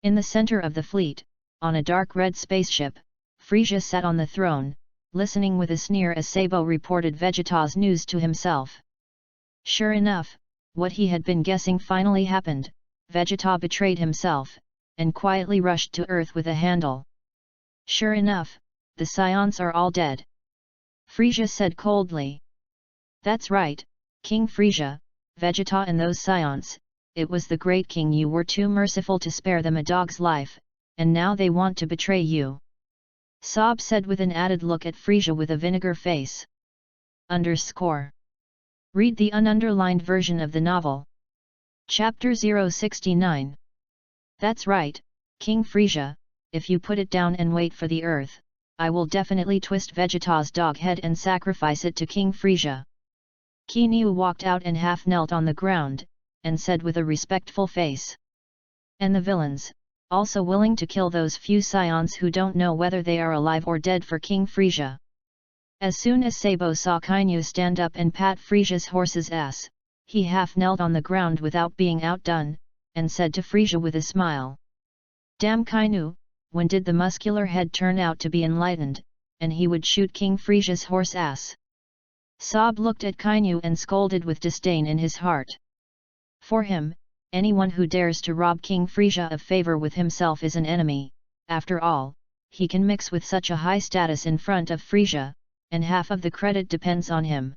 In the center of the fleet, on a dark red spaceship, Frisia sat on the throne, listening with a sneer as Sabo reported Vegeta's news to himself. Sure enough, what he had been guessing finally happened. Vegeta betrayed himself, and quietly rushed to Earth with a handle. "Sure enough, the Scions are all dead," Frisia said coldly. "That's right, King Frisia, Vegeta and those Scions, it was the great king, you were too merciful to spare them a dog's life, and now they want to betray you," Sob said with an added look at Frisia with a vinegar face. Read the ununderlined version of the novel. Chapter 069. That's right, King Frisia, if you put it down and wait for the earth, I will definitely twist Vegeta's dog head and sacrifice it to King Frisia. Kinyu walked out and half knelt on the ground, and said with a respectful face. "And the villains, also willing to kill those few Scions who don't know whether they are alive or dead for King Frisia." As soon as Sabo saw Kinyu stand up and pat Frisia's horse's ass, he half knelt on the ground without being outdone, and said to Frisia with a smile. "Damn Kinyu, when did the muscular head turn out to be enlightened, and he would shoot King Frisia's horse ass?" Sob looked at Kinyu and scolded with disdain in his heart. For him, anyone who dares to rob King Frisia of favor with himself is an enemy. After all, he can mix with such a high status in front of Frisia, and half of the credit depends on him.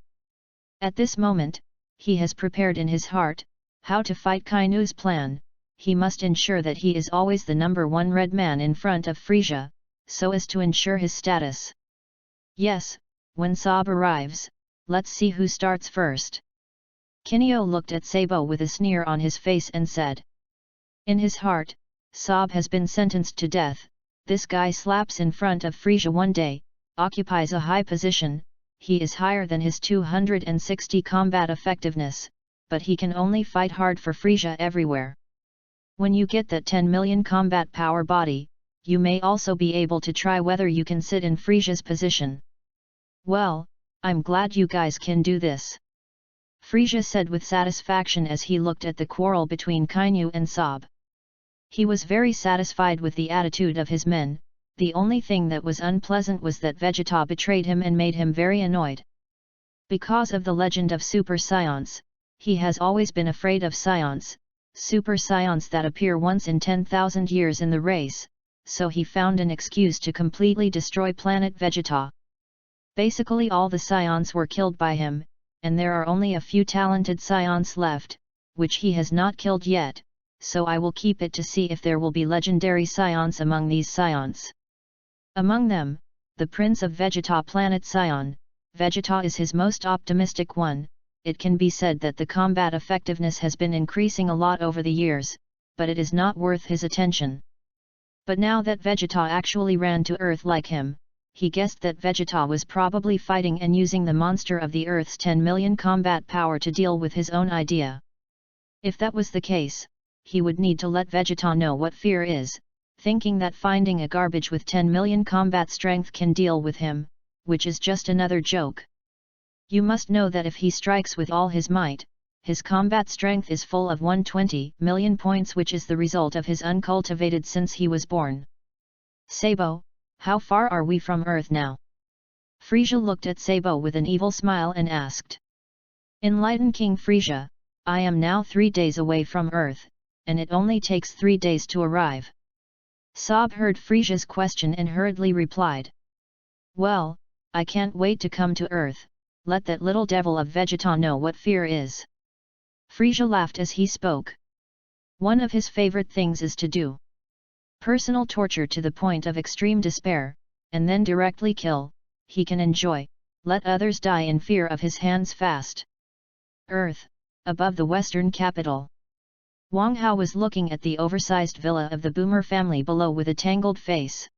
At this moment, he has prepared in his heart how to fight Kinyu's plan. He must ensure that he is always the number one red man in front of Frisia, so as to ensure his status. Yes, when Sob arrives, let's see who starts first. Kinyu looked at Sabo with a sneer on his face and said. In his heart, Sob has been sentenced to death. This guy slaps in front of Frisia one day, occupies a high position, he is higher than his 260 combat effectiveness, but he can only fight hard for Frisia everywhere. When you get that 10 million combat power body, you may also be able to try whether you can sit in Frisia's position. Well, I'm glad you guys can do this, Frisia said with satisfaction as he looked at the quarrel between Kinyu and Sob. He was very satisfied with the attitude of his men. The only thing that was unpleasant was that Vegeta betrayed him and made him very annoyed. Because of the legend of Super Scions, he has always been afraid of Scions, Super Scions that appear once in 10,000 years in the race, so he found an excuse to completely destroy planet Vegeta. Basically all the Scions were killed by him, and there are only a few talented Scions left, which he has not killed yet, so I will keep it to see if there will be legendary Scions among these Scions. Among them, the Prince of Vegeta Planet Scion, Vegeta is his most optimistic one. It can be said that the combat effectiveness has been increasing a lot over the years, but it is not worth his attention. But now that Vegeta actually ran to Earth like him, he guessed that Vegeta was probably fighting and using the monster of the Earth's 10 million combat power to deal with his own idea. If that was the case, he would need to let Vegeta know what fear is, thinking that finding a garbage with 10 million combat strength can deal with him, which is just another joke. You must know that if he strikes with all his might, his combat strength is full of 120 million points, which is the result of his uncultivated since he was born. Sabo, how far are we from Earth now? Frisia looked at Sabo with an evil smile and asked. Enlightened King Frisia, I am now 3 days away from Earth, and it only takes 3 days to arrive. Sab heard Frisia's question and hurriedly replied. Well, I can't wait to come to Earth, let that little devil of Vegeta know what fear is. Frisia laughed as he spoke. One of his favorite things is to do personal torture to the point of extreme despair, and then directly kill. He can enjoy, let others die in fear of his hands fast. Earth, above the western capital. Wang Hao was looking at the oversized villa of the Boomer family below with a tangled face.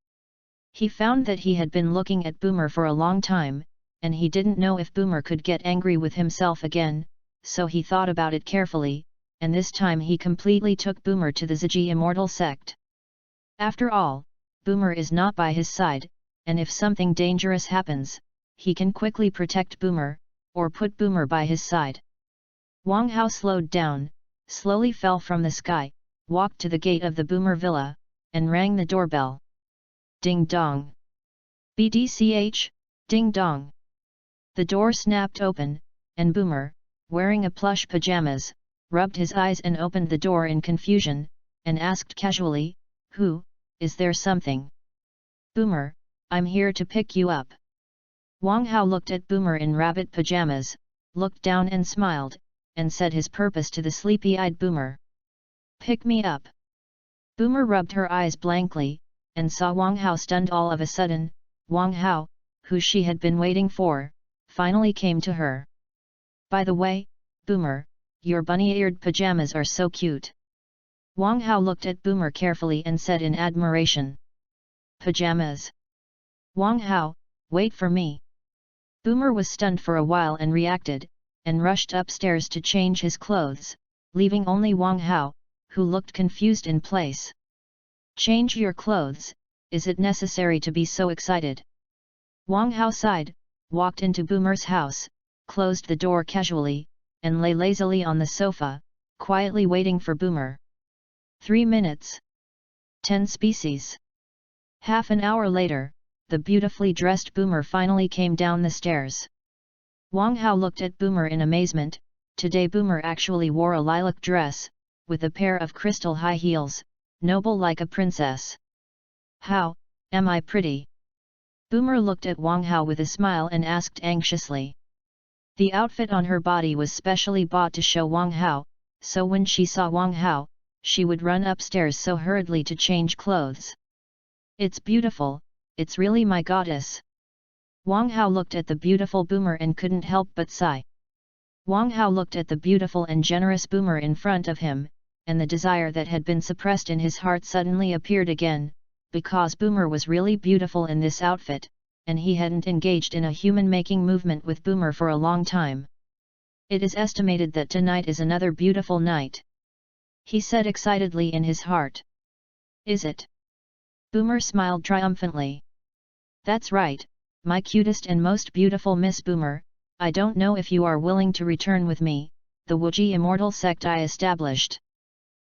He found that he had been looking at Boomer for a long time, and he didn't know if Boomer could get angry with himself again, so he thought about it carefully, and this time he completely took Boomer to the Ziji immortal sect. After all, Boomer is not by his side, and if something dangerous happens, he can quickly protect Boomer, or put Boomer by his side. Wang Hao slowed down, slowly fell from the sky, walked to the gate of the Boomer villa, and rang the doorbell. Ding dong! BDCH, ding dong! The door snapped open, and Boomer, wearing a plush pajamas, rubbed his eyes and opened the door in confusion, and asked casually, Who, is there something? Boomer, I'm here to pick you up. Wang Hao looked at Boomer in rabbit pajamas, looked down and smiled, and said his purpose to the sleepy-eyed Boomer. Pick me up. Boomer rubbed her eyes blankly, and saw Wang Hao stunned all of a sudden. Wang Hao, who she had been waiting for, finally came to her. By the way, Boomer, your bunny-eared pajamas are so cute. Wang Hao looked at Boomer carefully and said in admiration. Pajamas? Wang Hao, wait for me. Boomer was stunned for a while and reacted, and rushed upstairs to change his clothes, leaving only Wang Hao, who looked confused in place. Change your clothes, is it necessary to be so excited? Wang Hao sighed, walked into Boomer's house, closed the door casually, and lay lazily on the sofa, quietly waiting for Boomer. 3 minutes. 10 species. Half an hour later, the beautifully dressed Boomer finally came down the stairs. Wang Hao looked at Boomer in amazement. Today Boomer actually wore a lilac dress, with a pair of crystal high heels, noble like a princess. How, am I pretty? Boomer looked at Wang Hao with a smile and asked anxiously. The outfit on her body was specially bought to show Wang Hao, so when she saw Wang Hao, she would run upstairs so hurriedly to change clothes. It's beautiful, it's really my goddess. Wang Hao looked at the beautiful Boomer and couldn't help but sigh. Wang Hao looked at the beautiful and generous Boomer in front of him, and the desire that had been suppressed in his heart suddenly appeared again, because Boomer was really beautiful in this outfit, and he hadn't engaged in a human-making movement with Boomer for a long time. It is estimated that tonight is another beautiful night. He said excitedly in his heart. Is it? Boomer smiled triumphantly. That's right, my cutest and most beautiful Miss Boomer. I don't know if you are willing to return with me, the Wuji immortal sect I established.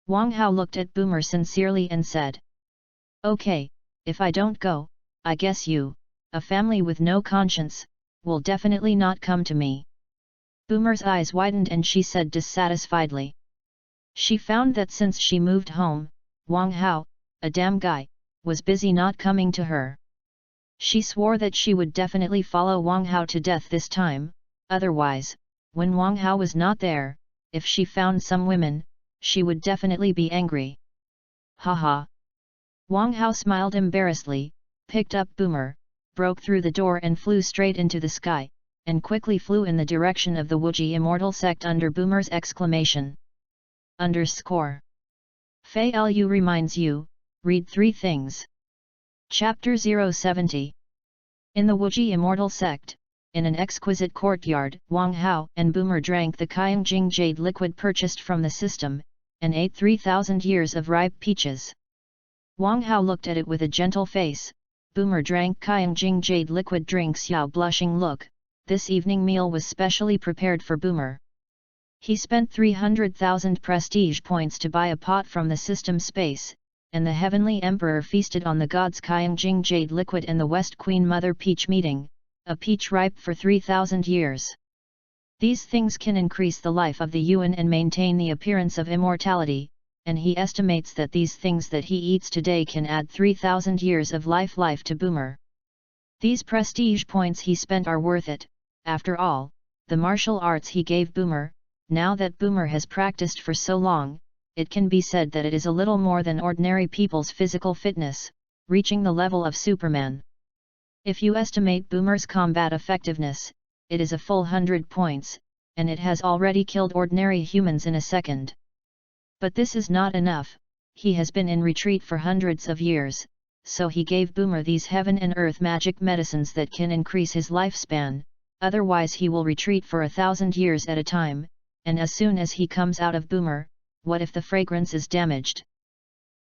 Wang Hao looked at Boomer sincerely and said. Okay, if I don't go, I guess you, a family with no conscience, will definitely not come to me. Boomer's eyes widened and she said dissatisfiedly. She found that since she moved home, Wang Hao, a damn guy, was busy not coming to her. She swore that she would definitely follow Wang Hao to death this time, otherwise, when Wang Hao was not there, if she found some women, she would definitely be angry. Haha. Wang Hao smiled embarrassedly, picked up Boomer, broke through the door and flew straight into the sky, and quickly flew in the direction of the Wuji immortal sect under Boomer's exclamation. _Fei Lu reminds you, Read 3 things. Chapter 070. In the Wuji immortal sect, in an exquisite courtyard, Wang Hao and Boomer drank the Qiangjing jade liquid purchased from the system, and ate 3,000 years of ripe peaches. Wang Hao looked at it with a gentle face. Boomer drank Qiangjing jade liquid drink. Xiao blushing look. This evening meal was specially prepared for Boomer. He spent 300,000 prestige points to buy a pot from the system space, and the Heavenly Emperor feasted on the gods Qiangjing jade liquid and the West Queen Mother Peach meeting, a peach ripe for 3,000 years. These things can increase the life of the Yuan and maintain the appearance of immortality, and he estimates that these things that he eats today can add 3,000 years of life to Boomer. These prestige points he spent are worth it. After all, the martial arts he gave Boomer, now that Boomer has practiced for so long, it can be said that it is a little more than ordinary people's physical fitness, reaching the level of Superman. If you estimate Boomer's combat effectiveness, it is a full 100 points, and it has already killed ordinary humans in a second. But this is not enough. He has been in retreat for hundreds of years, so he gave Boomer these heaven and earth magic medicines that can increase his lifespan, otherwise he will retreat for 1,000 years at a time, and as soon as he comes out of Boomer, what if the fragrance is damaged?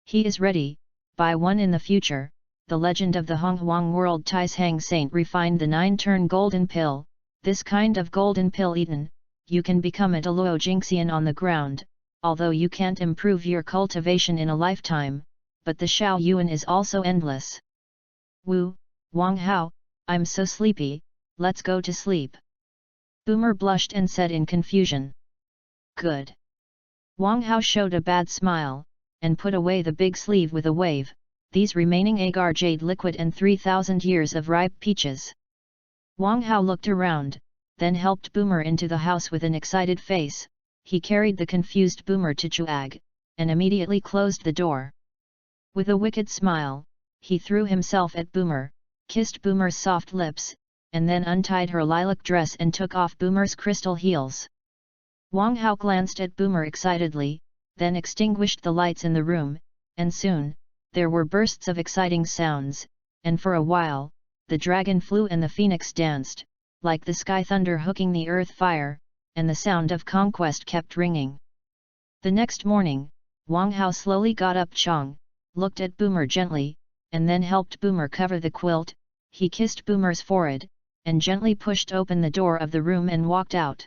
He is ready. By one in the future, the legend of the Honghuang world Taishang Saint refined the 9-turn golden pill. This kind of golden pill eaten, you can become a Deluo Jingxian on the ground, although you can't improve your cultivation in a lifetime, but the Xiao Yuan is also endless. Wu, Wang Hao, I'm so sleepy, let's go to sleep. Boomer blushed and said in confusion. Good. Wang Hao showed a bad smile, and put away the big sleeve with a wave, these remaining agar jade liquid and 3,000 years of ripe peaches. Wang Hao looked around, then helped Boomer into the house with an excited face. He carried the confused Boomer to Chuag, and immediately closed the door. With a wicked smile, he threw himself at Boomer, kissed Boomer's soft lips, and then untied her lilac dress and took off Boomer's crystal heels. Wang Hao glanced at Boomer excitedly, then extinguished the lights in the room, and soon, there were bursts of exciting sounds, and for a while, the dragon flew and the phoenix danced, like the sky thunder hooking the earth fire, and the sound of conquest kept ringing. The next morning, Wang Hao slowly got up Chong, looked at Boomer gently, and then helped Boomer cover the quilt. He kissed Boomer's forehead, and gently pushed open the door of the room and walked out.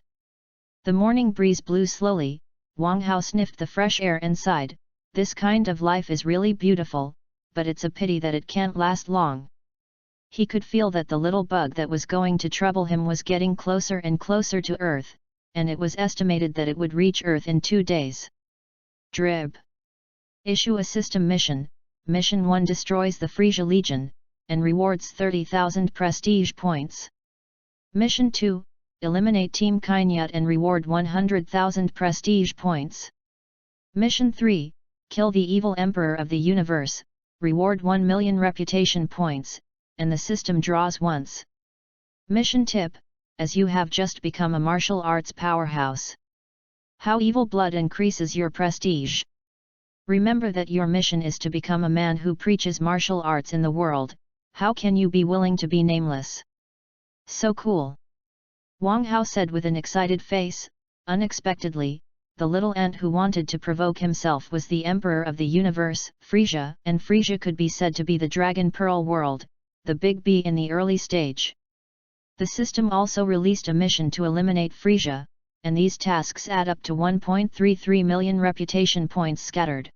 The morning breeze blew slowly. Wang Hao sniffed the fresh air and sighed. This kind of life is really beautiful, but it's a pity that it can't last long. He could feel that the little bug that was going to trouble him was getting closer and closer to Earth, and it was estimated that it would reach Earth in 2 days. Drib. Issue a system mission. Mission 1 destroys the Frisia Legion, and rewards 30,000 prestige points. Mission 2, eliminate Team Kainyat and reward 100,000 prestige points. Mission 3, kill the evil Emperor of the Universe, reward 1 million reputation points, and the system draws once. Mission tip, as you have just become a martial arts powerhouse. How evil blood increases your prestige. Remember that your mission is to become a man who preaches martial arts in the world. How can you be willing to be nameless? So cool! Wang Hao said with an excited face. Unexpectedly, the little ant who wanted to provoke himself was the Emperor of the Universe, Frisia, and Frisia could be said to be the Dragon Pearl world, the big B in the early stage. The system also released a mission to eliminate Frisia, and these tasks add up to 1.33 million reputation points scattered.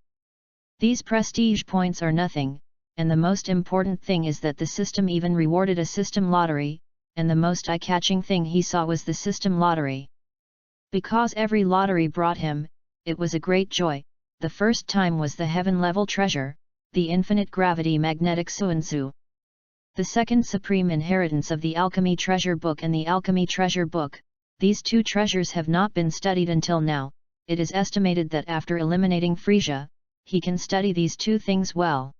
These prestige points are nothing, and the most important thing is that the system even rewarded a system lottery, and the most eye-catching thing he saw was the system lottery. Because every lottery brought him, it was a great joy. The first time was the heaven-level treasure, the infinite gravity magnetic Suansu. The second supreme inheritance of the alchemy treasure book and the alchemy treasure book. These two treasures have not been studied until now. It is estimated that after eliminating Frisia, he can study these two things well.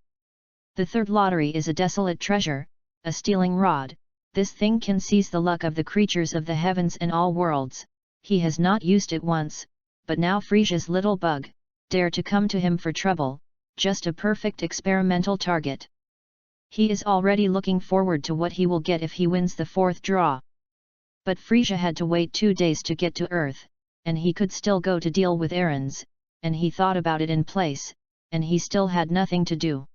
The third lottery is a desolate treasure, a stealing rod. This thing can seize the luck of the creatures of the heavens and all worlds. He has not used it once, but now Frisia's little bug dare to come to him for trouble. just a perfect experimental target. He is already looking forward to what he will get if he wins the fourth draw. But Frisia had to wait 2 days to get to Earth, and he could still go to deal with errands, and he thought about it in place, and he still had nothing to do.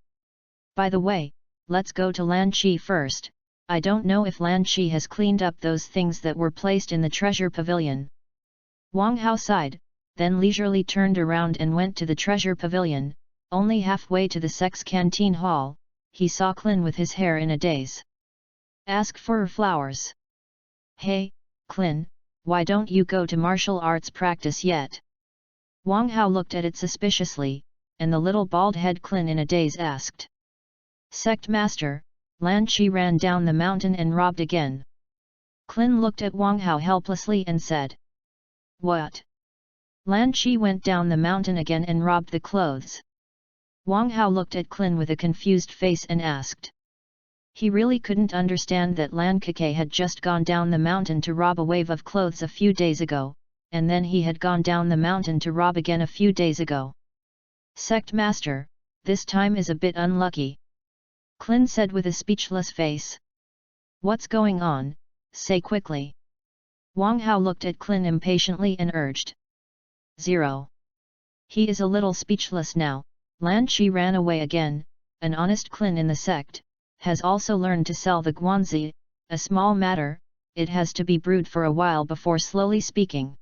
By the way, let's go to Lan Chi first. I don't know if Lan Chi has cleaned up those things that were placed in the treasure pavilion. Wang Hao sighed, then leisurely turned around and went to the treasure pavilion. Only halfway to the sex canteen hall, he saw Clin with his hair in a daze. Ask for her flowers. Hey, Clin, why don't you go to martial arts practice yet? Wang Hao looked at it suspiciously, and the little bald head Clin in a daze asked. Sect Master, Lan Chi ran down the mountain and robbed again. Clin looked at Wang Hao helplessly and said. What? Lan Chi went down the mountain again and robbed the clothes. Wang Hao looked at Clin with a confused face and asked. He really couldn't understand that Lan Keke had just gone down the mountain to rob a wave of clothes a few days ago, and then he had gone down the mountain to rob again a few days ago. Sect Master, this time is a bit unlucky. Clin said with a speechless face. What's going on, say quickly. Wang Hao looked at Clin impatiently and urged. 0. He is a little speechless now. Lan Chi ran away again. An honest Clin in the sect has also learned to sell the guanzi, a small matter, it has to be brewed for a while before slowly speaking.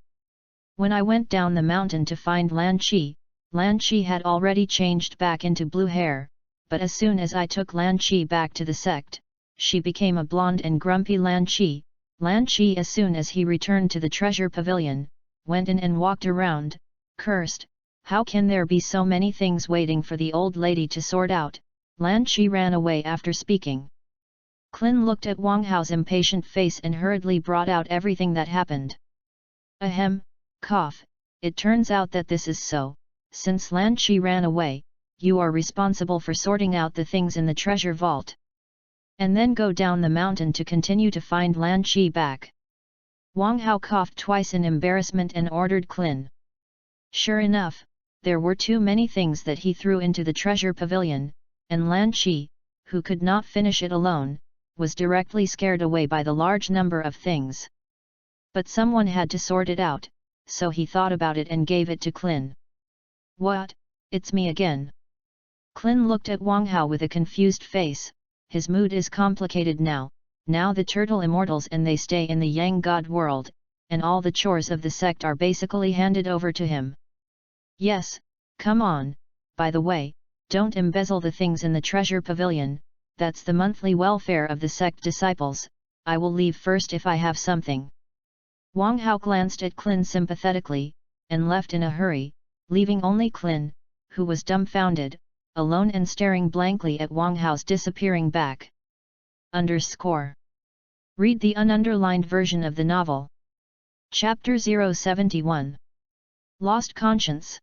When I went down the mountain to find Lan Chi had already changed back into blue hair, but as soon as I took Lan Chi back to the sect, she became a blonde and grumpy Lan Chi. Lan Chi, as soon as he returned to the treasure pavilion, went in and walked around, cursed. How can there be so many things waiting for the old lady to sort out? Lan Chi ran away after speaking. Clin looked at Wang Hao's impatient face and hurriedly brought out everything that happened. Ahem, cough, it turns out that this is so. Since Lan Chi ran away, you are responsible for sorting out the things in the treasure vault. And then go down the mountain to continue to find Lan Chi back. Wang Hao coughed twice in embarrassment and ordered Clin. Sure enough, there were too many things that he threw into the treasure pavilion, and Lan Chi, who could not finish it alone, was directly scared away by the large number of things. But someone had to sort it out, so he thought about it and gave it to Clin. What, it's me again. Clin looked at Wang Hao with a confused face. His mood is complicated now the turtle immortals and they stay in the Yang God world, and all the chores of the sect are basically handed over to him. Yes, come on, by the way, don't embezzle the things in the treasure pavilion, that's the monthly welfare of the sect disciples. I will leave first if I have something. Wang Hao glanced at Clin sympathetically, and left in a hurry, leaving only Clin, who was dumbfounded, alone and staring blankly at Wang Hao's disappearing back. Read the ununderlined version of the novel. Chapter 071. Lost Conscience.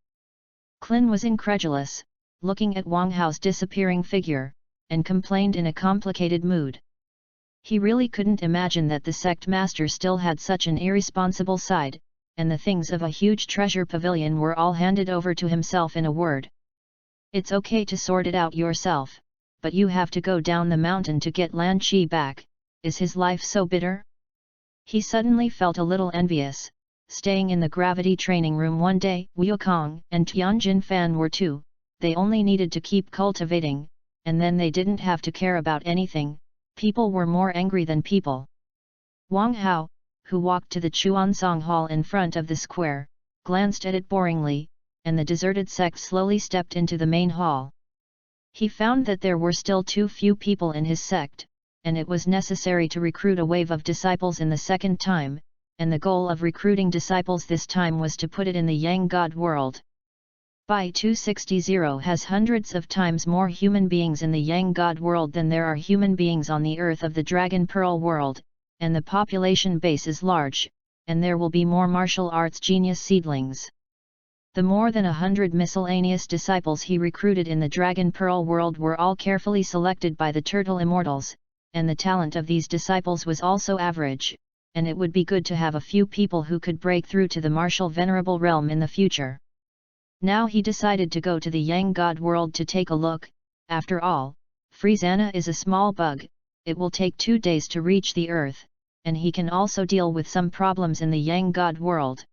Clin was incredulous, looking at Wang Hao's disappearing figure, and complained in a complicated mood. He really couldn't imagine that the sect master still had such an irresponsible side, and the things of a huge treasure pavilion were all handed over to himself in a word. It's okay to sort it out yourself, but you have to go down the mountain to get Lan Chi back. Is his life so bitter? He suddenly felt a little envious. Staying in the gravity training room one day, Wukong and Tianjin Fan were too. They only needed to keep cultivating, and then they didn't have to care about anything. People were more angry than people. Wang Hao, who walked to the Chuansong Hall in front of the square, glanced at it boringly, and the deserted sect slowly stepped into the main hall. He found that there were still too few people in his sect, and it was necessary to recruit a wave of disciples in the second time, and the goal of recruiting disciples this time was to put it in the Yang God world. Bai 260 has hundreds of times more human beings in the Yang God world than there are human beings on the earth of the Dragon Pearl world, and the population base is large, and there will be more martial arts genius seedlings. The more than 100 miscellaneous disciples he recruited in the Dragon Pearl world were all carefully selected by the Turtle Immortals, and the talent of these disciples was also average, and it would be good to have a few people who could break through to the martial venerable realm in the future. Now he decided to go to the Yang God world to take a look. After all, Friezana is a small bug, it will take 2 days to reach the Earth, and he can also deal with some problems in the Yang God world.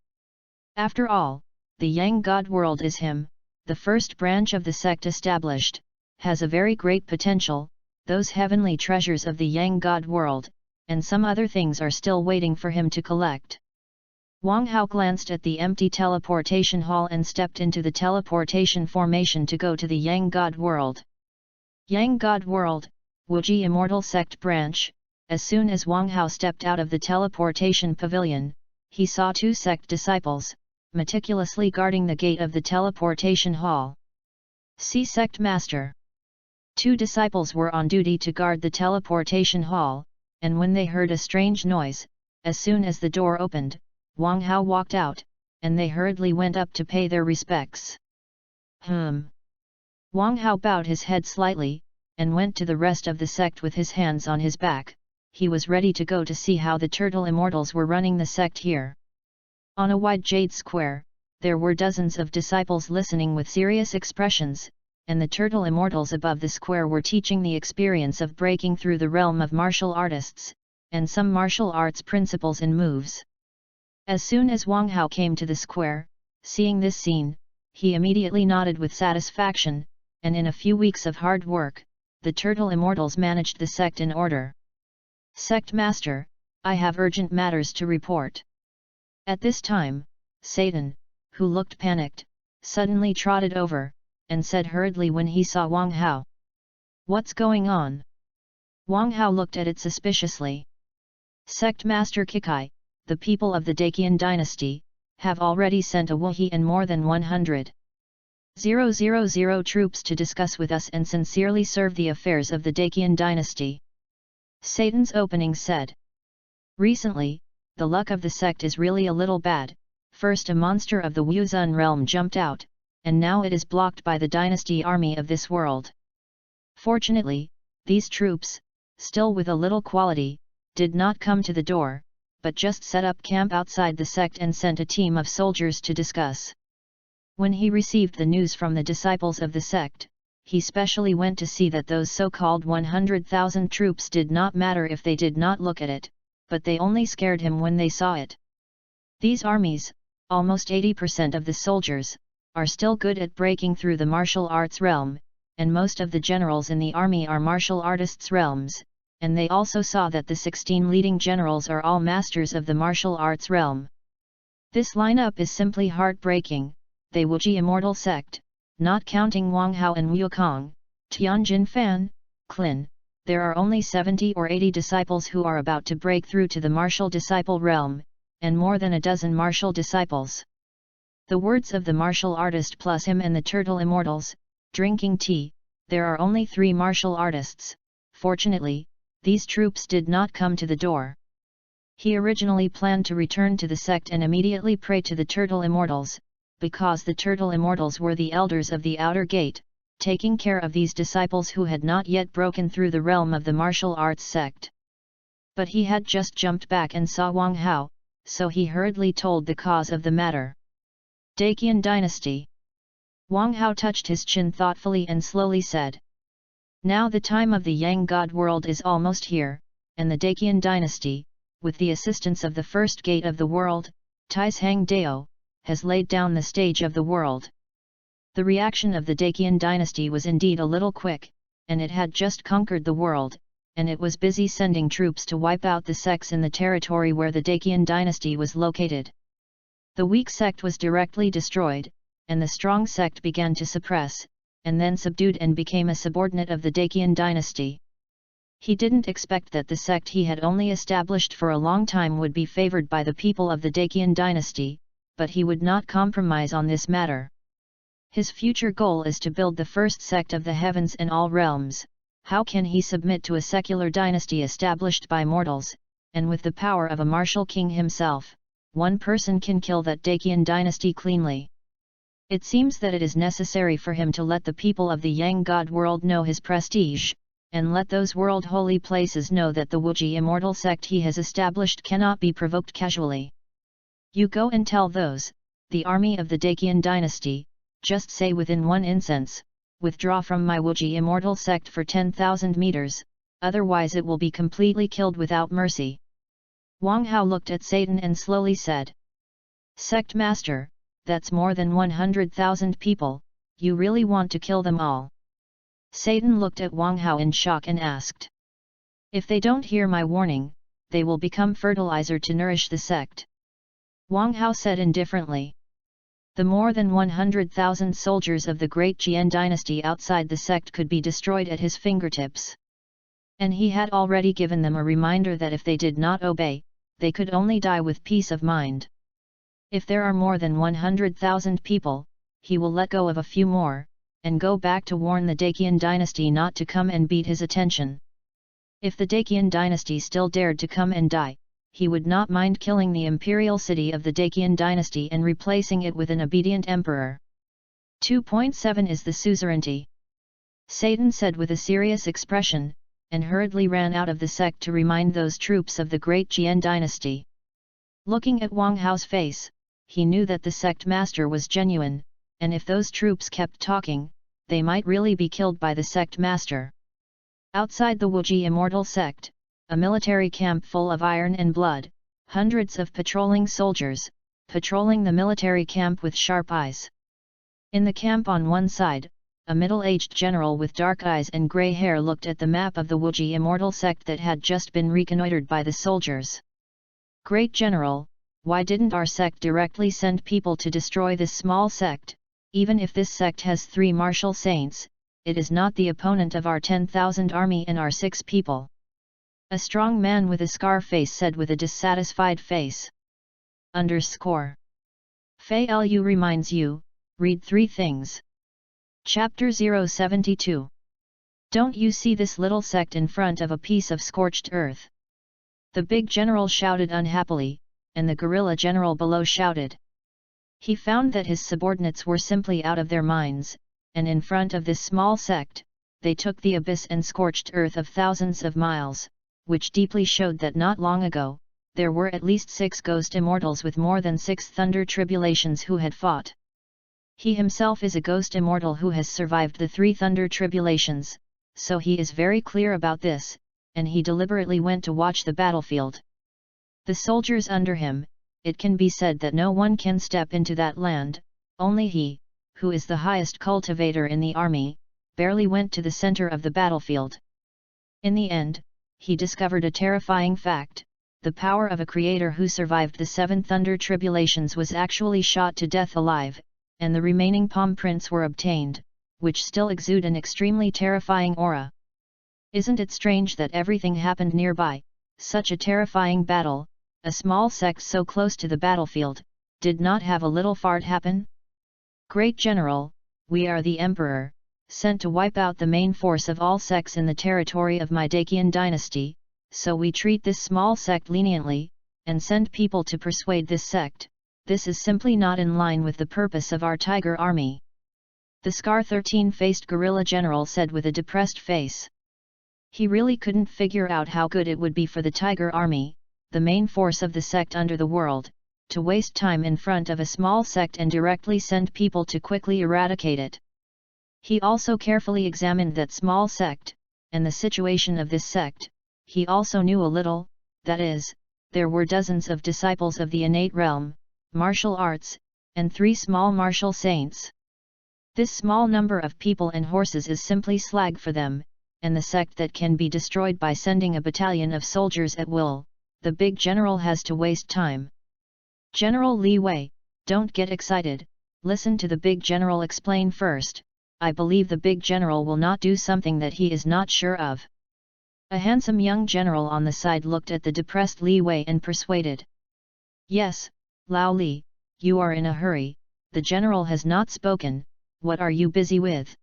After all, the Yang God world is him, the first branch of the sect established, has a very great potential, those heavenly treasures of the Yang God world, and some other things are still waiting for him to collect. Wang Hao glanced at the empty teleportation hall and stepped into the teleportation formation to go to the Yang God world. Yang God world, Wuji Immortal Sect branch. As soon as Wang Hao stepped out of the teleportation pavilion, he saw 2 sect disciples, meticulously guarding the gate of the teleportation hall. See Sect Master. 2 disciples were on duty to guard the teleportation hall, and when they heard a strange noise, as soon as the door opened, Wang Hao walked out, and they hurriedly went up to pay their respects. Wang Hao bowed his head slightly, and went to the rest of the sect with his hands on his back. He was ready to go to see how the turtle immortals were running the sect here. On a wide jade square, there were dozens of disciples listening with serious expressions, and the turtle immortals above the square were teaching the experience of breaking through the realm of martial artists, and some martial arts principles and moves. As soon as Wang Hao came to the square, seeing this scene, he immediately nodded with satisfaction, and in a few weeks of hard work, the turtle immortals managed the sect in order. Sect Master, I have urgent matters to report. At this time, Satan, who looked panicked, suddenly trotted over, and said hurriedly when he saw Wang Hao. What's going on? Wang Hao looked at it suspiciously. Sect Master Kikai, the people of the Dacian dynasty, have already sent a Wuhi and more than 100,000 troops to discuss with us and sincerely serve the affairs of the Dacian dynasty. Satan's opening said. Recently, the luck of the sect is really a little bad. First a monster of the Wuzun realm jumped out, and now it is blocked by the dynasty army of this world. Fortunately, these troops, still with a little quality, did not come to the door, but just set up camp outside the sect and sent a team of soldiers to discuss. When he received the news from the disciples of the sect, he specially went to see that those so-called 100,000 troops did not matter if they did not look at it, but they only scared him when they saw it. These armies, almost 80% of the soldiers, are still good at breaking through the martial arts realm, and most of the generals in the army are martial artists' realms, and they also saw that the 16 leading generals are all masters of the martial arts realm. This lineup is simply heartbreaking. The Wuji Immortal Sect, not counting Wang Hao and Wukong, Tianjin Fan, Klin, there are only 70 or 80 disciples who are about to break through to the martial disciple realm, and more than a dozen martial disciples. The words of the martial artist plus him and the turtle immortals, drinking tea, there are only 3 martial artists. Fortunately, these troops did not come to the door. He originally planned to return to the sect and immediately pray to the turtle immortals, because the turtle immortals were the elders of the outer gate, taking care of these disciples who had not yet broken through the realm of the martial arts sect. But he had just jumped back and saw Wang Hao, so he hurriedly told the cause of the matter. Dacian dynasty. Wang Hao touched his chin thoughtfully and slowly said. Now the time of the Yang God world is almost here, and the Dacian dynasty, with the assistance of the first gate of the world, Taishang Dao, has laid down the stage of the world. The reaction of the Dacian dynasty was indeed a little quick, and it had just conquered the world, and it was busy sending troops to wipe out the sects in the territory where the Dacian dynasty was located. The weak sect was directly destroyed, and the strong sect began to suppress, and then subdued and became a subordinate of the Dacian dynasty. He didn't expect that the sect he had only established for a long time would be favored by the people of the Dacian dynasty, but he would not compromise on this matter. His future goal is to build the first sect of the heavens and all realms. How can he submit to a secular dynasty established by mortals, and with the power of a martial king himself, one person can kill that Dacian dynasty cleanly? It seems that it is necessary for him to let the people of the Yang God world know his prestige, and let those world holy places know that the Wuji immortal sect he has established cannot be provoked casually. You go and tell those, the army of the Dacian dynasty, Just say within 1 incense, withdraw from my Wuji immortal sect for 10,000 meters, otherwise it will be completely killed without mercy. Wang Hao looked at Satan and slowly said, Sect Master, that's more than 100,000 people, you really want to kill them all? Satan looked at Wang Hao in shock and asked. If they don't hear my warning, they will become fertilizer to nourish the sect. Wang Hao said indifferently. The more than 100,000 soldiers of the great Jian dynasty outside the sect could be destroyed at his fingertips. And he had already given them a reminder that if they did not obey, they could only die with peace of mind. If there are more than 100,000 people, he will let go of a few more, and go back to warn the Dacian dynasty not to come and beat his attention. If the Dacian dynasty still dared to come and die, he would not mind killing the imperial city of the Dacian dynasty and replacing it with an obedient emperor. 2.7 is the suzerainty. Satan said with a serious expression, and hurriedly ran out of the sect to remind those troops of the great Jian dynasty. Looking at Wang Hao's face, he knew that the sect master was genuine, and if those troops kept talking, they might really be killed by the sect master. Outside the Wuji immortal sect, a military camp full of iron and blood, hundreds of patrolling soldiers, patrolling the military camp with sharp eyes. In the camp on one side, a middle-aged general with dark eyes and grey hair looked at the map of the Wuji immortal sect that had just been reconnoitered by the soldiers. Great General, why didn't our sect directly send people to destroy this small sect? Even if this sect has 3 martial saints, it is not the opponent of our 10,000 army and our 6 people. A strong man with a scar face said with a dissatisfied face. Underscore. Fei Lu reminds you, read 3 things. Chapter 072. Don't you see this little sect in front of a piece of scorched earth? The big general shouted unhappily, and the guerrilla general below shouted. He found that his subordinates were simply out of their minds, and in front of this small sect, they took the abyss and scorched earth of thousands of miles, which deeply showed that not long ago, there were at least 6 ghost immortals with more than 6 thunder tribulations who had fought. He himself is a ghost immortal who has survived the 3 thunder tribulations, so he is very clear about this, and he deliberately went to watch the battlefield. The soldiers under him, it can be said that no one can step into that land, only he, who is the highest cultivator in the army, barely went to the center of the battlefield. In the end, he discovered a terrifying fact: the power of a creator who survived the 7 thunder tribulations was actually shot to death alive, and the remaining palm prints were obtained, which still exude an extremely terrifying aura. Isn't it strange that everything happened nearby? Such a terrifying battle, a small sect so close to the battlefield, did not have a little fart happen? Great General, we are the Emperor, sent to wipe out the main force of all sects in the territory of my Dacian dynasty, so we treat this small sect leniently, and send people to persuade this sect. This is simply not in line with the purpose of our tiger army. The scar 13-faced guerrilla general said with a depressed face. He really couldn't figure out how good it would be for the tiger army, the main force of the sect under the world, to waste time in front of a small sect and directly send people to quickly eradicate it. He also carefully examined that small sect, and the situation of this sect. He also knew a little, that is, there were dozens of disciples of the innate realm, martial arts, and 3 small martial saints. This small number of people and horses is simply slag for them, and the sect that can be destroyed by sending a battalion of soldiers at will. The big general has to waste time. General Li Wei, don't get excited, listen to the big general explain first. I believe the big general will not do something that he is not sure of. A handsome young general on the side looked at the depressed Li Wei and persuaded. Yes, Lao Li, you are in a hurry, the general has not spoken, what are you busy with?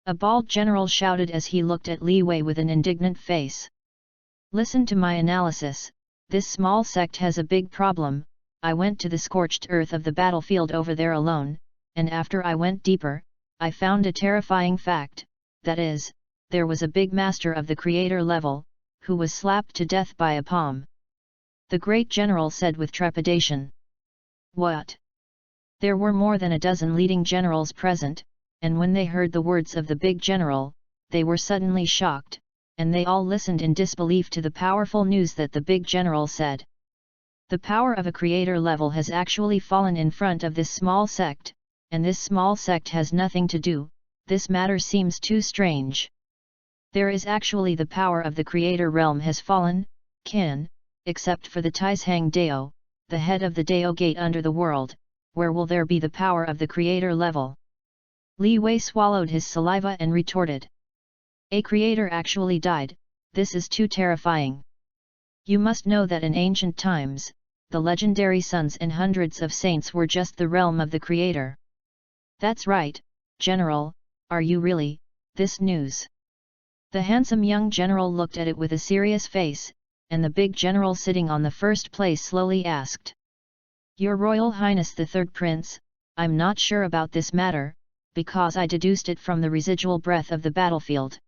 A bald general shouted as he looked at Li Wei with an indignant face. Listen to my analysis, this small sect has a big problem. I went to the scorched earth of the battlefield over there alone, and after I went deeper, I found a terrifying fact, that is, there was a big master of the creator level, who was slapped to death by a palm. The great general said with trepidation. What? There were more than a dozen leading generals present, and when they heard the words of the big general, they were suddenly shocked, and they all listened in disbelief to the powerful news that the big general said. The power of a creator level has actually fallen in front of this small sect, and this small sect has nothing to do. This matter seems too strange. There is actually the power of the creator realm has fallen, except for the Taishang Dao, the head of the Dao gate under the world. Where will there be the power of the creator level? Li Wei swallowed his saliva and retorted. A creator actually died, this is too terrifying. You must know that in ancient times, the legendary sons and hundreds of saints were just the realm of the creator. That's right, General, are you really, this news? The handsome young general looked at it with a serious face, and the big general sitting on the first place slowly asked. Your Royal Highness the Third Prince, I'm not sure about this matter, because I deduced it from the residual breath of the battlefield.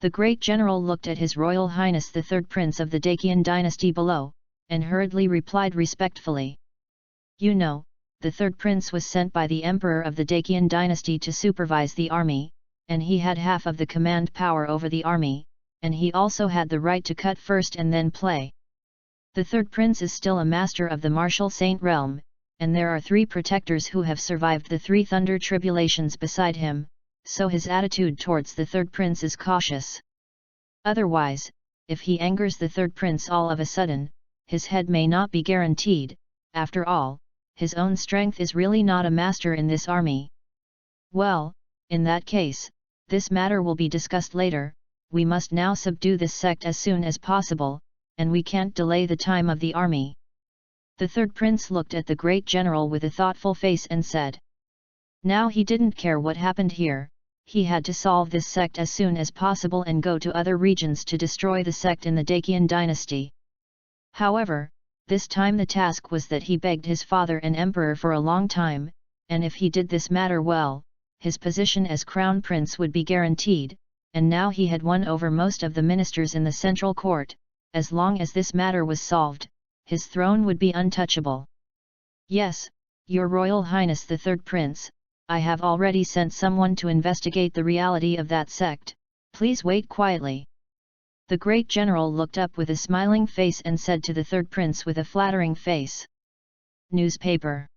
The great general looked at His Royal Highness the Third Prince of the Dacian dynasty below, and hurriedly replied respectfully. You know, the Third Prince was sent by the Emperor of the Dacian dynasty to supervise the army, and he had half of the command power over the army, and he also had the right to cut first and then play. The Third Prince is still a master of the martial saint realm, and there are 3 protectors who have survived the 3 thunder tribulations beside him, so his attitude towards the Third Prince is cautious. Otherwise, if he angers the Third Prince all of a sudden, his head may not be guaranteed. After all, his own strength is really not a master in this army. Well, in that case, this matter will be discussed later. We must now subdue this sect as soon as possible, and we can't delay the time of the army. The Third Prince looked at the great general with a thoughtful face and said. Now he didn't care what happened here, he had to solve this sect as soon as possible and go to other regions to destroy the sect in the Dacian dynasty. However, this time the task was that he begged his father and emperor for a long time, and if he did this matter well, his position as crown prince would be guaranteed, and now he had won over most of the ministers in the central court. As long as this matter was solved, his throne would be untouchable. Yes, Your Royal Highness the Third Prince, I have already sent someone to investigate the reality of that sect, please wait quietly. The great general looked up with a smiling face and said to the Third Prince with a flattering face. Newspaper.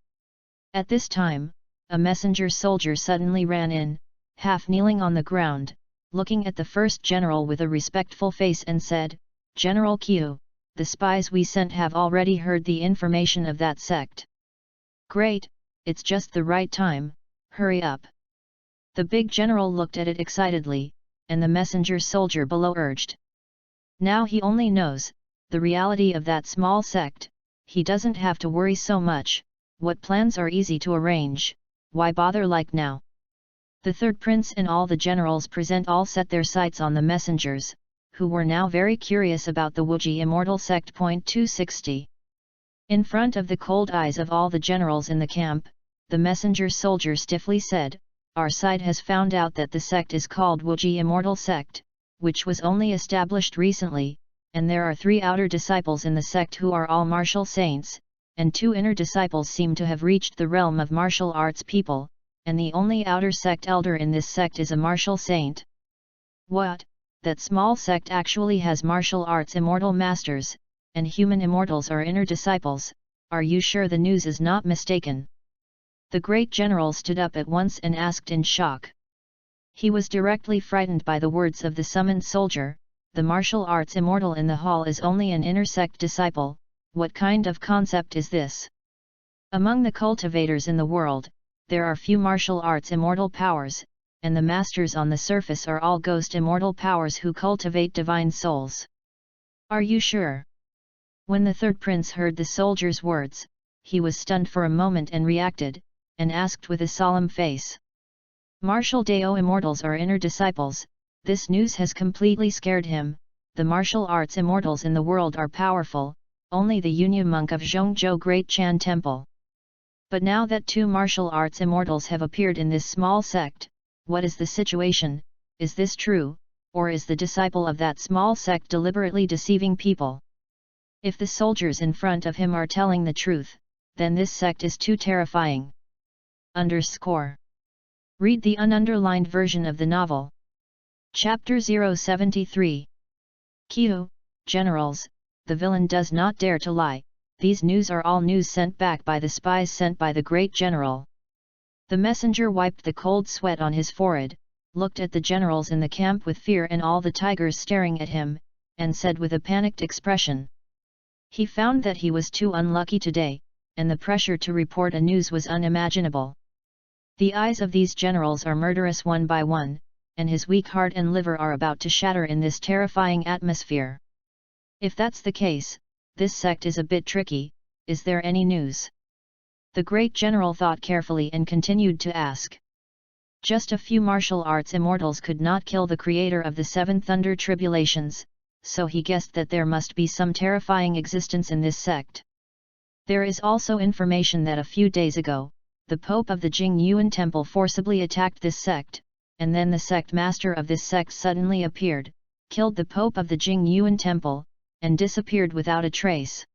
At this time, a messenger soldier suddenly ran in, half kneeling on the ground, looking at the first general with a respectful face and said, General Qiu, the spies we sent have already heard the information of that sect. Great, it's just the right time, hurry up. The big general looked at it excitedly, and the messenger soldier below urged. Now he only knows the reality of that small sect, he doesn't have to worry so much. What plans are easy to arrange, why bother like now? The Third Prince and all the generals present all set their sights on the messengers, who were now very curious about the Wuji immortal sect. 260. In front of the cold eyes of all the generals in the camp, the messenger soldier stiffly said, Our side has found out that the sect is called Wuji immortal sect, which was only established recently, and there are 3 outer disciples in the sect who are all martial saints, and 2 inner disciples seem to have reached the realm of martial arts people, and the only outer sect elder in this sect is a martial saint. What? That small sect actually has martial arts immortal masters, and human immortals are inner disciples, are you sure the news is not mistaken? The great general stood up at once and asked in shock. He was directly frightened by the words of the summoned soldier. The martial arts immortal in the hall is only an inner sect disciple, what kind of concept is this? Among the cultivators in the world, there are few martial arts immortal powers, and the masters on the surface are all ghost immortal powers who cultivate divine souls. Are you sure? When the Third Prince heard the soldier's words, he was stunned for a moment and reacted, and asked with a solemn face. Martial Dao immortals are inner disciples, this news has completely scared him. The martial arts immortals in the world are powerful, only the Yunya monk of Zhongzhou Great Chan Temple. But now that 2 martial arts immortals have appeared in this small sect, what is the situation? Is this true, or is the disciple of that small sect deliberately deceiving people? If the soldiers in front of him are telling the truth, then this sect is too terrifying. Read the ununderlined version of the novel. Chapter 073. Kyu, Generals, the villain does not dare to lie, these news are all news sent back by the spies sent by the great general. The messenger wiped the cold sweat on his forehead, looked at the generals in the camp with fear and all the tigers staring at him, and said with a panicked expression. He found that he was too unlucky today, and the pressure to report a news was unimaginable. The eyes of these generals are murderous one by one, and his weak heart and liver are about to shatter in this terrifying atmosphere. If that's the case, this sect is a bit tricky. Is there any news? The great general thought carefully and continued to ask. Just a few martial arts immortals could not kill the creator of the seven thunder tribulations, so he guessed that there must be some terrifying existence in this sect. There is also information that a few days ago, the Pope of the Jing Yuan Temple forcibly attacked this sect, and then the sect master of this sect suddenly appeared, killed the Pope of the Jing Yuan Temple, and disappeared without a trace.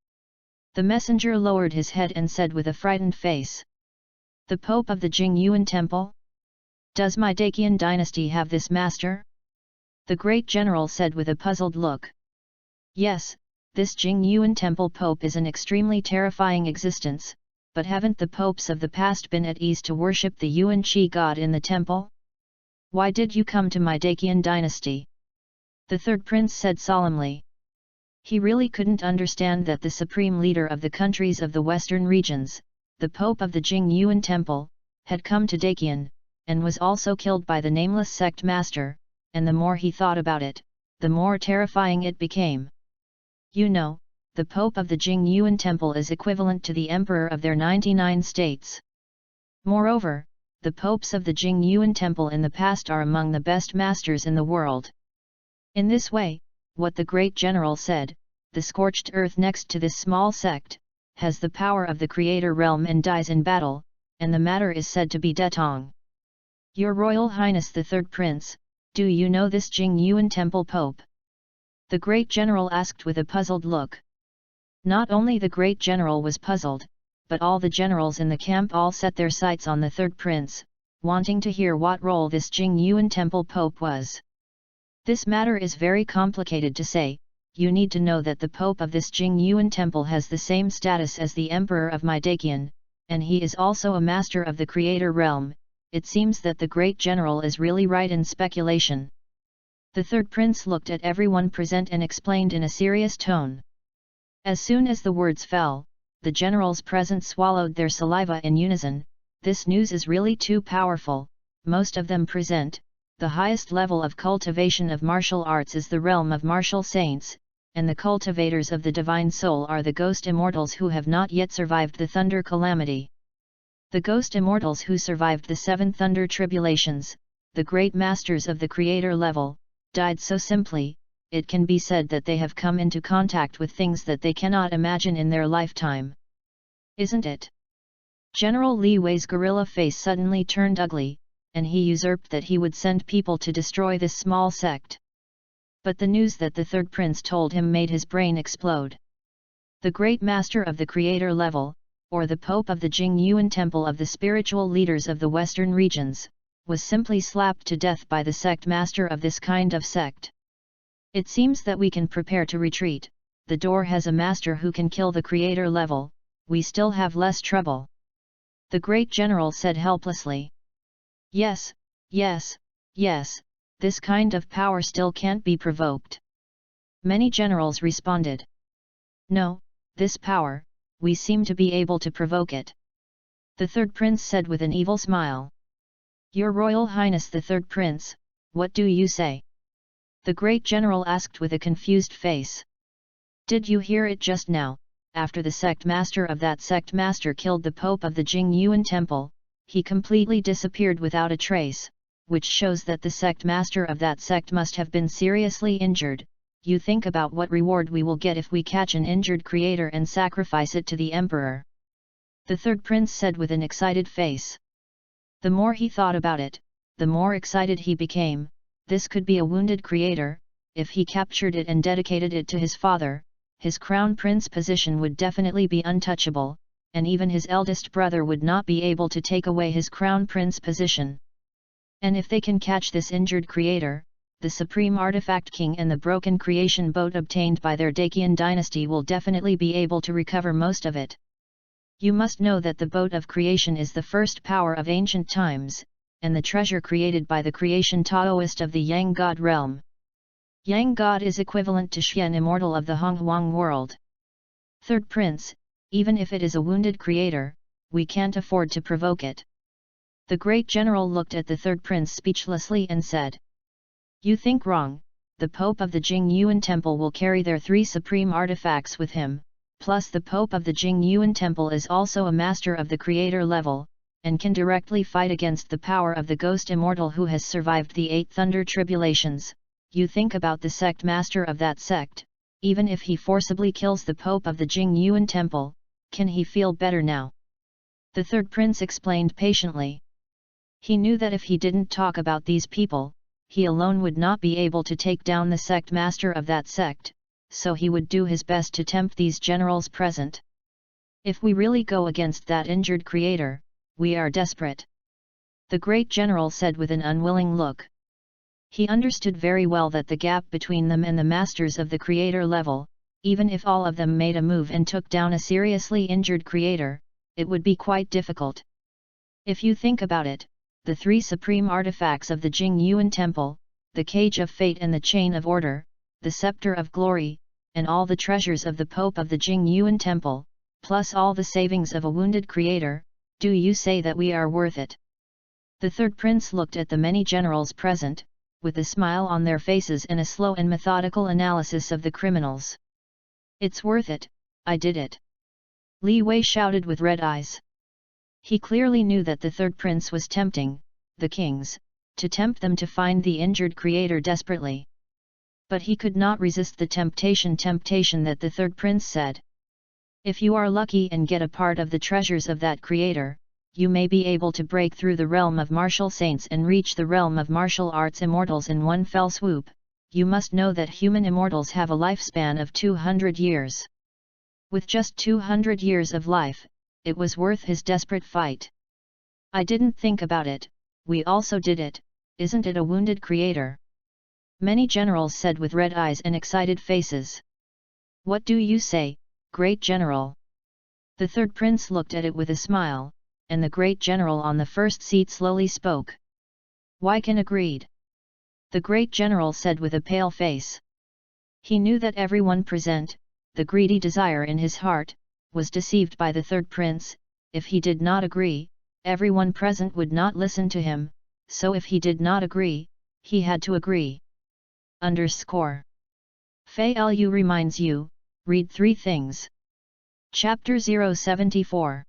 The messenger lowered his head and said with a frightened face. The Pope of the Jing Yuan Temple? Does my Dacian dynasty have this master? The great general said with a puzzled look. Yes, this Jing Yuan Temple Pope is an extremely terrifying existence, but haven't the popes of the past been at ease to worship the Yuan Qi god in the temple? Why did you come to my Dacian dynasty? The third prince said solemnly. He really couldn't understand that the supreme leader of the countries of the western regions, the Pope of the Jing Yuan Temple, had come to Dacian, and was also killed by the nameless sect master, and the more he thought about it, the more terrifying it became. You know, the Pope of the Jing Yuan Temple is equivalent to the emperor of their 99 states. Moreover, the popes of the Jing Yuan Temple in the past are among the best masters in the world. In this way, what the great general said, the scorched earth next to this small sect, has the power of the creator realm and dies in battle, and the matter is said to be detong. Your Royal Highness the Third Prince, do you know this Jing Yuan Temple Pope? The great general asked with a puzzled look. Not only the great general was puzzled, but all the generals in the camp all set their sights on the third prince, wanting to hear what role this Jing Yuan Temple Pope was. This matter is very complicated to say. You need to know that the Pope of this Jing Yuan Temple has the same status as the Emperor of my Dacian, and he is also a master of the Creator realm. It seems that the great general is really right in speculation. The third prince looked at everyone present and explained in a serious tone. As soon as the words fell, the generals present swallowed their saliva in unison. This news is really too powerful. Most of them present. The highest level of cultivation of martial arts is the realm of martial saints, and the cultivators of the divine soul are the ghost immortals who have not yet survived the thunder calamity. The ghost immortals who survived the seven thunder tribulations, the great masters of the creator level, died so simply, it can be said that they have come into contact with things that they cannot imagine in their lifetime. Isn't it? General Li Wei's gorilla face suddenly turned ugly, and he usurped that he would send people to destroy this small sect. But the news that the third prince told him made his brain explode. The great master of the creator level, or the Pope of the Jing Yuan Temple of the spiritual leaders of the western regions, was simply slapped to death by the sect master of this kind of sect. It seems that we can prepare to retreat. The door has a master who can kill the creator level, we still have less trouble. The great general said helplessly. Yes, yes, yes, this kind of power still can't be provoked. Many generals responded. No, this power, we seem to be able to provoke it. The third prince said with an evil smile. Your Royal Highness the third prince, what do you say? The great general asked with a confused face. Did you hear it just now? After the sect master of that sect master killed the Pope of the Jing Yuan Temple, he completely disappeared without a trace, which shows that the sect master of that sect must have been seriously injured. You think about what reward we will get if we catch an injured creator and sacrifice it to the emperor. The third prince said with an excited face. The more he thought about it, the more excited he became. This could be a wounded creator. If he captured it and dedicated it to his father, his crown prince position would definitely be untouchable, and even his eldest brother would not be able to take away his crown prince position. And if they can catch this injured creator, the supreme artifact king and the broken creation boat obtained by their Dakian dynasty will definitely be able to recover most of it. You must know that the boat of creation is the first power of ancient times, and the treasure created by the creation Taoist of the Yang God realm. Yang God is equivalent to Xian immortal of the Honghuang world. Third prince, even if it is a wounded creator, we can't afford to provoke it. The great general looked at the third prince speechlessly and said, "You think wrong, the Pope of the Jingyuan Temple will carry their 3 supreme artifacts with him, plus the Pope of the Jingyuan Temple is also a master of the creator level, and can directly fight against the power of the ghost immortal who has survived the 8 thunder tribulations. You think about the sect master of that sect, even if he forcibly kills the Pope of the Jingyuan Temple, can he feel better now?" The third prince explained patiently. He knew that if he didn't talk about these people, he alone would not be able to take down the sect master of that sect, so he would do his best to tempt these generals present. If we really go against that injured creator, we are desperate. The great general said with an unwilling look. He understood very well that the gap between them and the masters of the creator level, even if all of them made a move and took down a seriously injured creator, it would be quite difficult. If you think about it, the 3 supreme artifacts of the Jingyuan Temple, the Cage of Fate and the Chain of Order, the Scepter of Glory, and all the treasures of the Pope of the Jingyuan Temple, plus all the savings of a wounded creator, do you say that we are worth it? The third prince looked at the many generals present, with a smile on their faces and a slow and methodical analysis of the criminals. "It's worth it, I did it!" Li Wei shouted with red eyes. He clearly knew that the third prince was tempting the kings, to tempt them to find the injured creator desperately. But he could not resist the temptation that the third prince said. "If you are lucky and get a part of the treasures of that creator, you may be able to break through the realm of martial saints and reach the realm of martial arts immortals in one fell swoop. You must know that human immortals have a lifespan of 200 years. With just 200 years of life, it was worth his desperate fight. I didn't think about it, we also did it, isn't it a wounded creator?" Many generals said with red eyes and excited faces. "What do you say, great general?" The third prince looked at it with a smile, and the great general on the first seat slowly spoke. "Wycan agreed." The great general said with a pale face. He knew that everyone present, the greedy desire in his heart, was deceived by the third prince. If he did not agree, everyone present would not listen to him, so if he did not agree, he had to agree. Fei Lu reminds you, read 3 things. Chapter 074.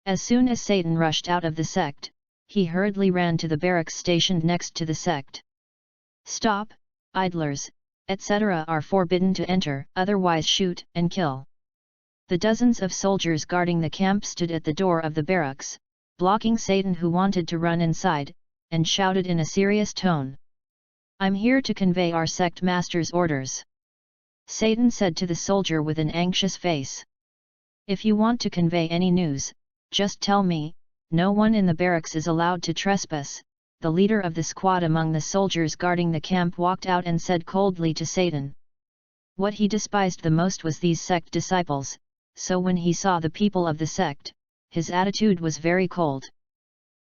As soon as Satan rushed out of the sect, he hurriedly ran to the barracks stationed next to the sect. "Stop, idlers, etc. are forbidden to enter, otherwise shoot and kill." The dozens of soldiers guarding the camp stood at the door of the barracks, blocking Satan who wanted to run inside, and shouted in a serious tone. "I'm here to convey our sect master's orders," Satan said to the soldier with an anxious face. "If you want to convey any news, just tell me, no one in the barracks is allowed to trespass." The leader of the squad among the soldiers guarding the camp walked out and said coldly to Satan. What he despised the most was these sect disciples, so when he saw the people of the sect, his attitude was very cold.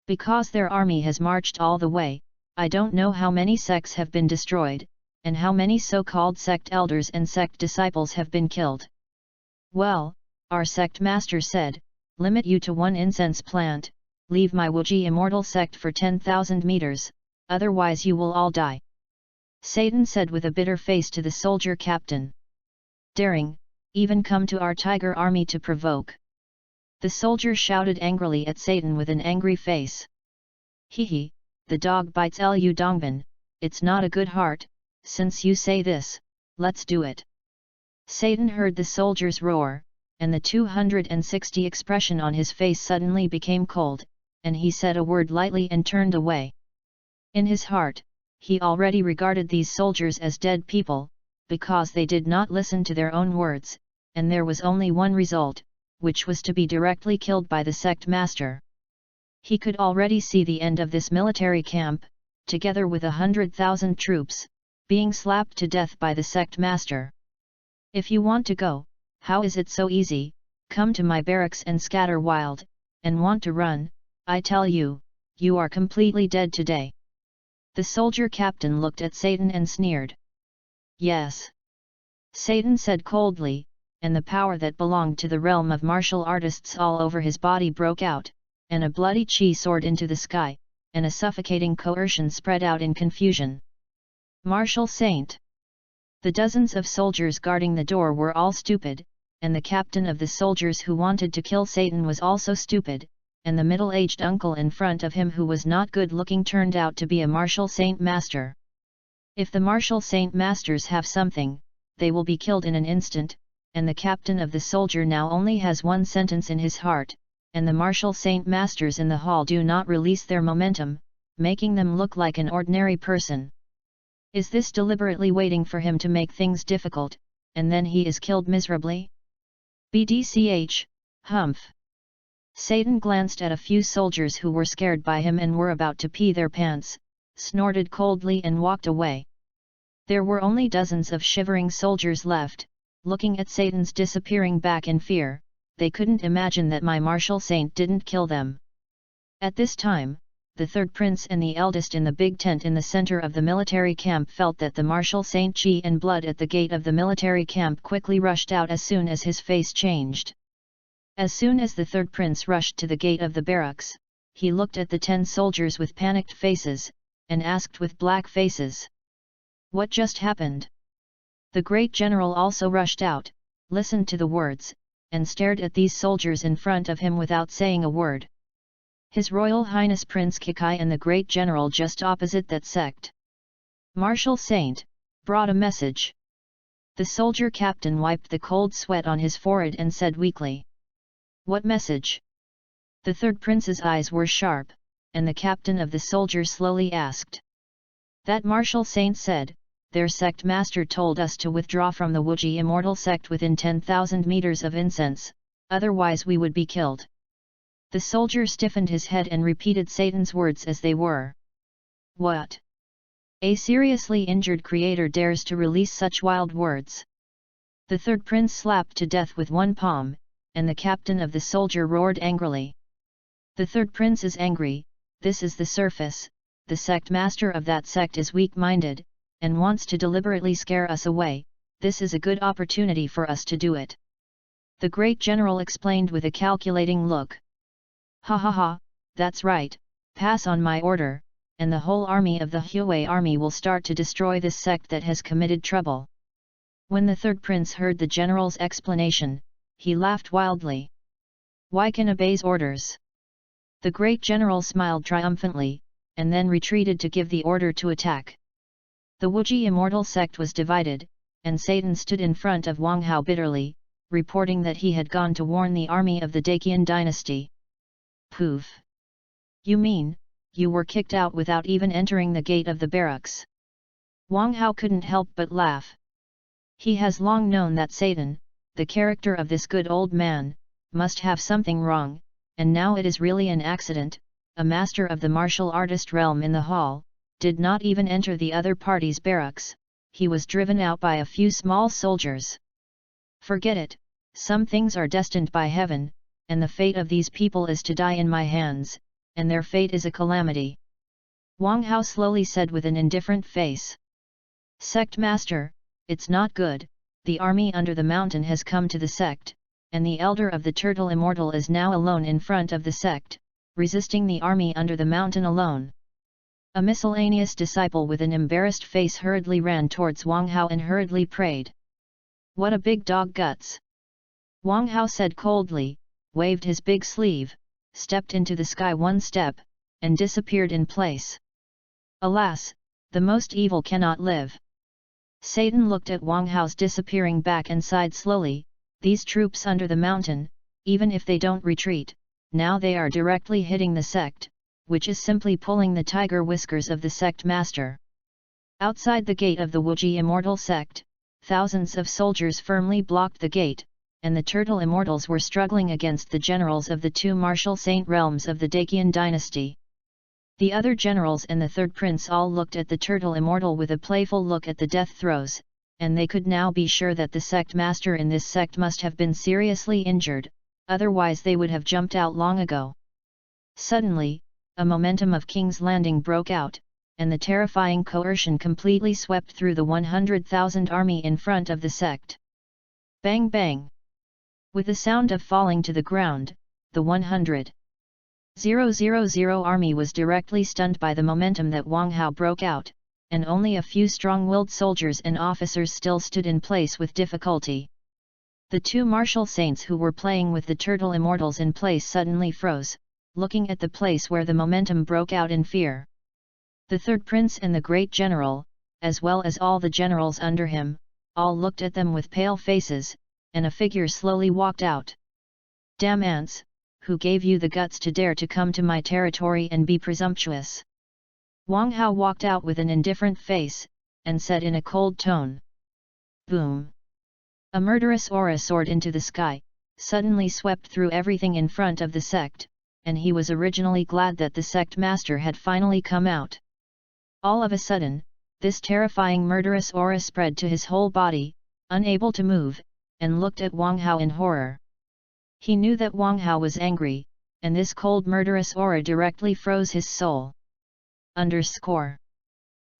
"Because their army has marched all the way, I don't know how many sects have been destroyed, and how many so-called sect elders and sect disciples have been killed." "Well," our sect master said, "limit you to 1 incense plant, leave my Wuji immortal sect for 10,000 meters, otherwise you will all die." Satan said with a bitter face to the soldier captain. "Daring, even come to our tiger army to provoke." The soldier shouted angrily at Satan with an angry face. "Hee, the dog bites Lu Dongbin, it's not a good heart, since you say this, let's do it." Satan heard the soldiers roar, and the 260 expression on his face suddenly became cold, and he said a word lightly and turned away. In his heart, he already regarded these soldiers as dead people, because they did not listen to their own words, and there was only one result, which was to be directly killed by the sect master. He could already see the end of this military camp, together with 100,000 troops, being slapped to death by the sect master. If you want to go, how is it so easy? Come to my barracks and scatter wild, and want to run, I tell you, you are completely dead today. The soldier captain looked at Satan and sneered. Yes. Satan said coldly, and the power that belonged to the realm of martial artists all over his body broke out, and a bloody chi soared into the sky, and a suffocating coercion spread out in confusion. Martial saint. The dozens of soldiers guarding the door were all stupid, and the captain of the soldiers who wanted to kill Satan was also stupid, and the middle-aged uncle in front of him who was not good-looking turned out to be a martial saint master. If the martial saint masters have something, they will be killed in an instant, and the captain of the soldier now only has one sentence in his heart, and the martial saint masters in the hall do not release their momentum, making them look like an ordinary person. Is this deliberately waiting for him to make things difficult, and then he is killed miserably? BDCH, humph. Satan glanced at a few soldiers who were scared by him and were about to pee their pants, snorted coldly and walked away. There were only dozens of shivering soldiers left, looking at Satan's disappearing back in fear. They couldn't imagine that my martial saint didn't kill them. At this time, the third prince and the eldest in the big tent in the center of the military camp felt that the martial saint chi and blood at the gate of the military camp quickly rushed out as soon as his face changed. As soon as the third prince rushed to the gate of the barracks, he looked at the 10 soldiers with panicked faces, and asked with black faces, "What just happened?" The great general also rushed out, listened to the words, and stared at these soldiers in front of him without saying a word. His Royal Highness Prince Kikai and the great general just opposite that sect. Martial Saint, brought a message. The soldier captain wiped the cold sweat on his forehead and said weakly, "What message?" The third prince's eyes were sharp, and the captain of the soldiers slowly asked. That Martial Saint said, "Their sect master told us to withdraw from the Wuji immortal sect within 10,000 meters of incense, otherwise we would be killed." The soldier stiffened his head and repeated Satan's words as they were. What? A seriously injured creator dares to release such wild words? The third prince slapped to death with one palm, and the captain of the soldier roared angrily. The third prince is angry, this is the surface, the sect master of that sect is weak-minded, and wants to deliberately scare us away, this is a good opportunity for us to do it. The great general explained with a calculating look. Ha ha ha, that's right, pass on my order, and the whole army of the Huey army will start to destroy this sect that has committed trouble. When the third prince heard the general's explanation, he laughed wildly. Why can obeys orders? The great general smiled triumphantly, and then retreated to give the order to attack. The Wuji immortal sect was divided, and Satan stood in front of Wang Hao bitterly, reporting that he had gone to warn the army of the Daqian dynasty. Poof! You mean, you were kicked out without even entering the gate of the barracks? Wang Hao couldn't help but laugh. He has long known that Satan, the character of this good old man, must have something wrong, and now it is really an accident. A master of the martial artist realm in the hall, did not even enter the other party's barracks, he was driven out by a few small soldiers. Forget it, some things are destined by heaven, and the fate of these people is to die in my hands, and their fate is a calamity. Wang Hao slowly said with an indifferent face. Sect master, it's not good, the army under the mountain has come to the sect, and the elder of the turtle immortal is now alone in front of the sect, resisting the army under the mountain alone. A miscellaneous disciple with an embarrassed face hurriedly ran towards Wang Hao and hurriedly prayed. What a big dog guts! Wang Hao said coldly, waved his big sleeve, stepped into the sky one step, and disappeared in place. Alas, the most evil cannot live. Satan looked at Wang Hao's disappearing back and sighed slowly, these troops under the mountain, even if they don't retreat, now they are directly hitting the sect, which is simply pulling the tiger whiskers of the sect master. Outside the gate of the Wuji immortal sect, thousands of soldiers firmly blocked the gate, and the turtle immortals were struggling against the generals of the two martial saint realms of the Dacian dynasty. The other generals and the third prince all looked at the turtle immortal with a playful look at the death throes, and they could now be sure that the sect master in this sect must have been seriously injured, otherwise they would have jumped out long ago. Suddenly, a momentum of King's Landing broke out, and the terrifying coercion completely swept through the 100,000 army in front of the sect. Bang bang! With the sound of falling to the ground, the 100,000 army was directly stunned by the momentum that Wang Hao broke out, and only a few strong-willed soldiers and officers still stood in place with difficulty. The two martial saints who were playing with the turtle immortals in place suddenly froze, looking at the place where the momentum broke out in fear. The third prince and the great general, as well as all the generals under him, all looked at them with pale faces, and a figure slowly walked out. "Damn ants, who gave you the guts to dare to come to my territory and be presumptuous?" Wang Hao walked out with an indifferent face, and said in a cold tone. Boom! A murderous aura soared into the sky, suddenly swept through everything in front of the sect, and he was originally glad that the sect master had finally come out. All of a sudden, this terrifying murderous aura spread to his whole body, unable to move, and looked at Wang Hao in horror. He knew that Wang Hao was angry, and this cold murderous aura directly froze his soul.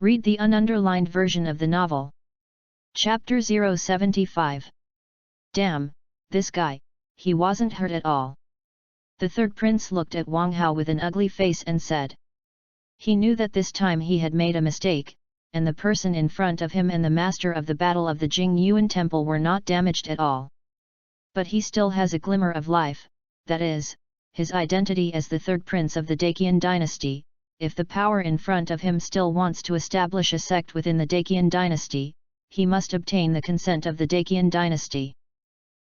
Read the ununderlined version of the novel. Chapter 075. Damn, this guy, he wasn't hurt at all. The third prince looked at Wang Hao with an ugly face and said. He knew that this time he had made a mistake, and the person in front of him and the master of the battle of the Jingyuan temple were not damaged at all. But he still has a glimmer of life, that is, his identity as the third prince of the Dacian dynasty. If the power in front of him still wants to establish a sect within the Dacian dynasty, he must obtain the consent of the Dacian dynasty.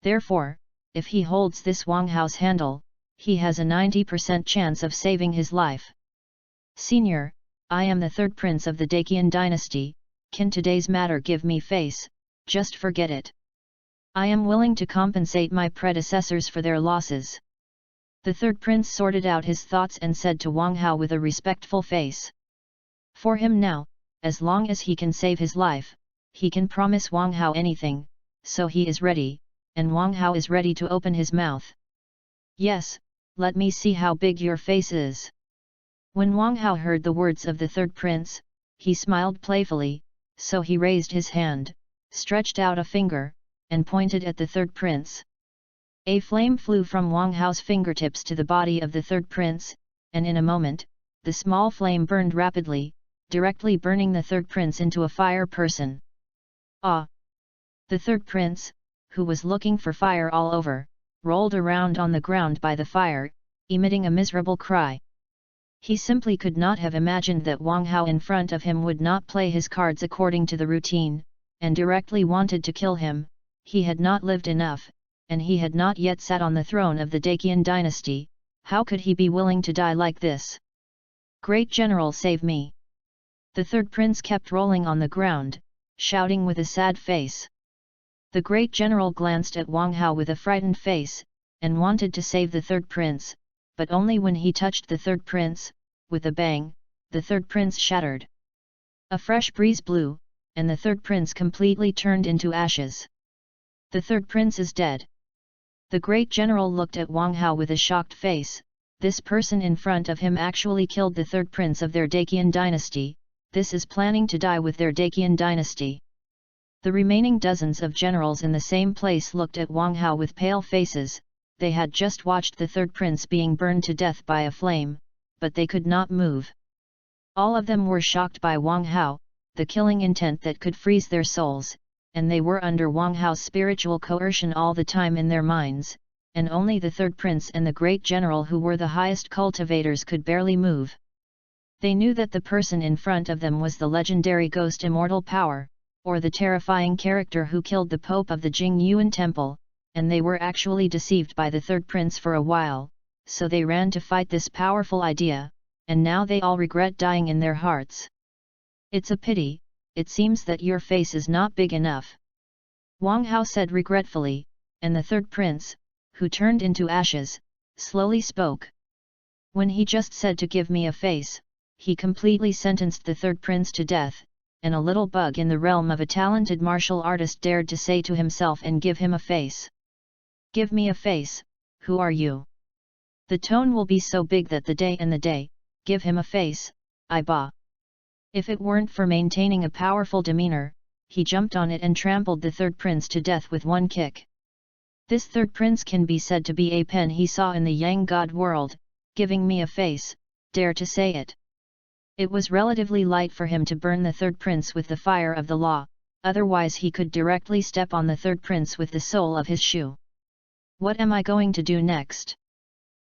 Therefore, if he holds this Wang Hao's handle, he has a 90% chance of saving his life. Senior, I am the third prince of the Dacian dynasty, can today's matter give me face? Just forget it. I am willing to compensate my predecessors for their losses. The third prince sorted out his thoughts and said to Wang Hao with a respectful face. For him now, as long as he can save his life, he can promise Wang Hao anything, so he is ready, and Wang Hao is ready to open his mouth. Yes, let me see how big your face is. When Wang Hao heard the words of the third prince, he smiled playfully, so he raised his hand, stretched out a finger, and pointed at the third prince. A flame flew from Wang Hao's fingertips to the body of the third prince, and in a moment, the small flame burned rapidly, directly burning the third prince into a fire person. Ah! The third prince, who was looking for fire all over, rolled around on the ground by the fire, emitting a miserable cry. He simply could not have imagined that Wang Hao in front of him would not play his cards according to the routine, and directly wanted to kill him. He had not lived enough, and he had not yet sat on the throne of the Dacian dynasty. How could he be willing to die like this? Great General, save me! The third prince kept rolling on the ground, shouting with a sad face. The great general glanced at Wang Hao with a frightened face, and wanted to save the third prince, but only when he touched the third prince. With a bang, the third prince shattered. A fresh breeze blew, and the third prince completely turned into ashes. The third prince is dead. The great general looked at Wang Hao with a shocked face. This person in front of him actually killed the third prince of their Dacian dynasty. This is planning to die with their Dacian dynasty. The remaining dozens of generals in the same place looked at Wang Hao with pale faces. They had just watched the third prince being burned to death by a flame, but they could not move. All of them were shocked by Wang Hao, the killing intent that could freeze their souls, and they were under Wang Hao's spiritual coercion all the time in their minds, and only the third prince and the great general who were the highest cultivators could barely move. They knew that the person in front of them was the legendary ghost Immortal Power, or the terrifying character who killed the Pope of the Jingyuan temple, and they were actually deceived by the third prince for a while, so they ran to fight this powerful idea, and now they all regret dying in their hearts. It's a pity, it seems that your face is not big enough. Wang Hao said regretfully, and the third prince, who turned into ashes, slowly spoke. When he just said to give me a face, he completely sentenced the third prince to death, and a little bug in the realm of a talented martial artist dared to say to himself and give him a face. Give me a face, who are you? The tone will be so big that the day, give him a face, I bah. If it weren't for maintaining a powerful demeanor, he jumped on it and trampled the third prince to death with one kick. This third prince can be said to be a pen he saw in the Yang God world, giving me a face, dare to say it. It was relatively light for him to burn the third prince with the fire of the law, otherwise he could directly step on the third prince with the sole of his shoe. What am I going to do next?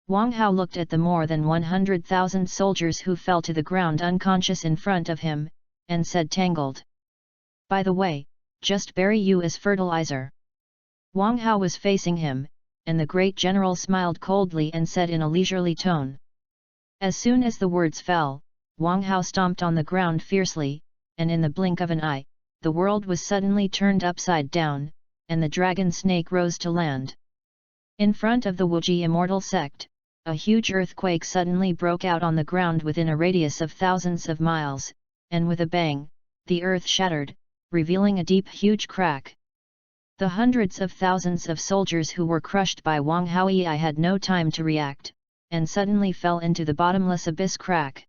Wang Hao looked at the more than 100,000 soldiers who fell to the ground unconscious in front of him, and said tangled. By the way, just bury you as fertilizer. Wang Hao was facing him, and the great general smiled coldly and said in a leisurely tone. As soon as the words fell, Wang Hao stomped on the ground fiercely, and in the blink of an eye, the world was suddenly turned upside down, and the dragon snake rose to land. In front of the Wuji immortal sect, a huge earthquake suddenly broke out on the ground within a radius of thousands of miles, and with a bang, the earth shattered, revealing a deep huge crack. The hundreds of thousands of soldiers who were crushed by Wang Haoyi had no time to react, and suddenly fell into the bottomless abyss crack.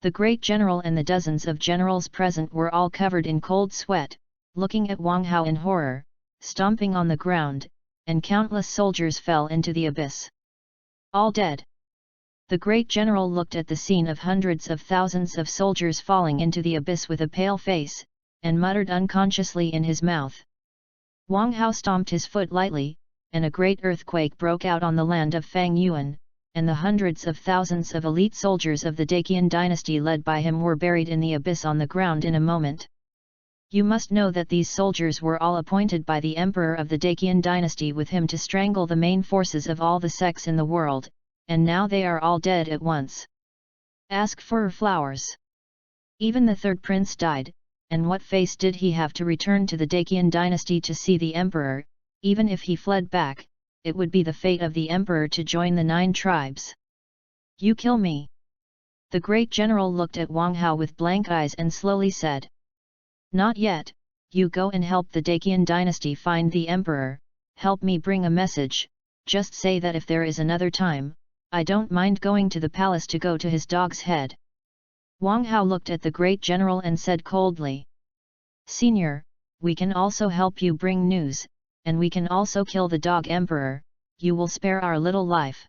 The great general and the dozens of generals present were all covered in cold sweat, looking at Wang Hao in horror, stomping on the ground, and countless soldiers fell into the abyss. All dead. The great general looked at the scene of hundreds of thousands of soldiers falling into the abyss with a pale face, and muttered unconsciously in his mouth. Wang Hao stomped his foot lightly, and a great earthquake broke out on the land of Fang Yuan, and the hundreds of thousands of elite soldiers of the Daqian dynasty led by him were buried in the abyss on the ground in a moment. You must know that these soldiers were all appointed by the emperor of the Daqian dynasty with him to strangle the main forces of all the sects in the world, and now they are all dead at once. Ask for flowers. Even the third prince died, and what face did he have to return to the Daqian dynasty to see the emperor? Even if he fled back, it would be the fate of the emperor to join the 9 tribes. You kill me. The great general looked at Wang Hao with blank eyes and slowly said. Not yet, you go and help the Daqian dynasty find the emperor, help me bring a message, just say that if there is another time, I don't mind going to the palace to go to his dog's head. Wang Hao looked at the great general and said coldly. Senior, we can also help you bring news, and we can also kill the dog emperor, you will spare our little life.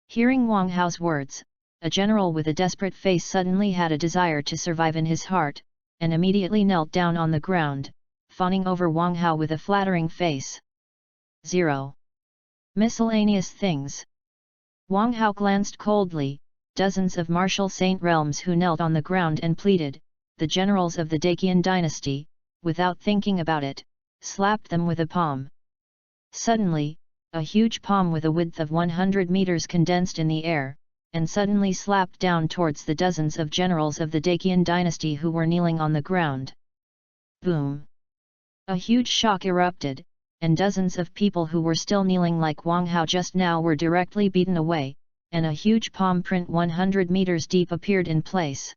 Hearing Wang Hao's words, a general with a desperate face suddenly had a desire to survive in his heart, and immediately knelt down on the ground, fawning over Wang Hao with a flattering face. 0. Miscellaneous things. Wang Hao glanced coldly, dozens of martial saint realms who knelt on the ground and pleaded, the generals of the Daqian dynasty, without thinking about it, slapped them with a palm. Suddenly, a huge palm with a width of 100 meters condensed in the air, and suddenly slapped down towards the dozens of generals of the Daqian dynasty who were kneeling on the ground. Boom! A huge shock erupted, and dozens of people who were still kneeling like Wang Hao just now were directly beaten away, and a huge palm print 100 meters deep appeared in place.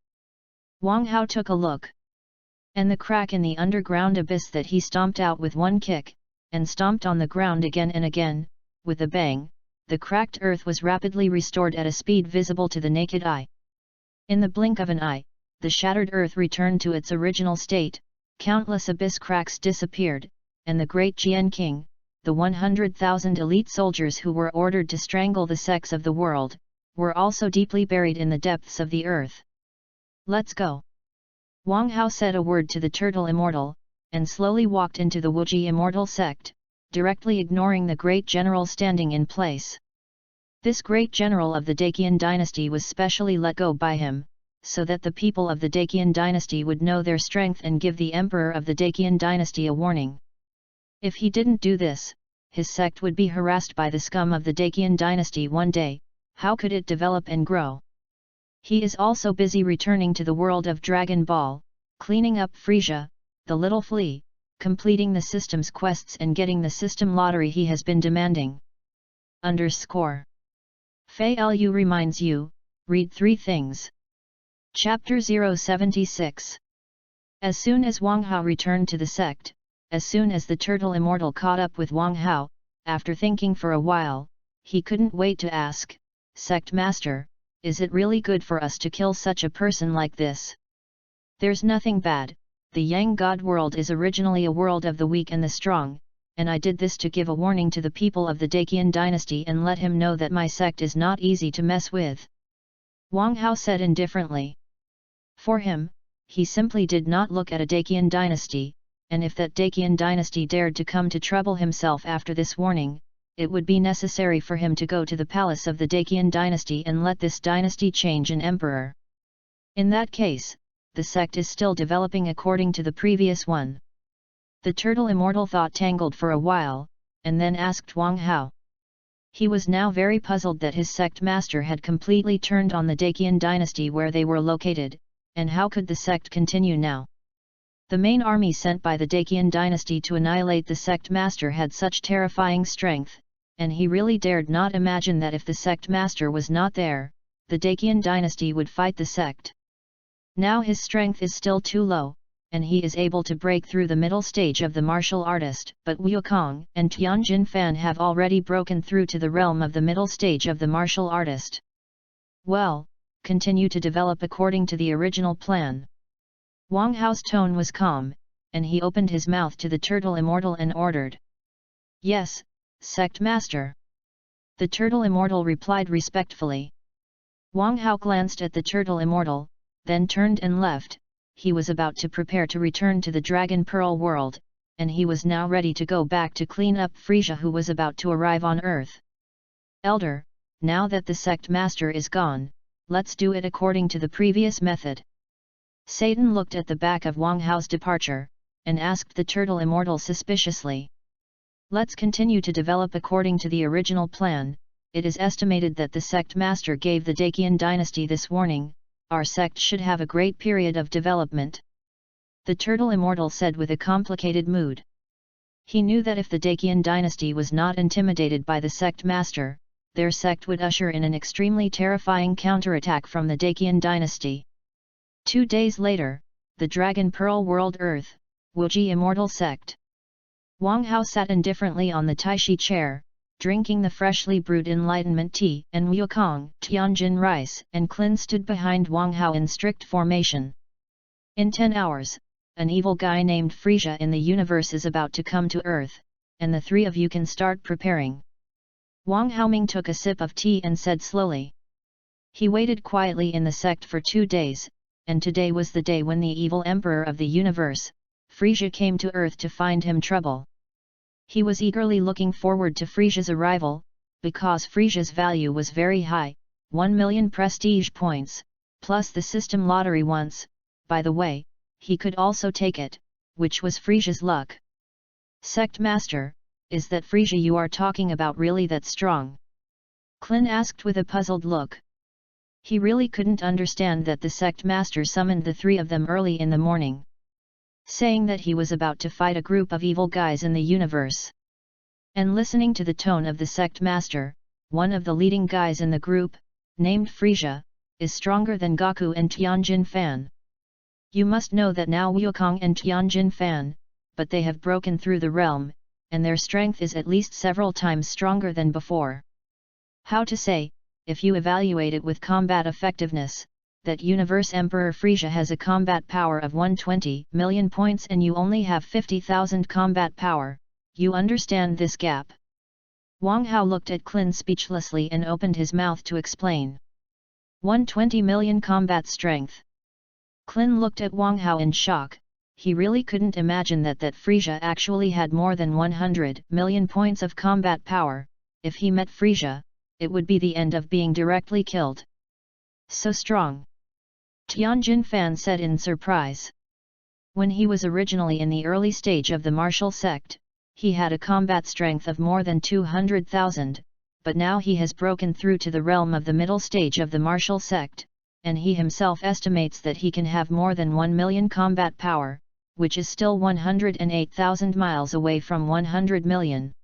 Wang Hao took a look. And the crack in the underground abyss that he stomped out with one kick, and stomped on the ground again and again, with a bang, the cracked earth was rapidly restored at a speed visible to the naked eye. In the blink of an eye, the shattered earth returned to its original state, countless abyss cracks disappeared, and the great Jian King, the 100,000 elite soldiers who were ordered to strangle the sects of the world, were also deeply buried in the depths of the earth. Let's go. Wang Hao said a word to the turtle immortal, and slowly walked into the Wuji immortal sect, directly ignoring the great general standing in place. This great general of the Daqian dynasty was specially let go by him, so that the people of the Daqian dynasty would know their strength and give the emperor of the Daqian dynasty a warning. If he didn't do this, his sect would be harassed by the scum of the Daqian dynasty one day. How could it develop and grow? He is also busy returning to the world of Dragon Ball, cleaning up Frisia, the little flea, completing the system's quests and getting the system lottery he has been demanding. _ Fei Lu reminds you, read 3 things. Chapter 076. As soon as Wang Hao returned to the sect, as soon as the turtle immortal caught up with Wang Hao, after thinking for a while, he couldn't wait to ask, Sect Master, is it really good for us to kill such a person like this? There's nothing bad, the Yang God world is originally a world of the weak and the strong, and I did this to give a warning to the people of the Dacian dynasty and let him know that my sect is not easy to mess with. Wang Hao said indifferently. For him, he simply did not look at a Dacian dynasty, and if that Dacian dynasty dared to come to trouble himself after this warning, it would be necessary for him to go to the palace of the Dacian dynasty and let this dynasty change an emperor. In that case, the sect is still developing according to the previous one. The turtle immortal thought tangled for a while, and then asked Wang Hao. He was now very puzzled that his sect master had completely turned on the Dacian dynasty where they were located, and how could the sect continue now? The main army sent by the Dacian dynasty to annihilate the sect master had such terrifying strength, and he really dared not imagine that if the sect master was not there, the Dacian dynasty would fight the sect. Now his strength is still too low, and he is able to break through the middle stage of the martial artist, but Wukong and Tianjin Fan have already broken through to the realm of the middle stage of the martial artist. Well, continue to develop according to the original plan. Wang Hao's tone was calm, and he opened his mouth to the turtle immortal and ordered. Yes, sect master. The turtle immortal replied respectfully. Wang Hao glanced at the turtle immortal, then turned and left. He was about to prepare to return to the Dragon Pearl world, and he was now ready to go back to clean up Frisia who was about to arrive on Earth. Elder, now that the sect master is gone, let's do it according to the previous method. Satan looked at the back of Wang Hao's departure, and asked the turtle immortal suspiciously. Let's continue to develop according to the original plan. It is estimated that the sect master gave the Dacian dynasty this warning. Our sect should have a great period of development. The turtle immortal said with a complicated mood. He knew that if the Dacian dynasty was not intimidated by the sect master, their sect would usher in an extremely terrifying counterattack from the Dacian dynasty. 2 days later, the Dragon Pearl World Earth, Wuji Immortal Sect. Wang Hao sat indifferently on the Taishi chair, drinking the freshly brewed enlightenment tea, and Wukong, Tianjin rice, and Klin stood behind Wang Hao in strict formation. In 10 hours, an evil guy named Frisia in the universe is about to come to Earth, and the 3 of you can start preparing. Wang Haoming took a sip of tea and said slowly. He waited quietly in the sect for 2 days, and today was the day when the evil emperor of the universe, Frisia, came to Earth to find him trouble. He was eagerly looking forward to Frisia's arrival, because Frisia's value was very high, 1 million prestige points, plus the system lottery once. By the way, he could also take it, which was Frisia's luck. Sect Master, is that Frisia you are talking about really that strong? Klin asked with a puzzled look. He really couldn't understand that the sect master summoned the 3 of them early in the morning, saying that he was about to fight a group of evil guys in the universe. And listening to the tone of the sect master, one of the leading guys in the group, named Frisia, is stronger than Gaku and Tianjin Fan. You must know that now Wukong and Tianjin Fan, but they have broken through the realm, and their strength is at least several times stronger than before. How to say, if you evaluate it with combat effectiveness, that Universe Emperor Frisia has a combat power of 120 million points and you only have 50,000 combat power, you understand this gap? Wang Hao looked at Klin speechlessly and opened his mouth to explain. 120 million combat strength. Klin looked at Wang Hao in shock. He really couldn't imagine that Frisia actually had more than 100 million points of combat power. If he met Frisia, it would be the end of being directly killed. So strong. Tianjin Fan said in surprise. When he was originally in the early stage of the martial sect, he had a combat strength of more than 200,000, but now he has broken through to the realm of the middle stage of the martial sect, and he himself estimates that he can have more than 1 million combat power, which is still 108,000 miles away from 100 million.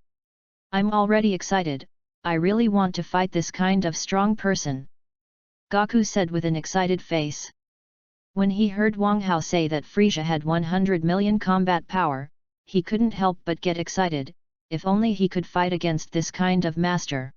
I'm already excited, I really want to fight this kind of strong person. Gaku said with an excited face. When he heard Wang Hao say that Frisia had 100 million combat power, he couldn't help but get excited, if only he could fight against this kind of master.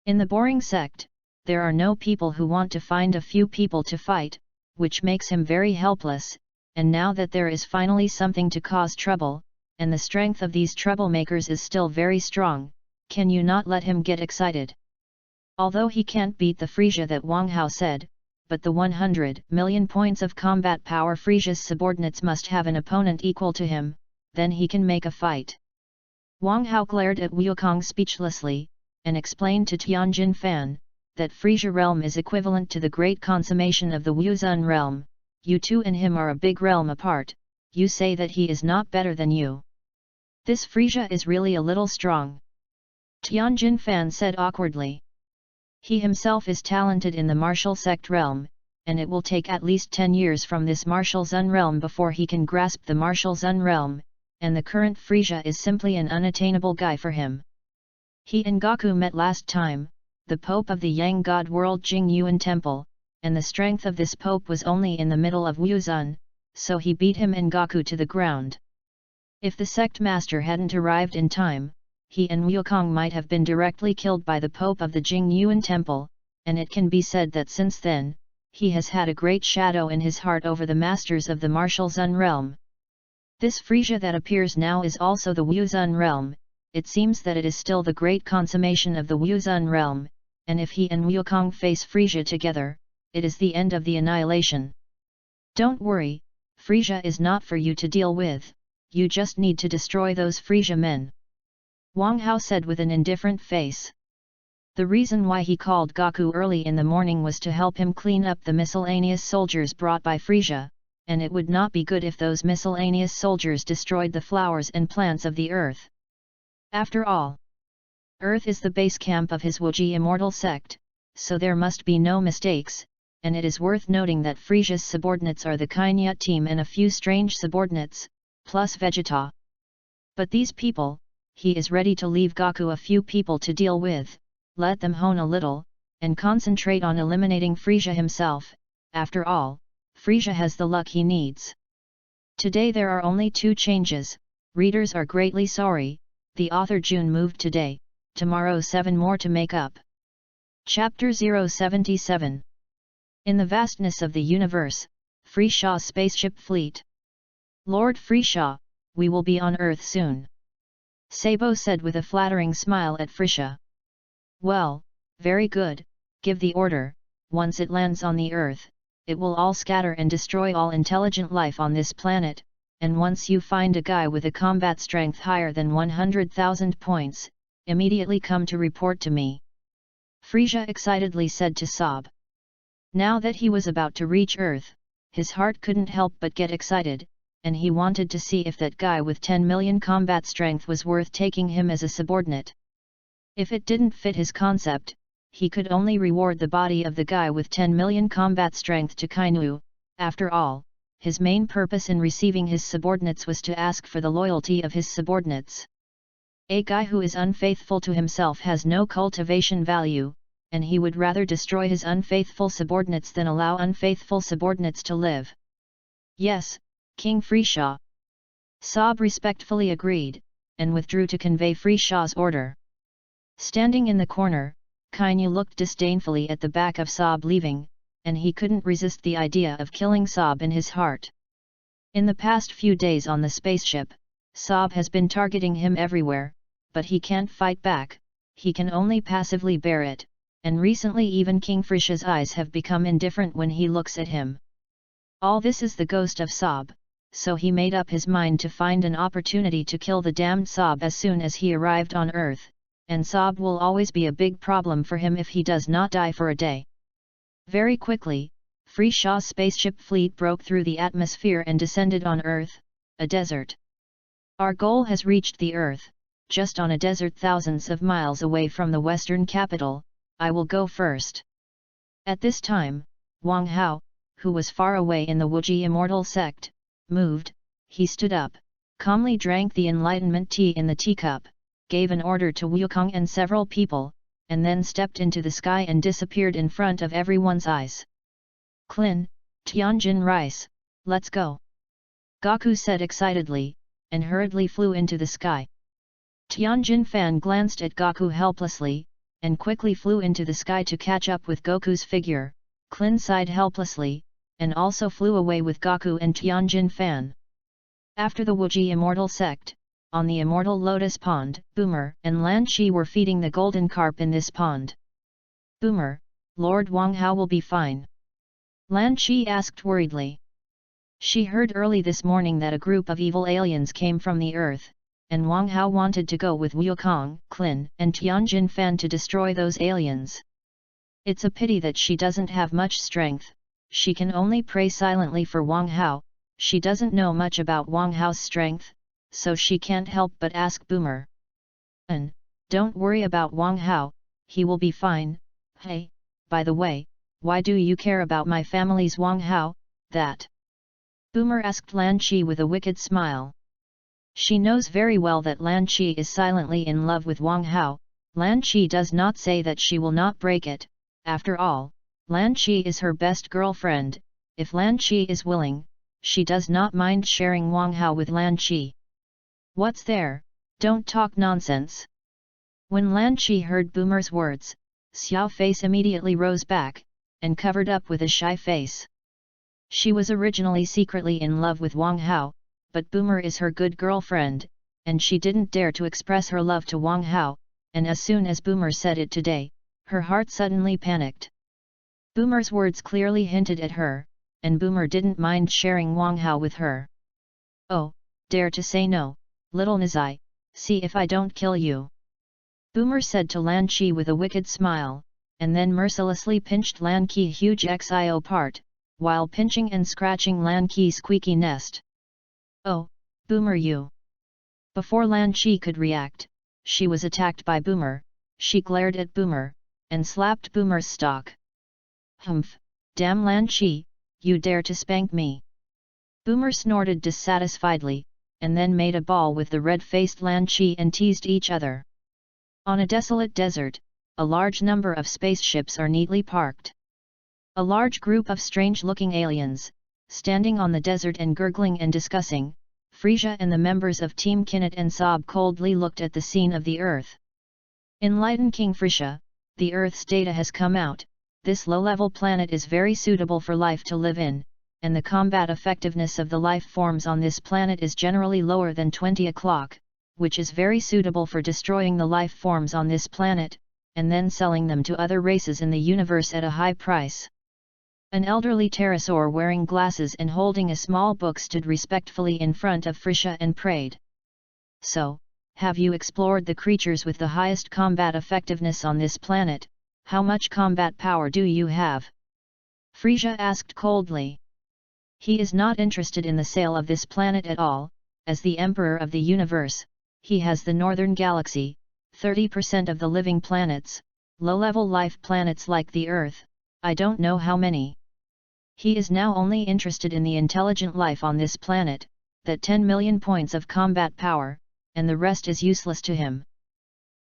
In the boring sect, there are no people who want to find a few people to fight, which makes him very helpless, and now that there is finally something to cause trouble, and the strength of these troublemakers is still very strong, can you not let him get excited? Although he can't beat the Frisia that Wang Hao said, but the 100 million points of combat power Frisia's subordinates must have an opponent equal to him, then he can make a fight. Wang Hao glared at Wukong speechlessly, and explained to Tianjin Fan, that Frisia realm is equivalent to the great consummation of the Wuzun realm. You two and him are a big realm apart, you say that he is not better than you. This Frisia is really a little strong. Tianjin Fan said awkwardly. He himself is talented in the martial sect realm, and it will take at least 10 years from this martial Zun realm before he can grasp the martial Zun realm, and the current Frisia is simply an unattainable guy for him. He and Gaku met last time, the Pope of the Yang God World Jing Yuan Temple, and the strength of this Pope was only in the middle of Wuzun, so he beat him and Gaku to the ground. If the sect master hadn't arrived in time, he and Wukong might have been directly killed by the Pope of the Jing Yuan Temple, and it can be said that since then, he has had a great shadow in his heart over the masters of the martial Zun realm. This Frisia that appears now is also the Wuzun realm, it seems that it is still the great consummation of the Wuzun realm, and if he and Wukong face Frisia together, it is the end of the annihilation. Don't worry, Frisia is not for you to deal with, you just need to destroy those Frisia men. Wang Hao said with an indifferent face. The reason why he called Gaku early in the morning was to help him clean up the miscellaneous soldiers brought by Frisia, and it would not be good if those miscellaneous soldiers destroyed the flowers and plants of the earth. After all, Earth is the base camp of his Wuji immortal sect, so there must be no mistakes, and it is worth noting that Frisia's subordinates are the Kainyut team and a few strange subordinates, plus Vegeta. But these people, he is ready to leave Gaku a few people to deal with, let them hone a little, and concentrate on eliminating Frisia himself. After all, Frisia has the luck he needs. Today there are only 2 changes, readers are greatly sorry, the author June moved today, tomorrow 7 more to make up. Chapter 077. In the vastness of the universe, Frisia's spaceship fleet. Lord Frisia, we will be on Earth soon. Sabo said with a flattering smile at Frisia. Well, very good, give the order, once it lands on the Earth, it will all scatter and destroy all intelligent life on this planet, and once you find a guy with a combat strength higher than 100,000 points, immediately come to report to me. Frisia excitedly said to Sob. Now that he was about to reach Earth, his heart couldn't help but get excited, and he wanted to see if that guy with 10 million combat strength was worth taking him as a subordinate. If it didn't fit his concept, he could only reward the body of the guy with 10 million combat strength to Kainu. After all, his main purpose in receiving his subordinates was to ask for the loyalty of his subordinates. A guy who is unfaithful to himself has no cultivation value, and he would rather destroy his unfaithful subordinates than allow unfaithful subordinates to live. Yes, King Frisia. Sob respectfully agreed, and withdrew to convey Frisia's order. Standing in the corner, Kainu looked disdainfully at the back of Sob leaving, and he couldn't resist the idea of killing Sob in his heart. In the past few days on the spaceship, Sob has been targeting him everywhere, but he can't fight back, he can only passively bear it, and recently even King Frisia's eyes have become indifferent when he looks at him. All this is the ghost of Sob, so he made up his mind to find an opportunity to kill the damned Sob as soon as he arrived on Earth, and Sob will always be a big problem for him if he does not die for a day. Very quickly, Frisia's spaceship fleet broke through the atmosphere and descended on Earth, a desert. Our goal has reached the Earth, just on a desert thousands of miles away from the western capital, I will go first. At this time, Wang Hao, who was far away in the Wuji immortal sect, moved, he stood up, calmly drank the enlightenment tea in the teacup, gave an order to Wukong and several people, and then stepped into the sky and disappeared in front of everyone's eyes. "Klin, Tianjin Rice, let's go!" Gaku said excitedly, and hurriedly flew into the sky. Tianjin Fan glanced at Gaku helplessly, and quickly flew into the sky to catch up with Goku's figure. Klin sighed helplessly, and also flew away with Gaku and Tianjin Fan. After the Wuji Immortal Sect, on the Immortal Lotus Pond, Boomer and Lan Chi were feeding the golden carp in this pond. "Boomer, Lord Wang Hao will be fine?" Lan Chi asked worriedly. She heard early this morning that a group of evil aliens came from the earth, and Wang Hao wanted to go with Wukong, Klin and Tianjin Fan to destroy those aliens. It's a pity that she doesn't have much strength. She can only pray silently for Wang Hao. She doesn't know much about Wang Hao's strength, so she can't help but ask Boomer. "And, don't worry about Wang Hao, he will be fine. Hey, by the way, why do you care about my family's Wang Hao, that?" Boomer asked Lan Chi with a wicked smile. She knows very well that Lan Chi is silently in love with Wang Hao. Lan Chi does not say that she will not break it. After all, Lan Chi is her best girlfriend. If Lan Chi is willing, she does not mind sharing Wang Hao with Lan Chi. "What's there? Don't talk nonsense." When Lan Chi heard Boomer's words, Xiao face immediately rose back, and covered up with a shy face. She was originally secretly in love with Wang Hao, but Boomer is her good girlfriend, and she didn't dare to express her love to Wang Hao, and as soon as Boomer said it today, her heart suddenly panicked. Boomer's words clearly hinted at her, and Boomer didn't mind sharing Wang Hao with her. "Oh, dare to say no, little Nazai, see if I don't kill you," Boomer said to Lan Chi with a wicked smile, and then mercilessly pinched Lan Qi's huge XIO part, while pinching and scratching Lan Qi's squeaky nest. "Oh, Boomer you!" Before Lan Chi could react, she was attacked by Boomer. She glared at Boomer, and slapped Boomer's stock. "Humph, damn Lan Chi, you dare to spank me!" Boomer snorted dissatisfiedly, and then made a ball with the red-faced Lan Chi and teased each other. On a desolate desert, a large number of spaceships are neatly parked. A large group of strange-looking aliens, standing on the desert and gurgling and discussing, Frisia and the members of Team Kinnett and Sob coldly looked at the scene of the Earth. "Enlightened King Frisia, the Earth's data has come out. This low-level planet is very suitable for life to live in, and the combat effectiveness of the life forms on this planet is generally lower than 20 o'clock, which is very suitable for destroying the life forms on this planet, and then selling them to other races in the universe at a high price." An elderly pterosaur wearing glasses and holding a small book stood respectfully in front of Frisia and prayed. "So, have you explored the creatures with the highest combat effectiveness on this planet? How much combat power do you have?" Frisia asked coldly. He is not interested in the sale of this planet at all. As the Emperor of the Universe, he has the Northern Galaxy, 30% of the living planets, low-level life planets like the Earth, I don't know how many. He is now only interested in the intelligent life on this planet, that 10 million points of combat power, and the rest is useless to him.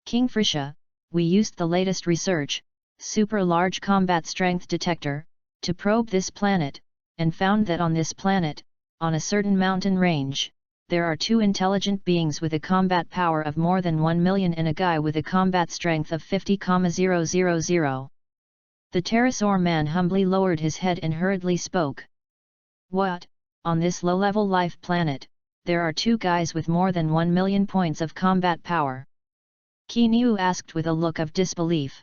"King Frisia, we used the latest research, Super Large Combat Strength Detector, to probe this planet, and found that on this planet, on a certain mountain range, there are two intelligent beings with a combat power of more than 1 million and a guy with a combat strength of 50,000. The pterosaur man humbly lowered his head and hurriedly spoke. "What, on this low-level life planet, there are two guys with more than 1 million points of combat power?" Qi Niu asked with a look of disbelief.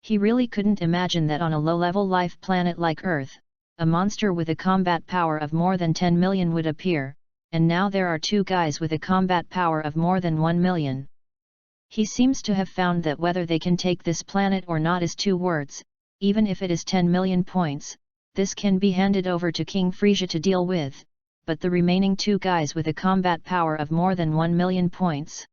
He really couldn't imagine that on a low-level life planet like Earth, a monster with a combat power of more than 10 million would appear, and now there are two guys with a combat power of more than 1 million. He seems to have found that whether they can take this planet or not is two words. Even if it is 10 million points, this can be handed over to King Frisia to deal with, but the remaining two guys with a combat power of more than 1 million points.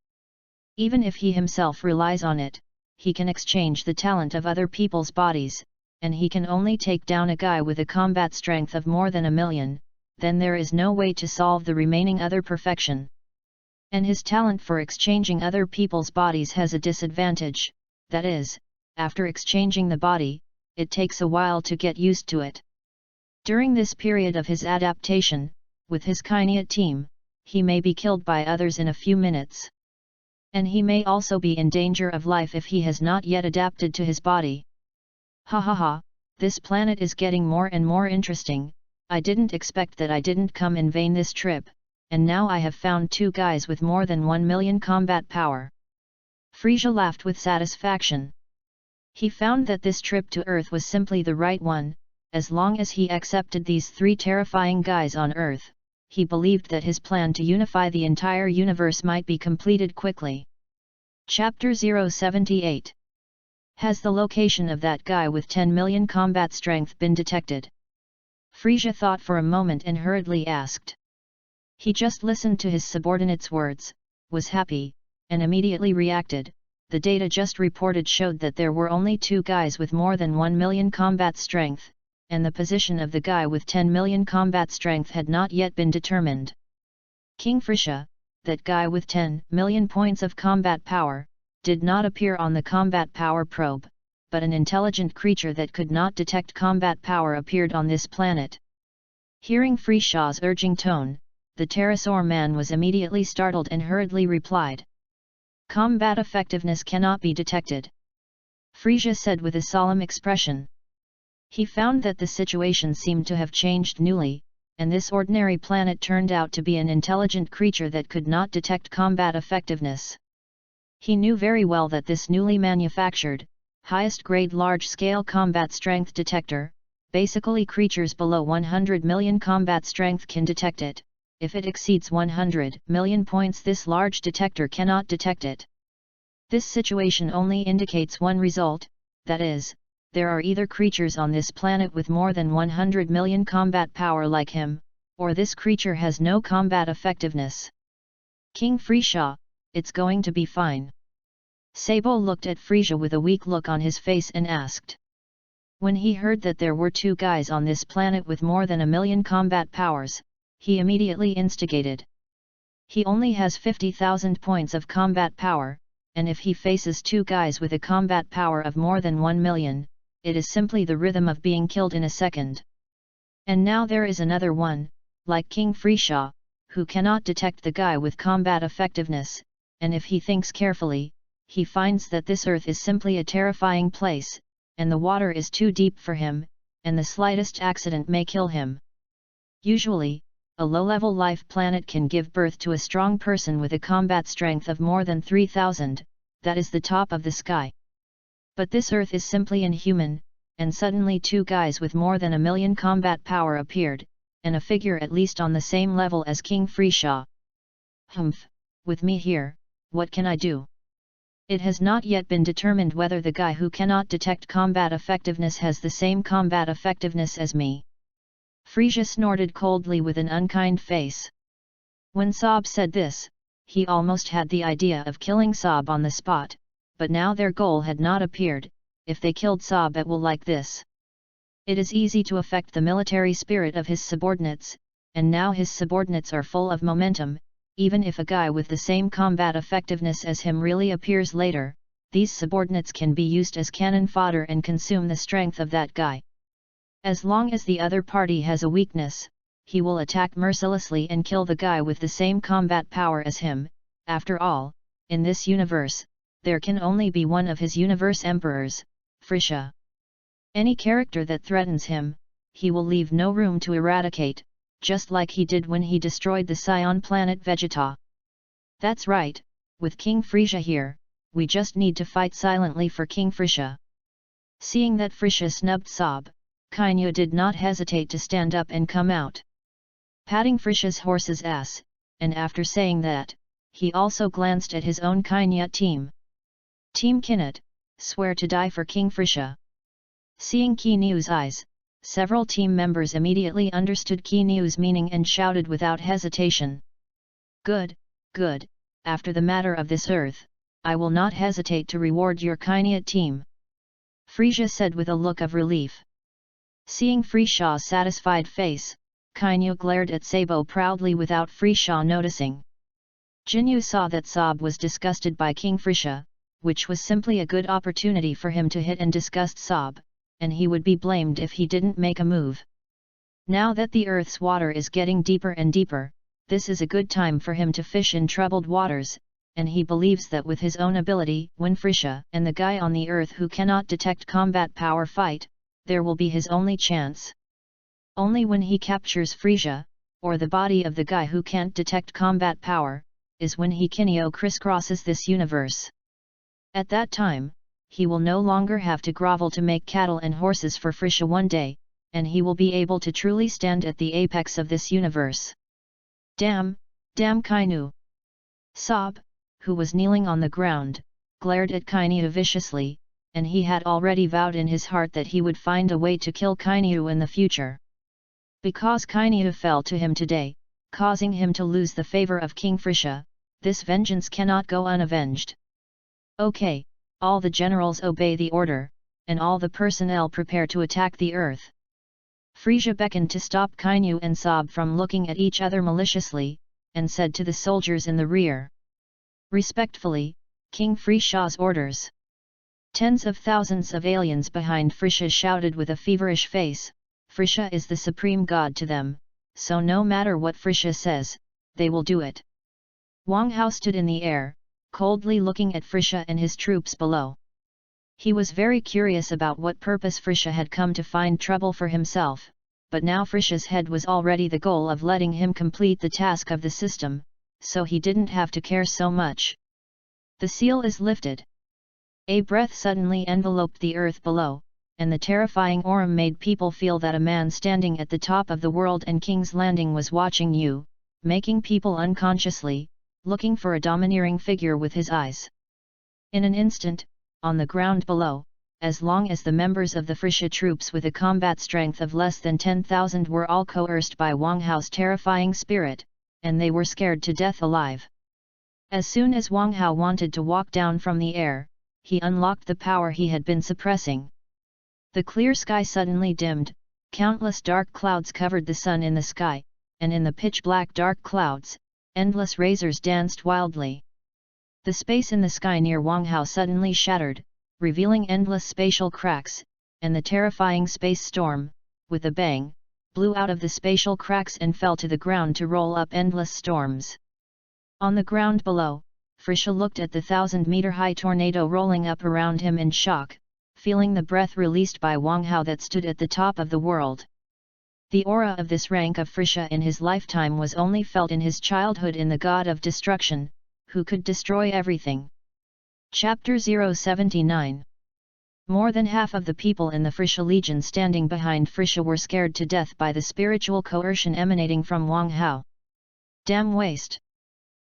Even if he himself relies on it, he can exchange the talent of other people's bodies, and he can only take down a guy with a combat strength of more than 1 million. then there is no way to solve the remaining other perfection. And his talent for exchanging other people's bodies has a disadvantage, that is, after exchanging the body, it takes a while to get used to it. During this period of his adaptation, with his Kinia team, he may be killed by others in a few minutes. And he may also be in danger of life if he has not yet adapted to his body. Ha ha ha, this planet is getting more and more interesting. I didn't expect that I didn't come in vain this trip, and now I have found 2 guys with more than 1 million combat power. Frisia laughed with satisfaction. He found that this trip to Earth was simply the right one. As long as he accepted these 3 terrifying guys on Earth, he believed that his plan to unify the entire universe might be completed quickly. Chapter 078. Has the location of that guy with 10 million combat strength been detected? Frisia thought for a moment and hurriedly asked. He just listened to his subordinate's words, was happy, and immediately reacted. The data just reported showed that there were only 2 guys with more than 1 million combat strength, and the position of the guy with 10 million combat strength had not yet been determined. King Frisia, that guy with 10 million points of combat power, did not appear on the combat power probe, but an intelligent creature that could not detect combat power appeared on this planet. Hearing Frisia's urging tone, the pterosaur man was immediately startled and hurriedly replied. Combat effectiveness cannot be detected. Frisia said with a solemn expression. He found that the situation seemed to have changed newly, and this ordinary planet turned out to be an intelligent creature that could not detect combat effectiveness. He knew very well that this newly manufactured, highest-grade large-scale combat strength detector, basically creatures below 100 million combat strength can detect it. If it exceeds 100 million points, this large detector cannot detect it. This situation only indicates one result, that is, there are either creatures on this planet with more than 100 million combat power like him, or this creature has no combat effectiveness. King Frisia, it's going to be fine. Sabo looked at Frisia with a weak look on his face and asked. When he heard that there were 2 guys on this planet with more than 1 million combat powers, he immediately instigated. He only has 50,000 points of combat power, and if he faces 2 guys with a combat power of more than 1 million, it is simply the rhythm of being killed in a second. And now there is another one, like King Frisia, who cannot detect the guy with combat effectiveness, and if he thinks carefully, he finds that this Earth is simply a terrifying place, and the water is too deep for him, and the slightest accident may kill him. Usually, a low-level life planet can give birth to a strong person with a combat strength of more than 3,000, that is the top of the sky. But this Earth is simply inhuman, and suddenly 2 guys with more than 1 million combat power appeared, and a figure at least on the same level as King Frisia. Humph, with me here, what can I do? It has not yet been determined whether the guy who cannot detect combat effectiveness has the same combat effectiveness as me. Frisia snorted coldly with an unkind face. When Sob said this, he almost had the idea of killing Sob on the spot, but now their goal had not appeared. If they killed Sob at will like this, it is easy to affect the military spirit of his subordinates, and now his subordinates are full of momentum. Even if a guy with the same combat effectiveness as him really appears later, these subordinates can be used as cannon fodder and consume the strength of that guy. As long as the other party has a weakness, he will attack mercilessly and kill the guy with the same combat power as him. After all, in this universe, there can only be one of his universe emperors, Frisia. Any character that threatens him, he will leave no room to eradicate, just like he did when he destroyed the Scion planet Vegeta. That's right, with King Frisia here, we just need to fight silently for King Frisia. Seeing that Frisia snubbed Sob, Kinia did not hesitate to stand up and come out. Patting Frisia's horse's ass, and after saying that, he also glanced at his own Kinia team. Team Kinnat, swear to die for King Frisia. Seeing Kiniu's eyes, several team members immediately understood Kiniu's meaning and shouted without hesitation. Good, good, after the matter of this Earth, I will not hesitate to reward your Kinia team. Frisia said with a look of relief. Seeing Frisia's satisfied face, Kainu glared at Sabo proudly without Frisha noticing. Jinyu saw that Sob was disgusted by King Frisha, which was simply a good opportunity for him to hit and disgust Sob, and he would be blamed if he didn't make a move. Now that the earth's water is getting deeper and deeper, this is a good time for him to fish in troubled waters, and he believes that with his own ability, when Frisha and the guy on the earth who cannot detect combat power fight, there will be his only chance. Only when he captures Frisha, or the body of the guy who can't detect combat power, is when he Kinyo crisscrosses this universe. At that time, he will no longer have to grovel to make cattle and horses for Frisha one day, and he will be able to truly stand at the apex of this universe. Damn Kainu! Sob, who was kneeling on the ground, glared at Kainu viciously, and he had already vowed in his heart that he would find a way to kill Kainu in the future. Because Kainu fell to him today, causing him to lose the favor of King Frisha, this vengeance cannot go unavenged. Okay, all the generals obey the order, and all the personnel prepare to attack the earth. Frisha beckoned to stop Kainu and Sob from looking at each other maliciously, and said to the soldiers in the rear. Respectfully, King Frisha's orders. Tens of thousands of aliens behind Frisha shouted with a feverish face, Frisha is the supreme god to them, so no matter what Frisha says, they will do it. Wang Hao stood in the air, coldly looking at Frisha and his troops below. He was very curious about what purpose Frisha had come to find trouble for himself, but now Frisha's head was already the goal of letting him complete the task of the system, so he didn't have to care so much. The seal is lifted. A breath suddenly enveloped the earth below, and the terrifying aura made people feel that a man standing at the top of the world and King's Landing was watching you, making people unconsciously, looking for a domineering figure with his eyes. In an instant, on the ground below, as long as the members of the Frisha troops with a combat strength of less than 10,000 were all coerced by Wang Hao's terrifying spirit, and they were scared to death alive. As soon as Wang Hao wanted to walk down from the air, he unlocked the power he had been suppressing. The clear sky suddenly dimmed, countless dark clouds covered the sun in the sky, and in the pitch-black dark clouds, endless razors danced wildly. The space in the sky near Wang Hao suddenly shattered, revealing endless spatial cracks, and the terrifying space storm, with a bang, blew out of the spatial cracks and fell to the ground to roll up endless storms. On the ground below, Frisha looked at the 1,000-meter-high tornado rolling up around him in shock, feeling the breath released by Wang Hao that stood at the top of the world. The aura of this rank of Frisha in his lifetime was only felt in his childhood in the God of Destruction, who could destroy everything. Chapter 079. More than half of the people in the Frisha Legion standing behind Frisha were scared to death by the spiritual coercion emanating from Wang Hao. Damn waste!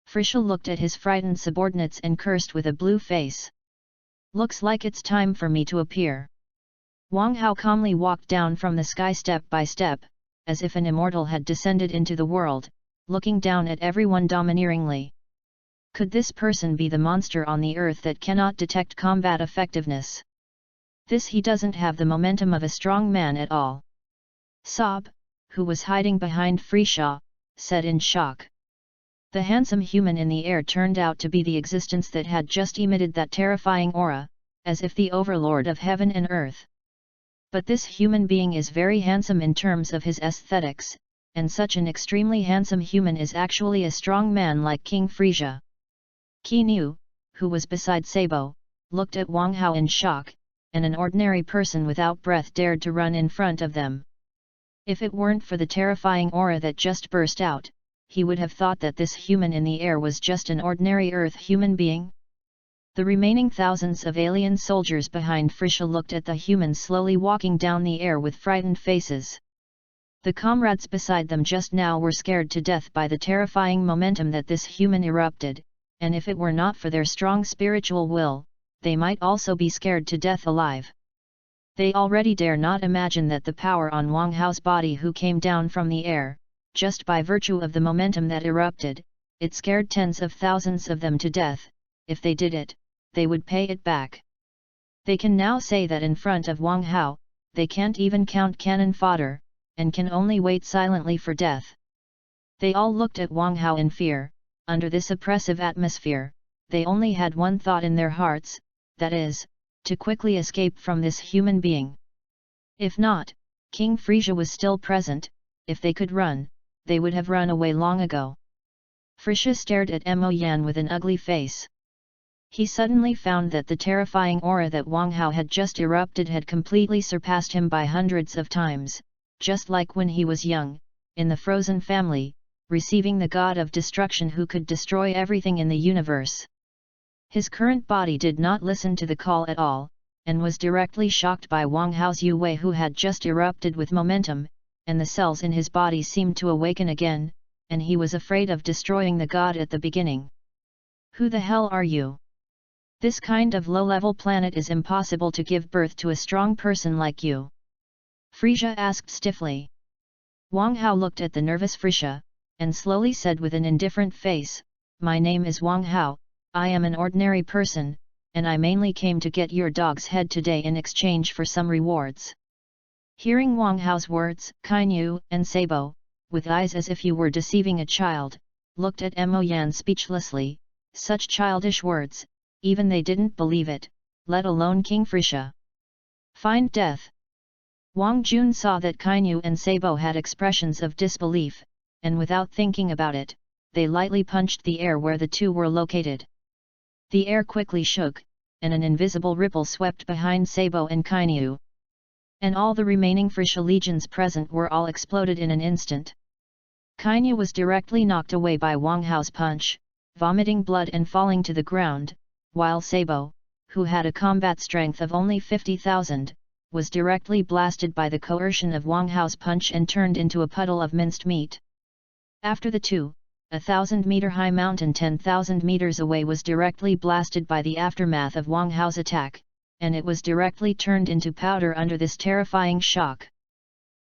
Frisha looked at his frightened subordinates and cursed with a blue face. Looks like it's time for me to appear. Wang Hao calmly walked down from the sky step by step, as if an immortal had descended into the world, looking down at everyone domineeringly. Could this person be the monster on the earth that cannot detect combat effectiveness? He doesn't have the momentum of a strong man at all. Sob, who was hiding behind Frisha, said in shock. The handsome human in the air turned out to be the existence that had just emitted that terrifying aura, as if the overlord of heaven and earth. But this human being is very handsome in terms of his aesthetics, and such an extremely handsome human is actually a strong man like King Frisha. Qinu, who was beside Sabo, looked at Wang Hao in shock, and an ordinary person without breath dared to run in front of them. If it weren't for the terrifying aura that just burst out, he would have thought that this human in the air was just an ordinary Earth human being. The remaining thousands of alien soldiers behind Frisha looked at the humans slowly walking down the air with frightened faces. The comrades beside them just now were scared to death by the terrifying momentum that this human erupted, and if it were not for their strong spiritual will, they might also be scared to death alive. They already dare not imagine that the power on Wang Hao's body who came down from the air, just by virtue of the momentum that erupted, it scared tens of thousands of them to death. If they did it, they would pay it back. They can now say that in front of Wang Hao, they can't even count cannon fodder, and can only wait silently for death. They all looked at Wang Hao in fear. Under this oppressive atmosphere, they only had one thought in their hearts, that is, to quickly escape from this human being. If not, King Frisia was still present. If they could run, they would have run away long ago. Frisia stared at Mo Yan with an ugly face. He suddenly found that the terrifying aura that Wang Hao had just erupted had completely surpassed him by hundreds of times, just like when he was young, in the Frozen family, receiving the god of destruction who could destroy everything in the universe. His current body did not listen to the call at all, and was directly shocked by Wang Hao's Yu Wei who had just erupted with momentum, and the cells in his body seemed to awaken again, and he was afraid of destroying the god at the beginning. Who the hell are you? This kind of low-level planet is impossible to give birth to a strong person like you. Frisia asked stiffly. Wang Hao looked at the nervous Frisia, and slowly said with an indifferent face, "My name is Wang Hao, I am an ordinary person, and I mainly came to get your dog's head today in exchange for some rewards." Hearing Wang Hao's words, Kainu and Sabo, with eyes as if you were deceiving a child, looked at Mo Yan speechlessly. Such childish words, even they didn't believe it, let alone King Frisia. Find death. Wang Jun saw that Kainu and Sabo had expressions of disbelief, and without thinking about it, they lightly punched the air where the two were located. The air quickly shook, and an invisible ripple swept behind Sabo and Kainu. And all the remaining Frisia legions present were all exploded in an instant. Kainu was directly knocked away by Wang Hao's punch, vomiting blood and falling to the ground, while Sabo, who had a combat strength of only 50,000, was directly blasted by the coercion of Wang Hao's punch and turned into a puddle of minced meat. After the two, a 1,000-meter-high mountain 10,000 meters away was directly blasted by the aftermath of Wang Hao's attack, and it was directly turned into powder under this terrifying shock.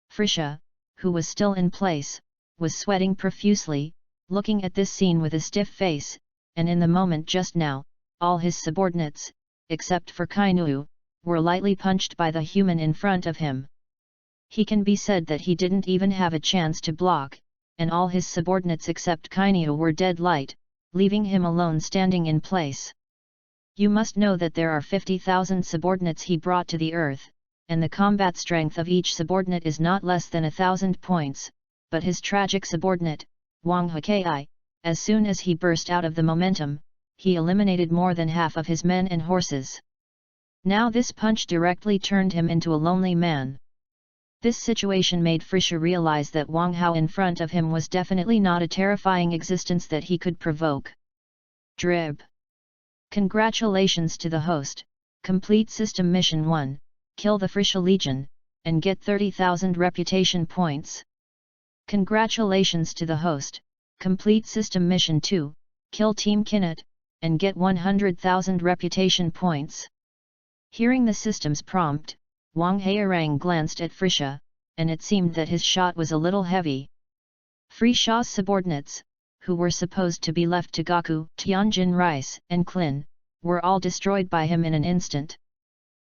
Frisia, who was still in place, was sweating profusely, looking at this scene with a stiff face, and in the moment just now, all his subordinates, except for Kainu, were lightly punched by the human in front of him. He can be said that he didn't even have a chance to block, and all his subordinates except Kainu were dead light, leaving him alone standing in place. You must know that there are 50,000 subordinates he brought to the earth, and the combat strength of each subordinate is not less than 1,000 points, but his tragic subordinate, Wang Hakai, as soon as he burst out of the momentum, he eliminated more than half of his men and horses. Now this punch directly turned him into a lonely man. This situation made Frisia realize that Wang Hao in front of him was definitely not a terrifying existence that he could provoke. Drib. Congratulations to the host, complete System Mission 1, kill the Frisia Legion, and get 30,000 reputation points. Congratulations to the host, complete System Mission 2, kill Team Kinnett, and get 100,000 reputation points. Hearing the system's prompt, Wang Haorang glanced at Frisia, and it seemed that his shot was a little heavy. Frisia's subordinates, who were supposed to be left to Gaku, Tianjin Rice, and Klin, were all destroyed by him in an instant.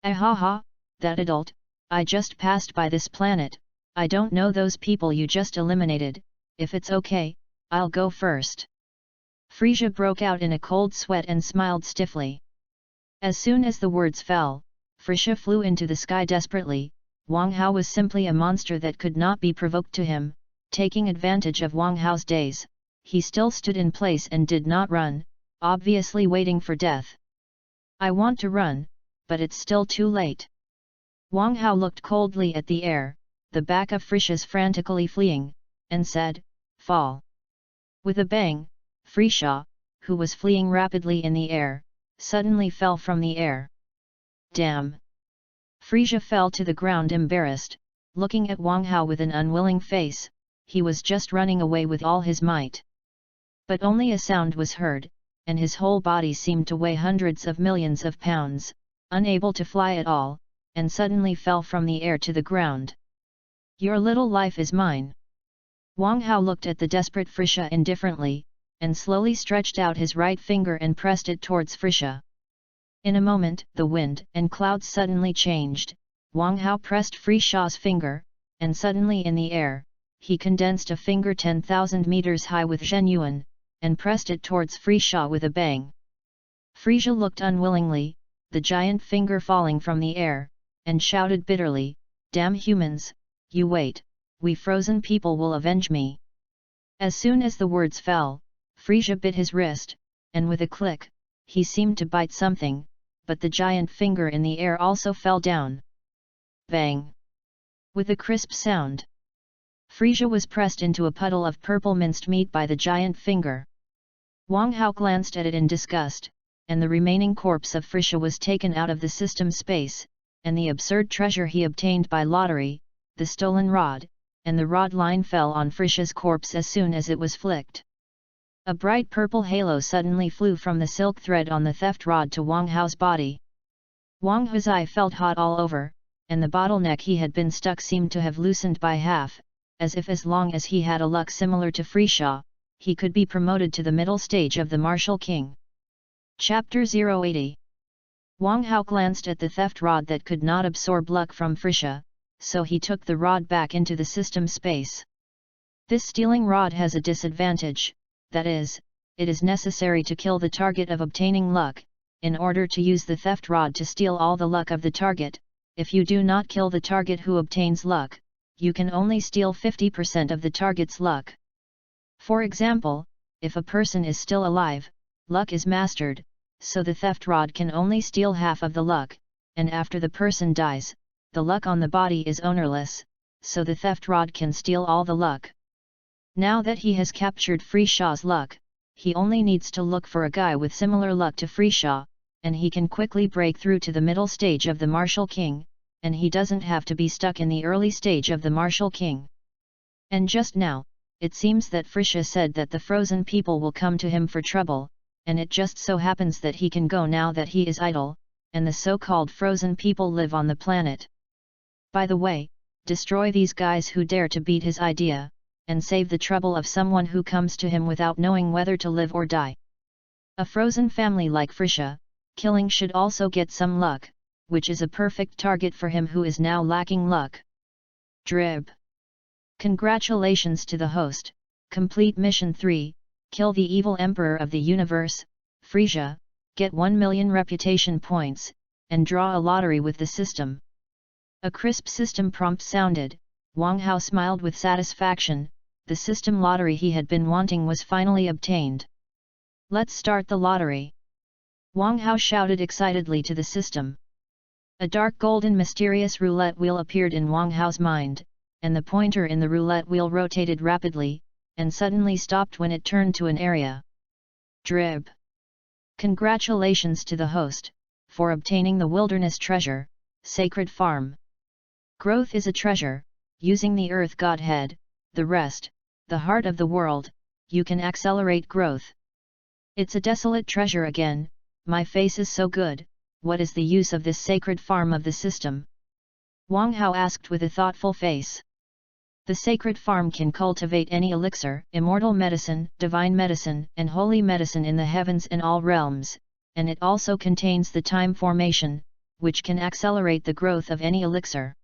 Ahaha, that adult, I just passed by this planet, I don't know those people you just eliminated, if it's okay, I'll go first. Frisia broke out in a cold sweat and smiled stiffly. As soon as the words fell, Frisia flew into the sky desperately. Wang Hao was simply a monster that could not be provoked to him. Taking advantage of Wang Hao's daze, he still stood in place and did not run, obviously waiting for death. I want to run, but it's still too late. Wang Hao looked coldly at the air, the back of Frisia's frantically fleeing, and said, "Fall." With a bang, Frisia, who was fleeing rapidly in the air, suddenly fell from the air. Damn! Frisia fell to the ground embarrassed, looking at Wang Hao with an unwilling face. He was just running away with all his might. But only a sound was heard, and his whole body seemed to weigh hundreds of millions of pounds, unable to fly at all, and suddenly fell from the air to the ground. Your little life is mine. Wang Hao looked at the desperate Frisia indifferently, and slowly stretched out his right finger and pressed it towards Frisia. In a moment, the wind and clouds suddenly changed. Wang Hao pressed Frisia's finger, and suddenly in the air, he condensed a finger 10,000 meters high with Zhenyuan, and pressed it towards Frisha with a bang. Frisia looked unwillingly, the giant finger falling from the air, and shouted bitterly, "Damn humans, you wait, we frozen people will avenge me." As soon as the words fell, Frisia bit his wrist, and with a click, he seemed to bite something, but the giant finger in the air also fell down. Bang! With a crisp sound, Frisia was pressed into a puddle of purple minced meat by the giant finger. Wang Hao glanced at it in disgust, and the remaining corpse of Frisia was taken out of the system space, and the absurd treasure he obtained by lottery, the stolen rod, and the rod line fell on Frisia's corpse as soon as it was flicked. A bright purple halo suddenly flew from the silk thread on the theft rod to Wang Hao's body. Wang Hao's eye felt hot all over, and the bottleneck he had been stuck seemed to have loosened by half, as if as long as he had a luck similar to Frisha, he could be promoted to the middle stage of the Martial King. Chapter 080. Wang Hao glanced at the theft rod that could not absorb luck from Frisha, so he took the rod back into the system space. This stealing rod has a disadvantage, that is, it is necessary to kill the target of obtaining luck, in order to use the theft rod to steal all the luck of the target. If you do not kill the target who obtains luck, you can only steal 50% of the target's luck. For example, if a person is still alive, luck is mastered, so the theft rod can only steal half of the luck, and after the person dies, the luck on the body is ownerless, so the theft rod can steal all the luck. Now that he has captured Frisha's luck, he only needs to look for a guy with similar luck to Frisha, and he can quickly break through to the middle stage of the Martial King, and he doesn't have to be stuck in the early stage of the Martial King. And just now, it seems that Frisha said that the frozen people will come to him for trouble, and it just so happens that he can go now that he is idle, and the so-called frozen people live on the planet. By the way, destroy these guys who dare to beat his idea, and save the trouble of someone who comes to him without knowing whether to live or die. A frozen family like Frisha, killing should also get some luck, which is a perfect target for him who is now lacking luck. Drib. Congratulations to the host, complete mission 3, kill the evil emperor of the universe, Frisia, get 1 million reputation points, and draw a lottery with the system. A crisp system prompt sounded. Wang Hao smiled with satisfaction. The system lottery he had been wanting was finally obtained. Let's start the lottery. Wang Hao shouted excitedly to the system. A dark golden mysterious roulette wheel appeared in Wang Hao's mind, and the pointer in the roulette wheel rotated rapidly, and suddenly stopped when it turned to an area. Drib. Congratulations to the host, for obtaining the wilderness treasure, Sacred Farm. Growth is a treasure, using the Earth Godhead, the rest, the heart of the world, you can accelerate growth. It's a desolate treasure again, my face is so good, what is the use of this sacred farm of the system? Wang Hao asked with a thoughtful face. The sacred farm can cultivate any elixir, immortal medicine, divine medicine, and holy medicine in the heavens and all realms, and it also contains the time formation, which can accelerate the growth of any elixir.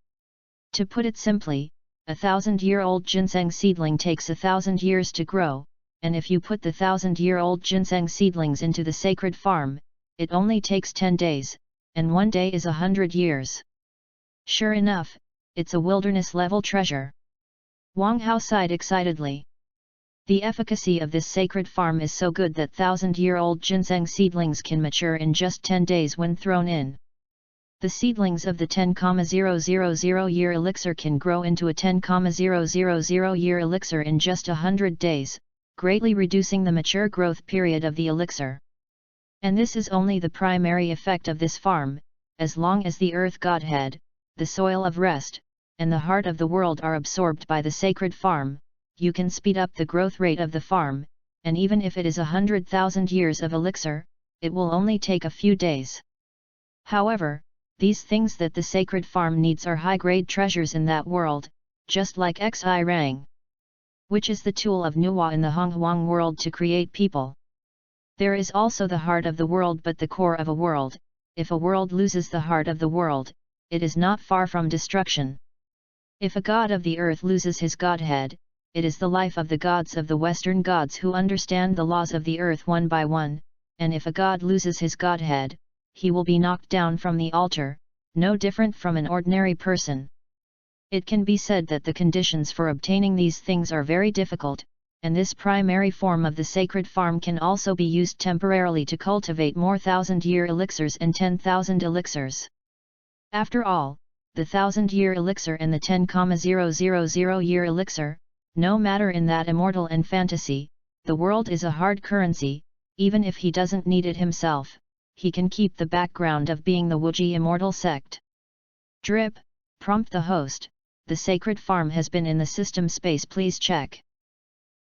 To put it simply, a 1,000-year-old ginseng seedling takes 1,000 years to grow, and if you put the 1,000-year-old ginseng seedlings into the sacred farm, it only takes 10 days, and 1 day is 100 years. Sure enough, it's a wilderness-level treasure. Wang Hao sighed excitedly. The efficacy of this sacred farm is so good that 1,000-year-old ginseng seedlings can mature in just 10 days when thrown in. The seedlings of the 10,000 year elixir can grow into a 10,000 year elixir in just 100 days, greatly reducing the mature growth period of the elixir. And this is only the primary effect of this farm. As long as the Earth Godhead, the soil of rest, and the heart of the world are absorbed by the sacred farm, you can speed up the growth rate of the farm, and even if it is 100,000 years of elixir, it will only take a few days. However, these things that the sacred farm needs are high-grade treasures in that world, just like Xi Rang, which is the tool of Nuwa in the Honghuang world to create people. There is also the heart of the world, but the core of a world. If a world loses the heart of the world, it is not far from destruction. If a god of the earth loses his godhead, it is the life of the gods of the Western gods who understand the laws of the earth one by one, and if a god loses his godhead, he will be knocked down from the altar, no different from an ordinary person. It can be said that the conditions for obtaining these things are very difficult, and this primary form of the sacred farm can also be used temporarily to cultivate more 1,000-year elixirs and 10,000 elixirs. After all, the 1,000-year elixir and the 10,000-year elixir, no matter in that immortal and fantasy, the world is a hard currency. Even if he doesn't need it himself, he can keep the background of being the Wuji immortal sect. Drip, prompt the host, the sacred farm has been in the system space, please check.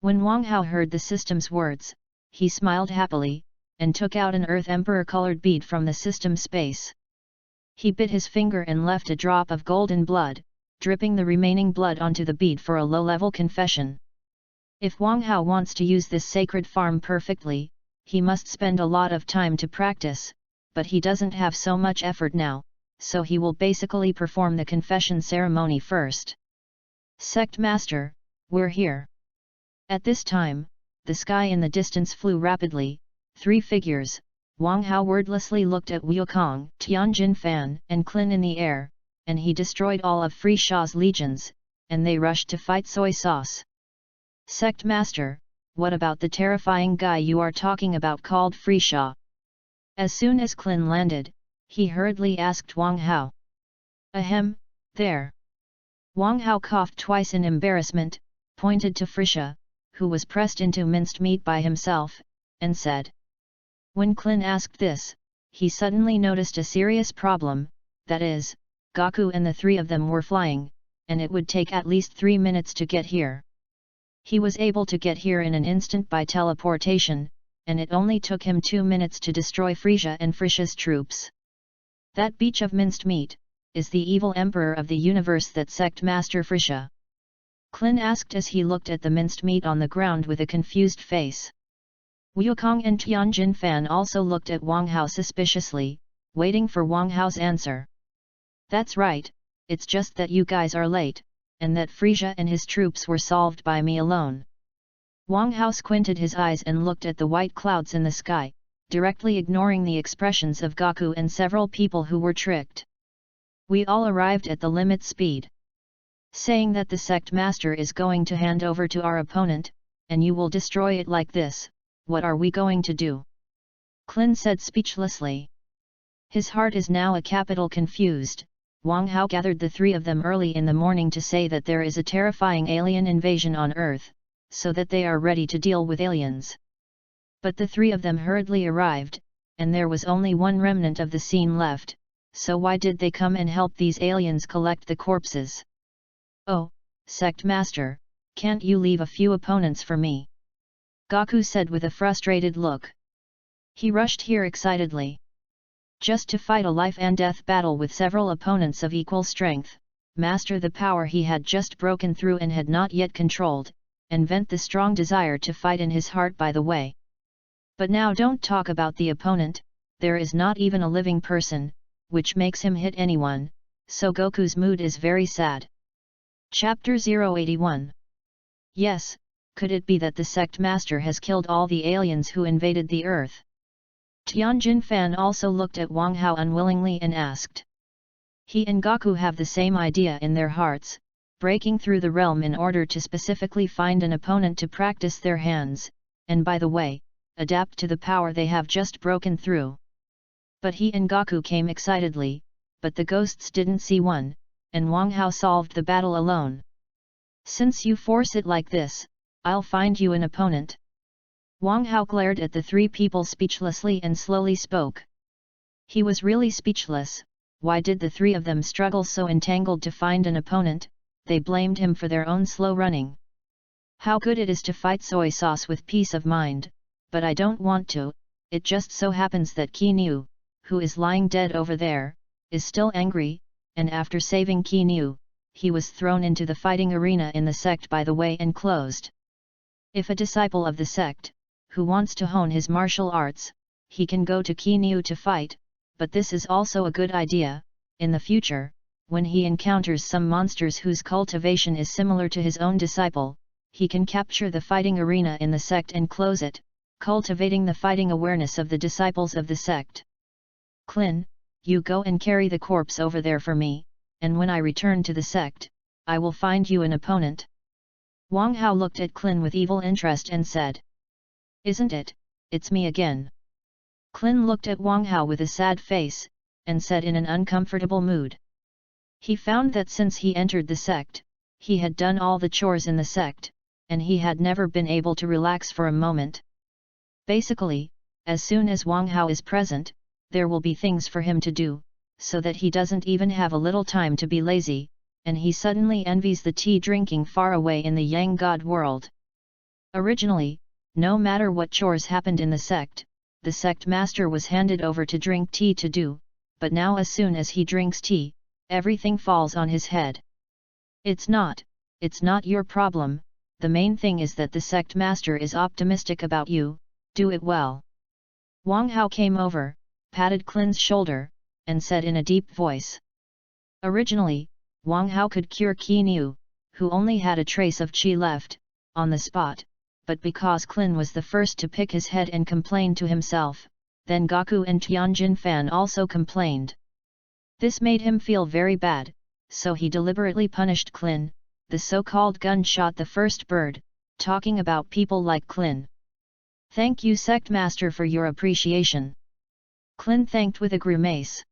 When Wang Hao heard the system's words, he smiled happily, and took out an Earth Emperor colored bead from the system space. He bit his finger and left a drop of golden blood, dripping the remaining blood onto the bead for a low-level confession. If Wang Hao wants to use this sacred farm perfectly, he must spend a lot of time to practice, but he doesn't have so much effort now, so he will basically perform the confession ceremony first. Sect Master, we're here. At this time, the sky in the distance flew rapidly, 3 figures. Wang Hao wordlessly looked at Wukong, Tianjin Fan, and Klin in the air, and he destroyed all of Frisha's legions, and they rushed to fight Soy Sauce. Sect Master, what about the terrifying guy you are talking about called Frisha? As soon as Klin landed, he hurriedly asked Wang Hao. Ahem, there. Wang Hao coughed twice in embarrassment, pointed to Frisha, who was pressed into minced meat by himself, and said. When Klin asked this, he suddenly noticed a serious problem, that is, Gaku and the 3 of them were flying, and it would take at least 3 minutes to get here. He was able to get here in an instant by teleportation, and it only took him 2 minutes to destroy Frisia and Frisha's troops. That beach of minced meat is the evil emperor of the universe, that sect master Frisha. Klin asked as he looked at the minced meat on the ground with a confused face. Wukong and Tianjin Fan also looked at Wang Hao suspiciously, waiting for Wang Hao's answer. That's right, it's just that you guys are late, and that Frisia and his troops were solved by me alone. Wang Hao squinted his eyes and looked at the white clouds in the sky, directly ignoring the expressions of Gaku and several people who were tricked. We all arrived at the limit speed. Saying that the sect master is going to hand over to our opponent, and you will destroy it like this, what are we going to do? Klin said speechlessly. His heart is now a capital confused. Wang Hao gathered the 3 of them early in the morning to say that there is a terrifying alien invasion on Earth, so that they are ready to deal with aliens. But the 3 of them hurriedly arrived, and there was only one remnant of the scene left, so why did they come and help these aliens collect the corpses? Oh, sect master, can't you leave a few opponents for me? Gaku said with a frustrated look. He rushed here excitedly. Just to fight a life-and-death battle with several opponents of equal strength, master the power he had just broken through and had not yet controlled, and vent the strong desire to fight in his heart by the way. But now don't talk about the opponent, there is not even a living person, which makes him hit anyone, so Goku's mood is very sad. Chapter 081. Yes, could it be that the sect master has killed all the aliens who invaded the Earth? Tianjin Fan also looked at Wang Hao unwillingly and asked. He and Gaku have the same idea in their hearts, breaking through the realm in order to specifically find an opponent to practice their hands, and by the way, adapt to the power they have just broken through. But he and Gaku came excitedly, but the ghosts didn't see one, and Wang Hao solved the battle alone. Since you force it like this, I'll find you an opponent. Wang Hao glared at the 3 people speechlessly and slowly spoke. He was really speechless. Why did the 3 of them struggle so entangled to find an opponent? They blamed him for their own slow running. How good it is to fight Soy Sauce with peace of mind, but I don't want to. It just so happens that Qi Niu, who is lying dead over there, is still angry, and after saving Qi Niu, he was thrown into the fighting arena in the sect by the way and closed. If a disciple of the sect, who wants to hone his martial arts, he can go to Qi Niu to fight, but this is also a good idea. In the future, when he encounters some monsters whose cultivation is similar to his own disciple, he can capture the fighting arena in the sect and close it, cultivating the fighting awareness of the disciples of the sect. Clin, you go and carry the corpse over there for me, and when I return to the sect, I will find you an opponent. Wang Hao looked at Clin with evil interest and said. Isn't it, it's me again. Clin looked at Wang Hao with a sad face, and said in an uncomfortable mood. He found that since he entered the sect, he had done all the chores in the sect, and he had never been able to relax for a moment. Basically, as soon as Wang Hao is present, there will be things for him to do, so that he doesn't even have a little time to be lazy, and he suddenly envies the tea drinking far away in the Yang God world. Originally, no matter what chores happened in the sect master was handed over to drink tea to do, but now as soon as he drinks tea, everything falls on his head. It's not your problem, the main thing is that the sect master is optimistic about you, do it well. Wang Hao came over, patted Clin's shoulder, and said in a deep voice. Originally, Wang Hao could cure Qi Niu, who only had a trace of qi left, on the spot, but because Clin was the first to pick his head and complain to himself, then Gaku and Tianjin Fan also complained. This made him feel very bad, so he deliberately punished Clin, the so-called gun shot the first bird, talking about people like Clin. Thank you sect master for your appreciation. Clin thanked with a grimace.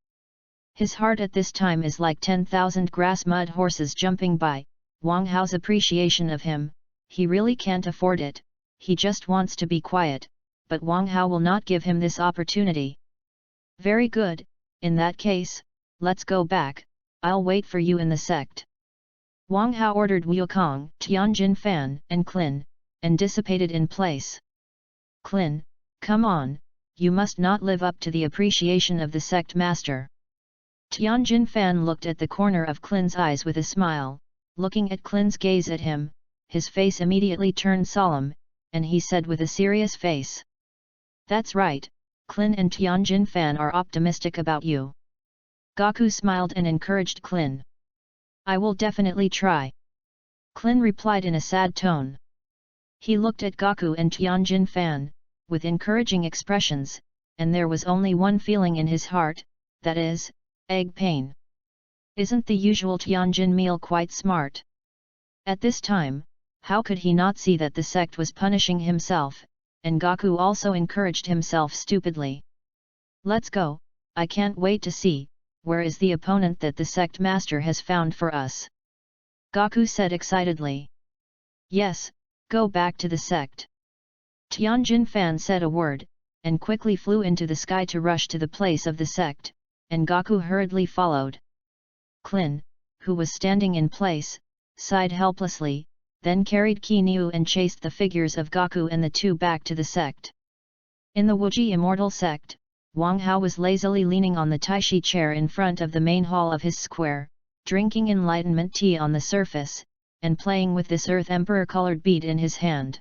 His heart at this time is like 10,000 grass mud horses jumping by. Wang Hao's appreciation of him, he really can't afford it, he just wants to be quiet, but Wang Hao will not give him this opportunity. Very good, in that case, let's go back, I'll wait for you in the sect. Wang Hao ordered Wukong, Tianjin Fan and Clin, and dissipated in place. Clin, come on, you must not live up to the appreciation of the sect master. Tianjin Fan looked at the corner of Clin's eyes with a smile, looking at Clin's gaze at him, his face immediately turned solemn, and he said with a serious face. That's right, Clin and Tianjin Fan are optimistic about you. Gaku smiled and encouraged Clin. I will definitely try. Clin replied in a sad tone. He looked at Gaku and Tianjin Fan, with encouraging expressions, and there was only one feeling in his heart, that is, egg pain. Isn't the usual Tianjin meal quite smart? At this time, how could he not see that the sect was punishing himself, and Gaku also encouraged himself stupidly. Let's go, I can't wait to see, where is the opponent that the sect master has found for us? Gaku said excitedly. Yes, go back to the sect. Tianjin Fan said a word, and quickly flew into the sky to rush to the place of the sect, and Gaku hurriedly followed. Clin, who was standing in place, sighed helplessly, then carried Qi Niu and chased the figures of Gaku and the two back to the sect. In the Wuji Immortal sect, Wang Hao was lazily leaning on the Taishi chair in front of the main hall of his square, drinking enlightenment tea on the surface, and playing with this Earth Emperor colored bead in his hand.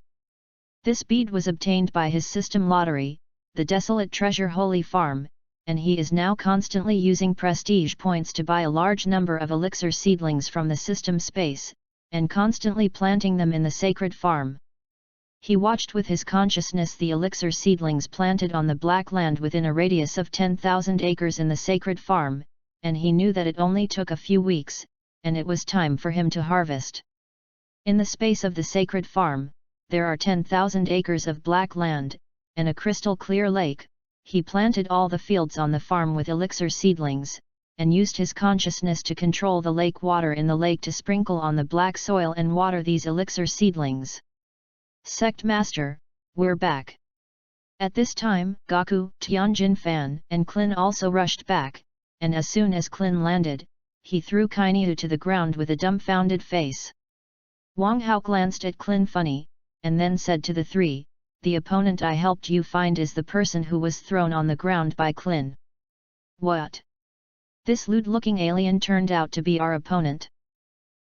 This bead was obtained by his system lottery, the Desolate Treasure Holy Farm, and he is now constantly using prestige points to buy a large number of elixir seedlings from the system space, and constantly planting them in the sacred farm. He watched with his consciousness the elixir seedlings planted on the Black Land within a radius of 10,000 acres in the sacred farm, and he knew that it only took a few weeks, and it was time for him to harvest. In the space of the sacred farm, there are 10,000 acres of black land, and a crystal clear lake. He planted all the fields on the farm with elixir seedlings, and used his consciousness to control the lake water in the lake to sprinkle on the black soil and water these elixir seedlings. Sect Master, we're back. At this time, Gaku, Tianjin Fan, and Clin also rushed back, and as soon as Clin landed, he threw Kainiu to the ground with a dumbfounded face. Wang Hao glanced at Clin funny, and then said to the three, the opponent I helped you find is the person who was thrown on the ground by Clin. What? This lewd-looking alien turned out to be our opponent?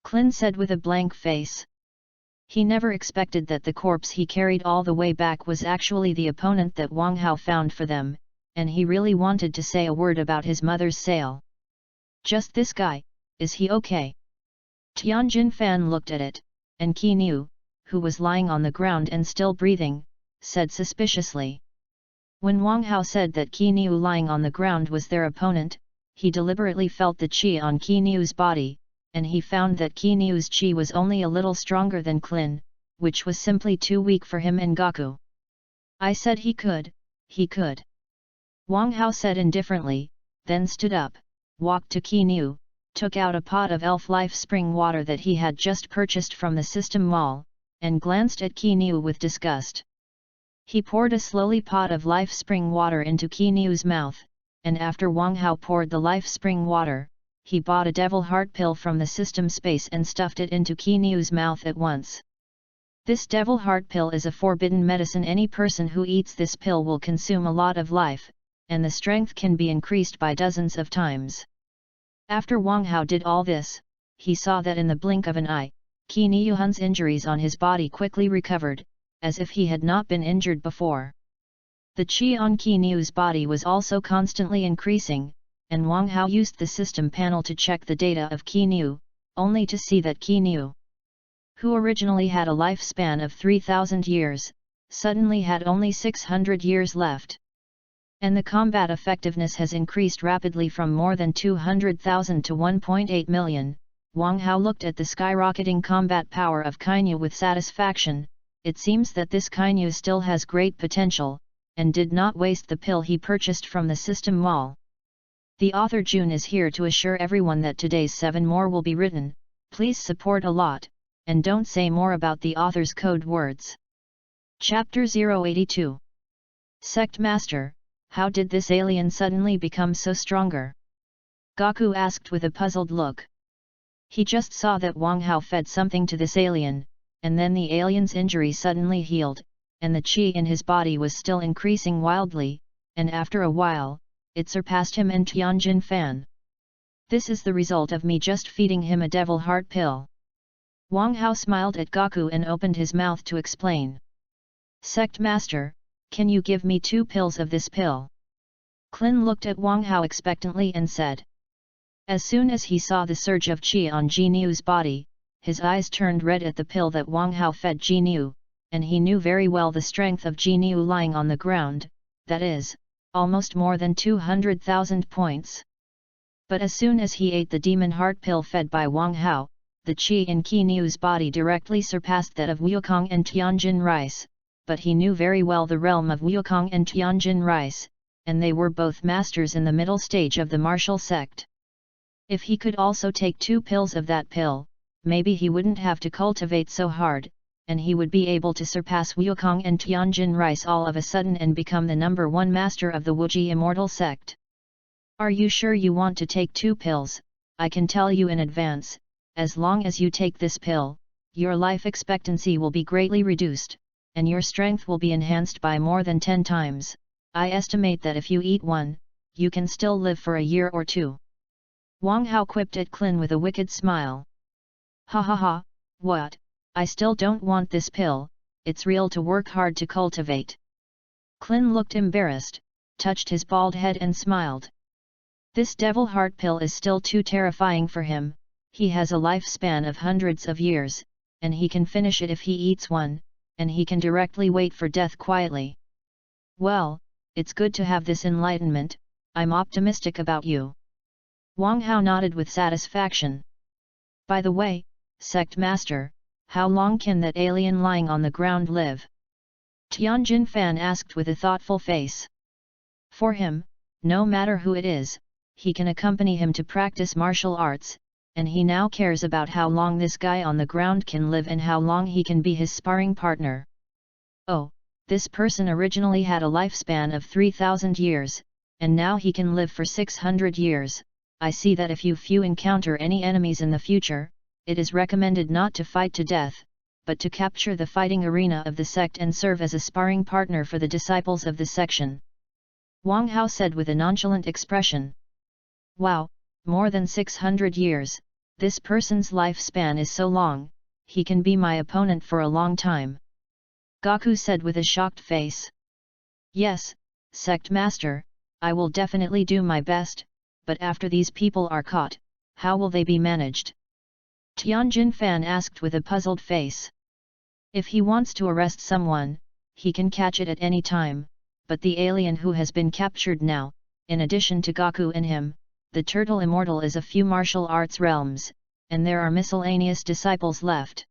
Clin said with a blank face. He never expected that the corpse he carried all the way back was actually the opponent that Wang Hao found for them, and he really wanted to say a word about his mother's sale. Just this guy, is he okay? Tianjin Fan looked at it, and Qi Niu, who was lying on the ground and still breathing, said suspiciously. When Wang Hao said that Qi Niu lying on the ground was their opponent, he deliberately felt the qi on Qi Niu's body, and he found that Qi Niu's qi was only a little stronger than Qin, which was simply too weak for him and Gaku. I said he could, he could. Wang Hao said indifferently, then stood up, walked to Qi Niu, took out a pot of elf life spring water that he had just purchased from the system mall, and glanced at Qi Niu with disgust. He poured a slowly pot of life spring water into Qi Niu's mouth, and after Wang Hao poured the life spring water, he bought a devil heart pill from the system space and stuffed it into Qi Niu's mouth at once. This devil heart pill is a forbidden medicine. Any person who eats this pill will consume a lot of life, and the strength can be increased by dozens of times. After Wang Hao did all this, he saw that in the blink of an eye, Qi Niu's injuries on his body quickly recovered, as if he had not been injured before. The qi on Qi Niu's body was also constantly increasing, and Wang Hao used the system panel to check the data of Qi Niu, only to see that Qi Niu, who originally had a lifespan of 3,000 years, suddenly had only 600 years left. And the combat effectiveness has increased rapidly from more than 200,000 to 1.8 million. Wang Hao looked at the skyrocketing combat power of Qi Niu with satisfaction. It seems that this Qi Niu still has great potential, and did not waste the pill he purchased from the system mall. The author June is here to assure everyone that today's 7 more will be written. Please support a lot, and don't say more about the author's code words. Chapter 082. Sect Master, how did this alien suddenly become so stronger? Gaku asked with a puzzled look. He just saw that Wang Hao fed something to this alien, and then the alien's injury suddenly healed, and the qi in his body was still increasing wildly, and after a while, it surpassed him and Tianjin Fan. This is the result of me just feeding him a devil heart pill. Wang Hao smiled at Gaku and opened his mouth to explain. Sect Master, can you give me 2 pills of this pill? Qin looked at Wang Hao expectantly and said. As soon as he saw the surge of qi on Qi Niu's body, his eyes turned red at the pill that Wang Hao fed Qi Niu, and he knew very well the strength of Qi Niu lying on the ground, that is, almost more than 200,000 points. But as soon as he ate the demon heart pill fed by Wang Hao, the qi in Qi Niu's body directly surpassed that of Wukong and Tianjin Rice, but he knew very well the realm of Wukong and Tianjin Rice, and they were both masters in the middle stage of the martial sect. If he could also take 2 pills of that pill, maybe he wouldn't have to cultivate so hard, and he would be able to surpass Wukong and Tianjin Rice all of a sudden and become the number 1 master of the Wuji immortal sect. Are you sure you want to take 2 pills? I can tell you in advance, as long as you take this pill, your life expectancy will be greatly reduced, and your strength will be enhanced by more than 10 times. I estimate that if you eat one, you can still live for a year or 2. Wang Hao quipped at Qin with a wicked smile. Ha ha ha, what? I still don't want this pill, it's real to work hard to cultivate. Qin looked embarrassed, touched his bald head and smiled. This devil heart pill is still too terrifying for him. He has a lifespan of hundreds of years, and he can finish it if he eats one, and he can directly wait for death quietly. Well, it's good to have this enlightenment, I'm optimistic about you. Wang Hao nodded with satisfaction. By the way, Sect Master, how long can that alien lying on the ground live? Tianjin Fan asked with a thoughtful face. For him, no matter who it is, he can accompany him to practice martial arts, and he now cares about how long this guy on the ground can live and how long he can be his sparring partner. Oh, this person originally had a lifespan of 3,000 years, and now he can live for 600 years. I see that if you encounter any enemies in the future, it is recommended not to fight to death, but to capture the fighting arena of the sect and serve as a sparring partner for the disciples of the section. Wang Hao said with a nonchalant expression. Wow, more than 600 years, this person's lifespan is so long, he can be my opponent for a long time. Gaku said with a shocked face. Yes, Sect Master, I will definitely do my best, but after these people are caught, how will they be managed? Tianjin Fan asked with a puzzled face. If he wants to arrest someone, he can catch it at any time, but the alien who has been captured now, in addition to Gaku and him, the turtle immortal is a few martial arts realms, and there are miscellaneous disciples left.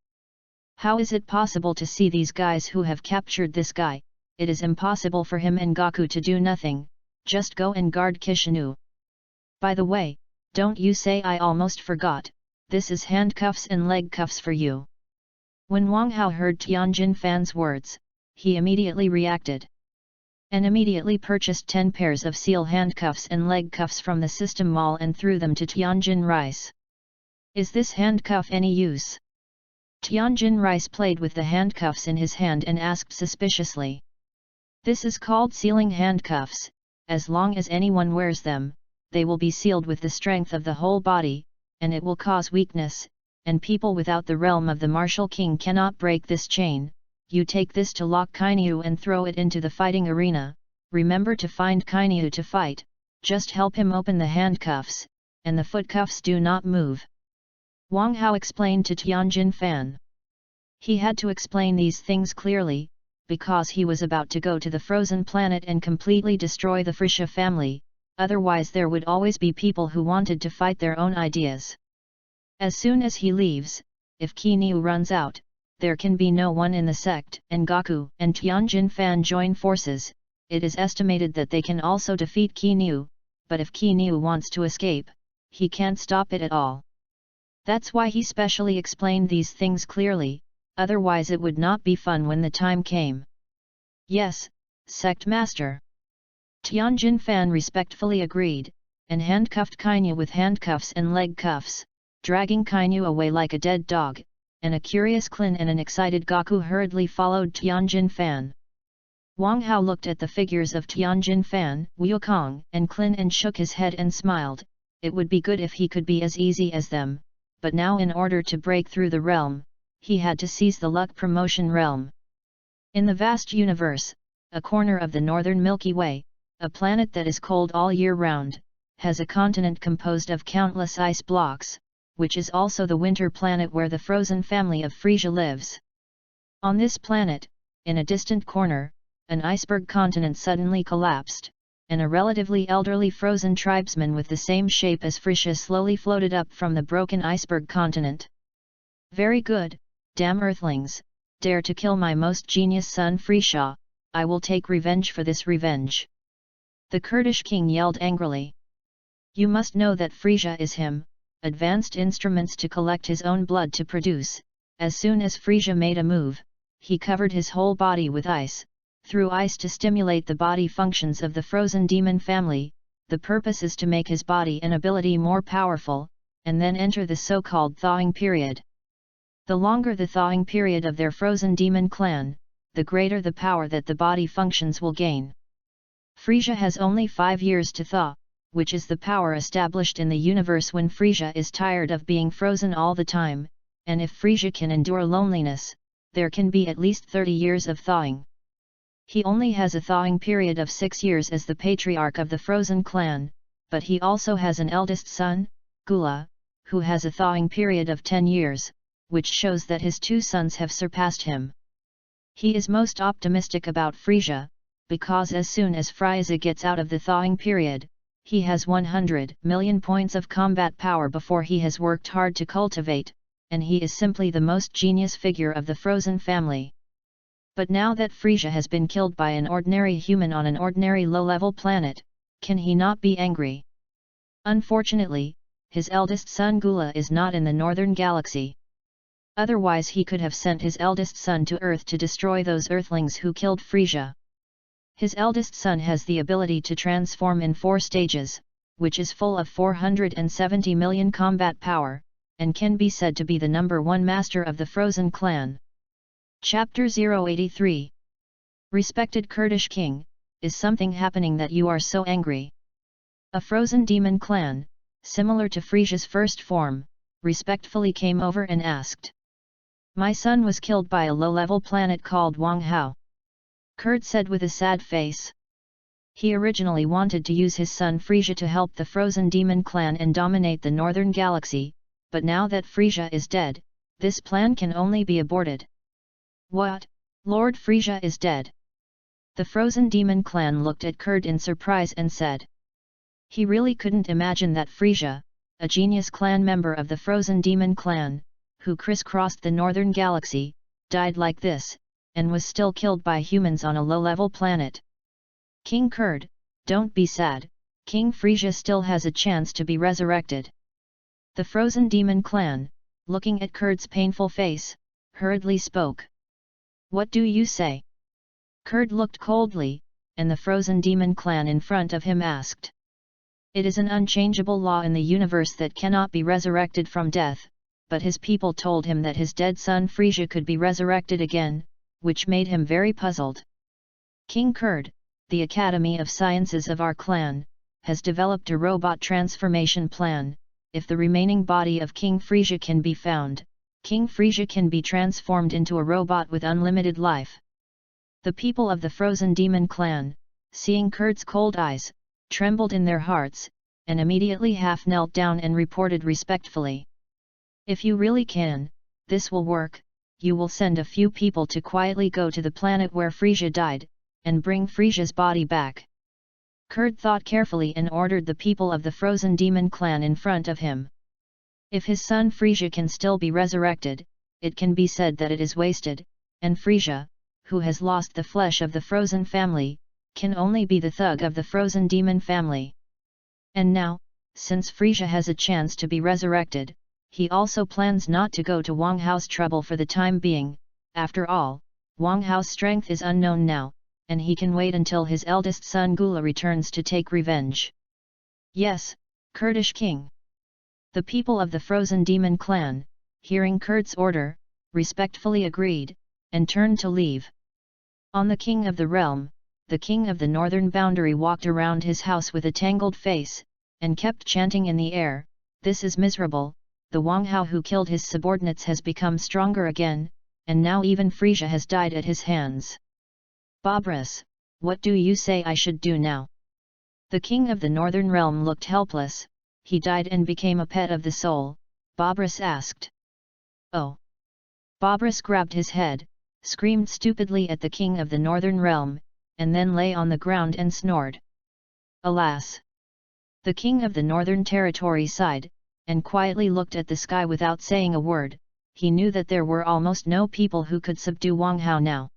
How is it possible to see these guys who have captured this guy? It is impossible for him and Gaku to do nothing, just go and guard Kishinu. By the way, don't you say I almost forgot, this is handcuffs and leg cuffs for you. When Wang Hao heard Tianjin Fan's words, he immediately reacted. And immediately purchased 10 pairs of seal handcuffs and leg cuffs from the system mall and threw them to Tianjin Rice. Is this handcuff any use? Tianjin Rice played with the handcuffs in his hand and asked suspiciously. This is called sealing handcuffs, as long as anyone wears them, they will be sealed with the strength of the whole body, and it will cause weakness, and people without the realm of the martial king cannot break this chain. You take this to lock Kainyu and throw it into the fighting arena, remember to find Kainyu to fight, just help him open the handcuffs, and the foot cuffs do not move. Wang Hao explained to Tianjin Fan. He had to explain these things clearly, because he was about to go to the frozen planet and completely destroy the Frisha family, otherwise there would always be people who wanted to fight their own ideas. As soon as he leaves, if Kainyu runs out, there can be no one in the sect, and Gaku and Tianjin Fan join forces. It is estimated that they can also defeat Kainyu, but if Kainyu wants to escape, he can't stop it at all. That's why he specially explained these things clearly, otherwise it would not be fun when the time came. Yes, Sect Master. Tianjin Fan respectfully agreed, and handcuffed Kainyu with handcuffs and leg cuffs, dragging Kainyu away like a dead dog, and a curious Klin and an excited Gaku hurriedly followed Tianjin Fan. Wang Hao looked at the figures of Tianjin Fan, Wukong and Klin and shook his head and smiled. It would be good if he could be as easy as them, but now in order to break through the realm, he had to seize the luck promotion realm. In the vast universe, a corner of the northern Milky Way, a planet that is cold all year round, has a continent composed of countless ice blocks, which is also the winter planet where the frozen family of Frisia lives. On this planet, in a distant corner, an iceberg continent suddenly collapsed, and a relatively elderly frozen tribesman with the same shape as Frisia slowly floated up from the broken iceberg continent. Very good, damn earthlings, dare to kill my most genius son Frisia, I will take revenge for this revenge. The Kurdish king yelled angrily. You must know that Frisia is him, advanced instruments to collect his own blood to produce. As soon as Frisia made a move, he covered his whole body with ice, through ice to stimulate the body functions of the frozen demon family. The purpose is to make his body and ability more powerful, and then enter the so-called thawing period. The longer the thawing period of their frozen demon clan, the greater the power that the body functions will gain. Frisia has only 5 years to thaw, which is the power established in the universe when Frisia is tired of being frozen all the time, and if Frisia can endure loneliness, there can be at least 30 years of thawing. He only has a thawing period of 6 years as the patriarch of the frozen clan, but he also has an eldest son, Gula, who has a thawing period of 10 years, which shows that his 2 sons have surpassed him. He is most optimistic about Frisia, because as soon as Frisia gets out of the thawing period, he has 100 million points of combat power before he has worked hard to cultivate, and he is simply the most genius figure of the frozen family. But now that Frisia has been killed by an ordinary human on an ordinary low-level planet, can he not be angry? Unfortunately, his eldest son Gula is not in the northern galaxy. Otherwise he could have sent his eldest son to Earth to destroy those earthlings who killed Frisia. His eldest son has the ability to transform in 4 stages, which is full of 470 million combat power, and can be said to be the #1 master of the Frozen clan. Chapter 083. Respected Kurdish king, is something happening that you are so angry? A frozen demon clan, similar to Frisia's first form, respectfully came over and asked. My son was killed by a low-level planet called Wang Hao. Kurd said with a sad face. He originally wanted to use his son Frisia to help the Frozen Demon clan and dominate the Northern Galaxy, but now that Frisia is dead, this plan can only be aborted. What? Lord Frisia is dead? The Frozen Demon clan looked at Kurd in surprise and said. He really couldn't imagine that Frisia, a genius clan member of the Frozen Demon clan, who crisscrossed the Northern Galaxy, died like this, and was still killed by humans on a low-level planet. King Kurd, don't be sad, King Frisia still has a chance to be resurrected. The Frozen Demon clan, looking at Kurd's painful face, hurriedly spoke. What do you say? Kurd looked coldly, and the Frozen Demon clan in front of him asked. It is an unchangeable law in the universe that cannot be resurrected from death, but his people told him that his dead son Frisia could be resurrected again, which made him very puzzled. King Kurd, the Academy of Sciences of our clan, has developed a robot transformation plan. If the remaining body of King Frisia can be found, King Frisia can be transformed into a robot with unlimited life. The people of the Frozen Demon clan, seeing Kurd's cold eyes, trembled in their hearts, and immediately half knelt down and reported respectfully. If you really can, this will work. You will send a few people to quietly go to the planet where Frisia died, and bring Frisia's body back. Kurd thought carefully and ordered the people of the Frozen Demon clan in front of him. If his son Frisia can still be resurrected, it can be said that it is wasted, and Frisia, who has lost the flesh of the Frozen family, can only be the thug of the Frozen Demon family. And now, since Frisia has a chance to be resurrected, he also plans not to go to Wang Hao's trouble for the time being. After all, Wang Hao's strength is unknown now, and he can wait until his eldest son Gula returns to take revenge. Yes, Kurdish king. The people of the Frozen Demon clan, hearing Kurt's order, respectfully agreed, and turned to leave. On the king of the realm, the king of the northern boundary walked around his house with a tangled face, and kept chanting in the air, "This is miserable, the Wang Hao who killed his subordinates has become stronger again, and now even Frisia has died at his hands. Babras, what do you say I should do now?" The king of the northern realm looked helpless. He died and became a pet of the soul, Babras asked. Oh! Babras grabbed his head, screamed stupidly at the king of the northern realm, and then lay on the ground and snored. Alas! The king of the northern territory sighed, and quietly looked at the sky without saying a word. He knew that there were almost no people who could subdue Wang Hao now.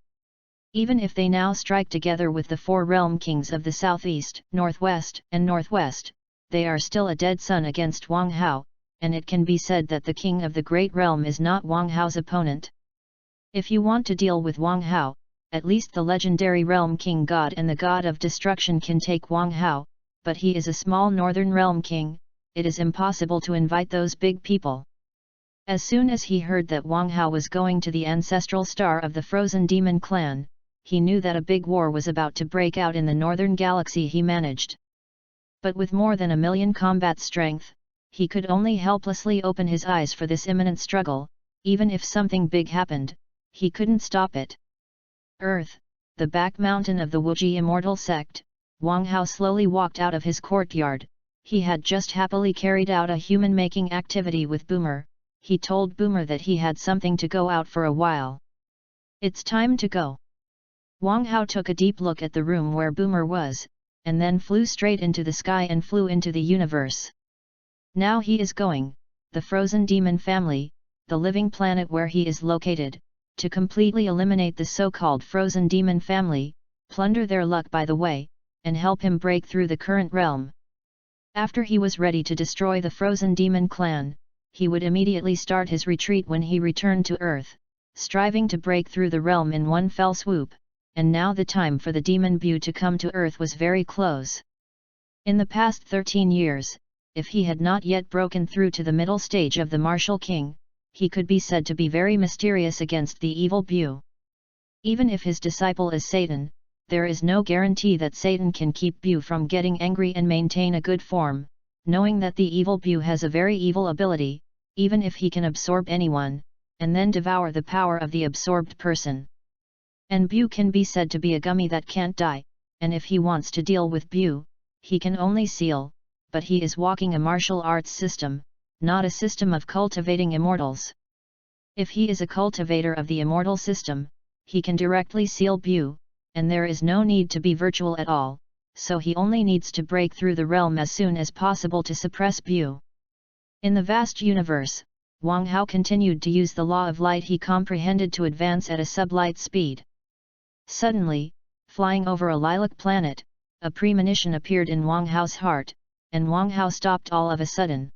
Even if they now strike together with the four realm kings of the southeast, northwest, and northwest, they are still a dead son against Wang Hao, and it can be said that the king of the great realm is not Wang Hao's opponent. If you want to deal with Wang Hao, at least the legendary realm king god and the god of destruction can take Wang Hao, but he is a small northern realm king. It is impossible to invite those big people. As soon as he heard that Wang Hao was going to the ancestral star of the Frozen Demon clan, he knew that a big war was about to break out in the northern galaxy. He managed. But with more than 1,000,000 combat strength, he could only helplessly open his eyes for this imminent struggle. Even if something big happened, he couldn't stop it. Earth, the back mountain of the Wuji immortal sect. Wang Hao slowly walked out of his courtyard. He had just happily carried out a human-making activity with Boomer. He told Boomer that he had something to go out for a while. It's time to go. Wang Hao took a deep look at the room where Boomer was, and then flew straight into the sky and flew into the universe. Now he is going, the Frozen Demon family, the living planet where he is located, to completely eliminate the so-called Frozen Demon family, plunder their luck by the way, and help him break through the current realm. After he was ready to destroy the Frozen Demon clan, he would immediately start his retreat when he returned to Earth, striving to break through the realm in one fell swoop, and now the time for the Demon Bu to come to Earth was very close. In the past 13 years, if he had not yet broken through to the middle stage of the Martial King, he could be said to be very mysterious against the evil Bu. Even if his disciple is Satan, there is no guarantee that Satan can keep Bu from getting angry and maintain a good form, knowing that the evil Bu has a very evil ability, even if he can absorb anyone, and then devour the power of the absorbed person. And Bu can be said to be a gummy that can't die. and if he wants to deal with Bu, he can only seal, but he is walking a martial arts system, not a system of cultivating immortals. If he is a cultivator of the immortal system, he can directly seal Bu, and there is no need to be virtual at all, so he only needs to break through the realm as soon as possible to suppress Bu. In the vast universe, Wang Hao continued to use the law of light he comprehended to advance at a sublight speed. Suddenly, flying over a lilac planet, a premonition appeared in Wang Hao's heart, and Wang Hao stopped all of a sudden.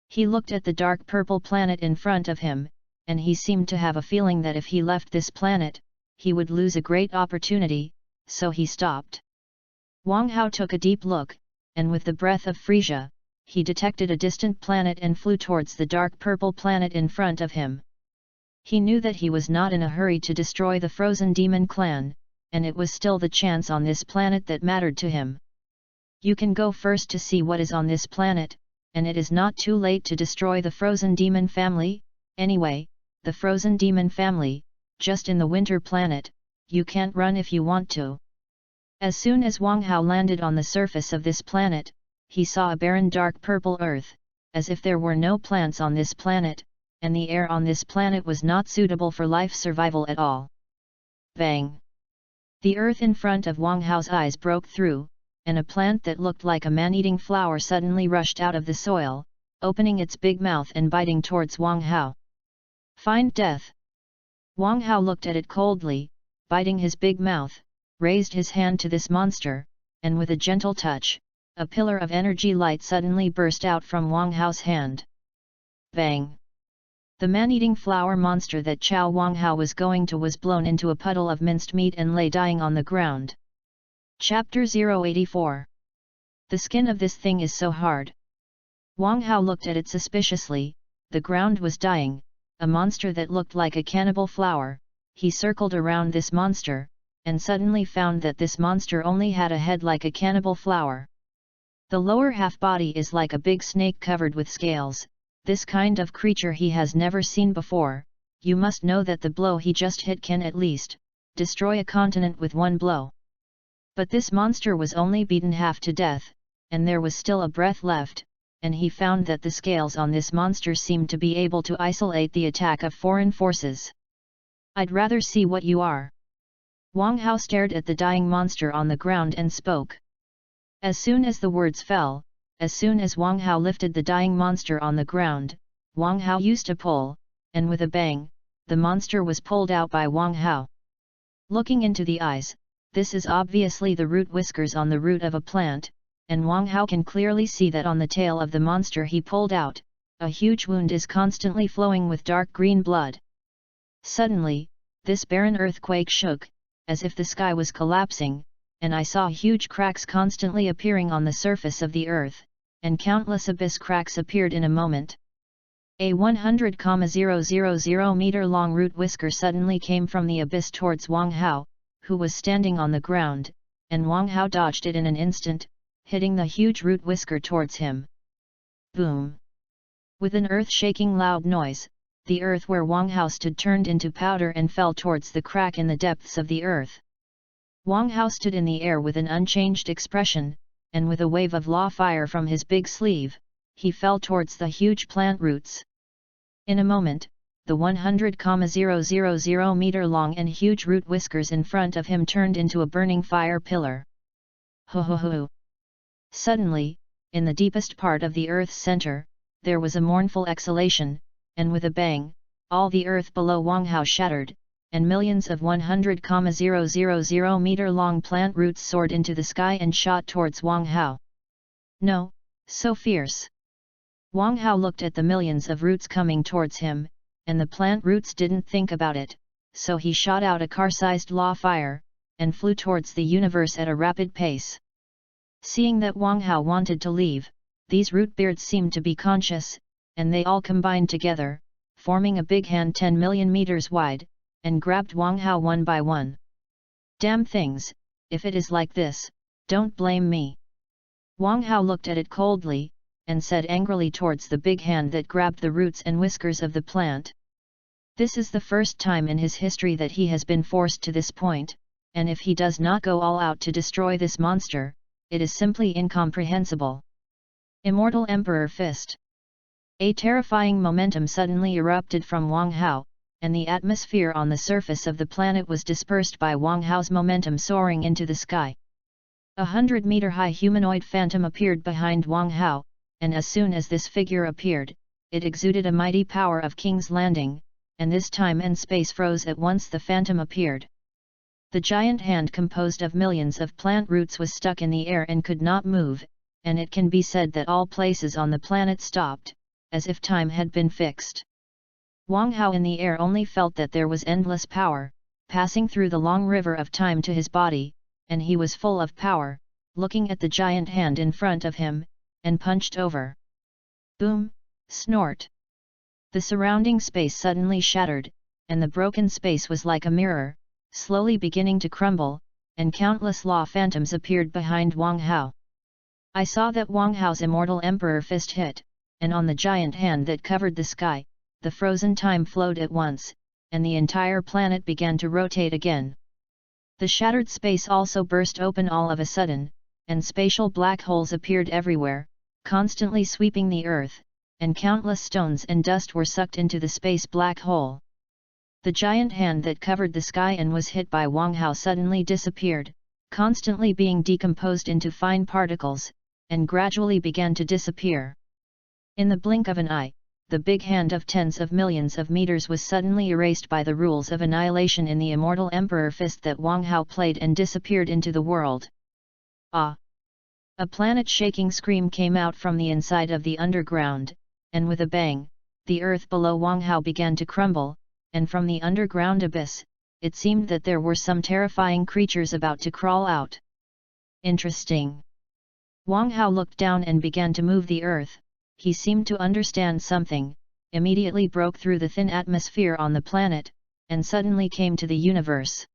He looked at the dark purple planet in front of him, and he seemed to have a feeling that if he left this planet, he would lose a great opportunity, so he stopped. Wang Hao took a deep look, and with the breath of Frisia, he detected a distant planet and flew towards the dark purple planet in front of him. He knew that he was not in a hurry to destroy the frozen demon clan, and it was still the chance on this planet that mattered to him. You can go first to see what is on this planet, and it is not too late to destroy the frozen demon family. Anyway, the frozen demon family, just in the winter planet, you can't run if you want to. As soon as Wang Hao landed on the surface of this planet, he saw a barren dark purple earth, as if there were no plants on this planet, and the air on this planet was not suitable for life survival at all. Bang! The earth in front of Wang Hao's eyes broke through, and a plant that looked like a man-eating flower suddenly rushed out of the soil, opening its big mouth and biting towards Wang Hao. Find death! Wang Hao looked at it coldly, biting his big mouth, raised his hand to this monster, and with a gentle touch, a pillar of energy light suddenly burst out from Wang Hao's hand. Bang! The man-eating flower monster that Chao Wang Hao was going to was blown into a puddle of minced meat and lay dying on the ground. Chapter 084. The skin of this thing is so hard. Wang Hao looked at it suspiciously. The ground was dying, a monster that looked like a cannibal flower. He circled around this monster, and suddenly found that this monster only had a head like a cannibal flower. The lower half body is like a big snake covered with scales. This kind of creature he has never seen before. You must know that the blow he just hit can at least destroy a continent with one blow. But this monster was only beaten half to death, and there was still a breath left, and he found that the scales on this monster seemed to be able to isolate the attack of foreign forces. I'd rather see what you are. Wang Hao stared at the dying monster on the ground and spoke. As soon as the words fell, as soon as Wang Hao lifted the dying monster on the ground, Wang Hao used a pull, and with a bang, the monster was pulled out by Wang Hao. Looking into the eyes, this is obviously the root whiskers on the root of a plant, and Wang Hao can clearly see that on the tail of the monster he pulled out, a huge wound is constantly flowing with dark green blood. Suddenly, this barren earthquake shook, as if the sky was collapsing, and I saw huge cracks constantly appearing on the surface of the earth, and countless abyss cracks appeared in a moment. A 100,000 meter long root whisker suddenly came from the abyss towards Wang Hao, who was standing on the ground, and Wang Hao dodged it in an instant, hitting the huge root whisker towards him. Boom! With an earth-shaking loud noise, the earth where Wang Hao stood turned into powder and fell towards the crack in the depths of the earth. Wang Hao stood in the air with an unchanged expression, and with a wave of law fire from his big sleeve, he fell towards the huge plant roots. In a moment, the 100,000 meter long and huge root whiskers in front of him turned into a burning fire pillar. Ho ho ho! Suddenly, in the deepest part of the earth's center, there was a mournful exhalation, and with a bang, all the earth below Wang Hao shattered, and millions of 100,000 meter long plant roots soared into the sky and shot towards Wang Hao. No, so fierce! Wang Hao looked at the millions of roots coming towards him, and the plant roots didn't think about it, so he shot out a car-sized law fire, and flew towards the universe at a rapid pace. Seeing that Wang Hao wanted to leave, these root beards seemed to be conscious, and they all combined together, forming a big hand 10 million meters wide, and grabbed Wang Hao one by one. Damn things, if it is like this, don't blame me. Wang Hao looked at it coldly, and said angrily towards the big hand that grabbed the roots and whiskers of the plant. This is the first time in his history that he has been forced to this point, and if he does not go all out to destroy this monster, it is simply incomprehensible. Immortal Emperor Fist. A terrifying momentum suddenly erupted from Wang Hao, and the atmosphere on the surface of the planet was dispersed by Wang Hao's momentum soaring into the sky. 100-meter-high humanoid phantom appeared behind Wang Hao, and as soon as this figure appeared, it exuded a mighty power of King's Landing, and this time and space froze at once the phantom appeared. The giant hand composed of millions of plant roots was stuck in the air and could not move, and it can be said that all places on the planet stopped, as if time had been fixed. Wang Hao in the air only felt that there was endless power, passing through the long river of time to his body, and he was full of power, looking at the giant hand in front of him, and punched over. Boom! Snort! The surrounding space suddenly shattered, and the broken space was like a mirror, slowly beginning to crumble, and countless law phantoms appeared behind Wang Hao. I saw that Wang Hao's immortal emperor fist hit, and on the giant hand that covered the sky, the frozen time flowed at once, and the entire planet began to rotate again. The shattered space also burst open all of a sudden, and spatial black holes appeared everywhere, constantly sweeping the earth, and countless stones and dust were sucked into the space black hole. The giant hand that covered the sky and was hit by Wang Hao suddenly disappeared, constantly being decomposed into fine particles, and gradually began to disappear. In the blink of an eye, the big hand of tens of millions of meters was suddenly erased by the rules of annihilation in the immortal emperor fist that Wang Hao played and disappeared into the world. Ah! A planet-shaking scream came out from the inside of the underground, and with a bang, the earth below Wang Hao began to crumble, and from the underground abyss, it seemed that there were some terrifying creatures about to crawl out. Interesting. Wang Hao looked down and began to move the earth. He seemed to understand something, immediately broke through the thin atmosphere on the planet, and suddenly came to the universe.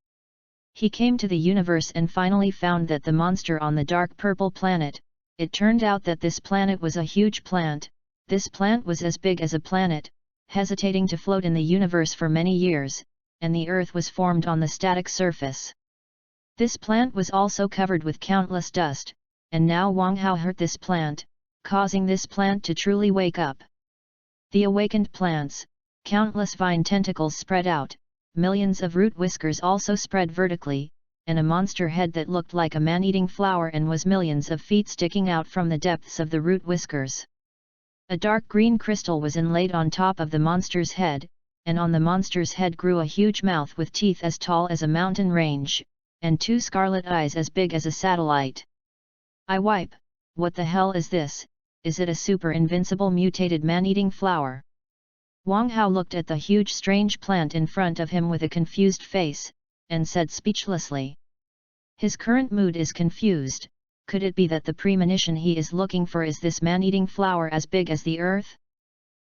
He came to the universe and finally found that the monster on the dark purple planet, it turned out that this planet was a huge plant. This plant was as big as a planet, hesitating to float in the universe for many years, and the earth was formed on the static surface. This plant was also covered with countless dust, and now Wang Hao hurt this plant, causing this plant to truly wake up. The awakened plants, countless vine tentacles spread out, millions of root whiskers also spread vertically, and a monster head that looked like a man-eating flower and was millions of feet sticking out from the depths of the root whiskers. A dark green crystal was inlaid on top of the monster's head, and on the monster's head grew a huge mouth with teeth as tall as a mountain range, and two scarlet eyes as big as a satellite. I wipe, what the hell is this? Is it a super invincible mutated man-eating flower? Wang Hao looked at the huge strange plant in front of him with a confused face, and said speechlessly. His current mood is confused. Could it be that the premonition he is looking for is this man-eating flower as big as the earth?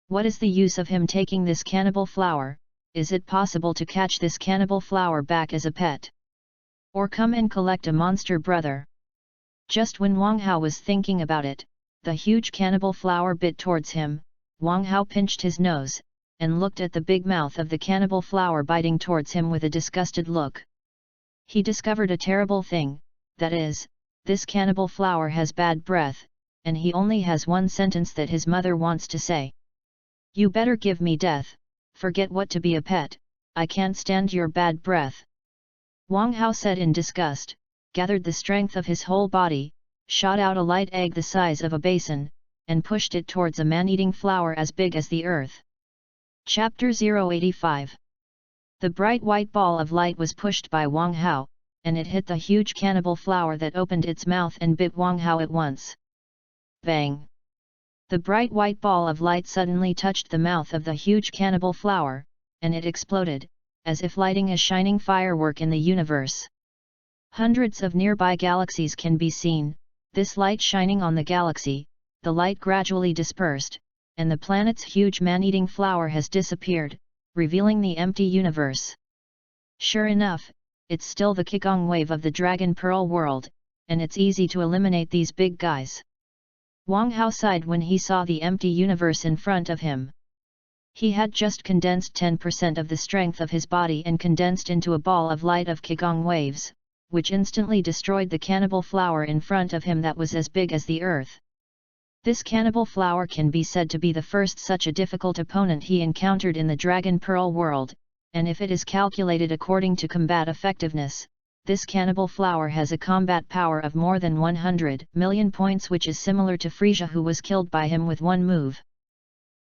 What is the use of him taking this cannibal flower? Is it possible to catch this cannibal flower back as a pet? Or come and collect a monster brother? Just when Wang Hao was thinking about it, the huge cannibal flower bit towards him. Wang Hao pinched his nose, and looked at the big mouth of the cannibal flower biting towards him with a disgusted look. He discovered a terrible thing, that is, this cannibal flower has bad breath, and he only has one sentence that his mother wants to say. You better give me death, forget what to be a pet, I can't stand your bad breath. Wang Hao said in disgust, gathered the strength of his whole body, shot out a light egg the size of a basin, and pushed it towards a man-eating flower as big as the earth. Chapter 085. The bright white ball of light was pushed by Wang Hao, and it hit the huge cannibal flower that opened its mouth and bit Wang Hao at once. Bang! The bright white ball of light suddenly touched the mouth of the huge cannibal flower, and it exploded, as if lighting a shining firework in the universe. Hundreds of nearby galaxies can be seen, this light shining on the galaxy. The light gradually dispersed, and the planet's huge man-eating flower has disappeared, revealing the empty universe. Sure enough, it's still the Qigong wave of the Dragon Pearl world, and it's easy to eliminate these big guys. Wang Hao sighed when he saw the empty universe in front of him. He had just condensed 10% of the strength of his body and condensed into a ball of light of Qigong waves, which instantly destroyed the cannibal flower in front of him that was as big as the earth. This cannibal flower can be said to be the first such a difficult opponent he encountered in the Dragon Pearl world, and if it is calculated according to combat effectiveness, this cannibal flower has a combat power of more than 100 million points, which is similar to Frisia, who was killed by him with one move.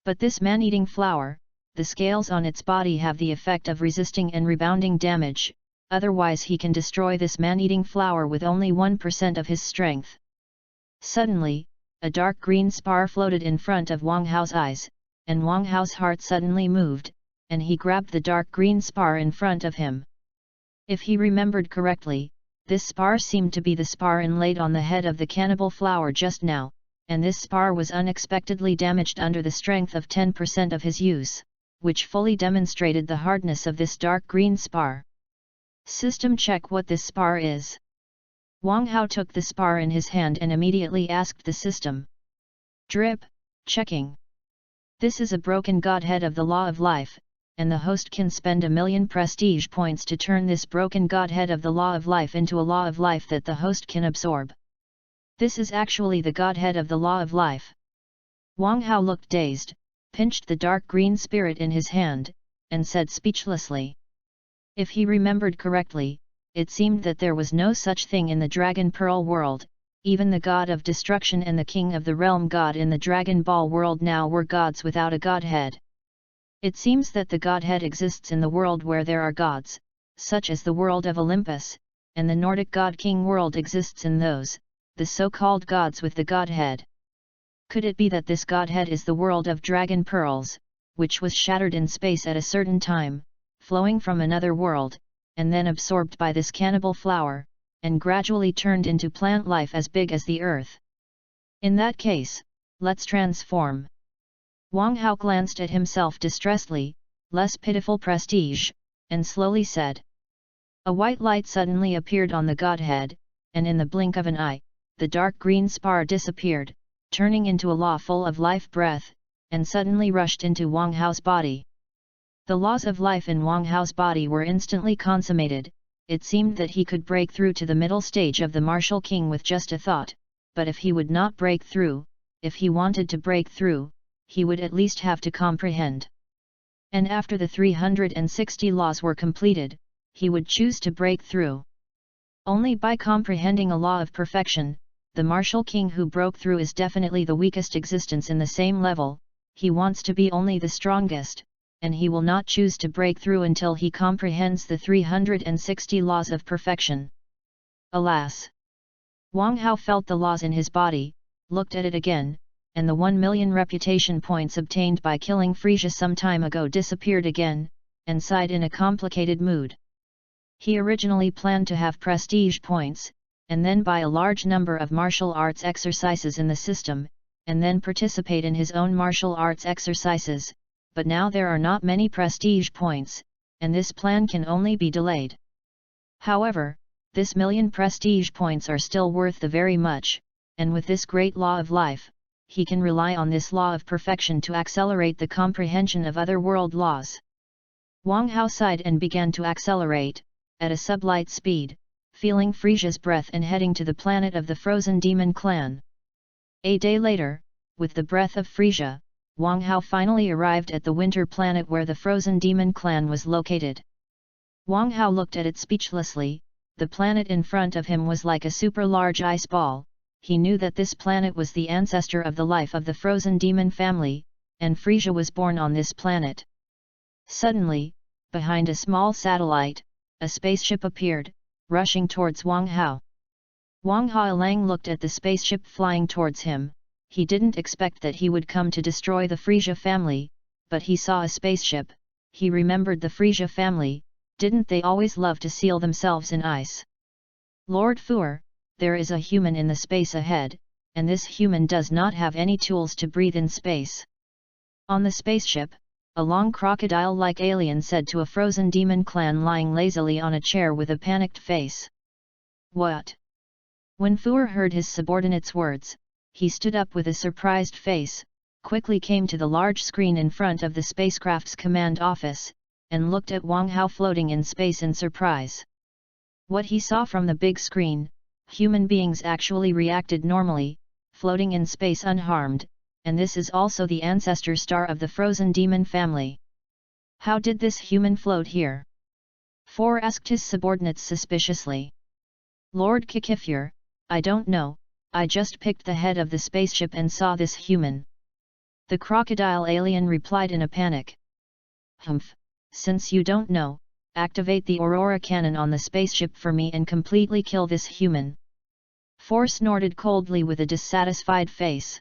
But this man-eating flower, the scales on its body have the effect of resisting and rebounding damage, otherwise he can destroy this man-eating flower with only 1% of his strength. Suddenly, a dark green spar floated in front of Wang Hao's eyes, and Wang Hao's heart suddenly moved, and he grabbed the dark green spar in front of him. If he remembered correctly, this spar seemed to be the spar inlaid on the head of the cannibal flower just now, and this spar was unexpectedly damaged under the strength of 10% of his use, which fully demonstrated the hardness of this dark green spar. System check what this spar is. Wang Hao took the spar in his hand and immediately asked the system. Drip, checking. This is a broken godhead of the law of life, and the host can spend 1,000,000 prestige points to turn this broken godhead of the law of life into a law of life that the host can absorb. This is actually the godhead of the law of life. Wang Hao looked dazed, pinched the dark green spirit in his hand, and said speechlessly. If he remembered correctly, it seemed that there was no such thing in the Dragon Pearl world. Even the god of destruction and the king of the realm god in the Dragon Ball world now were gods without a godhead. It seems that the godhead exists in the world where there are gods, such as the world of Olympus, and the Nordic god-king world exists in those, the so-called gods with the godhead. Could it be that this godhead is the world of Dragon Pearls, which was shattered in space at a certain time, flowing from another world, and then absorbed by this cannibal flower, and gradually turned into plant life as big as the earth? In that case, let's transform. Wang Hao glanced at himself distressedly, less pitiful prestige, and slowly said. A white light suddenly appeared on the godhead, and in the blink of an eye, the dark green spar disappeared, turning into a law full of life breath, and suddenly rushed into Wang Hao's body. The laws of life in Wang Hao's body were instantly consummated. It seemed that he could break through to the middle stage of the martial king with just a thought, but if he would not break through, if he wanted to break through, he would at least have to comprehend. And after the 360 laws were completed, he would choose to break through. Only by comprehending a law of perfection, the martial king who broke through is definitely the weakest existence in the same level. He wants to be only the strongest, and he will not choose to break through until he comprehends the 360 laws of perfection. Alas! Wang Hao felt the laws in his body, looked at it again, and the 1,000,000 reputation points obtained by killing Frisia some time ago disappeared again, and sighed in a complicated mood. He originally planned to have prestige points, and then buy a large number of martial arts exercises in the system, and then participate in his own martial arts exercises, but now there are not many prestige points, and this plan can only be delayed. However, this 1,000,000 prestige points are still worth the very much, and with this great law of life, he can rely on this law of perfection to accelerate the comprehension of other world laws. Wang Hao sighed and began to accelerate, at a sublight speed, feeling Frisia's breath and heading to the planet of the Frozen Demon Clan. A day later, with the breath of Frisia, Wang Hao finally arrived at the winter planet where the Frozen Demon Clan was located. Wang Hao looked at it speechlessly. The planet in front of him was like a super large ice ball. He knew that this planet was the ancestor of the life of the Frozen Demon family, and Frisia was born on this planet. Suddenly, behind a small satellite, a spaceship appeared, rushing towards Wang Hao. Wang Haolang looked at the spaceship flying towards him. He didn't expect that he would come to destroy the Frisia family, but he saw a spaceship. He remembered the Frisia family. Didn't they always love to seal themselves in ice? Lord Fuer, there is a human in the space ahead, and this human does not have any tools to breathe in space. On the spaceship, a long crocodile-like alien said to a Frozen Demon Clan lying lazily on a chair with a panicked face. What? When Fuer heard his subordinate's words, he stood up with a surprised face, quickly came to the large screen in front of the spacecraft's command office, and looked at Wang Hao floating in space in surprise. What he saw from the big screen, human beings actually reacted normally, floating in space unharmed, and this is also the ancestor star of the frozen demon family. How did this human float here? For asked his subordinates suspiciously. Lord Kikifur, I don't know, I just picked the head of the spaceship and saw this human. The crocodile alien replied in a panic. Humph, since you don't know, activate the Aurora cannon on the spaceship for me and completely kill this human. For snorted coldly with a dissatisfied face.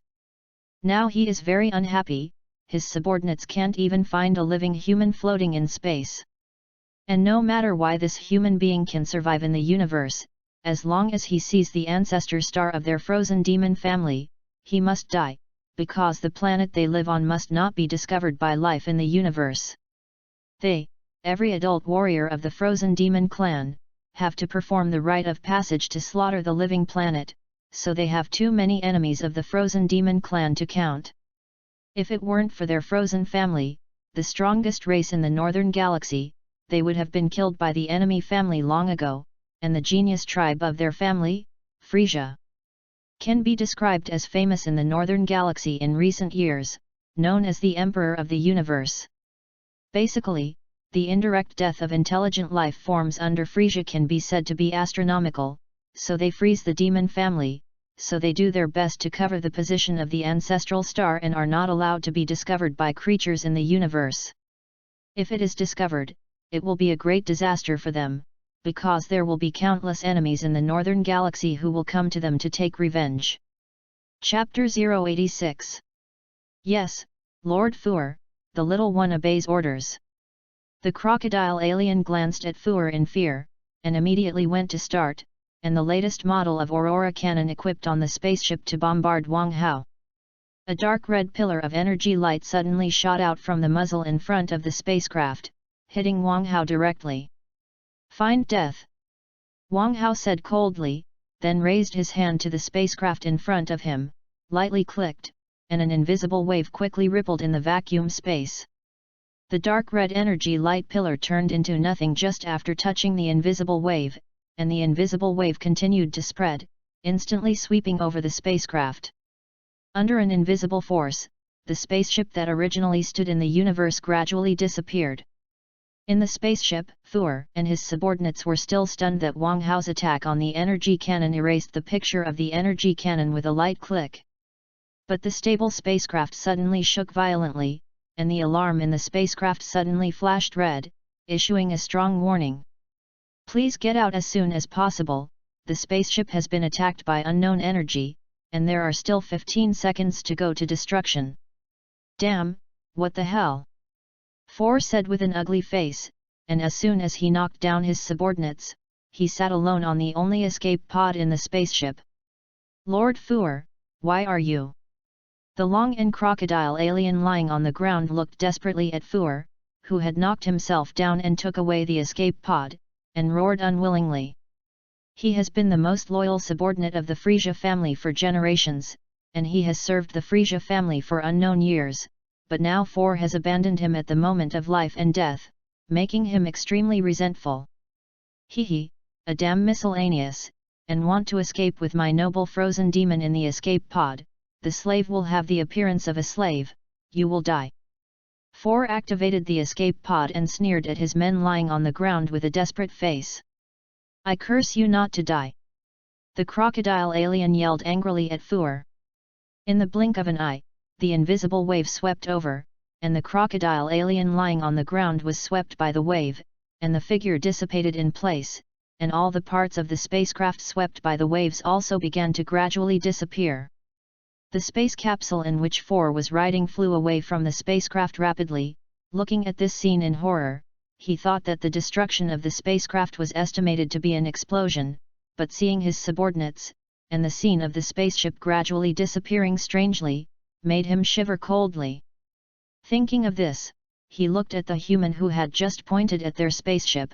Now he is very unhappy, his subordinates can't even find a living human floating in space. And no matter why this human being can survive in the universe, as long as he sees the ancestor star of their frozen demon family, he must die, because the planet they live on must not be discovered by life in the universe. They, every adult warrior of the frozen demon clan, have to perform the rite of passage to slaughter the living planet, so they have too many enemies of the frozen demon clan to count. If it weren't for their frozen family, the strongest race in the northern galaxy, they would have been killed by the enemy family long ago, and the genius tribe of their family, Frisia, can be described as famous in the northern galaxy in recent years, known as the Emperor of the Universe. Basically, the indirect death of intelligent life forms under Frisia can be said to be astronomical, so they freeze the demon family, so they do their best to cover the position of the ancestral star and are not allowed to be discovered by creatures in the universe. If it is discovered, it will be a great disaster for them, because there will be countless enemies in the northern galaxy who will come to them to take revenge. Chapter 086. Yes, Lord Fuer, the little one obeys orders. The crocodile alien glanced at Fuer in fear, and immediately went to start, and the latest model of Aurora cannon equipped on the spaceship to bombard Wang Hao. A dark red pillar of energy light suddenly shot out from the muzzle in front of the spacecraft, hitting Wang Hao directly. Find death. Wang Hao said coldly, then raised his hand to the spacecraft in front of him, lightly clicked, and an invisible wave quickly rippled in the vacuum space. The dark red energy light pillar turned into nothing just after touching the invisible wave, and the invisible wave continued to spread, instantly sweeping over the spacecraft. Under an invisible force, the spaceship that originally stood in the universe gradually disappeared. In the spaceship, Fuer and his subordinates were still stunned that Wang Hao's attack on the energy cannon erased the picture of the energy cannon with a light click. But the stable spacecraft suddenly shook violently, and the alarm in the spacecraft suddenly flashed red, issuing a strong warning. Please get out as soon as possible, the spaceship has been attacked by unknown energy, and there are still 15 seconds to go to destruction. Damn, what the hell? For said with an ugly face, and as soon as he knocked down his subordinates, he sat alone on the only escape pod in the spaceship. Lord Fuer, why are you? The long and crocodile alien lying on the ground looked desperately at Fuer, who had knocked himself down and took away the escape pod, and roared unwillingly. He has been the most loyal subordinate of the Frisia family for generations, and he has served the Frisia family for unknown years, but now Fuer has abandoned him at the moment of life and death, making him extremely resentful. He, a damn miscellaneous, and want to escape with my noble frozen demon in the escape pod. The slave will have the appearance of a slave, you will die. Fuer activated the escape pod and sneered at his men lying on the ground with a desperate face. I curse you not to die. The crocodile alien yelled angrily at Fuer. In the blink of an eye, the invisible wave swept over, and the crocodile alien lying on the ground was swept by the wave, and the figure dissipated in place, and all the parts of the spacecraft swept by the waves also began to gradually disappear. The space capsule in which Fuer was riding flew away from the spacecraft rapidly. Looking at this scene in horror, he thought that the destruction of the spacecraft was estimated to be an explosion, but seeing his subordinates, and the scene of the spaceship gradually disappearing strangely, made him shiver coldly. Thinking of this, he looked at the human who had just pointed at their spaceship.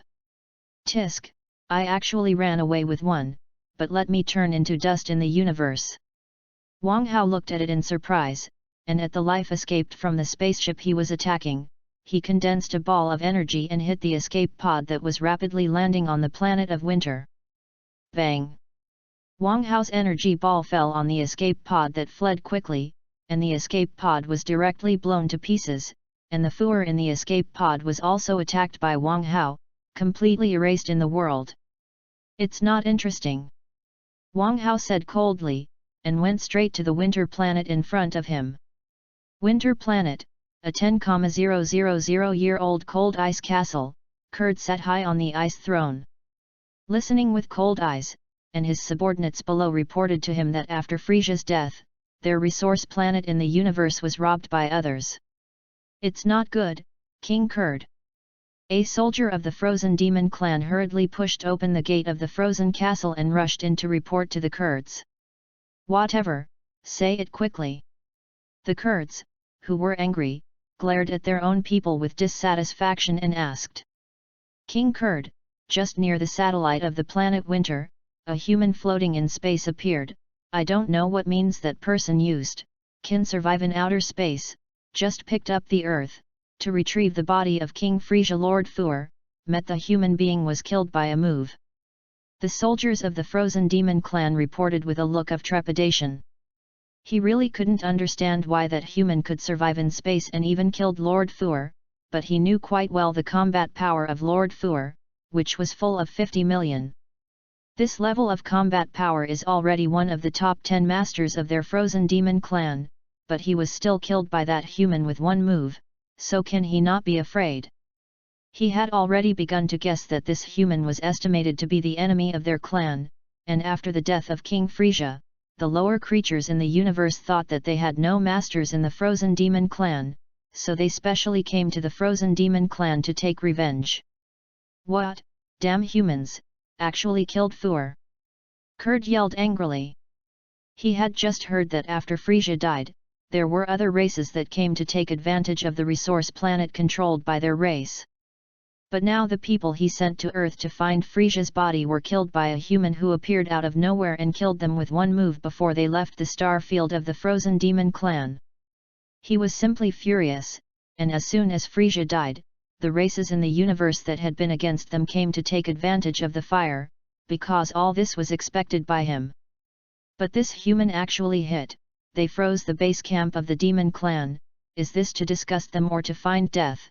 Tisk, I actually ran away with one, but let me turn into dust in the universe. Wang Hao looked at it in surprise, and at the life escaped from the spaceship he was attacking. he condensed a ball of energy and hit the escape pod that was rapidly landing on the planet of winter. Bang! Wang Hao's energy ball fell on the escape pod that fled quickly, and the escape pod was directly blown to pieces, and the Fuer in the escape pod was also attacked by Wang Hao, completely erased in the world. It's not interesting, Wang Hao said coldly, and went straight to the winter planet in front of him. Winter planet, a 10,000-year-old cold ice castle, Kurd sat high on the ice throne. Listening with cold eyes, and his subordinates below reported to him that after Frisia's death, their resource planet in the universe was robbed by others. It's not good, King Kurd. A soldier of the Frozen Demon clan hurriedly pushed open the gate of the frozen castle and rushed in to report to the Kurds. Whatever, say it quickly. The Kurds, who were angry, glared at their own people with dissatisfaction and asked. King Kurd, just near the satellite of the planet Winter, a human floating in space appeared. I don't know what means that person used, can survive in outer space, just picked up the Earth, to retrieve the body of King Frisia Lord Fuer, met the human being was killed by a move. The soldiers of the Frozen Demon clan reported with a look of trepidation. He really couldn't understand why that human could survive in space and even killed Lord Fuer, but he knew quite well the combat power of Lord Fuer, which was full of 50 million. This level of combat power is already one of the top 10 masters of their Frozen Demon clan, but he was still killed by that human with one move, so can he not be afraid? He had already begun to guess that this human was estimated to be the enemy of their clan, and after the death of King Frisia, the lower creatures in the universe thought that they had no masters in the Frozen Demon clan, so they specially came to the Frozen Demon clan to take revenge. What, damn humans, actually killed Fuer? Kurd yelled angrily. He had just heard that after Frisia died, there were other races that came to take advantage of the resource planet controlled by their race. But now the people he sent to Earth to find Frisia's body were killed by a human who appeared out of nowhere and killed them with one move before they left the star field of the Frozen Demon clan. He was simply furious, and as soon as Frisia died, the races in the universe that had been against them came to take advantage of the fire, because all this was expected by him. But this human actually hit, they froze the base camp of the demon clan. Is this to disgust them or to find death?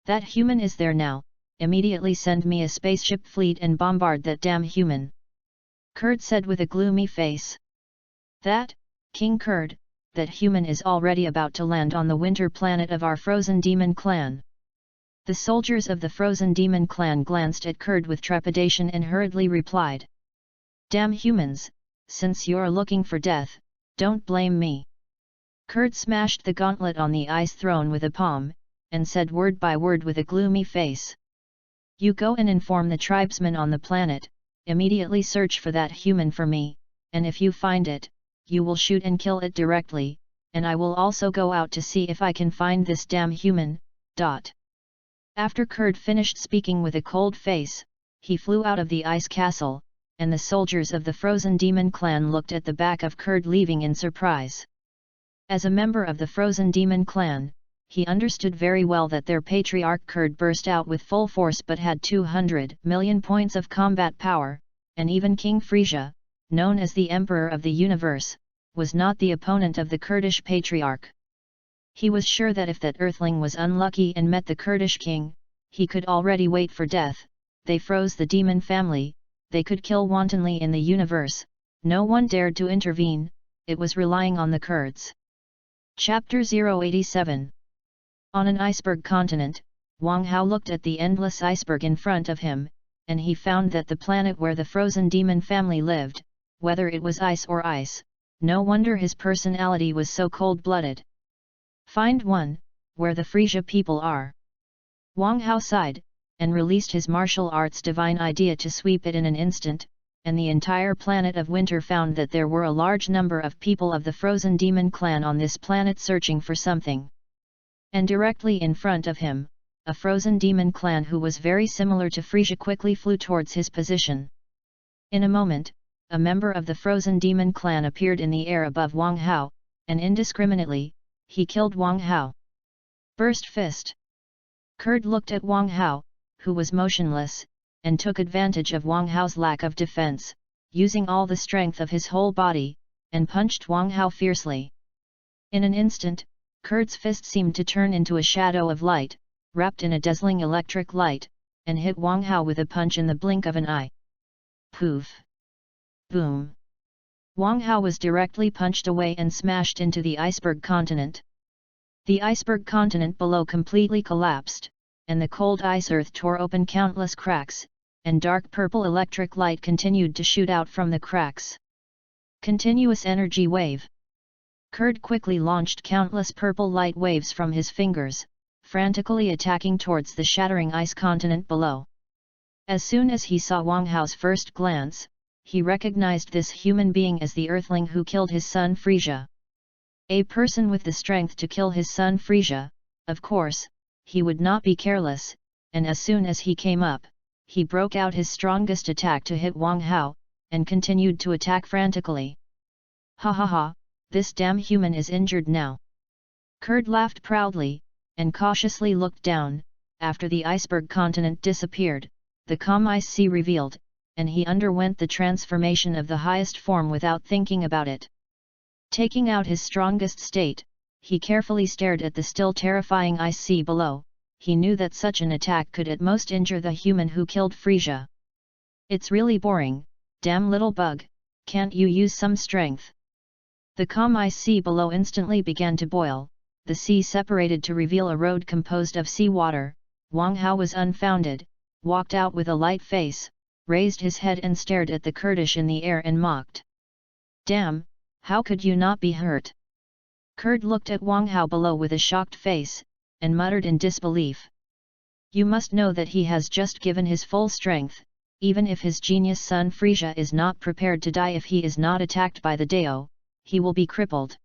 That human is there now, immediately send me a spaceship fleet and bombard that damn human. Kurd said with a gloomy face. That, King Kurd, that human is already about to land on the winter planet of our Frozen Demon clan. The soldiers of the Frozen Demon clan glanced at Kurd with trepidation and hurriedly replied. Damn humans, since you're looking for death, don't blame me. Kurd smashed the gauntlet on the ice throne with a palm, and said word by word with a gloomy face. You go and inform the tribesmen on the planet, immediately search for that human for me, and if you find it, you will shoot and kill it directly, and I will also go out to see if I can find this damn human. After Kurd finished speaking with a cold face, he flew out of the ice castle, and the soldiers of the Frozen Demon clan looked at the back of Kurd leaving in surprise. As a member of the Frozen Demon clan, he understood very well that their patriarch Kurd burst out with full force but had 200 million points of combat power, and even King Frisia, known as the Emperor of the Universe, was not the opponent of the Kurdish patriarch. He was sure that if that earthling was unlucky and met the Kurdish king, he could already wait for death. They froze the demon family, they could kill wantonly in the universe, no one dared to intervene, it was relying on the Kurds. Chapter 087. On an iceberg continent, Wang Hao looked at the endless iceberg in front of him, and he found that the planet where the frozen demon family lived, whether it was ice or ice, no wonder his personality was so cold-blooded. Find one, where the Frisia people are. Wang Hao sighed, and released his martial arts divine idea to sweep it in an instant, and the entire planet of winter found that there were a large number of people of the Frozen Demon clan on this planet searching for something. And directly in front of him, a Frozen Demon clan who was very similar to Frisia quickly flew towards his position. In a moment, a member of the Frozen Demon clan appeared in the air above Wang Hao, and indiscriminately, he killed Wang Hao. Burst fist. Kurd looked at Wang Hao, who was motionless, and took advantage of Wang Hao's lack of defense, using all the strength of his whole body, and punched Wang Hao fiercely. In an instant, Kurd's fist seemed to turn into a shadow of light, wrapped in a dazzling electric light, and hit Wang Hao with a punch in the blink of an eye. Poof! Boom! Wang Hao was directly punched away and smashed into the iceberg continent. The iceberg continent below completely collapsed, and the cold ice earth tore open countless cracks, and dark purple electric light continued to shoot out from the cracks. Continuous energy wave. Kurd quickly launched countless purple light waves from his fingers, frantically attacking towards the shattering ice continent below. As soon as he saw Wang Hao's first glance, he recognized this human being as the earthling who killed his son Frisia. A person with the strength to kill his son Frisia, of course, he would not be careless, and as soon as he came up, he broke out his strongest attack to hit Wang Hao, and continued to attack frantically. Ha ha ha, this damn human is injured now. Kurd laughed proudly, and cautiously looked down. After the iceberg continent disappeared, the calm ice sea revealed, and he underwent the transformation of the highest form without thinking about it. Taking out his strongest state, he carefully stared at the still terrifying ice sea below. He knew that such an attack could at most injure the human who killed Frisia. It's really boring, damn little bug, can't you use some strength? The calm ice sea below instantly began to boil, the sea separated to reveal a road composed of sea water. Wang Hao was unfounded, walked out with a light face, raised his head and stared at the Kurdish in the air and mocked. Damn, how could you not be hurt? Kurd looked at Wang Hao below with a shocked face, and muttered in disbelief. You must know that he has just given his full strength, even if his genius son Frisia is not prepared to die if he is not attacked by the Dao, he will be crippled.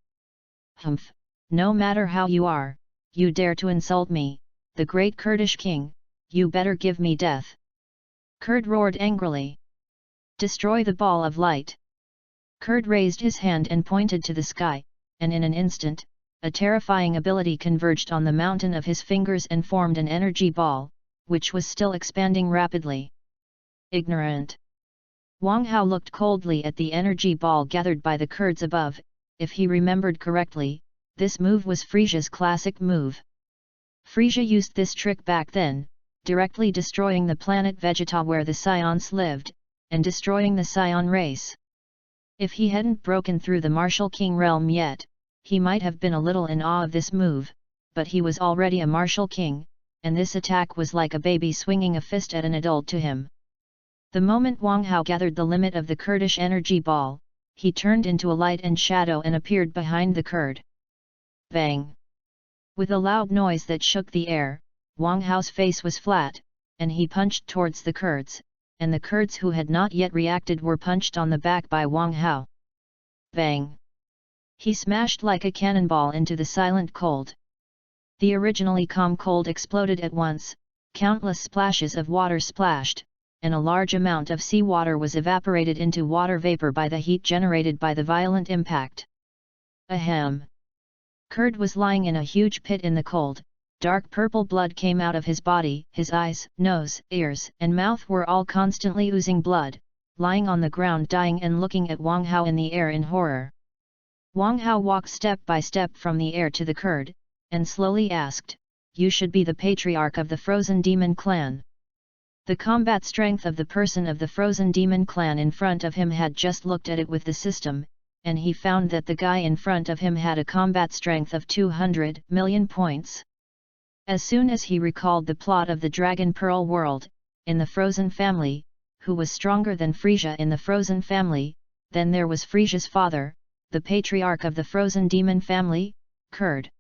Humph, no matter how you are, you dare to insult me, the great Kurdish king, you better give me death. Kurd roared angrily. Destroy the ball of light. Kurd raised his hand and pointed to the sky, and in an instant, a terrifying ability converged on the mountain of his fingers and formed an energy ball, which was still expanding rapidly. Ignorant. Wang Hao looked coldly at the energy ball gathered by the Kurds above. If he remembered correctly, this move was Frisia's classic move. Frisia used this trick back then, directly destroying the planet Vegeta where the Scions lived, and destroying the Scion race. If he hadn't broken through the martial king realm yet, he might have been a little in awe of this move, but he was already a martial king, and this attack was like a baby swinging a fist at an adult to him. The moment Wang Hao gathered the limit of the Kurdish energy ball, he turned into a light and shadow and appeared behind the Kurd. Bang! With a loud noise that shook the air, Wang Hao's face was flat, and he punched towards the Kurds, and the Kurds who had not yet reacted were punched on the back by Wang Hao. Bang! He smashed like a cannonball into the silent cold. The originally calm cold exploded at once, countless splashes of water splashed, and a large amount of seawater was evaporated into water vapor by the heat generated by the violent impact. Ahem! Kurd was lying in a huge pit in the cold. Dark purple blood came out of his body, his eyes, nose, ears, and mouth were all constantly oozing blood, lying on the ground dying and looking at Wang Hao in the air in horror. Wang Hao walked step by step from the air to the Kurd, and slowly asked, "You should be the patriarch of the Frozen Demon clan." The combat strength of the person of the Frozen Demon clan in front of him had just looked at it with the system, and he found that the guy in front of him had a combat strength of 200 million points. As soon as he recalled the plot of the Dragon Pearl world, in the Frozen family, who was stronger than Frisia in the Frozen family, then there was Frisia's father, the patriarch of the Frozen Demon family, Kurd.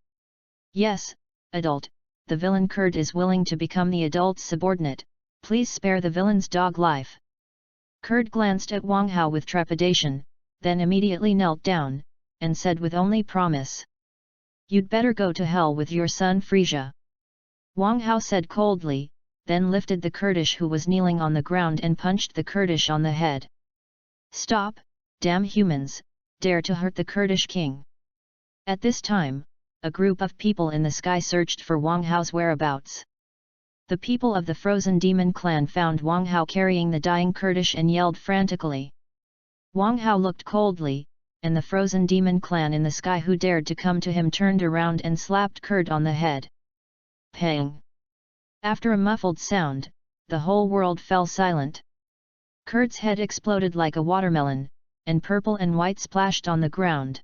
Yes, adult, the villain Kurd is willing to become the adult's subordinate, please spare the villain's dog life. Kurd glanced at Wang Hao with trepidation, then immediately knelt down, and said with only promise. You'd better go to hell with your son Frisia. Wang Hao said coldly, then lifted the Kurdish who was kneeling on the ground and punched the Kurdish on the head. Stop, damn humans, dare to hurt the Kurdish king. At this time, a group of people in the sky searched for Wang Hao's whereabouts. The people of the Frozen Demon clan found Wang Hao carrying the dying Kurdish and yelled frantically. Wang Hao looked coldly, and the Frozen Demon clan in the sky who dared to come to him turned around and slapped Kurd on the head. Pang! After a muffled sound, the whole world fell silent. Kurd's head exploded like a watermelon, and purple and white splashed on the ground.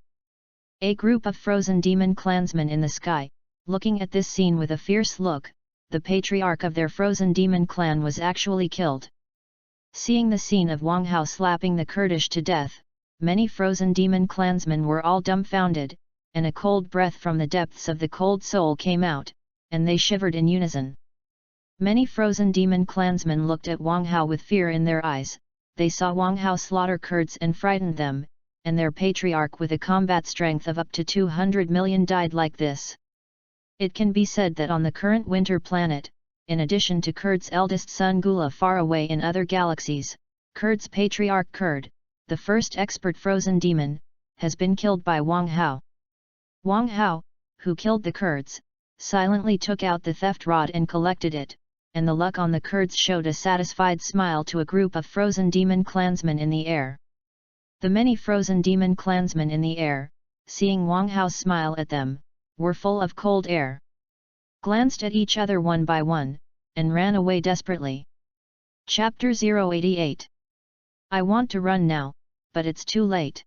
A group of Frozen Demon clansmen in the sky, looking at this scene with a fierce look, the patriarch of their Frozen Demon clan was actually killed. Seeing the scene of Wang Hao slapping the Kurdish to death, many Frozen Demon clansmen were all dumbfounded, and a cold breath from the depths of the cold soul came out, and they shivered in unison. Many Frozen Demon clansmen looked at Wang Hao with fear in their eyes. They saw Wang Hao slaughter Kurds and frightened them, and their patriarch with a combat strength of up to 200 million died like this. It can be said that on the current winter planet, in addition to Kurd's eldest son Gula far away in other galaxies, Kurd's patriarch Kurd, the first expert Frozen Demon, has been killed by Wang Hao. Wang Hao, who killed the Kurds, silently took out the theft rod and collected it, and the luck on the Kurds showed a satisfied smile to a group of Frozen Demon clansmen in the air. The many Frozen Demon clansmen in the air, seeing Wang Hao smile at them, were full of cold air. Glanced at each other one by one, and ran away desperately. Chapter 088. I want to run now, but it's too late.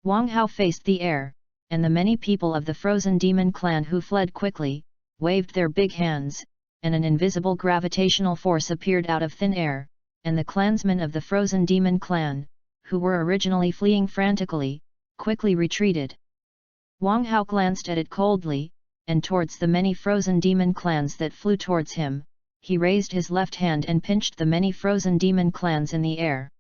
Wang Hao faced the air, and the many people of the Frozen Demon clan who fled quickly, waved their big hands, and an invisible gravitational force appeared out of thin air, and the clansmen of the Frozen Demon clan, who were originally fleeing frantically, quickly retreated. Wang Hao glanced at it coldly, and towards the many Frozen Demon clans that flew towards him, he raised his left hand and pinched the many Frozen Demon clans in the air.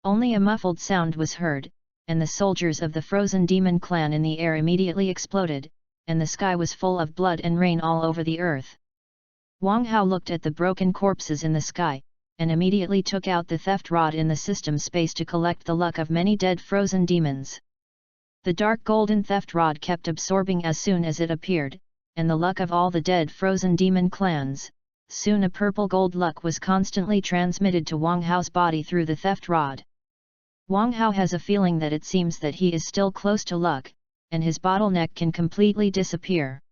Only a muffled sound was heard, and the soldiers of the Frozen Demon clan in the air immediately exploded, and the sky was full of blood and rain all over the earth. Wang Hao looked at the broken corpses in the sky, and immediately took out the theft rod in the system space to collect the luck of many dead frozen demons. The dark golden theft rod kept absorbing as soon as it appeared, and the luck of all the dead frozen demon clans. Soon a purple gold luck was constantly transmitted to Wang Hao's body through the theft rod. Wang Hao has a feeling that it seems that he is still close to luck, and his bottleneck can completely disappear.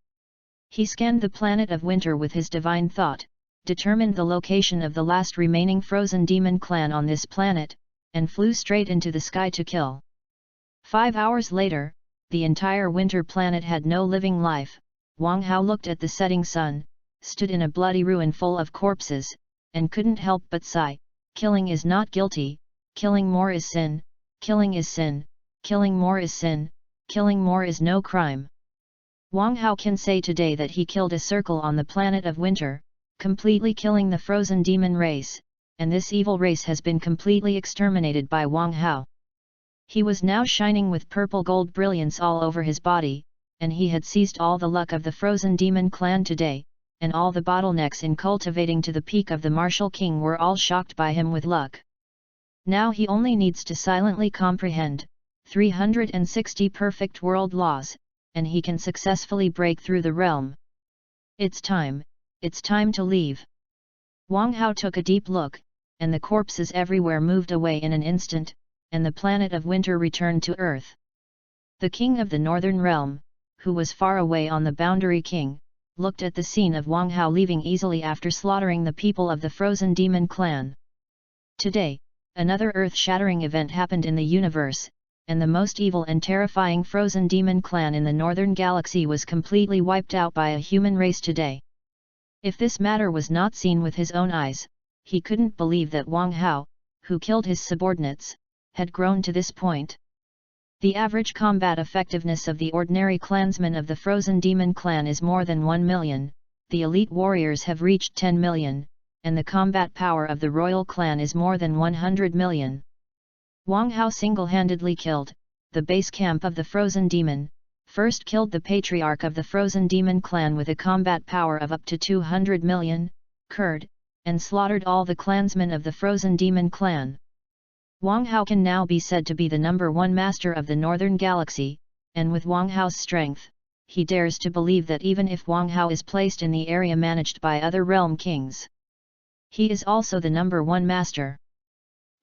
He scanned the planet of winter with his divine thought, determined the location of the last remaining frozen demon clan on this planet, and flew straight into the sky to kill. 5 hours later, the entire winter planet had no living life. Wang Hao looked at the setting sun, stood in a bloody ruin full of corpses, and couldn't help but sigh. Killing is not guilty, killing more is sin, killing is sin, killing more is sin, killing more is no crime. Wang Hao can say today that he killed a circle on the planet of winter, completely killing the frozen demon race, and this evil race has been completely exterminated by Wang Hao. He was now shining with purple gold brilliance all over his body, and he had seized all the luck of the frozen demon clan today, and all the bottlenecks in cultivating to the peak of the martial king were all shocked by him with luck. Now he only needs to silently comprehend 360 perfect world laws, and he can successfully break through the realm. It's time to leave. Wang Hao took a deep look, and the corpses everywhere moved away in an instant, and the planet of winter returned to Earth. The king of the northern realm, who was far away on the boundary king, looked at the scene of Wang Hao leaving easily after slaughtering the people of the frozen demon clan. Today, another earth-shattering event happened in the universe, and the most evil and terrifying frozen demon clan in the northern galaxy was completely wiped out by a human race today. If this matter was not seen with his own eyes, he couldn't believe that Wang Hao, who killed his subordinates, had grown to this point. The average combat effectiveness of the ordinary clansmen of the frozen demon clan is more than 1 million, the elite warriors have reached 10 million, and the combat power of the royal clan is more than 100 million. Wang Hao single-handedly killed the base camp of the frozen demon, first killed the patriarch of the frozen demon clan with a combat power of up to 200 million, Kurd, and slaughtered all the clansmen of the frozen demon clan. Wang Hao can now be said to be the #1 master of the northern galaxy, and with Wang Hao's strength, he dares to believe that even if Wang Hao is placed in the area managed by other realm kings, he is also the #1 master.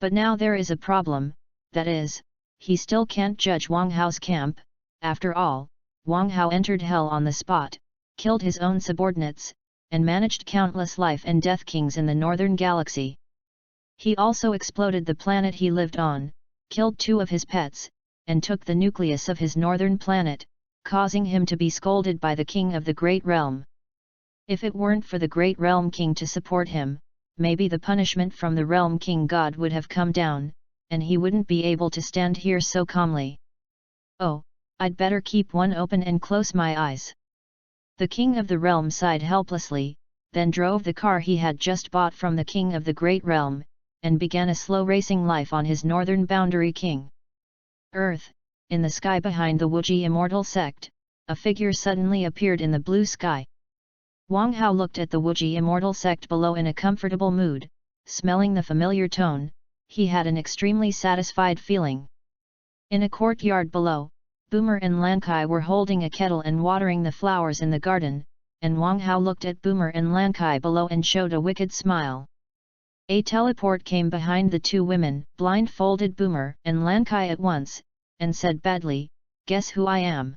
But now there is a problem, that is, he still can't judge Wang Hao's camp. After all, Wang Hao entered hell on the spot, killed his own subordinates, and managed countless life and death kings in the northern galaxy. He also exploded the planet he lived on, killed 2 of his pets, and took the nucleus of his northern planet, causing him to be scolded by the king of the Great Realm. If it weren't for the Great Realm King to support him, maybe the punishment from the Realm King God would have come down, and he wouldn't be able to stand here so calmly. Oh, I'd better keep one open and close my eyes. The King of the Realm sighed helplessly, then drove the car he had just bought from the King of the Great Realm, and began a slow racing life on his northern boundary king. Earth, in the sky behind the Wuji immortal sect, a figure suddenly appeared in the blue sky. Wang Hao looked at the Wuji immortal sect below in a comfortable mood, smelling the familiar tone, he had an extremely satisfied feeling. In a courtyard below, Boomer and Lankai were holding a kettle and watering the flowers in the garden, and Wang Hao looked at Boomer and Lankai below and showed a wicked smile. A teleport came behind the 2 women, blindfolded Boomer and Lankai at once, and said badly, "Guess who I am?"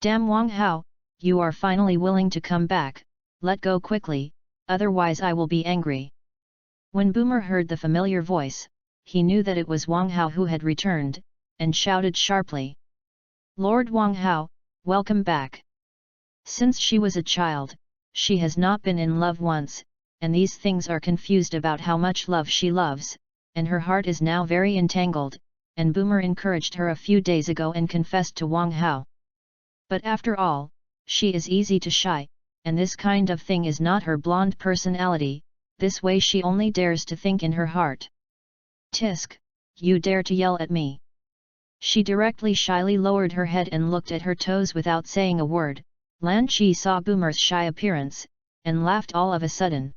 "Damn Wang Hao, you are finally willing to come back, let go quickly, otherwise I will be angry." When Boomer heard the familiar voice, he knew that it was Wang Hao who had returned, and shouted sharply, "Lord Wang Hao, welcome back." Since she was a child, she has not been in love once, and these things are confused about how much love she loves, and her heart is now very entangled, and Boomer encouraged her a few days ago and confessed to Wang Hao. But after all, she is easy to shy, and this kind of thing is not her blonde personality, this way she only dares to think in her heart. "Tisk, you dare to yell at me?" She directly shyly lowered her head and looked at her toes without saying a word. Lan Chi saw Boomer's shy appearance, and laughed all of a sudden.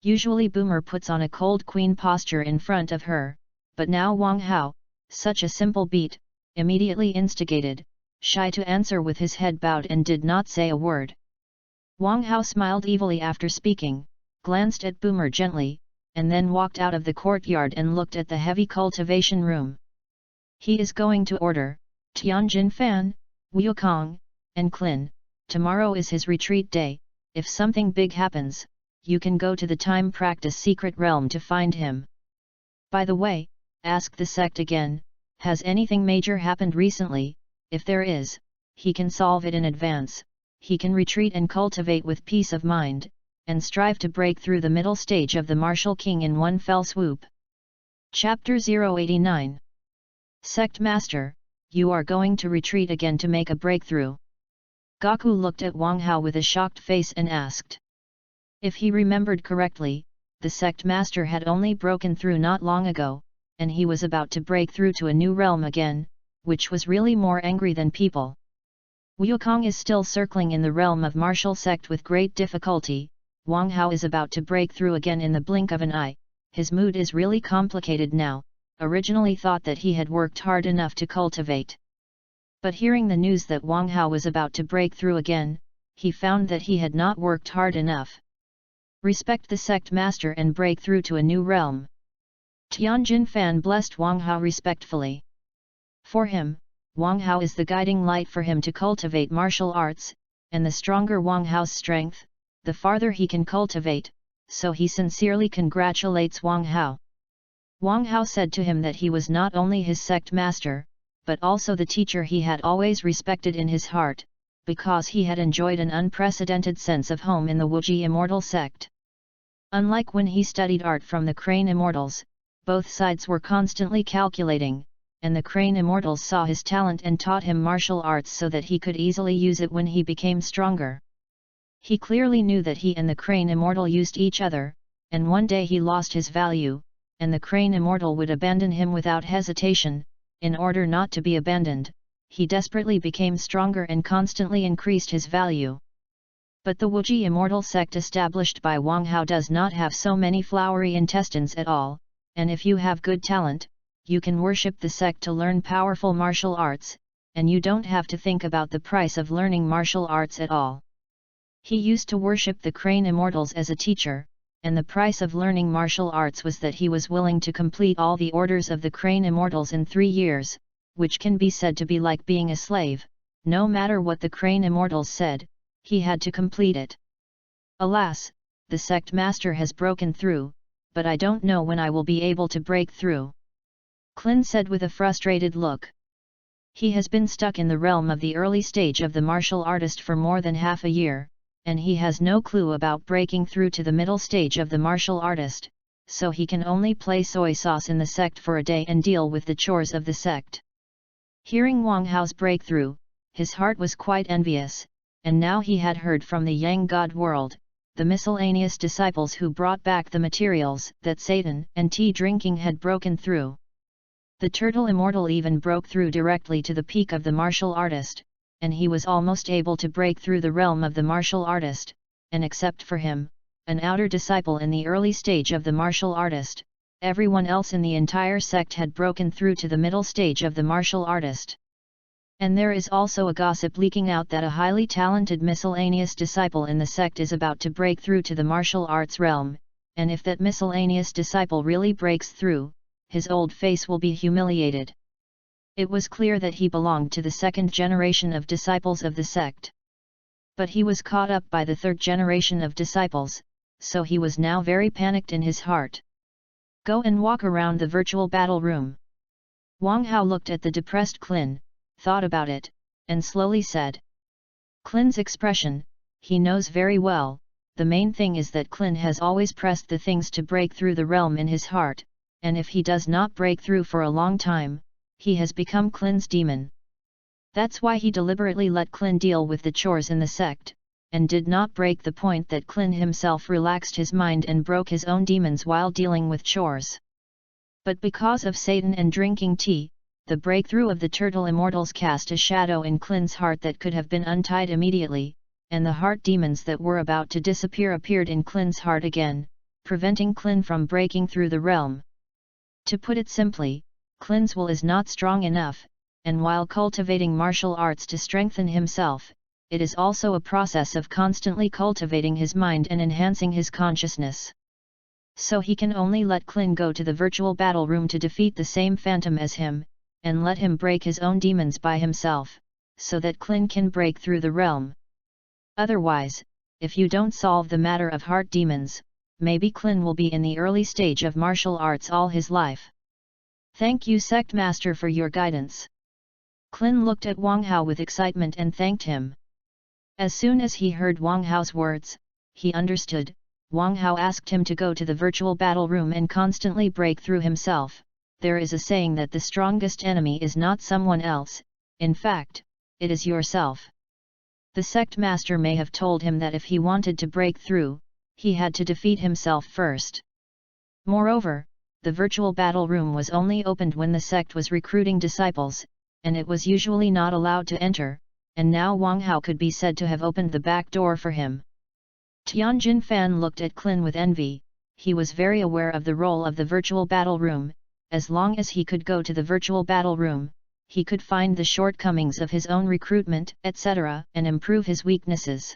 Usually Boomer puts on a cold queen posture in front of her, but now Wang Hao, such a simple beat, immediately instigated, shy to answer with his head bowed and did not say a word. Wang Hao smiled evilly after speaking, glanced at Boomer gently, and then walked out of the courtyard and looked at the heavy cultivation room. He is going to order, Tianjin Fan, Wukong, and Klin, tomorrow is his retreat day, if something big happens, you can go to the time practice secret realm to find him. By the way, ask the sect again, has anything major happened recently? If there is, he can solve it in advance, he can retreat and cultivate with peace of mind, and strive to break through the middle stage of the Martial King in one fell swoop. Chapter 089. Sect Master, you are going to retreat again to make a breakthrough. Gaku looked at Wang Hao with a shocked face and asked. If he remembered correctly, the sect master had only broken through not long ago, and he was about to break through to a new realm again, which was really more angry than people. Wukong is still circling in the realm of martial sect with great difficulty. Wang Hao is about to break through again in the blink of an eye. His mood is really complicated now, originally thought that he had worked hard enough to cultivate. But hearing the news that Wang Hao was about to break through again, he found that he had not worked hard enough. Respect the sect master and break through to a new realm. Tianjin Fan blessed Wang Hao respectfully. For him, Wang Hao is the guiding light for him to cultivate martial arts, and the stronger Wang Hao's strength, the farther he can cultivate, so he sincerely congratulates Wang Hao. Wang Hao said to him that he was not only his sect master, but also the teacher he had always respected in his heart, because he had enjoyed an unprecedented sense of home in the Wuji immortal sect. Unlike when he studied art from the Crane Immortals, both sides were constantly calculating, and the Crane Immortals saw his talent and taught him martial arts so that he could easily use it when he became stronger. He clearly knew that he and the Crane Immortal used each other, and one day he lost his value, and the Crane Immortal would abandon him without hesitation. In order not to be abandoned, he desperately became stronger and constantly increased his value. But the Wuji immortal sect established by Wang Hao does not have so many flowery intestines at all, and if you have good talent, you can worship the sect to learn powerful martial arts, and you don't have to think about the price of learning martial arts at all. He used to worship the Crane Immortals as a teacher, and the price of learning martial arts was that he was willing to complete all the orders of the Crane Immortals in 3 years, which can be said to be like being a slave. No matter what the Crane Immortals said, he had to complete it. Alas, the sect master has broken through, but I don't know when I will be able to break through. Clin said with a frustrated look. He has been stuck in the realm of the early stage of the martial artist for more than half a year, and he has no clue about breaking through to the middle stage of the martial artist, so he can only play soy sauce in the sect for a day and deal with the chores of the sect. Hearing Wang Hao's breakthrough, his heart was quite envious, and now he had heard from the Yang God world, the miscellaneous disciples who brought back the materials, that Satan and tea drinking had broken through. The turtle immortal even broke through directly to the peak of the martial artist, and he was almost able to break through the realm of the martial artist, and except for him, an outer disciple in the early stage of the martial artist, everyone else in the entire sect had broken through to the middle stage of the martial artist. And there is also a gossip leaking out that a highly talented miscellaneous disciple in the sect is about to break through to the martial arts realm, and if that miscellaneous disciple really breaks through, his old face will be humiliated. It was clear that he belonged to the second generation of disciples of the sect. But he was caught up by the third generation of disciples, so he was now very panicked in his heart. Go and walk around the virtual battle room. Wang Hao looked at the depressed Clin, thought about it, and slowly said. Clin's expression, he knows very well, the main thing is that Clin has always pressed the things to break through the realm in his heart, and if he does not break through for a long time, he has become Clin's demon. That's why he deliberately let Clin deal with the chores in the sect, and did not break the point that Clin himself relaxed his mind and broke his own demons while dealing with chores. But because of Satan and drinking tea, the breakthrough of the turtle immortals cast a shadow in Clin's heart that could have been untied immediately, and the heart demons that were about to disappear appeared in Clin's heart again, preventing Clin from breaking through the realm. To put it simply, Clin's will is not strong enough, and while cultivating martial arts to strengthen himself, it is also a process of constantly cultivating his mind and enhancing his consciousness. So he can only let Clin go to the virtual battle room to defeat the same phantom as him, and let him break his own demons by himself, so that Clin can break through the realm. Otherwise, if you don't solve the matter of heart demons, maybe Clin will be in the early stage of martial arts all his life. Thank you Sect Master for your guidance. Clin looked at Wang Hao with excitement and thanked him. As soon as he heard Wang Hao's words, he understood. Wang Hao asked him to go to the virtual battle room and constantly break through himself. There is a saying that the strongest enemy is not someone else, in fact, it is yourself. The sect master may have told him that if he wanted to break through, he had to defeat himself first. Moreover, the virtual battle room was only opened when the sect was recruiting disciples, and it was usually not allowed to enter, and now Wang Hao could be said to have opened the back door for him. Tianjin Fan looked at Clin with envy. He was very aware of the role of the virtual battle room. As long as he could go to the virtual battle room, he could find the shortcomings of his own recruitment, etc., and improve his weaknesses.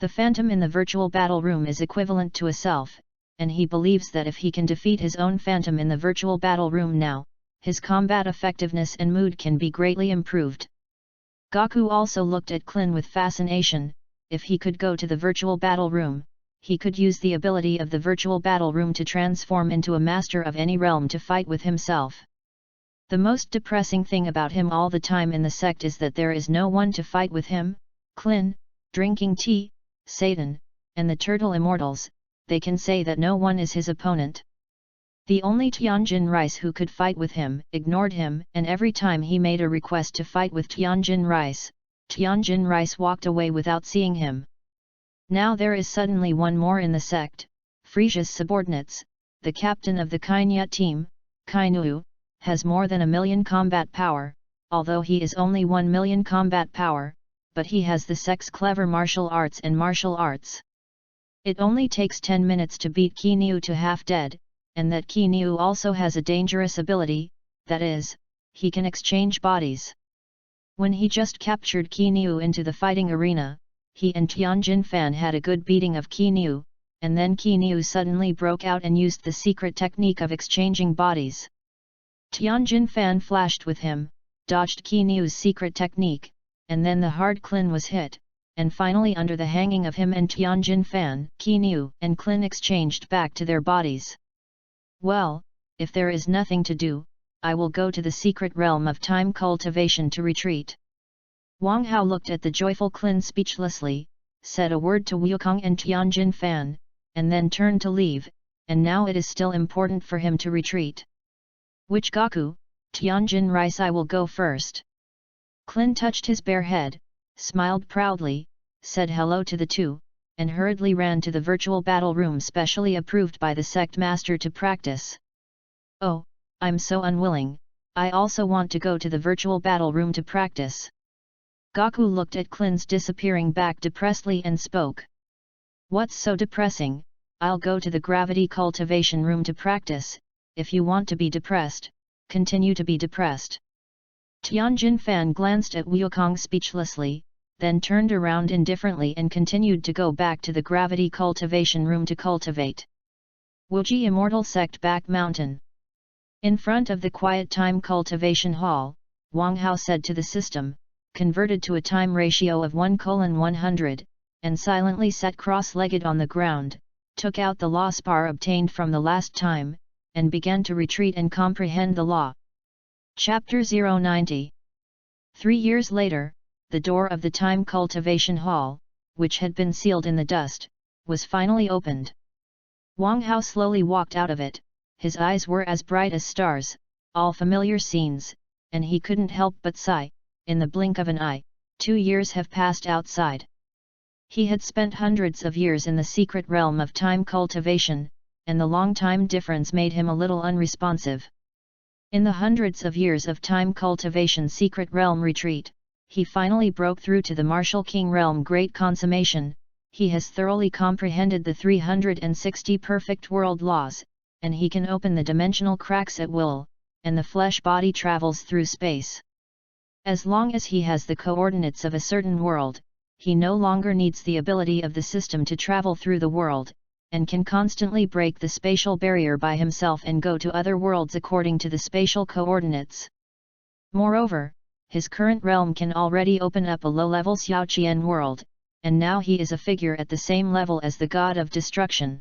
The phantom in the virtual battle room is equivalent to a self, and he believes that if he can defeat his own phantom in the virtual battle room now, his combat effectiveness and mood can be greatly improved. Gaku also looked at Clin with fascination. If he could go to the virtual battle room, he could use the ability of the virtual battle room to transform into a master of any realm to fight with himself. The most depressing thing about him all the time in the sect is that there is no one to fight with him. Clin, drinking tea, Satan, and the turtle immortals, they can say that no one is his opponent. The only Tianjin Rice who could fight with him ignored him, and every time he made a request to fight with Tianjin Rice walked away without seeing him. Now there is suddenly one more in the sect, Frisia's subordinates, the captain of the Kainyat team, Kainu, has more than 1 million combat power, although he is only 1 million combat power, but he has the sect's clever martial arts and martial arts. It only takes 10 minutes to beat Kainu to half dead, and that Kainu also has a dangerous ability, that is, he can exchange bodies. When he just captured Qi Niu into the fighting arena, he and Tianjin Fan had a good beating of Qi Niu, and then Qi Niu suddenly broke out and used the secret technique of exchanging bodies. Tianjin Fan flashed with him, dodged Qi Niu's secret technique, and then the hard Klin was hit, and finally under the hanging of him and Tianjin Fan, Qi Niu and Klin exchanged back to their bodies. Well, if there is nothing to do, I will go to the secret realm of time cultivation to retreat. Wang Hao looked at the joyful Klin speechlessly, said a word to Wukong and Tianjin Fan, and then turned to leave, and now it is still important for him to retreat. Which Gaku, Tianjin Rice, I will go first. Klin touched his bare head, smiled proudly, said hello to the two, and hurriedly ran to the virtual battle room specially approved by the sect master to practice. Oh, I'm so unwilling, I also want to go to the virtual battle room to practice. Gaku looked at Klin's disappearing back depressedly and spoke. What's so depressing? I'll go to the gravity cultivation room to practice. If you want to be depressed, continue to be depressed. Tianjin Fan glanced at Wukong speechlessly, then turned around indifferently and continued to go back to the gravity cultivation room to cultivate. Wuji Immortal Sect Back Mountain. In front of the quiet time cultivation hall, Wang Hao said to the system, converted to a time ratio of 1:100, and silently sat cross-legged on the ground, took out the law spar obtained from the last time, and began to retreat and comprehend the law. Chapter 090. 3 years later, the door of the time cultivation hall, which had been sealed in the dust, was finally opened. Wang Hao slowly walked out of it, his eyes were as bright as stars, all familiar scenes, and he couldn't help but sigh, in the blink of an eye, 2 years have passed outside. He had spent hundreds of years in the secret realm of time cultivation, and the long time difference made him a little unresponsive. In the hundreds of years of time cultivation secret realm retreat, he finally broke through to the martial king realm great consummation. He has thoroughly comprehended the 360 perfect world laws, and he can open the dimensional cracks at will, and the flesh body travels through space. As long as he has the coordinates of a certain world, he no longer needs the ability of the system to travel through the world, and can constantly break the spatial barrier by himself and go to other worlds according to the spatial coordinates. Moreover, his current realm can already open up a low-level Xiaoqian world, and now he is a figure at the same level as the god of destruction.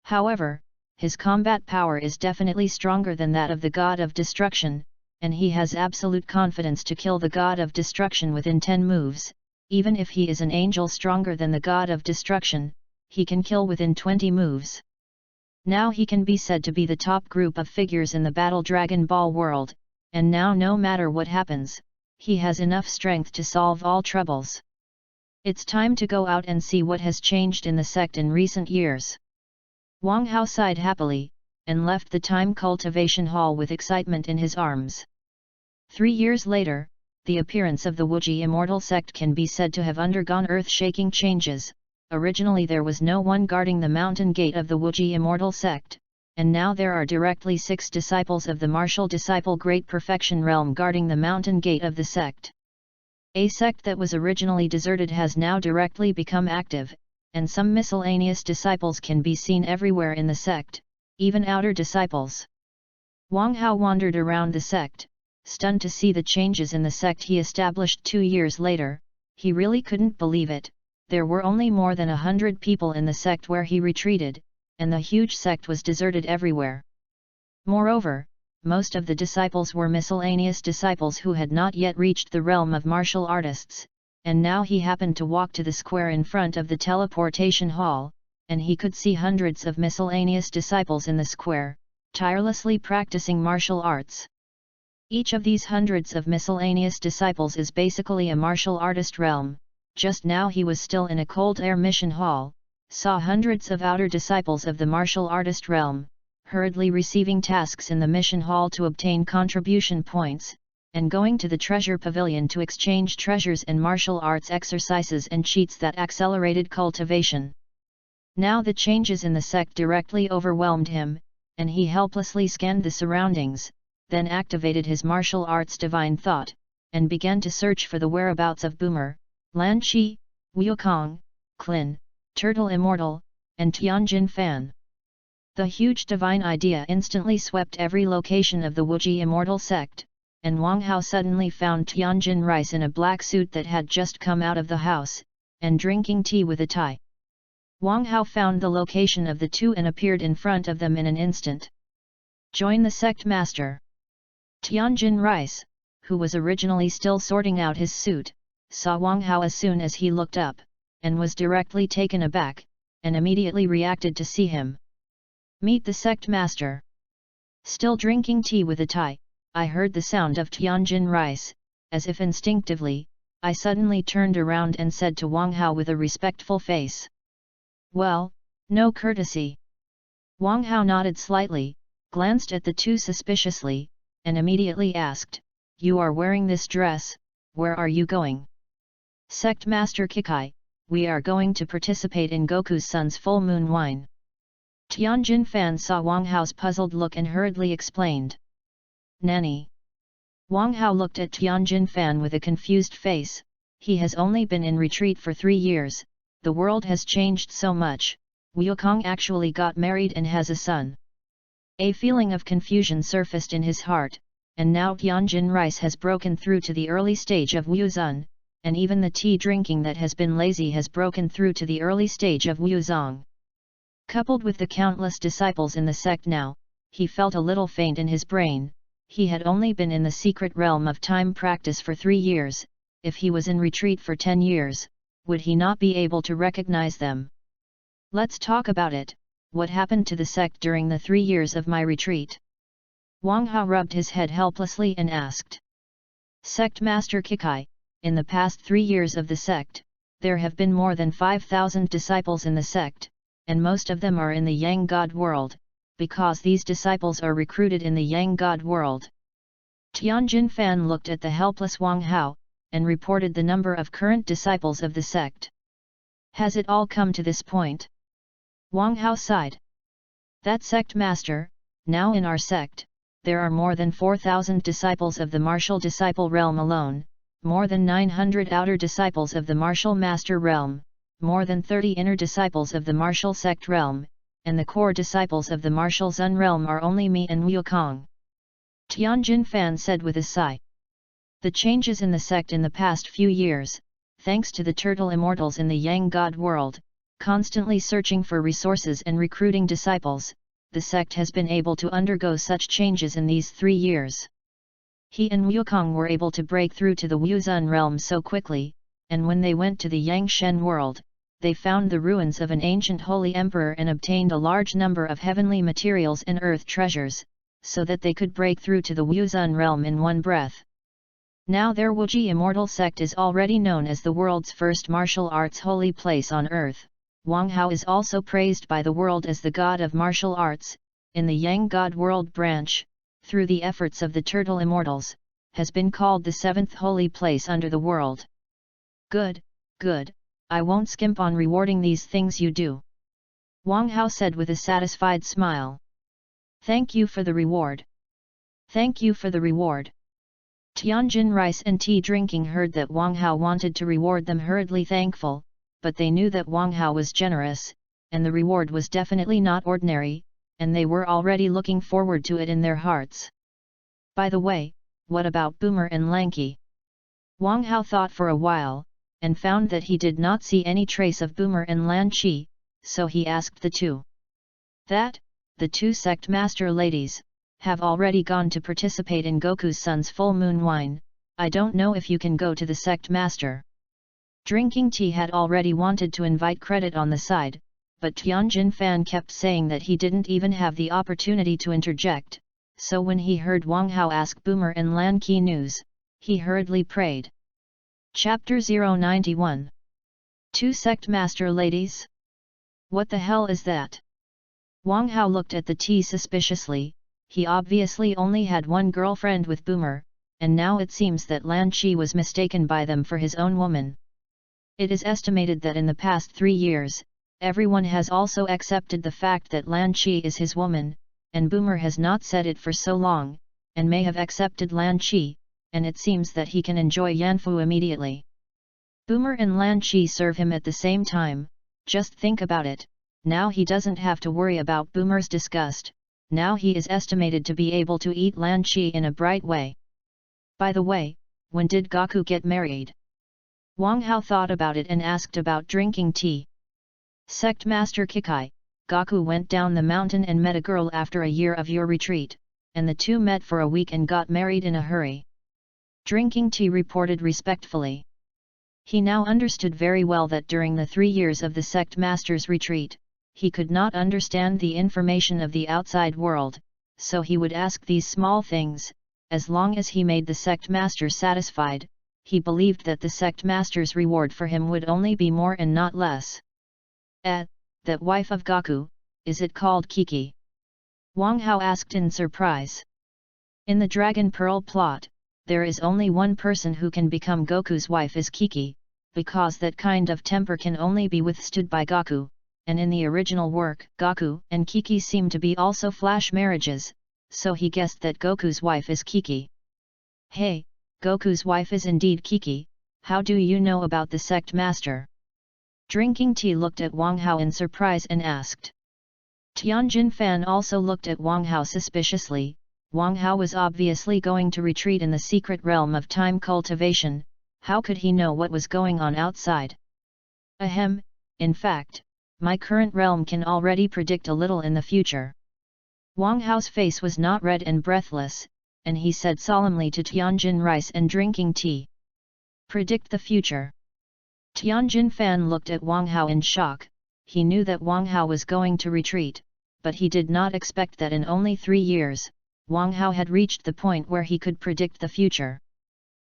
However, his combat power is definitely stronger than that of the god of destruction, and he has absolute confidence to kill the god of destruction within 10 moves, even if he is an angel stronger than the god of destruction. He can kill within 20 moves. Now he can be said to be the top group of figures in the Battle Dragon Ball world, and now no matter what happens, he has enough strength to solve all troubles. It's time to go out and see what has changed in the sect in recent years. Wang Hao sighed happily, and left the time cultivation hall with excitement in his arms. 3 years later, the appearance of the Wuji Immortal Sect can be said to have undergone earth-shaking changes. Originally there was no one guarding the mountain gate of the Wuji Immortal Sect, and now there are directly 6 disciples of the martial disciple Great Perfection Realm guarding the mountain gate of the sect. A sect that was originally deserted has now directly become active, and some miscellaneous disciples can be seen everywhere in the sect, even outer disciples. Wang Hao wandered around the sect, stunned to see the changes in the sect he established 2 years later. He really couldn't believe it. There were only more than 100 people in the sect where he retreated, and the huge sect was deserted everywhere. Moreover, most of the disciples were miscellaneous disciples who had not yet reached the realm of martial artists, and now he happened to walk to the square in front of the teleportation hall, and he could see hundreds of miscellaneous disciples in the square, tirelessly practicing martial arts. Each of these hundreds of miscellaneous disciples is basically a martial artist realm. Just now he was still in a cold air mission hall, saw hundreds of outer disciples of the martial artist realm, hurriedly receiving tasks in the mission hall to obtain contribution points, and going to the treasure pavilion to exchange treasures and martial arts exercises and cheats that accelerated cultivation. Now the changes in the sect directly overwhelmed him, and he helplessly scanned the surroundings, then activated his martial arts divine thought, and began to search for the whereabouts of Boomer, Lan Qi, Wukong, Klin, Turtle Immortal, and Tianjin Fan. The huge divine idea instantly swept every location of the Wuji Immortal sect, and Wang Hao suddenly found Tianjin Rice in a black suit that had just come out of the house, and drinking tea with a tie. Wang Hao found the location of the two and appeared in front of them in an instant. Join the sect master. Tianjin Rice, who was originally still sorting out his suit, saw Wang Hao as soon as he looked up, and was directly taken aback, and immediately reacted to see him. Meet the sect master. Still drinking tea with a tie, I heard the sound of Tianjin Rice, as if instinctively, I suddenly turned around and said to Wang Hao with a respectful face. Well, no courtesy. Wang Hao nodded slightly, glanced at the two suspiciously, and immediately asked, You are wearing this dress, where are you going? Sect Master Kikai, we are going to participate in Goku's son's full moon wine. Tianjin Fan saw Wang Hao's puzzled look and hurriedly explained. Nanny. Wang Hao looked at Tianjin Fan with a confused face. He has only been in retreat for 3 years, the world has changed so much, Wukong actually got married and has a son. A feeling of confusion surfaced in his heart, and now Tianjin Rice has broken through to the early stage of Wuzun, and even the tea drinking that has been lazy has broken through to the early stage of Wuzong. Coupled with the countless disciples in the sect now, he felt a little faint in his brain. He had only been in the secret realm of time practice for 3 years, if he was in retreat for 10 years, would he not be able to recognize them? Let's talk about it, what happened to the sect during the 3 years of my retreat? Wang Hao rubbed his head helplessly and asked. Sect Master Kikai, in the past 3 years of the sect, there have been more than 5,000 disciples in the sect, and most of them are in the Yang God world, because these disciples are recruited in the Yang God world. Tianjin Fan looked at the helpless Wang Hao, and reported the number of current disciples of the sect. Has it all come to this point? Wang Hao sighed. That sect master, now in our sect, there are more than 4,000 disciples of the martial disciple realm alone, more than 900 outer disciples of the martial master realm, more than 30 inner disciples of the martial sect realm, and the core disciples of the martial Zun realm are only me and Wukong. Tianjin Fan said with a sigh. The changes in the sect in the past few years, thanks to the turtle immortals in the Yang God world, constantly searching for resources and recruiting disciples, the sect has been able to undergo such changes in these 3 years. He and Wukong were able to break through to the Wuzun realm so quickly, and when they went to the Yangshen world, they found the ruins of an ancient holy emperor and obtained a large number of heavenly materials and earth treasures, so that they could break through to the Wuzun realm in one breath. Now their Wuji immortal sect is already known as the world's first martial arts holy place on earth. Wang Hao is also praised by the world as the god of martial arts, in the Yang God world branch, through the efforts of the turtle immortals, has been called the 7th holy place under the world. Good, good, I won't skimp on rewarding these things you do. Wang Hao said with a satisfied smile. Thank you for the reward. Thank you for the reward. Tianjin Rice and tea drinking heard that Wang Hao wanted to reward them hurriedly thankful, but they knew that Wang Hao was generous, and the reward was definitely not ordinary, and they were already looking forward to it in their hearts. By the way, what about Boomer and Lanky? Wang Hao thought for a while, and found that he did not see any trace of Boomer and Lan Qi, so he asked the two. That, the two sect master ladies, have already gone to participate in Goku's son's full moon wine. I don't know if you can go to the sect master. Drinking tea had already wanted to invite credit on the side, but Tianjin Fan kept saying that he didn't even have the opportunity to interject, so when he heard Wang Hao ask Boomer and Lan Qi news, he hurriedly prayed. Chapter 091. Two sect master ladies? What the hell is that? Wang Hao looked at the tea suspiciously. He obviously only had one girlfriend with Boomer, and now it seems that Lan Qi was mistaken by them for his own woman. It is estimated that in the past 3 years, everyone has also accepted the fact that Lan Qi is his woman, and Boomer has not said it for so long, and may have accepted Lan Qi, and it seems that he can enjoy Yanfu immediately. Boomer and Lan Chi serve him at the same time. Just think about it, now he doesn't have to worry about Boomer's disgust, now he is estimated to be able to eat Lan Chi in a bright way. By the way, when did Gaku get married? Wang Hao thought about it and asked about drinking tea. Sect Master Kikai, Gaku went down the mountain and met a girl after a year of your retreat, and the two met for a week and got married in a hurry. Drinking tea reported respectfully. He now understood very well that during the 3 years of the sect master's retreat, he could not understand the information of the outside world, so he would ask these small things. As long as he made the sect master satisfied, he believed that the sect master's reward for him would only be more and not less. That wife of Gaku, is it called Kiki? Wang Hao asked in surprise. In the Dragon Pearl plot, there is only one person who can become Goku's wife is Kiki, because that kind of temper can only be withstood by Gaku, and in the original work, Gaku and Kiki seem to be also flash marriages, so he guessed that Goku's wife is Kiki. Hey, Goku's wife is indeed Kiki, how do you know about the sect master? Drinking tea looked at Wang Hao in surprise and asked. Tianjin Fan also looked at Wang Hao suspiciously. Wang Hao was obviously going to retreat in the secret realm of time cultivation, how could he know what was going on outside? Ahem, in fact, my current realm can already predict a little in the future. Wang Hao's face was not red and breathless, and he said solemnly to Tianjin rice and drinking tea. Predict the future. Tianjin Fan looked at Wang Hao in shock. He knew that Wang Hao was going to retreat, but he did not expect that in only 3 years, Wang Hao had reached the point where he could predict the future.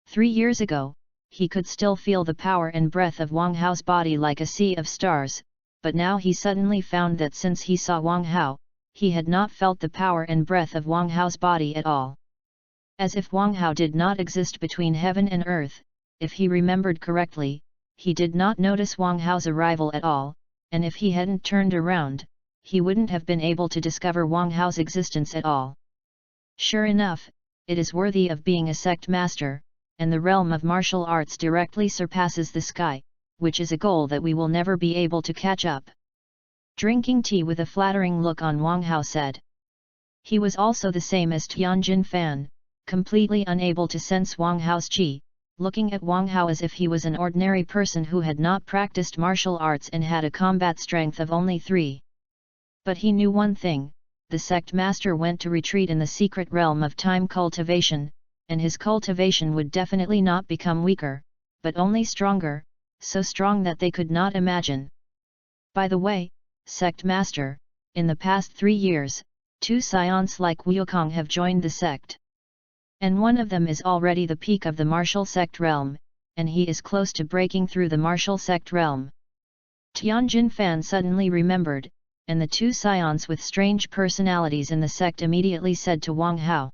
3 years ago, he could still feel the power and breath of Wang Hao's body like a sea of stars, but now he suddenly found that since he saw Wang Hao, he had not felt the power and breath of Wang Hao's body at all. As if Wang Hao did not exist between heaven and earth, if he remembered correctly, he did not notice Wang Hao's arrival at all, and if he hadn't turned around, he wouldn't have been able to discover Wang Hao's existence at all. Sure enough, it is worthy of being a sect master, and the realm of martial arts directly surpasses the sky, which is a goal that we will never be able to catch up. Drinking tea with a flattering look on Wang Hao said. He was also the same as Tianjin Fan, completely unable to sense Wang Hao's qi, looking at Wang Hao as if he was an ordinary person who had not practiced martial arts and had a combat strength of only 3. But he knew one thing. The sect master went to retreat in the secret realm of time cultivation, and his cultivation would definitely not become weaker, but only stronger, so strong that they could not imagine. By the way, sect master, in the past 3 years, 2 scions like Wukong have joined the sect. And one of them is already the peak of the martial sect realm, and he is close to breaking through the martial sect realm. Tianjin Fan suddenly remembered, and the 2 scions with strange personalities in the sect immediately said to Wang Hao.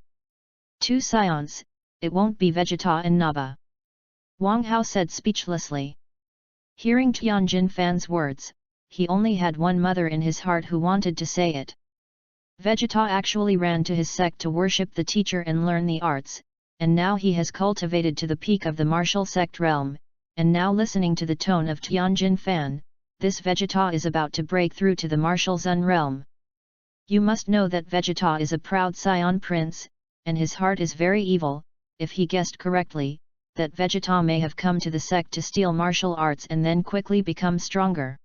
2 scions, it won't be Vegeta and Naba. Wang Hao said speechlessly. Hearing Tianjin Fan's words, he only had one mother in his heart who wanted to say it. Vegeta actually ran to his sect to worship the teacher and learn the arts, and now he has cultivated to the peak of the martial sect realm, and now listening to the tone of Tianjin Fan, this Vegeta is about to break through to the martial Zun realm. You must know that Vegeta is a proud scion prince, and his heart is very evil, if he guessed correctly, that Vegeta may have come to the sect to steal martial arts and then quickly become stronger.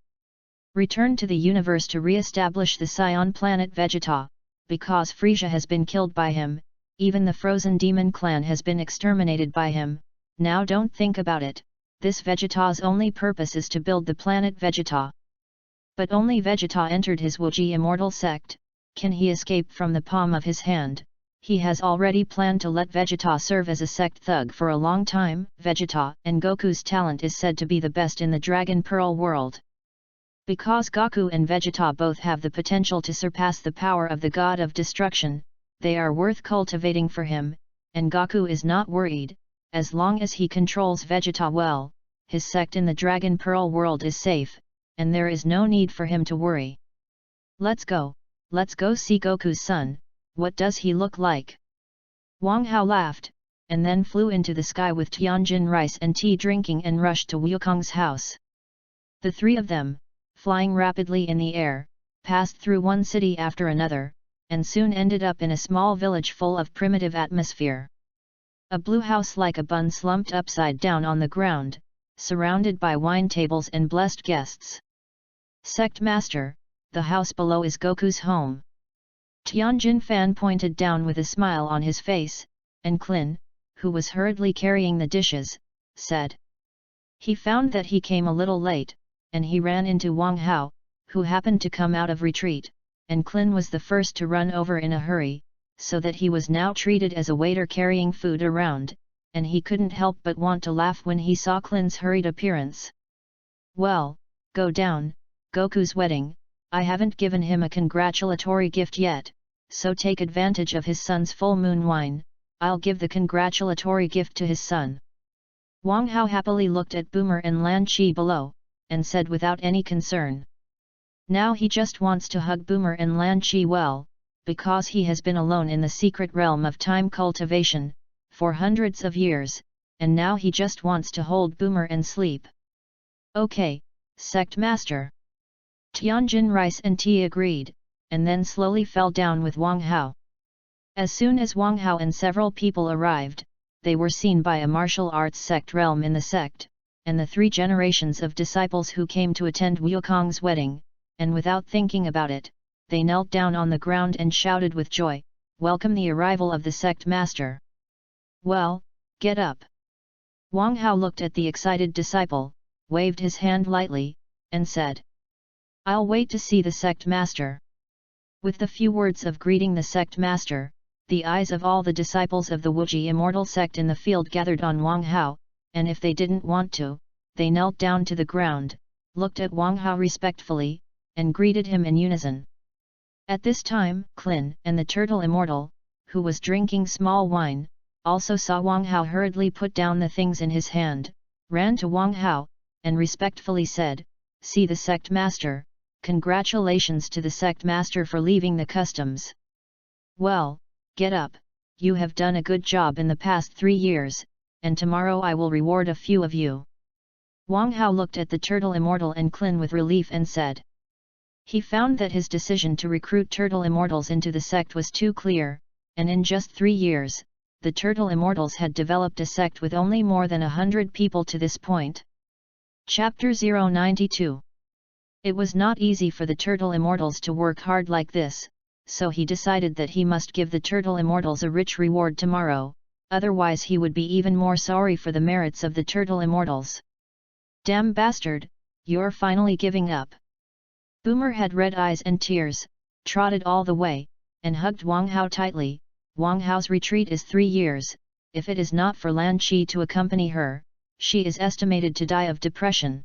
Return to the universe to re-establish the Scion planet Vegeta, because Frieza has been killed by him, even the Frozen Demon clan has been exterminated by him. Now don't think about it, this Vegeta's only purpose is to build the planet Vegeta. But only Vegeta entered his Wuji immortal sect, can he escape from the palm of his hand? He has already planned to let Vegeta serve as a sect thug for a long time. Vegeta and Goku's talent is said to be the best in the Dragon Pearl world. Because Goku and Vegeta both have the potential to surpass the power of the God of Destruction, they are worth cultivating for him, and Goku is not worried. As long as he controls Vegeta well, his sect in the Dragon Pearl world is safe, and there is no need for him to worry. Let's go see Goku's son, what does he look like? Wang Hao laughed, and then flew into the sky with Tianjin rice and tea drinking and rushed to Wukong's house. The three of them, flying rapidly in the air, passed through one city after another, and soon ended up in a small village full of primitive atmosphere. A blue house like a bun slumped upside down on the ground, surrounded by wine tables and blessed guests. Sect Master, the house below is Goku's home. Tianjin Fan pointed down with a smile on his face, and Klin, who was hurriedly carrying the dishes, said. He found that he came a little late, and he ran into Wang Hao, who happened to come out of retreat, and Klin was the first to run over in a hurry, so that he was now treated as a waiter carrying food around, and he couldn't help but want to laugh when he saw Klin's hurried appearance. Well, go down, Goku's wedding, I haven't given him a congratulatory gift yet, so take advantage of his son's full moon wine, I'll give the congratulatory gift to his son. Wang Hao happily looked at Boomer and Lan Qi below, and said without any concern. Now he just wants to hug Boomer and Lan Qi well, because he has been alone in the secret realm of time cultivation, for hundreds of years, and now he just wants to hold Boomer and sleep. Okay, Sect Master. Tianjin rice and tea agreed, and then slowly fell down with Wang Hao. As soon as Wang Hao and several people arrived, they were seen by a martial arts sect realm in the sect, and the 3 generations of disciples who came to attend Wukong's wedding, and without thinking about it, they knelt down on the ground and shouted with joy, "Welcome the arrival of the sect master." Well, get up. Wang Hao looked at the excited disciple, waved his hand lightly, and said, "I'll wait to see the sect master." With the few words of greeting the sect master, the eyes of all the disciples of the Wuji immortal sect in the field gathered on Wang Hao, and if they didn't want to, they knelt down to the ground, looked at Wang Hao respectfully, and greeted him in unison. At this time, Klin and the turtle immortal, who was drinking small wine, also saw Wang Hao hurriedly put down the things in his hand, ran to Wang Hao, and respectfully said, "See the sect master, congratulations to the sect master for leaving the customs. Well, get up, you have done a good job in the past 3 years, and tomorrow I will reward a few of you." Wang Hao looked at the turtle immortal and Klin with relief and said. He found that his decision to recruit turtle immortals into the sect was too clear, and in just 3 years, the turtle immortals had developed a sect with only more than 100 people to this point. Chapter 092. It was not easy for the turtle immortals to work hard like this, so he decided that he must give the turtle immortals a rich reward tomorrow, otherwise he would be even more sorry for the merits of the turtle immortals. "Damn bastard, you're finally giving up." Boomer had red eyes and tears, trotted all the way, and hugged Wang Hao tightly. Wang Hao's retreat is 3 years, if it is not for Lan Qi to accompany her, she is estimated to die of depression.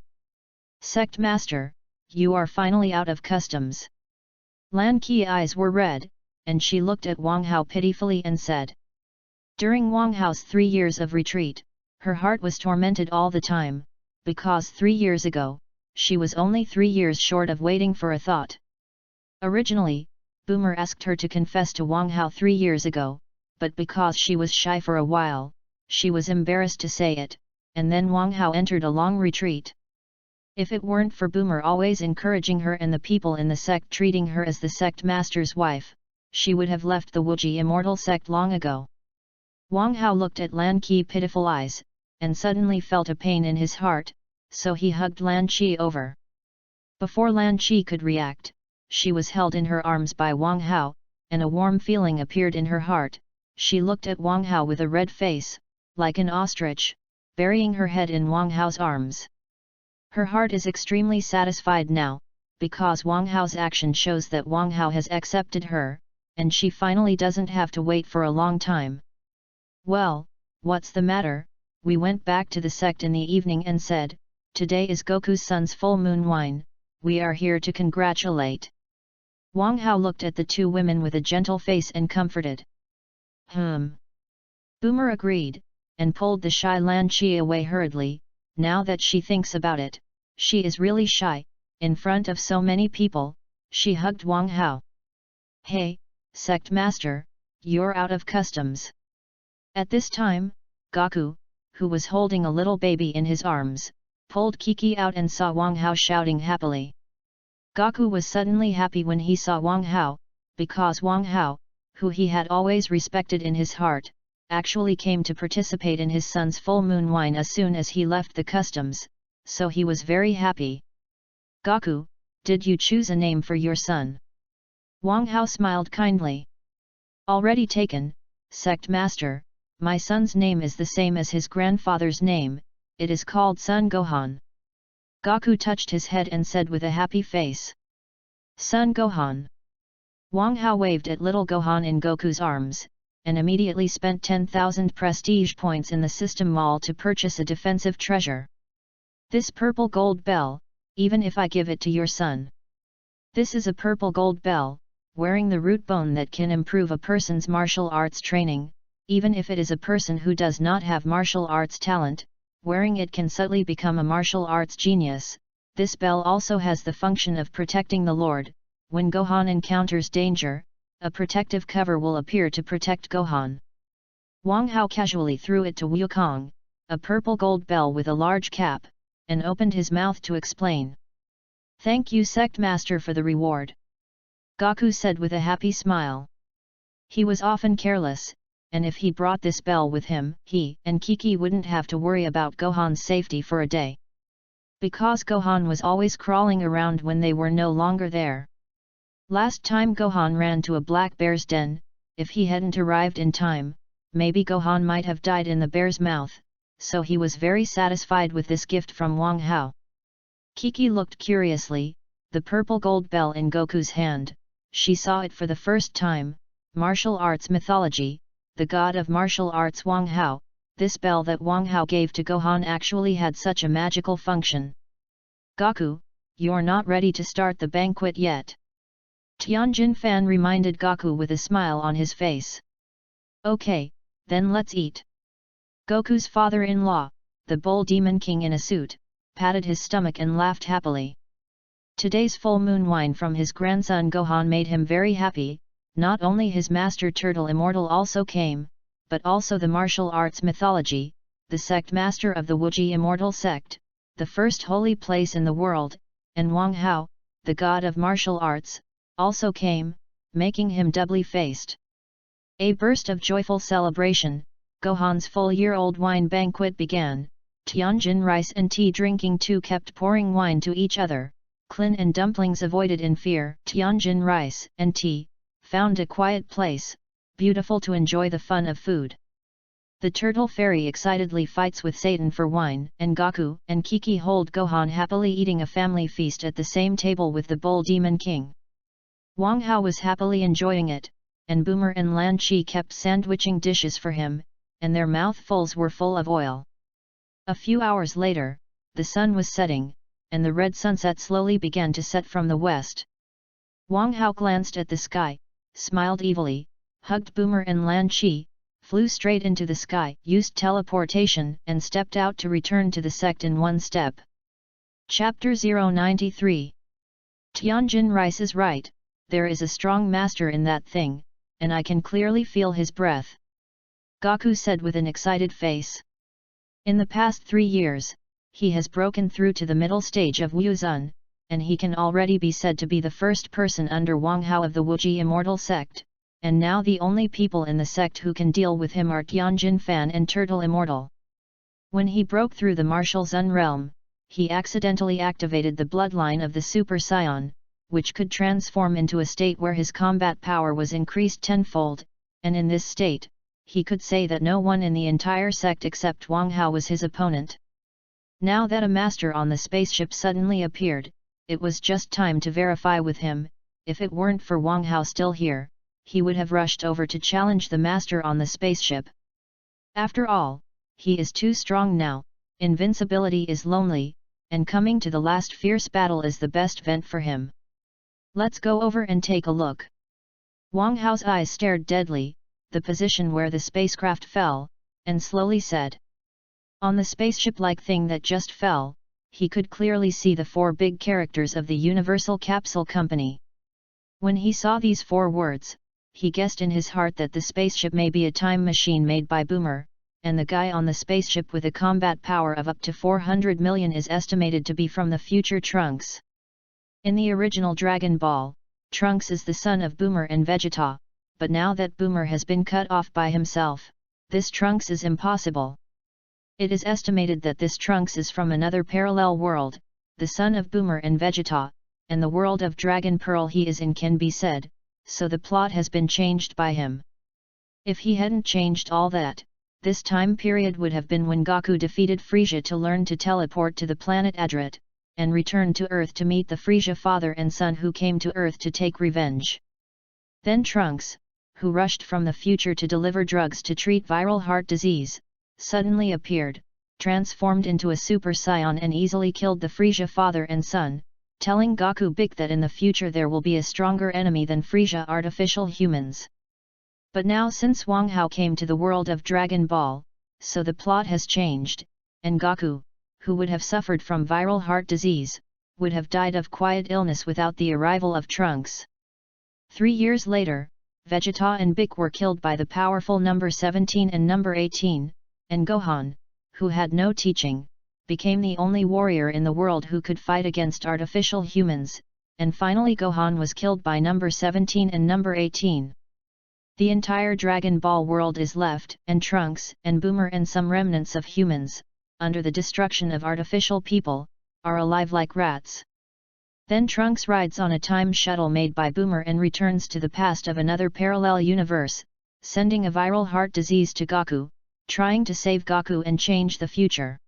"Sect Master, you are finally out of customs." Lan Qi's eyes were red, and she looked at Wang Hao pitifully and said. During Wang Hao's 3 years of retreat, her heart was tormented all the time, because 3 years ago, she was only 3 years short of waiting for a thought. Originally, Boomer asked her to confess to Wang Hao 3 years ago, but because she was shy for a while, she was embarrassed to say it, and then Wang Hao entered a long retreat. If it weren't for Boomer always encouraging her and the people in the sect treating her as the sect master's wife, she would have left the Wuji immortal sect long ago. Wang Hao looked at Lan Qi's pitiful eyes, and suddenly felt a pain in his heart, so he hugged Lan Qi over. Before Lan Qi could react, she was held in her arms by Wang Hao, and a warm feeling appeared in her heart. She looked at Wang Hao with a red face, like an ostrich, burying her head in Wang Hao's arms. Her heart is extremely satisfied now, because Wang Hao's action shows that Wang Hao has accepted her, and she finally doesn't have to wait for a long time. "Well, what's the matter?" We went back to the sect in the evening and said, "Today is Goku's son's full moon wine, we are here to congratulate." Wang Hao looked at the 2 women with a gentle face and comforted. Boomer agreed, and pulled the shy Lan Qi away hurriedly. Now that she thinks about it, she is really shy, in front of so many people. She hugged Wang Hao. "Hey, sect master, you're out of customs." At this time, Gaku, who was holding a little baby in his arms, pulled Kiki out and saw Wang Hao shouting happily. Gaku was suddenly happy when he saw Wang Hao, because Wang Hao, who he had always respected in his heart, actually came to participate in his son's full moon wine as soon as he left the customs, so he was very happy. Gaku, did you choose a name for your son? Wang Hao smiled kindly. Already taken, sect master, my son's name is the same as his grandfather's name, it is called Sun Gohan. Gaku touched his head and said with a happy face. Sun Gohan. Wang Hao waved at little Gohan in Goku's arms, and immediately spent 10,000 prestige points in the system mall to purchase a defensive treasure. This purple gold bell, even if I give it to your son. This is a purple gold bell, wearing the root bone that can improve a person's martial arts training, even if it is a person who does not have martial arts talent, wearing it can subtly become a martial arts genius. This bell also has the function of protecting the Lord. When Gohan encounters danger, a protective cover will appear to protect Gohan. Wang Hao casually threw it to Wukong, a purple gold bell with a large cap, and opened his mouth to explain. Thank you sect master for the reward. Gaku said with a happy smile. He was often careless, and if he brought this bell with him, he and Kiki wouldn't have to worry about Gohan's safety for a day. Because Gohan was always crawling around when they were no longer there. Last time Gohan ran to a black bear's den, if he hadn't arrived in time, maybe Gohan might have died in the bear's mouth, so he was very satisfied with this gift from Wang Hao. Kiki looked curiously, the purple gold bell in Goku's hand, she saw it for the first time, martial arts mythology, the god of martial arts Wang Hao, this bell that Wang Hao gave to Gohan actually had such a magical function. Gaku, you're not ready to start the banquet yet. Tianjin Fan reminded Gaku with a smile on his face. Okay, then let's eat. Goku's father-in-law, the Bull Demon King in a suit, patted his stomach and laughed happily. Today's full moon wine from his grandson Gohan made him very happy. Not only his master Turtle Immortal also came, but also the martial arts mythology, the sect master of the Wuji Immortal sect, the first holy place in the world, and Wang Hao, the god of martial arts, also came, making him doubly faced. A burst of joyful celebration, Gohan's full-year-old wine banquet began. Tianjin rice and tea drinking too kept pouring wine to each other. Klin and dumplings avoided in fear. Tianjin rice and tea found a quiet place, beautiful to enjoy the fun of food. The turtle fairy excitedly fights with Satan for wine, and Gaku and Kiki hold Gohan happily eating a family feast at the same table with the Bull Demon King. Wang Hao was happily enjoying it, and Boomer and Lan Chi kept sandwiching dishes for him, and their mouthfuls were full of oil. A few hours later, the sun was setting, and the red sunset slowly began to set from the west. Wang Hao glanced at the sky, smiled evilly, hugged Boomer and Lan Chi, flew straight into the sky, used teleportation and stepped out to return to the sect in one step. Chapter 093. Tianjin Rice is right, there is a strong master in that thing, and I can clearly feel his breath. Gaku said with an excited face. In the past 3 years, he has broken through to the middle stage of Wuzun, and he can already be said to be the first person under Wang Hao of the Wuji Immortal sect, and now the only people in the sect who can deal with him are Tianjin Fan and Turtle Immortal. When he broke through the Martial Zun realm, he accidentally activated the bloodline of the Super Saiyan, which could transform into a state where his combat power was increased tenfold, and in this state, he could say that no one in the entire sect except Wang Hao was his opponent. Now that a master on the spaceship suddenly appeared, it was just time to verify with him. If it weren't for Wang Hao still here, he would have rushed over to challenge the master on the spaceship. After all, he is too strong now, invincibility is lonely, and coming to the last fierce battle is the best vent for him. Let's go over and take a look. Wang Hao's eyes stared deadly, the position where the spacecraft fell, and slowly said. On the spaceship-like thing that just fell, he could clearly see the 4 big characters of the Universal Capsule Company. When he saw these 4 words, he guessed in his heart that the spaceship may be a time machine made by Boomer, and the guy on the spaceship with a combat power of up to 400 million is estimated to be from the future Trunks. In the original Dragon Ball, Trunks is the son of Boomer and Vegeta, but now that Boomer has been cut off by himself, this Trunks is impossible. It is estimated that this Trunks is from another parallel world, the son of Boomer and Vegeta, and the world of Dragon Pearl he is in can be said, so the plot has been changed by him. If he hadn't changed all that, this time period would have been when Goku defeated Frieza to learn to teleport to the planet Adret, and returned to Earth to meet the Frieza father and son who came to Earth to take revenge. Then Trunks, who rushed from the future to deliver drugs to treat viral heart disease, suddenly appeared, transformed into a Super Saiyan and easily killed the Frieza father and son, telling Goku Big that in the future there will be a stronger enemy than Frieza artificial humans. But now since Wang Hao came to the world of Dragon Ball, so the plot has changed, and Goku, who would have suffered from viral heart disease, would have died of quiet illness without the arrival of Trunks. 3 years later, Vegeta and Big were killed by the powerful number 17 and number 18, and Gohan, who had no teaching, became the only warrior in the world who could fight against artificial humans, and finally Gohan was killed by number 17 and number 18. The entire Dragon Ball world is left, and Trunks and Boomer and some remnants of humans, under the destruction of artificial people, are alive like rats. Then Trunks rides on a time shuttle made by Boomer and returns to the past of another parallel universe, sending a viral heart disease to Goku, trying to save Goku and change the future.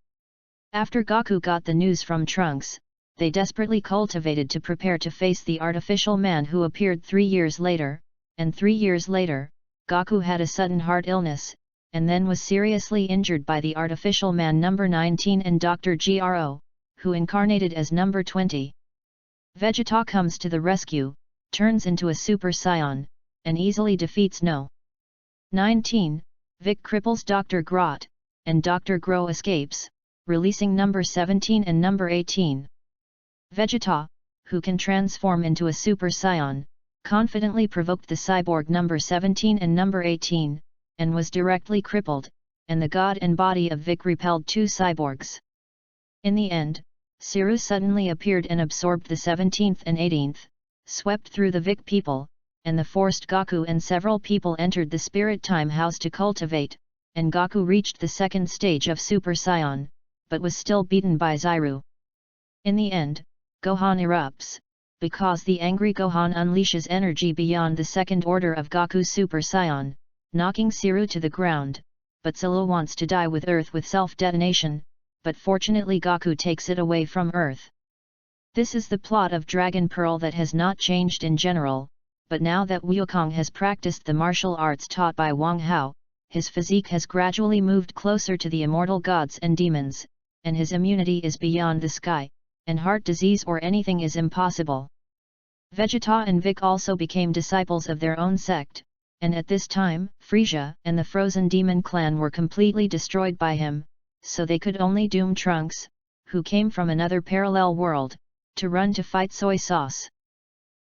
After Goku got the news from Trunks, they desperately cultivated to prepare to face the artificial man who appeared 3 years later, and 3 years later, Goku had a sudden heart illness, and then was seriously injured by the artificial man number 19 and Dr. Gro, who incarnated as number 20. Vegeta comes to the rescue, turns into a Super Saiyan, and easily defeats No. 19, Vic cripples Dr. Grot, and Dr. Gro escapes, releasing number 17 and number 18. Vegeta, who can transform into a Super Saiyan, confidently provoked the cyborg number 17 and number 18, and was directly crippled, and the god and body of Vic repelled 2 cyborgs. In the end, Siru suddenly appeared and absorbed the 17th and 18th, swept through the Vic people, and the forced Goku and several people entered the Spirit Time House to cultivate, and Goku reached the second stage of Super Saiyan, but was still beaten by Zyru. In the end, Gohan erupts, because the angry Gohan unleashes energy beyond the second order of Goku's Super Saiyan, knocking Siru to the ground, but Zilla wants to die with Earth with self-detonation, but fortunately Goku takes it away from Earth. This is the plot of Dragon Pearl that has not changed in general, but now that Wukong has practiced the martial arts taught by Wang Hao, his physique has gradually moved closer to the immortal gods and demons, and his immunity is beyond the sky, and heart disease or anything is impossible. Vegeta and Vic also became disciples of their own sect, and at this time, Frieza and the Frozen Demon clan were completely destroyed by him, so they could only doom Trunks, who came from another parallel world, to run to fight Soy Sauce.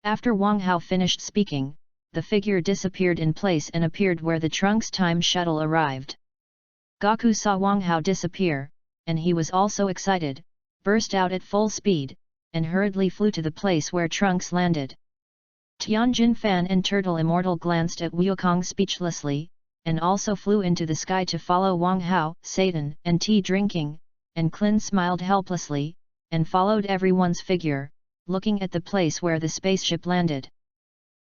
After Wang Hao finished speaking, the figure disappeared in place and appeared where the Trunks time shuttle arrived. Goku saw Wang Hao disappear, and he was also excited, burst out at full speed, and hurriedly flew to the place where Trunks landed. Tianjin Fan and Turtle Immortal glanced at Wukong speechlessly, and also flew into the sky to follow Wang Hao, Satan and tea drinking, and Klin smiled helplessly, and followed everyone's figure, looking at the place where the spaceship landed.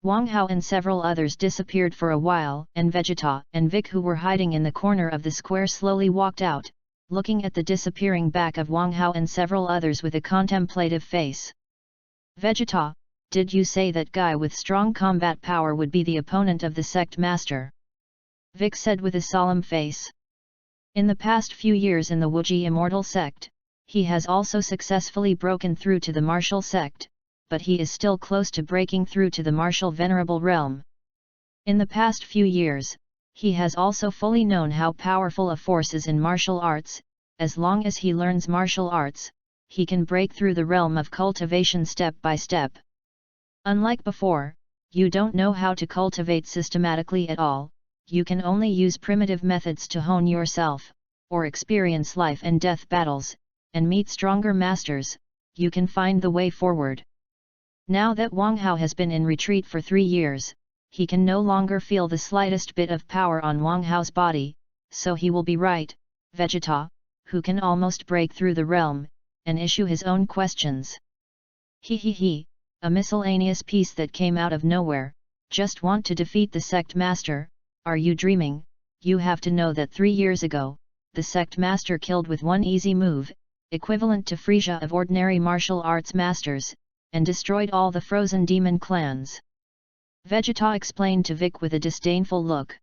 Wang Hao and several others disappeared for a while, and Vegeta and Vic, who were hiding in the corner of the square, slowly walked out, looking at the disappearing back of Wang Hao and several others with a contemplative face. Vegeta, did you say that guy with strong combat power would be the opponent of the sect master? Vic said with a solemn face. In the past few years in the Wuji Immortal sect, he has also successfully broken through to the martial sect, but he is still close to breaking through to the martial venerable realm. In the past few years, he has also fully known how powerful a force is in martial arts. As long as he learns martial arts, he can break through the realm of cultivation step by step. Unlike before, You don't know how to cultivate systematically at all, you can only use primitive methods to hone yourself, or experience life and death battles, and meet stronger masters, you can find the way forward. Now that Wang Hao has been in retreat for 3 years, he can no longer feel the slightest bit of power on Wang Hao's body, so he will be right, Vegeta, who can almost break through the realm, and issue his own questions. He, a miscellaneous piece that came out of nowhere, just want to defeat the sect master, are you dreaming? You have to know that 3 years ago, the sect master killed with one easy move, equivalent to Frisia of ordinary martial arts masters, and destroyed all the frozen demon clans. Vegeta explained to Vic with a disdainful look.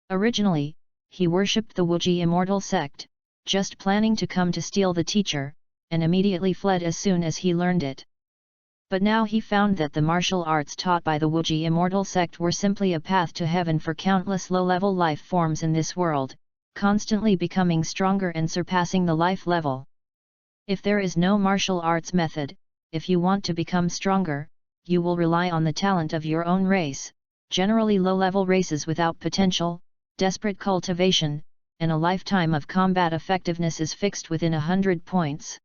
Originally, he worshipped the Wuji immortal sect, just planning to come to steal the teacher, and immediately fled as soon as he learned it. But now he found that the martial arts taught by the Wuji immortal sect were simply a path to heaven for countless low-level life forms in this world, constantly becoming stronger and surpassing the life level. If there is no martial arts method, if you want to become stronger, you will rely on the talent of your own race, generally low-level races without potential, desperate cultivation, and a lifetime of combat effectiveness is fixed within 100 points.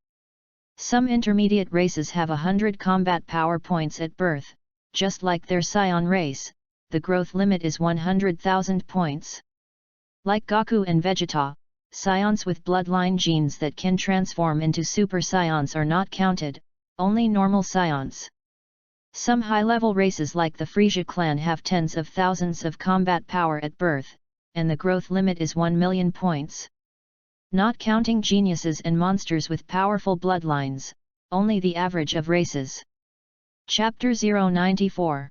Some intermediate races have 100 combat power points at birth, just like their scion race, the growth limit is 100,000 points. Like Goku and Vegeta, scions with bloodline genes that can transform into super scions are not counted, only normal scions. Some high-level races like the Frisia clan have tens of thousands of combat power at birth, and the growth limit is 1 million points. Not counting geniuses and monsters with powerful bloodlines, only the average of races. Chapter 094.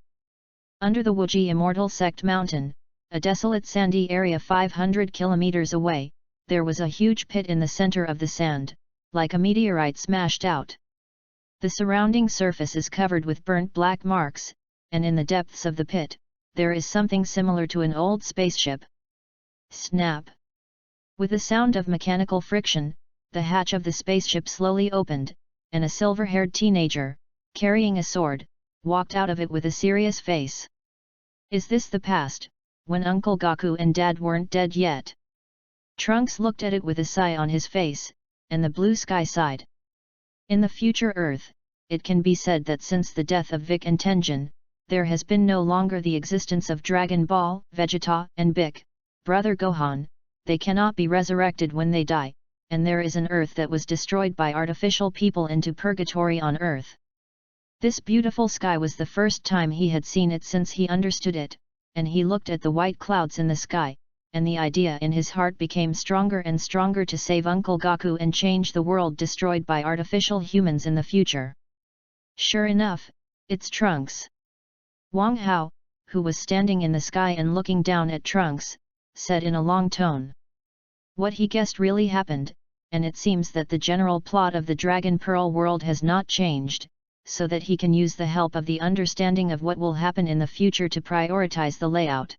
Under the Wuji Immortal Sect Mountain, a desolate sandy area 500 kilometers away, there was a huge pit in the center of the sand, like a meteorite smashed out. The surrounding surface is covered with burnt black marks, and in the depths of the pit, there is something similar to an old spaceship. Snap! With the sound of mechanical friction, the hatch of the spaceship slowly opened, and a silver-haired teenager, carrying a sword, walked out of it with a serious face. Is this the past, when Uncle Goku and Dad weren't dead yet? Trunks looked at it with a sigh on his face, and the blue sky sighed. In the future Earth, it can be said that since the death of Vic and Tenjin, there has been no longer the existence of Dragon Ball, Vegeta, and Bic, Brother Gohan. They cannot be resurrected when they die, and there is an Earth that was destroyed by artificial people into purgatory on Earth. This beautiful sky was the first time he had seen it since he understood it, and he looked at the white clouds in the sky, and the idea in his heart became stronger and stronger to save Uncle Goku and change the world destroyed by artificial humans in the future. Sure enough, it's Trunks. Wang Hao, who was standing in the sky and looking down at Trunks, said in a long tone. What he guessed really happened, and it seems that the general plot of the Dragon Pearl world has not changed, so that he can use the help of the understanding of what will happen in the future to prioritize the layout.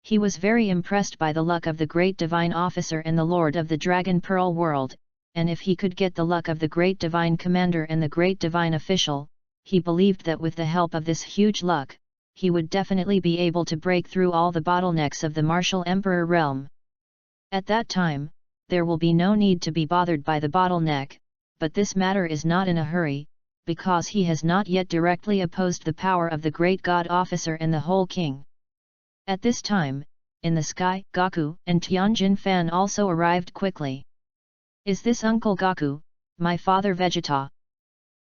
He was very impressed by the luck of the Great Divine Officer and the Lord of the Dragon Pearl world, and if he could get the luck of the Great Divine Commander and the Great Divine Official, he believed that with the help of this huge luck, he would definitely be able to break through all the bottlenecks of the Martial Emperor realm. At that time, there will be no need to be bothered by the bottleneck, but this matter is not in a hurry, because he has not yet directly opposed the power of the Great God Officer and the whole King. At this time, in the sky, Goku and Tianjin Fan also arrived quickly. Is this Uncle Goku, my father Vegeta?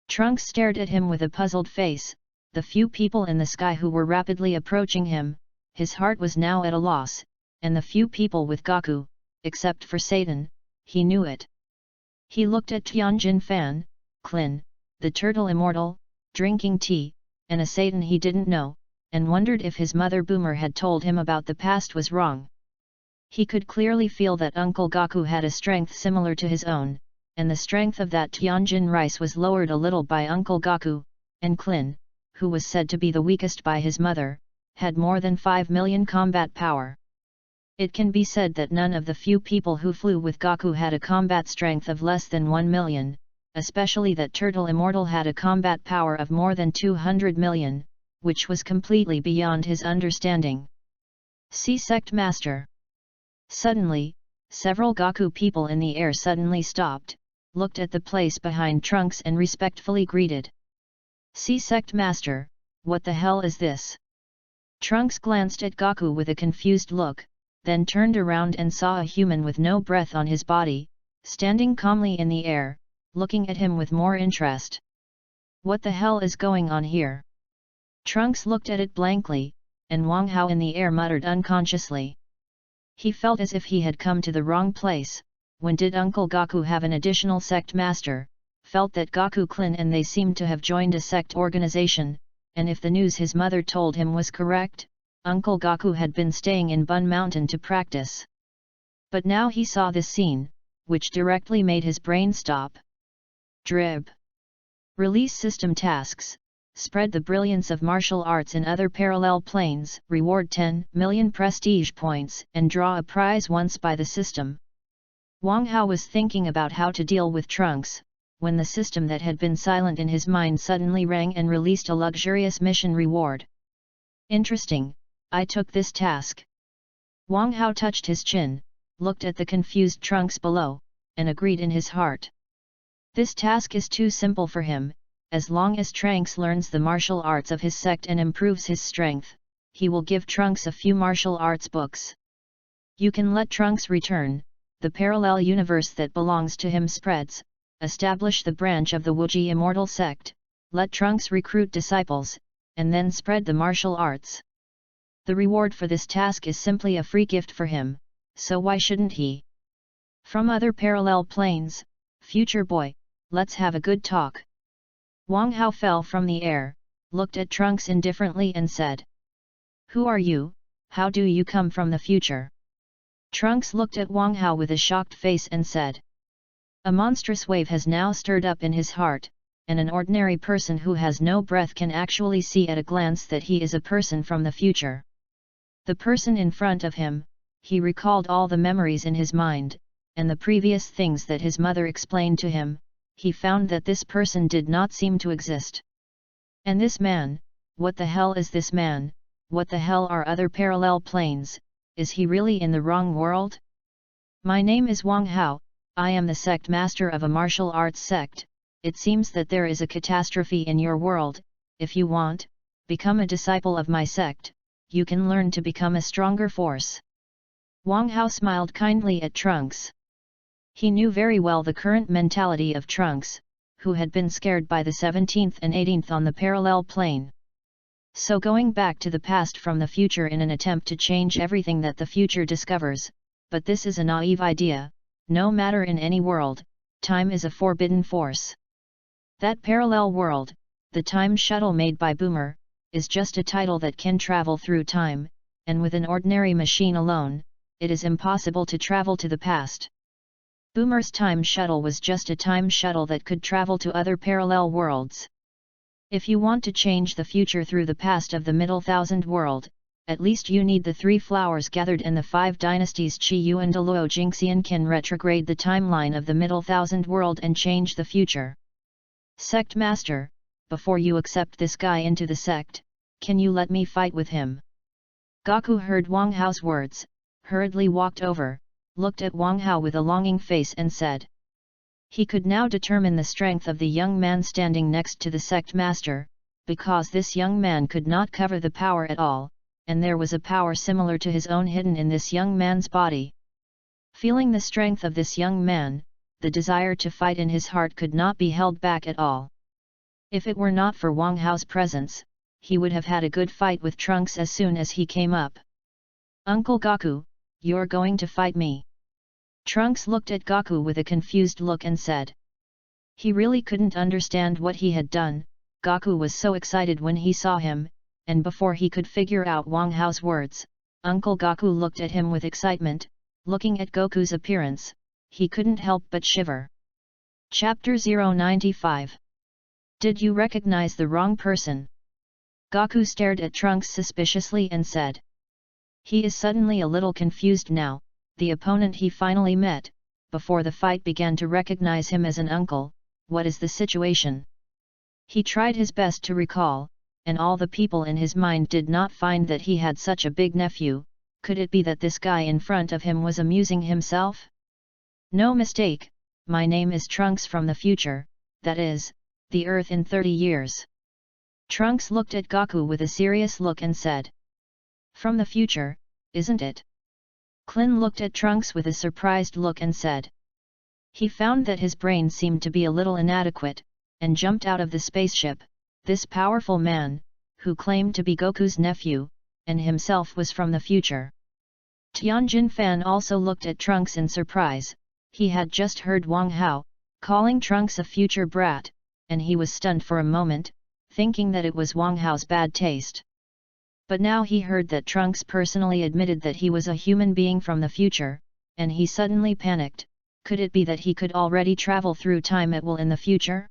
Trunks stared at him with a puzzled face. The few people in the sky who were rapidly approaching him, his heart was now at a loss, and the few people with Goku, except for Satan, he knew it. He looked at Tianjin Fan, Klin, the turtle immortal, drinking tea, and a Satan he didn't know, and wondered if his mother Boomer had told him about the past was wrong. He could clearly feel that Uncle Goku had a strength similar to his own, and the strength of that Tianjin rice was lowered a little by Uncle Goku, and Klin, who was said to be the weakest by his mother, had more than 5 million combat power. It can be said that none of the few people who flew with Goku had a combat strength of less than 1 million, especially that Turtle Immortal had a combat power of more than 200 million, which was completely beyond his understanding. See Sect Master. Suddenly, several Gaku people in the air suddenly stopped, looked at the place behind Trunks and respectfully greeted. See Sect Master, what the hell is this? Trunks glanced at Gaku with a confused look, then turned around and saw a human with no breath on his body, standing calmly in the air, looking at him with more interest. What the hell is going on here? Trunks looked at it blankly, and Wang Hao in the air muttered unconsciously. He felt as if he had come to the wrong place. When did Uncle Gaku have an additional sect master? Felt that Gaku clan and they seemed to have joined a sect organization, and if the news his mother told him was correct, Uncle Gaku had been staying in Bun Mountain to practice. But now he saw this scene, which directly made his brain stop. Drib. Release system tasks. Spread the brilliance of martial arts in other parallel planes, reward 10 million prestige points, and draw a prize once by the system. Wang Hao was thinking about how to deal with Trunks, when the system that had been silent in his mind suddenly rang and released a luxurious mission reward. Interesting, I took this task. Wang Hao touched his chin, looked at the confused Trunks below, and agreed in his heart. This task is too simple for him. As long as Trunks learns the martial arts of his sect and improves his strength, he will give Trunks a few martial arts books. You can let Trunks return, the parallel universe that belongs to him spreads, establish the branch of the Wuji immortal sect, let Trunks recruit disciples, and then spread the martial arts. The reward for this task is simply a free gift for him, so why shouldn't he? From other parallel planes, future boy, let's have a good talk. Wang Hao fell from the air, looked at Trunks indifferently and said. Who are you, how do you come from the future? Trunks looked at Wang Hao with a shocked face and said. A monstrous wave has now stirred up in his heart, and an ordinary person who has no breath can actually see at a glance that he is a person from the future. The person in front of him, he recalled all the memories in his mind, and the previous things that his mother explained to him. He found that this person did not seem to exist. And this man, what the hell is this man, what the hell are other parallel planes, is he really in the wrong world? My name is Wang Hao, I am the sect master of a martial arts sect. It seems that there is a catastrophe in your world. If you want, become a disciple of my sect, you can learn to become a stronger force. Wang Hao smiled kindly at Trunks. He knew very well the current mentality of Trunks, who had been scared by the 17th and 18th on the parallel plane. So going back to the past from the future in an attempt to change everything that the future discovers, but this is a naive idea. No matter in any world, time is a forbidden force. That parallel world, the time shuttle made by Boomer, is just a title that can travel through time, and with an ordinary machine alone, it is impossible to travel to the past. Boomer's time shuttle was just a time shuttle that could travel to other parallel worlds. If you want to change the future through the past of the Middle Thousand World, at least you need the 3 flowers gathered and the 5 dynasties Qi Yu and Luo Jingxian can retrograde the timeline of the Middle Thousand World and change the future. Sect Master, before you accept this guy into the sect, can you let me fight with him? Gaku heard Wang Hao's words, hurriedly walked over, looked at Wang Hao with a longing face and said. He could now determine the strength of the young man standing next to the sect master, because this young man could not cover the power at all, and there was a power similar to his own hidden in this young man's body. Feeling the strength of this young man, the desire to fight in his heart could not be held back at all. If it were not for Wang Hao's presence, he would have had a good fight with Trunks as soon as he came up. Uncle Gaku, you're going to fight me? Trunks looked at Gaku with a confused look and said. He really couldn't understand what he had done. Gaku was so excited when he saw him, and before he could figure out Wang Hao's words, Uncle Gaku looked at him with excitement. Looking at Goku's appearance, he couldn't help but shiver. Chapter 095. Did you recognize the wrong person? Gaku stared at Trunks suspiciously and said. He is suddenly a little confused now. The opponent he finally met, before the fight began to recognize him as an uncle. What is the situation? He tried his best to recall, and all the people in his mind did not find that he had such a big nephew. Could it be that this guy in front of him was amusing himself? No mistake, my name is Trunks from the future, that is, the Earth in 30 years. Trunks looked at Goku with a serious look and said. From the future, isn't it? Klin looked at Trunks with a surprised look and said. He found that his brain seemed to be a little inadequate, and jumped out of the spaceship. This powerful man, who claimed to be Goku's nephew, and himself was from the future. Tianjin Fan also looked at Trunks in surprise. He had just heard Wang Hao calling Trunks a future brat, and he was stunned for a moment, thinking that it was Wang Hao's bad taste. But now he heard that Trunks personally admitted that he was a human being from the future, and he suddenly panicked. Could it be that he could already travel through time at will in the future?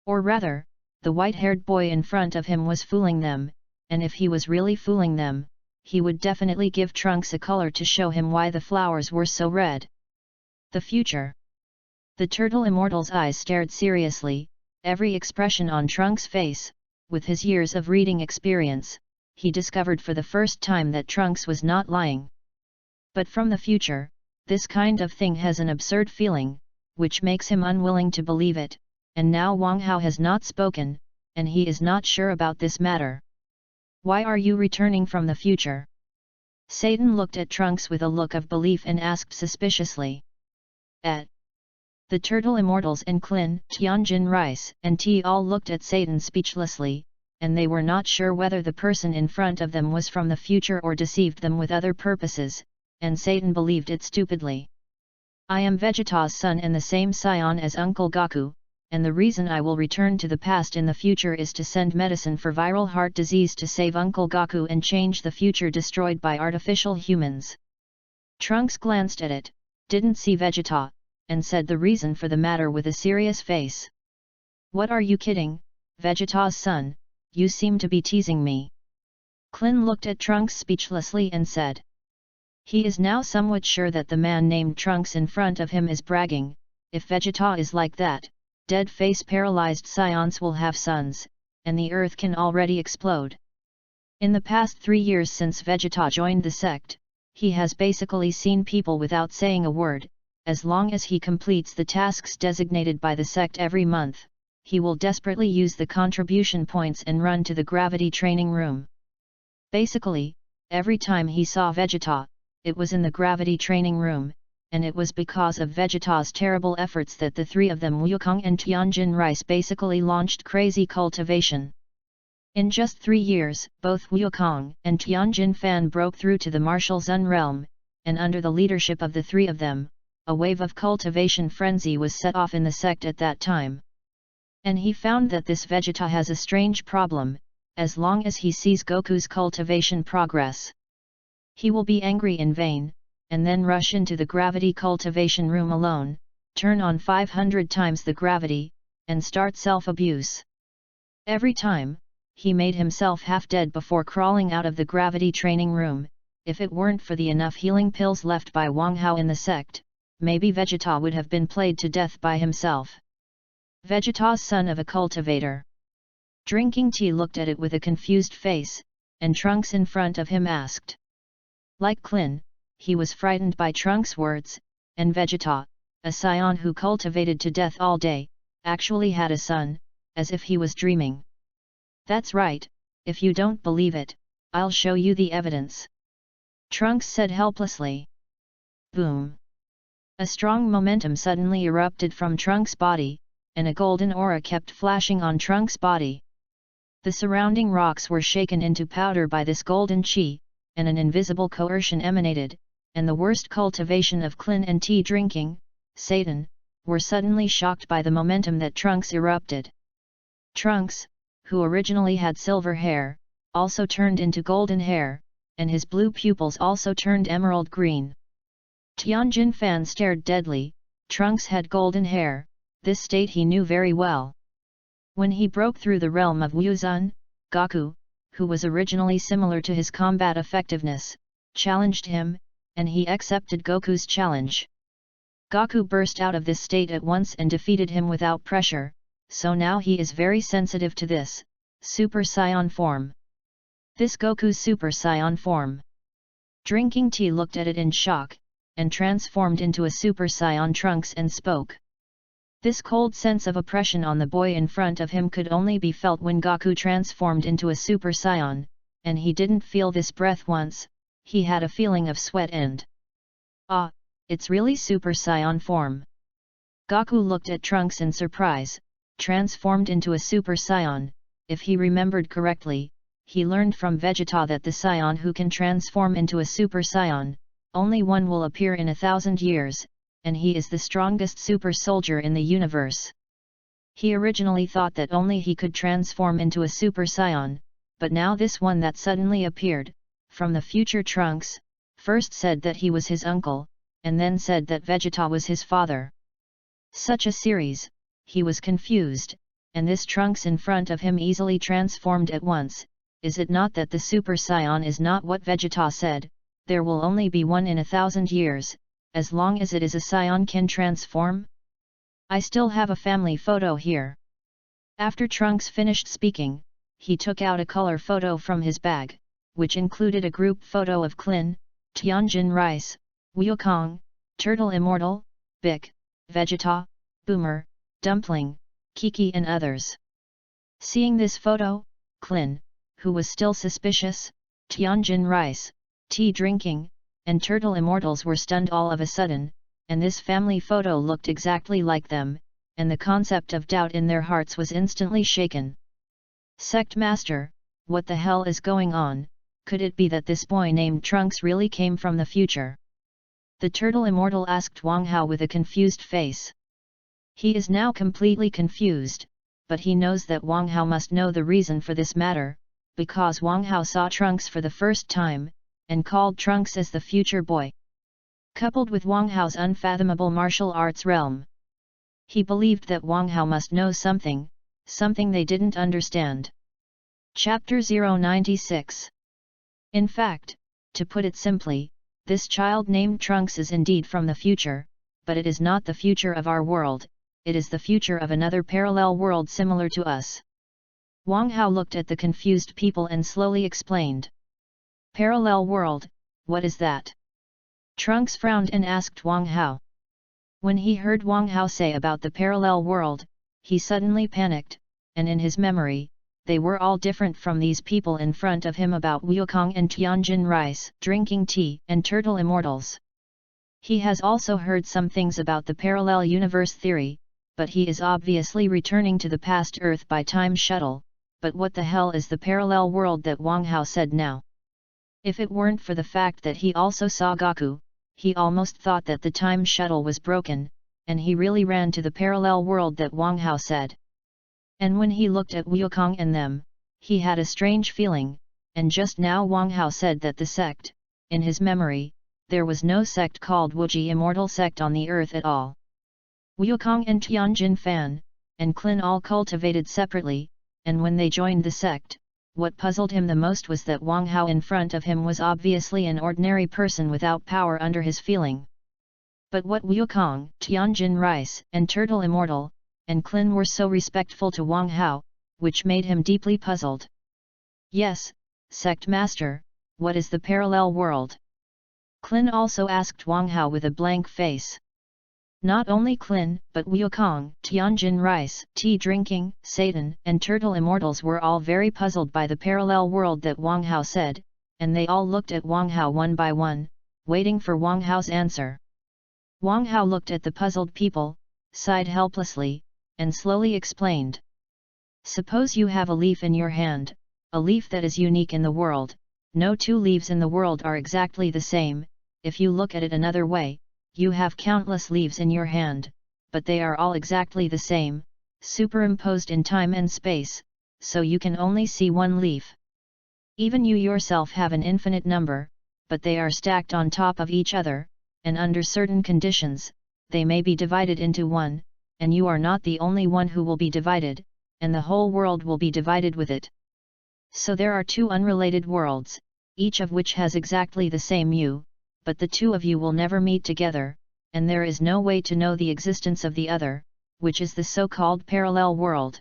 Or rather, the white-haired boy in front of him was fooling them, and if he was really fooling them, he would definitely give Trunks a color to show him why the flowers were so red. The future. The turtle immortal's eyes stared seriously, every expression on Trunks' face. With his years of reading experience, he discovered for the first time that Trunks was not lying. But from the future, this kind of thing has an absurd feeling, which makes him unwilling to believe it, and now Wang Hao has not spoken, and he is not sure about this matter. Why are you returning from the future? Satan looked at Trunks with a look of belief and asked suspiciously. The turtle immortals and Klin, Tianjin Rice and T all looked at Satan speechlessly, and they were not sure whether the person in front of them was from the future or deceived them with other purposes, and Satan believed it stupidly. I am Vegeta's son and the same scion as Uncle Goku, and the reason I will return to the past in the future is to send medicine for viral heart disease to save Uncle Goku and change the future destroyed by artificial humans. Trunks glanced at it, didn't see Vegeta, and said the reason for the matter with a serious face. What are you kidding, Vegeta's son, you seem to be teasing me. Klin looked at Trunks speechlessly and said. He is now somewhat sure that the man named Trunks in front of him is bragging. If Vegeta is like that, dead face paralyzed scions will have sons, and the earth can already explode. In the past 3 years since Vegeta joined the sect, he has basically seen people without saying a word. As long as he completes the tasks designated by the sect every month, he will desperately use the contribution points and run to the gravity training room. Basically, every time he saw Vegeta, it was in the gravity training room, and it was because of Vegeta's terrible efforts that the three of them Wukong and Tianjin Rice basically launched crazy cultivation. In just 3 years, both Wukong and Tianjin Fan broke through to the martial Zun realm, and under the leadership of the three of them, a wave of cultivation frenzy was set off in the sect at that time. And he found that this Vegeta has a strange problem. As long as he sees Goku's cultivation progress, he will be angry in vain, and then rush into the gravity cultivation room alone, turn on 500 times the gravity, and start self-abuse. Every time, he made himself half dead before crawling out of the gravity training room. If it weren't for the enough healing pills left by Wang Hao in the sect, maybe Vegeta would have been played to death by himself. Vegeta's son of a cultivator. Drinking tea looked at it with a confused face, and Trunks in front of him asked. Like Klin, he was frightened by Trunks' words, and Vegeta, a scion who cultivated to death all day, actually had a son, as if he was dreaming. That's right, if you don't believe it, I'll show you the evidence. Trunks said helplessly. Boom! A strong momentum suddenly erupted from Trunks' body, and a golden aura kept flashing on Trunks' body. The surrounding rocks were shaken into powder by this golden chi, and an invisible coercion emanated, and the worst cultivation of Klin and tea drinking, Satan, were suddenly shocked by the momentum that Trunks erupted. Trunks, who originally had silver hair, also turned into golden hair, and his blue pupils also turned emerald green. Tianjin Fan stared deadly. Trunks had golden hair, this state he knew very well. When he broke through the realm of Wuzun, Goku, who was originally similar to his combat effectiveness, challenged him, and he accepted Goku's challenge. Goku burst out of this state at once and defeated him without pressure, so now he is very sensitive to this, Super Saiyan form. This Goku's Super Saiyan form. Drinking tea looked at it in shock, and transformed into a Super Saiyan Trunks and spoke. This cold sense of oppression on the boy in front of him could only be felt when Goku transformed into a Super Saiyan, and he didn't feel this breath once, he had a feeling of sweat and ah, it's really Super Saiyan form. Goku looked at Trunks in surprise, transformed into a Super Saiyan. If he remembered correctly, he learned from Vegeta that the Saiyan who can transform into a Super Saiyan, only one will appear in 1,000 years, and he is the strongest super soldier in the universe. He originally thought that only he could transform into a Super Saiyan, but now this one that suddenly appeared, from the future Trunks, first said that he was his uncle, and then said that Vegeta was his father. Such a series, he was confused, and this Trunks in front of him easily transformed at once. Is it not that the Super Saiyan is not what Vegeta said, there will only be one in 1,000 years, as long as it is a Saiyan can transform? I still have a family photo here. After Trunks finished speaking, he took out a color photo from his bag, which included a group photo of Klin, Tianjin Rice, Wukong, Turtle Immortal, Bic, Vegeta, Boomer, Dumpling, Kiki and others. Seeing this photo, Klin, who was still suspicious, Tianjin Rice, tea drinking, and Turtle Immortals were stunned all of a sudden, and this family photo looked exactly like them, and the concept of doubt in their hearts was instantly shaken. Sect Master, what the hell is going on? Could it be that this boy named Trunks really came from the future? The Turtle Immortal asked Wang Hao with a confused face. He is now completely confused, but he knows that Wang Hao must know the reason for this matter, because Wang Hao saw Trunks for the first time, and called Trunks as the future boy. Coupled with Wang Hao's unfathomable martial arts realm, he believed that Wang Hao must know something they didn't understand. Chapter 096. In fact, to put it simply, this child named Trunks is indeed from the future, but it is not the future of our world, it is the future of another parallel world similar to us. Wang Hao looked at the confused people and slowly explained. Parallel world, what is that? Trunks frowned and asked Wang Hao. When he heard Wang Hao say about the parallel world, he suddenly panicked, and in his memory, they were all different from these people in front of him about Wukong and Tianjin Rice, drinking tea, and Turtle Immortals. He has also heard some things about the parallel universe theory, but he is obviously returning to the past Earth by time shuttle, but what the hell is the parallel world that Wang Hao said now? If it weren't for the fact that he also saw Goku, he almost thought that the time shuttle was broken, and he really ran to the parallel world that Wang Hao said. And when he looked at Wukong and them, he had a strange feeling, and just now Wang Hao said that the sect, in his memory, there was no sect called Wuji Immortal Sect on the earth at all. Wukong and Tianjin Fan, and Klin all cultivated separately, and when they joined the sect, what puzzled him the most was that Wang Hao in front of him was obviously an ordinary person without power under his feeling. But what Wukong, Tianjin Rice, and Turtle Immortal, and Klin were so respectful to Wang Hao, which made him deeply puzzled. Yes, Sect Master, what is the parallel world? Klin also asked Wang Hao with a blank face. Not only Klin, but Wukong, Tianjin Rice, tea drinking, Satan, and Turtle Immortals were all very puzzled by the parallel world that Wang Hao said, and they all looked at Wang Hao one by one, waiting for Wang Hao's answer. Wang Hao looked at the puzzled people, sighed helplessly, and slowly explained. Suppose you have a leaf in your hand, a leaf that is unique in the world. No two leaves in the world are exactly the same. If you look at it another way, you have countless leaves in your hand, but they are all exactly the same, superimposed in time and space, so you can only see one leaf. Even you yourself have an infinite number, but they are stacked on top of each other, and under certain conditions, they may be divided into one, and you are not the only one who will be divided, and the whole world will be divided with it. So there are two unrelated worlds, each of which has exactly the same you, but the two of you will never meet together, and there is no way to know the existence of the other, which is the so-called parallel world.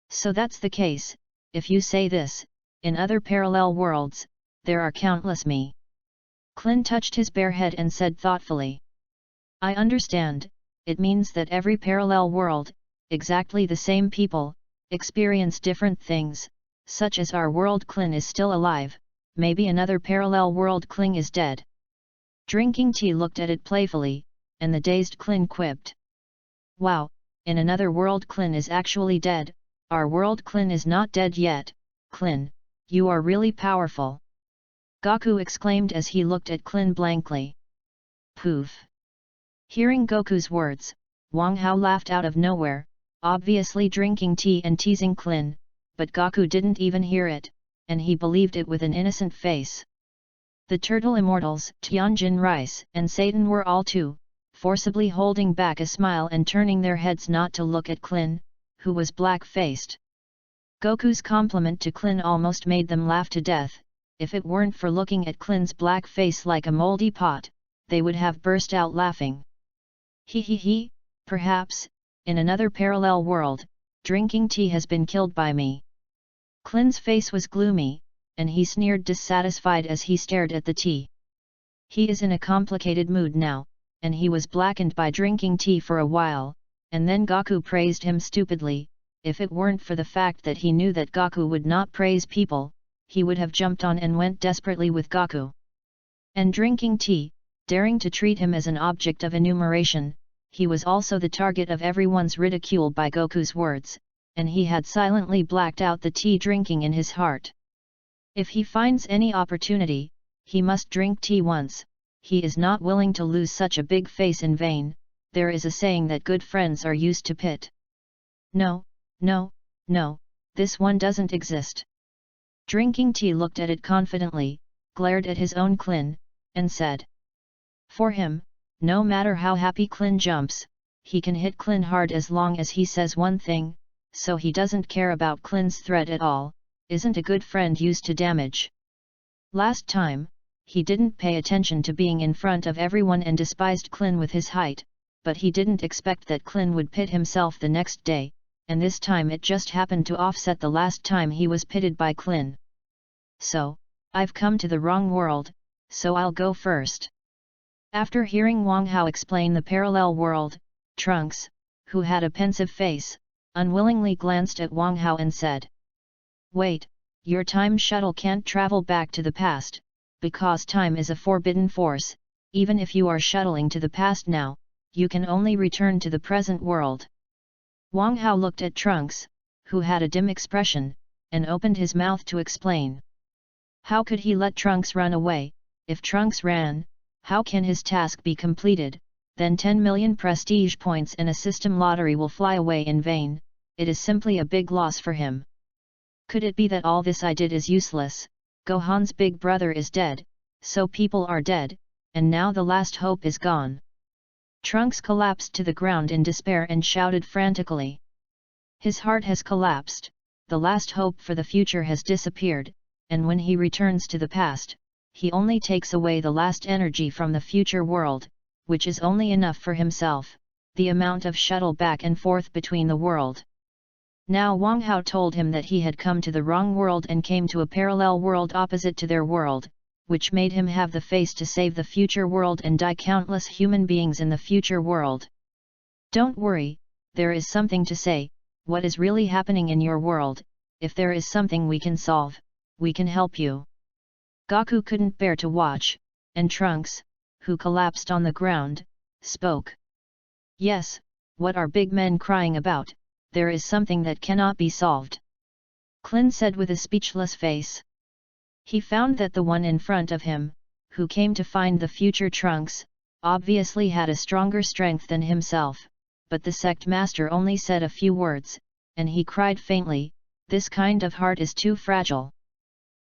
So that's the case, if you say this, in other parallel worlds, there are countless me. Clin touched his bare head and said thoughtfully. I understand, it means that every parallel world, exactly the same people, experience different things, such as our world Clin is still alive, maybe another parallel world Clin is dead. Drinking tea looked at it playfully, and the dazed Clin quipped. Wow, in another world Clin is actually dead, our world Clin is not dead yet. Clin, you are really powerful. Goku exclaimed as he looked at Clin blankly. Poof. Hearing Goku's words, Wang Hao laughed out of nowhere, obviously drinking tea and teasing Clin, but Goku didn't even hear it, and he believed it with an innocent face. The turtle immortals, Tianjin Rice and Satan were all too, forcibly holding back a smile and turning their heads not to look at Clin, who was black-faced. Goku's compliment to Clin almost made them laugh to death. If it weren't for looking at Clin's black face like a moldy pot, they would have burst out laughing. He, perhaps, in another parallel world, drinking tea has been killed by me. Clin's face was gloomy, and he sneered dissatisfied as he stared at the tea. He is in a complicated mood now, and he was blackened by drinking tea for a while, and then Goku praised him stupidly. If it weren't for the fact that he knew that Goku would not praise people, he would have jumped on and went desperately with Goku. And drinking tea, daring to treat him as an object of enumeration, he was also the target of everyone's ridicule by Goku's words, and he had silently blacked out the tea drinking in his heart. If he finds any opportunity, he must drink tea once. He is not willing to lose such a big face in vain. There is a saying that good friends are used to pit. No, this one doesn't exist. Drinking tea looked at it confidently, glared at his own Clin, and said. For him, no matter how happy Clin jumps, he can hit Clin hard as long as he says one thing, so he doesn't care about Clin's threat at all. Isn't a good friend used to damage? Last time, he didn't pay attention to being in front of everyone and despised Clin with his height, but he didn't expect that Clin would pit himself the next day, and this time it just happened to offset the last time he was pitted by Clin. So, I've come to the wrong world, so I'll go first. After hearing Wang Hao explain the parallel world, Trunks, who had a pensive face, unwillingly glanced at Wang Hao and said. Wait, your time shuttle can't travel back to the past, because time is a forbidden force. Even if you are shuttling to the past now, you can only return to the present world. Wang Hao looked at Trunks, who had a dim expression, and opened his mouth to explain. How could he let Trunks run away? If Trunks ran, how can his task be completed? Then 10 million prestige points and a system lottery will fly away in vain. It is simply a big loss for him. Could it be that all this I did is useless? Gohan's big brother is dead, so people are dead, and now the last hope is gone. Trunks collapsed to the ground in despair and shouted frantically. His heart has collapsed, the last hope for the future has disappeared, and when he returns to the past, he only takes away the last energy from the future world, which is only enough for himself, the amount of shuttle back and forth between the world. Now Wang Hao told him that he had come to the wrong world and came to a parallel world opposite to their world, which made him have the face to save the future world and die countless human beings in the future world. Don't worry, there is something to say. What is really happening in your world? If there is something we can solve, we can help you. Goku couldn't bear to watch, and Trunks, who collapsed on the ground, spoke. Yes, what are big men crying about? There is something that cannot be solved. Clin said with a speechless face. He found that the one in front of him, who came to find the future Trunks, obviously had a stronger strength than himself, but the sect master only said a few words, and he cried faintly, this kind of heart is too fragile.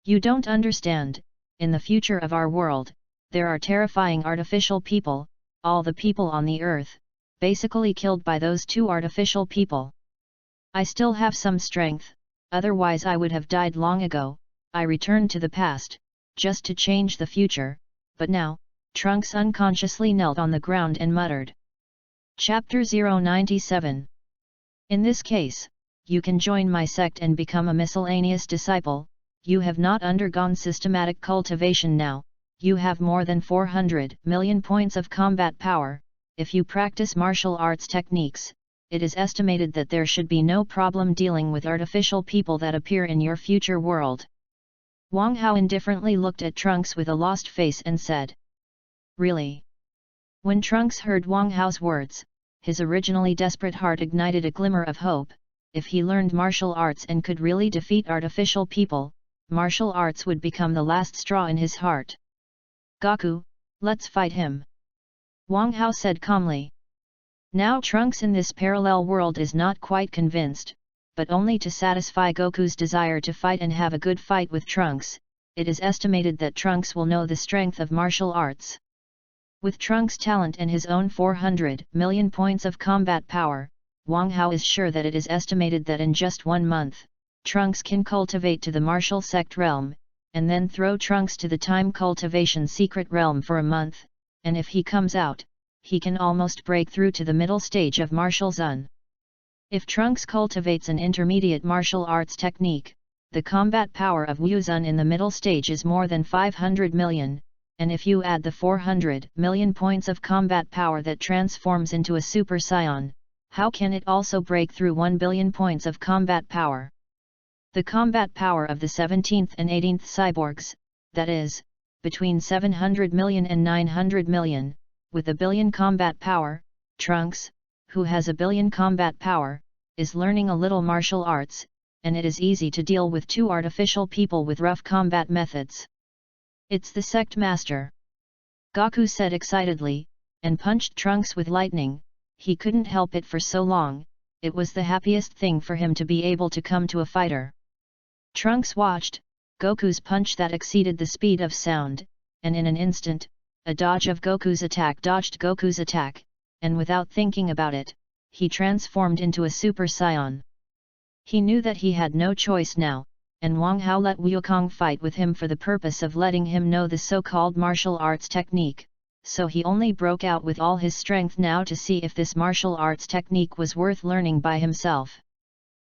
You don't understand, in the future of our world, there are terrifying artificial people, all the people on the earth, basically killed by those two artificial people. I still have some strength, otherwise I would have died long ago. I returned to the past, just to change the future, but now, Trunks unconsciously knelt on the ground and muttered. Chapter 097. In this case, you can join my sect and become a miscellaneous disciple. You have not undergone systematic cultivation now, you have more than 400 million points of combat power. If you practice martial arts techniques, it is estimated that there should be no problem dealing with artificial people that appear in your future world." Wang Hao indifferently looked at Trunks with a lost face and said, "Really?" When Trunks heard Wang Hao's words, his originally desperate heart ignited a glimmer of hope. If he learned martial arts and could really defeat artificial people, martial arts would become the last straw in his heart. "Goku, let's fight him," Wang Hao said calmly. Now Trunks in this parallel world is not quite convinced, but only to satisfy Goku's desire to fight and have a good fight with Trunks. It is estimated that Trunks will know the strength of martial arts. With Trunks' talent and his own 400 million points of combat power, Wang Hao is sure that it is estimated that in just 1 month, Trunks can cultivate to the martial sect realm, and then throw Trunks to the time cultivation secret realm for a month, and if he comes out, he can almost break through to the middle stage of martial zone. If Trunks cultivates an intermediate martial arts technique, the combat power of Wu Zun in the middle stage is more than 500 million, and if you add the 400 million points of combat power that transforms into a Super Saiyan, how can it also break through 1 billion points of combat power? The combat power of the 17th and 18th cyborgs, that is, between 700 million and 900 million, with a billion combat power, Trunks, who has a billion combat power, is learning a little martial arts, and it is easy to deal with 2 artificial people with rough combat methods. "It's the sect master," Goku said excitedly, and punched Trunks with lightning. He couldn't help it for so long, it was the happiest thing for him to be able to come to a fighter. Trunks watched Goku's punch that exceeded the speed of sound, and in an instant, a dodge of Goku's attack dodged Goku's attack, and without thinking about it, he transformed into a Super Saiyan. He knew that he had no choice now, and Wang Hao let Wukong fight with him for the purpose of letting him know the so-called martial arts technique, so he only broke out with all his strength now to see if this martial arts technique was worth learning by himself.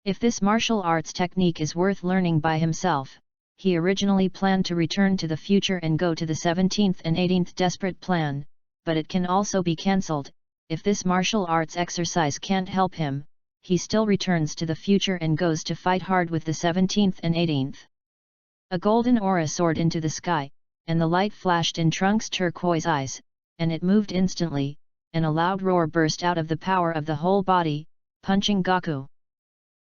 If this martial arts technique is worth learning by himself, he originally planned to return to the future and go to the 17th and 18th desperate plan, but it can also be cancelled. If this martial arts exercise can't help him, he still returns to the future and goes to fight hard with the 17th and 18th. A golden aura soared into the sky, and the light flashed in Trunks' turquoise eyes, and it moved instantly, and a loud roar burst out of the power of the whole body, punching Goku.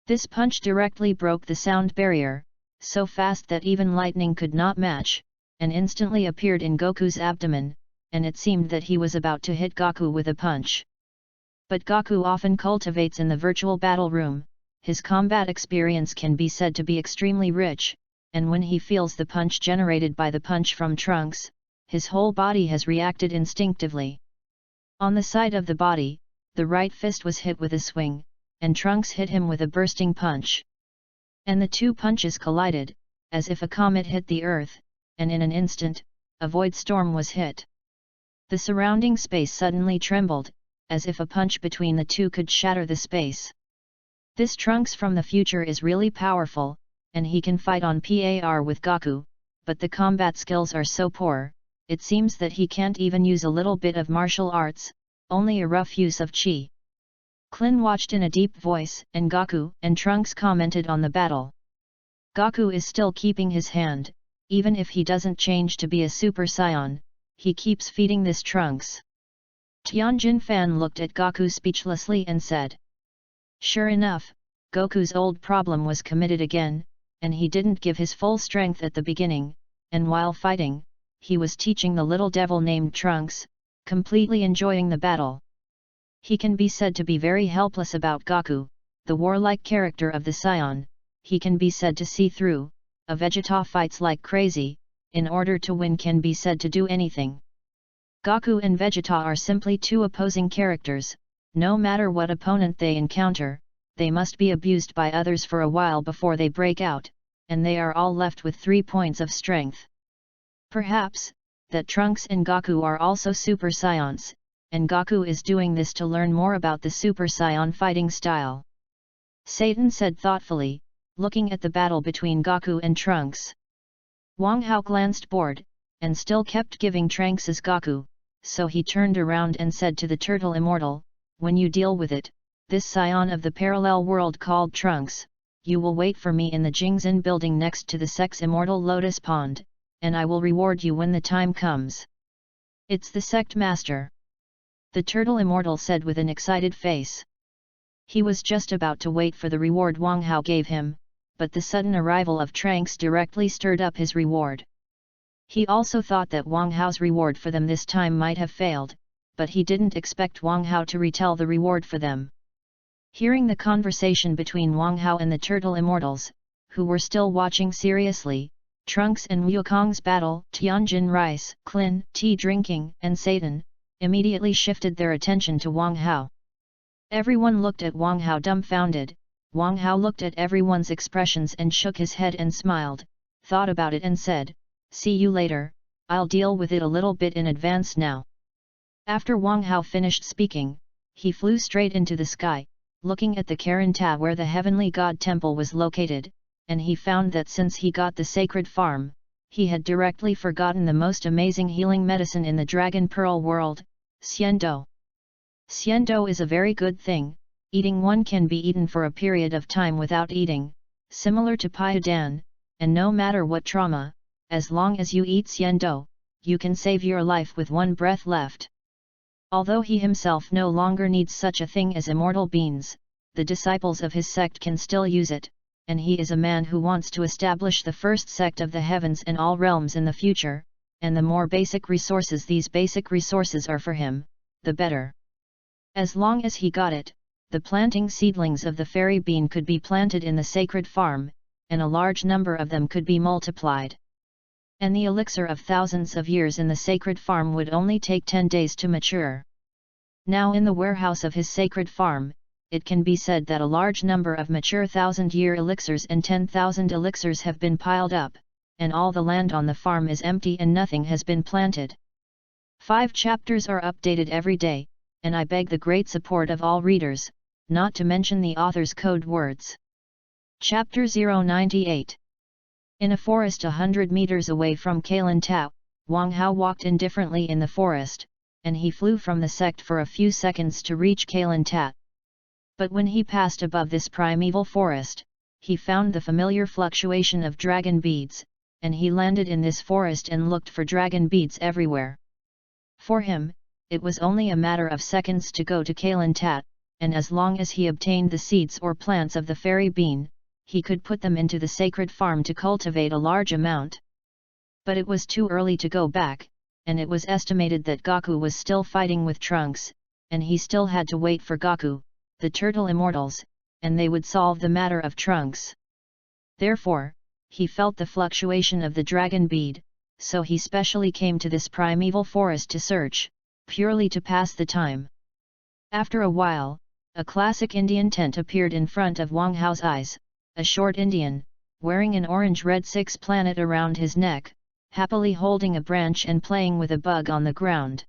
This punch directly broke the sound barrier, so fast that even lightning could not match, and instantly appeared in Goku's abdomen, and it seemed that he was about to hit Goku with a punch. But Goku often cultivates in the virtual battle room, his combat experience can be said to be extremely rich, and when he feels the punch generated by the punch from Trunks, his whole body has reacted instinctively. On the side of the body, the right fist was hit with a swing, and Trunks hit him with a bursting punch. And the 2 punches collided, as if a comet hit the earth, and in an instant, a void storm was hit. The surrounding space suddenly trembled, as if a punch between the 2 could shatter the space. This Trunks from the future is really powerful, and he can fight on par with Goku, but the combat skills are so poor, it seems that he can't even use a little bit of martial arts, only a rough use of chi. Klin watched in a deep voice, and Goku and Trunks commented on the battle. Goku is still keeping his hand, even if he doesn't change to be a Super Saiyan, he keeps feeding this Trunks. Tianjin Fan looked at Goku speechlessly and said. Sure enough, Goku's old problem was committed again, and he didn't give his full strength at the beginning, and while fighting, he was teaching the little devil named Trunks, completely enjoying the battle. He can be said to be very helpless about Goku, the warlike character of the Saiyan. He can be said to see through, a Vegeta fights like crazy, in order to win can be said to do anything. Goku and Vegeta are simply 2 opposing characters, no matter what opponent they encounter, they must be abused by others for a while before they break out, and they are all left with 3 points of strength. Perhaps, that Trunks and Goku are also Super Saiyans, and Goku is doing this to learn more about the Super Saiyan fighting style. Satan said thoughtfully, looking at the battle between Gaku and Trunks. Wang Hao glanced bored, and still kept giving Trunks as Gaku, so he turned around and said to the turtle immortal, "When you deal with it, this scion of the parallel world called Trunks, you will wait for me in the Jingzhen building next to the Sex Immortal Lotus Pond, and I will reward you when the time comes." "It's the sect master," the turtle immortal said with an excited face. He was just about to wait for the reward Wang Hao gave him, but the sudden arrival of Trunks directly stirred up his reward. He also thought that Wang Hao's reward for them this time might have failed, but he didn't expect Wang Hao to retell the reward for them. Hearing the conversation between Wang Hao and the turtle immortals, who were still watching seriously, Trunks and Wukong's battle, Tianjin rice, Klin, tea drinking, and Satan, immediately shifted their attention to Wang Hao. Everyone looked at Wang Hao dumbfounded. Wang Hao looked at everyone's expressions and shook his head and smiled, thought about it and said, "See you later, I'll deal with it a little bit in advance now." After Wang Hao finished speaking, he flew straight into the sky, looking at the Karanta where the heavenly god temple was located, and he found that since he got the sacred farm, he had directly forgotten the most amazing healing medicine in the Dragon Pearl world, Xiando. Xiando is a very good thing. Eating one can be eaten for a period of time without eating, similar to Pyadan, and no matter what trauma, as long as you eat Xiando, you can save your life with one breath left. Although he himself no longer needs such a thing as immortal beans, the disciples of his sect can still use it, and he is a man who wants to establish the first sect of the heavens and all realms in the future, and the more basic resources these basic resources are for him, the better. As long as he got it, the planting seedlings of the fairy bean could be planted in the sacred farm, and a large number of them could be multiplied. And the elixir of thousands of years in the sacred farm would only take 10 days to mature. Now in the warehouse of his sacred farm, it can be said that a large number of mature 1,000-year elixirs and 10,000 elixirs have been piled up, and all the land on the farm is empty and nothing has been planted. 5 chapters are updated every day, and I beg the great support of all readers, not to mention the author's code words. Chapter 098. In a forest 100 meters away from Kailin, Wang Hao walked indifferently in the forest, and he flew from the sect for a few seconds to reach Kailin. But when he passed above this primeval forest, he found the familiar fluctuation of dragon beads, and he landed in this forest and looked for dragon beads everywhere. For him, it was only a matter of seconds to go to Kailin, and as long as he obtained the seeds or plants of the fairy bean, he could put them into the sacred farm to cultivate a large amount. But it was too early to go back, and it was estimated that Gaku was still fighting with Trunks, and he still had to wait for Gaku, the turtle immortals, and they would solve the matter of Trunks. Therefore, he felt the fluctuation of the dragon bead, so he specially came to this primeval forest to search, purely to pass the time. After a while, a classic Indian tent appeared in front of Wang Hao's eyes, a short Indian, wearing an orange-red 6-planet around his neck, happily holding a branch and playing with a bug on the ground.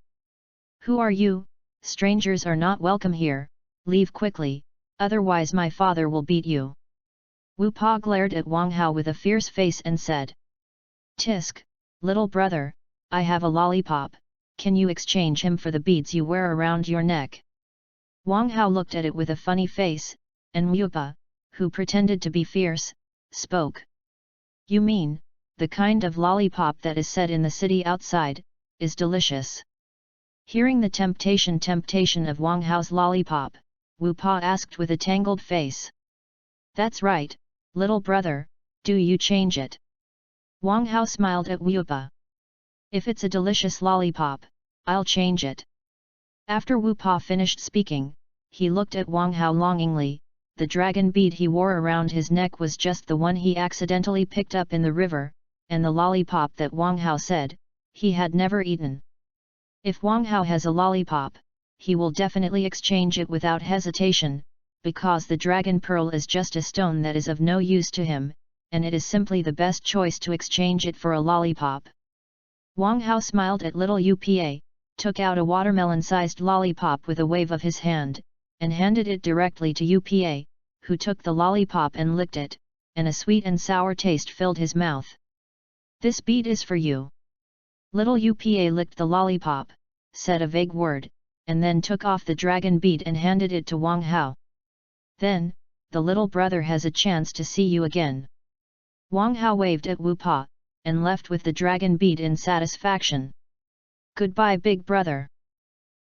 "Who are you? Strangers are not welcome here, leave quickly, otherwise my father will beat you." Wu Pa glared at Wang Hao with a fierce face and said, "Tisk, little brother, I have a lollipop, can you exchange him for the beads you wear around your neck?" Wang Hao looked at it with a funny face, and Wu Pa, who pretended to be fierce, spoke. "You mean, the kind of lollipop that is said in the city outside, is delicious?" Hearing the temptation of Wang Hao's lollipop, Wu Pa asked with a tangled face. "That's right, little brother, do you change it?" Wang Hao smiled at Wu Pa. "If it's a delicious lollipop, I'll change it." After Wu Pa finished speaking, he looked at Wang Hao longingly. The dragon bead he wore around his neck was just the one he accidentally picked up in the river, and the lollipop that Wang Hao said he had never eaten. If Wang Hao has a lollipop, he will definitely exchange it without hesitation, because the dragon pearl is just a stone that is of no use to him, and it is simply the best choice to exchange it for a lollipop. Wang Hao smiled at little Upa, took out a watermelon-sized lollipop with a wave of his hand, and handed it directly to Upa, who took the lollipop and licked it, and a sweet and sour taste filled his mouth. "This bead is for you." Little Upa licked the lollipop, said a vague word, and then took off the dragon bead and handed it to Wang Hao. "Then, the little brother has a chance to see you again." Wang Hao waved at Wu Pa, and left with the dragon bead in satisfaction. "Goodbye, big brother."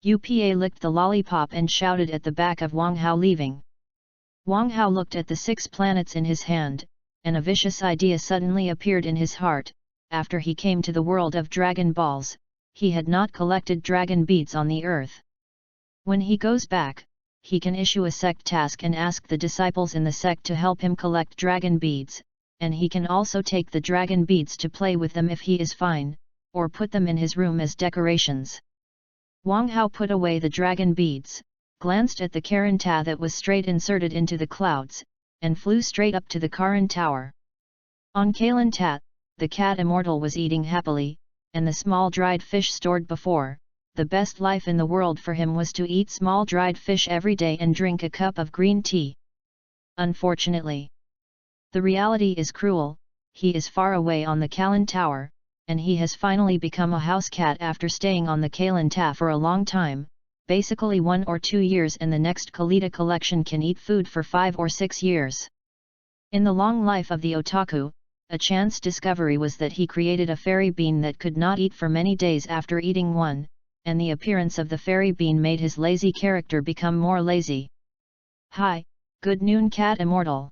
Upa licked the lollipop and shouted at the back of Wang Hao, leaving. Wang Hao looked at the 6 planets in his hand, and a vicious idea suddenly appeared in his heart. After he came to the world of Dragon Balls, he had not collected dragon beads on the earth. When he goes back, he can issue a sect task and ask the disciples in the sect to help him collect dragon beads, and he can also take the dragon beads to play with them if he is fine, or put them in his room as decorations. Wang Hao put away the dragon beads, glanced at the Karanta that was straight inserted into the clouds, and flew straight up to the Karan Tower. On Kalantat, the cat immortal was eating happily, and the small dried fish stored before. The best life in the world for him was to eat small dried fish every day and drink a cup of green tea. Unfortunately, the reality is cruel. He is far away on the Kalan Tower, and he has finally become a house cat after staying on the Kalanta for a long time, basically 1 or 2 years, and the next Kalita collection can eat food for 5 or 6 years. In the long life of the otaku, a chance discovery was that he created a fairy bean that could not eat for many days after eating one, and the appearance of the fairy bean made his lazy character become more lazy. "Hi, good noon, cat immortal."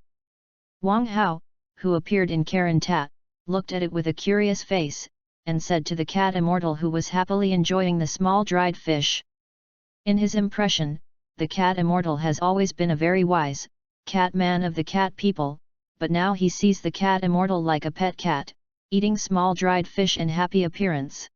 Wang Hao, who appeared in Karantat, looked at it with a curious face, and said to the cat immortal, who was happily enjoying the small dried fish. In his impression, the cat immortal has always been a very wise cat man of the cat people, but now he sees the cat immortal like a pet cat, eating small dried fish in happy appearance.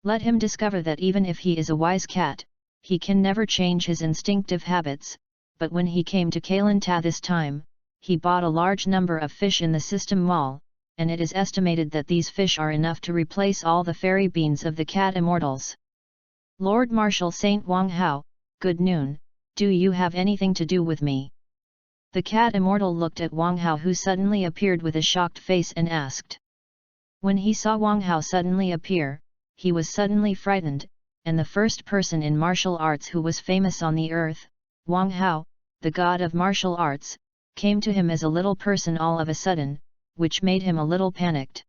Let him discover that even if he is a wise cat, he can never change his instinctive habits. But when he came to Kalanta this time, he bought a large number of fish in the system mall, and it is estimated that these fish are enough to replace all the fairy beans of the cat immortals. "Lord Marshal Saint Wang Hao, good noon, do you have anything to do with me?" The cat immortal looked at Wang Hao, who suddenly appeared with a shocked face, and asked. When he saw Wang Hao suddenly appear, he was suddenly frightened, and the first person in martial arts who was famous on the earth, Wang Hao, the god of martial arts, came to him as a little person all of a sudden, which made him a little panicked.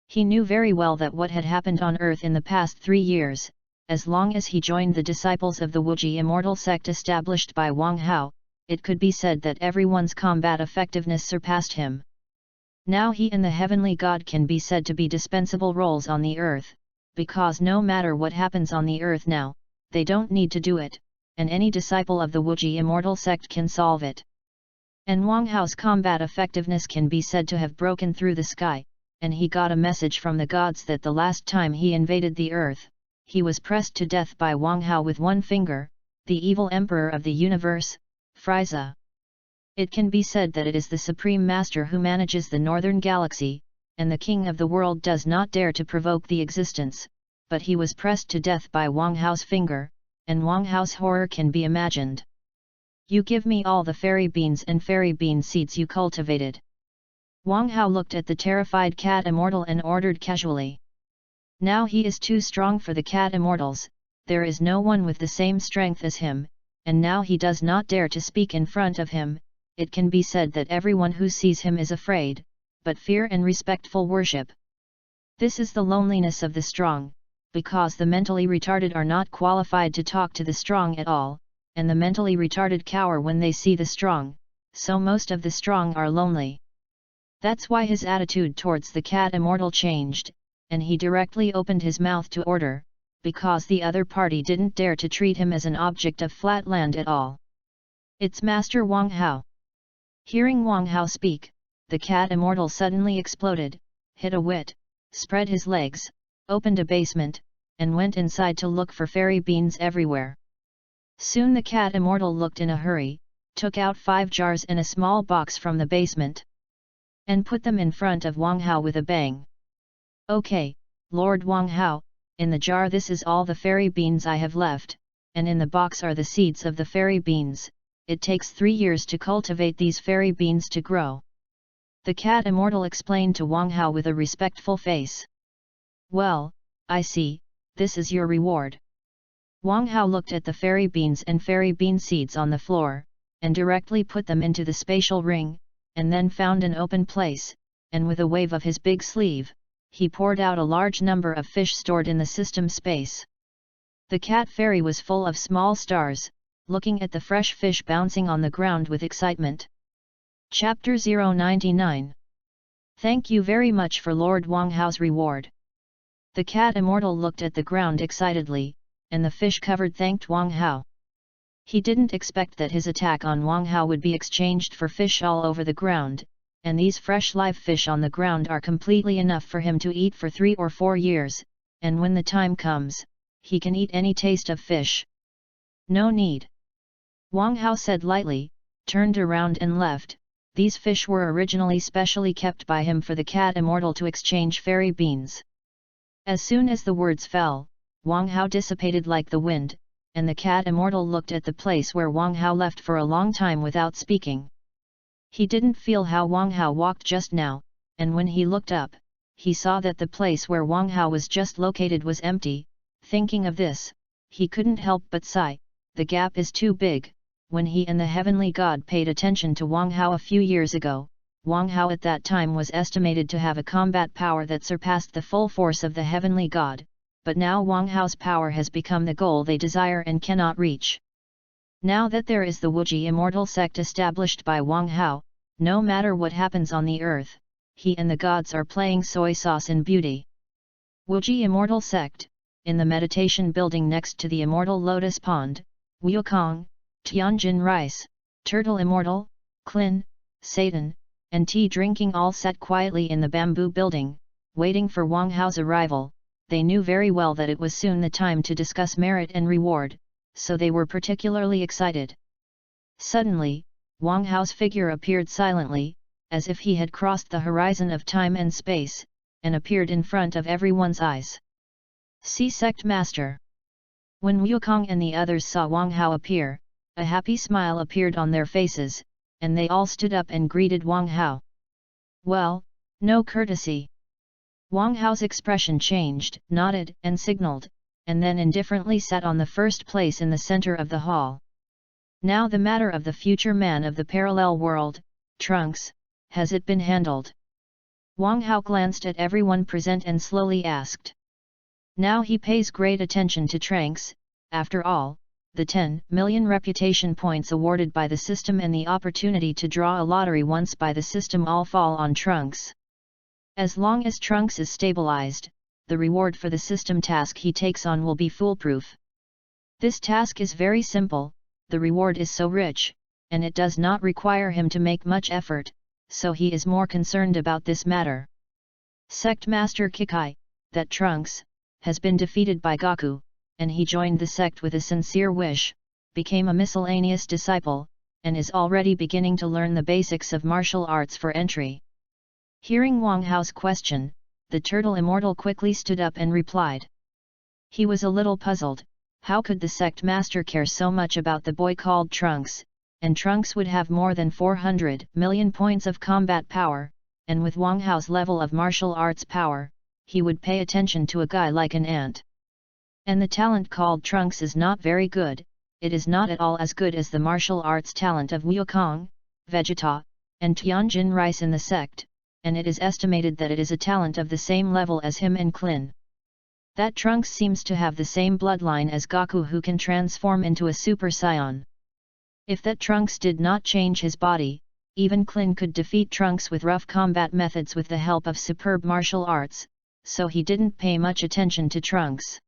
He knew very well that what had happened on earth in the past 3 years, as long as he joined the disciples of the Wuji immortal sect established by Wang Hao, it could be said that everyone's combat effectiveness surpassed him. Now he and the heavenly god can be said to be dispensable roles on the earth, because no matter what happens on the earth now, they don't need to do it, and any disciple of the Wuji immortal sect can solve it. And Wang Hao's combat effectiveness can be said to have broken through the sky, and he got a message from the gods that the last time he invaded the earth, he was pressed to death by Wang Hao with one finger, the evil emperor of the universe, Frieza. It can be said that it is the Supreme Master who manages the Northern Galaxy, and the King of the World does not dare to provoke the existence, but he was pressed to death by Wang Hao's finger, and Wang Hao's horror can be imagined. "You give me all the fairy beans and fairy bean seeds you cultivated." Wang Hao looked at the terrified cat immortal and ordered casually. Now he is too strong for the cat immortals, there is no one with the same strength as him, and now he does not dare to speak in front of him. It can be said that everyone who sees him is afraid, but fear and respectful worship. This is the loneliness of the strong, because the mentally retarded are not qualified to talk to the strong at all, and the mentally retarded cower when they see the strong, so most of the strong are lonely. That's why his attitude towards the cat immortal changed, and he directly opened his mouth to order, because the other party didn't dare to treat him as an object of flat land at all. "It's Master Wang Hao." Hearing Wang Hao speak, the cat immortal suddenly exploded, hit a wit, spread his legs, opened a basement, and went inside to look for fairy beans everywhere. Soon the cat immortal looked in a hurry, took out 5 jars and a small box from the basement, and put them in front of Wang Hao with a bang. "Okay, Lord Wang Hao, in the jar this is all the fairy beans I have left, and in the box are the seeds of the fairy beans, it takes 3 years to cultivate these fairy beans to grow. The cat immortal explained to Wang Hao with a respectful face. Well, I see, this is your reward. Wang Hao looked at the fairy beans and fairy bean seeds on the floor, and directly put them into the spatial ring, and then found an open place, and with a wave of his big sleeve, he poured out a large number of fish stored in the system space. The cat fairy was full of small stars, looking at the fresh fish bouncing on the ground with excitement. Chapter 099. Thank you very much for Lord Wang Hao's reward. The cat immortal looked at the ground excitedly, and the fish covered thanked Wang Hao. He didn't expect that his attack on Wang Hao would be exchanged for fish all over the ground, and these fresh live fish on the ground are completely enough for him to eat for 3 or 4 years, and when the time comes, he can eat any taste of fish. No need. Wang Hao said lightly, turned around and left. These fish were originally specially kept by him for the cat immortal to exchange fairy beans. As soon as the words fell, Wang Hao dissipated like the wind, and the cat immortal looked at the place where Wang Hao left for a long time without speaking. He didn't feel how Wang Hao walked just now, and when he looked up, he saw that the place where Wang Hao was just located was empty. Thinking of this, he couldn't help but sigh, the gap is too big. When he and the heavenly god paid attention to Wang Hao a few years ago, Wang Hao at that time was estimated to have a combat power that surpassed the full force of the heavenly god, but now Wang Hao's power has become the goal they desire and cannot reach. Now that there is the Wuji immortal sect established by Wang Hao, no matter what happens on the earth, he and the gods are playing soy sauce in beauty. Wuji immortal sect, in the meditation building next to the immortal lotus pond, Wukong, Tianjin Rice, Turtle Immortal, Klin, Satan, and tea drinking all sat quietly in the bamboo building, waiting for Wang Hao's arrival. They knew very well that it was soon the time to discuss merit and reward, so they were particularly excited. Suddenly, Wang Hao's figure appeared silently, as if he had crossed the horizon of time and space, and appeared in front of everyone's eyes. See Sect Master. When Wukong and the others saw Wang Hao appear, a happy smile appeared on their faces, and they all stood up and greeted Wang Hao. Well, no courtesy. Wang Hao's expression changed, nodded and signaled, and then indifferently sat on the first place in the center of the hall. Now the matter of the future man of the parallel world, Trunks, has it been handled? Wang Hao glanced at everyone present and slowly asked. Now he pays great attention to Trunks. After all, the 10 million reputation points awarded by the system and the opportunity to draw a lottery once by the system all fall on Trunks. As long as Trunks is stabilized, the reward for the system task he takes on will be foolproof. This task is very simple, the reward is so rich, and it does not require him to make much effort, so he is more concerned about this matter. Sect Master Kikai, that Trunks, has been defeated by Goku, and he joined the sect with a sincere wish, became a miscellaneous disciple, and is already beginning to learn the basics of martial arts for entry. Hearing Wang Hao's question, the turtle immortal quickly stood up and replied. He was a little puzzled, how could the sect master care so much about the boy called Trunks, and Trunks would have more than 400 million points of combat power, and with Wang Hao's level of martial arts power, he would pay attention to a guy like an ant. And the talent called Trunks is not very good, it is not at all as good as the martial arts talent of Wukong, Vegeta, and Tianjin Rice in the sect, and it is estimated that it is a talent of the same level as him and Klin. That Trunks seems to have the same bloodline as Goku, who can transform into a Super Saiyan. If that Trunks did not change his body, even Klin could defeat Trunks with rough combat methods with the help of superb martial arts, so he didn't pay much attention to Trunks.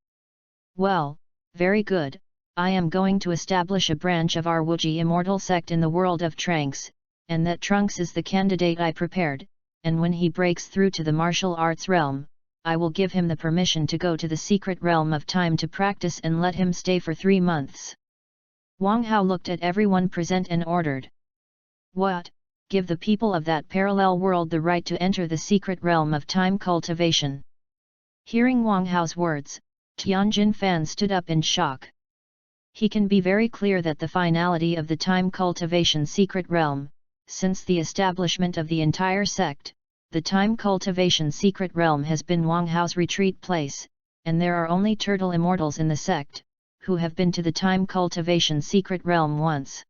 Well, very good, I am going to establish a branch of our Wuji immortal sect in the world of Trunks, and that Trunks is the candidate I prepared, and when he breaks through to the martial arts realm, I will give him the permission to go to the secret realm of time to practice and let him stay for 3 months. Wang Hao looked at everyone present and ordered. What? Give the people of that parallel world the right to enter the secret realm of time cultivation. Hearing Wang Hao's words, Tianjin Fan stood up in shock. He can be very clear that the finality of the time cultivation secret realm, since the establishment of the entire sect, the time cultivation secret realm has been Wang Hao's retreat place, and there are only turtle immortals in the sect, who have been to the time cultivation secret realm once.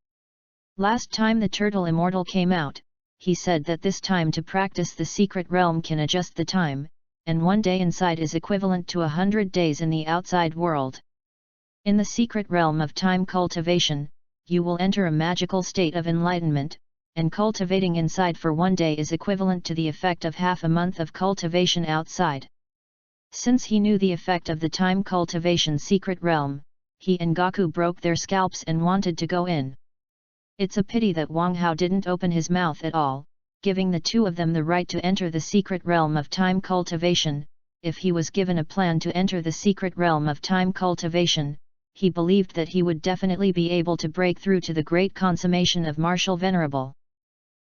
Last time the turtle immortal came out, he said that this time to practice the secret realm can adjust the time, and 1 day inside is equivalent to 100 days in the outside world. In the secret realm of time cultivation, you will enter a magical state of enlightenment, and cultivating inside for 1 day is equivalent to the effect of half a month of cultivation outside. Since he knew the effect of the time cultivation secret realm, he and Gaku broke their scalps and wanted to go in. It's a pity that Wang Hao didn't open his mouth at all, giving the two of them the right to enter the secret realm of time cultivation. If he was given a plan to enter the secret realm of time cultivation, he believed that he would definitely be able to break through to the great consummation of martial venerable.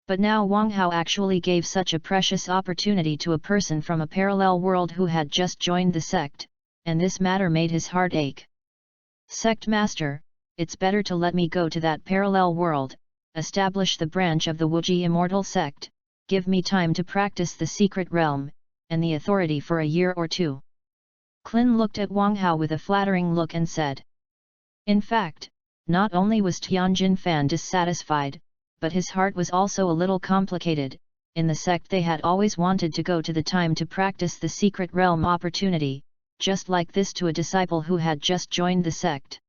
But now Wang Hao actually gave such a precious opportunity to a person from a parallel world who had just joined the sect, and this matter made his heart ache. Sect Master, it's better to let me go to that parallel world, establish the branch of the Wuji Immortal Sect, give me time to practice the secret realm, and the authority for a year or two. Qin looked at Wang Hao with a flattering look and said. In fact, not only was Tianjin Fan dissatisfied, but his heart was also a little complicated. In the sect they had always wanted to go to the time to practice the secret realm opportunity, just like this to a disciple who had just joined the sect.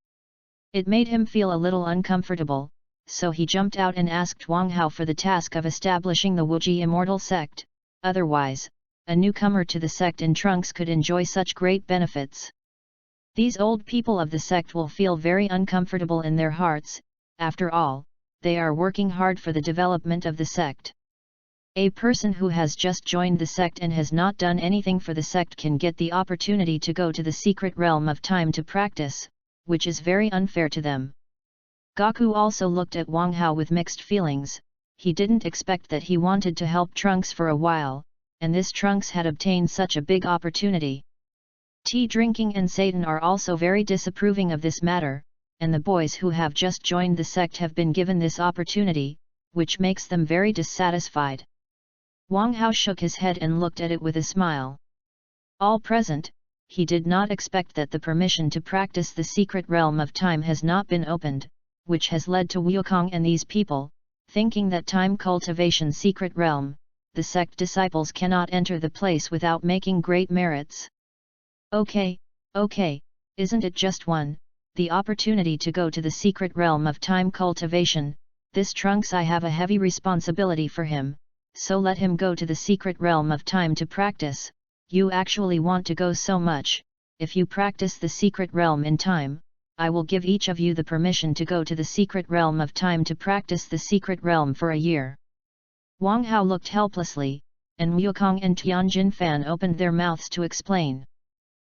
It made him feel a little uncomfortable, so he jumped out and asked Wang Hao for the task of establishing the Wuji Immortal Sect. Otherwise, a newcomer to the sect in trunks could enjoy such great benefits. These old people of the sect will feel very uncomfortable in their hearts. After all, they are working hard for the development of the sect. A person who has just joined the sect and has not done anything for the sect can get the opportunity to go to the secret realm of time to practice, which is very unfair to them. Gaku also looked at Wang Hao with mixed feelings. He didn't expect that he wanted to help Trunks for a while, and this Trunks had obtained such a big opportunity. Tea drinking and Satan are also very disapproving of this matter, and the boys who have just joined the sect have been given this opportunity, which makes them very dissatisfied. Wang Hao shook his head and looked at it with a smile. All present, he did not expect that the permission to practice the secret realm of time has not been opened, which has led to Wukong and these people, thinking that time cultivation secret realm, the sect disciples cannot enter the place without making great merits. Okay, isn't it just one, the opportunity to go to the secret realm of time cultivation? This Trunks I have a heavy responsibility for him, so let him go to the secret realm of time to practice. You actually want to go so much, if you practice the secret realm in time, I will give each of you the permission to go to the secret realm of time to practice the secret realm for a year. Wang Hao looked helplessly, and Wukong and Tianjin Fan opened their mouths to explain.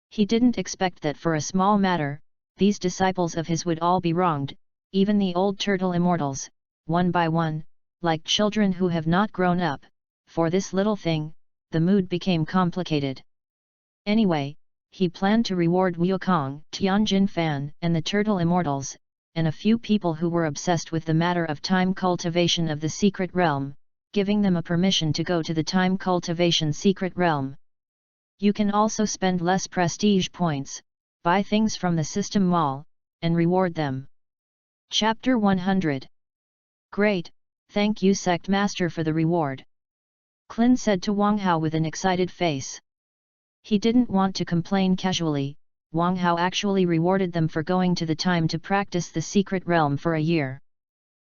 He didn't expect that for a small matter, these disciples of his would all be wronged, even the old turtle immortals, one by one, like children who have not grown up. For this little thing, the mood became complicated. Anyway, he planned to reward Wukong, Tianjin Fan, and the turtle immortals, and a few people who were obsessed with the matter of time cultivation of the secret realm, giving them a permission to go to the time cultivation secret realm. You can also spend less prestige points, buy things from the system mall, and reward them. Chapter 100. Great, thank you Sect Master for the reward. Qin said to Wang Hao with an excited face. He didn't want to complain casually. Wang Hao actually rewarded them for going to the time to practice the secret realm for a year.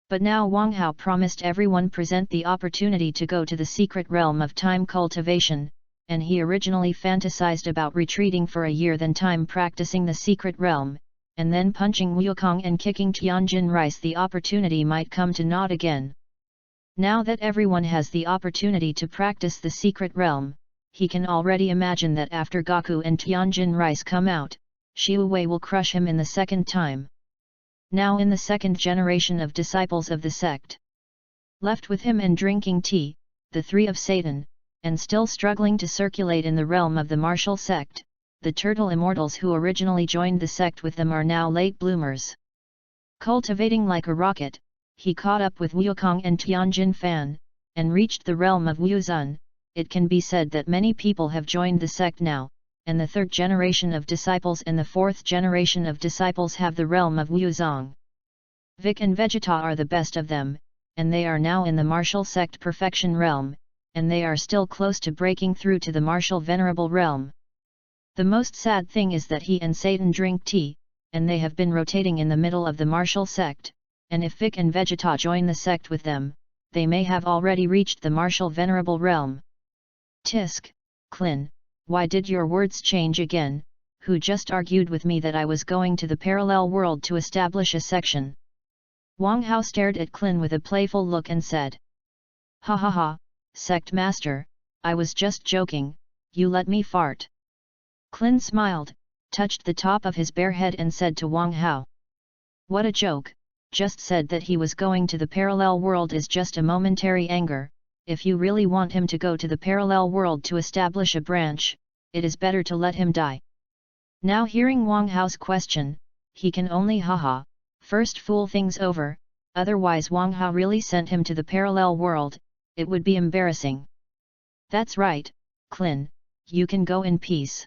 But now Wang Hao promised everyone present the opportunity to go to the secret realm of time cultivation, and he originally fantasized about retreating for a year then time practicing the secret realm, and then punching Wukong and kicking Tianjin Rice. The opportunity might come to naught again. Now that everyone has the opportunity to practice the secret realm, he can already imagine that after Gaku and Tianjin Rice come out, Xiu Wei will crush him in the second time. Now in the second generation of disciples of the sect, left with him and drinking tea, the three of Satan, and still struggling to circulate in the realm of the martial sect, the turtle immortals who originally joined the sect with them are now late bloomers. Cultivating like a rocket, he caught up with Wukong and Tianjin Fan, and reached the realm of Wuzun. It can be said that many people have joined the sect now, and the third generation of disciples and the fourth generation of disciples have the realm of Wuzong. Vic and Vegeta are the best of them, and they are now in the martial sect perfection realm, and they are still close to breaking through to the martial venerable realm. The most sad thing is that he and Satan drink tea, and they have been rotating in the middle of the martial sect, and if Vic and Vegeta join the sect with them, they may have already reached the martial venerable realm. Tisk, Clin, why did your words change again? Who just argued with me that I was going to the parallel world to establish a section? Wang Hao stared at Clin with a playful look and said. Ha ha ha, sect master, I was just joking, you let me fart. Clin smiled, touched the top of his bare head and said to Wang Hao. What a joke, just said that he was going to the parallel world is just a momentary anger. If you really want him to go to the parallel world to establish a branch, it is better to let him die. Now hearing Wang Hao's question, he can only haha, first fool things over, otherwise Wang Hao really sent him to the parallel world, it would be embarrassing. That's right, Clin, you can go in peace.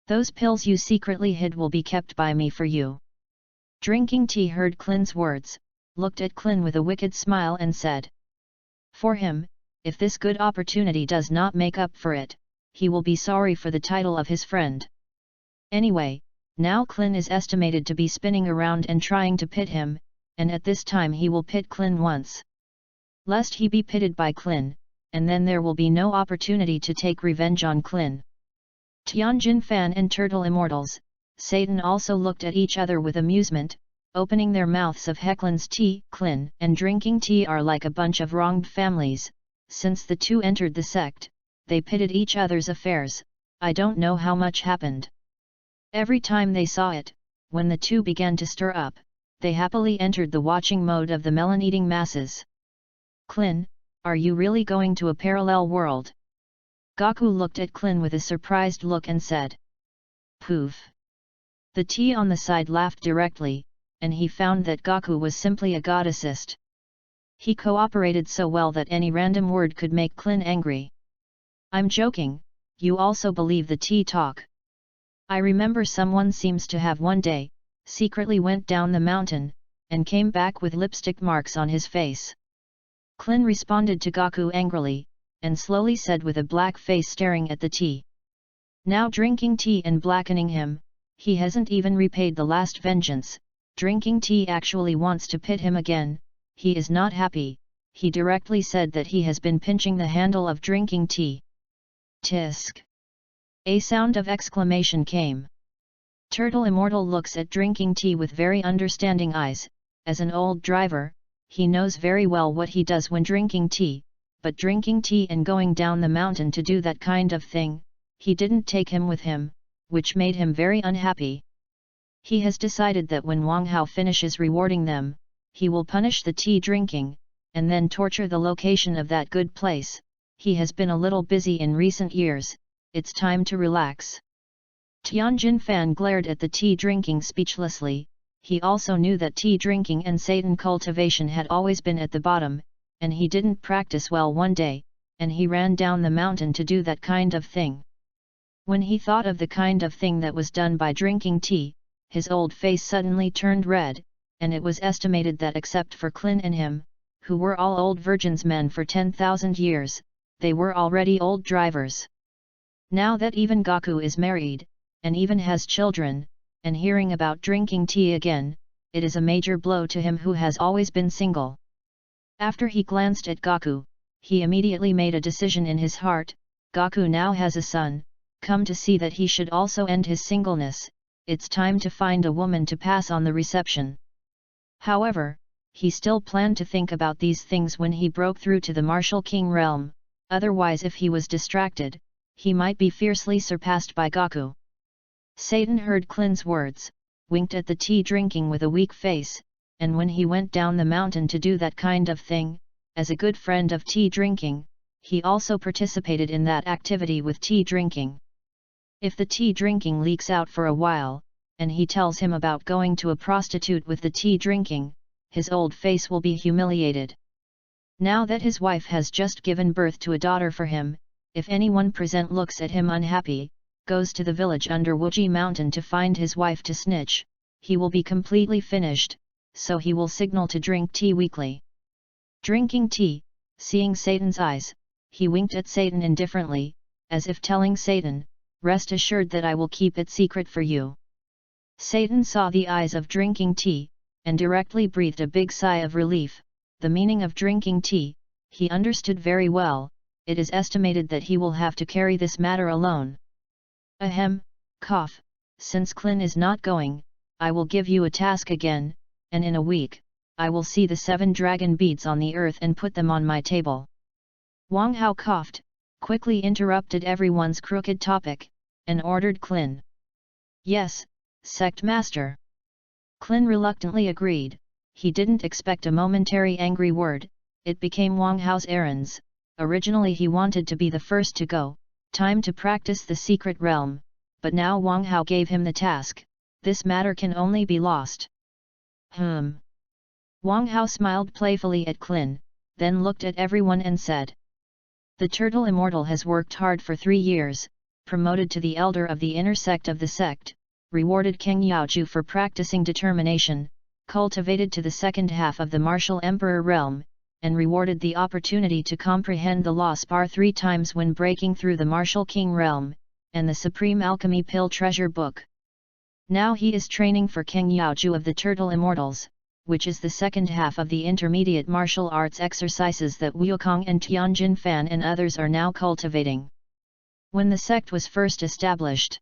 Those pills you secretly hid will be kept by me for you. Drinking tea heard Clin's words, looked at Clin with a wicked smile and said. For him, if this good opportunity does not make up for it, he will be sorry for the title of his friend. Anyway, now Clin is estimated to be spinning around and trying to pit him, and at this time he will pit Clin once. Lest he be pitted by Clin, and then there will be no opportunity to take revenge on Clin. Tianjin Fan and Turtle Immortals, Satan also looked at each other with amusement, opening their mouths of Hecklin's tea. Clin and drinking tea are like a bunch of wronged families, since the two entered the sect, they pitted each other's affairs, I don't know how much happened. Every time they saw it, when the two began to stir up, they happily entered the watching mode of the melon-eating masses. Clin, are you really going to a parallel world? Gaku looked at Clin with a surprised look and said. Poof! The tea on the side laughed directly, and he found that Gaku was simply a goddessist. He cooperated so well that any random word could make Clin angry. I'm joking, you also believe the tea talk. I remember someone seems to have one day, secretly went down the mountain, and came back with lipstick marks on his face. Clin responded to Gaku angrily, and slowly said with a black face staring at the tea. Now drinking tea and blackening him, he hasn't even repaid the last vengeance, drinking tea actually wants to pit him again, he is not happy, he directly said that he has been pinching the handle of drinking tea. Tisk! A sound of exclamation came. Turtle Immortal looks at drinking tea with very understanding eyes, as an old driver, he knows very well what he does when drinking tea, but drinking tea and going down the mountain to do that kind of thing, he didn't take him with him, which made him very unhappy. He has decided that when Wang Hao finishes rewarding them, he will punish the tea drinking, and then torture the location of that good place. He has been a little busy in recent years, it's time to relax. Tianjin Fan glared at the tea drinking speechlessly, he also knew that tea drinking and Satan cultivation had always been at the bottom, and he didn't practice well one day, and he ran down the mountain to do that kind of thing. When he thought of the kind of thing that was done by drinking tea, his old face suddenly turned red, and it was estimated that except for Clin and him, who were all old virgins men for 10,000 years, they were already old drivers. Now that even Gaku is married, and even has children, and hearing about drinking tea again, it is a major blow to him who has always been single. After he glanced at Gaku, he immediately made a decision in his heart, Gaku now has a son, come to see that he should also end his singleness, it's time to find a woman to pass on the reception. However, he still planned to think about these things when he broke through to the martial king realm, otherwise if he was distracted, he might be fiercely surpassed by Gaku. Satan heard Clin's words, winked at the tea drinking with a weak face, and when he went down the mountain to do that kind of thing, as a good friend of tea drinking, he also participated in that activity with tea drinking. If the tea drinking leaks out for a while, and he tells him about going to a prostitute with the tea drinking, his old face will be humiliated. Now that his wife has just given birth to a daughter for him, if anyone present looks at him unhappy, goes to the village under Wuji Mountain to find his wife to snitch, he will be completely finished, so he will signal to drink tea weekly. Drinking tea, seeing Satan's eyes, he winked at Satan indifferently, as if telling Satan, "Rest assured that I will keep it secret for you." Satan saw the eyes of drinking tea, and directly breathed a big sigh of relief. The meaning of drinking tea, he understood very well. It is estimated that he will have to carry this matter alone. Ahem, cough, since Klin is not going, I will give you a task again, and in a week, I will see the 7 dragon beads on the earth and put them on my table. Wang Hao coughed, quickly interrupted everyone's crooked topic, and ordered Klin. Yes, sect master. Klin reluctantly agreed. He didn't expect a momentary angry word. It became Wang Hao's errands. Originally he wanted to be the first to go, time to practice the secret realm, but now Wang Hao gave him the task. This matter can only be lost. Wang Hao smiled playfully at Klin, then looked at everyone and said. The turtle immortal has worked hard for 3 years, promoted to the elder of the inner sect of the sect, rewarded Kang Yaoju for practicing determination, cultivated to the second half of the martial emperor realm, and rewarded the opportunity to comprehend the law spar 3 times when breaking through the martial king realm, and the supreme alchemy pill treasure book. Now he is training for Kang Yaoju of the Turtle Immortals, which is the second half of the intermediate martial arts exercises that Wukong and Tianjin Fan and others are now cultivating. When the sect was first established,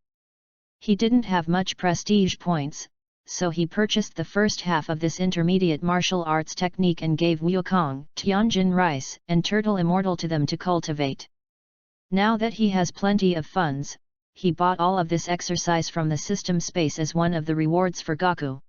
he didn't have much prestige points, so he purchased the first half of this intermediate martial arts technique and gave Wukong, Tianjin Rice, and Turtle Immortal to them to cultivate. Now that he has plenty of funds, he bought all of this exercise from the system space as one of the rewards for Gaku.